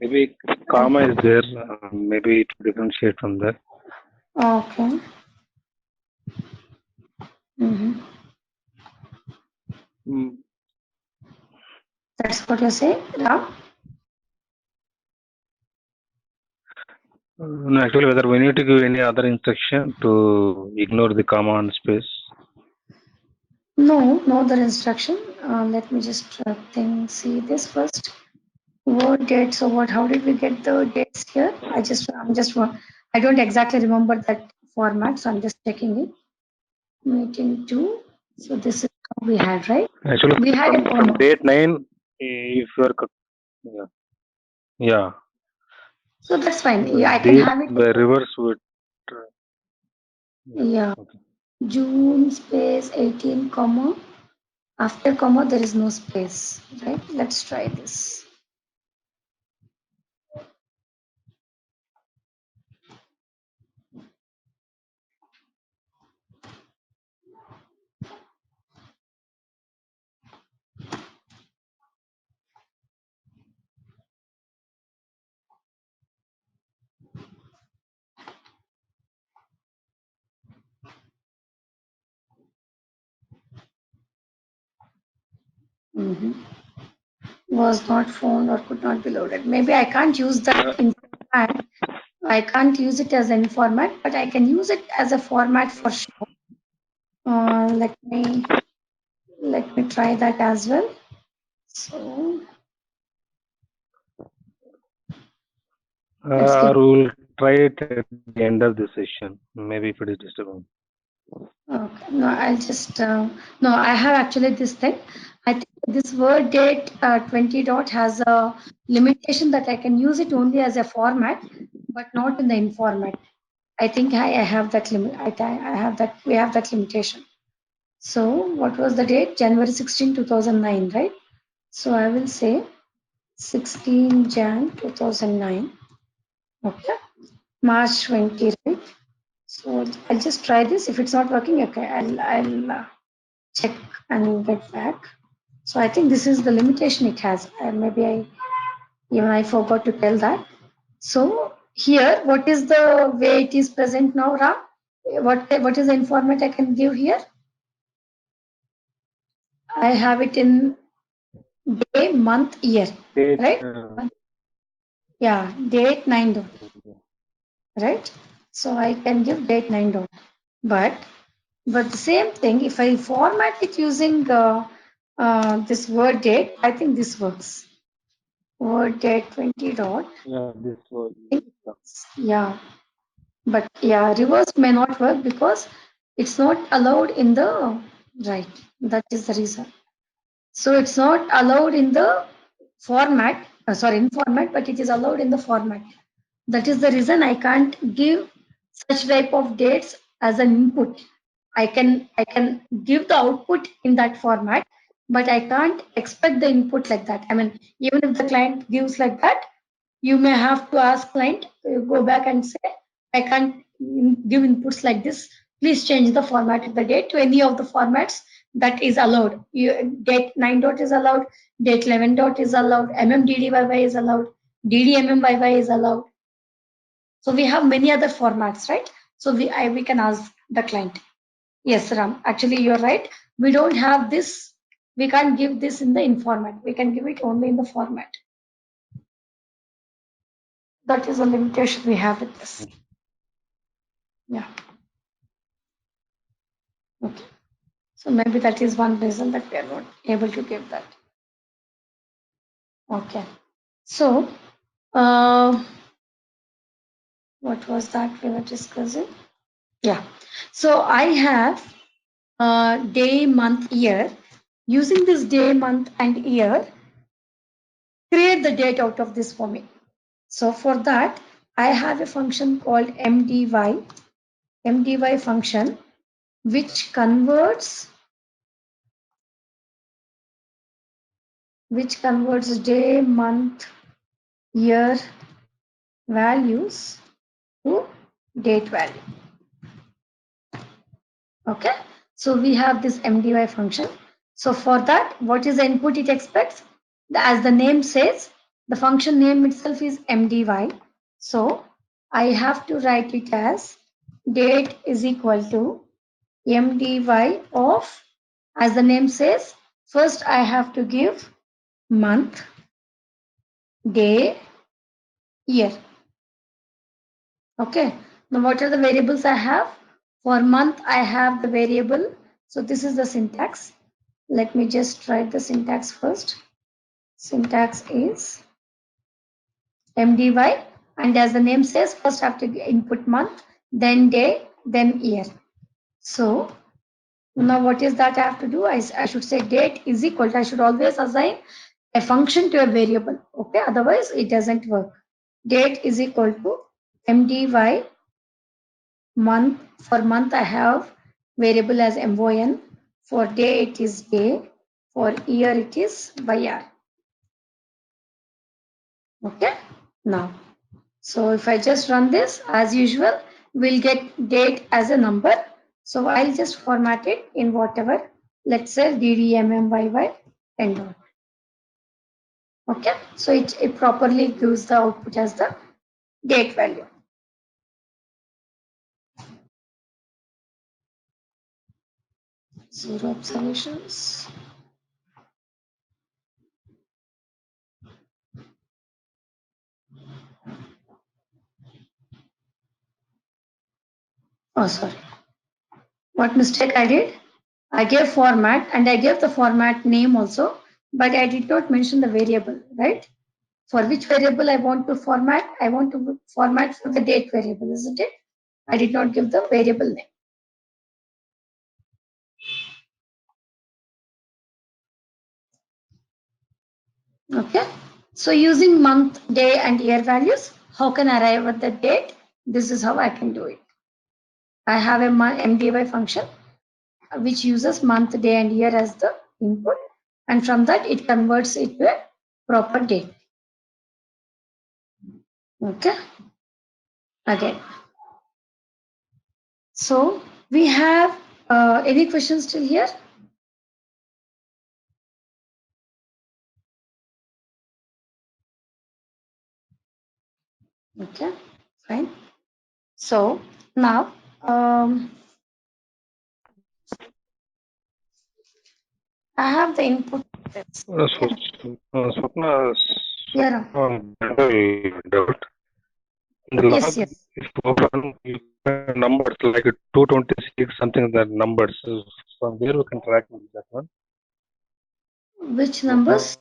maybe comma is there. Maybe it will differentiate from that. Okay. Mm-hmm. Mm. That's what you're saying, Ram? No, actually, whether we need to give any other instruction to ignore the comma and space. No other instruction. Let me just see this first. Word date. So what? How did we get the dates here? I don't exactly remember that format, so I'm just checking it. Meeting 2. So this is how we had, right? Actually, We had a from comma. date 9, if you are yeah. So that's fine. Yeah, I can Date have it. by reverse would. Yeah. Okay. June space 18 comma. After comma there is no space, right? Let's try this. Was not found or could not be loaded. Maybe I can't use that in format. I can't use it as an format, but I can use it as a format for sure. Let me try that as well. So let's give. We'll try it at the end of the session. Maybe if it is disturbing. Okay. No, I'll just no. I have actually this thing. I think this word date 20 dot has a limitation that I can use it only as a format, but not in the in format. I think I have that limit. I have that. We have that limitation. So what was the date? January 16, 2009, right? So I will say 16 Jan 2009. Okay. March 20, right? So I'll just try this. If it's not working, okay, I'll check and get back. So I think this is the limitation it has. Maybe I forgot to tell that. So here, what is the way it is present now, Ram? What is the informant I can give here? I have it in day, month, year, Date. right? Yeah, date 9 dot, right? So I can give date 9 dot. But the same thing, if I format it using this word date, I think this works. Word date 20 dot. Yeah, this was. Yeah, but yeah, reverse may not work because it's not allowed in the right. That is the reason. So it's not allowed in the format, sorry, in format, but it is allowed in the format. That is the reason I can't give such type of dates as an input. I can give the output in that format, but I can't expect the input like that. I mean, even if the client gives like that, you may have to ask client, go back and say, I can't give inputs like this. Please change the format of the date to any of the formats that is allowed. Date 9 dot is allowed, date 11 dot is allowed, MMDDYY is allowed, DDMMYY is allowed. So we have many other formats, right? So we can ask the client. Yes, Ram. Actually, you're right. We don't have this. We can't give this in the in format. We can give it only in the format. That is a limitation we have with this. Yeah. Okay. So maybe that is one reason that we are not able to give that. Okay. So, what was that we were discussing? Yeah. So I have day, month, year. Using this day, month, and year, create the date out of this for me. So for that, I have a function called MDY function, which converts day, month, year values to date value. Okay, so we have this mdy function. So for that, what is the input it expects? As the name says, the function name itself is mdy. So I have to write it as date is equal to mdy of, as the name says, first I have to give month, day, year. Okay, now what are the variables I have? For month, I have the variable. So this is the syntax. Let me just write the syntax first. Syntax is mdy, and as the name says, first I have to input month, then day, then year. So now what is that I have to do? I should say date is equal to, I should always assign a function to a variable. Okay, otherwise it doesn't work. Date is equal to mdy month. For month I have variable as mon. For day it is day. For year it is yr. Okay, now so if I just run this as usual, we'll get date as a number. So I'll just format it in whatever, let's say ddmmyy end dot. Okay, so it properly gives the output as the date value. Zero observations. Oh, sorry. What mistake I did? I gave format and I gave the format name also, but I did not mention the variable, right? For which variable I want to format? I want to format for the date variable, isn't it? I did not give the variable name. Okay. So using month, day, and year values, how can I arrive at the date? This is how I can do it. I have a mdy function which uses month, day, and year as the input, and from that it converts it to a proper date. Okay. Again. So we have any questions still here? Okay, fine. So now I have the input. Swapna, Yeah. general doubt. In the Yes, log, yes. if you open numbers like 226, something that numbers, from where we can track that one? Which numbers?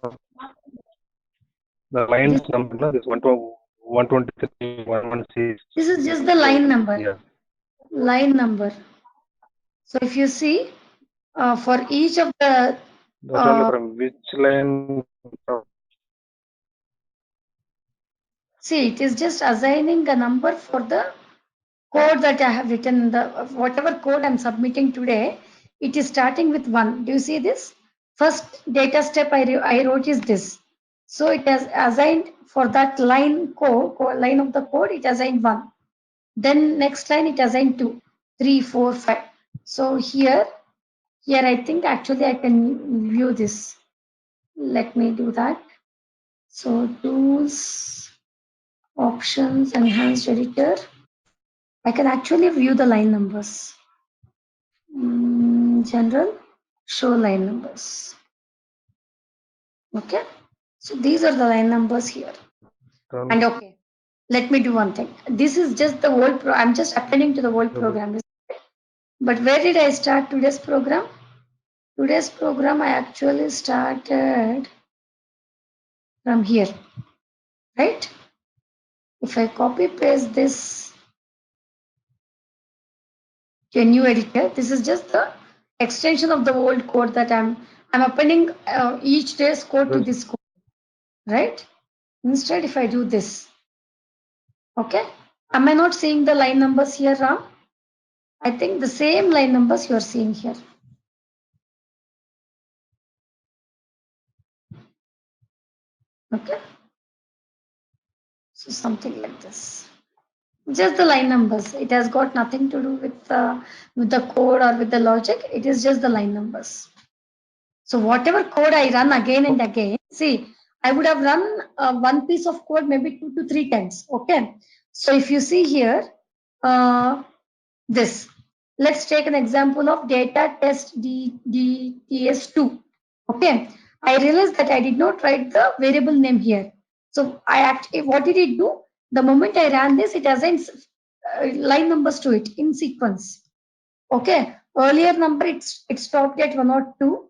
The lines number, this 123, 116. This is just the line number. Yeah. Line number. So if you see, for each of the That's only from which line? see, it is just assigning a number for the code that I have written. The whatever code I'm submitting today, it is starting with 1. Do you see this? First data step I wrote is this. So it has assigned for that line line of the code, it assigned 1. Then next line it assigned 2, 3, 4, 5. So here I think actually I can view this. Let me do that. So tools, options, enhanced editor. I can actually view the line numbers. General, show line numbers. Okay. So these are the line numbers here. And okay, let me do one thing. This is just the whole I'm just appending to the whole program. But where did I start today's program? Today's program I actually started from here, right? If I copy paste this to a new editor, this is just the extension of the old code that I'm appending each day's code to this code, right? Instead, if I do this, okay, am I not seeing the line numbers here, Ram? I think the same line numbers you are seeing here. Okay, so something like this. Just the line numbers. It has got nothing to do with the code or with the logic. It is just the line numbers. So whatever code I run again and again, see, I would have run one piece of code maybe 2 to 3 times. Okay. So if you see here, this, let's take an example of data test DTS2. Okay. I realized that I did not write the variable name here. So I actually, what did it do? The moment I ran this, it assigns line numbers to it in sequence. Okay. Earlier number, it stopped at 1 or 2.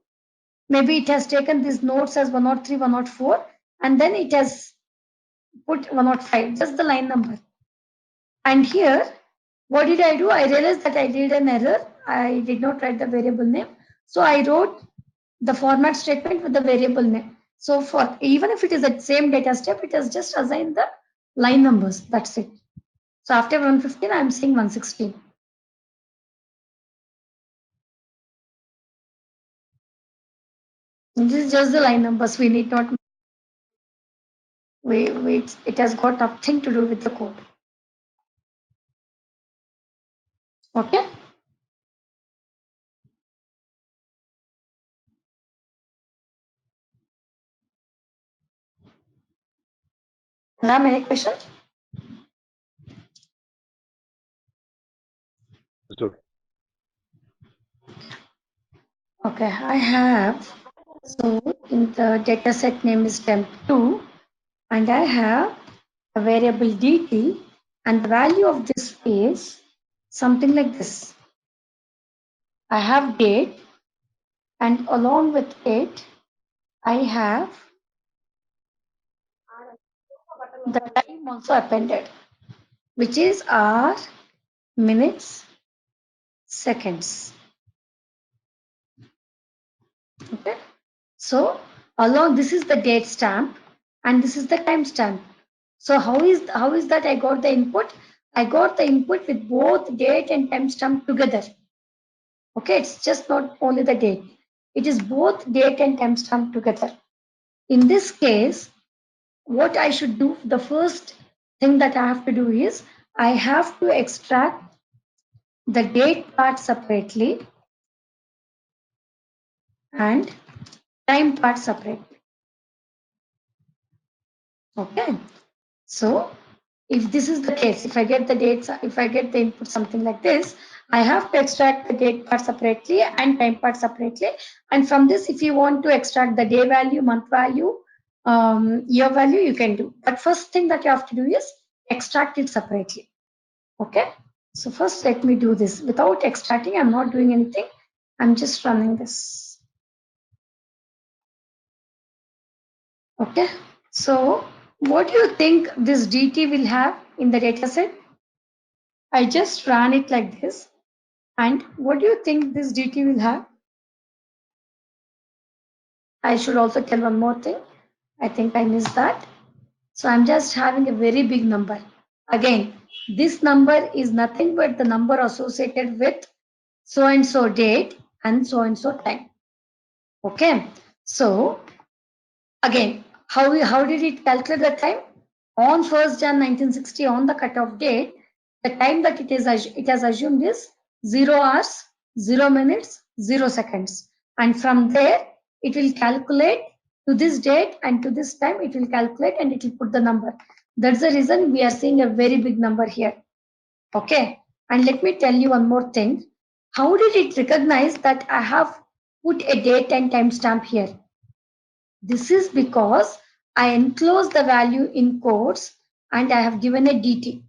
Maybe it has taken these nodes as 103, 104, and then it has put 105, just the line number. And here, what did I do? I realized that I did an error. I did not write the variable name. So I wrote the format statement with the variable name. So for even if it is the same data step, it has just assigned the line numbers. That's it. So after 115, I'm seeing 116. This is just the line numbers. We need not. It has got nothing to do with the code. Okay. Ma'am, any question? So, Okay, I have. So in the data set name is temp2, and I have a variable dt, and the value of this is something like this. I have date, and along with it, I have the time also appended, which is hour, minutes, seconds. Okay. So along, this is the date stamp and this is the time stamp. So how is that I got the input? I got the input with both date and time stamp together. Okay, it's just not only the date. It is both date and time stamp together. In this case, what I should do, the first thing that I have to do is I have to extract the date part separately and time part separately. Okay. So if this is the case, if I get the dates, if I get the input something like this, I have to extract the date part separately and time part separately. And from this, if you want to extract the day value, month value, year value, you can do. But first thing that you have to do is extract it separately. Okay. So first let me do this. Without extracting, I'm not doing anything. I'm just running this. Okay. So what do you think this DT will have in the data set? I just ran it like this. And what do you think this DT will have? I should also tell one more thing. I think I missed that. So I'm just having a very big number. Again, this number is nothing but the number associated with so and so date and so time. Okay. So again, how did it calculate the time? On 1st Jan 1960, on the cutoff date, the time that it has assumed is 0 hours, 0 minutes, 0 seconds. And from there, it will calculate to this date and to this time, it will calculate and it will put the number. That's the reason we are seeing a very big number here. Okay. And let me tell you one more thing. How did it recognize that I have put a date and timestamp here? This is because I enclose the value in quotes and I have given a DT.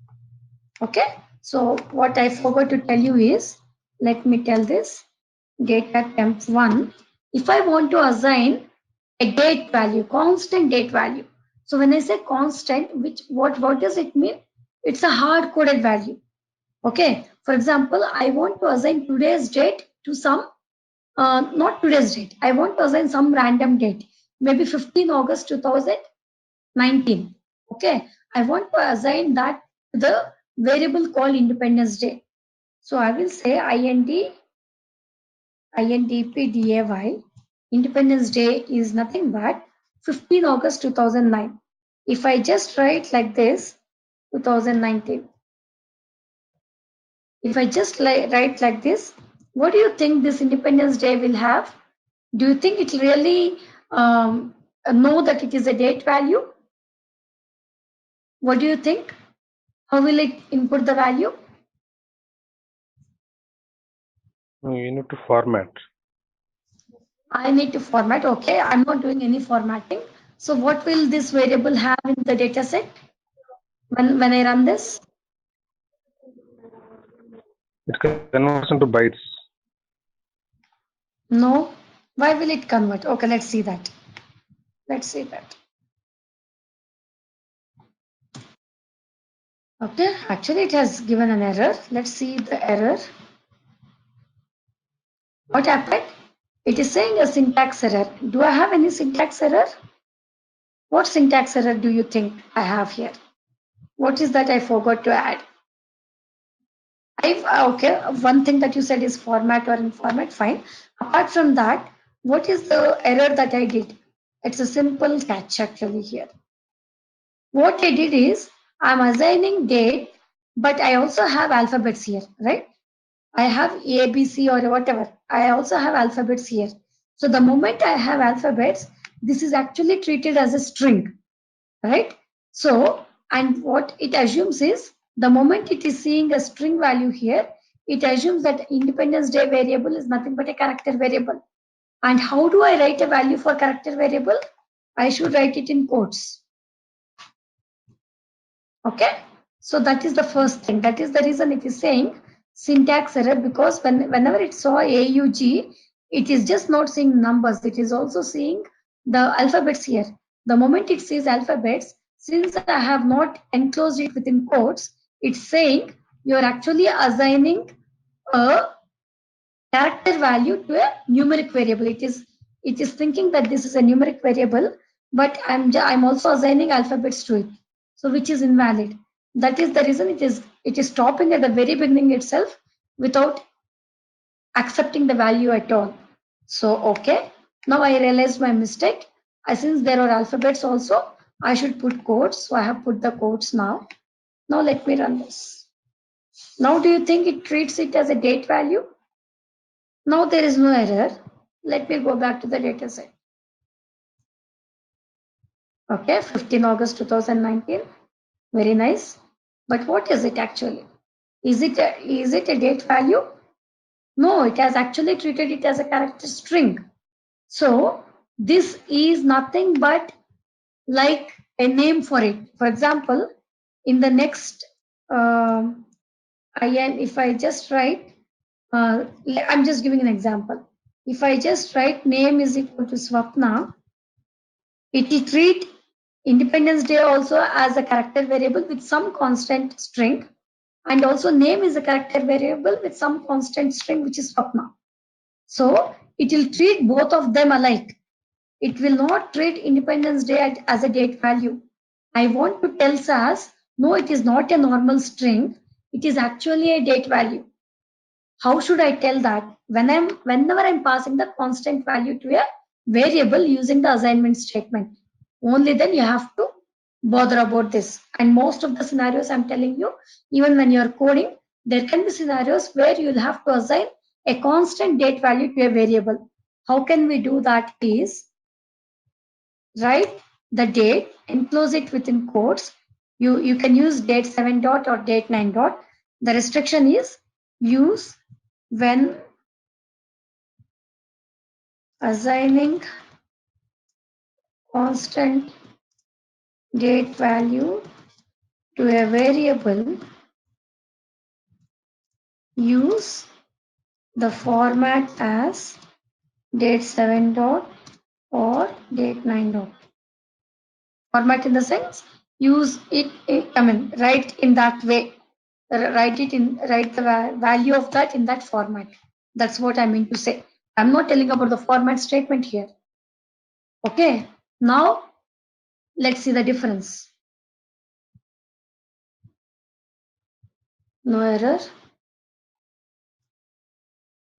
Okay. So what I forgot to tell you is, let me tell this, data temp 1. If I want to assign a date value, constant date value. So when I say constant, what does it mean? It's a hard coded value. Okay. For example, I want to assign today's date to some, not today's date. I want to assign some random date, maybe 15 August 2019. Okay. I want to assign that to the variable called Independence Day. So I will say INDPDAY. Independence Day is nothing but 15 August 2009. If I just write like this, 2019. If I just write like this, what do you think this Independence Day will have? Do you think it will really know that it is a date value? What do you think? How will it input the value? You need to format. I need to format. Okay, I'm not doing any formatting. So what will this variable have in the data set when I run this? It converts into bytes. No. Why will it convert? Okay, let's see that. Let's see that. Okay, actually it has given an error. Let's see the error. What happened? It is saying a syntax error. Do I have any syntax error? What syntax error do you think I have here? What is that I forgot to add? Okay, one thing that you said is format or in format, fine. Apart from that, what is the error that I did? It's a simple catch actually here. What I did is I'm assigning date, but I also have alphabets here, right? I have A, B, C or whatever. I also have alphabets here. So the moment I have alphabets, this is actually treated as a string, right? So, and what it assumes is the moment it is seeing a string value here, it assumes that Independence Day variable is nothing but a character variable. And how do I write a value for character variable? I should write it in quotes. Okay, so that is the first thing. That is the reason it is saying syntax error, because whenever it saw AUG, it is just not seeing numbers. It is also seeing the alphabets here. The moment it sees alphabets, since I have not enclosed it within quotes, it's saying you're actually assigning a character value to a numeric variable. It is thinking that this is a numeric variable, but I'm also assigning alphabets to it, so which is invalid. That is the reason it is stopping at the very beginning itself without accepting the value at all. So okay, now I realized my mistake. Since there are alphabets also, I should put quotes. So I have put the quotes now. Now let me run this. Now do you think it treats it as a date value? Now there is no error. Let me go back to the data set. Okay, 15 August 2019. Very nice. But what is it actually? Is it a date value? No, it has actually treated it as a character string. So this is nothing but like a name for it. For example, in the next, if I just write, I'm just giving an example. If I just write name is equal to Swapna, it will treat Independence Day also as a character variable with some constant string, and also name is a character variable with some constant string, which is Swapna. So it will treat both of them alike. It will not treat Independence Day as a date value. I want to tell SAS, no, it is not a normal string. It is actually a date value. How should I tell that? Whenever I'm passing the constant value to a variable using the assignment statement, only then you have to bother about this. And most of the scenarios I'm telling you, even when you're coding, there can be scenarios where you'll have to assign a constant date value to a variable. How can we do that is write the date, enclose it within quotes. You can use date 7 dot or date 9 dot. The restriction is use when assigning constant date value to a variable, use the format as date 7 dot or date 9 dot. Format in the sense, use it, write in that way. Write the value of that in that format. That's what I mean to say. I'm not telling about the format statement here. Okay, now let's see the difference. No error.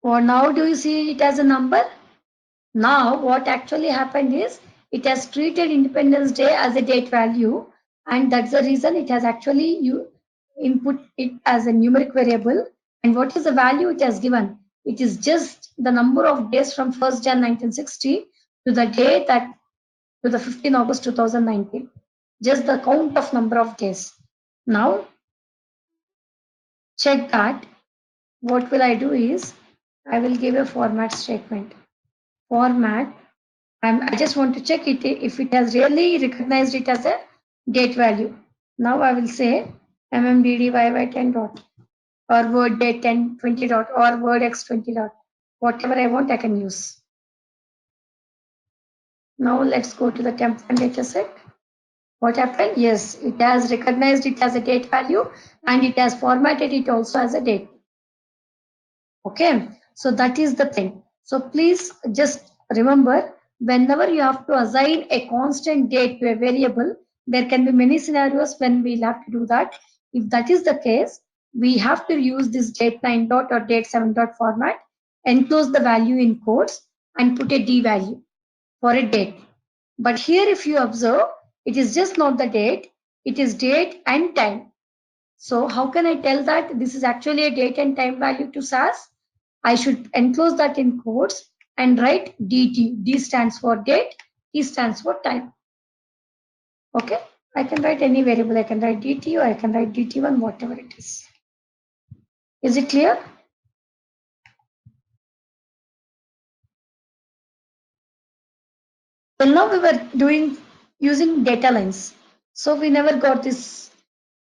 Or now do you see it as a number? Now what actually happened is it has treated Independence Day as a date value, and that's the reason it has actually you input it as a numeric variable, And what is the value it has given? It is just the number of days from 1st Jan 1960 to the day that to the 15 August 2019. Just the count of number of days. Now check that. What will I do is I will give a format statement. Format. I just want to check it if it has really recognized it as a date value. Now I will say mmddyy10 dot or word date 10 20 dot or word x20 dot. Whatever I want I can use. Now let's go to the temp and data set. What happened? Yes, it has recognized it as a date value and it has formatted it also as a date. Okay, so that is the thing. So please just remember, whenever you have to assign a constant date to a variable, there can be many scenarios when we'll have to do that. If that is the case, we have to use this date9 dot or date7 dot format, enclose the value in quotes and put a d value for a date. But here if you observe, it is just not the date, it is date and time. So how can I tell that this is actually a date and time value to SAS? I should enclose that in quotes and write dt. D stands for date, T stands for time. Okay, I can write any variable. I can write dt or I can write dt1, whatever it is. Is it clear? Well, now we were using data lines. So we never got this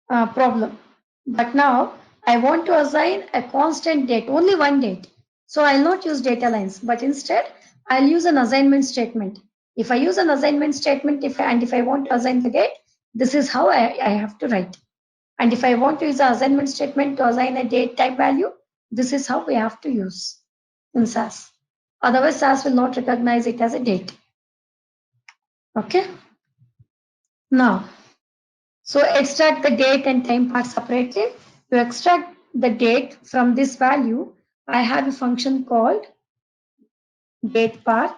problem. But now I want to assign a constant date, only one date. So I'll not use data lines, but instead I'll use an assignment statement. If I use an assignment statement, if I want to assign the date, this is how I have to write. And if I want to use an assignment statement to assign a date type value, this is how we have to use in SAS. Otherwise, SAS will not recognize it as a date. Okay. Now, so extract the date and time part separately. To extract the date from this value, I have a function called date part.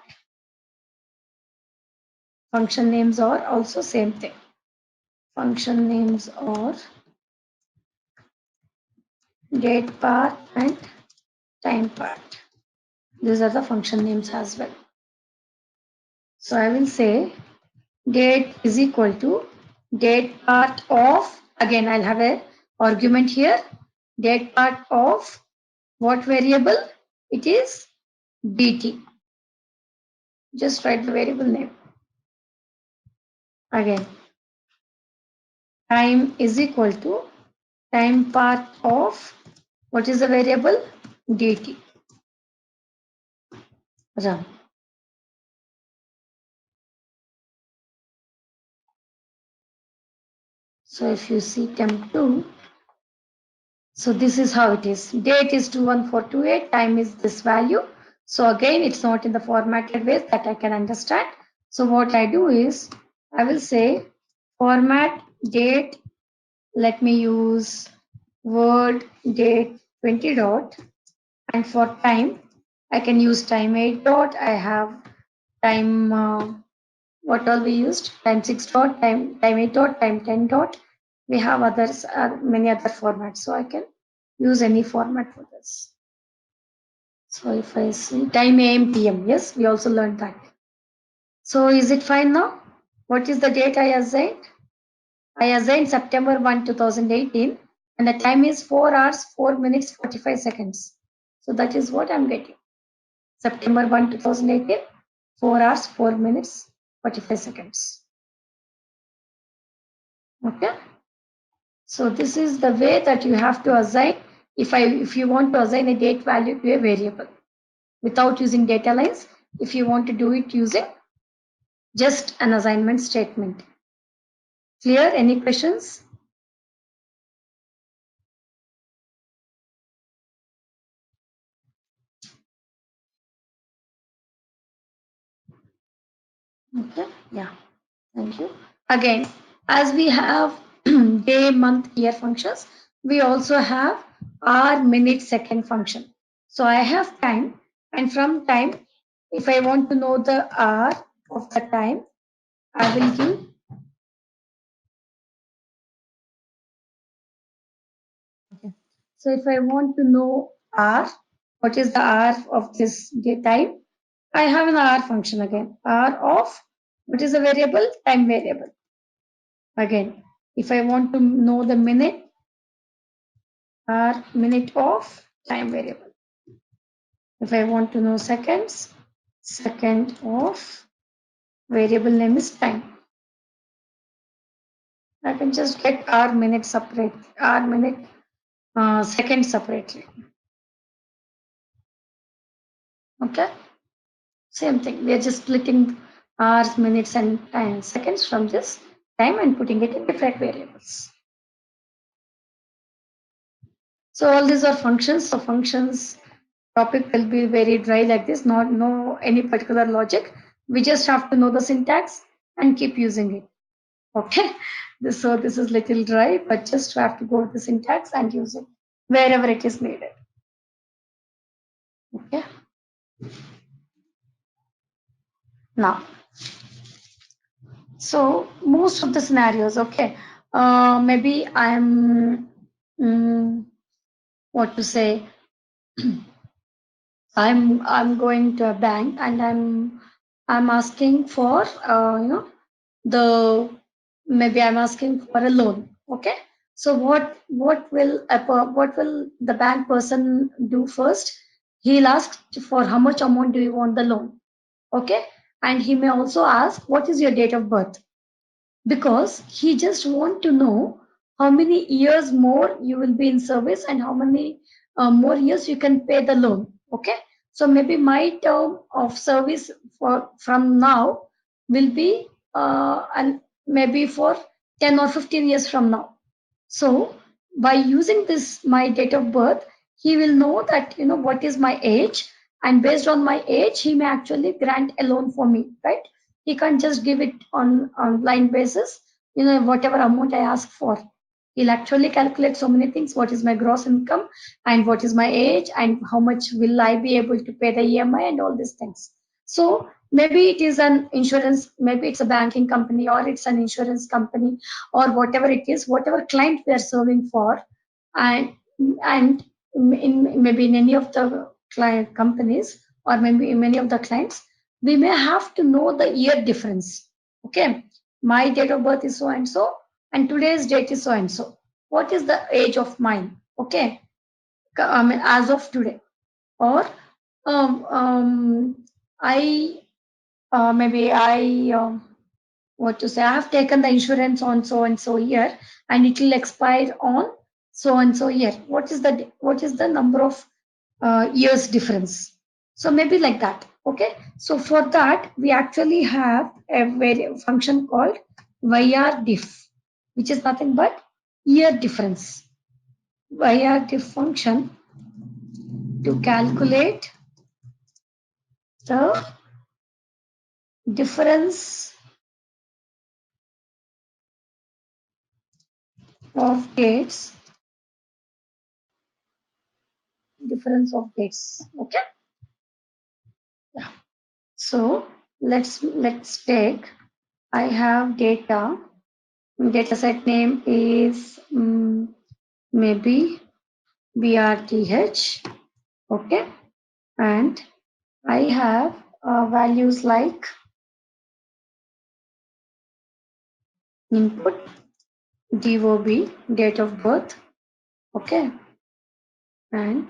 Function names are also same thing. Function names are date part and time part. These are the function names as well. So I will say date is equal to date part of, again I'll have a argument here, date part of what variable? It is dt. Just write the variable name. Again, time is equal to time part of what is the variable? dt. Run. So if you see temp2, so this is how it is. Date is 21428, time is this value. So again, it's not in the formatted way that I can understand. So what I do is, I will say format date, let me use word date 20 dot, and for time, I can use time 8 dot, I have time, what all we used, time 6 dot, time 8 dot, time 10 dot. We have others, many other formats, so I can use any format for this. So if I see time AM PM, yes, we also learned that. So is it fine now? What is the date I assigned? I assigned September 1, 2018, and the time is 4 hours, 4 minutes, 45 seconds. So that is what I'm getting. September 1, 2018, 4 hours, 4 minutes, 45 seconds. Okay. So this is the way that you have to assign if you want to assign a date value to a variable without using data lines. If you want to do it using just an assignment statement. Clear? Any questions? Okay. Yeah. Thank you. Again, as we have day, month, year functions, we also have hour, minute, second function. So I have time, and from time, if I want to know the hour of the time, I will give. Okay. So if I want to know R, what is the R of this time? I have an R function again. R of, what is the variable? Time variable. Again, if I want to know the minute, R minute of time variable. If I want to know seconds, second of variable name is time. I can just get R minute separate, R minute second separately. Okay, same thing. We are just splitting hours, minutes, and time, seconds from this time and putting it in different variables. So all these are functions. So functions topic will be very dry like this. Not no any particular logic. We just have to know the syntax and keep using it. Okay. So this is little dry, but just have to go with the syntax and use it wherever it is needed. Okay. Now, so most of the scenarios, okay, maybe I'm, what to say, I'm going to a bank and I'm asking for, the, maybe I'm asking for a loan. Okay. So what will the bank person do first? He'll ask for how much amount do you want the loan. Okay. And he may also ask, what is your date of birth? Because he just want to know how many years more you will be in service and how many more years you can pay the loan. Okay. So maybe my term of service from now will be and maybe for 10 or 15 years from now. So by using this, my date of birth, he will know that, what is my age, and based on my age, he may actually grant a loan for me, right? He can't just give it on blind basis, whatever amount I ask for. He'll actually calculate so many things. What is my gross income and what is my age and how much will I be able to pay the EMI and all these things. So maybe it is an insurance, maybe it's a banking company or it's an insurance company or whatever it is, whatever client we are serving for, and in maybe in any of the client companies or maybe in many of the clients, we may have to know the year difference. Okay, my date of birth is so and today's date is so and so. What is the age of mine? Okay, I mean as of today, or I maybe I what to say, I have taken the insurance on so and so year and it will expire on so and so year. What is the number of years difference? So maybe like that. Okay. So for that we actually have a very function called diff, which is nothing but year difference. Diff function to calculate the difference of dates. Okay. Yeah. So let's take, I have data set name is maybe BRTH. Okay. And I have values like input, DOB, date of birth. Okay. And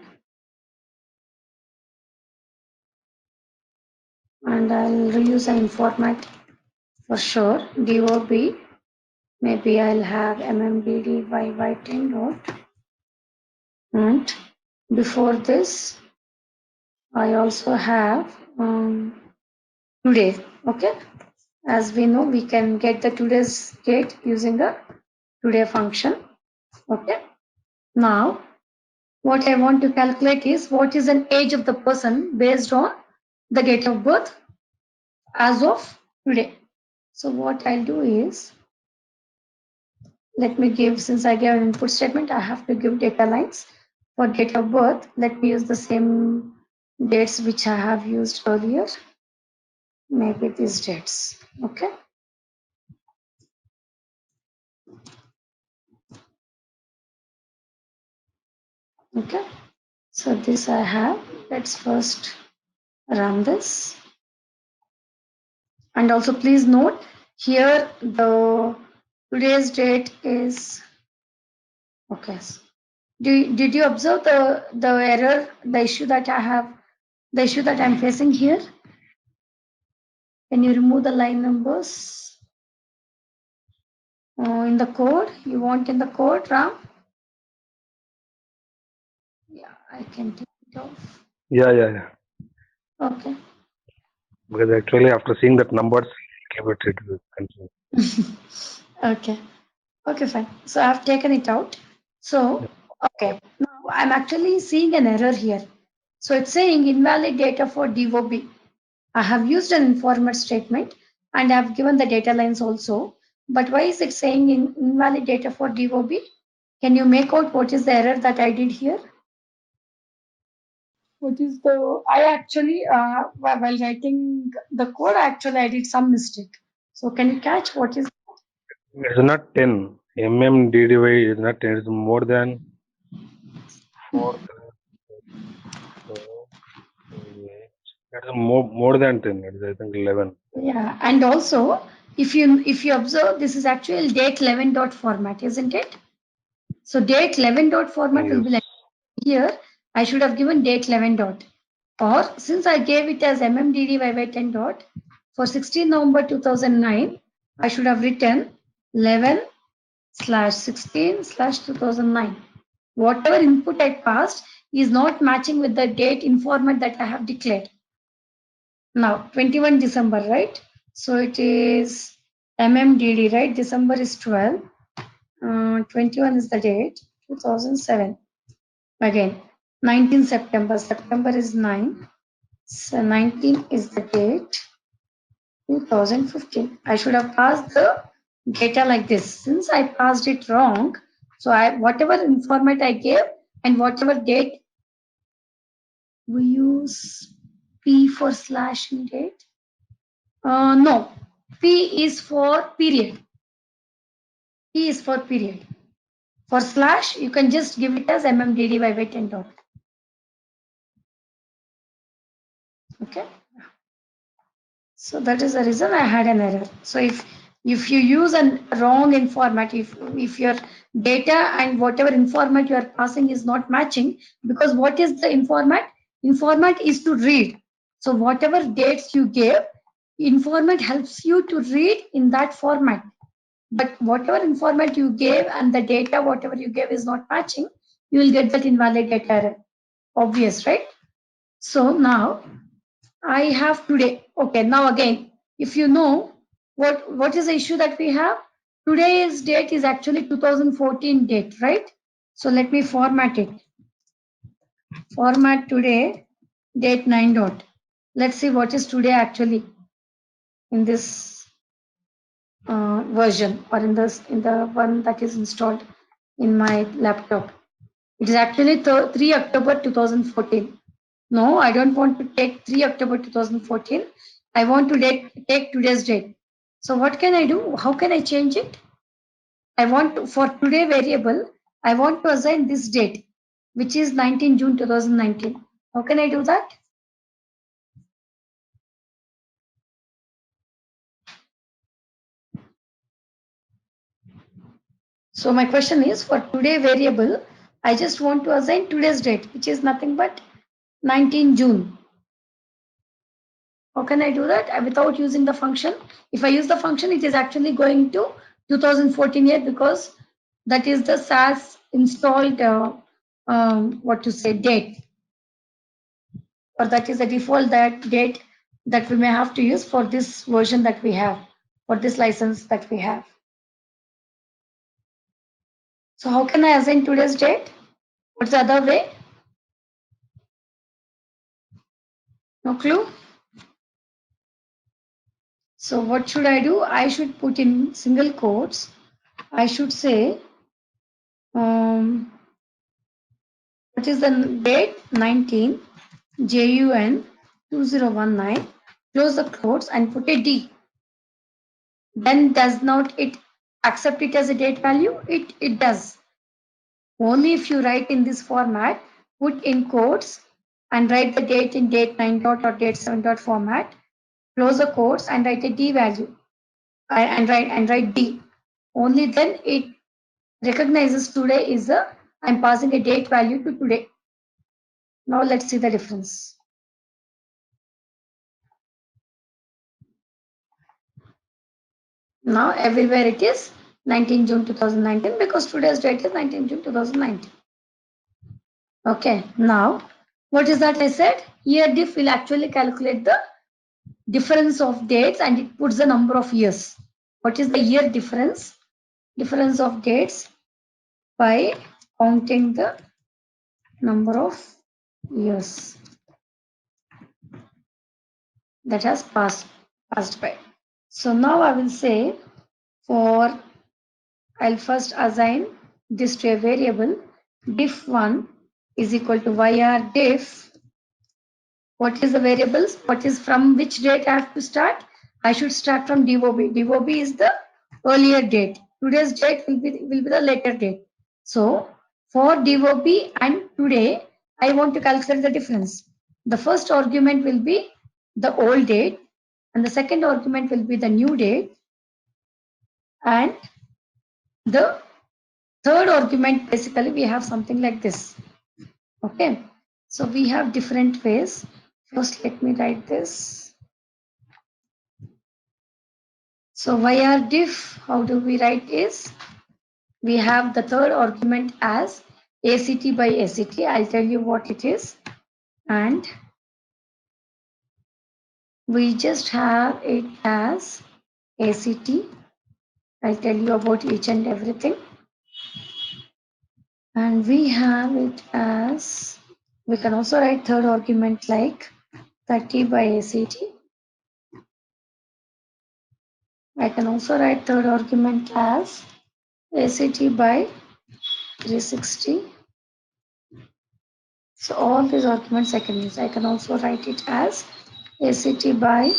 I'll reuse an format for sure. DOB, maybe I'll have MMDD YY10 dot. And before this, I also have today. Okay. As we know, we can get the today's date using the today function. Okay. Now, what I want to calculate is what is an age of the person based on the date of birth as of today. So what I'll do is, let me give, since I gave an input statement, I have to give data lines for date of birth. Let me use the same dates which I have used earlier. Maybe these dates. Okay. Okay, so this I have. Let's first run this. And also please note here the today's date is okay. Did you observe the error, the issue that I have, the issue that I'm facing here? Can you remove the line numbers in the code? You want in the code, Ram? Yeah, I can take it off. Yeah. Okay. Because actually, after seeing that numbers, keep it confused. Okay. Okay, fine. So I've taken it out. So, okay. Now I'm actually seeing an error here. So it's saying invalid data for DOB. I have used an informant statement and I've given the data lines also. But why is it saying invalid data for DOB? Can you make out what is the error that I did here? What is the, I actually, while writing the code, actually I did some mistake. So can you catch what is? It's not 10. MMDDY is not 10. It's more than 4. It's more than 10. It's, I think, 11. Yeah, and also if you observe, this is actually date 11 dot format, isn't it? So date 11 dot format will Yes. be like here. I should have given date 11 dot, or since I gave it as mmddy by 10 dot for 16 November 2009, I should have written 11/16/2009. Whatever input I passed is not matching with the date informant that I have declared. Now 21 December, right? So it is MMDD, right? December is 12. 21 is the date. 2007. Again, 19 September. September is 9. So 19 is the date. 2015. I should have passed the data like this. Since I passed it wrong, so whatever informant I gave and whatever date we use P for slash in date. No, P is for period. P is for period. For slash, you can just give it as mmddy by 10 dot. Okay. So that is the reason I had an error. So if you use a wrong informant, if your data and whatever informant you are passing is not matching, because what is the informant? Informant is to read. So whatever dates you gave, informant helps you to read in that format. But whatever informant you gave and the data, whatever you gave is not matching, you will get that invalid data error. Obvious, right? So now I have today. Okay, now again, if you know what is the issue that we have, today's date is actually 2014 date, right? So let me format it. Format today, date 9 dot. Let's see what is today actually in this version or in the one that is installed in my laptop. It is actually 3 October 2014. No, I don't want to take 3 October 2014. I want to take today's date. So what can I do? How can I change it? I want to, for today variable, I want to assign this date, which is 19 June 2019. How can I do that? So my question is, for today variable, I just want to assign today's date, which is nothing but 19 June. How can I do that without using the function? If I use the function, it is actually going to 2014 year because that is the SAS installed, what to say, date, or that is the default date that we may have to use for this version that we have, for this license that we have. So how can I assign today's date? What's the other way? No clue? So what should I do? I should put in single quotes. I should say, what is the date? 19 JUN 2019. Close the quotes and put a D. Then does not it accept it as a date value? It does. Only if you write in this format, put in quotes and write the date in date 9 dot or date 7 dot format, close the quotes and write a D value and write D. Only then it recognizes today is I'm passing a date value to today. Now let's see the difference. Now everywhere it is 19 June 2019 because today's date is 19 June 2019. Okay, now what is that I said? Year diff will actually calculate the difference of dates and it puts the number of years. What is the year difference? Difference of dates by counting the number of years that has passed by. So now I will say I'll first assign this to a variable diff1 is equal to yr diff. What is the variables? What is from which date I have to start? I should start from DOB. DOB is the earlier date. Today's date will be the later date. So for DOB and today, I want to calculate the difference. The first argument will be the old date and the second argument will be the new date and the third argument basically we have something like this. Okay, so we have different ways. First let me write this. So yr diff, how do we write is, we have the third argument as ACT by ACT. I'll tell you what it is. And we just have it as ACT. I'll tell you about each and everything. And we have it as, we can also write third argument like 30 by ACT. I can also write third argument as ACT by 360. So all these arguments I can use. I can also write it as ACT by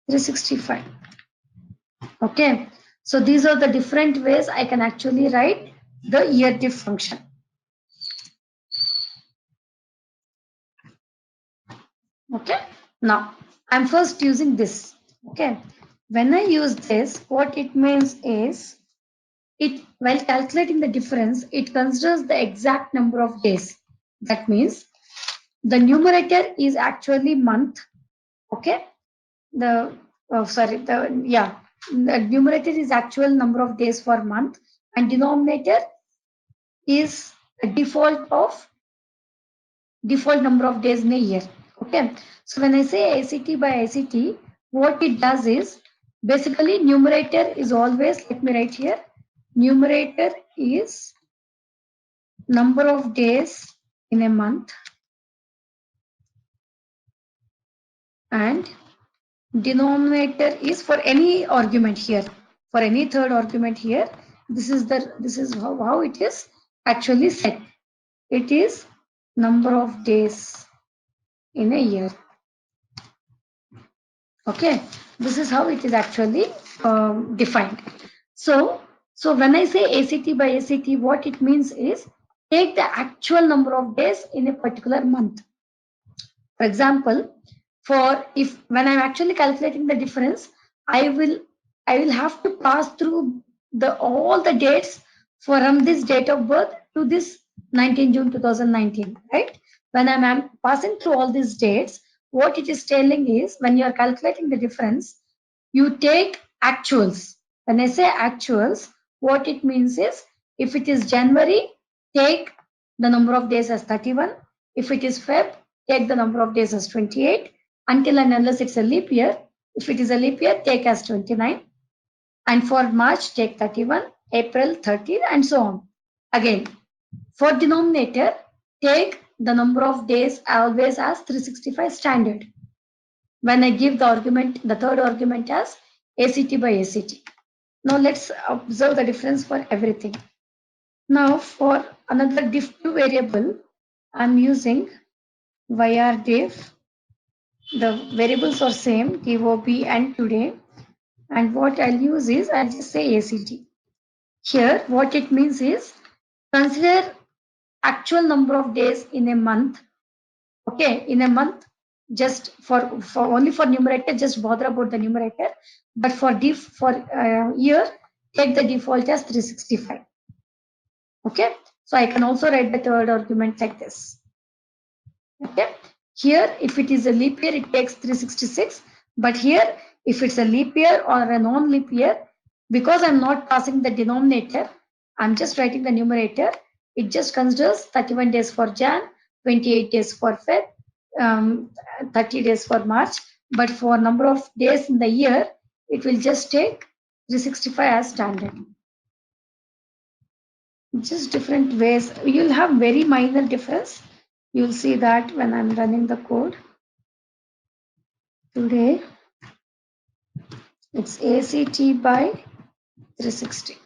365. Okay. So these are the different ways I can actually write the year diff function. Okay. Now I'm first using this. Okay. When I use this, what it means is, while calculating the difference, it considers the exact number of days. That means the numerator is actually month. Okay. The numerator is actual number of days for month and denominator is a default number of days in a year. Okay. So when I say ACT by ACT, what it does is basically numerator is always, let me write here, numerator is number of days in a month and denominator is for any argument here, for any third argument here, this is how it is actually set. It is number of days in a year. Okay, this is how it is actually defined. So when I say ACT by ACT, what it means is take the actual number of days in a particular month. For example, when I'm actually calculating the difference, I will have to pass through all the dates from this date of birth to this 19 June 2019, right? When I'm passing through all these dates, what it is telling is when you are calculating the difference, you take actuals. When I say actuals, what it means is if it is January, take the number of days as 31. If it is Feb, take the number of days as 28 until and unless it's a leap year. If it is a leap year, take as 29. And for March, take 31, April 30, and so on. Again, for denominator, take the number of days always as 365 standard. When I give the argument, the third argument as ACT by ACT. Now let's observe the difference for everything. Now for another diff2 variable, I'm using yr diff. The variables are same, DOB and today. And what I'll use is, I'll just say ACT. Here, what it means is, consider actual number of days in a month. Okay, in a month, just for only for numerator, just bother about the numerator. But for year, take the default as 365. Okay, so I can also write the third argument like this. Okay, here if it is a leap year, it takes 366. But here, if it's a leap year or a non-leap year, because I'm not passing the denominator, I'm just writing the numerator. It just considers 31 days for Jan, 28 days for Feb, 30 days for March. But for number of days in the year, it will just take 365 as standard. Just different ways. You'll have very minor difference. You'll see that when I'm running the code. Today, it's ACT by 360.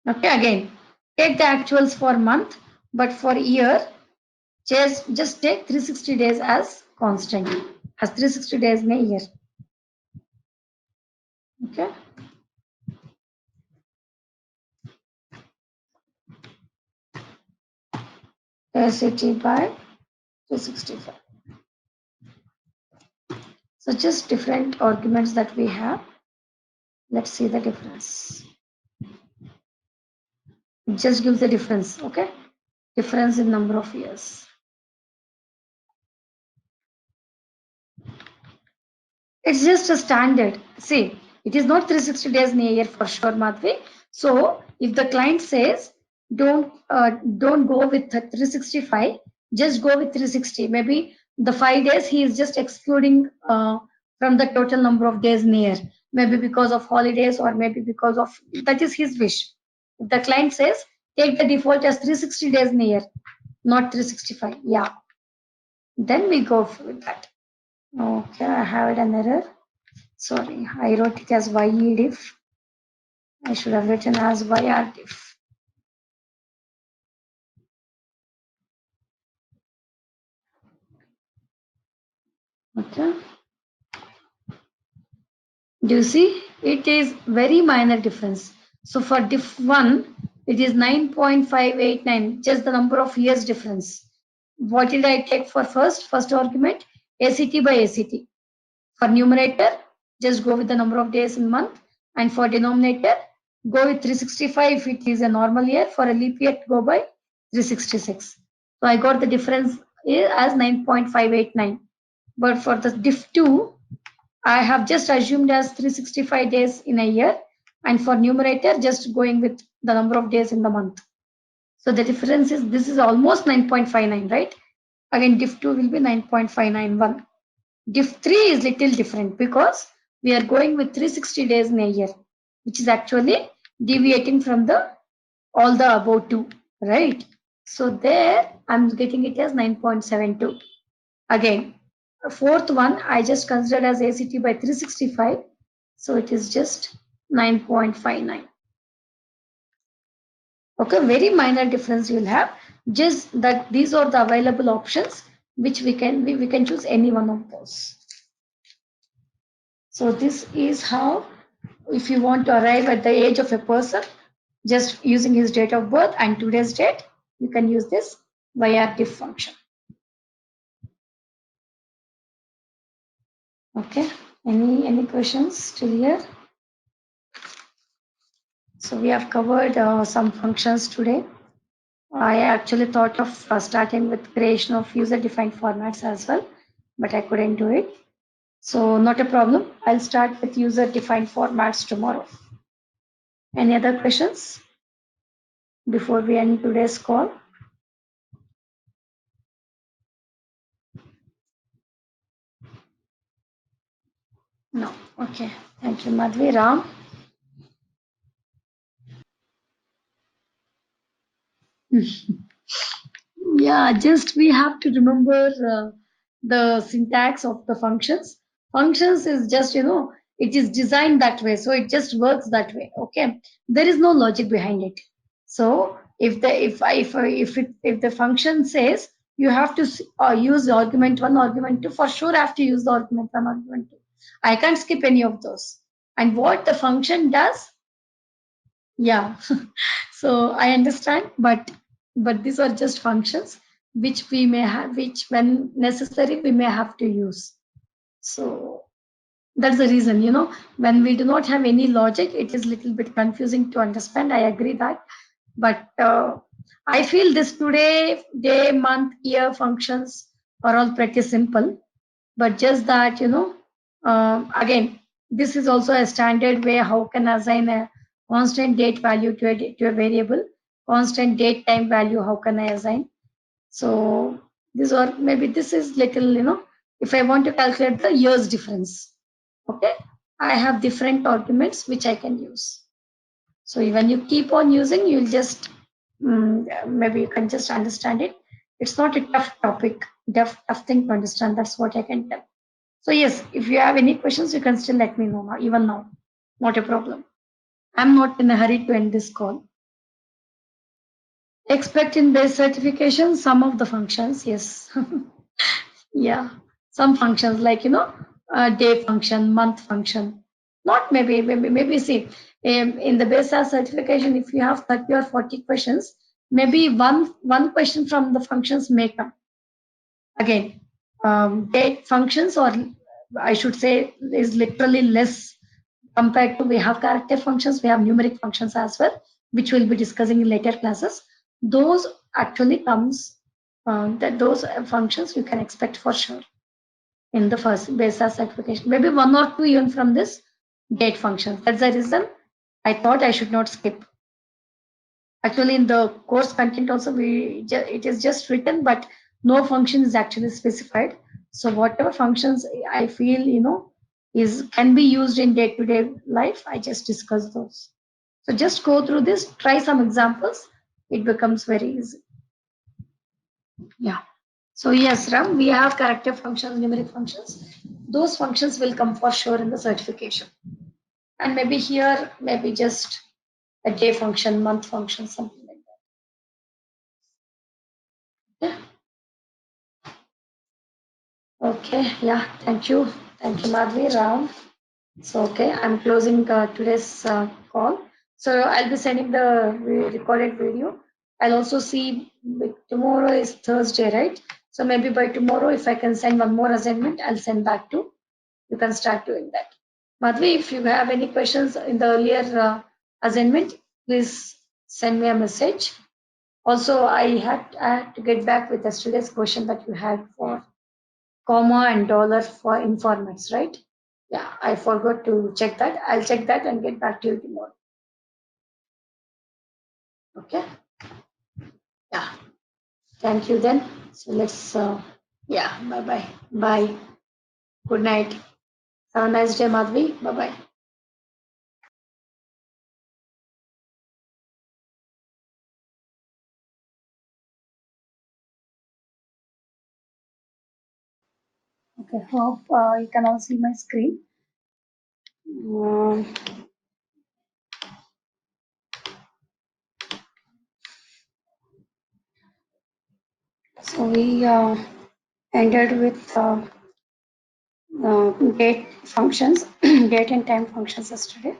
Okay, again, take the actuals for month, but for year, just take 360 days as constant, as 360 days in a year. Okay. ACT by 265. So just different arguments that we have. Let's see the difference. It just gives the difference, okay? Difference in number of years. It's just a standard. See, it is not 360 days in a year for sure, Madhvi. So if the client says don't go with 365, just go with 360. Maybe the 5 days he is just excluding from the total number of days in a year. Maybe because of holidays or maybe because of that is his wish. If the client says take the default as 360 days in a year, not 365. Yeah. Then we go with that. Okay, I have an error. Sorry, I wrote it as YEDIF. I should have written as YRDIF. Okay. Do you see? It is very minor difference. So for diff 1, it is 9.589, just the number of years difference. What did I take for first argument? ACT by ACT. For numerator, just go with the number of days in month. And for denominator, go with 365 if it is a normal year. For a leap year, go by 366. So I got the difference as 9.589. But for the diff 2, I have just assumed as 365 days in a year. And for numerator, just going with the number of days in the month. So the difference is, this is almost 9.59, right? Again, diff 2 will be 9.591. Diff 3 is little different because we are going with 360 days in a year, which is actually deviating from the all the above 2, right? So there I'm getting it as 9.72. Again, fourth one I just considered as ACT by 365, so it is just 9.59. Okay, very minor difference you'll have. Just that these are the available options which we can choose any one of those. So this is how, if you want to arrive at the age of a person, just using his date of birth and today's date, you can use this YRDIF function. Okay, any questions till here? So we have covered some functions today. I actually thought of starting with creation of user-defined formats as well, but I couldn't do it. So not a problem. I'll start with user-defined formats tomorrow. Any other questions before we end today's call? No. Okay. Thank you, Madhvi. Ram? Yeah, just we have to remember the syntax of the functions. Functions is just, it is designed that way. So it just works that way. Okay. There is no logic behind it. So if the function says you have to use argument 1, argument 2, for sure I have to use the argument 1, argument 2. I can't skip any of those. And what the function does, Yeah. So I understand, but these are just functions which we may have, which when necessary we may have to use. So that's the reason, when we do not have any logic, it is little bit confusing to understand. I agree that, but I feel this today, day, month, year functions are all pretty simple. But just that, again, this is also a standard way how can assign a constant date value to a variable, constant date time value, how can I assign? So this, or maybe this is little, if I want to calculate the years difference, okay, I have different arguments which I can use. So when you keep on using, you'll just, maybe you can just understand it. It's not a tough topic, tough thing to understand. That's what I can tell. So yes, if you have any questions, you can still let me know now, even now. Not a problem. I'm not in a hurry to end this call. Expect in base certification some of the functions, yes. Yeah, some functions like, day function, month function. Not maybe see, in the base SAS certification, if you have 30 or 40 questions, maybe one question from the functions may come. Again, date functions, or I should say, is literally less compared to, we have character functions, we have numeric functions as well, which we'll be discussing in later classes. Those actually comes, that those functions you can expect for sure in the first base SAS certification. Maybe one or two even from this date functions. That's the reason I thought I should not skip. Actually, in the course content also, it is just written, but no function is actually specified. So whatever functions I feel, is can be used in day-to-day life, I just discuss those. So just go through this, try some examples. It becomes very easy. Yeah. So yes, Ram, we have character functions, numeric functions. Those functions will come for sure in the certification. And maybe here, maybe just a day function, month function, something like that. Yeah. Okay, yeah, thank you. Thank you, Madhvi, Ram. So, okay, I'm closing today's call. So, I'll be sending the recorded video. I'll also see, tomorrow is Thursday, right? So, maybe by tomorrow, if I can send one more assignment, I'll send back to you. Can start doing that. Madhvi, if you have any questions in the earlier assignment, please send me a message. Also, I had to get back with yesterday's question that you had for comma and dollar for informats, right? Yeah, I forgot to check that. I'll check that and get back to you tomorrow. Okay. Yeah. Thank you then. So let's, yeah, bye bye. Bye. Good night. Have a nice day, Madhvi. Bye bye. Okay, hope you can all see my screen. So we ended with date functions, date and time functions yesterday.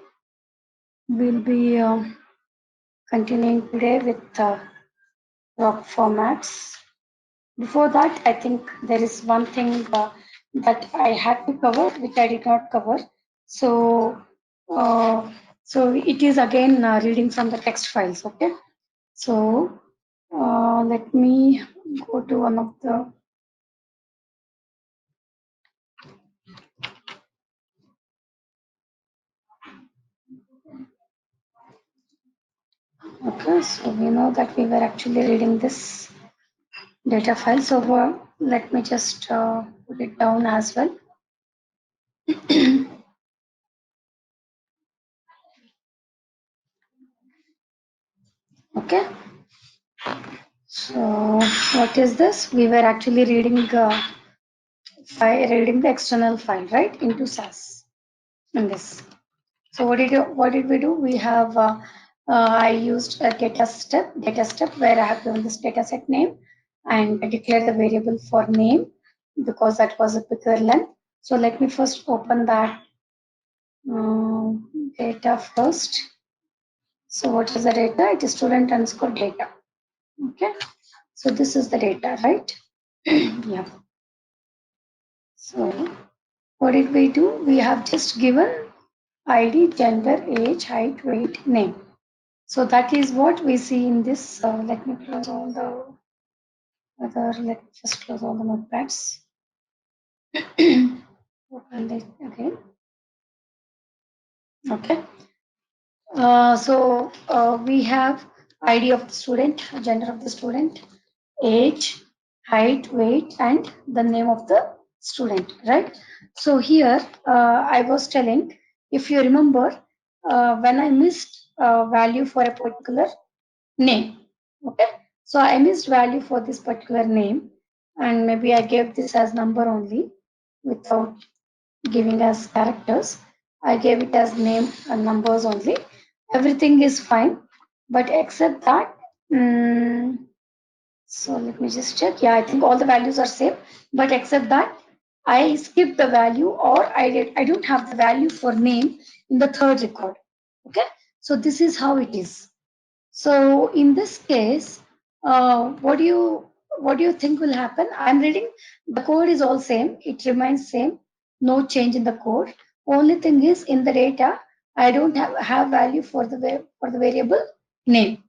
We'll be continuing today with rock formats. Before that, I think there is one thing that I had to cover, which I did not cover. So, so it is again reading from the text files. Okay. So let me go to one of the. Okay. So we know that we were actually reading this data file. So let me just put it down as well. Okay. So what is this? We were actually reading reading the external file, right, into SAS in this. So what did we do? We have I used a data step where I have given this data set name and I declare the variable for name because that was a bigger length. So let me first open that data first. So what is the data? It is student underscore data. Okay. So this is the data, right? Yeah. So what did we do? We have just given ID, gender, age, height, weight, name. So that is what we see in this. Let me close all the other. Let me just close all the notepads. Open it again. Okay. We have ID of the student, gender of the student, age, height, weight, and the name of the student, right? So here I was telling, if you remember, when I missed value for a particular name, okay? So I missed value for this particular name, and maybe I gave this as number only without giving as characters. I gave it as name and numbers only. Everything is fine, but except that, so let me just check. Yeah, I think all the values are same, but except that I skipped the value, or I don't have the value for name in the third record. Okay, so this is how it is. So in this case, what do you think will happen? I'm reading the code is all same. It remains same. No change in the code. Only thing is in the data, I don't have value for the variable name.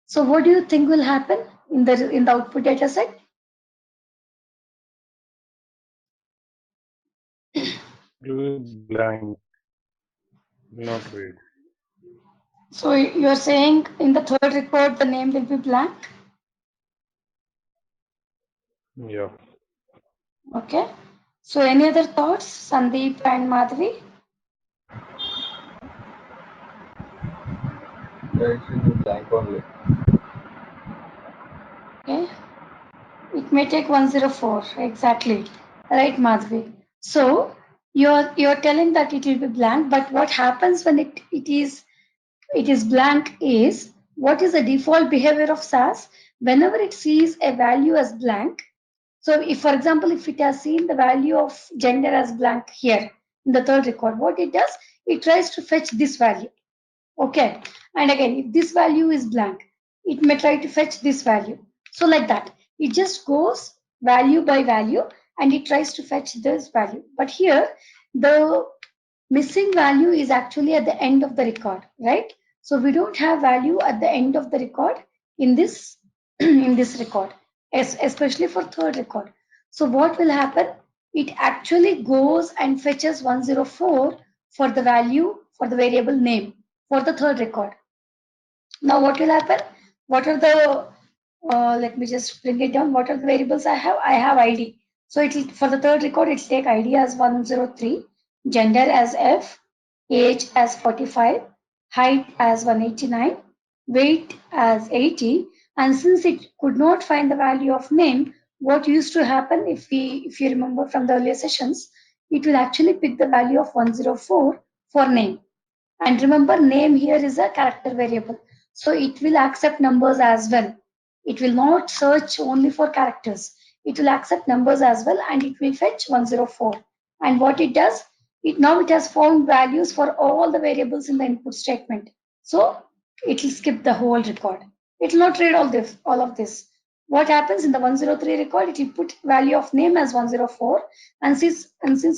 So what do you think will happen in the output data set? Blank, not read. So you're saying in the third record the name will be blank. Yeah. Okay. So any other thoughts, Sandeep and Madhavi? It should be blank only. Okay. It may take 104 exactly, right, Madhvi? So you're telling that it will be blank, but what happens when it is blank is what is the default behavior of SAS? Whenever it sees a value as blank, so if, for example, if it has seen the value of gender as blank here in the third record, what it does, it tries to fetch this value. Okay. And again, if this value is blank, it may try to fetch this value. So like that, it just goes value by value and it tries to fetch this value. But here, the missing value is actually at the end of the record, right? So we don't have value at the end of the record in this in this record, especially for third record. So what will happen? It actually goes and fetches 104 for the value for the variable name for the third record. Now what will happen? What are the, let me just bring it down. What are the variables I have? I have ID. So it will, for the third record, it will take ID as 103, gender as F, age as 45, height as 189, weight as 80. And since it could not find the value of name, what used to happen if you remember from the earlier sessions, it will actually pick the value of 104 for name. And remember, name here is a character variable. So it will accept numbers as well. It will not search only for characters. It will accept numbers as well and it will fetch 104. And what it does, it has found values for all the variables in the input statement. So it will skip the whole record. It will not read all of this. What happens in the 103 record, it will put value of name as 104. And since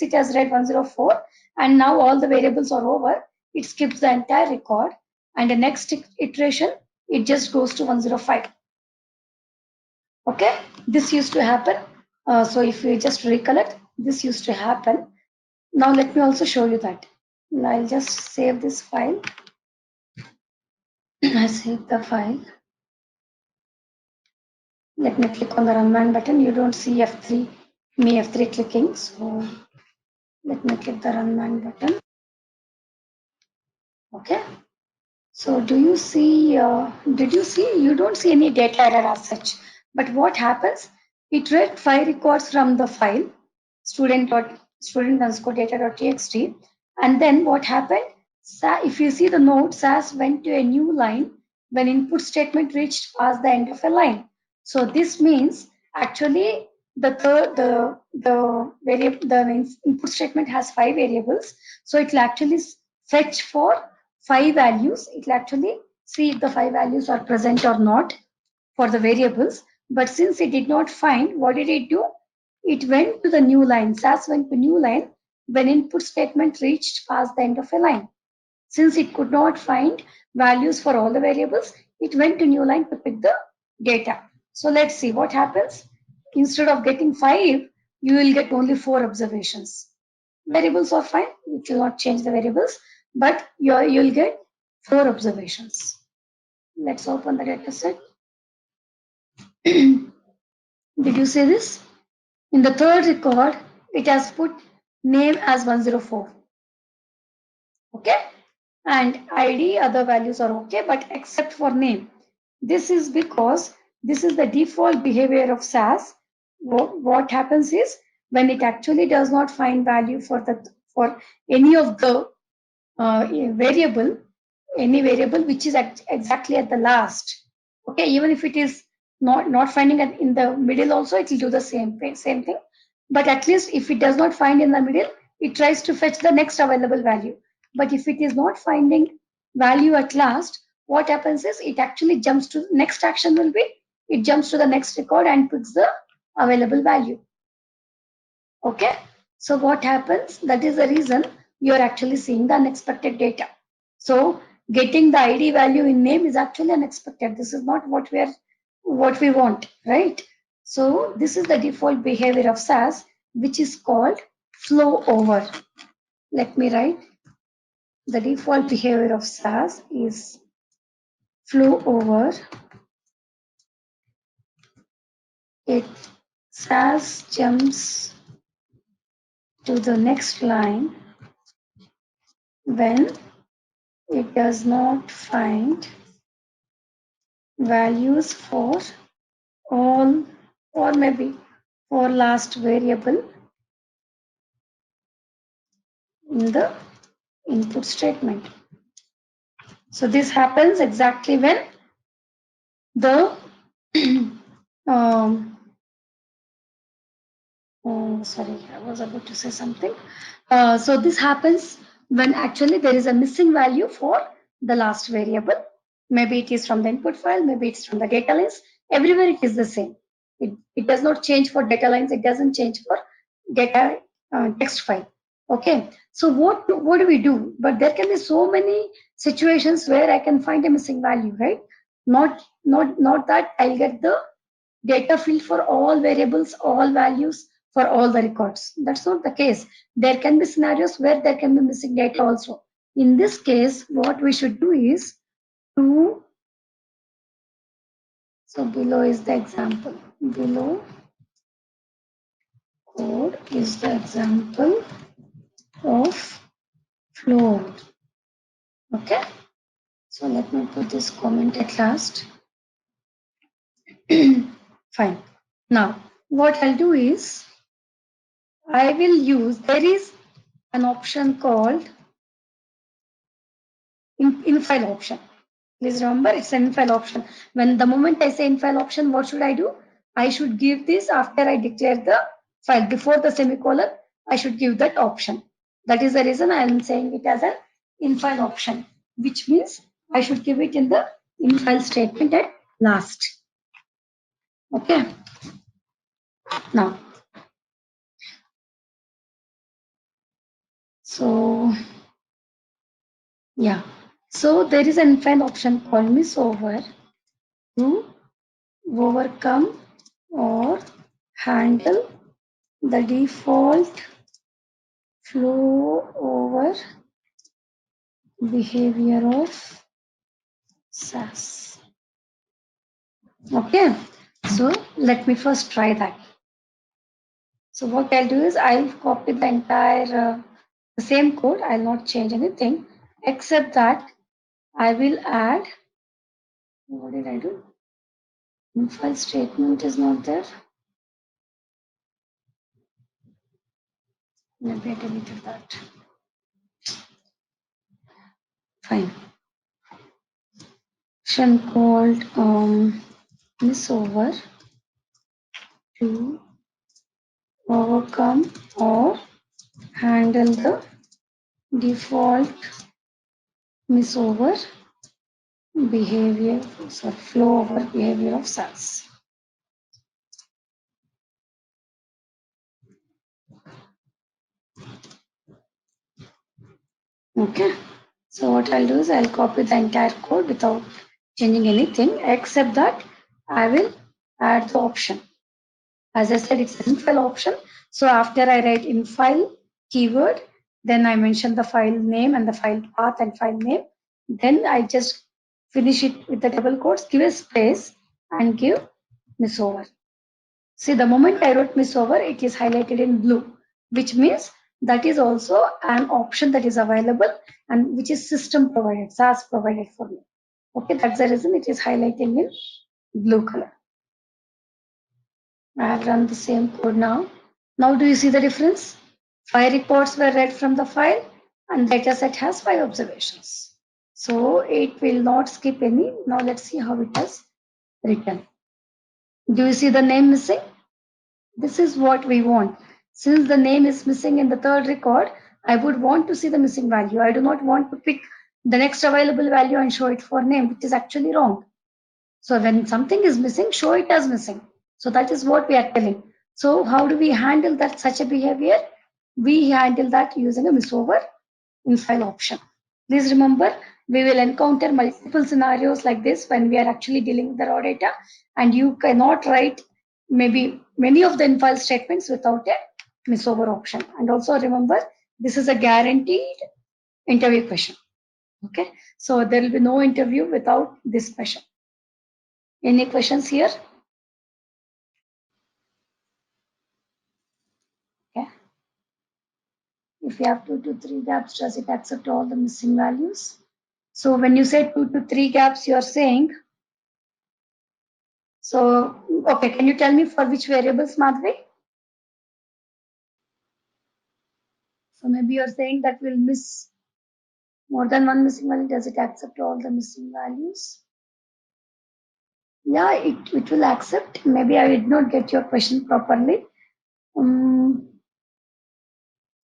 it has read 104 and now all the variables are over, it skips the entire record and the next iteration it just goes to 105. Okay, this used to happen. So if we just recollect, this used to happen. Now let me also show you that. I'll just save this file. I save the file. Let me click on the run man button. You don't see F3 clicking, so let me click the run man button. Okay. So do you see, did you see, you don't see any data error as such. But what happens, it read 5 records from the file, student_data.txt. And then what happened, if you see the note, SAS went to a new line when input statement reached past the end of a line. So this means actually the input statement has 5 variables. So it will actually fetch for 5 values, it will actually see if the 5 values are present or not for the variables. But since it did not find, what did it do? It went to the new line. SAS went to new line when input statement reached past the end of a line. Since it could not find values for all the variables, it went to new line to pick the data. So let's see what happens. Instead of getting 5, you will get only 4 observations. Variables are fine, it will not change the variables, but you'll get 4 observations. Let's open the data set. Did you see this? In the third record, it has put name as 104. Okay, and ID, other values are okay, but except for name. This is because this is the default behavior of SAS. What happens is when it actually does not find value for any of the variable, any variable which is exactly at the last. Okay, even if it is not finding it in the middle, also it will do the same thing. But at least if it does not find in the middle, it tries to fetch the next available value. But if it is not finding value at last, what happens is it actually jumps to next action will be it jumps to the next record and puts the available value. Okay, so what happens? That is the reason you are actually seeing the unexpected data. So getting the ID value in name is actually unexpected. This is not what we want, right? So this is the default behavior of SAS, which is called flow over. Let me write. The default behavior of SAS is flow over. It SAS jumps to the next line when it does not find values for all or maybe for last variable in the input statement. So this happens exactly when the sorry, I was about to say something. So this happens when actually there is a missing value for the last variable. Maybe it is from the input file, maybe it's from the data lines. Everywhere it is the same. It does not change for data lines. It doesn't change for data text file. Okay. So what do we do? But there can be so many situations where I can find a missing value, right? Not that I'll get the data field for all variables, all values for all the records. That's not the case. There can be scenarios where there can be missing data also. In this case, what we should do is to, so below is the example. Below code is the example of flow. Okay. So let me put this comment at last. Fine. Now, what I'll do is I will use, there is an option called in-file option. Please remember, it's an in-file option. When the moment I say in-file option, what should I do? I should give this after I declare the file. Before the semicolon, I should give that option. That is the reason I am saying it as an in-file option, which means I should give it in the in-file statement at last. Okay. Now, so yeah. So there is an in-file option called miss over to overcome or handle the default flow over behavior of SAS. Okay, so let me first try that. So what I'll do is I'll copy the entire the same code. I'll not change anything except that I will add, what did I do? In-file statement is not there. Maybe I deleted that. Fine. Function called miss over to overcome or handle the default miss over behavior, so flow over behavior of SAS. Okay, so what I'll do is I'll copy the entire code without changing anything, except that I will add the option. As I said, it's an infile option. So after I write infile keyword, then I mention the file name and the file path and file name. Then I just finish it with the double quotes, give a space and give miss over. See, the moment I wrote miss over, it is highlighted in blue, which means that is also an option that is available and which is system provided, SAS provided for me. Okay, that's the reason it is highlighting in blue color. I have run the same code now. Now do you see the difference? 5 reports were read from the file and data set has 5 observations. So it will not skip any. Now let's see how it has written. Do you see the name missing? This is what we want. Since the name is missing in the third record, I would want to see the missing value. I do not want to pick the next available value and show it for name, which is actually wrong. So when something is missing, show it as missing. So that is what we are telling. So how do we handle that such a behavior? We handle that using a miss over infile option. Please remember, we will encounter multiple scenarios like this when we are actually dealing with the raw data, and you cannot write maybe many of the infile statements without a miss over option. And also remember, this is a guaranteed interview question. Okay, so there will be no interview without this question. Any questions here? Okay. If you have 2 to 3 gaps, does it accept all the missing values? So when you say 2 to 3 gaps, you are saying, so, okay, can you tell me for which variables, Madhvi? So maybe you're saying that will miss more than one missing value. Does it accept all the missing values? Yeah, it will accept. Maybe I did not get your question properly.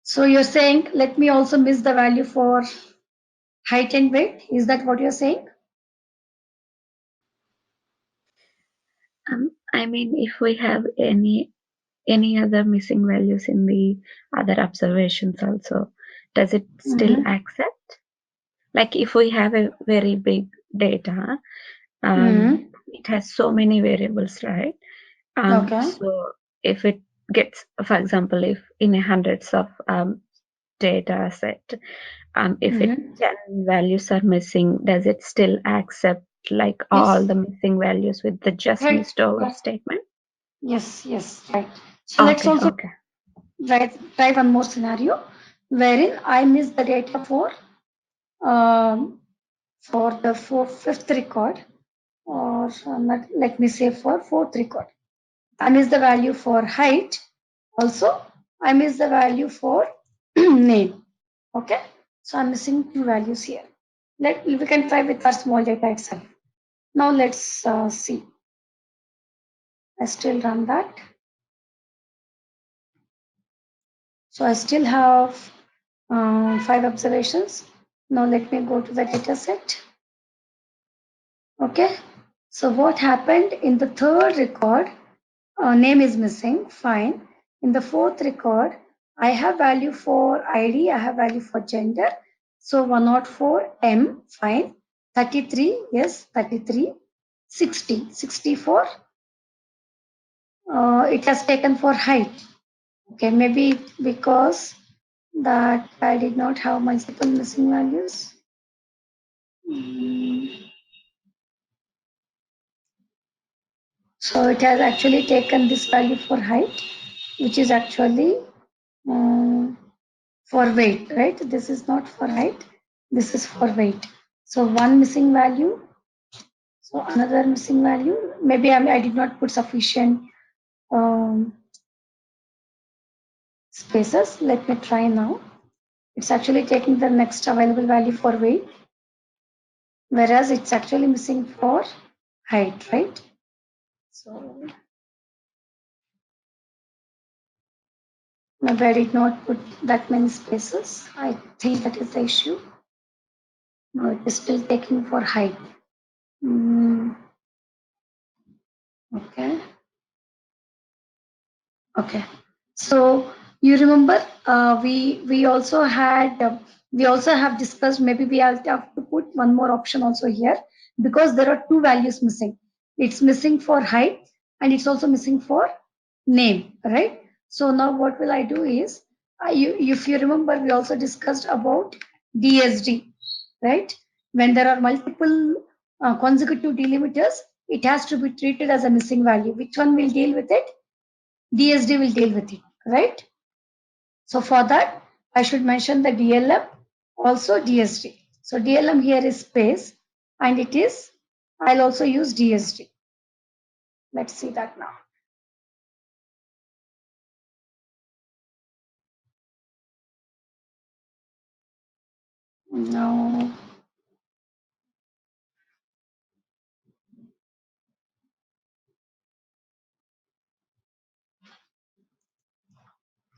So you're saying, let me also miss the value for height and weight. Is that what you're saying? I mean, if we have any other missing values in the other observations also, does it still accept? Like if we have a very big data, it has so many variables, right? Okay. So if it gets, for example, if in a hundreds of data set, if it 10 values are missing, does it still accept like all the missing values with the just missed over statement? Yes, right. So let's also try one more scenario wherein I miss the data for the fifth record, or let me say for fourth record. I miss the value for height. Also, I miss the value for name. Okay, so I'm missing 2 values here. We can try with our small data itself. Now let's see. I still run that. So I still have 5 observations. Now let me go to the data set. Okay, so what happened in the third record? Name is missing, fine. In the fourth record, I have value for ID, I have value for gender. So 104 M, fine. 33, yes, 33. 60, 64. It has taken for height. Okay, maybe because that I did not have multiple missing values. So it has actually taken this value for height, which is actually for weight, right? This is not for height, this is for weight. So one missing value, so another missing value. Maybe I did not put sufficient spaces. Let me try now. It's actually taking the next available value for weight, whereas it's actually missing for height, right? So maybe I did not put that many spaces. I think that is the issue. No, it is still taking for height. Okay. Okay. So you remember we also had we also have discussed, maybe we have to put one more option also here, because there are two values missing. It's missing for height and it's also missing for name, right? So now what will I do is, if you remember, we also discussed about DSD, right? When there are multiple consecutive delimiters, it has to be treated as a missing value. Which one will deal with it? DSD will deal with it, right? So for that, I should mention the DLM, also DSD. So DLM here is space, and it is, I'll also use DSD. Let's see that now. Now,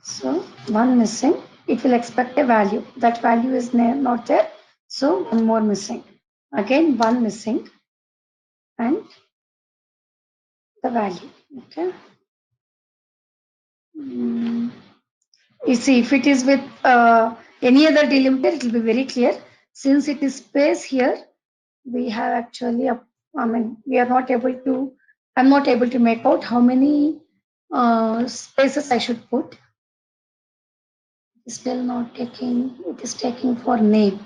so one missing, it will expect a value. That value is not there. So one more missing. Again, one missing and the value. Okay. You see, if it is with any other delimiter, it will be very clear. Since it is space here, we have actually, I mean, we are not able to, I'm not able to make out how many spaces I should put. It's still not taking, it is taking for name.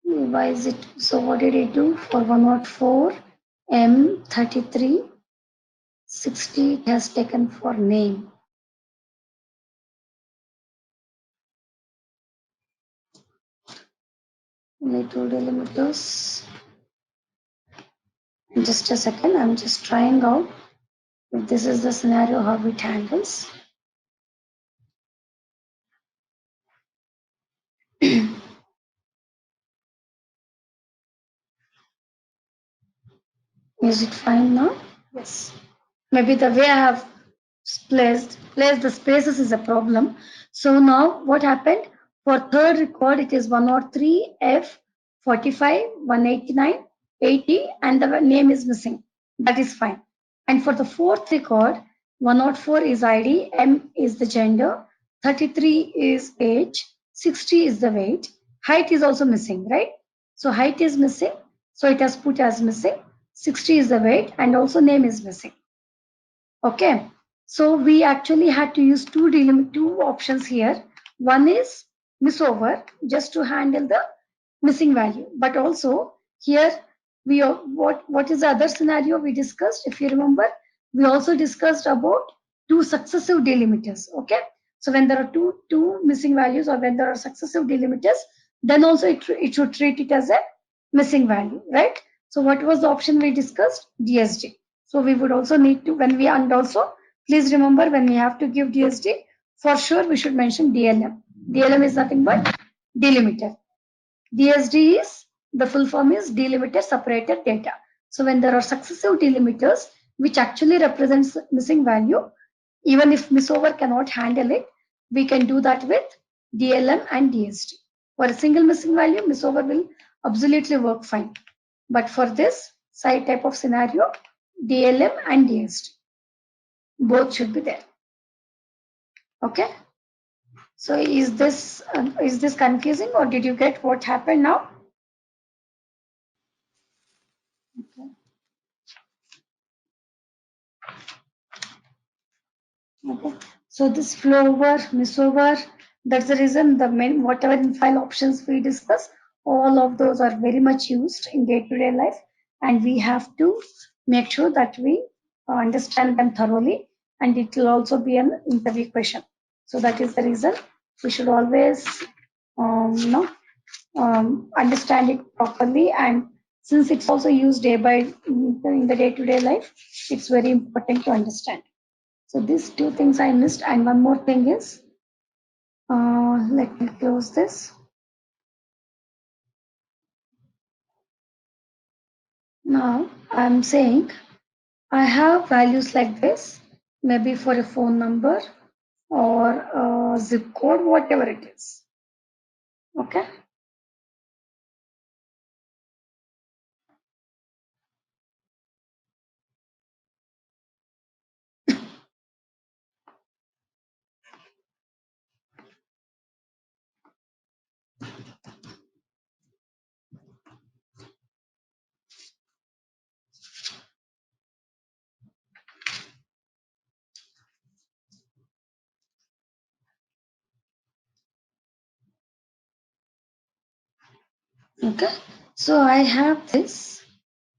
Why is it? So what did it do? For 104, M33, 60, it has taken for name. Only two delimiters. Just a second, I'm just trying out if this is the scenario, how it handles. Is it fine now? Yes. Maybe the way I have placed the spaces is a problem. So now what happened? For third record, it is 103, F, 45, 189, 80, and the name is missing. That is fine. And for the fourth record, 104 is ID, M is the gender, 33 is age, 60 is the weight, height is also missing, right? So height is missing, so it has put as missing, 60 is the weight, and also name is missing. Okay, so we actually had to use two options here. One is miss over, just to handle the missing value, but also here we what is the other scenario we discussed? If you remember, we also discussed about two successive delimiters. Okay, so when there are two missing values, or when there are successive delimiters, then also it should treat it as a missing value, right? So what was the option we discussed? DSD. So we would also need to, when we, and also please remember, when we have to give DSD, for sure we should mention DLM. DLM is nothing but delimiter. DSD is, the full form is delimiter separated data. So when there are successive delimiters which actually represents missing value, even if missover cannot handle it, we can do that with DLM and DSD. For a single missing value, missover will absolutely work fine. But for this side type of scenario, DLM and DSD, both should be there. Okay. So is this confusing, or did you get what happened now? Okay. Okay. So this flow over, miss over, that's the reason the main, whatever in file options we discuss, all of those are very much used in day-to-day life, and we have to make sure that we understand them thoroughly, and it will also be an interview question. So that is the reason we should always understand it properly, and since it's also used day by in the day-to-day life, it's very important to understand. So these two things I missed, and one more thing is, let me close this. Now I'm saying I have values like this, maybe for a phone number or a zip code, whatever it is. Okay. Okay, so I have this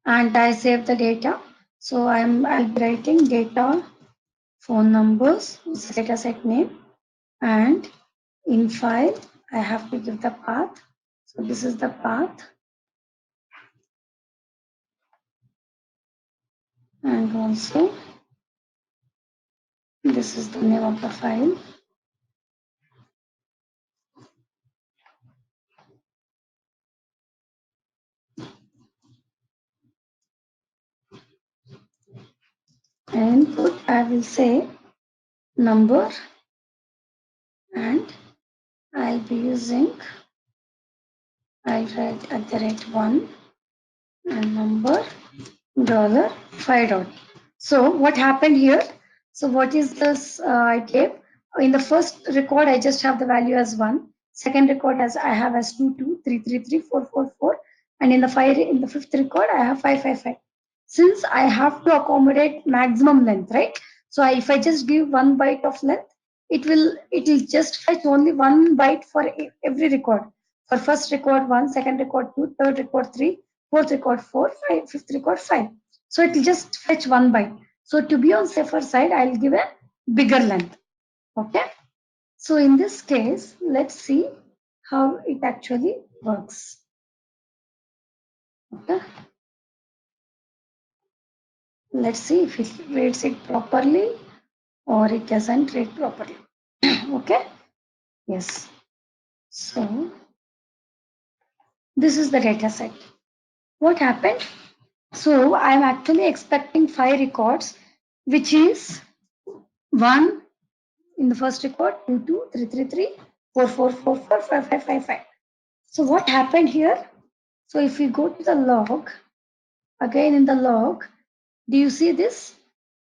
and I save the data. So I'll be writing data phone numbers, this is data set name, and in file I have to give the path. So this is the path, and also this is the name of the file. And input I will say number, and I'll be using, I'll write @1 and number $5 dot. So what happened here? So what is this I gave? In the first record, I just have the value as 1. Second record as I have as 2, 2, 3, 3, 3, 4, 4, 4. And in the fifth record, I have 5, 5, 5. Since I have to accommodate maximum length, right? So if I just give 1 byte of length, it will just fetch only 1 byte for every record. For first record 1, second record 2, third record 3, fourth record 4, fifth record 5. So it will just fetch 1 byte. So to be on safer side, I'll give a bigger length. Okay. So in this case, let's see how it actually works. Okay. Let's see if it reads it properly or it doesn't read properly. Okay. Yes. So this is the data set. What happened? So I'm actually expecting 5 records, which is 1 in the first record, 2, 2, 3, 3, 3, 4, 4, 4, 4, 5, 5, 5, 5. So what happened here? So if we go to the log, again in the log, do you see this?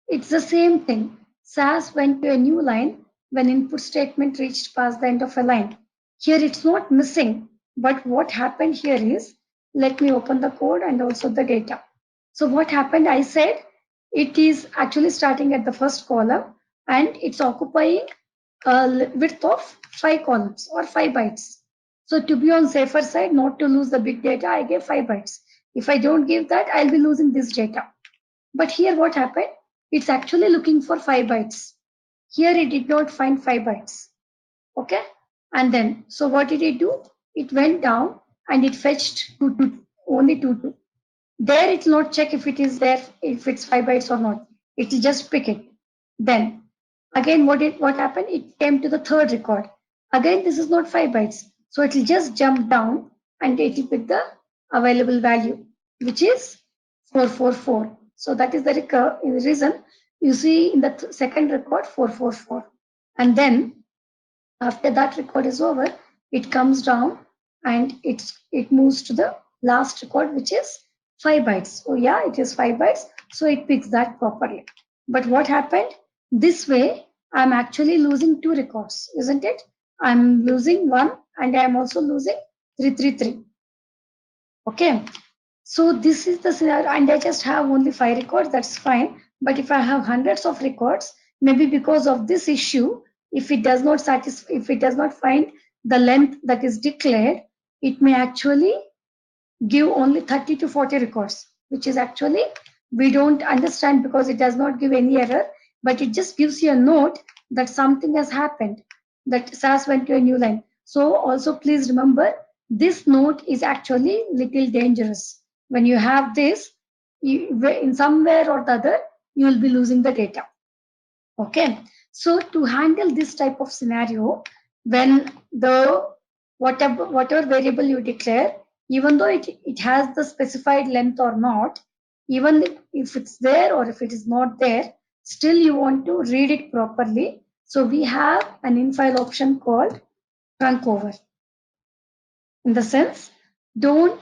It's the same thing. SAS went to a new line when input statement reached past the end of a line. Here it's not missing, but what happened here is, let me open the code and also the data. So what happened, I said, it is actually starting at the first column and it's occupying a width of 5 columns or 5 bytes. So to be on safer side, not to lose the big data, I gave 5 bytes. If I don't give that, I'll be losing this data. But here what happened? It's actually looking for 5 bytes. Here it did not find 5 bytes. Okay. And then, so what did it do? It went down and it fetched only 2, 2. There it will not check if it is there, if it's 5 bytes or not. It will just pick it. Then again, what happened? It came to the third record. Again, this is not 5 bytes. So it will just jump down and it will pick the available value, which is 444. So that is the reason you see in the second record 444. And then after that record is over, it comes down and it moves to the last record, which is 5 bytes. Oh yeah, it is 5 bytes. So it picks that properly. But what happened? This way, I'm actually losing 2 records, isn't it? I'm losing 1 and I'm also losing 333. Okay. So this is the scenario, and I just have only 5 records, that's fine. But if I have hundreds of records, maybe because of this issue, if it does not satisfy, if it does not find the length that is declared, it may actually give only 30 to 40 records, which is actually, we don't understand because it does not give any error, but it just gives you a note that something has happened, that SAS went to a new line. So also please remember, this note is actually little dangerous. When you have this, in somewhere or the other, you will be losing the data. Okay, so to handle this type of scenario, when the whatever variable you declare, even though it has the specified length or not, even if it's there or if it is not there, still you want to read it properly. So we have an in-file option called trunc over. In the sense, don't,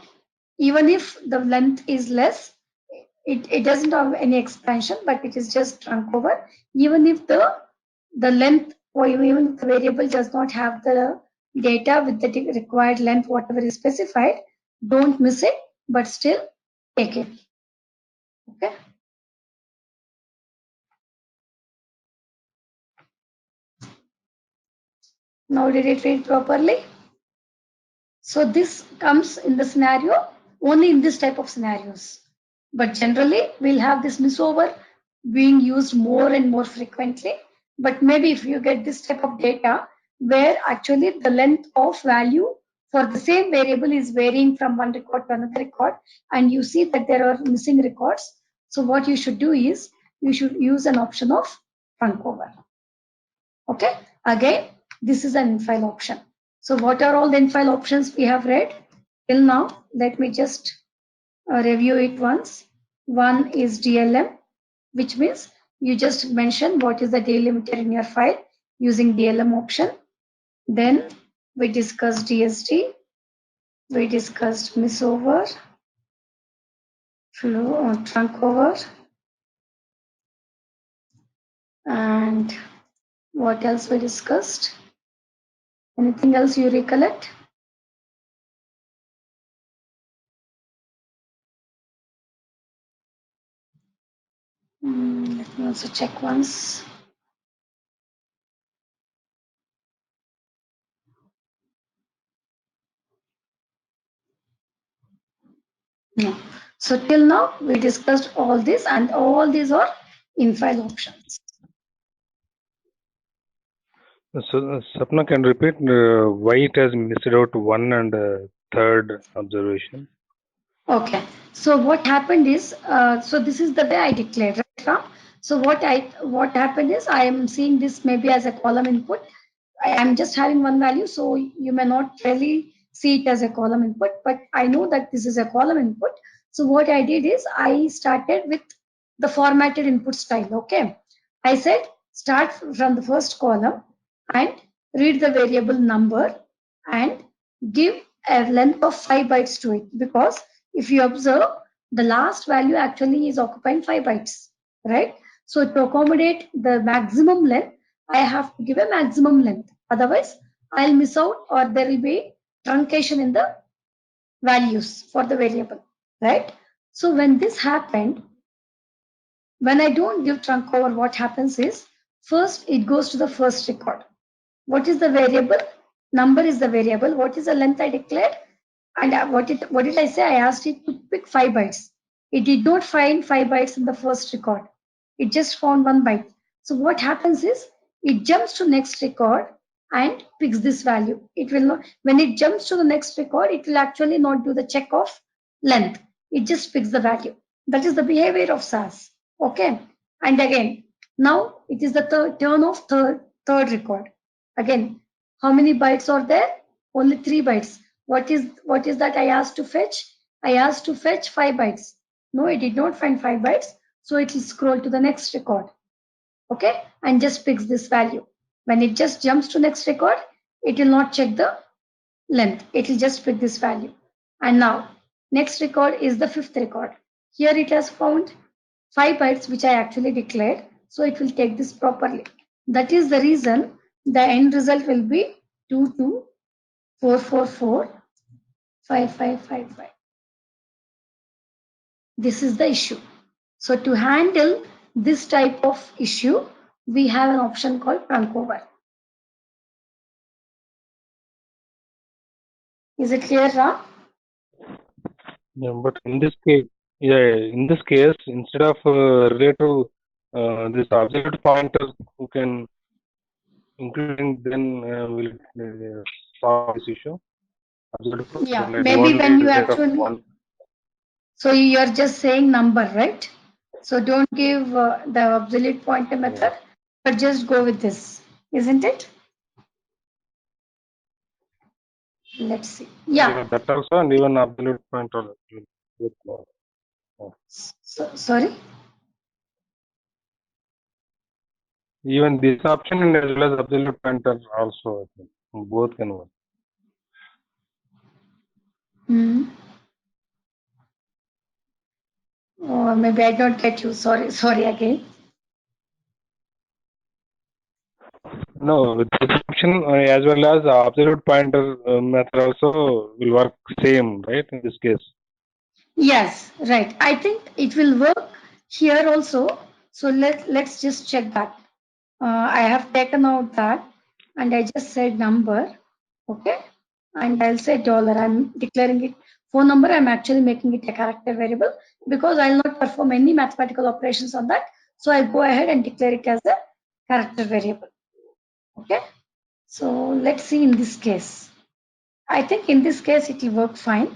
even if the length is less, it doesn't have any expansion, but it is just trunc over. Even if the length, or even if the variable does not have the data with the required length, whatever is specified, don't miss it, but still take it. Okay. Now did it read properly? So this comes in the scenario only in this type of scenarios. But generally, we'll have this misover being used more and more frequently. But maybe if you get this type of data where actually the length of value for the same variable is varying from one record to another record, and you see that there are missing records, so what you should do is you should use an option of trunk over. Okay, again, this is an infile option. So what are all the infile options we have read till now? Let me just review it once. One is DLM, which means you just mention what is the delimiter in your file using DLM option. Then we discussed DSD, we discussed misover, flow, trunk over, and what else we discussed? Anything else you recollect? Let me also check once. No. So till now we discussed all this, and all these are infile options. So, Sapna can repeat why it has missed out one and third observation. Okay. So what happened is, so this is the way I declared, right, Ram? So what happened is I am seeing this maybe as a column input. I am just having one value, so you may not really see it as a column input, but I know that this is a column input. So what I did is I started with the formatted input style. Okay. I said start from the first column and read the variable number and give a length of 5 bytes to it, because if you observe, the last value actually is occupying 5 bytes, right? So to accommodate the maximum length, I have to give a maximum length. Otherwise, I'll miss out, or there will be truncation in the values for the variable, right? So when this happened, when I don't give trunk over, what happens is first it goes to the first record. What is the variable? Number is the variable. What is the length I declared? And what did I say? I asked it to pick 5 bytes. It did not find 5 bytes in the first record. It just found 1 byte. So what happens is it jumps to next record and picks this value. It will not, when it jumps to the next record, it will actually not do the check of length. It just picks the value. That is the behavior of SAS. Okay. And again, now it is the turn of third record. Again, how many bytes are there? Only 3 bytes. What is that I asked to fetch? I asked to fetch 5 bytes. No, it did not find 5 bytes. So it will scroll to the next record. Okay, and just picks this value. When it just jumps to next record, it will not check the length. It will just pick this value. And now, next record is the fifth record. Here it has found 5 bytes, which I actually declared. So it will take this properly. That is the reason the end result will be 224445555. This is the issue. So to handle this type of issue, we have an option called trunk over. Is it clear, Ram? Yeah, but in this case, instead of relative this absolute pointer, who can including then will solve this issue. Absolute Yeah, like maybe only when you rate of actually, one. so you're just saying number, right? So don't give the absolute pointer method, but just go with this, isn't it? Let's see. Yeah. That also, and even absolute pointer. Sorry. Even this option and as well as absolute pointer also, I think. Both can work. Or maybe I don't get you. Sorry again. No, with this option as well as absolute pointer method also will work same, right? In this case. Yes, right. I think it will work here also. So let's just check that. I have taken out that and I just said number. Okay. and I'll say dollar. I'm declaring it phone number. I'm actually making it a character variable because I'll not perform any mathematical operations on that. So I go ahead and declare it as a character variable. Okay. So let's see in this case. I think in this case it will work fine.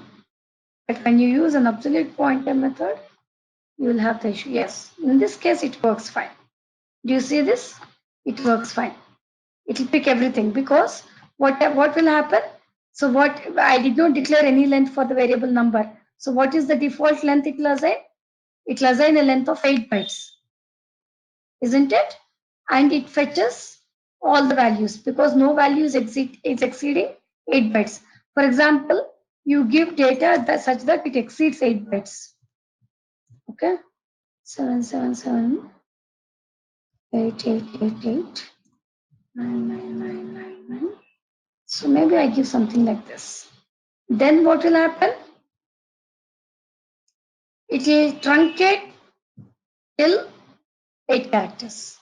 But when you use an absolute pointer method, you will have the issue. Yes, in this case it works fine. Do you see this? It works fine. It will pick everything because what will happen? So what I did not declare any length for the variable number. So what is the default length it will assign? It will assign a length of 8 bytes, isn't it? And it fetches all the values because no value is exceeding 8 bytes. For example, you give data such that it exceeds 8 bytes. Okay, 777 8888 99999. So maybe I give something like this. Then what will happen? It will truncate till 8 characters.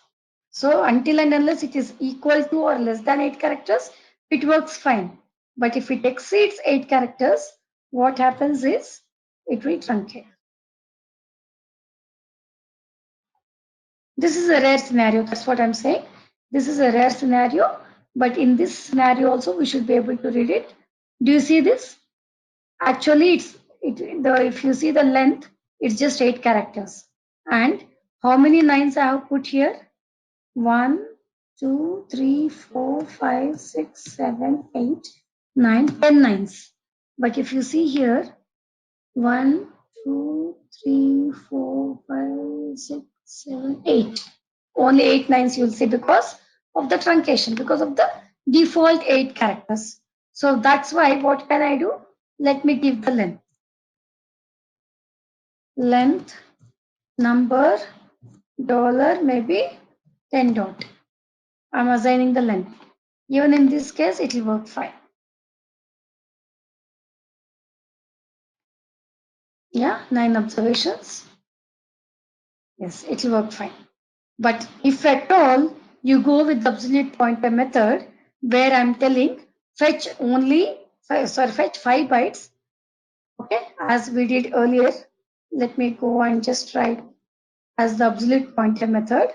So until and unless it is equal to or less than 8 characters, it works fine. But if it exceeds 8 characters, what happens is it will truncate. This is a rare scenario. That's what I'm saying. This is a rare scenario. But in this scenario also, we should be able to read it. Do you see this? Actually, if you see the length, it's just 8 characters. And how many nines I have put here? 1, 2, 3, 4, 5, 6, 7, 8, 9, 10 nines. But if you see here, 1, 2, 3, 4, 5, 6, 7, 8. Only 8 nines you'll see because of the truncation, because of the default 8 characters. So that's why what can I do? Let me give the length. Length number dollar maybe 10 dot. I'm assigning the length. Even in this case, it will work fine. Yeah, 9 observations. Yes, it will work fine. But if at all you go with the absolute pointer method, where I'm telling fetch fetch 5 bytes, okay, as we did earlier. Let me go and just write as the absolute pointer method.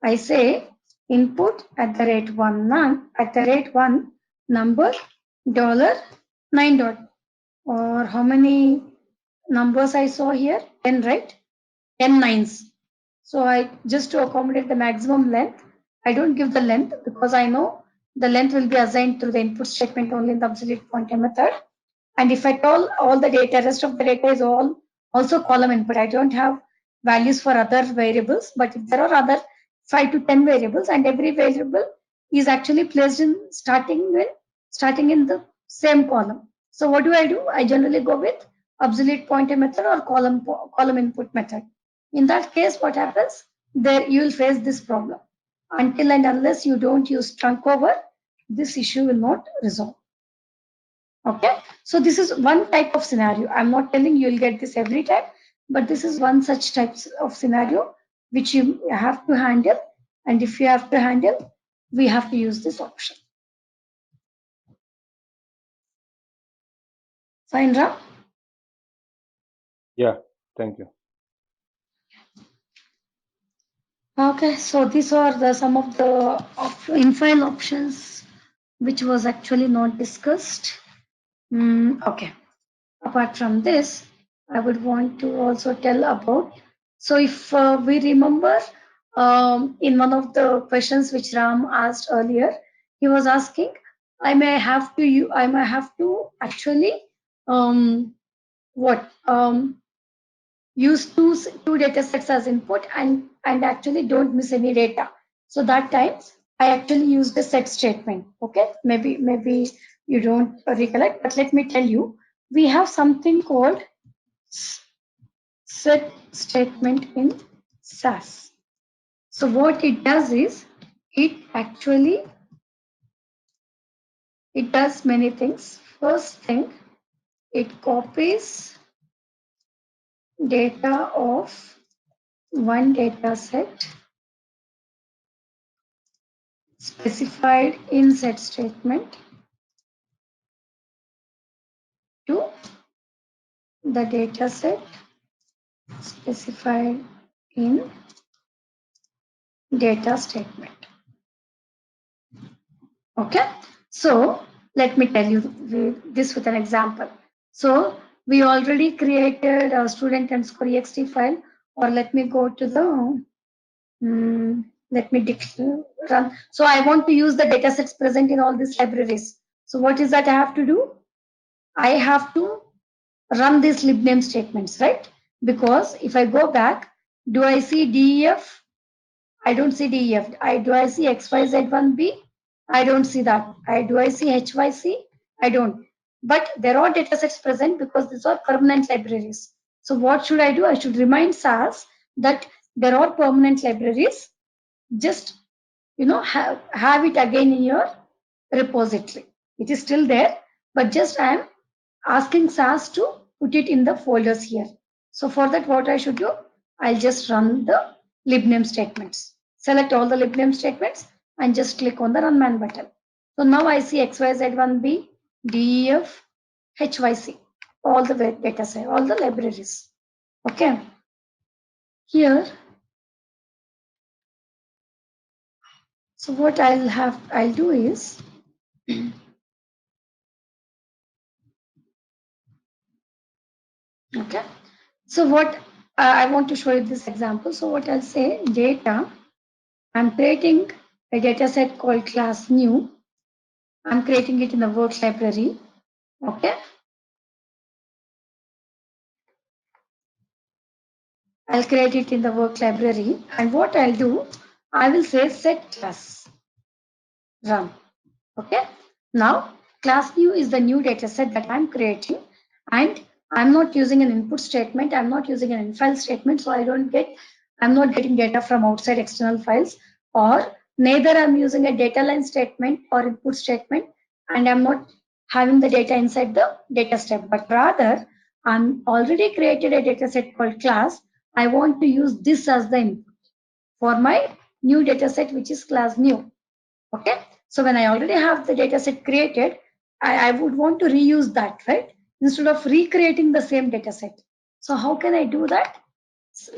I say input at the rate 1 number dollar 9 dot, or how many numbers I saw here? 10, right? 10 nines. So I just to accommodate the maximum length, I don't give the length because I know the length will be assigned through the input statement only in the absolute pointer method. And if at all the data, rest of the data is all also column input. I don't have values for other variables, but if there are other 5 to 10 variables and every variable is actually placed in starting in the same column. So what do? I generally go with absolute pointer method or column input method. In that case, what happens? There you will face this problem. Until and unless you don't use trunk over, this issue will not resolve. Okay, so this is one type of scenario. I'm not telling you'll get this every time, but this is one such type of scenario which you have to handle. And if you have to handle, we have to use this option. Fine, Ram? Yeah, thank you. Okay, so these are some of the in-file options which was actually not discussed. Okay. Apart from this, I would want to also tell about. So if we remember in one of the questions which Ram asked earlier, he was asking, I may have to actually what use two data sets as input and actually don't miss any data. So that time I actually used the set statement. Okay, maybe you don't recollect, but let me tell you, we have something called set statement in SAS. So what it does is it does many things. First thing, it copies data of one data set specified in set statement the data set specified in data statement. Okay, so let me tell you this with an example. So we already created a student underscore ext file, or let me go to the let me run. So I want to use the data sets present in all these libraries. So what is that I have to do? I have to run these libname statements, right? Because if I go back, do I see DEF? I don't see DEF. Do I see XYZ1B? I don't see that. Do I see HYC? I don't. But there are datasets present because these are permanent libraries. So what should I do? I should remind SAS that there are permanent libraries. Just have it again in your repository. It is still there, but just I am asking SAS to put it in the folders here. So for that, what I should do? I'll just run the libname statements. Select all the libname statements and just click on the run man button. So now I see XYZ1B, DEF, HYC, all the data set, all the libraries. Okay. Here, so what I'll do is okay. So what I want to show you this example. So what I'll say, data, I'm creating a data set called class new. I'm creating it in the work library. Okay. I'll create it in the work library. And what I'll do, I will say set class run. Okay. Now class new is the new data set that I'm creating, and I'm not using an input statement. I'm not using an infile statement. So I'm not getting data from outside external files, or neither I'm using a data line statement or input statement, and I'm not having the data inside the data step, but rather I'm already created a data set called class. I want to use this as the input for my new data set, which is class new. Okay. So when I already have the data set created, I would want to reuse that, right? Instead of recreating the same data set. So how can I do that?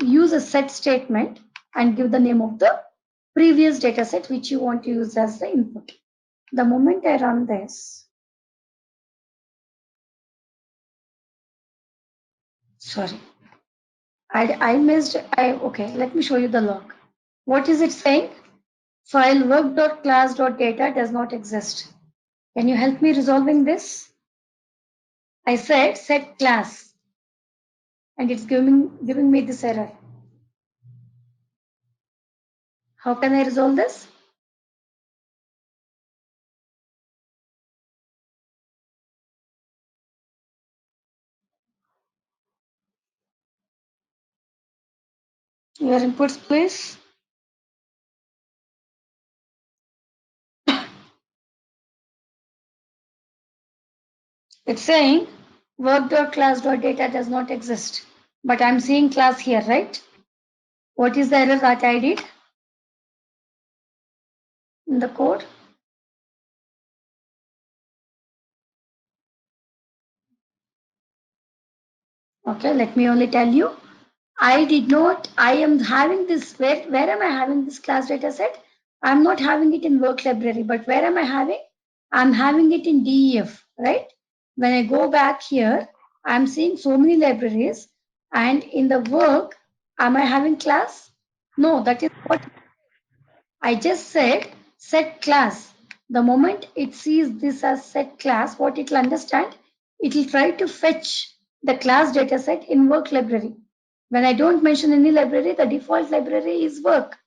Use a set statement and give the name of the previous data set which you want to use as the input. The moment I run this, sorry, I missed, okay, let me show you the log. What is it saying? File work.class.data does not exist. Can you help me resolving this? I said set class, and it's giving me this error. How can I resolve this? Your inputs, please. It's saying work.class.data does not exist, but I'm seeing class here, right? What is the error that I did in the code? Okay, let me only tell you. I am having this, where am I having this class data set? I'm not having it in work library, but where am I having? I'm having it in DEF, right? When I go back here, I'm seeing so many libraries, and in the work, am I having class? No, that is what I just said, set class. The moment it sees this as set class, what it will understand, it will try to fetch the class dataset in work library. When I don't mention any library, the default library is work.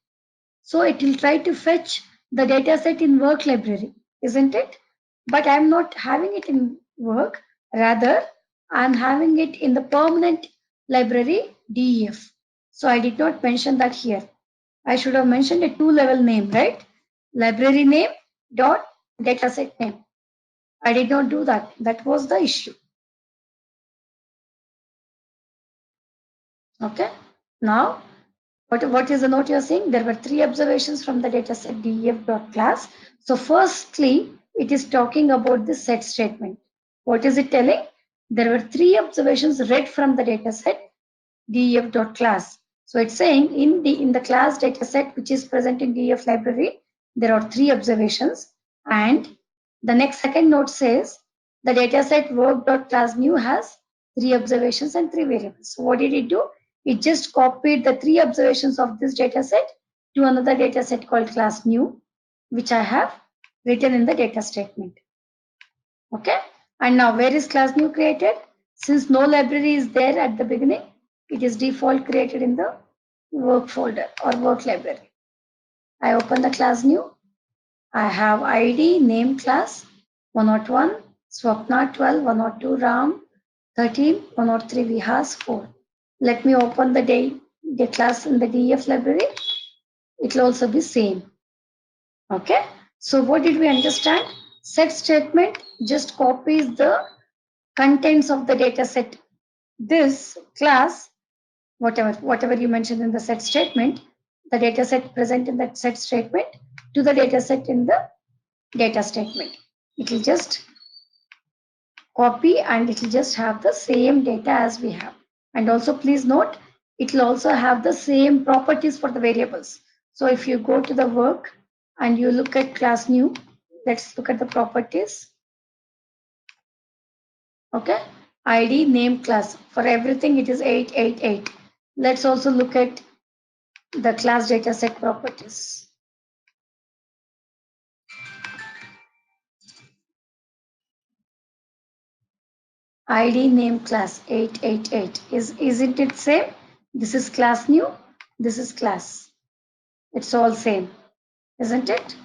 So it will try to fetch the dataset in work library, isn't it? But I'm not having it in work. Rather, I'm having it in the permanent library DEF. So I did not mention that here. I should have mentioned a two-level name, right? Library name dot dataset name. I did not do that. That was the issue. Okay. Now, what is the note you're saying? There were three observations from the dataset def.class. So firstly, it is talking about the set statement. What is it telling? there were 3 observations read from the dataset def.class. So it's saying in the class dataset which is present in def library, there are 3 observations, and the next second note says the dataset work.class new has 3 observations and 3 variables. So what did it do? It just copied the 3 observations of this dataset to another dataset called class new, which I have written in the data statement. Okay, and now where is class new created? Since no library is there at the beginning, it is default created in the work folder or work library. I open the class new. I have ID, name class, 101, Swapna 12, 102, Ram 13, 103, Vihas 4. Let me open the class in the DF library. It will also be same. Okay. So what did we understand? Set statement just copies the contents of the data set. This class, whatever you mentioned in the set statement, the data set present in that set statement to the data set in the data statement. It will just copy and it will just have the same data as we have. And also please note, it will also have the same properties for the variables. So if you go to the work and you look at class new, let's look at the properties. Okay, ID, name, class. For everything it is 888. Let's also look at the class dataset properties. ID, name, class 888. Isn't it same? This is class new. This is class. It's all same, isn't it?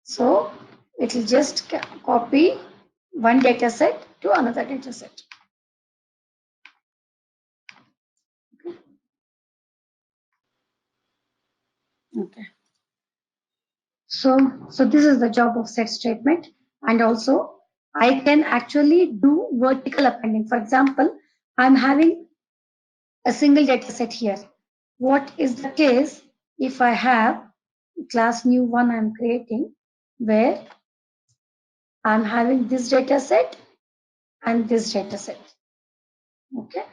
So it will just copy one data set to another data set. Okay. So this is the job of set statement, and also I can actually do vertical appending. For example, I'm having a single data set here. What is the case if I have class new one I'm creating where I'm having this data set and this data set. Okay.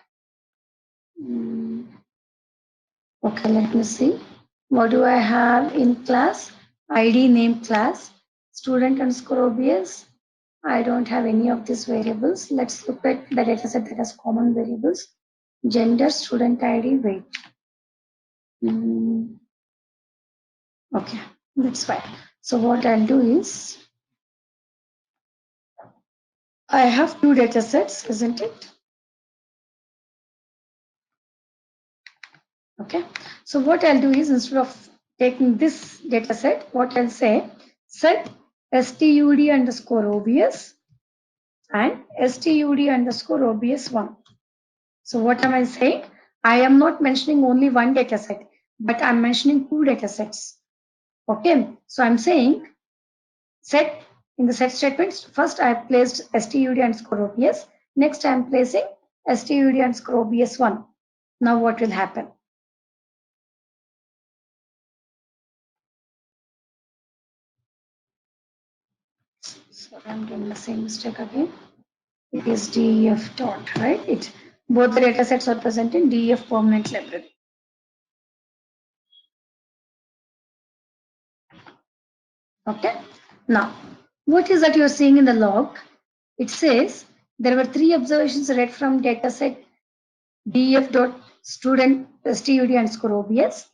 Okay, let me see. What do I have in class? ID, name, class, student underscore OBS. I don't have any of these variables. Let's look at the data set that has common variables. Gender, student ID, weight. Okay, that's fine. So what I'll do is, I have 2 data sets, isn't it? Okay, so what I'll do is, instead of taking this data set, what I'll say, set stud underscore OBS and stud underscore OBS1. So what am I saying? I am not mentioning only one data set, but I'm mentioning 2 data sets. Okay, so I'm saying set in the set statements. First I have placed stud underscore OBS. Next I am placing stud underscore OBS1. Now what will happen? So I'm doing the same mistake again. It is def dot, right? Both the data sets are present in def permanent library. Okay. Now, what is that you're seeing in the log? It says there were 3 observations read from dataset df.student stud underscore OBS.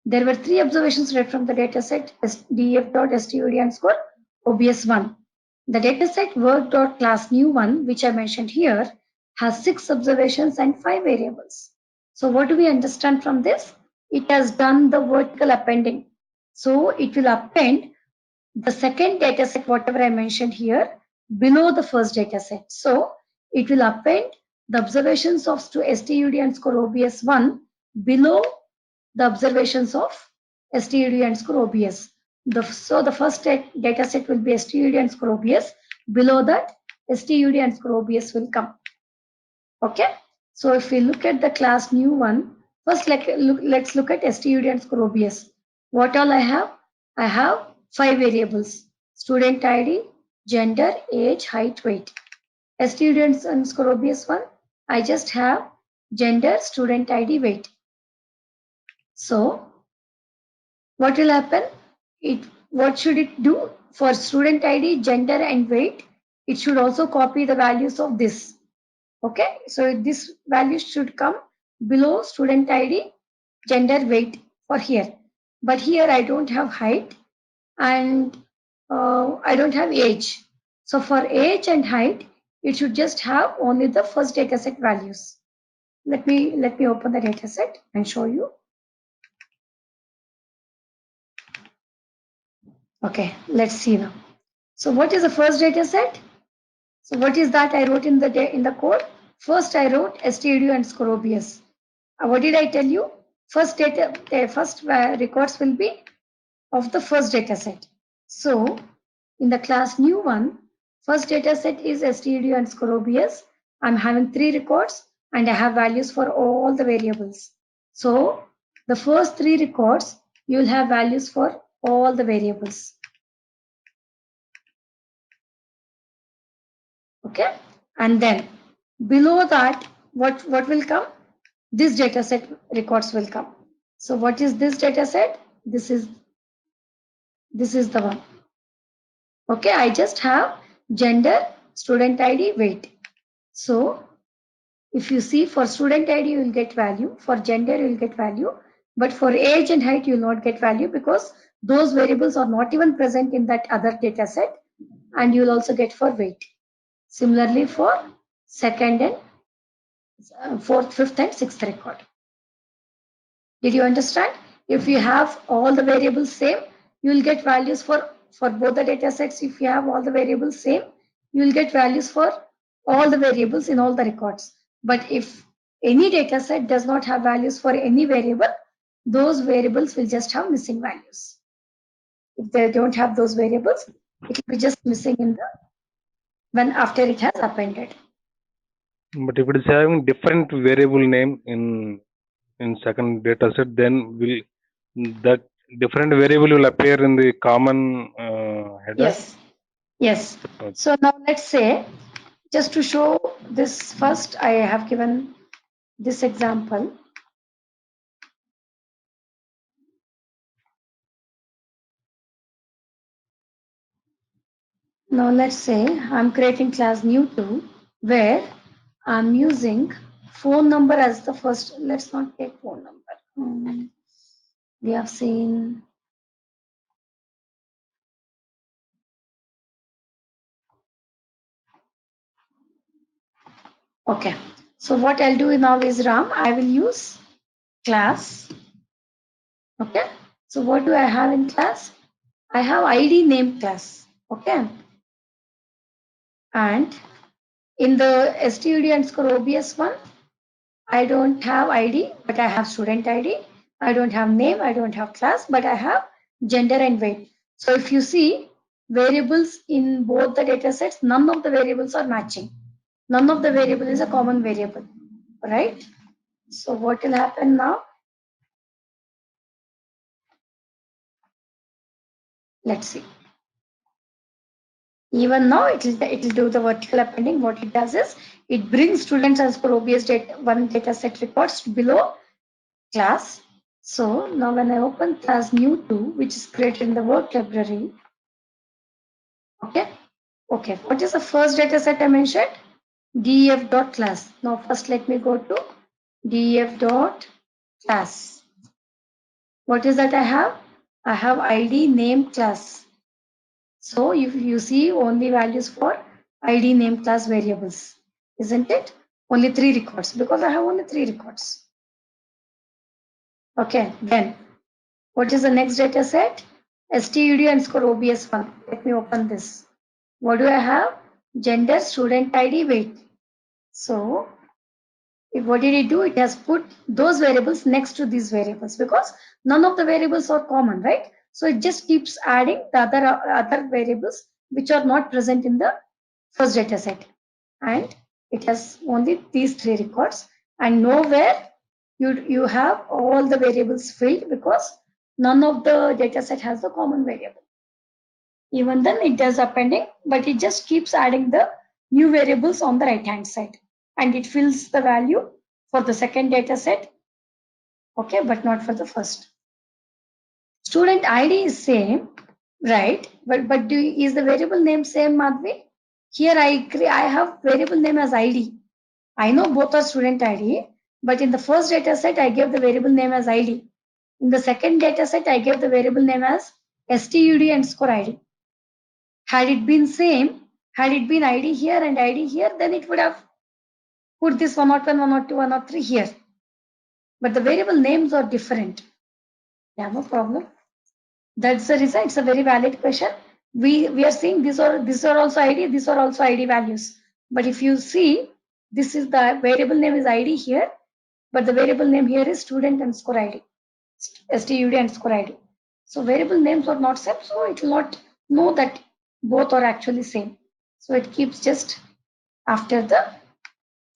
There were 3 observations read from the dataset df.stud underscore OBS1. The dataset work.class new one, which I mentioned here, has 6 observations and 5 variables. So what do we understand from this? It has done the vertical appending. So it will append the second data set, whatever I mentioned here, below the first data set. So it will append the observations of stud underscore OBS1 below the observations of stud underscore OBS. So the first data set will be stud underscore OBS. Below that, stud underscore OBS will come. Okay. So if we look at the class new one, first let's look at stud underscore OBS. What all I have? I have 5 variables: student ID, gender, age, height, weight. students and Scorobius one, I just have gender, student ID, weight. So what will happen? What should it do? For student ID, gender and weight, it should also copy the values of this. Okay, so this value should come below student ID, gender, weight for here. But here I don't have height and I don't have age. So for age and height, it should just have only the first dataset values. Let me open the dataset and show you. Okay, let's see now. So what is the first dataset? So what is that I wrote in the code? First I wrote STD and Scorobius. What did I tell you? First records will be of the first dataset. So in the class new one, first dataset is STD and Scorobius. I'm having 3 records and I have values for all the variables. So the first 3 records, you will have values for all the variables. Okay, and then below that, what will come? This dataset records will come. So what is this dataset? This is the one. Okay, I just have gender, student ID, weight. So if you see, for student ID you will get value, for gender you will get value, but for age and height you will not get value because those variables are not even present in that other dataset, and you will also get for weight. Similarly for second and fourth, fifth and sixth record. Did you understand? If you have all the variables same, you will get values for both the data sets. If you have all the variables same, you will get values for all the variables in all the records. But if any data set does not have values for any variable, those variables will just have missing values. If they don't have those variables, it will be just missing in the when after it has appended. But if it is having different variable name in second data set, then will that different variable will appear in the common header? Yes. Yes. So now let's say, just to show this first, I have given this example. Now let's say I'm creating class new 2 where I'm using phone number as the first. Let's not take phone number. We have seen. Okay. So what I'll do now is Ram, I will use class. Okay. So what do I have in class? I have ID name class. Okay. And in the STD and Scorobius one, I don't have ID, but I have student ID. I don't have name, I don't have class, but I have gender and weight. So if you see variables in both the data sets, none of the variables are matching. None of the variable is a common variable, right? So what will happen now? Let's see. Even now it will do the vertical appending. What it does is it brings students as per OBS one data set records below class. So now when I open class new 2, which is created in the work library, okay, what is the first data set I mentioned? def.class. Now first let me go to def.class. What is that I have? I have ID name class. So if you see only values for ID name class variables, isn't it? Only 3 records because I have only 3 records. Okay, then what is the next data set? STUD and score OBS one. Let me open this. What do I have? Gender, student ID, weight. So what did it do? It has put those variables next to these variables because none of the variables are common, right? So it just keeps adding the other variables which are not present in the first data set. And it has only these 3 records, and nowhere you have all the variables filled because none of the data set has the common variable. Even then it does appending, but it just keeps adding the new variables on the right hand side, and it fills the value for the second data set, okay, but not for the first. Student ID is same, right? But is the variable name same, Madhvi? Here I have variable name as ID. I know both are student ID, but in the first data set I gave the variable name as ID. In the second data set I gave the variable name as STUD underscore ID. Had it been same, had it been ID here and ID here, then it would have put this 101, 102, 103 here. But the variable names are different. Yeah, no problem. That's the reason it's a very valid question. We are seeing these are also ID, these are also ID values. But if you see, this is the variable name is ID here, but the variable name here is student underscore ID, STUD underscore ID. So variable names are not same, so it will not know that both are actually same. So it keeps just after the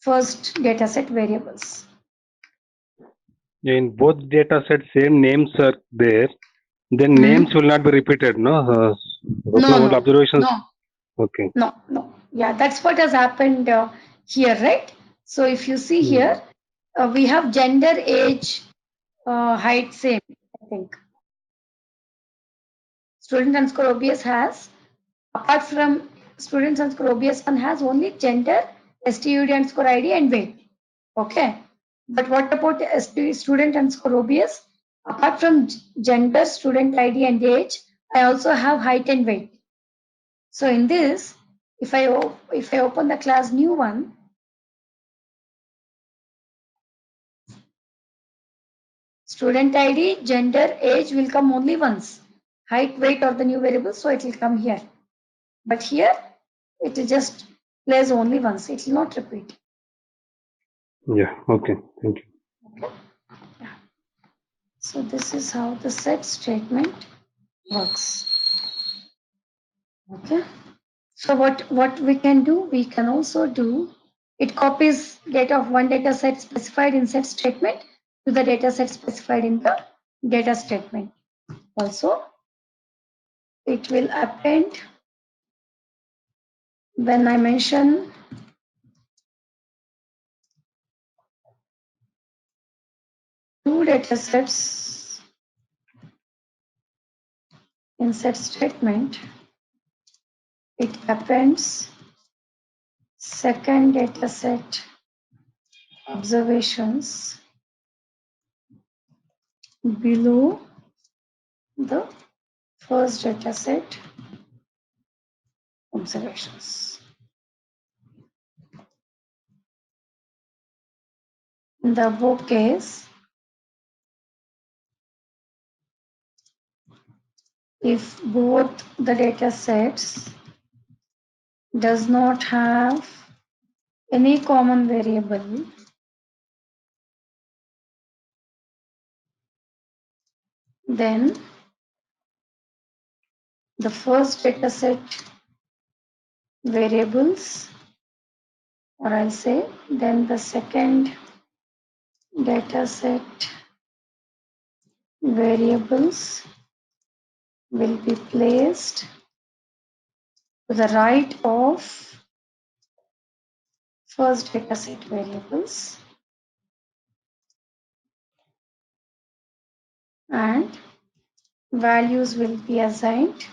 first dataset variables. In both data sets, same names are there. Then names will not be repeated, no? No, observations. no. Okay. No. Yeah, that's what has happened here, right? So if you see here, we have gender, age, height same, I think. Student underscore OBS has, apart from students underscore OBS one has only gender, STUD underscore ID and weight. Okay. But what about student underscore OBS? Apart from gender, student ID and age, I also have height and weight. So in this, if I open the class new one, student ID, gender, age will come only once. Height, weight are the new variables, so it will come here. But here, it will just plays only once. It will not repeat. Yeah, okay. Thank you. Okay. Yeah. So this is how the set statement works. Okay. So what we can do, we can also do, it copies data of one data set specified in set statement to the data set specified in the data statement. Also, it will append when I mention two data sets in set statement, it appends second data set observations below the first data set observations. In the above case, if both the data sets does not have any common variable, then the first data set variables, or I'll say then the second data set variables will be placed to the right of first data set variables, and values will be assigned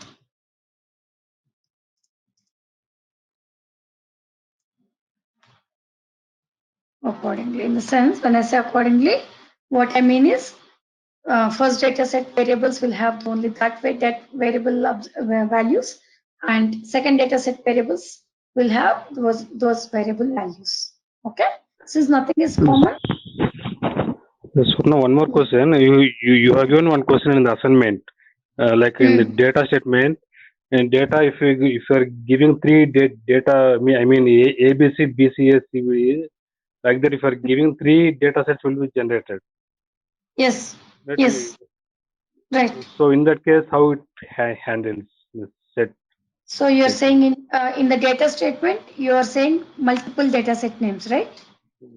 accordingly. In the sense, when I say accordingly, what I mean is first data set variables will have only that variable values, and second data set variables will have those variable values. Okay, since nothing is common. Now one more question. You have given one question in the assignment, like in the data statement. In data, if you are giving three data, I mean A, B, C, B, C, A, C, B, like that, if you are giving three data sets will be generated. Yes. Right? Yes. Right. So in that case, how it handles the set? So you are saying in the data statement, you are saying multiple data set names, right?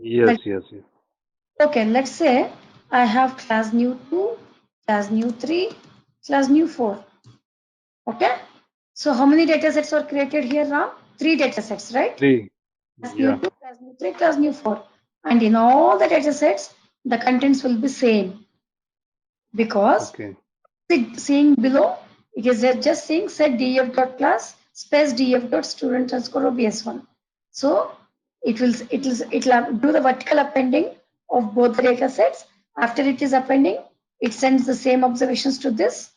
Yes, yes. Okay, let's say I have class new 2, class new 3, class new 4. Okay. So how many data sets are created here, Ram? 3 data sets, right? 3. Class Yeah. new 2, class new 3, class new 4. And in all the data sets, the contents will be same. Because Okay. seeing below, it is just saying set df dot class space df dot student underscore obs1. So it will do the vertical appending of both the data sets. After it is appending, it sends the same observations to this,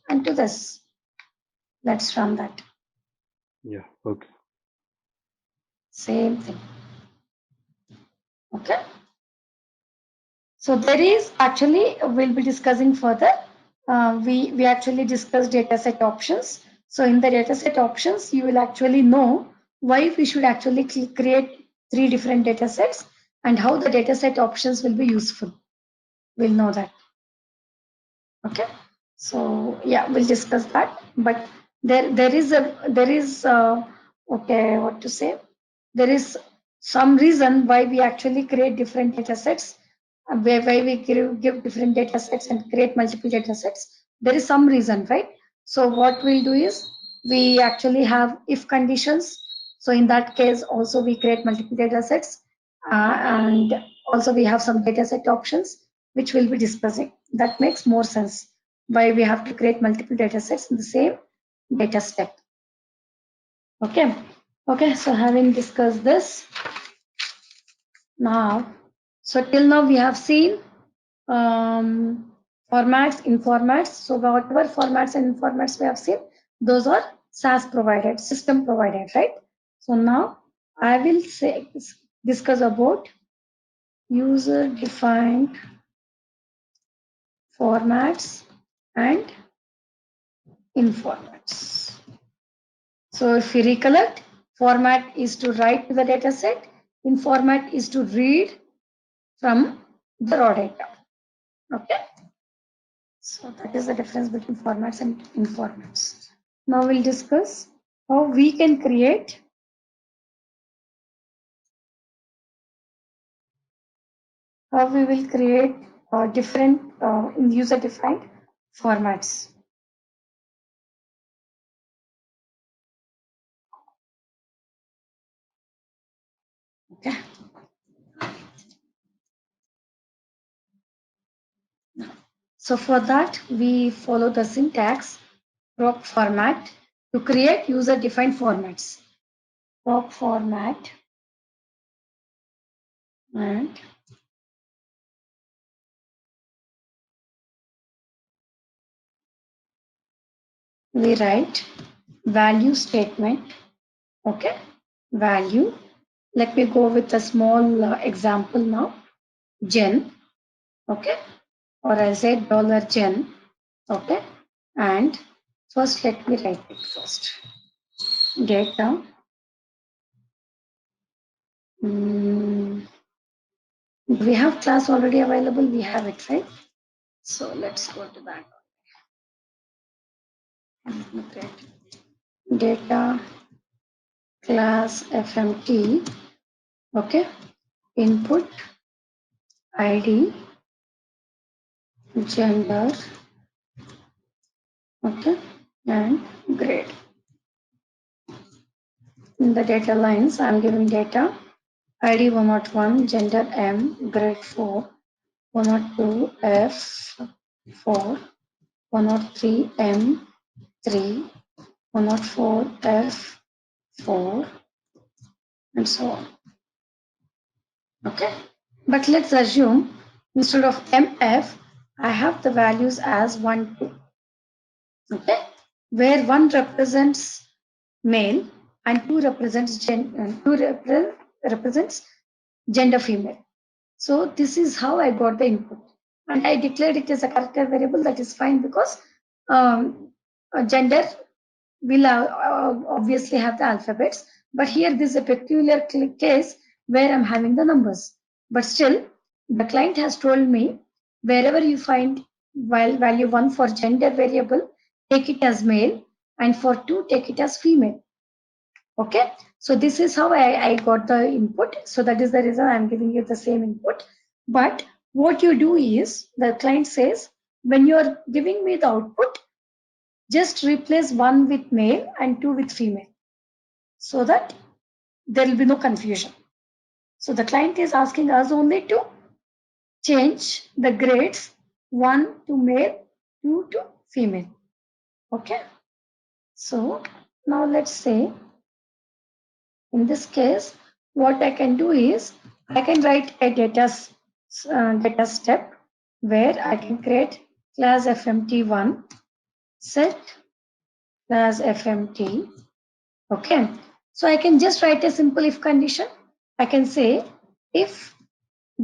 and to this. Let's run that. Yeah. Okay. Same thing. Okay. So there is actually, we'll be discussing further. We actually discussed dataset options. So in the dataset options, you will actually know why we should actually create 3 different datasets and how the dataset options will be useful. We'll know that. Okay. So yeah, we'll discuss that. But there is okay, what to say? There is some reason why we actually create different data sets, why we give different data sets and create multiple data sets. There is some reason, right? So what we'll do is we actually have if conditions. So in that case, also we create multiple data sets, and also we have some data set options which we'll be discussing. That makes more sense why we have to create multiple data sets in the same data set. Okay. Okay, so having discussed this, now, so till now we have seen formats, informats. So whatever formats and informats we have seen, those are SAS provided, system provided, right? So now I will discuss about user defined formats and informats. So if you recollect, format is to write to the data set, informat is to read from the raw data. Okay. So that is the difference between formats and informats. Now we'll discuss how we can create different user defined formats. Okay. So for that, we follow the syntax proc format to create user defined formats. Proc format and we write value statement. Okay. Value. Let me go with a small example now. Gen. Okay. Or I say $gen. Okay. And first let me write it first. Data. We have class already available. We have it, right? So let's go to that. Data class FMT. Okay. Input ID, gender, okay, and grade. In the data lines, I'm giving data ID 101, gender M, grade 4, 102 F4, 103 M3, 104 F4, and so on. Okay, but let's assume instead of MF, I have the values as 1, 2. Okay, where 1 represents male and 2 represents gender female. So this is how I got the input, and I declared it as a character variable. That is fine because gender will obviously have the alphabets, but here this is a peculiar case where I'm having the numbers. But still, the client has told me wherever you find value 1 for gender variable, take it as male, and for 2, take it as female. Okay, so this is how I got the input. So that is the reason I'm giving you the same input. But what you do is the client says, when you are giving me the output, just replace 1 with male and 2 with female. so that there will be no confusion. So the client is asking us only to change the grades 1 to male, 2 to female. Okay. So now let's say in this case, what I can do is I can write a data step where I can create class FMT1, set class FMT. Okay. So I can just write a simple if condition. I can say if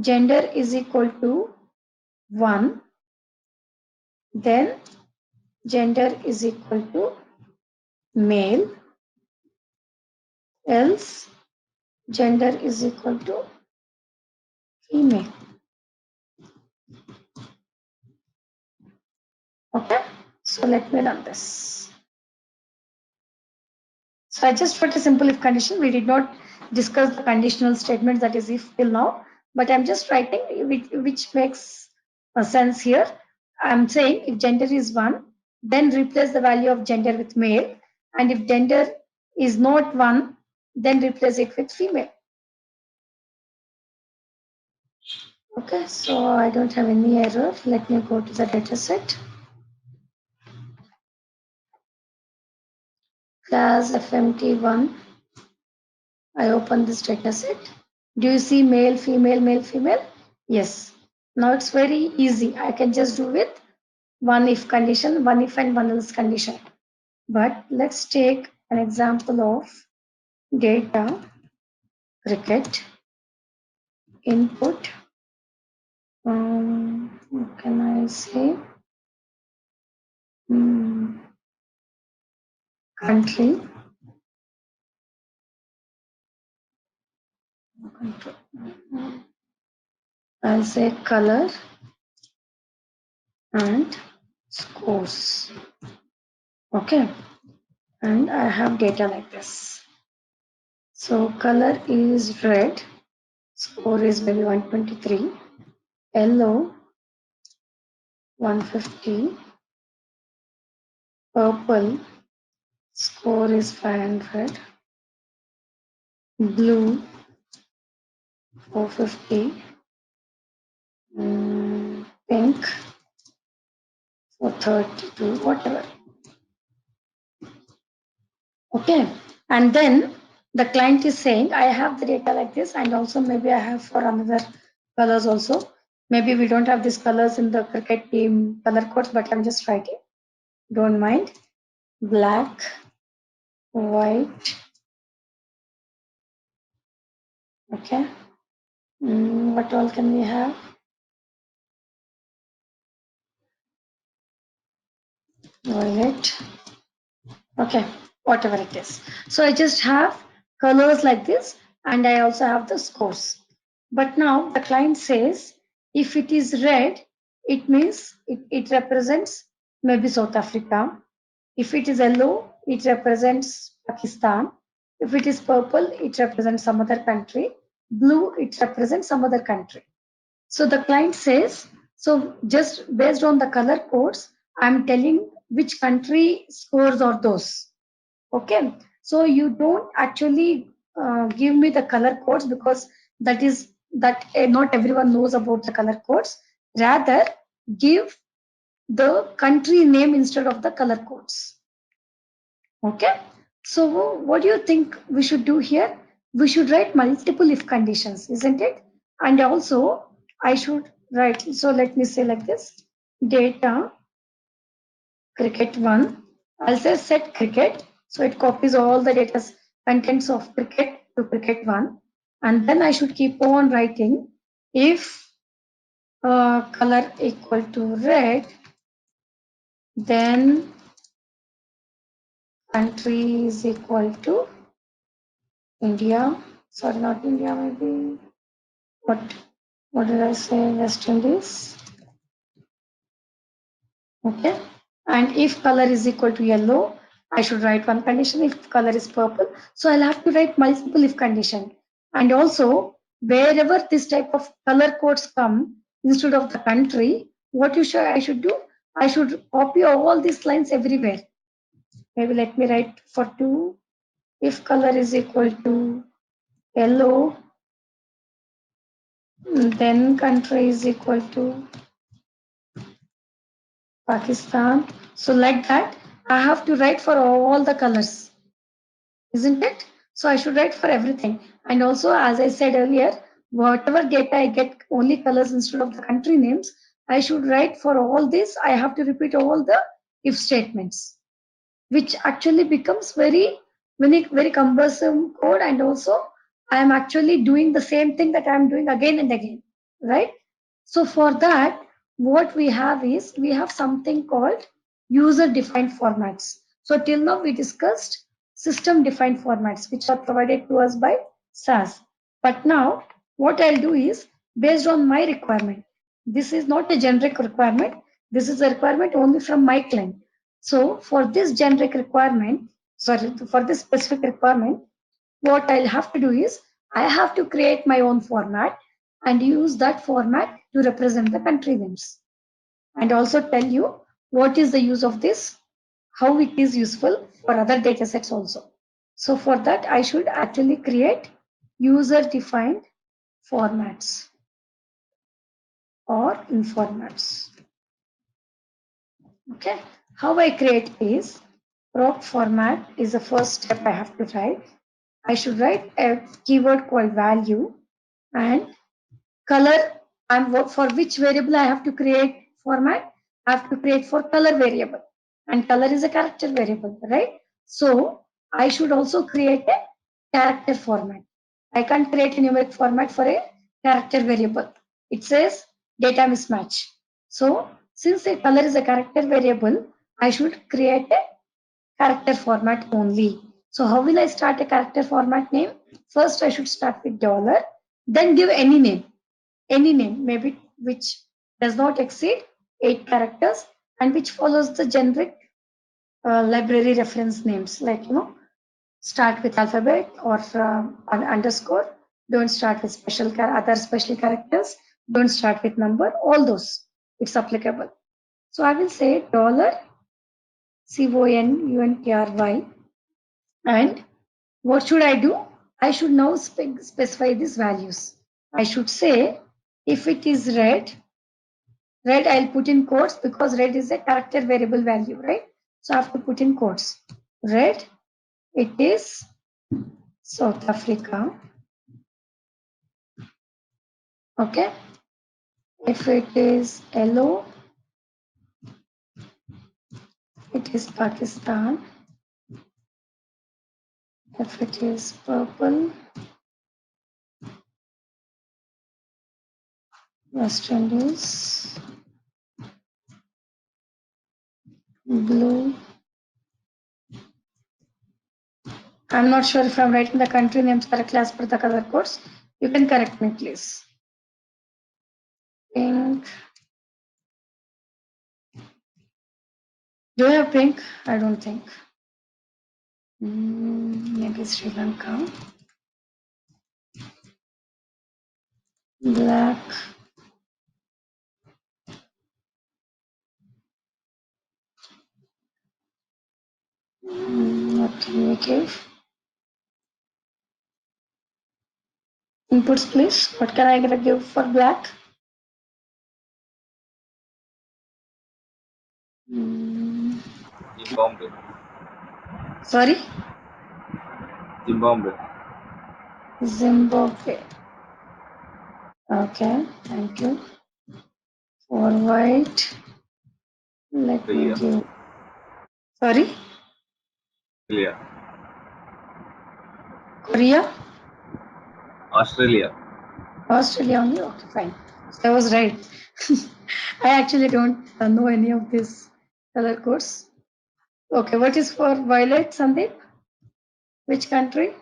gender is equal to 1, then gender is equal to male, else gender is equal to female. Okay, so let me run this. So I just put a simple if condition. We did not discuss the conditional statement, that is if till now, but I'm just writing which makes a sense here. I'm saying if gender is 1, then replace the value of gender with male, and if gender is not 1, then replace it with female. Okay, so I don't have any error. Let me go to the data set. Class FMT1. I open this data set. Do you see male, female, male, female? Yes. Now it's very easy. I can just do with one if condition, one if and one else condition. But let's take an example of data cricket input. What can I say? Country. I'll say color and scores. Okay, and I have data like this. So color is red, score is maybe 123, yellow 150, purple score is 500, blue 450, pink 432, whatever. Okay, and then the client is saying I have the data like this, and also maybe I have for another colors also. Maybe we don't have these colors in the cricket team color codes, but I'm just writing. Don't mind. Black, white. Okay. What all can we have? Violet. Okay, whatever it is. So I just have colors like this, and I also have the scores. But now the client says if it is red, it means it represents maybe South Africa. If it is yellow, it represents Pakistan. If it is purple, it represents some other country. Blue, it represents some other country. So the client says, so just based on the color codes, I'm telling which country scores are those. Okay, so you don't actually give me the color codes, because that is that not everyone knows about the color codes. Rather, give the country name instead of the color codes. Okay, so what do you think we should do here? We should write multiple if conditions, isn't it? And also I should write, so let me say like this, data cricket 1, I'll say set cricket, so it copies all the data contents of cricket to cricket 1, and then I should keep on writing if color equal to red, then country is equal to India, sorry, not India, maybe what did I say, West Indies. Okay, and if color is equal to yellow, I should write one condition. If color is purple, so I'll have to write multiple if condition. And also wherever this type of color codes come instead of the country, what I should do, I should copy all these lines everywhere. Maybe let me write for 2, if color is equal to yellow, then country is equal to Pakistan. So like that, I have to write for all the colors, isn't it? So I should write for everything. And also, as I said earlier, whatever data I get only colors instead of the country names, I should write for all this. I have to repeat all the if statements, which actually becomes very cumbersome code. And also, I am actually doing the same thing that I am doing again and again, right? So for that, what we have is we have something called user-defined formats. So till now we discussed system-defined formats, which are provided to us by SAS. But now what I'll do is based on my requirement. This is not a generic requirement. This is a requirement only from my client. So for this generic requirement, sorry, for this specific requirement, what I'll have to do is I have to create my own format and use that format to represent the country names, and also tell you what is the use of this, how it is useful for other data sets also. So for that, I should actually create user-defined formats or informats. Okay, how I create is proc format is the first step I have to write. I should write a keyword called value and color, and for which variable I have to create format. I have to create for color variable, and color is a character variable, right? So I should also create a character format. I can't create a numeric format for a character variable. It says data mismatch. So since a color is a character variable, I should create a character format only. So how will I start a character format name? First, I should start with $, then give any name, maybe which does not exceed 8 characters and which follows the generic library reference names, like, start with alphabet or an underscore. Don't start with other special characters. Don't start with number. All those, it's applicable. So I will say $CONUNTRY, and what should I do? I should now specify these values. I should say if it is red, I'll put in quotes because red is a character variable value, right? So I have to put in quotes. Red, it is South Africa. Okay. If it is yellow, it is Pakistan. If it is purple, West Indies. Blue. I'm not sure if I'm writing the country names correctly as per the color codes. You can correct me, please. Pink. Do you have pink? I don't think. Maybe Sri Lanka. Black. What can we give? Inputs, please. What can I give for black? Zimbabwe. Sorry? Zimbabwe. Zimbabwe. Okay, thank you. For white, let me give. Sorry? Australia. Korea? Australia. Australia only? Okay, fine. So I was right. I actually don't know any of these color codes. Okay, what is for violet, Sandeep? Which country?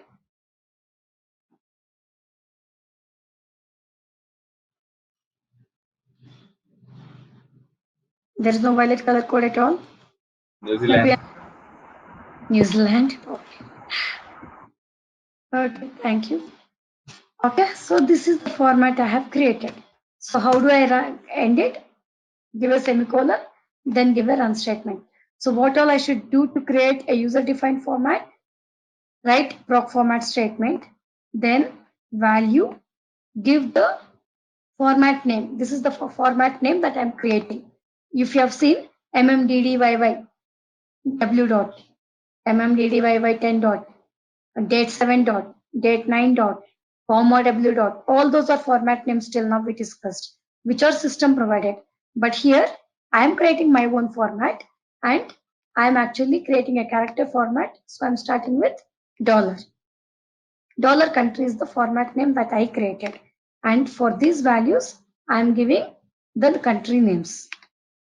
There is no violet color code at all? New Zealand. New Zealand. Okay. Okay, thank you. Okay, so this is the format I have created. So how do I end it? Give a semicolon, then give a run statement. So what all I should do to create a user-defined format? write proc format statement, then value, give the format name. This is the format name that I'm creating. If you have seen mmddyw dot, mmddyw10 dot, date 7 dot, date 9 dot, comma w dot, all those are format names till now we discussed, which are system provided. But here I am creating my own format and I am actually creating a character format. So I'm starting with dollar. Dollar country is the format name that I created. And for these values, I'm giving the country names.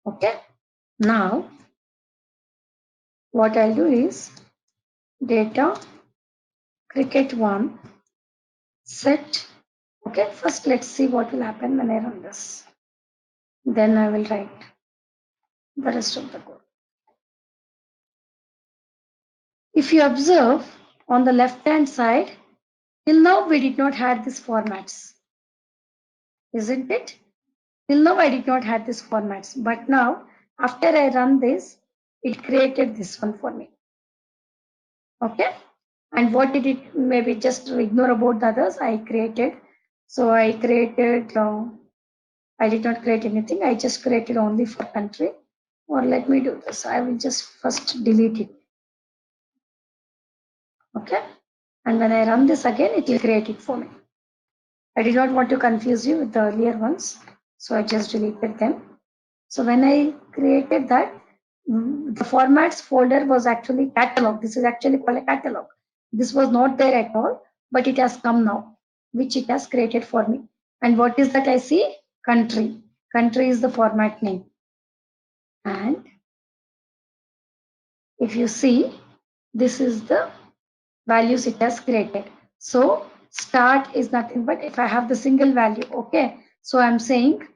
Okay. Now, what I'll do is data cricket 1 set. Okay. First, let's see what will happen when I run this. Then I will write the rest of the code. If you observe on the left hand side, till now we did not have these formats. Isn't it? Till now I did not have these formats, but now after I run this, it created this one for me. Okay. And what did it, maybe just ignore about the others, I created. So I created, I did not create anything. I just created only for country. Or let me do this. I will just first delete it. Okay. And when I run this again, it will create it for me. I did not want to confuse you with the earlier ones. So I just deleted them. So when I created that, the formats folder was actually catalog. This is actually called a catalog. This was not there at all, but it has come now, which it has created for me. And what is that I see? Country. Country is the format name. And if you see, this is the values it has created. So start is nothing but if I have the single value. Okay. So I'm saying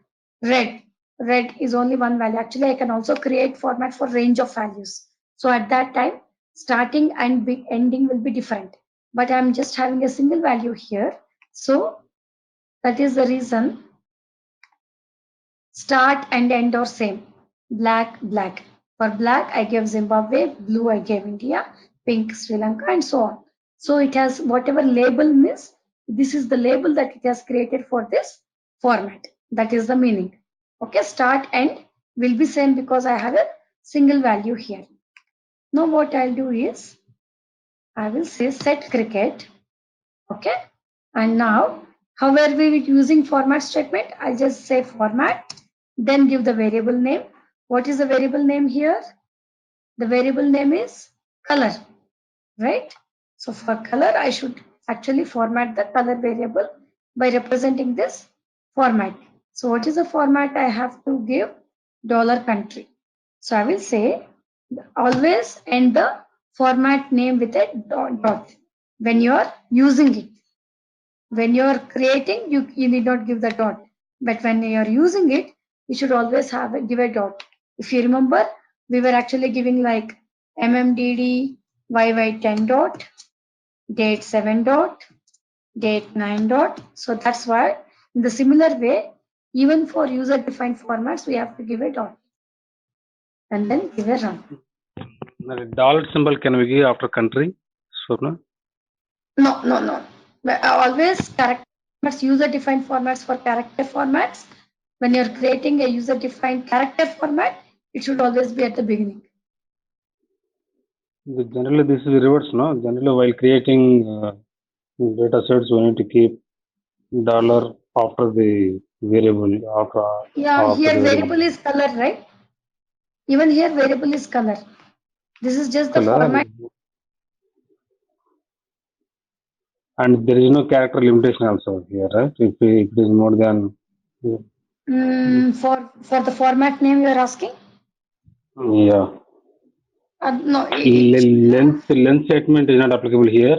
red. Red is only one value. Actually, I can also create format for range of values. So at that time, starting and ending will be different. But I'm just having a single value here. So that is the reason start and end are same. Black, black. For black, I gave Zimbabwe. Blue, I gave India. Pink, Sri Lanka, and so on. So it has whatever label means. This is the label that it has created for this format. That is the meaning. Okay, start end will be same because I have a single value here. Now what I'll do is I will say set cricket. Okay, and now how are we using format statement? I'll just say format, then give the variable name. What is the variable name here? The variable name is color, right? So for color, I should actually format the color variable by representing this format. So what is the format I have to give? $country. So I will say always end the format name with a dot when you are using it. When you are creating, you need not give the dot. But when you are using it, you should always give a dot. If you remember, we were actually giving like mmdd yy10 dot, date 7 dot, date 9 dot. So that's why in the similar way, even for user defined formats, we have to give a dot and then give a run. The dollar symbol can we give after country? Swapna? No. Always character formats, user defined formats for character formats. When you're creating a user defined character format, it should always be at the beginning. Generally, this is reverse, no? Generally, while creating data sets, we need to keep dollar after the variable. After Here the variable is color, right? Even here variable is color. This is just the color, format. and there is no character limitation also here, right? If it is more than. For the format name you are asking? Yeah. No. Length statement is not applicable here,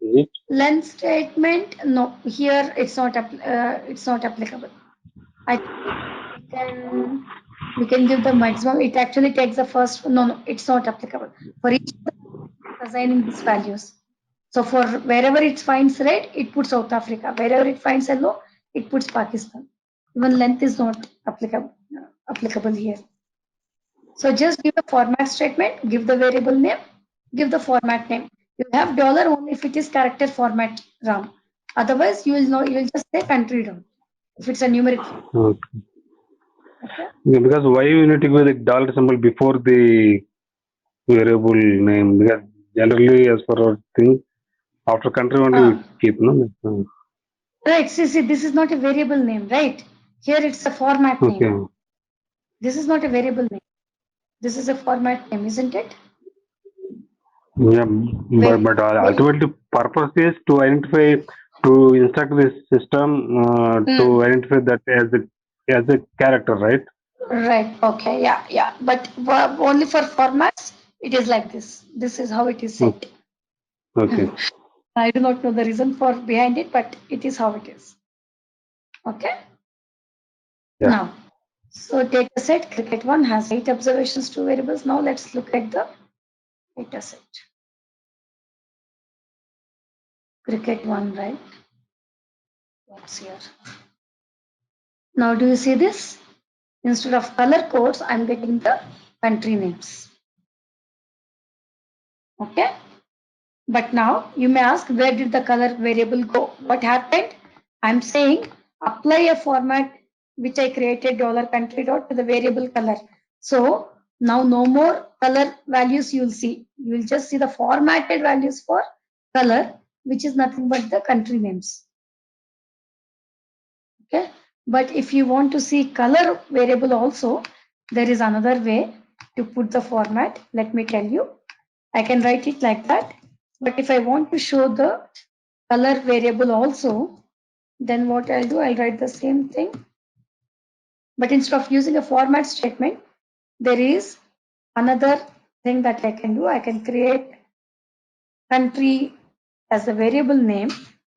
is it? Length statement, no. Here it's not applicable. We can give the maximum. It actually takes the first. No, it's not applicable for each assigning these values. So for wherever it finds red, it puts South Africa. Wherever it finds yellow, it puts Pakistan. Even length is not applicable here. So just give the format statement, give the variable name, give the format name. You have dollar only if it is character format RAM. Otherwise, you will know. You will just say country dot if it's a numeric. Okay. Okay. Yeah, because why you need to give the dollar symbol before the variable name? Because generally, as per our thing, after country only we keep, no? Right. See, this is not a variable name, right? Here it's a format Okay. name. This is not a variable name. This is a format name, isn't it? Yeah, but ultimately purpose is to identify, to instruct this system to identify that as a character, right? Right. Okay. Yeah. But only for formats, it is like this. This is how it is set. Okay. I do not know the reason for behind it, but it is how it is. Okay. Yeah. Now, so data set cricket 1 has 8 observations, 2 variables. Now let's look at the data set. Cricket 1, right? What's here? Now, do you see this? Instead of color codes, I'm getting the country names. Okay. But now you may ask, where did the color variable go? What happened? I'm saying apply a format which I created $country dot to the variable color. So now no more color values you'll see. You will just see the formatted values for color, which is nothing but the country names. Okay. But if you want to see color variable also, there is another way to put the format. Let me tell you. I can write it like that. But if I want to show the color variable also, then what I'll do, I'll write the same thing. But instead of using a format statement, there is another thing that I can do. I can create country as a variable name.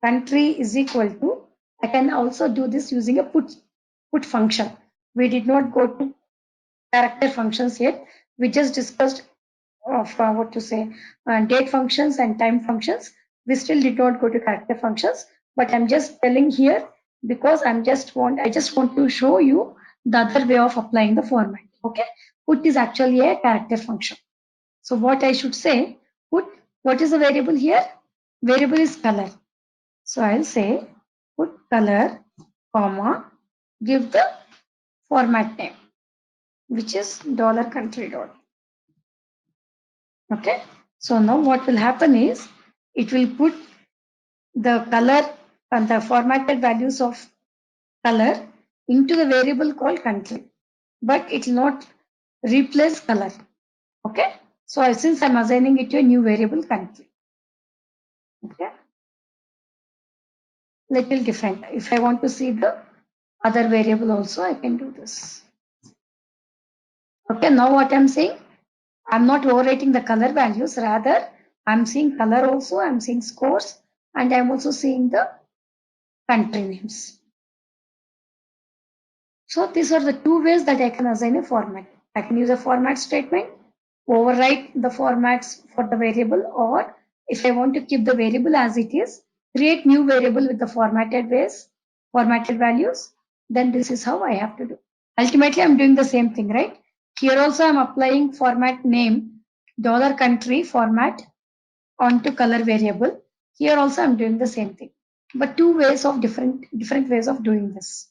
Country is equal to, I can also do this using a put function. We did not go to character functions yet. We just discussed of what to say, date functions and time functions. We still did not go to character functions, but I'm just telling here because I just want to show you the other way of applying the format. Okay, put is actually a character function. So what I should say, put, what is the variable here? Variable is color. So I'll say put color, comma, give the format name, which is $country dot. Okay. So now what will happen is it will put the color and the formatted values of color into the variable called country, but it will not replace color. Okay. So since I'm assigning it to a new variable country. Okay. Little different. If I want to see the other variable also, I can do this. Okay. Now what I'm saying, I'm not overwriting the color values. Rather, I'm seeing color also. I'm seeing scores, and I'm also seeing the country names. So these are the two ways that I can assign a format. I can use a format statement, overwrite the formats for the variable, or if I want to keep the variable as it is, create new variable with the formatted values, then this is how I have to do. Ultimately, I'm doing the same thing, right? Here also I'm applying format name, $country format onto color variable. Here also I'm doing the same thing, but two ways of different ways of doing this.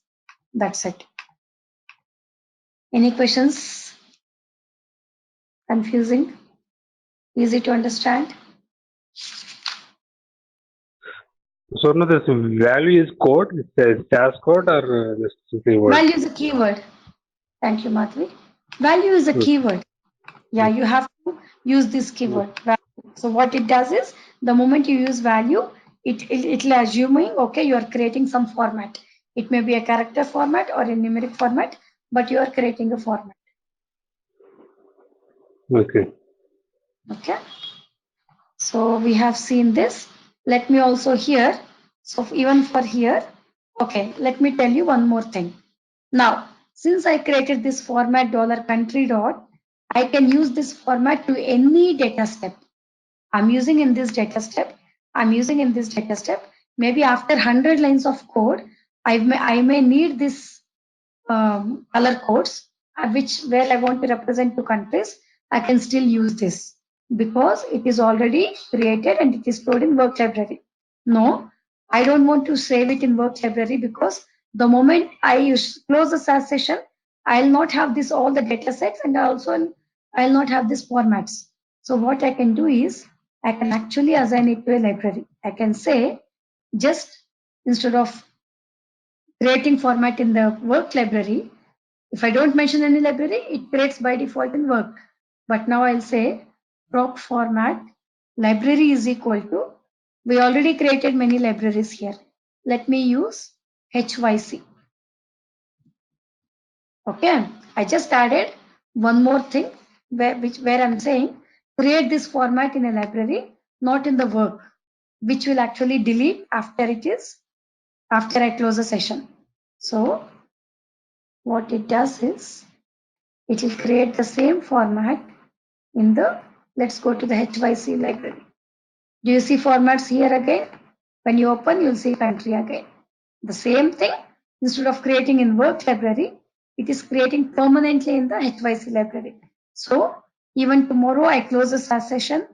That's it. Any questions? Confusing? Easy to understand? So now this value is code, it's a SAS code or just simply word? Value is a keyword. Thank you, Madhvi. Value is a keyword. Yeah, you have to use this keyword. Value. So what it does is, the moment you use value, it'll assuming, okay, you are creating some format. It may be a character format or a numeric format, but you are creating a format. Okay. Okay. So we have seen this. Let me also here. So even for here, okay, let me tell you one more thing. Now, since I created this format $country dot, I can use this format to any data step. I'm using in this data step. Maybe after 100 lines of code, I may need this color codes, where I want to represent two countries. I can still use this. because it is already created and it is stored in work library. No, I don't want to save it in work library because the moment I close the SAS session, I'll not have this all the data sets, and also I'll not have this formats. So what I can do is I can actually assign it to a library. I can say just instead of creating format in the work library, if I don't mention any library, it creates by default in work. But now I'll say proc format library is equal to, we already created many libraries here. Let me use HYC. Okay, I just added one more thing where I'm saying create this format in a library, not in the work, which will actually delete after I close the session. So what it does is it will create the same format in the, let's go to the HYC library. Do you see formats here again? When you open, you'll see country again. The same thing, instead of creating in work library, it is creating permanently in the HYC library. So even tomorrow I close the SAS session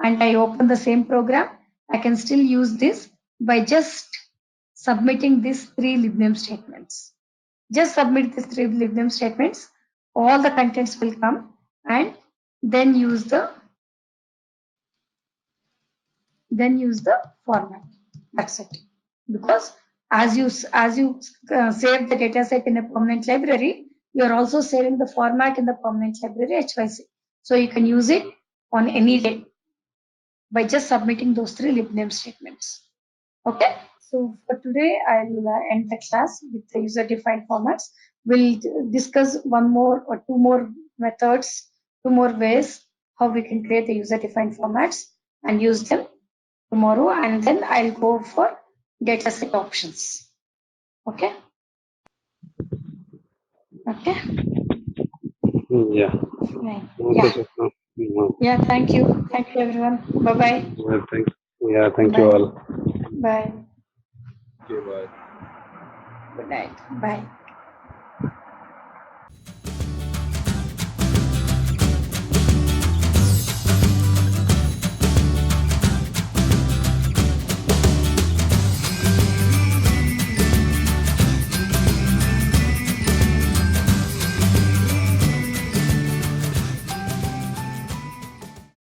and I open the same program, I can still use this by just submitting these 3 libname statements. Just submit these 3 libname statements, all the contents will come, and then use the format. That's it. Because as you save the data set in a permanent library, you are also saving the format in the permanent library HYC. So you can use it on any day by just submitting those 3 libname statements. Okay. So for today, I'll end the class with the user-defined formats. We'll discuss one more or two more methods, 2 more ways how we can create the user-defined formats and use them tomorrow, and then I'll go for data set options. Okay. Okay. Yeah. Right. Okay, Yeah. sir. No. Yeah. Thank you. Thank you, everyone. Bye bye. Well, thanks. Yeah, thank you Bye. all. Bye. Okay, bye. Good night. Bye.